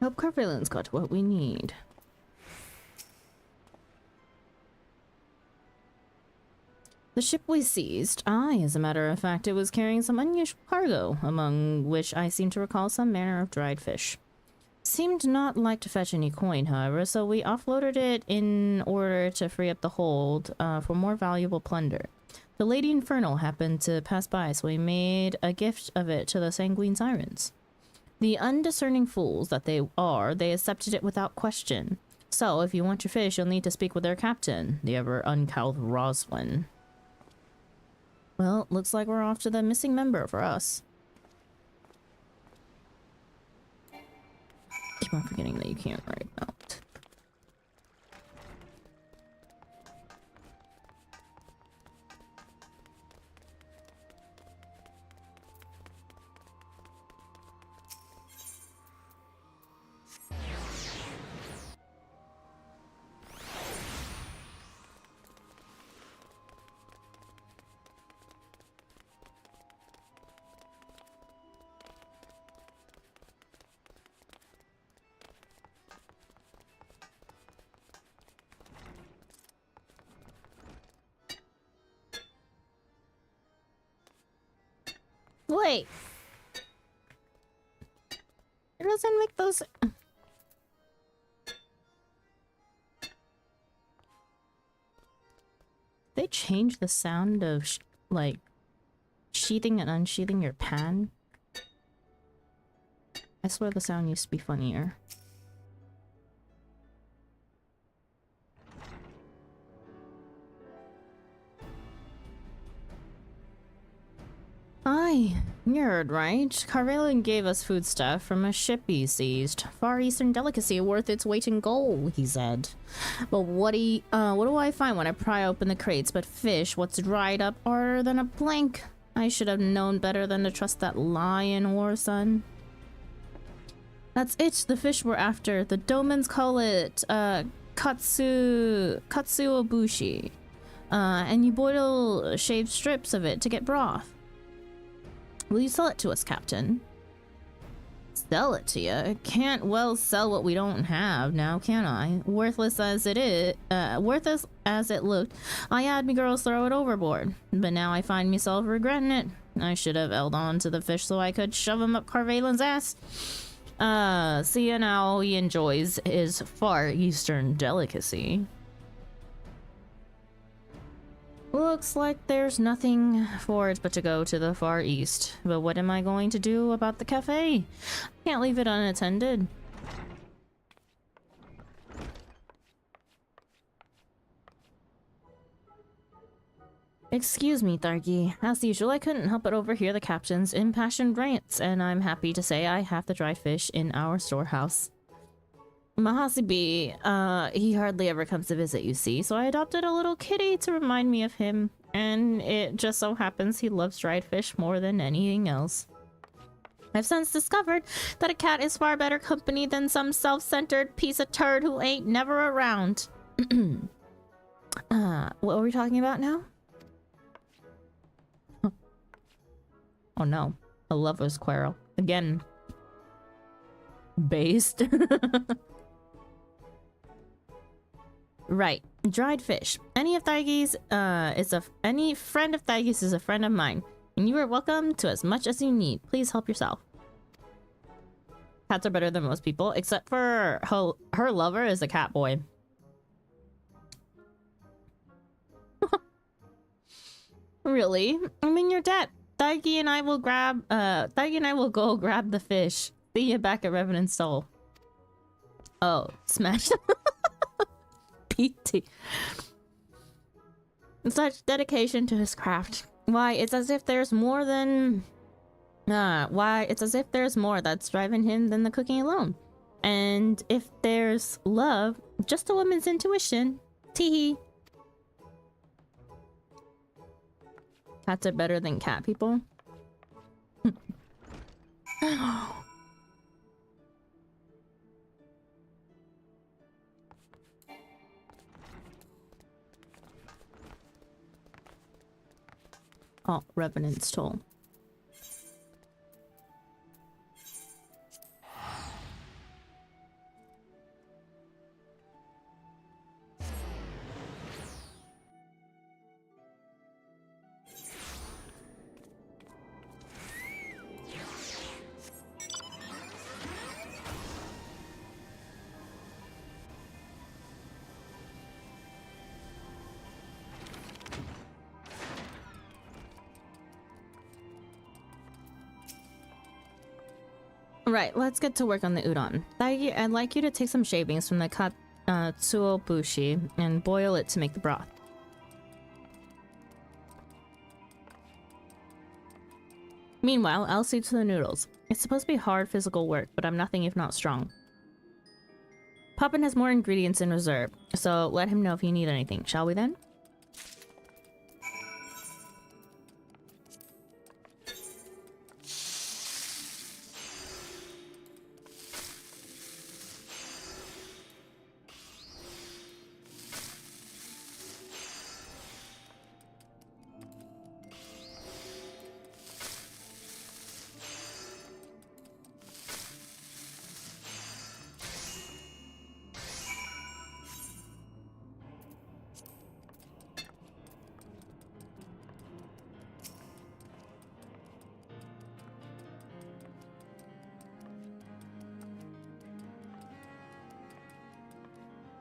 Hope Carvalin's got what we need. The ship we seized, as a matter of fact, it was carrying some unusual cargo, among which I seem to recall some manner of dried fish. Seemed not like to fetch any coin, however, so we offloaded it in order to free up the hold for more valuable plunder. The Lady Infernal happened to pass by, so we made a gift of it to the Sanguine Sirens. The undiscerning fools that they are, they accepted it without question. So, if you want your fish, you'll need to speak with their captain, the ever-uncowed Roslin. Well, looks like we're off to the missing member for us. Keep on forgetting that you can't write out. Wait. It doesn't make those... They changed the sound of, like, sheathing and unsheathing your pan. I swear the sound used to be funnier. Aye, you heard right. Carvalin gave us foodstuff from a ship he seized. Far Eastern delicacy worth its weight in gold, he said. But what do I find when I pry open the crates but fish what's dried up harder than a plank? I should have known better than to trust that lion whore, son. That's it, the fish we're after. The domans call it, katsuobushi. And you boil shaved strips of it to get broth. Will you sell it to us, Captain? Sell it to you? Can't well sell what we don't have now, can I? Worthless as it is, worthless as it looked, I had me girls throw it overboard. But now I find myself regretting it. I should have held on to the fish so I could shove him up Carvalin's ass. Seeing how he enjoys his Far Eastern delicacy. Looks like there's nothing for it but to go to the Far East. But what am I going to do about the cafe? Can't leave it unattended. Excuse me, Thargi. As usual, I couldn't help but overhear the captain's impassioned rants, and I'm happy to say I have the dry fish in our storehouse. Mahasibi, he hardly ever comes to visit, you see, so I adopted a little kitty to remind me of him, and it just so happens he loves dried fish more than anything else. I've since discovered that a cat is far better company than some self-centered piece of turd who ain't never around. What were we talking about now? Oh no, a lover's quarrel. Again. Based. Right. Dried fish. Any friend of Thargi's is a friend of mine. And you are welcome to as much as you need. Please help yourself. Cats are better than most people, except for her lover is a cat boy. Really? I'm in your debt. Thargi and I will go grab the fish. See you back at Revenant's Soul. Oh, smash. PT. Such dedication to his craft. Why, it's as if there's more that's driving him than the cooking alone. And if there's love, just a woman's intuition. Teehee. Cats are better than cat people. Oh, Revenant's Toll. Right, let's get to work on the udon. I'd like you to take some shavings from the katsuobushi and boil it to make the broth. Meanwhile, I'll see to the noodles. It's supposed to be hard physical work, but I'm nothing if not strong. Poppin has more ingredients in reserve, so let him know if you need anything, shall we then?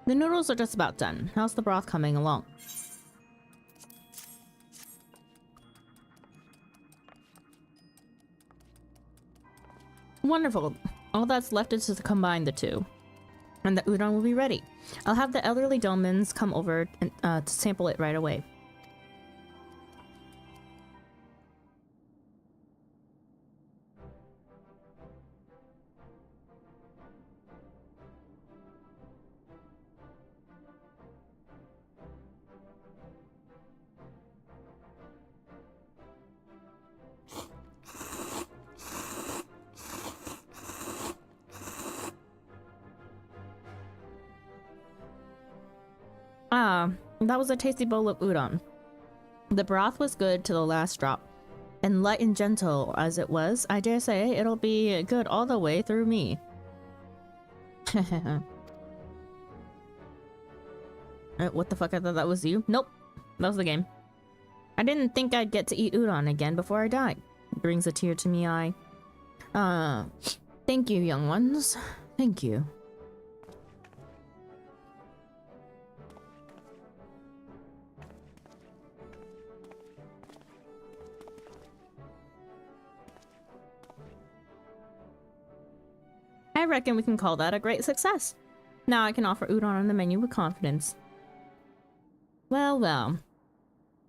The noodles are just about done. How's the broth coming along? Wonderful. All that's left is to combine the two. And the udon will be ready. I'll have the elderly domans come over and, to sample it right away. That was a tasty bowl of udon. The broth was good to the last drop, and light and gentle as it was, I dare say it'll be good all the way through me. What the fuck? I thought that was you? Nope, that was the game. I didn't think I'd get to eat udon again before I died. Brings a tear to me eye. Thank you, young ones. Thank you. I reckon we can call that a great success. Now I can offer udon on the menu with confidence. Well, well.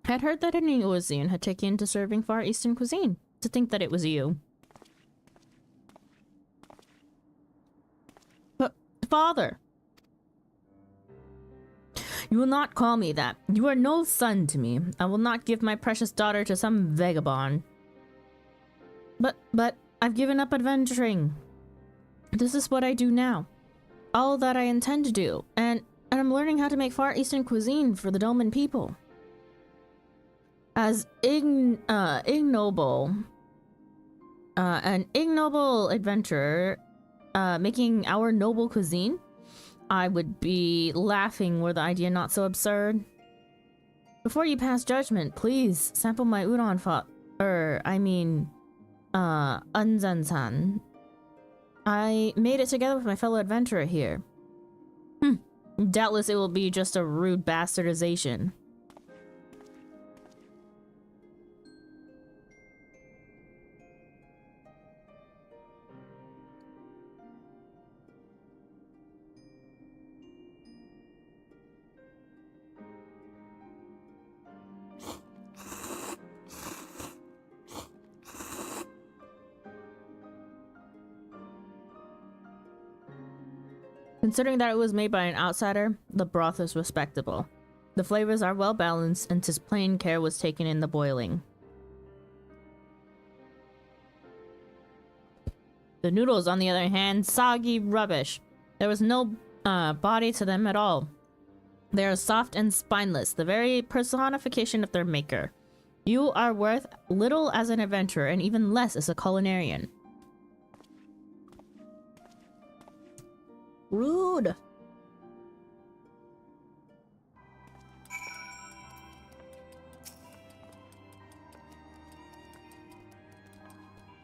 I'd heard that a new Uzian had taken to serving Far Eastern cuisine. To think that it was you. But, father! You will not call me that. You are no son to me. I will not give my precious daughter to some vagabond. But, I've given up adventuring. This is what I do now. All that I intend to do. And I'm learning how to make Far Eastern cuisine for the Dolmen people. As an ignoble adventurer, making our noble cuisine, I would be laughing were the idea not so absurd. Before you pass judgment, please sample my udon unzan-san. I made it together with my fellow adventurer here. Doubtless it will be just a rude bastardization. Considering that it was made by an outsider, the broth is respectable. The flavors are well balanced and 'tis plain care was taken in the boiling. The noodles, on the other hand, soggy rubbish. There was no body to them at all. They are soft and spineless, the very personification of their maker. You are worth little as an adventurer and even less as a culinarian. Rude.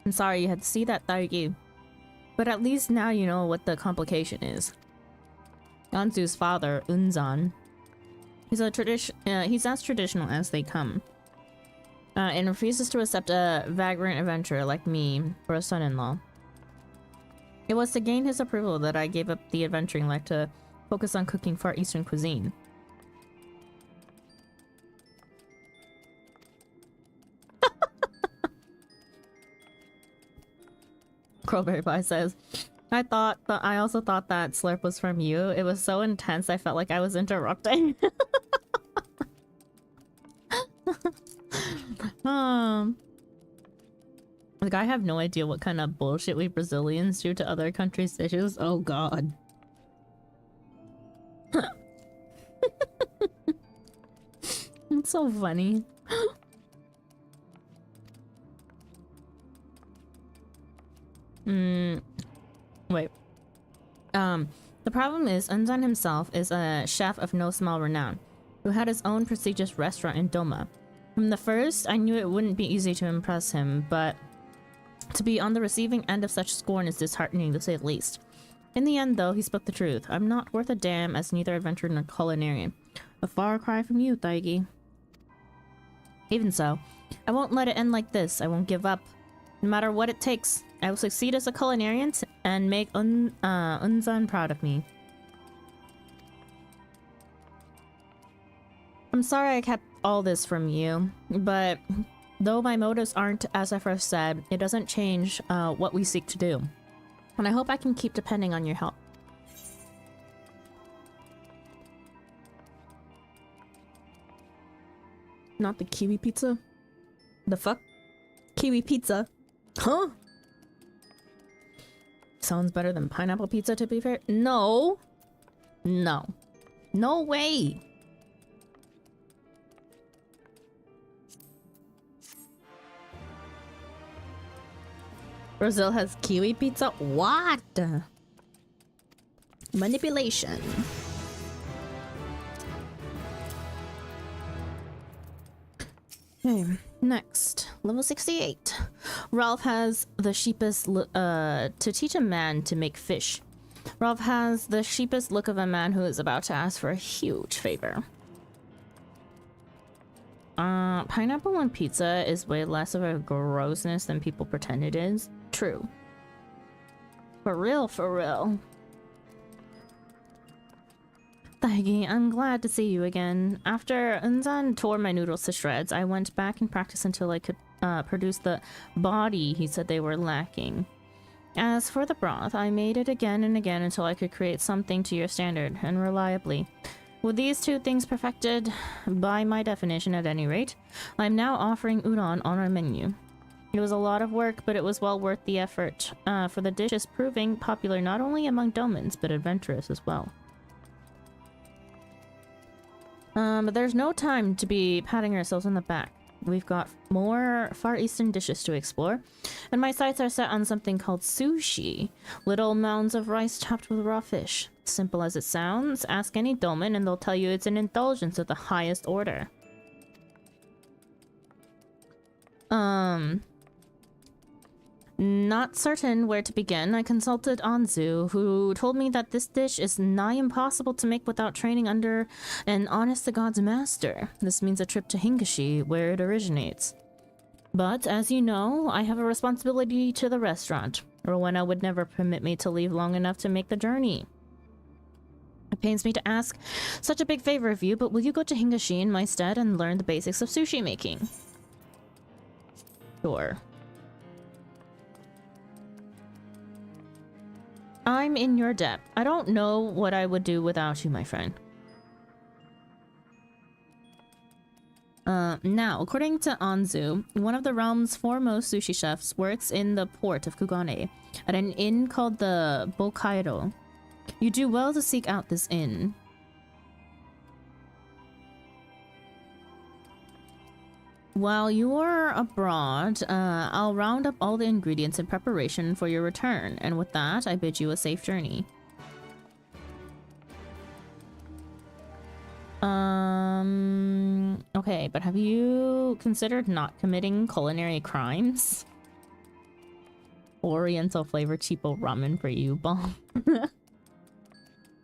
I'm sorry you had to see that, Taiki. But at least now you know what the complication is. Ganzu's father, Unzan, he's as traditional as they come. And refuses to accept a vagrant adventurer like me for a son-in-law. It was to gain his approval that I gave up the adventuring life to focus on cooking Far Eastern cuisine. Crowberry Pie says, I also thought that slurp was from you. It was so intense I felt like I was interrupting. Like, I have no idea what kind of bullshit we Brazilians do to other countries' dishes. Oh god. It's so funny. Wait. The problem is, Unzan himself is a chef of no small renown, who had his own prestigious restaurant in Doma. From the first, I knew it wouldn't be easy to impress him, but to be on the receiving end of such scorn is disheartening, to say the least. In the end, though, he spoke the truth. I'm not worth a damn as neither adventurer nor culinarian. A far cry from you, Taigi. Even so, I won't let it end like this. I won't give up. No matter what it takes, I will succeed as a culinarian and make Unzan proud of me. I'm sorry I kept all this from you, but though my motives aren't as I first said, it doesn't change what we seek to do. And I hope I can keep depending on your help. Not the kiwi pizza? The fuck? Kiwi pizza? Huh? Sounds better than pineapple pizza, to be fair. No! No. No way! Brazil has kiwi pizza? What? Manipulation. Okay, next. Level 68. Ralph has the sheepest to teach a man to make fish. Ralph has the sheepest look of a man who is about to ask for a huge favor. Pineapple on pizza is way less of a grossness than people pretend it is. True. For real, for real. Taigi, I'm glad to see you again. After Unzan tore my noodles to shreds, I went back and practiced until I could produce the body he said they were lacking. As for the broth, I made it again and again until I could create something to your standard, and reliably. With these two things perfected, by my definition at any rate, I'm now offering udon on our menu. It was a lot of work, but it was well worth the effort, for the dish is proving popular not only among domins, but adventurous as well. But there's no time to be patting ourselves on the back. We've got more Far Eastern dishes to explore, and my sights are set on something called sushi. Little mounds of rice topped with raw fish. Simple as it sounds, ask any domin and they'll tell you it's an indulgence of the highest order. Not certain where to begin, I consulted Anzu, who told me that this dish is nigh impossible to make without training under an honest-to-God's master. This means a trip to Hingashi, where it originates. But, as you know, I have a responsibility to the restaurant. Rowena would never permit me to leave long enough to make the journey. It pains me to ask such a big favor of you, but will you go to Hingashi in my stead and learn the basics of sushi making? Sure. I'm in your debt. I don't know what I would do without you, my friend. Now, according to Anzu, one of the realm's foremost sushi chefs works in the port of Kugane, at an inn called the Bokairo. You do well to seek out this inn. While you're abroad, I'll round up all the ingredients in preparation for your return, and with that, I bid you a safe journey. Okay, but have you considered not committing culinary crimes? Oriental flavor cheapo ramen for you, bomb.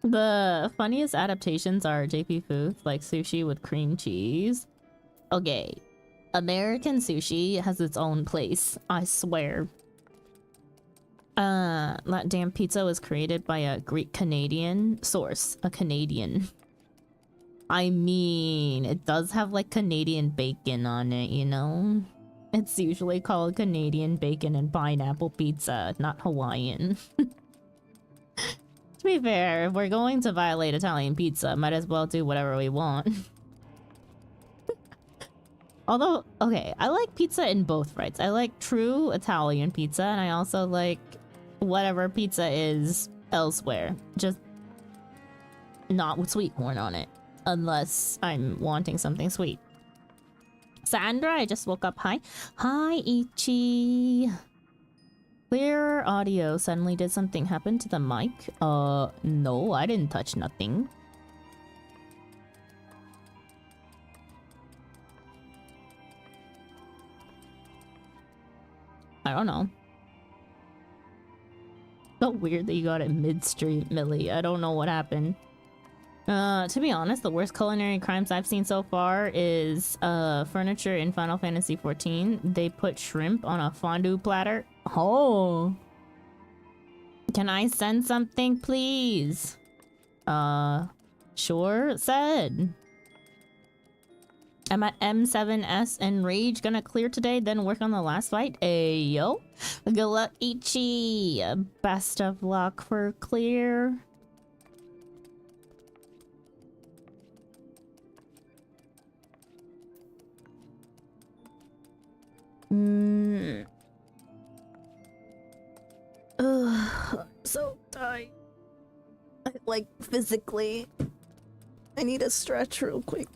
The funniest adaptations are JP foods like sushi with cream cheese. Okay. American sushi has its own place, I swear. That damn pizza was created by a Greek-Canadian source, a Canadian. I mean, it does have like Canadian bacon on it, you know? It's usually called Canadian bacon and pineapple pizza, not Hawaiian. To be fair, if we're going to violate Italian pizza, might as well do whatever we want. Although, okay, I like pizza in both rights. I like true Italian pizza, and I also like whatever pizza is elsewhere. Just not with sweet corn on it. Unless I'm wanting something sweet. Sandra, I just woke up. Hi. Hi, Ichi. Clear audio. Suddenly did something happen to the mic? No, I didn't touch nothing. I don't know. So weird that you got it midstream, Millie. I don't know what happened. To be honest, the worst culinary crimes I've seen so far is furniture in Final Fantasy XIV. They put shrimp on a fondue platter. Oh. Can I send something, please? Sure, said. I'm at M7S and Rage gonna clear today, then work on the last fight. Ayo. Good luck, Ichi. Best of luck for clear. Ugh, I'm so tired. Like, physically. I need a stretch real quick.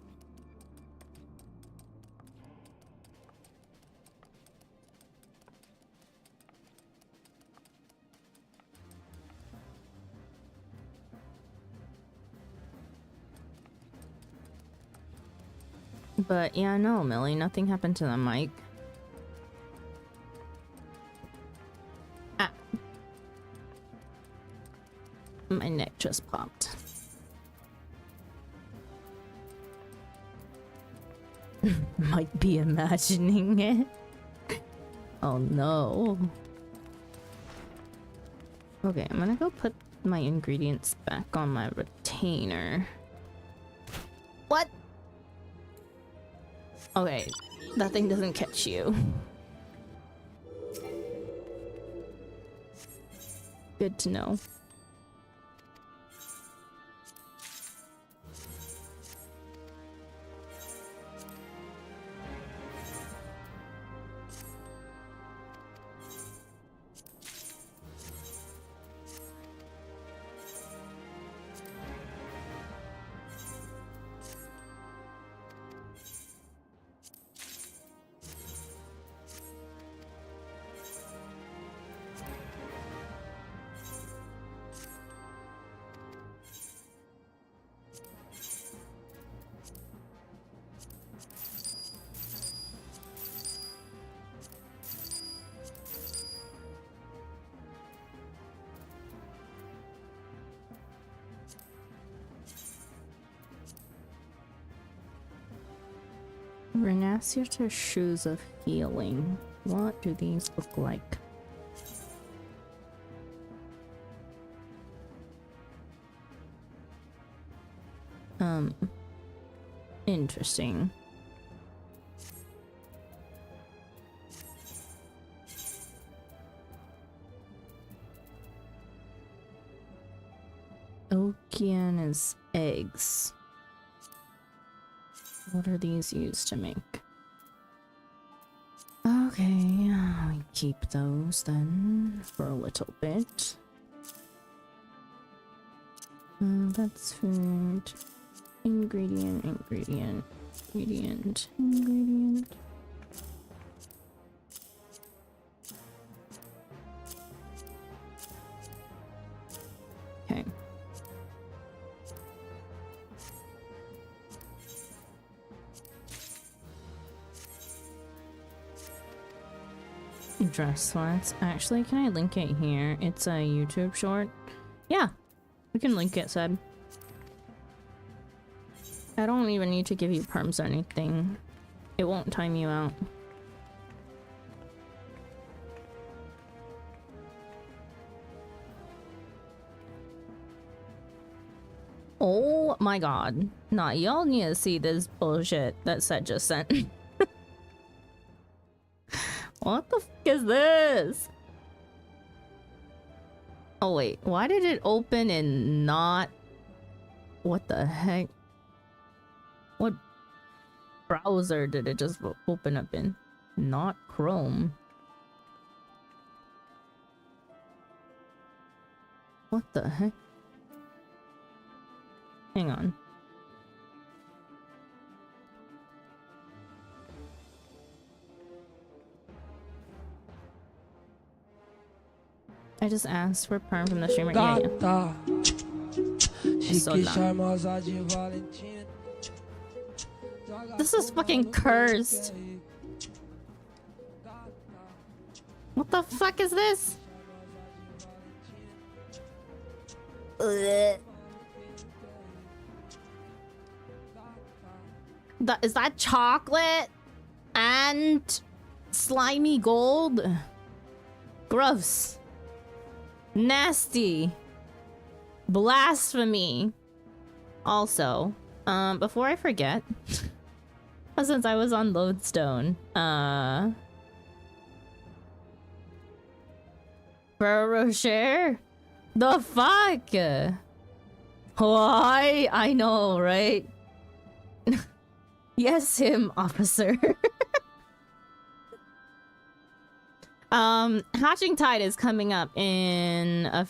But yeah, no, Millie, nothing happened to the mic. Ah. My neck just popped. Might be imagining it. Oh no. Okay, I'm gonna go put my ingredients back on my retainer. What? Okay, that thing doesn't catch you. Good to know. Renaciator shoes of healing. What do these look like? Interesting. Okeana's eggs. What are these used to make? Okay, we keep those then for a little bit. That's food. Ingredient, ingredient, ingredient, ingredient. Okay. Dress sweats. Actually, can I link it here? It's a YouTube short. Yeah, we can link it, Seb. I don't even need to give you perms or anything. It won't time you out. Oh my god. Nah, y'all need to see this bullshit that Seth just sent. What the f is this? Oh wait, why did it open and not... What the heck? What browser did it just open up in? Not Chrome. What the heck? Hang on. I just asked for perm from the streamer. Yeah, yeah. So this is fucking cursed. What the fuck is this? Ugh. Is that chocolate and slimy gold? Gross. Nasty. Blasphemy. Also, before I forget, since I was on Lodestone, Ferrero Rocher? The fuck? Why? I know, right? Yes, him, officer. Hatching Tide is coming up in a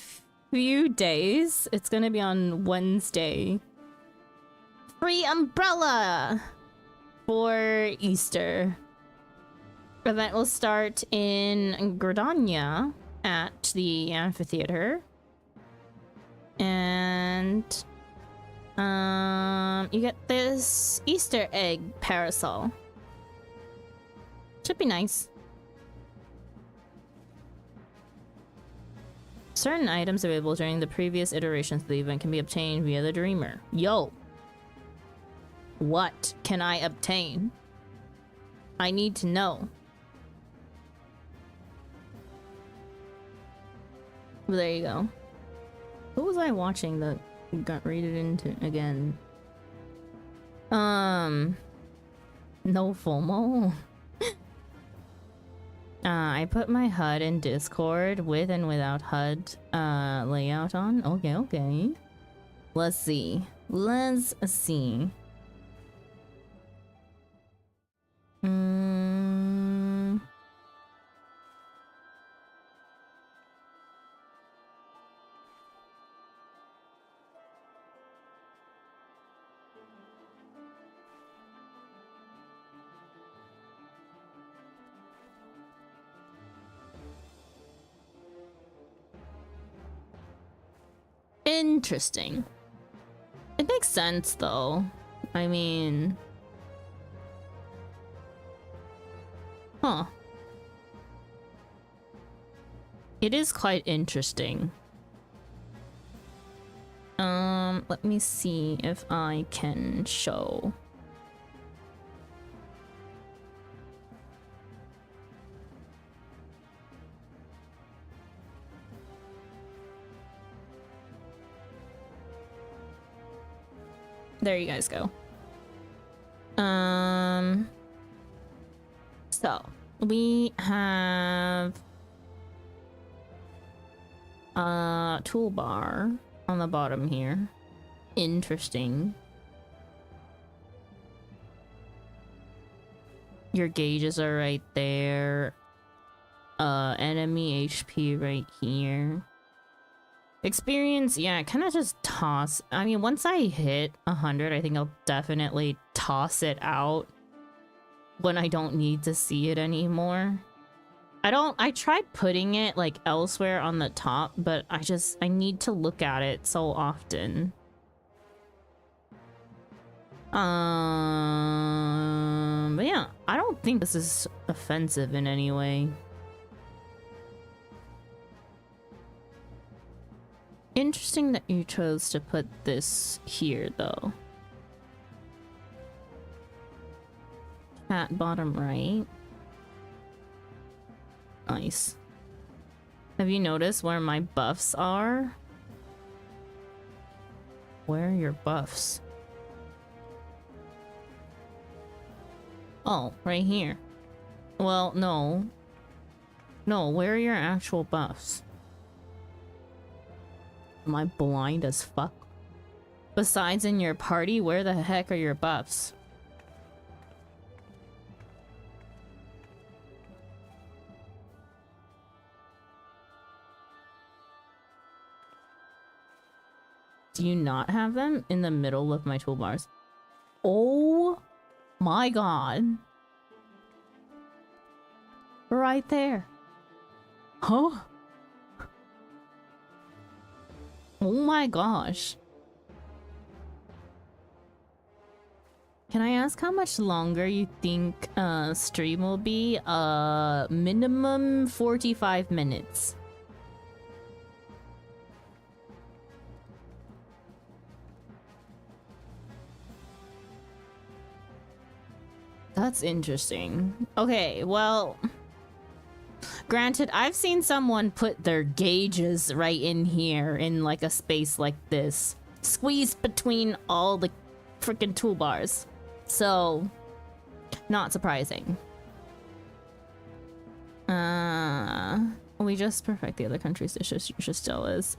few days. It's gonna be on Wednesday. Free umbrella for Easter. Event will start in Gridania at the amphitheater. And You get this Easter egg parasol. Should be nice. Certain items available during the previous iterations of the event can be obtained via the Dreamer. Yo! What can I obtain? I need to know. There you go. Who was I watching that got raided into again? No FOMO. I put my HUD in Discord with and without HUD layout on. Okay, okay. Let's see. Let's see. Interesting. It makes sense though. I mean... Huh. It is quite interesting. Let me see if I can show. There you guys go. So we have a toolbar on the bottom here. Interesting. Your gauges are right there. Enemy HP right here. Experience, yeah, kind of just toss. I mean, once I hit 100, I think I'll definitely toss it out when I don't need to see it anymore. I tried putting it like elsewhere on the top, but I need to look at it so often. But yeah, I don't think this is offensive in any way. Interesting that you chose to put this here, though. At bottom right. Nice. Have you noticed where my buffs are? Where are your buffs? Oh, right here. Well, no. No, where are your actual buffs? Am I blind as fuck? Besides in your party, where the heck are your buffs? Do you not have them in the middle of my toolbars? Oh my god. Right there. Huh? Oh my gosh. Can I ask how much longer you think stream will be? Minimum 45 minutes. That's interesting. Okay, well, granted, I've seen someone put their gauges right in here in like a space like this, squeezed between all the freaking toolbars. So, not surprising. We just perfect the other country's dishes. Yusha still is.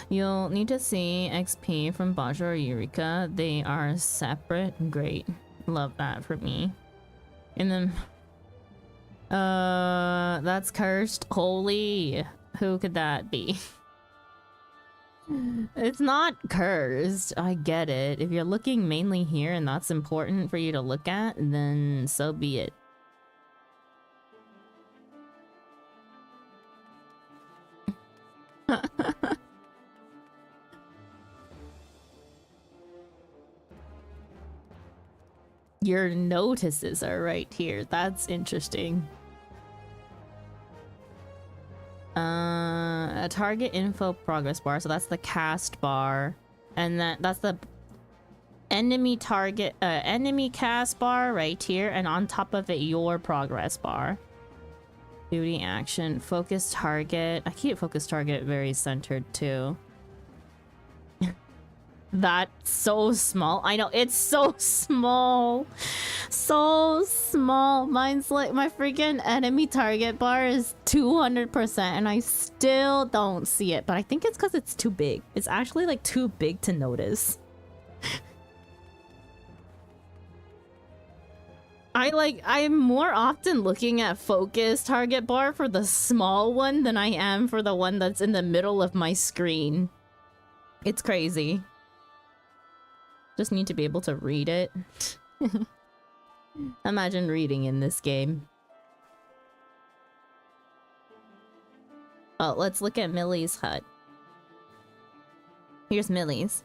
You'll need to see XP from Baja or Eureka. They are separate. Great. Love that for me. And then that's cursed. Holy, who could that be? It's not cursed. I get it. If you're looking mainly here and that's important for you to look at, then so be it. your notices are right here. That's interesting. A target info progress bar. So that's the cast bar. And that's the enemy target, enemy cast bar right here. And on top of it, your progress bar. Duty action, focus target. I keep focus target very centered too. That's so small. I know, it's so small. So small. Mine's like, my freaking enemy target bar is 200% and I still don't see it. But I think it's because it's too big. It's actually like too big to notice. I'm more often looking at focus target bar for the small one than I am for the one that's in the middle of my screen. It's crazy. Just need to be able to read it. Imagine reading in this game. Oh, let's look at Millie's hut. Here's Millie's.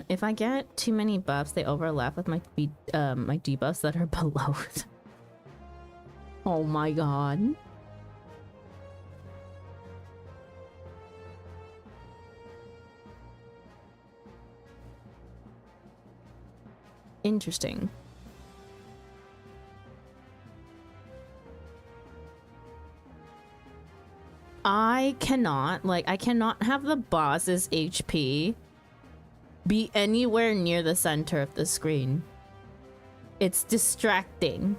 If I get too many buffs, they overlap with my my debuffs that are below it. Oh my god. Interesting. I cannot have the boss's HP be anywhere near the center of the screen. It's distracting.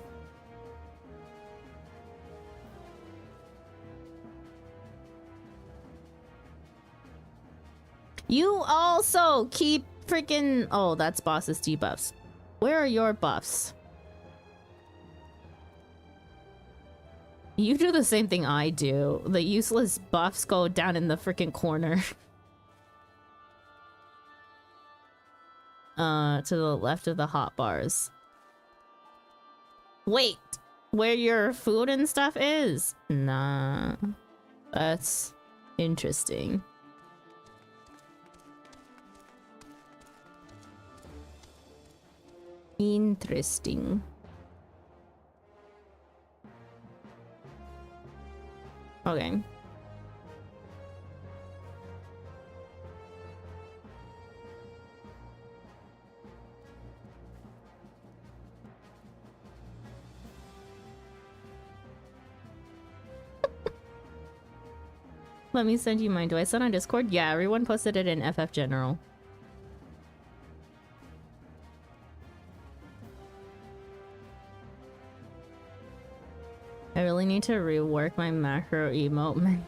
You also keep freaking... Oh, that's boss's debuffs. Where are your buffs? You do the same thing I do. The useless buffs go down in the freaking corner. To the left of the hotbars. Wait! Where your food and stuff is? Nah. That's interesting. Interesting. Okay. Let me send you mine. Do I send on Discord? Yeah, everyone posted it in FF General. I really need to rework my macro emote.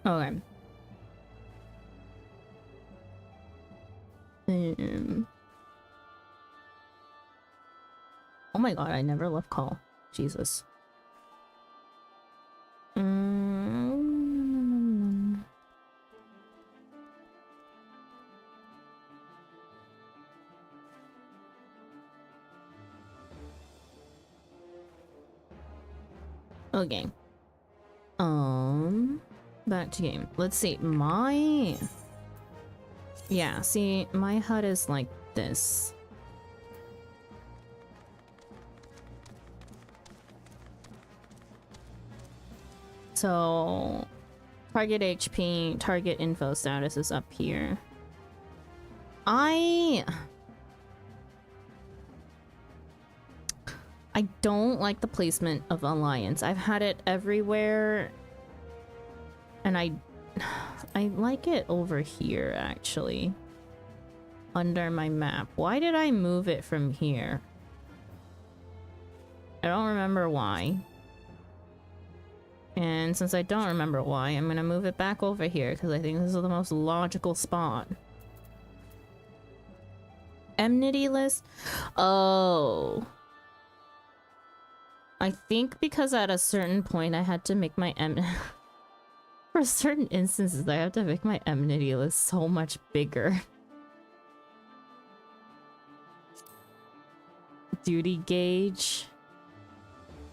Okay. Oh my god, I never left call. Jesus. Okay. Back to game. Let's see. Yeah, see, my HUD is like this. So, target HP, target info status is up here. I don't like the placement of Alliance. I've had it everywhere, and I like it over here, actually. Under my map. Why did I move it from here? I don't remember why. And since I don't remember why, I'm gonna move it back over here because I think this is the most logical spot. Enmity list? Oh. I think because at a certain point I had to make my for certain instances I have to make my enmity list so much bigger. Duty gauge.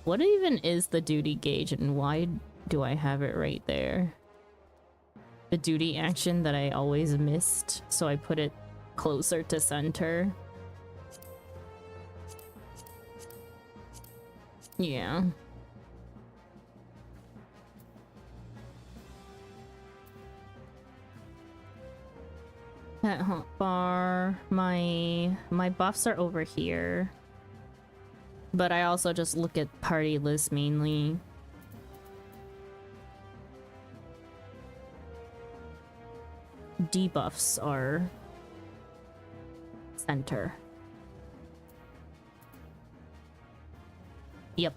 What even is the duty gauge and why do I have it right there? The duty action that I always missed, so I put it closer to center. Yeah. That hotbar. My buffs are over here. But I also just look at party list mainly. Debuffs are center. Yep.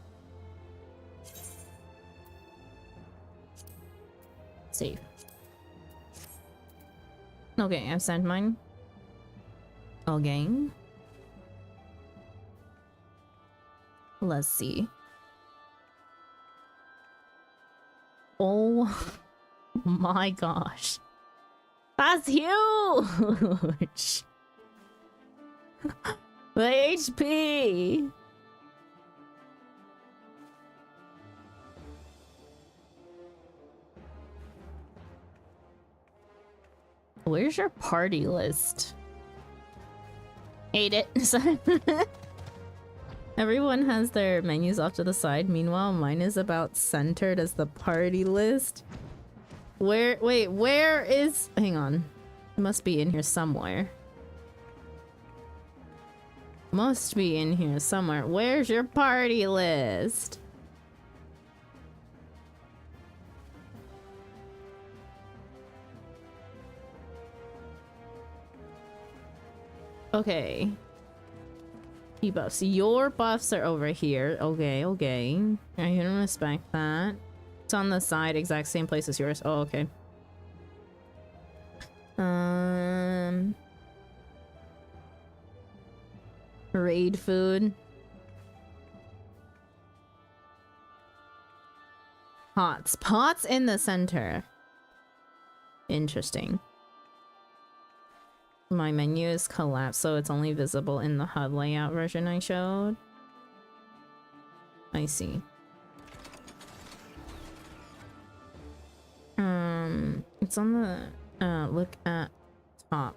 Save. Okay, I've sent mine. Okay. Let's see. Oh my gosh. That's huge! The HP! Where's your party list? Hate it. Everyone has their menus off to the side. Meanwhile, mine is about centered as the party list. Wait, where is... Hang on. It must be in here somewhere. Must be in here somewhere. Where's your party list? Okay. Debuffs. Your buffs are over here. Okay, okay. I can respect that. It's on the side, exact same place as yours. Oh, okay. Raid food. Pots. Pots in the center. Interesting. My menu is collapsed, so it's only visible in the HUD layout version I showed. I see. It's on the, look at top.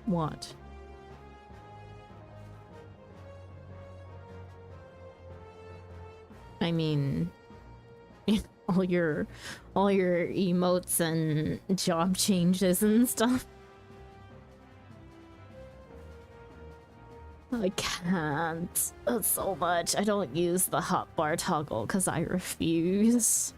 What? I mean, all your emotes and job changes and stuff. I can't. That's so much. I don't use the hotbar toggle because I refuse.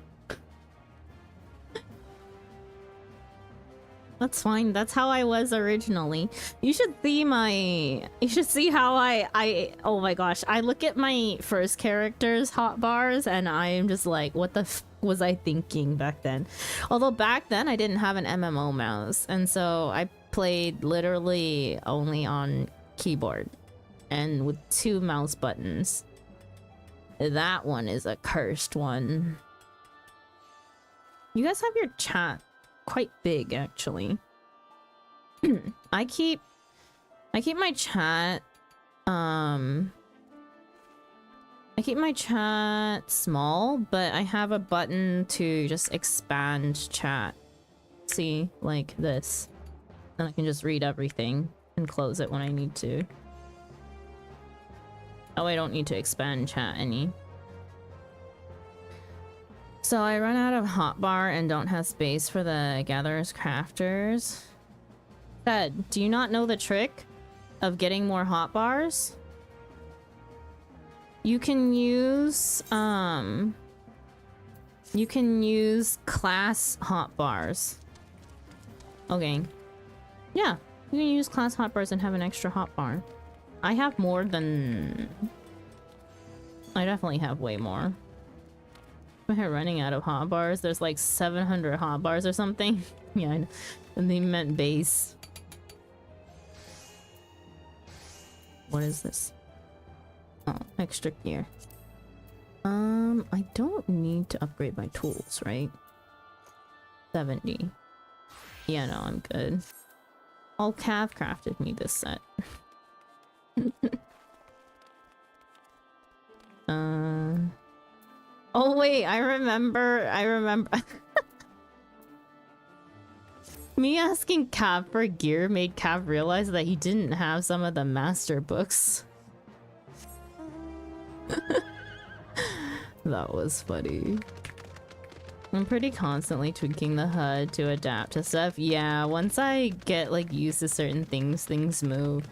That's fine. That's how I was originally. You should see my... You should see how I... Oh my gosh. I look at my first character's hotbars and I am just like, what the f was I thinking back then? Although back then I didn't have an MMO mouse. And so I played literally only on keyboard and with 2 mouse buttons. That one is a cursed one. You guys have your chat quite big, actually. I keep my chat I keep my chat small, but I have a button to just expand chat. See, like this. And I can just read everything and close it when I need to. Oh, I don't need to expand chat any. So I run out of hotbar and don't have space for the gatherers crafters. Ted, do you not know the trick of getting more hotbars? You can use class hotbars. Okay. Yeah, you can use class hotbars and have an extra hotbar. I have more than... I definitely have way more. We're running out of hotbars. There's like 700 hotbars or something. Yeah, and they meant base. What is this? Oh, extra gear. I don't need to upgrade my tools, right? 70. Yeah, no, I'm good. All Cav crafted me this set. Oh wait, I remember. Me asking Cav for gear made Cav realize that he didn't have some of the master books. That was funny. I'm pretty constantly tweaking the HUD to adapt to stuff. Yeah, once I get like used to certain things, things move.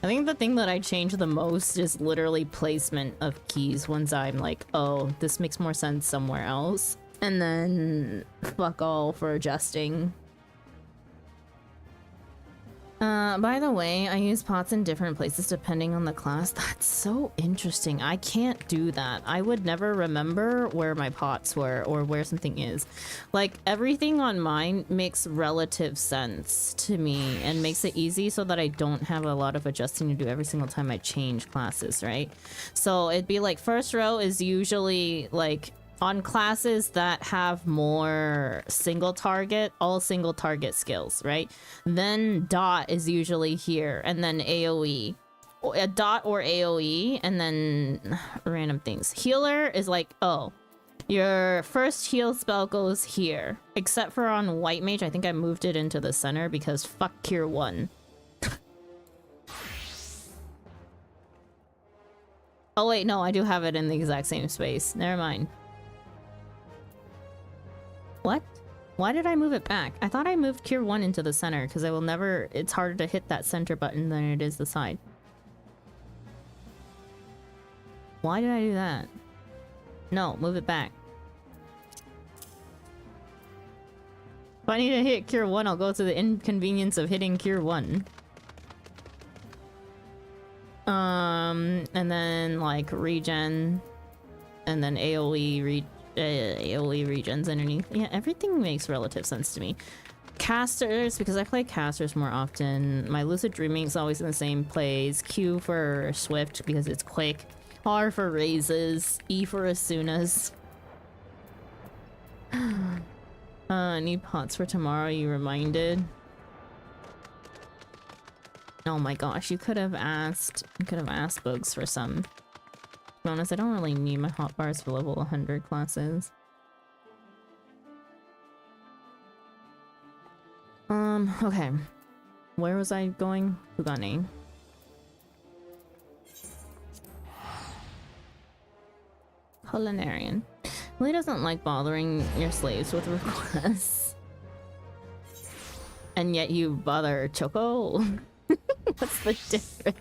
I think the thing that I change the most is literally placement of keys once I'm like, oh, this makes more sense somewhere else. And then fuck all for adjusting. By the way, I use pots in different places depending on the class. That's so interesting. I can't do that. I would never remember where my pots were or where something is. Like, everything on mine makes relative sense to me and makes it easy so that I don't have a lot of adjusting to do every single time I change classes, right? So it'd be like first row is usually like on classes that have more single target, all single target skills, right? Then dot is usually here, and then AoE. A dot or AoE, and then random things. Healer is like, oh, your first heal spell goes here. Except for on White Mage, I think I moved it into the center because fuck Cure 1. Oh wait, no, I do have it in the exact same space. Never mind. What? Why did I move it back? I thought I moved Cure 1 into the center because I will never... It's harder to hit that center button than it is the side. Why did I do that? No, move it back. If I need to hit Cure 1, I'll go to the inconvenience of hitting Cure 1. And then, like, regen. And then AoE AoE regions underneath. Yeah, everything makes relative sense to me. Casters, because I play casters more often. My Lucid Dreaming is always in the same place. Q for Swift because it's quick. R for raises. E for as soon as. Need pots for tomorrow, you reminded. Oh my gosh, you could have asked Bugs for some. To be honest, I don't really need my hotbars for level 100 classes. Okay. Where was I going? Fugani. Culinarian. Really doesn't like bothering your slaves with requests. And yet you bother Choco? What's the difference?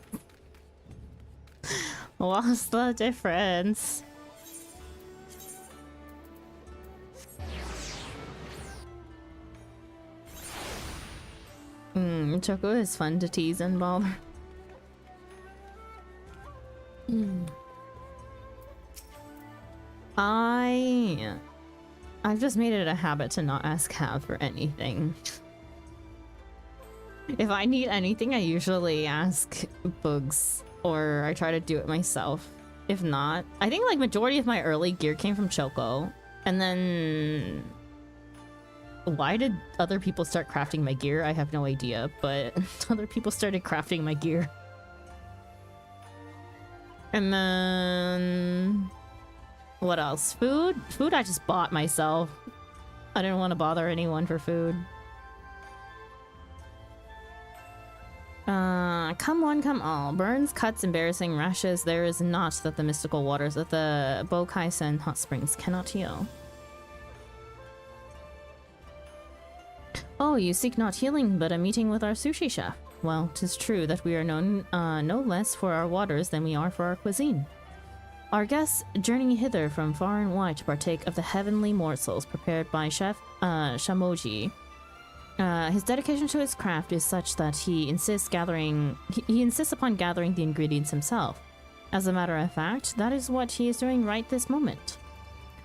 What's the difference? Choco is fun to tease and bother. I've just made it a habit to not ask Cav for anything. If I need anything, I usually ask Bugs, or I try to do it myself. If not, I think like majority of my early gear came from Choco, and then why did other people start crafting my gear? I have no idea, but other people started crafting my gear. And then what else? Food? Food I just bought myself. I didn't want to bother anyone for food. Come one, come all. Burns, cuts, embarrassing rashes. There is not that the mystical waters of the Bokaisen hot springs cannot heal. Oh, you seek not healing, but a meeting with our sushi chef. Well, 'tis true that we are known no less for our waters than we are for our cuisine. Our guests journey hither from far and wide to partake of the heavenly morsels prepared by Chef Shamoji. His dedication to his craft is such that he insists upon gathering the ingredients himself. As a matter of fact, that is what he is doing right this moment.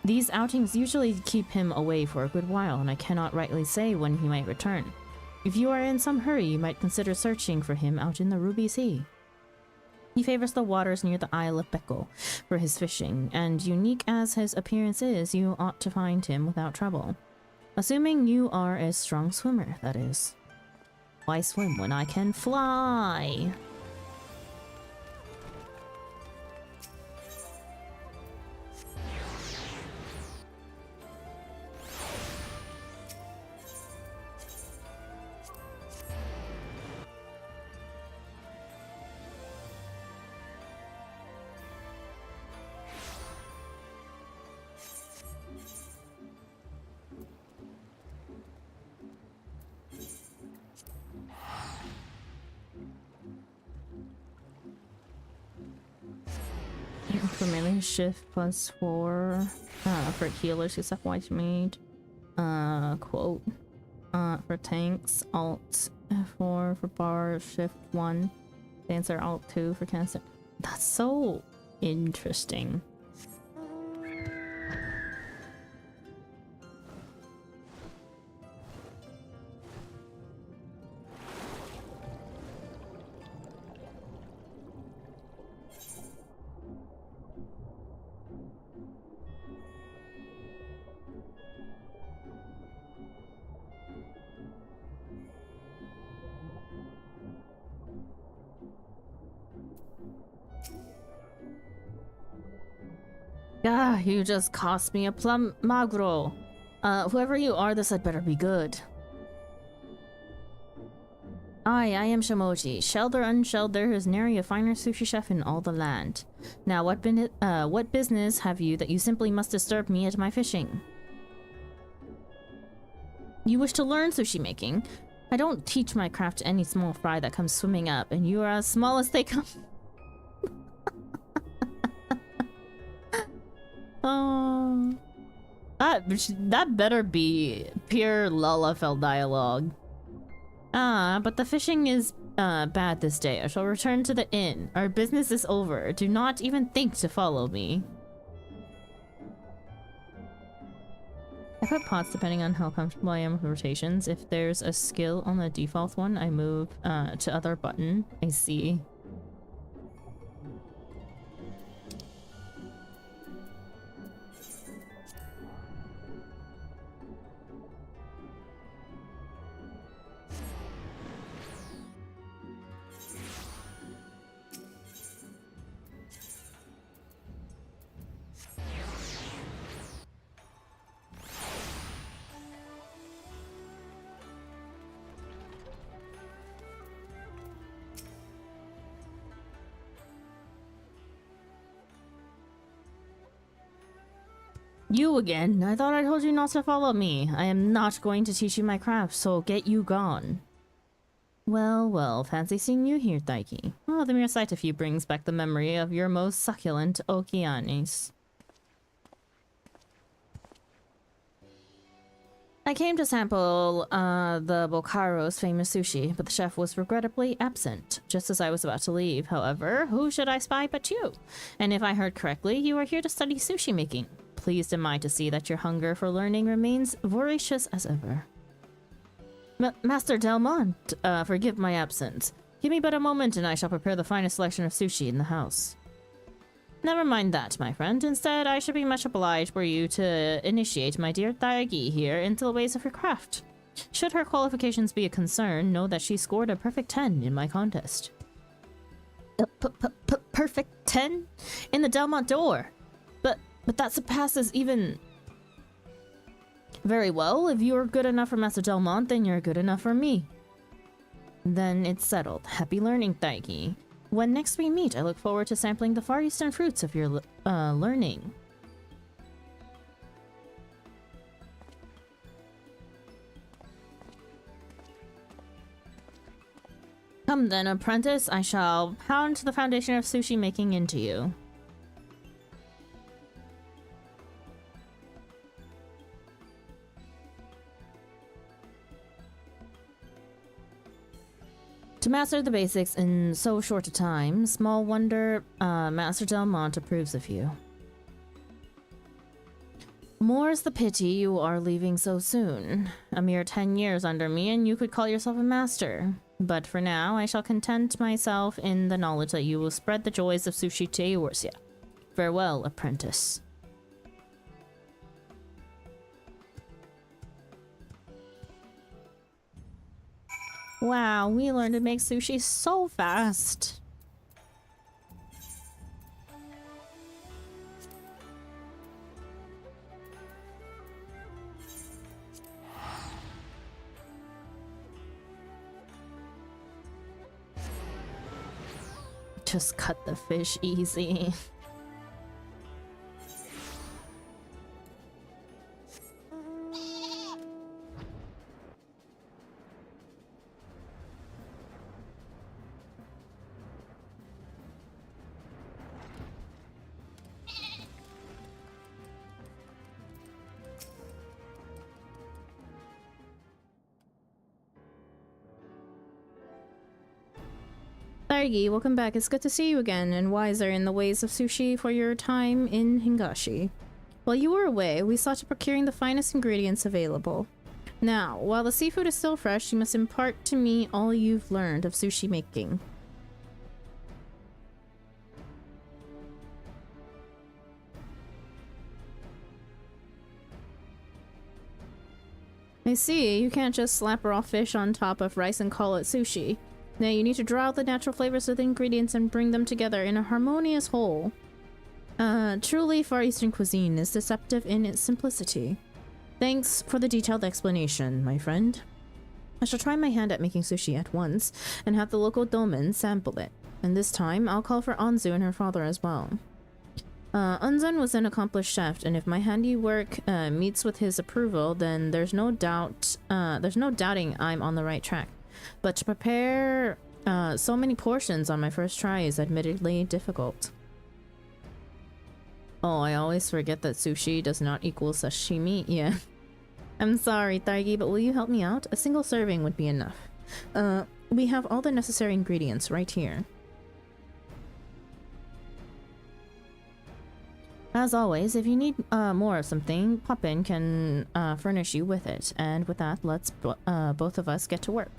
These outings usually keep him away for a good while, and I cannot rightly say when he might return. If you are in some hurry, you might consider searching for him out in the Ruby Sea. He favors the waters near the Isle of Beko for his fishing, and unique as his appearance is, you ought to find him without trouble. Assuming you are a strong swimmer, that is. Why swim when I can fly? melee shift +4 for healers who step white made. Quote. For tanks, alt F4 for bar, shift 1. Dancer, alt 2 for cancer. That's so interesting. Ah, you just cost me a plum magro. Whoever you are, this had better be good. I am Shimoji, shelled or unshelled, there is nary a finer sushi chef in all the land. Now, what business have you that you simply must disturb me at my fishing? You wish to learn sushi making? I don't teach my craft to any small fry that comes swimming up, and you are as small as they come. That better be pure Lalafell dialogue. But the fishing is bad this day. I shall return to the inn. Our business is over. Do not even think to follow me. I put pots depending on how comfortable I am with rotations. If there's a skill on the default one, I move to other button. I see. You again? I thought I told you not to follow me. I am not going to teach you my craft, so get you gone. Well, well, fancy seeing you here, Daiki. Oh, the mere sight of you brings back the memory of your most succulent okianis. I came to sample the Bokaro's famous sushi, but the chef was regrettably absent just as I was about to leave. However, who should I spy but you? And if I heard correctly, you are here to study sushi making. Pleased am I to see that your hunger for learning remains voracious as ever. Master Delmont, forgive my absence. Give me but a moment and I shall prepare the finest selection of sushi in the house. Never mind that, my friend. Instead, I should be much obliged for you to initiate my dear Daigi here into the ways of her craft. Should her qualifications be a concern, know that she scored a perfect 10 in my contest. Perfect 10? In the Delmont door? But that surpasses even... Very well, if you're good enough for Master Delmont, then you're good enough for me. Then it's settled. Happy learning, Daigi. When next we meet, I look forward to sampling the far eastern fruits of your learning. Come then, apprentice. I shall pound the foundation of sushi making into you. To master the basics in so short a time, small wonder Master Delmont approves of you. More's the pity you are leaving so soon. A mere 10 years under me and you could call yourself a master. But for now, I shall content myself in the knowledge that you will spread the joys of sushi to Eorzea. Farewell, apprentice. Wow, we learned to make sushi so fast. Just cut the fish easy. Thaigi, welcome back. It's good to see you again, and wiser in the ways of sushi for your time in Hingashi. While you were away, we saw to procuring the finest ingredients available. Now, while the seafood is still fresh, you must impart to me all you've learned of sushi making. I see, you can't just slap raw fish on top of rice and call it sushi. Now you need to draw out the natural flavors of the ingredients and bring them together in a harmonious whole. Truly Far Eastern cuisine is deceptive in its simplicity. Thanks for the detailed explanation, my friend. I shall try my hand at making sushi at once, and have the local domen sample it. And this time, I'll call for Anzu and her father as well. Unzun was an accomplished chef, and if my handiwork meets with his approval, then there's no doubting I'm on the right track. But to prepare so many portions on my first try is admittedly difficult. Oh, I always forget that sushi does not equal sashimi. Yeah. I'm sorry, Thaigi, but will you help me out? A single serving would be enough. We have all the necessary ingredients right here. As always, if you need more of something, Poppin can furnish you with it. And with that, let's both of us get to work.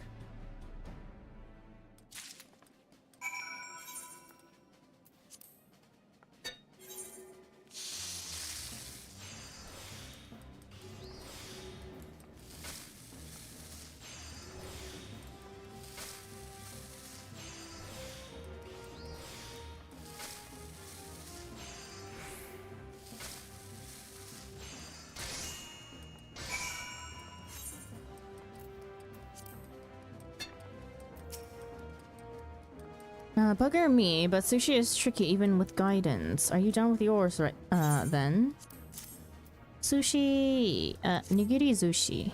Bugger me, but sushi is tricky even with guidance. Are you done with yours right then? Sushi, nigiri sushi.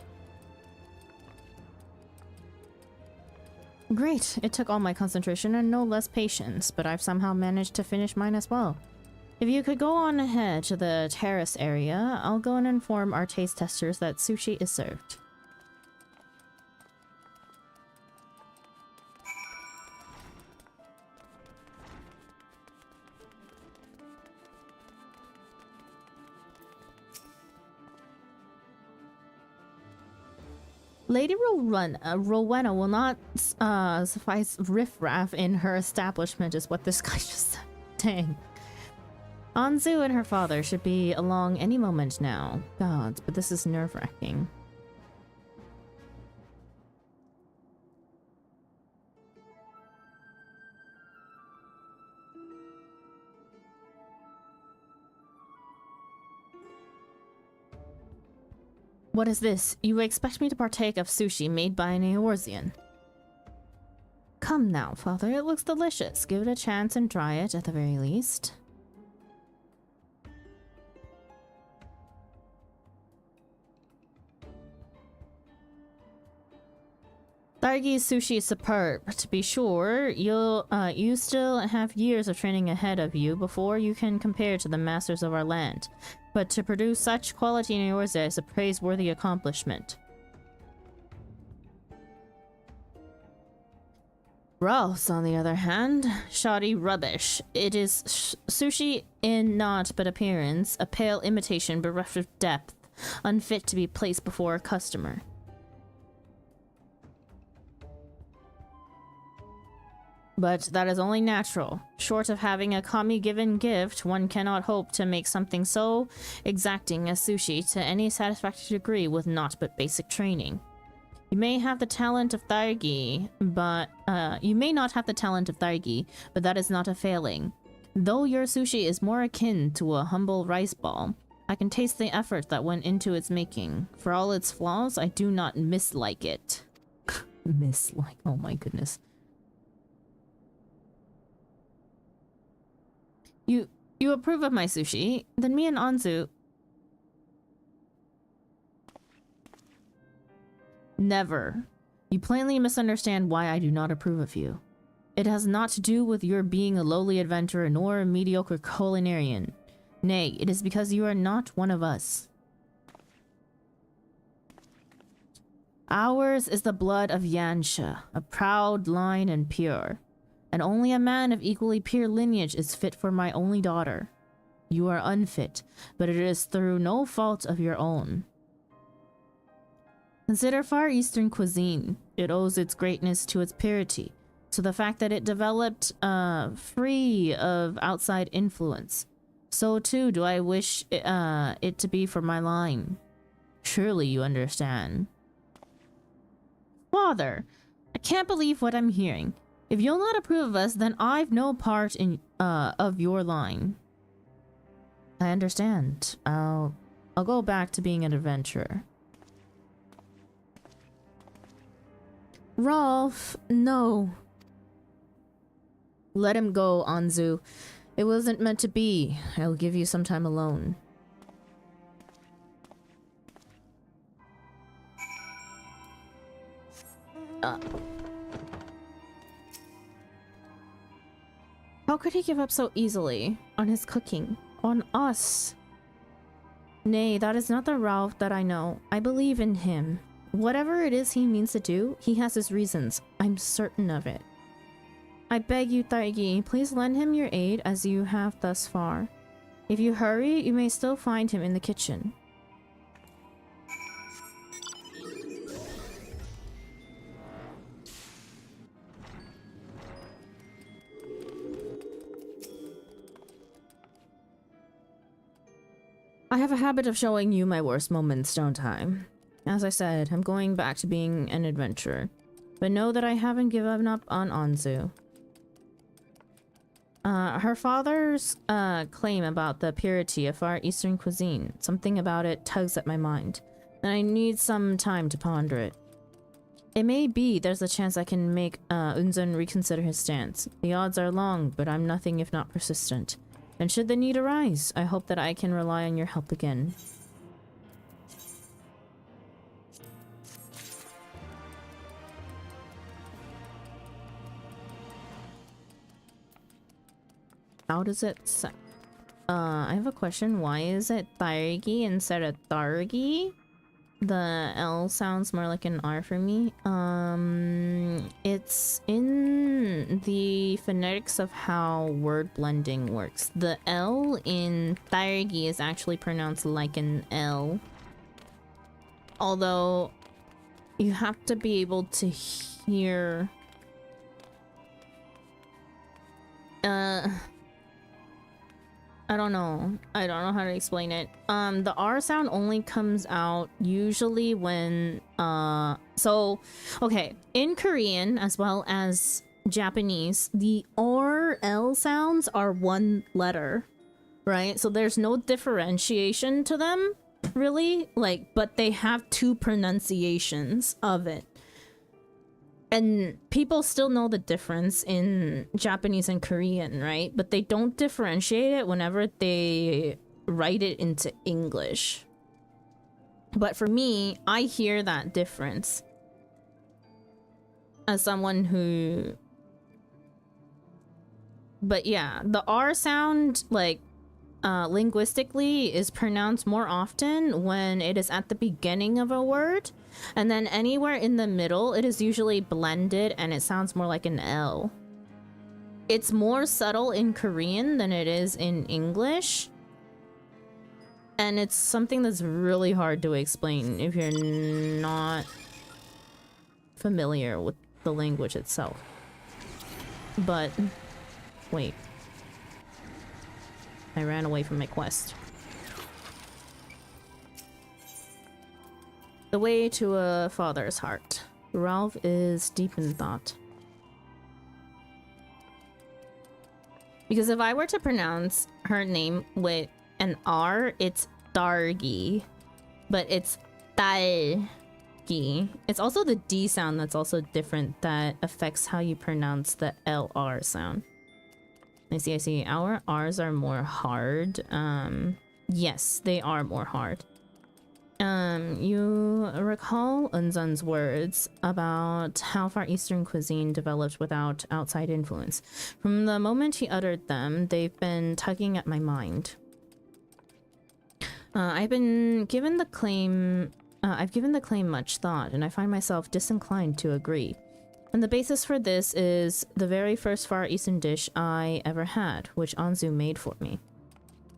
Great, it took all my concentration and no less patience, but I've somehow managed to finish mine as well. If you could go on ahead to the terrace area, I'll go and inform our taste testers that sushi is served. Lady Rowena will not suffice riffraff in her establishment, is what this guy just said. Dang. Anzu and her father should be along any moment now. Gods, but this is nerve-wracking. What is this? You expect me to partake of sushi made by an Eorzean? Come now, father, it looks delicious. Give it a chance and try it at the very least. Thargi's sushi is superb. To be sure, you still have years of training ahead of you before you can compare to the masters of our land. But to produce such quality in Eorzea is a praiseworthy accomplishment. Ross, on the other hand, shoddy rubbish. It is sushi in not but appearance, a pale imitation bereft of depth, unfit to be placed before a customer. But that is only natural. Short of having a kami-given gift, one cannot hope to make something so exacting as sushi to any satisfactory degree with naught but basic training. You may have the talent of Thaigi, but you may not have the talent of Thaigi, but that is not a failing. Though your sushi is more akin to a humble rice ball, I can taste the effort that went into its making. For all its flaws, I do not mislike it. Mislike? Oh my goodness. You approve of my sushi? Then me and Anzu... Never. You plainly misunderstand why I do not approve of you. It has not to do with your being a lowly adventurer nor a mediocre culinarian. Nay, it is because you are not one of us. Ours is the blood of Yansha, a proud line and pure. and only a man of equally pure lineage is fit for my only daughter. You are unfit, but it is through no fault of your own. Consider Far Eastern cuisine. It owes its greatness to its purity, to the fact that it developed free of outside influence. So too do I wish it to be for my line. Surely you understand. Father, I can't believe what I'm hearing. If you'll not approve of us, then I've no part in of your line. I understand. I'll go back to being an adventurer. Rolf, no. Let him go, Anzu. It wasn't meant to be. I'll give you some time alone. How could he give up so easily? On his cooking? On us? Nay, that is not the Ralph that I know. I believe in him. Whatever it is he means to do, he has his reasons. I'm certain of it. I beg you, Taigi, please lend him your aid as you have thus far. If you hurry, you may still find him in the kitchen. I have a habit of showing you my worst moments, don't I? As I said, I'm going back to being an adventurer. But know that I haven't given up on Anzu. Her father's claim about the purity of Far Eastern cuisine. Something about it tugs at my mind, and I need some time to ponder it. It may be there's a chance I can make Unzun reconsider his stance. The odds are long, but I'm nothing if not persistent. And should the need arise, I hope that I can rely on your help again. How does it say? I have a question. Why is it Thargi instead of Thargi? The L sounds more like an R for me. It's in the phonetics of how word blending works. The L in Thargi is actually pronounced like an L. Although, you have to be able to hear... I don't know how to explain it. The R sound only comes out usually when okay, in Korean as well as Japanese, the R L sounds are one letter, right? So there's no differentiation to them, really, like, but they have two pronunciations of it. And people still know the difference in Japanese and Korean, right? But they don't differentiate it whenever they write it into English. But for me, I hear that difference. As someone who... But yeah, the R sound, like, linguistically is pronounced more often when it is at the beginning of a word. And then anywhere in the middle, it is usually blended and it sounds more like an L. It's more subtle in Korean than it is in English. And it's something that's really hard to explain if you're not familiar with the language itself. But, wait. I ran away from my quest. The way to a father's heart. Ralph is deep in thought. Because if I were to pronounce her name with an R, it's Dargi. But it's Taigi. It's also the D sound that's also different that affects how you pronounce the LR sound. I see. Our R's are more hard. Yes, they are more hard. You recall Unzun's words about how Far Eastern cuisine developed without outside influence. From the moment he uttered them, they've been tugging at my mind. I've given the claim much thought, and I find myself disinclined to agree. And the basis for this is the very first Far Eastern dish I ever had, which Anzu made for me.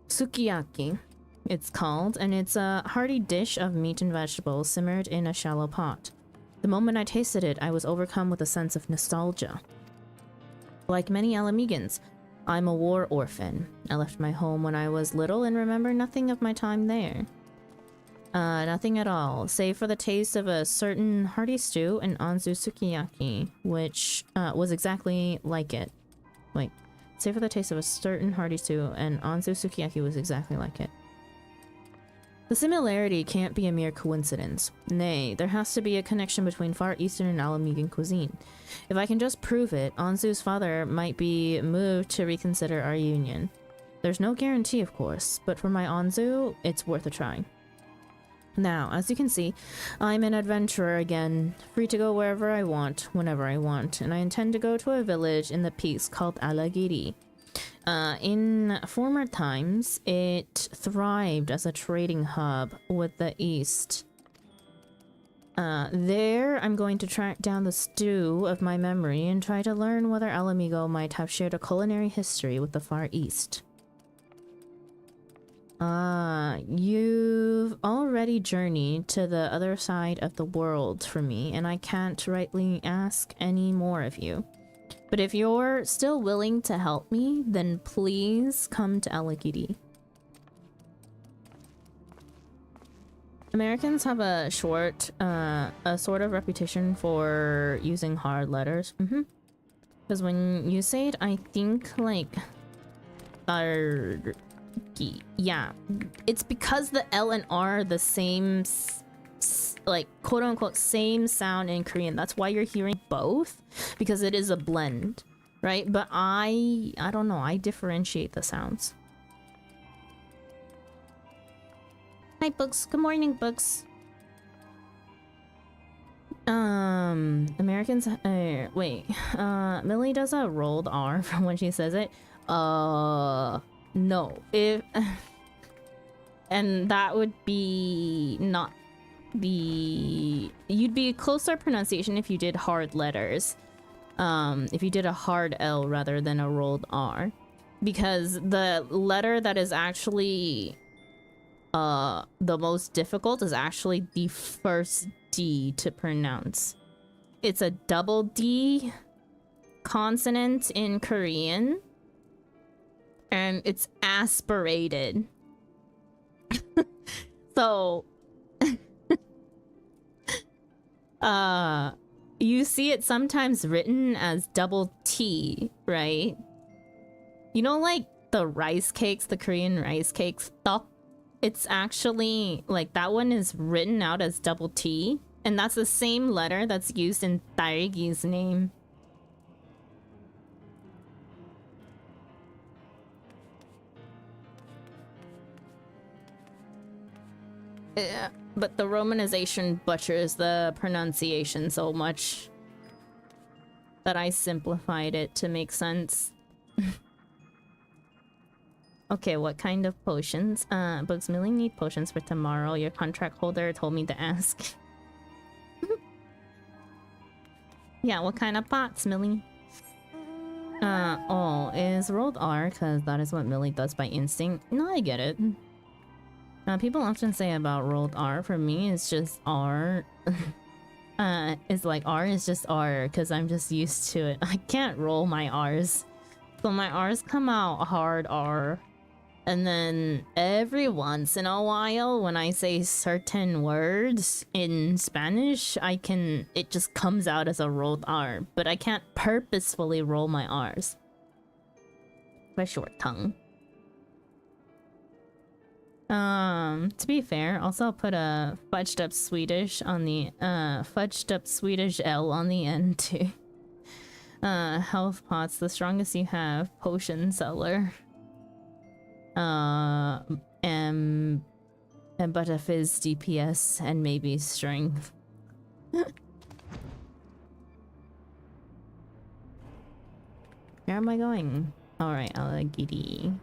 Sukiyaki, it's called, and it's a hearty dish of meat and vegetables simmered in a shallow pot. The moment I tasted it, I was overcome with a sense of nostalgia. Like many Alamegans, I'm a war orphan. I left my home when I was little and remember nothing of my time there. Nothing at all, save for the taste of a certain hearty stew and Anzu sukiyaki, which was exactly like it. Wait, save for the taste of a certain hearty stew and Anzu sukiyaki was exactly like it. The similarity can't be a mere coincidence. Nay, there has to be a connection between Far Eastern and Alamegan cuisine. If I can just prove it, Anzu's father might be moved to reconsider our union. There's no guarantee, of course, but for my Anzu, it's worth a try. Now, as you can see, I'm an adventurer again, free to go wherever I want, whenever I want, and I intend to go to a village in the peaks called Alagiri. In former times, it thrived as a trading hub with the east. There, I'm going to track down the stew of my memory and try to learn whether Alamigo might have shared a culinary history with the Far East. You've already journeyed to the other side of the world for me, and I can't rightly ask any more of you. But if you're still willing to help me, then please come to Alagiri. Americans have a sort of reputation for using hard letters. Because when you say it, I think like yeah, it's because the L and R are the same, like quote unquote same sound in Korean. That's why you're hearing both, because it is a blend, right? But I don't know, I differentiate the sounds. Hi Books, good morning Books. Americans, wait, Millie does a rolled R from when she says it. No, if and that would be not the, you'd be closer pronunciation if you did hard letters, if you did a hard L rather than a rolled R, because the letter that is actually the most difficult is actually the first D to pronounce. It's a double D consonant in Korean, and it's aspirated. So you see it sometimes written as double T, right? You know, like the rice cakes, the Korean rice cakes, tok? It's actually like that one is written out as double T, and that's the same letter that's used in Taegi's name. Yeah, but the romanization butchers the pronunciation so much that I simplified it to make sense. Okay, what kind of potions? Bugs Millie need potions for tomorrow. Your contract holder told me to ask. Yeah, what kind of pots, Millie? Oh, is rolled R, because that is what Millie does by instinct. No, I get it. People often say about rolled R. For me, it's just R. It's like R is just R, because I'm just used to it. I can't roll my R's. So my R's come out hard R. And then every once in a while, when I say certain words in Spanish, it just comes out as a rolled R. But I can't purposefully roll my R's. My short tongue. To be fair, also I'll put a fudged up Swedish on the, fudged up Swedish L on the end too. Health pots, the strongest you have, potion seller. And but a fizz DPS and maybe strength. Where am I going? Alright, Alagiri.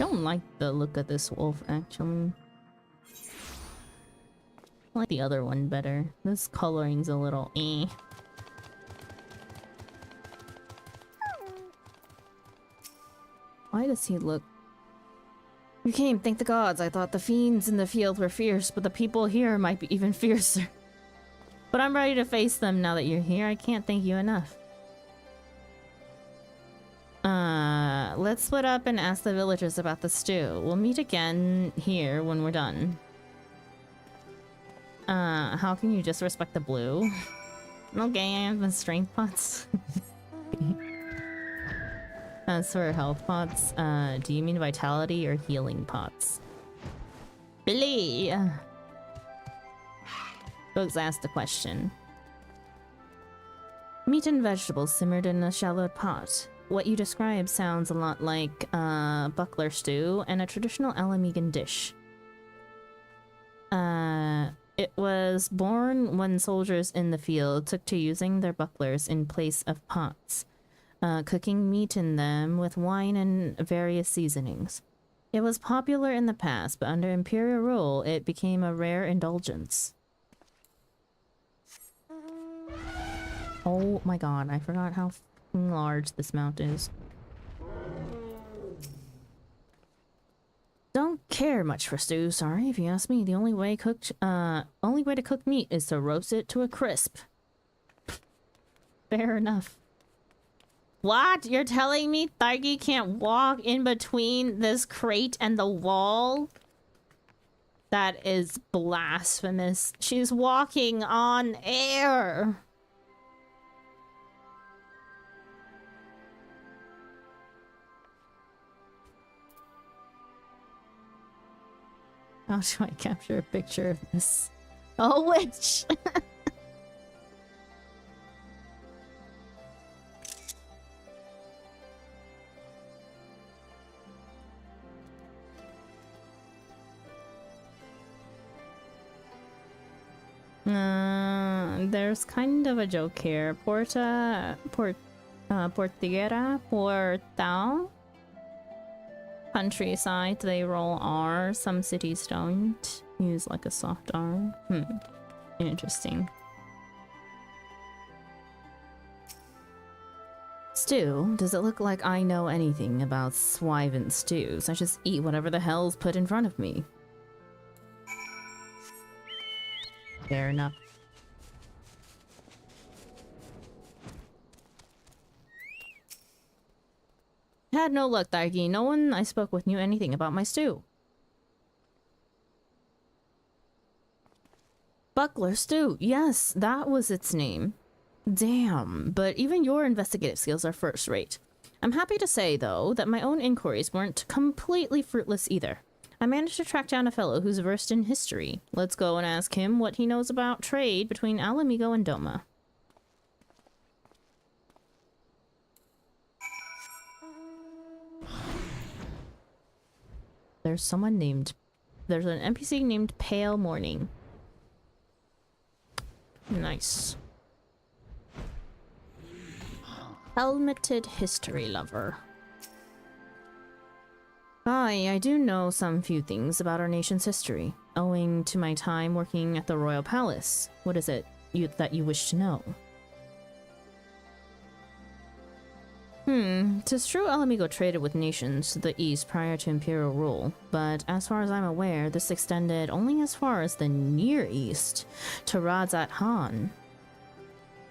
Don't like the look of this wolf, actually. I like the other one better. This coloring's a little eh. Why does he look... You came, thank the gods. I thought the fiends in the field were fierce, but the people here might be even fiercer. But I'm ready to face them now that you're here. I can't thank you enough. Let's split up and ask the villagers about the stew. We'll meet again here when we're done. How can you just respect the blue? Okay, I have the strength pots. As for health pots, do you mean vitality or healing pots? Billy! Bugs asked the question. Meat and vegetables simmered in a shallow pot. What you describe sounds a lot like buckler stew and a traditional Alamegan dish. It was born when soldiers in the field took to using their bucklers in place of pots, cooking meat in them with wine and various seasonings. It was popular in the past, but under Imperial rule, it became a rare indulgence. Oh my god, I forgot how large this mount is. Don't care much for stew, sorry if you ask me. The only way to cook meat is to roast it to a crisp. Fair enough. What? You're telling me Thargi can't walk in between this crate and the wall? That is blasphemous. She's walking on air. How do I capture a picture of this? Oh, witch! There's kind of a joke here. Portiguera, Portal. Countryside, they roll R. Some cities don't. Use like a soft R. Interesting. Stew? Does it look like I know anything about Swyvin stews? I just eat whatever the hell's put in front of me. Fair enough. Had no luck, Thargi. No one I spoke with knew anything about my stew. Buckler stew. Yes, that was its name. Damn, but even your investigative skills are first rate. I'm happy to say, though, that my own inquiries weren't completely fruitless either. I managed to track down a fellow who's versed in history. Let's go and ask him what he knows about trade between Alamigo and Doma. There's an NPC named Pale Morning. Nice. Helmeted history lover. I do know some few things about our nation's history, owing to my time working at the Royal Palace. What is it that you wish to know? 'Tis true Alamigo traded with nations to the east prior to Imperial rule, but as far as I'm aware, this extended only as far as the Near East, to Radzat Han.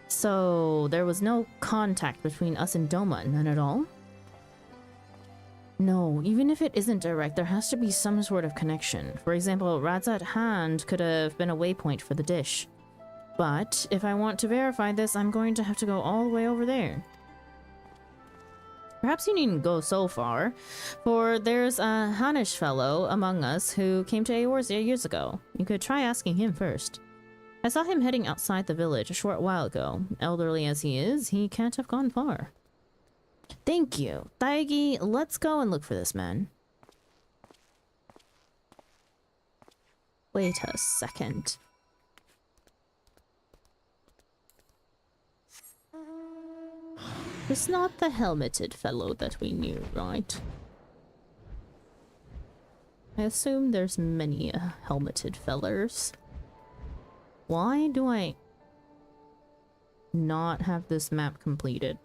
So there was no contact between us and Doma, none at all? No, even if it isn't direct, there has to be some sort of connection. For example, Radzat Han could have been a waypoint for the dish. But if I want to verify this, I'm going to have to go all the way over there. Perhaps you needn't go so far, for there's a Hanish fellow among us who came to Eorzea years ago. You could try asking him first. I saw him heading outside the village a short while ago. Elderly as he is, he can't have gone far. Thank you. Thargi, let's go and look for this man. Wait a second. It's not the helmeted fellow that we knew, right? I assume there's many helmeted fellers. Why do I not have this map completed?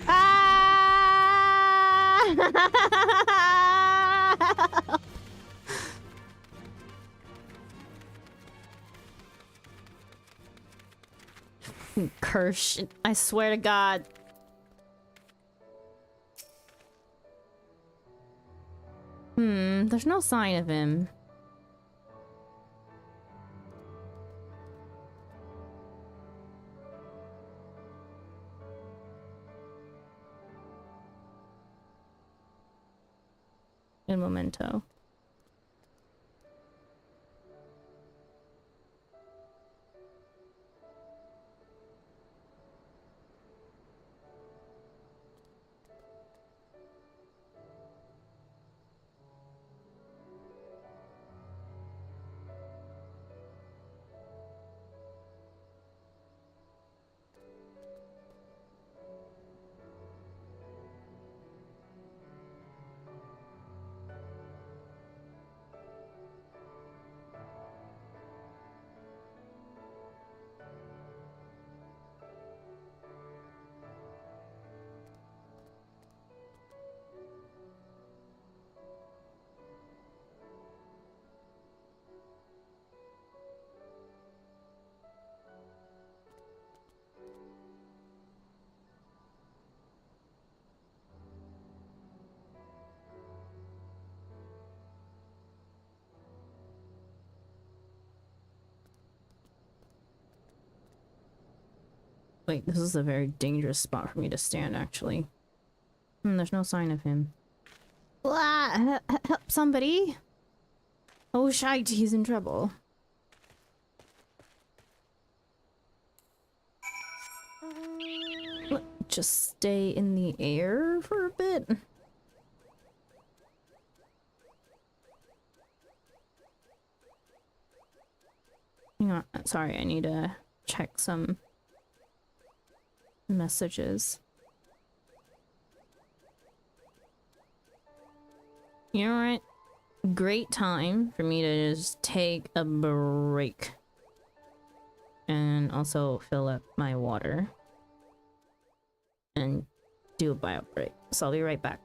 Ah! Curse. I swear to God. There's no sign of him. In Memento. Wait, this is a very dangerous spot for me to stand, actually. There's no sign of him. Help somebody! Oh, shite, he's in trouble. Just stay in the air for a bit? Hang on, sorry, I need to check some messages. You know what? Great time for me to just take a break. And also fill up my water. And do a bio break. So I'll be right back.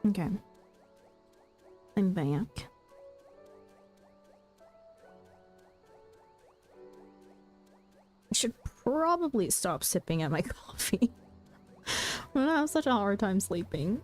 Okay. I'm back. I should probably stop sipping at my coffee. I have such a hard time sleeping.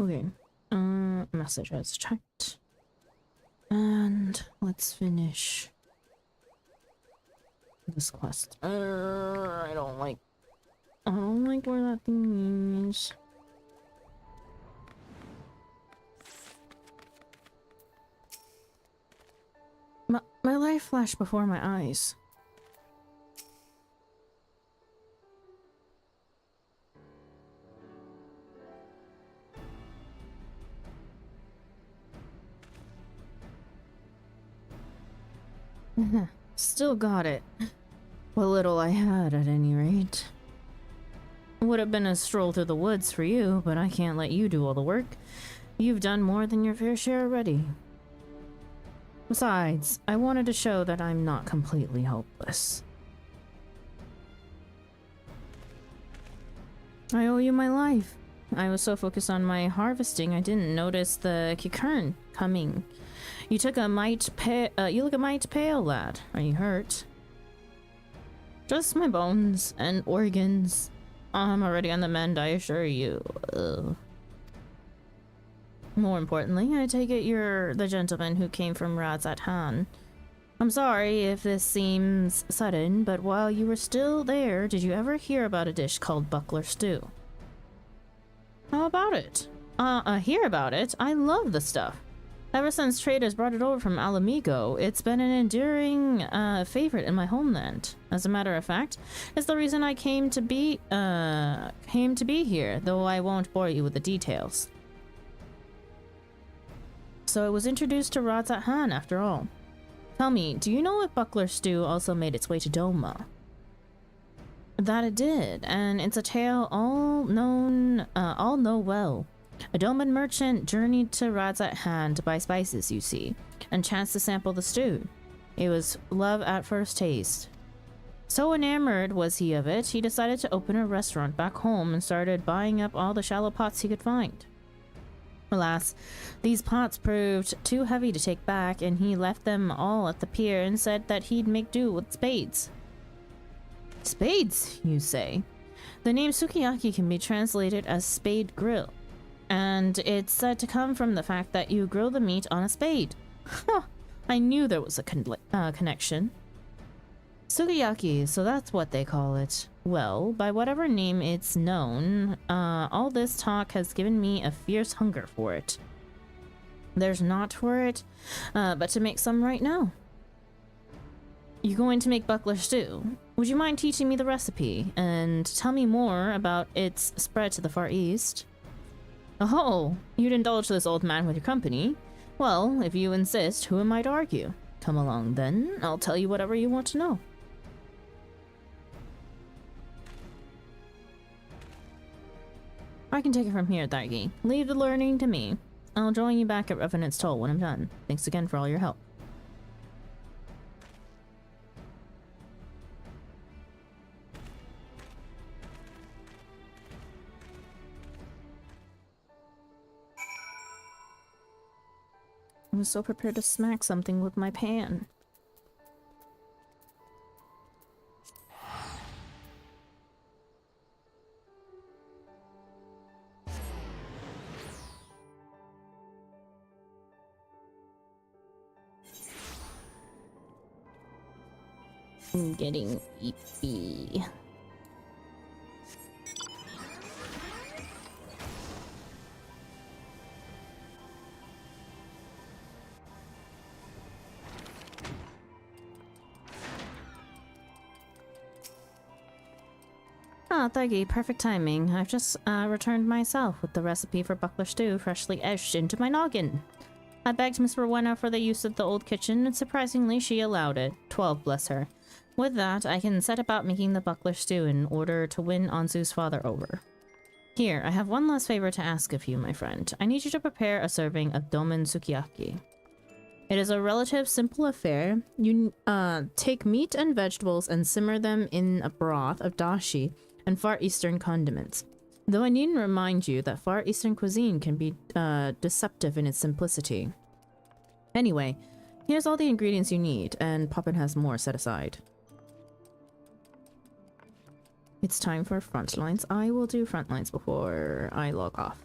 Okay, messages checked. And let's finish this quest. I don't like where that thing is. My life flashed before my eyes. Still got it. What little I had, at any rate. Would have been a stroll through the woods for you, but I can't let you do all the work. You've done more than your fair share already. Besides, I wanted to show that I'm not completely hopeless. I owe you my life. I was so focused on my harvesting, I didn't notice the Kikern coming. You look a mite pale, lad. Are you hurt? Just my bones and organs. I'm already on the mend, I assure you. More importantly, I take it you're the gentleman who came from Razat-Han. I'm sorry if this seems sudden, but while you were still there, did you ever hear about a dish called buckler stew? How about it? Hear about it? I love the stuff. Ever since traders brought it over from Alamigo, it's been an enduring favorite in my homeland. As a matter of fact, it's the reason I came to be here, though I won't bore you with the details. So it was introduced to Razat-Han after all. Tell me, do you know if buckler stew also made its way to Doma? That it did, and it's a tale all know well. A Doman merchant journeyed to Razat-Han to buy spices, you see, and chanced to sample the stew. It was love at first taste. So enamored was he of it, he decided to open a restaurant back home and started buying up all the shallow pots he could find. Alas, these pots proved too heavy to take back, and he left them all at the pier and said that he'd make do with spades. Spades, you say? The name sukiyaki can be translated as spade grill, and it's said to come from the fact that you grill the meat on a spade. Huh, I knew there was a connection. Sukiyaki, so that's what they call it. Well, by whatever name it's known, all this talk has given me a fierce hunger for it. There's not for it, but to make some right now. You going to make buckler stew? Would you mind teaching me the recipe, and tell me more about its spread to the Far East? Oh, you'd indulge this old man with your company? Well, if you insist, who am I to argue? Come along then, I'll tell you whatever you want to know. I can take it from here, Dargy. Leave the learning to me. I'll join you back at Revenant's Toll when I'm done. Thanks again for all your help. I was so prepared to smack something with my pan. I'm getting eepy. Oh, Thuggy, perfect timing. I've just returned myself with the recipe for buckler stew freshly etched into my noggin. I begged Miss Rowena for the use of the old kitchen, and surprisingly she allowed it. 12, bless her. With that, I can set about making the buckler stew in order to win Anzu's father over. Here, I have one last favor to ask of you, my friend. I need you to prepare a serving of domen sukiyaki. It is a relative simple affair. You take meat and vegetables and simmer them in a broth of dashi and Far Eastern condiments. Though I needn't remind you that Far Eastern cuisine can be deceptive in its simplicity. Anyway, here's all the ingredients you need, and Poppin has more set aside. It's time for frontlines. I will do frontlines before I log off.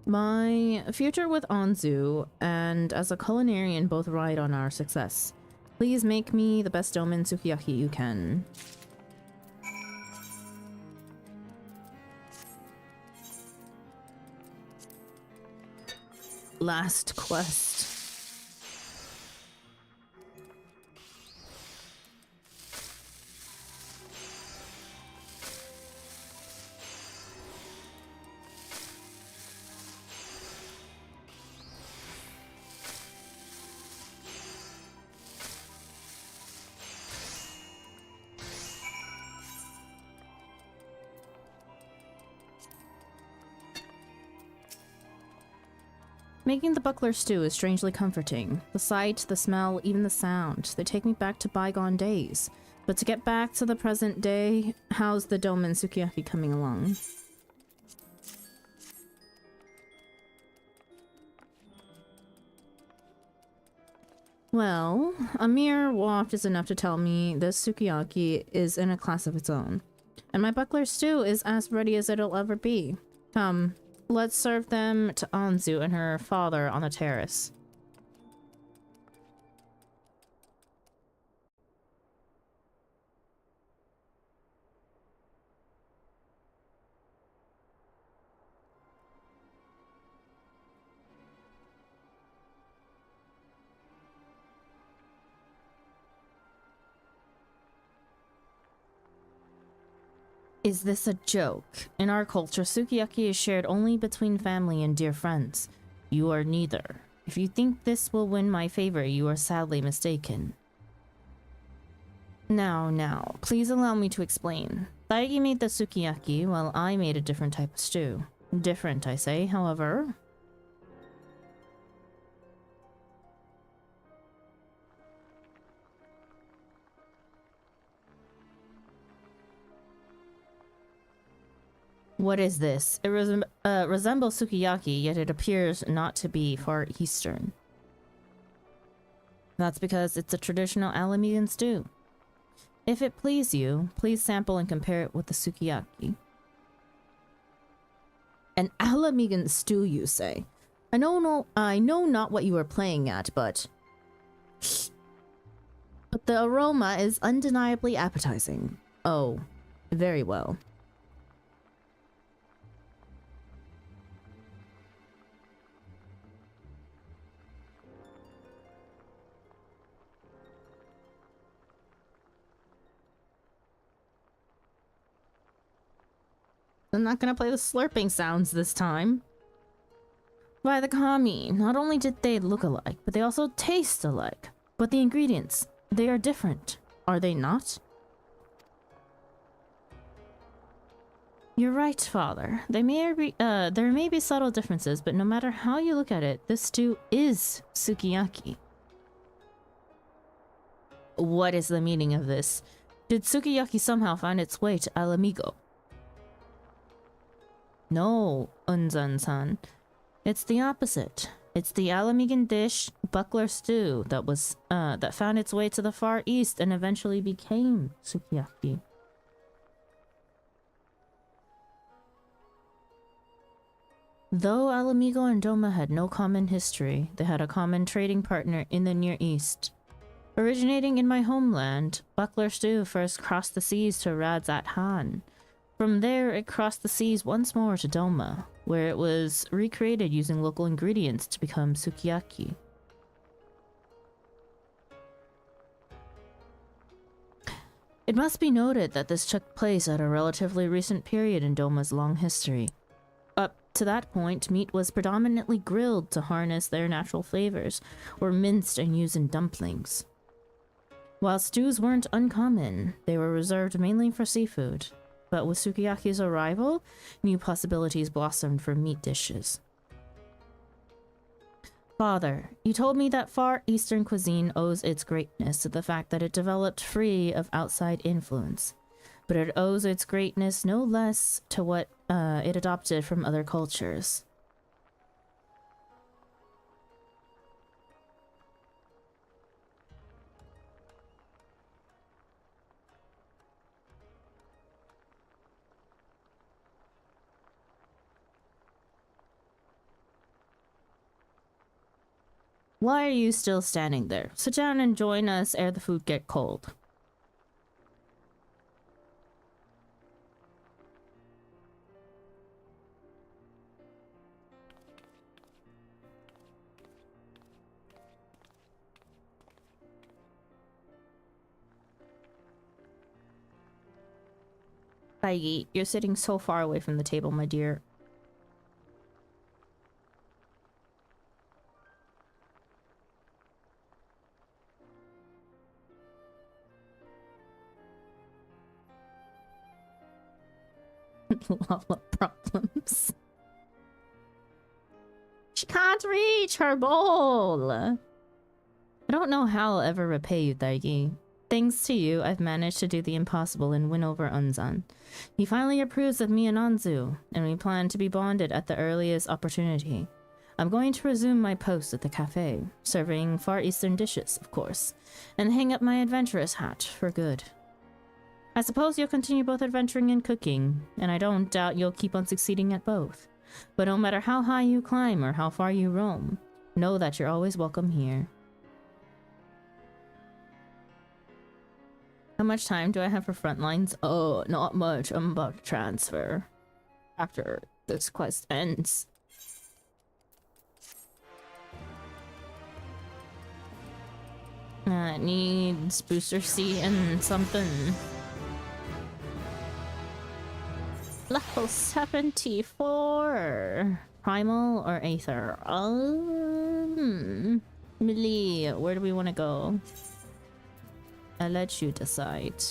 My future with Anzu and as a culinarian both ride on our success. Please make me the best domen sukiyaki you can. Last quest. Making the buckler stew is strangely comforting. The sight, the smell, even the sound, they take me back to bygone days. But to get back to the present day, how's the domen sukiyaki coming along? Well, a mere waft is enough to tell me this sukiyaki is in a class of its own. And my buckler stew is as ready as it'll ever be. Come. Let's serve them to Anzu and her father on the terrace. Is this a joke? In our culture, sukiyaki is shared only between family and dear friends. You are neither. If you think this will win my favor, you are sadly mistaken. Now, please allow me to explain. Daigi made the sukiyaki, while I made a different type of stew. Different, I say, however. What is this? It resembles sukiyaki, yet it appears not to be Far Eastern. That's because it's a traditional Alamegan stew. If it please you, please sample and compare it with the sukiyaki. An Alamegan stew, you say? I know not what you are playing at, but the aroma is undeniably appetizing. Oh, very well. I'm not gonna play the slurping sounds this time. By the kami, not only did they look alike, but they also taste alike. But the ingredients, they are different, are they not? You're right, father. There may be subtle differences, but no matter how you look at it, this stew is sukiyaki. What is the meaning of this? Did sukiyaki somehow find its way to Alamigo? No, Unzan-san. It's the opposite. It's the Alamegan dish, buckler stew, that found its way to the Far East and eventually became sukiyaki. Though Alamigo and Doma had no common history, they had a common trading partner in the Near East. Originating in my homeland, buckler stew first crossed the seas to Radzat Han. From there, it crossed the seas once more to Doma, where it was recreated using local ingredients to become sukiyaki. It must be noted that this took place at a relatively recent period in Doma's long history. Up to that point, meat was predominantly grilled to harness their natural flavors, or minced and used in dumplings. While stews weren't uncommon, they were reserved mainly for seafood. But with Sukiyaki's arrival, new possibilities blossomed for meat dishes. Father, you told me that Far Eastern cuisine owes its greatness to the fact that it developed free of outside influence. But it owes its greatness no less to what it adopted from other cultures. Why are you still standing there? Sit down and join us ere the food get cold. Feige, you're sitting so far away from the table, my dear. Lala problems. She can't reach her bowl. I don't know how I'll ever repay you, Daigi. Thanks to you, I've managed to do the impossible and win over Unzan. He finally approves of me and Anzu, and we plan to be bonded at the earliest opportunity. I'm going to resume my post at the cafe, serving Far Eastern dishes, of course, and hang up my adventurous hat for good. I suppose you'll continue both adventuring and cooking, and I don't doubt you'll keep on succeeding at both. But no matter how high you climb or how far you roam, know that you're always welcome here. How much time do I have for front lines? Oh, not much. I'm about to transfer after this quest ends. It needs booster seat and something. Level 74. Primal or Aether? Millie, where do we want to go? I'll let you decide.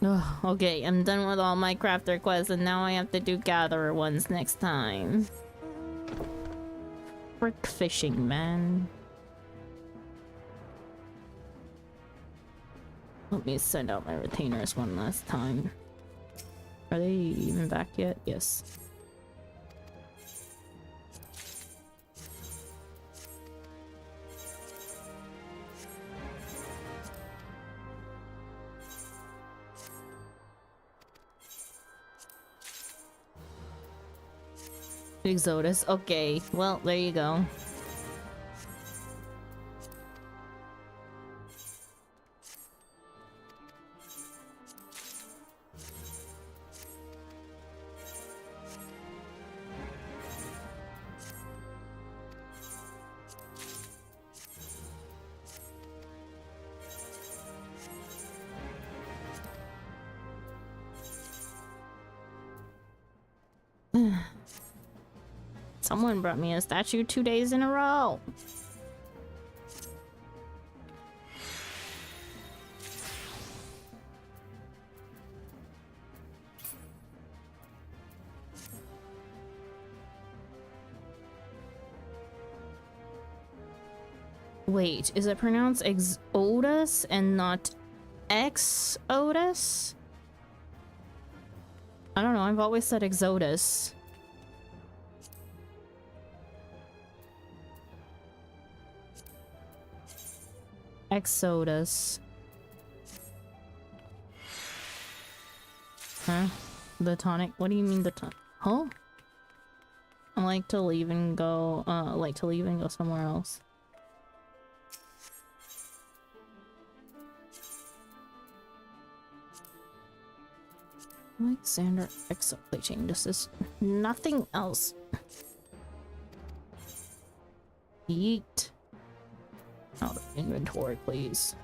Oh, okay, I'm done with all my crafter quests and now I have to do gatherer ones next time. Frick fishing, man. Let me send out my retainers one last time. Are they even back yet? Yes. Exodus. Okay, well, there you go. Someone brought me a statue 2 days in a row. Wait, is it pronounced Exodus and not Exodus? I don't know, I've always said Exodus. Exodus. Huh? The tonic? What do you mean the tonic? Huh? I like to leave and go, somewhere else. Alexander exoplating. This is nothing else. Yeet. Out of inventory, please.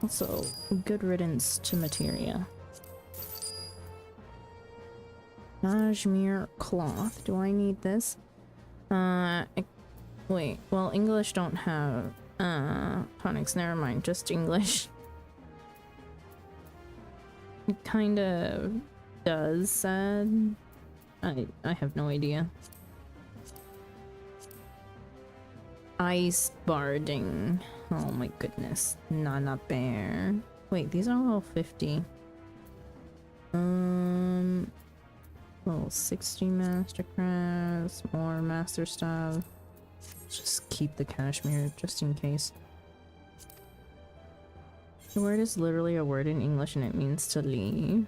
Also, good riddance to materia. Cashmere cloth. Do I need this? Wait. Well, English don't have phonics. Never mind. Just English. It kind of does, said. I have no idea. Ice barding. Oh my goodness. Nana bear. Wait, these are all 50. Level 60 mastercrafts, more master stuff. Just keep the cashmere just in case. The word is literally a word in English and it means to leave.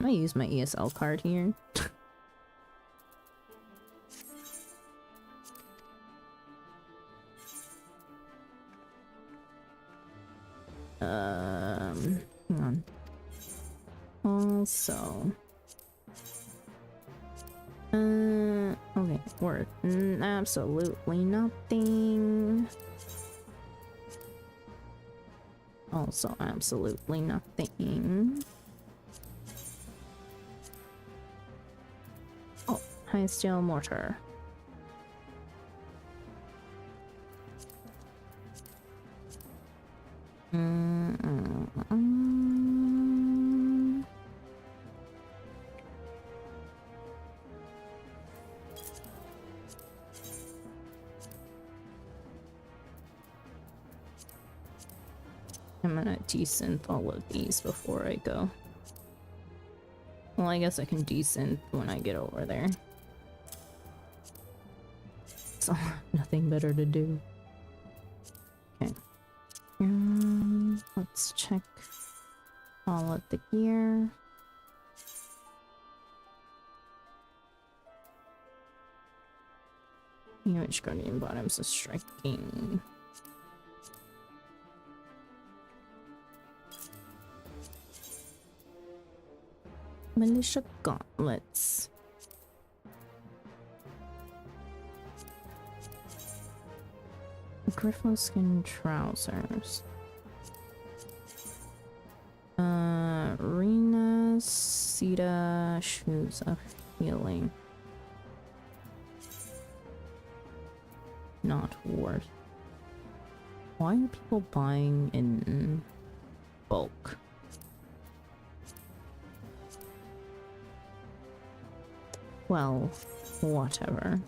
I use my ESL card here. Hang on. Also, okay, word. Absolutely nothing. Also, absolutely nothing. Oh, high steel mortar. I'm gonna desynth all of these before I go. Well, I guess I can desynth when I get over there. So, nothing better to do. Okay. Let's check all of the gear. Which Guardian bottoms is striking. Militia gauntlets. Griffo skin trousers. Rena Sita shoes of healing. Not worth. Why are people buying in bulk? Well, whatever.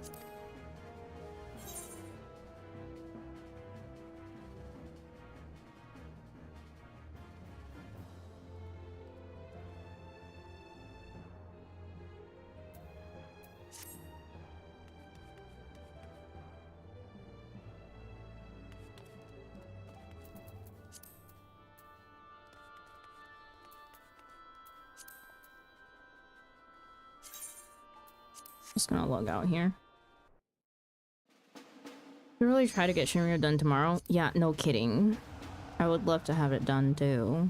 Just gonna log out here. I really try to get Shimmer done tomorrow. Yeah, no kidding. I would love to have it done too.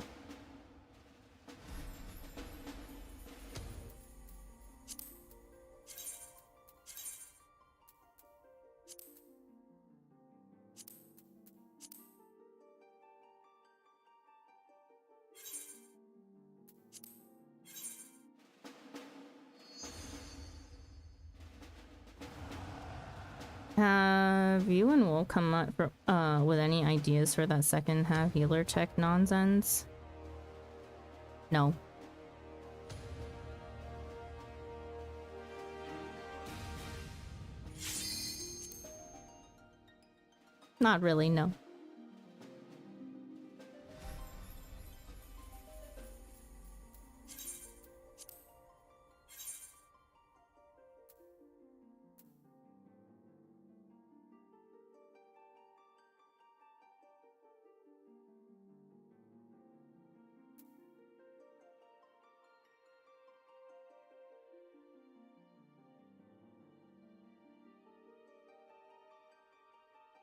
Have you and Will come up for, with any ideas for that second half healer tech nonsense? No. Not really, no.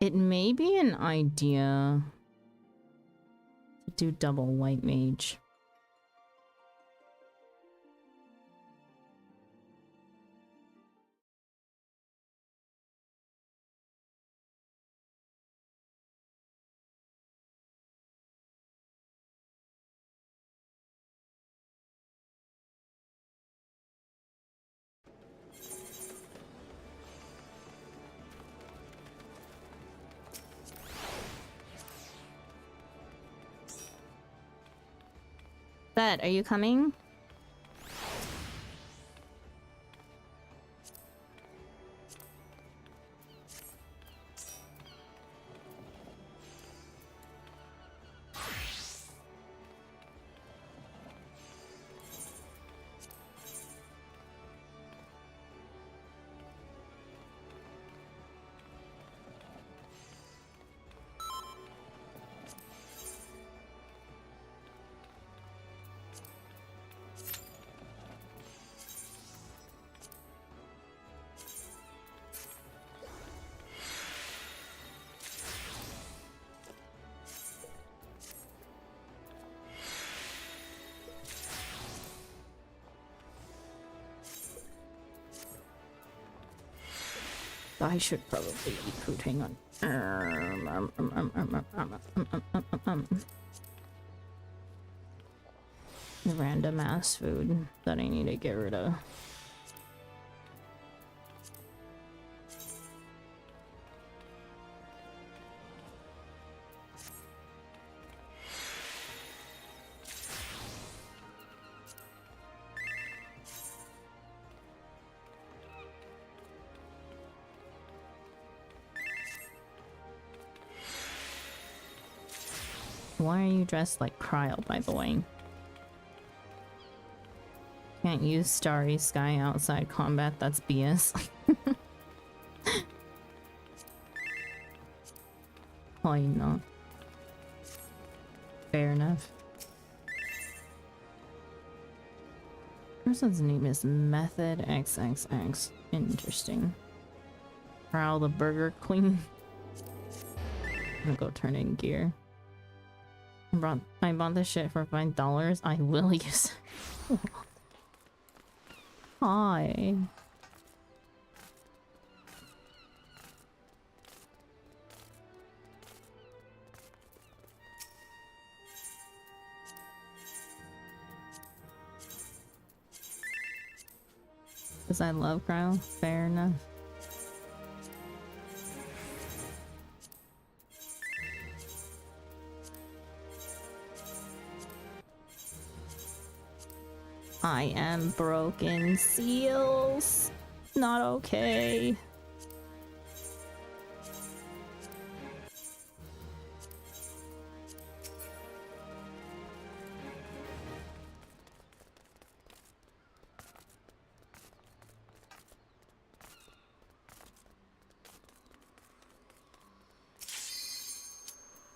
It may be an idea to do double white mage. Dad, are you coming? I should probably eat food. Hang on. Random ass food that I need to get rid of. Why are you dressed like Cryo, by the way? Can't use Starry Sky outside combat, that's BS. Why not? Fair enough. Person's name is Method XXX. Interesting. Prowl the Burger Queen. I'm gonna go turn in gear. I bought this shit for $5. I will use it. Hi. Because I love Cryo. Fair enough. I am broken seals. Not okay.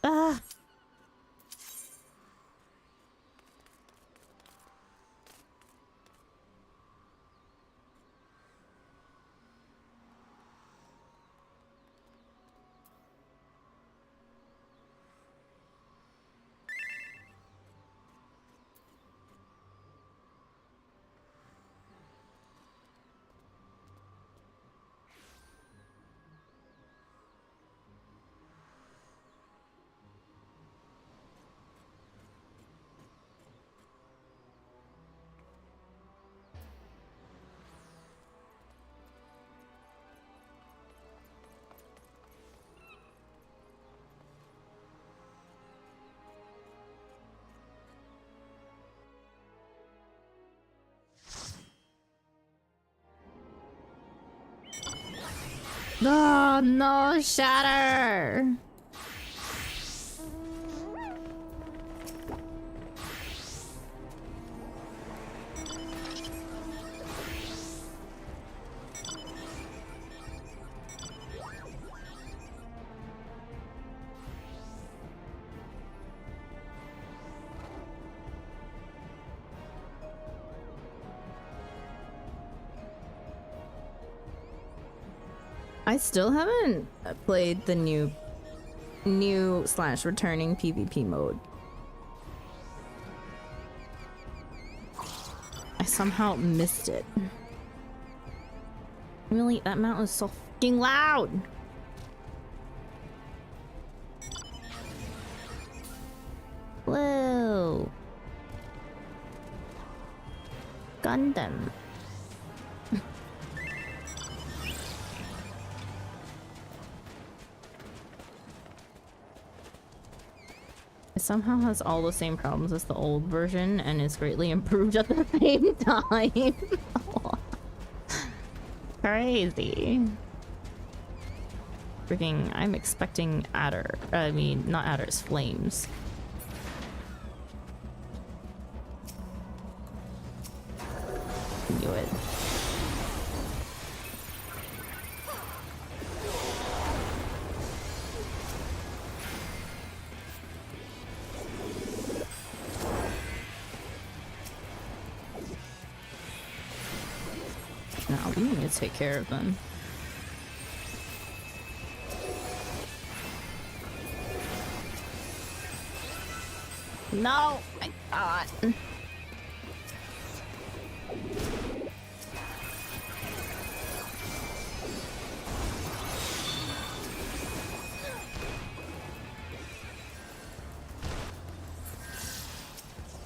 Ah. Oh no, Shatter! I still haven't played the new slash returning PvP mode. I somehow missed it. Really, that mountain is so fucking loud. Whoa. Gundam. somehow has all the same problems as the old version and is greatly improved at the same time. Crazy. Freaking, I'm expecting not adders, flames. Knew it. Now we need to take care of them. No, my God.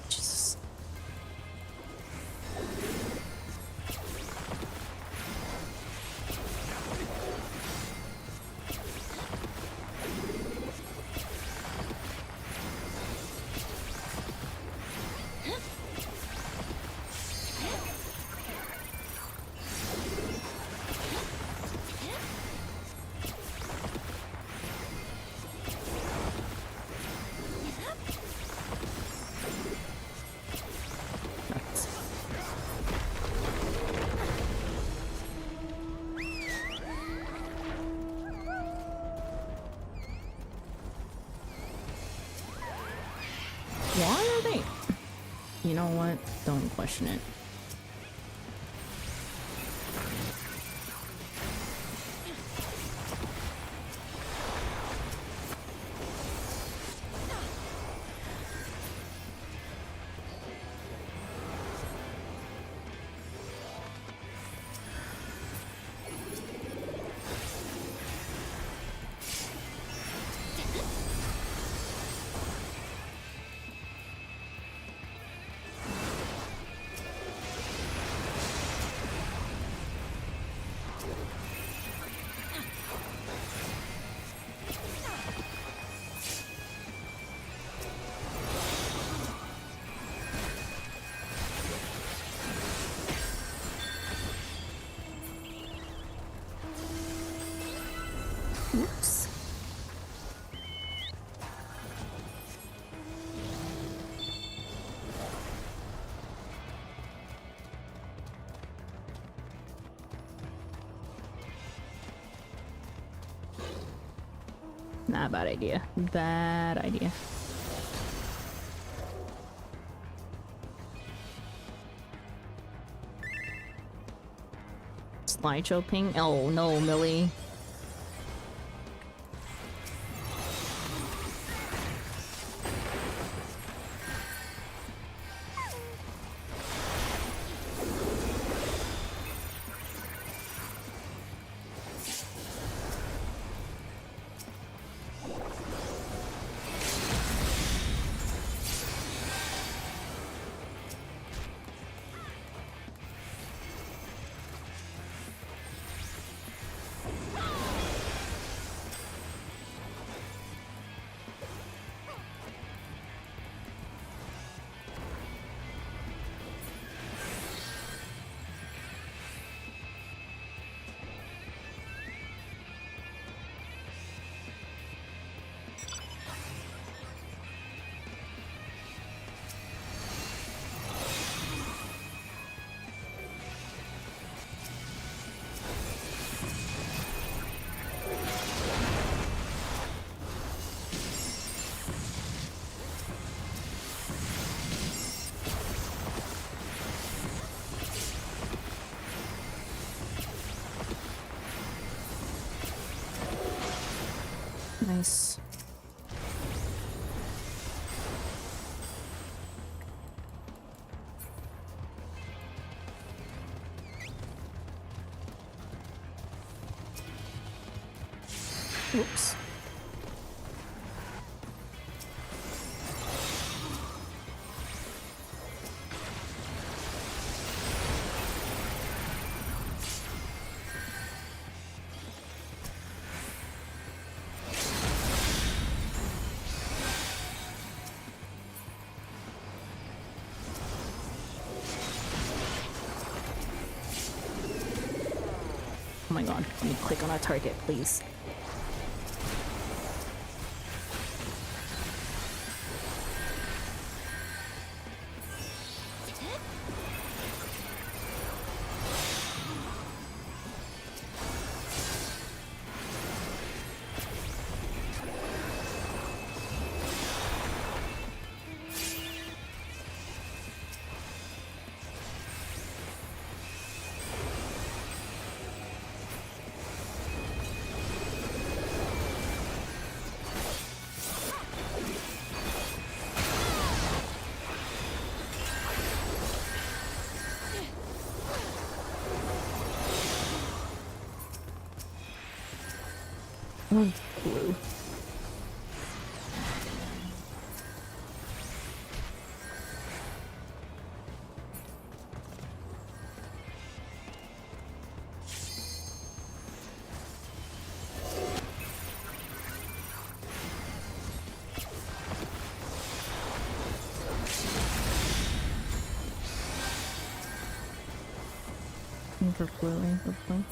Jesus. Why are they? You know what? Don't question it. Oops. Nah, bad idea. Bad idea. Slideshow ping? Oh no, Millie. Nice. Oops. my god. Let me click on a target, please. Blue. For bluing, for blue.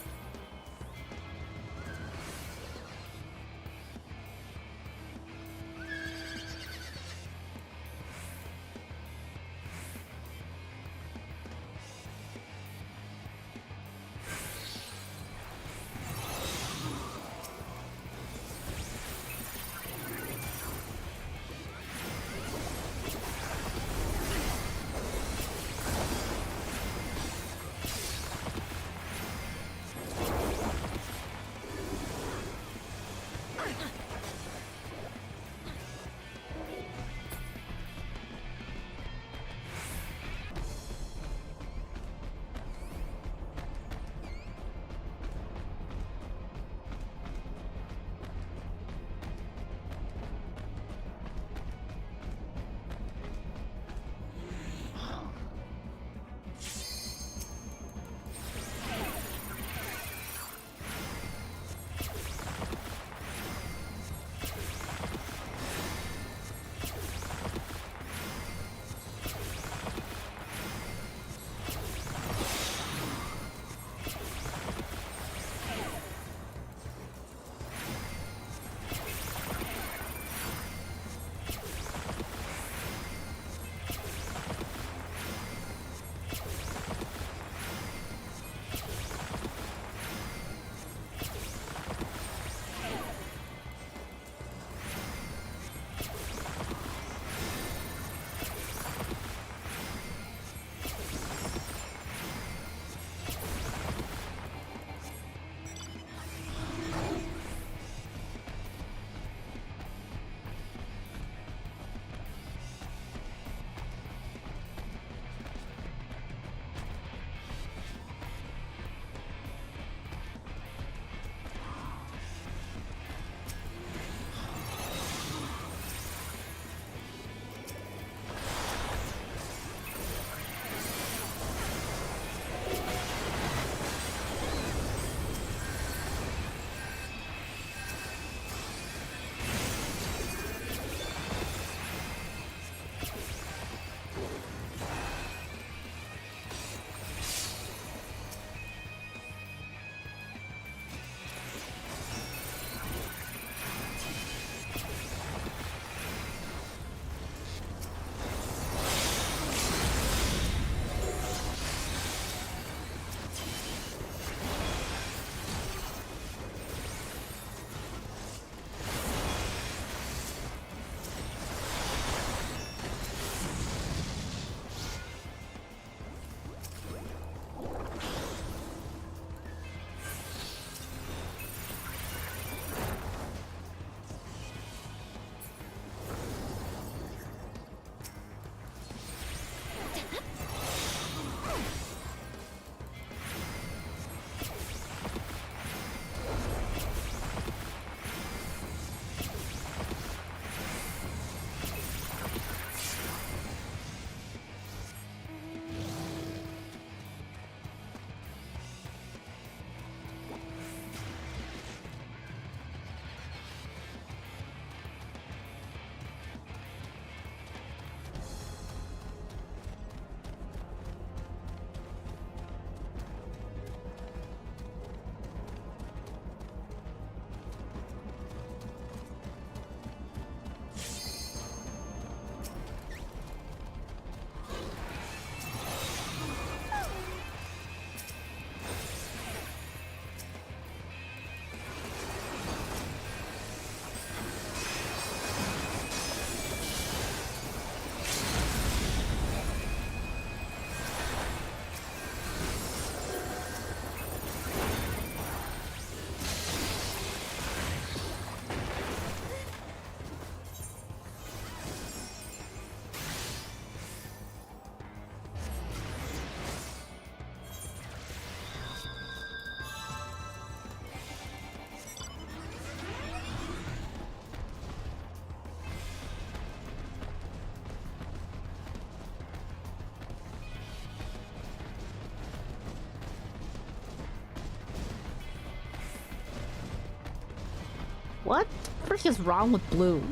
What the frick is wrong with blue?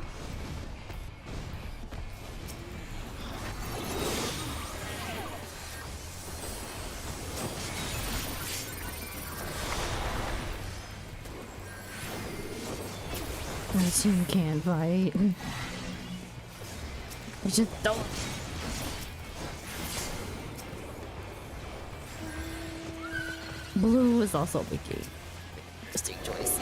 My team can't fight. I just don't. Blue is also Mickey. Interesting choice.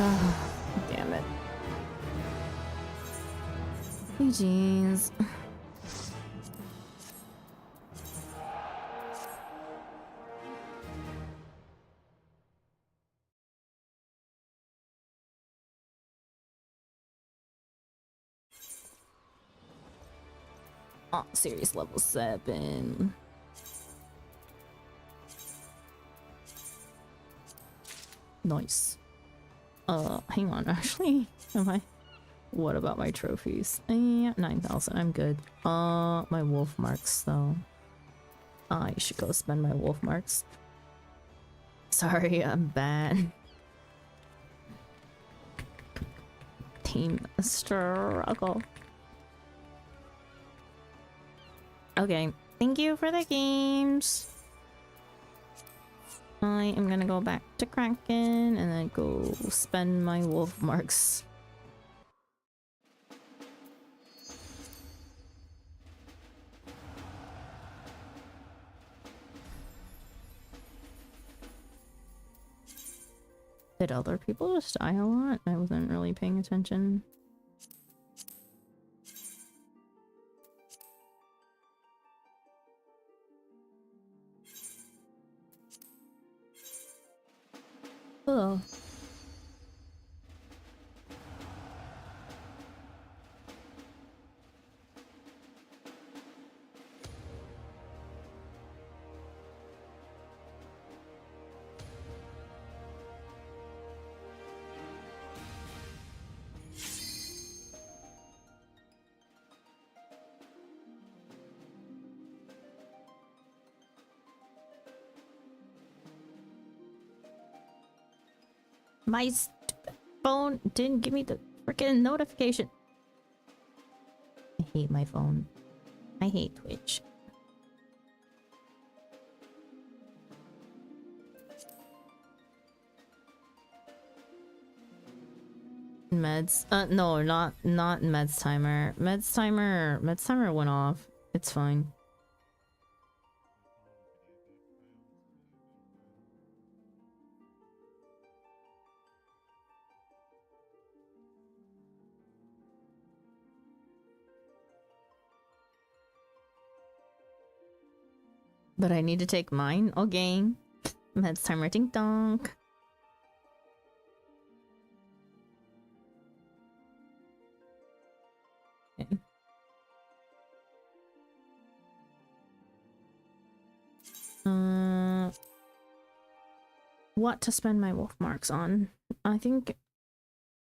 Ah, damn it. Jeez. Oh, serious level 7. Nice. Hang on, actually, am I? What about my trophies? 9,000, I'm good. My wolf marks, though. I should go spend my wolf marks. Sorry, I'm bad. Team struggle. Okay, thank you for the games. I am gonna go back to Kraken and then go spend my wolf marks. Did other people just die a lot? I wasn't really paying attention. Oh. My stupid phone didn't give me the freaking notification. I hate my phone. I hate Twitch. Meds? No, not meds timer. Meds timer went off. It's fine. But I need to take mine. Okay. Meds timer ding donk. Okay. What to spend my wolf marks on? I think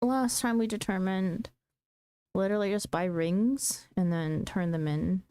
last time we determined literally just buy rings and then turn them in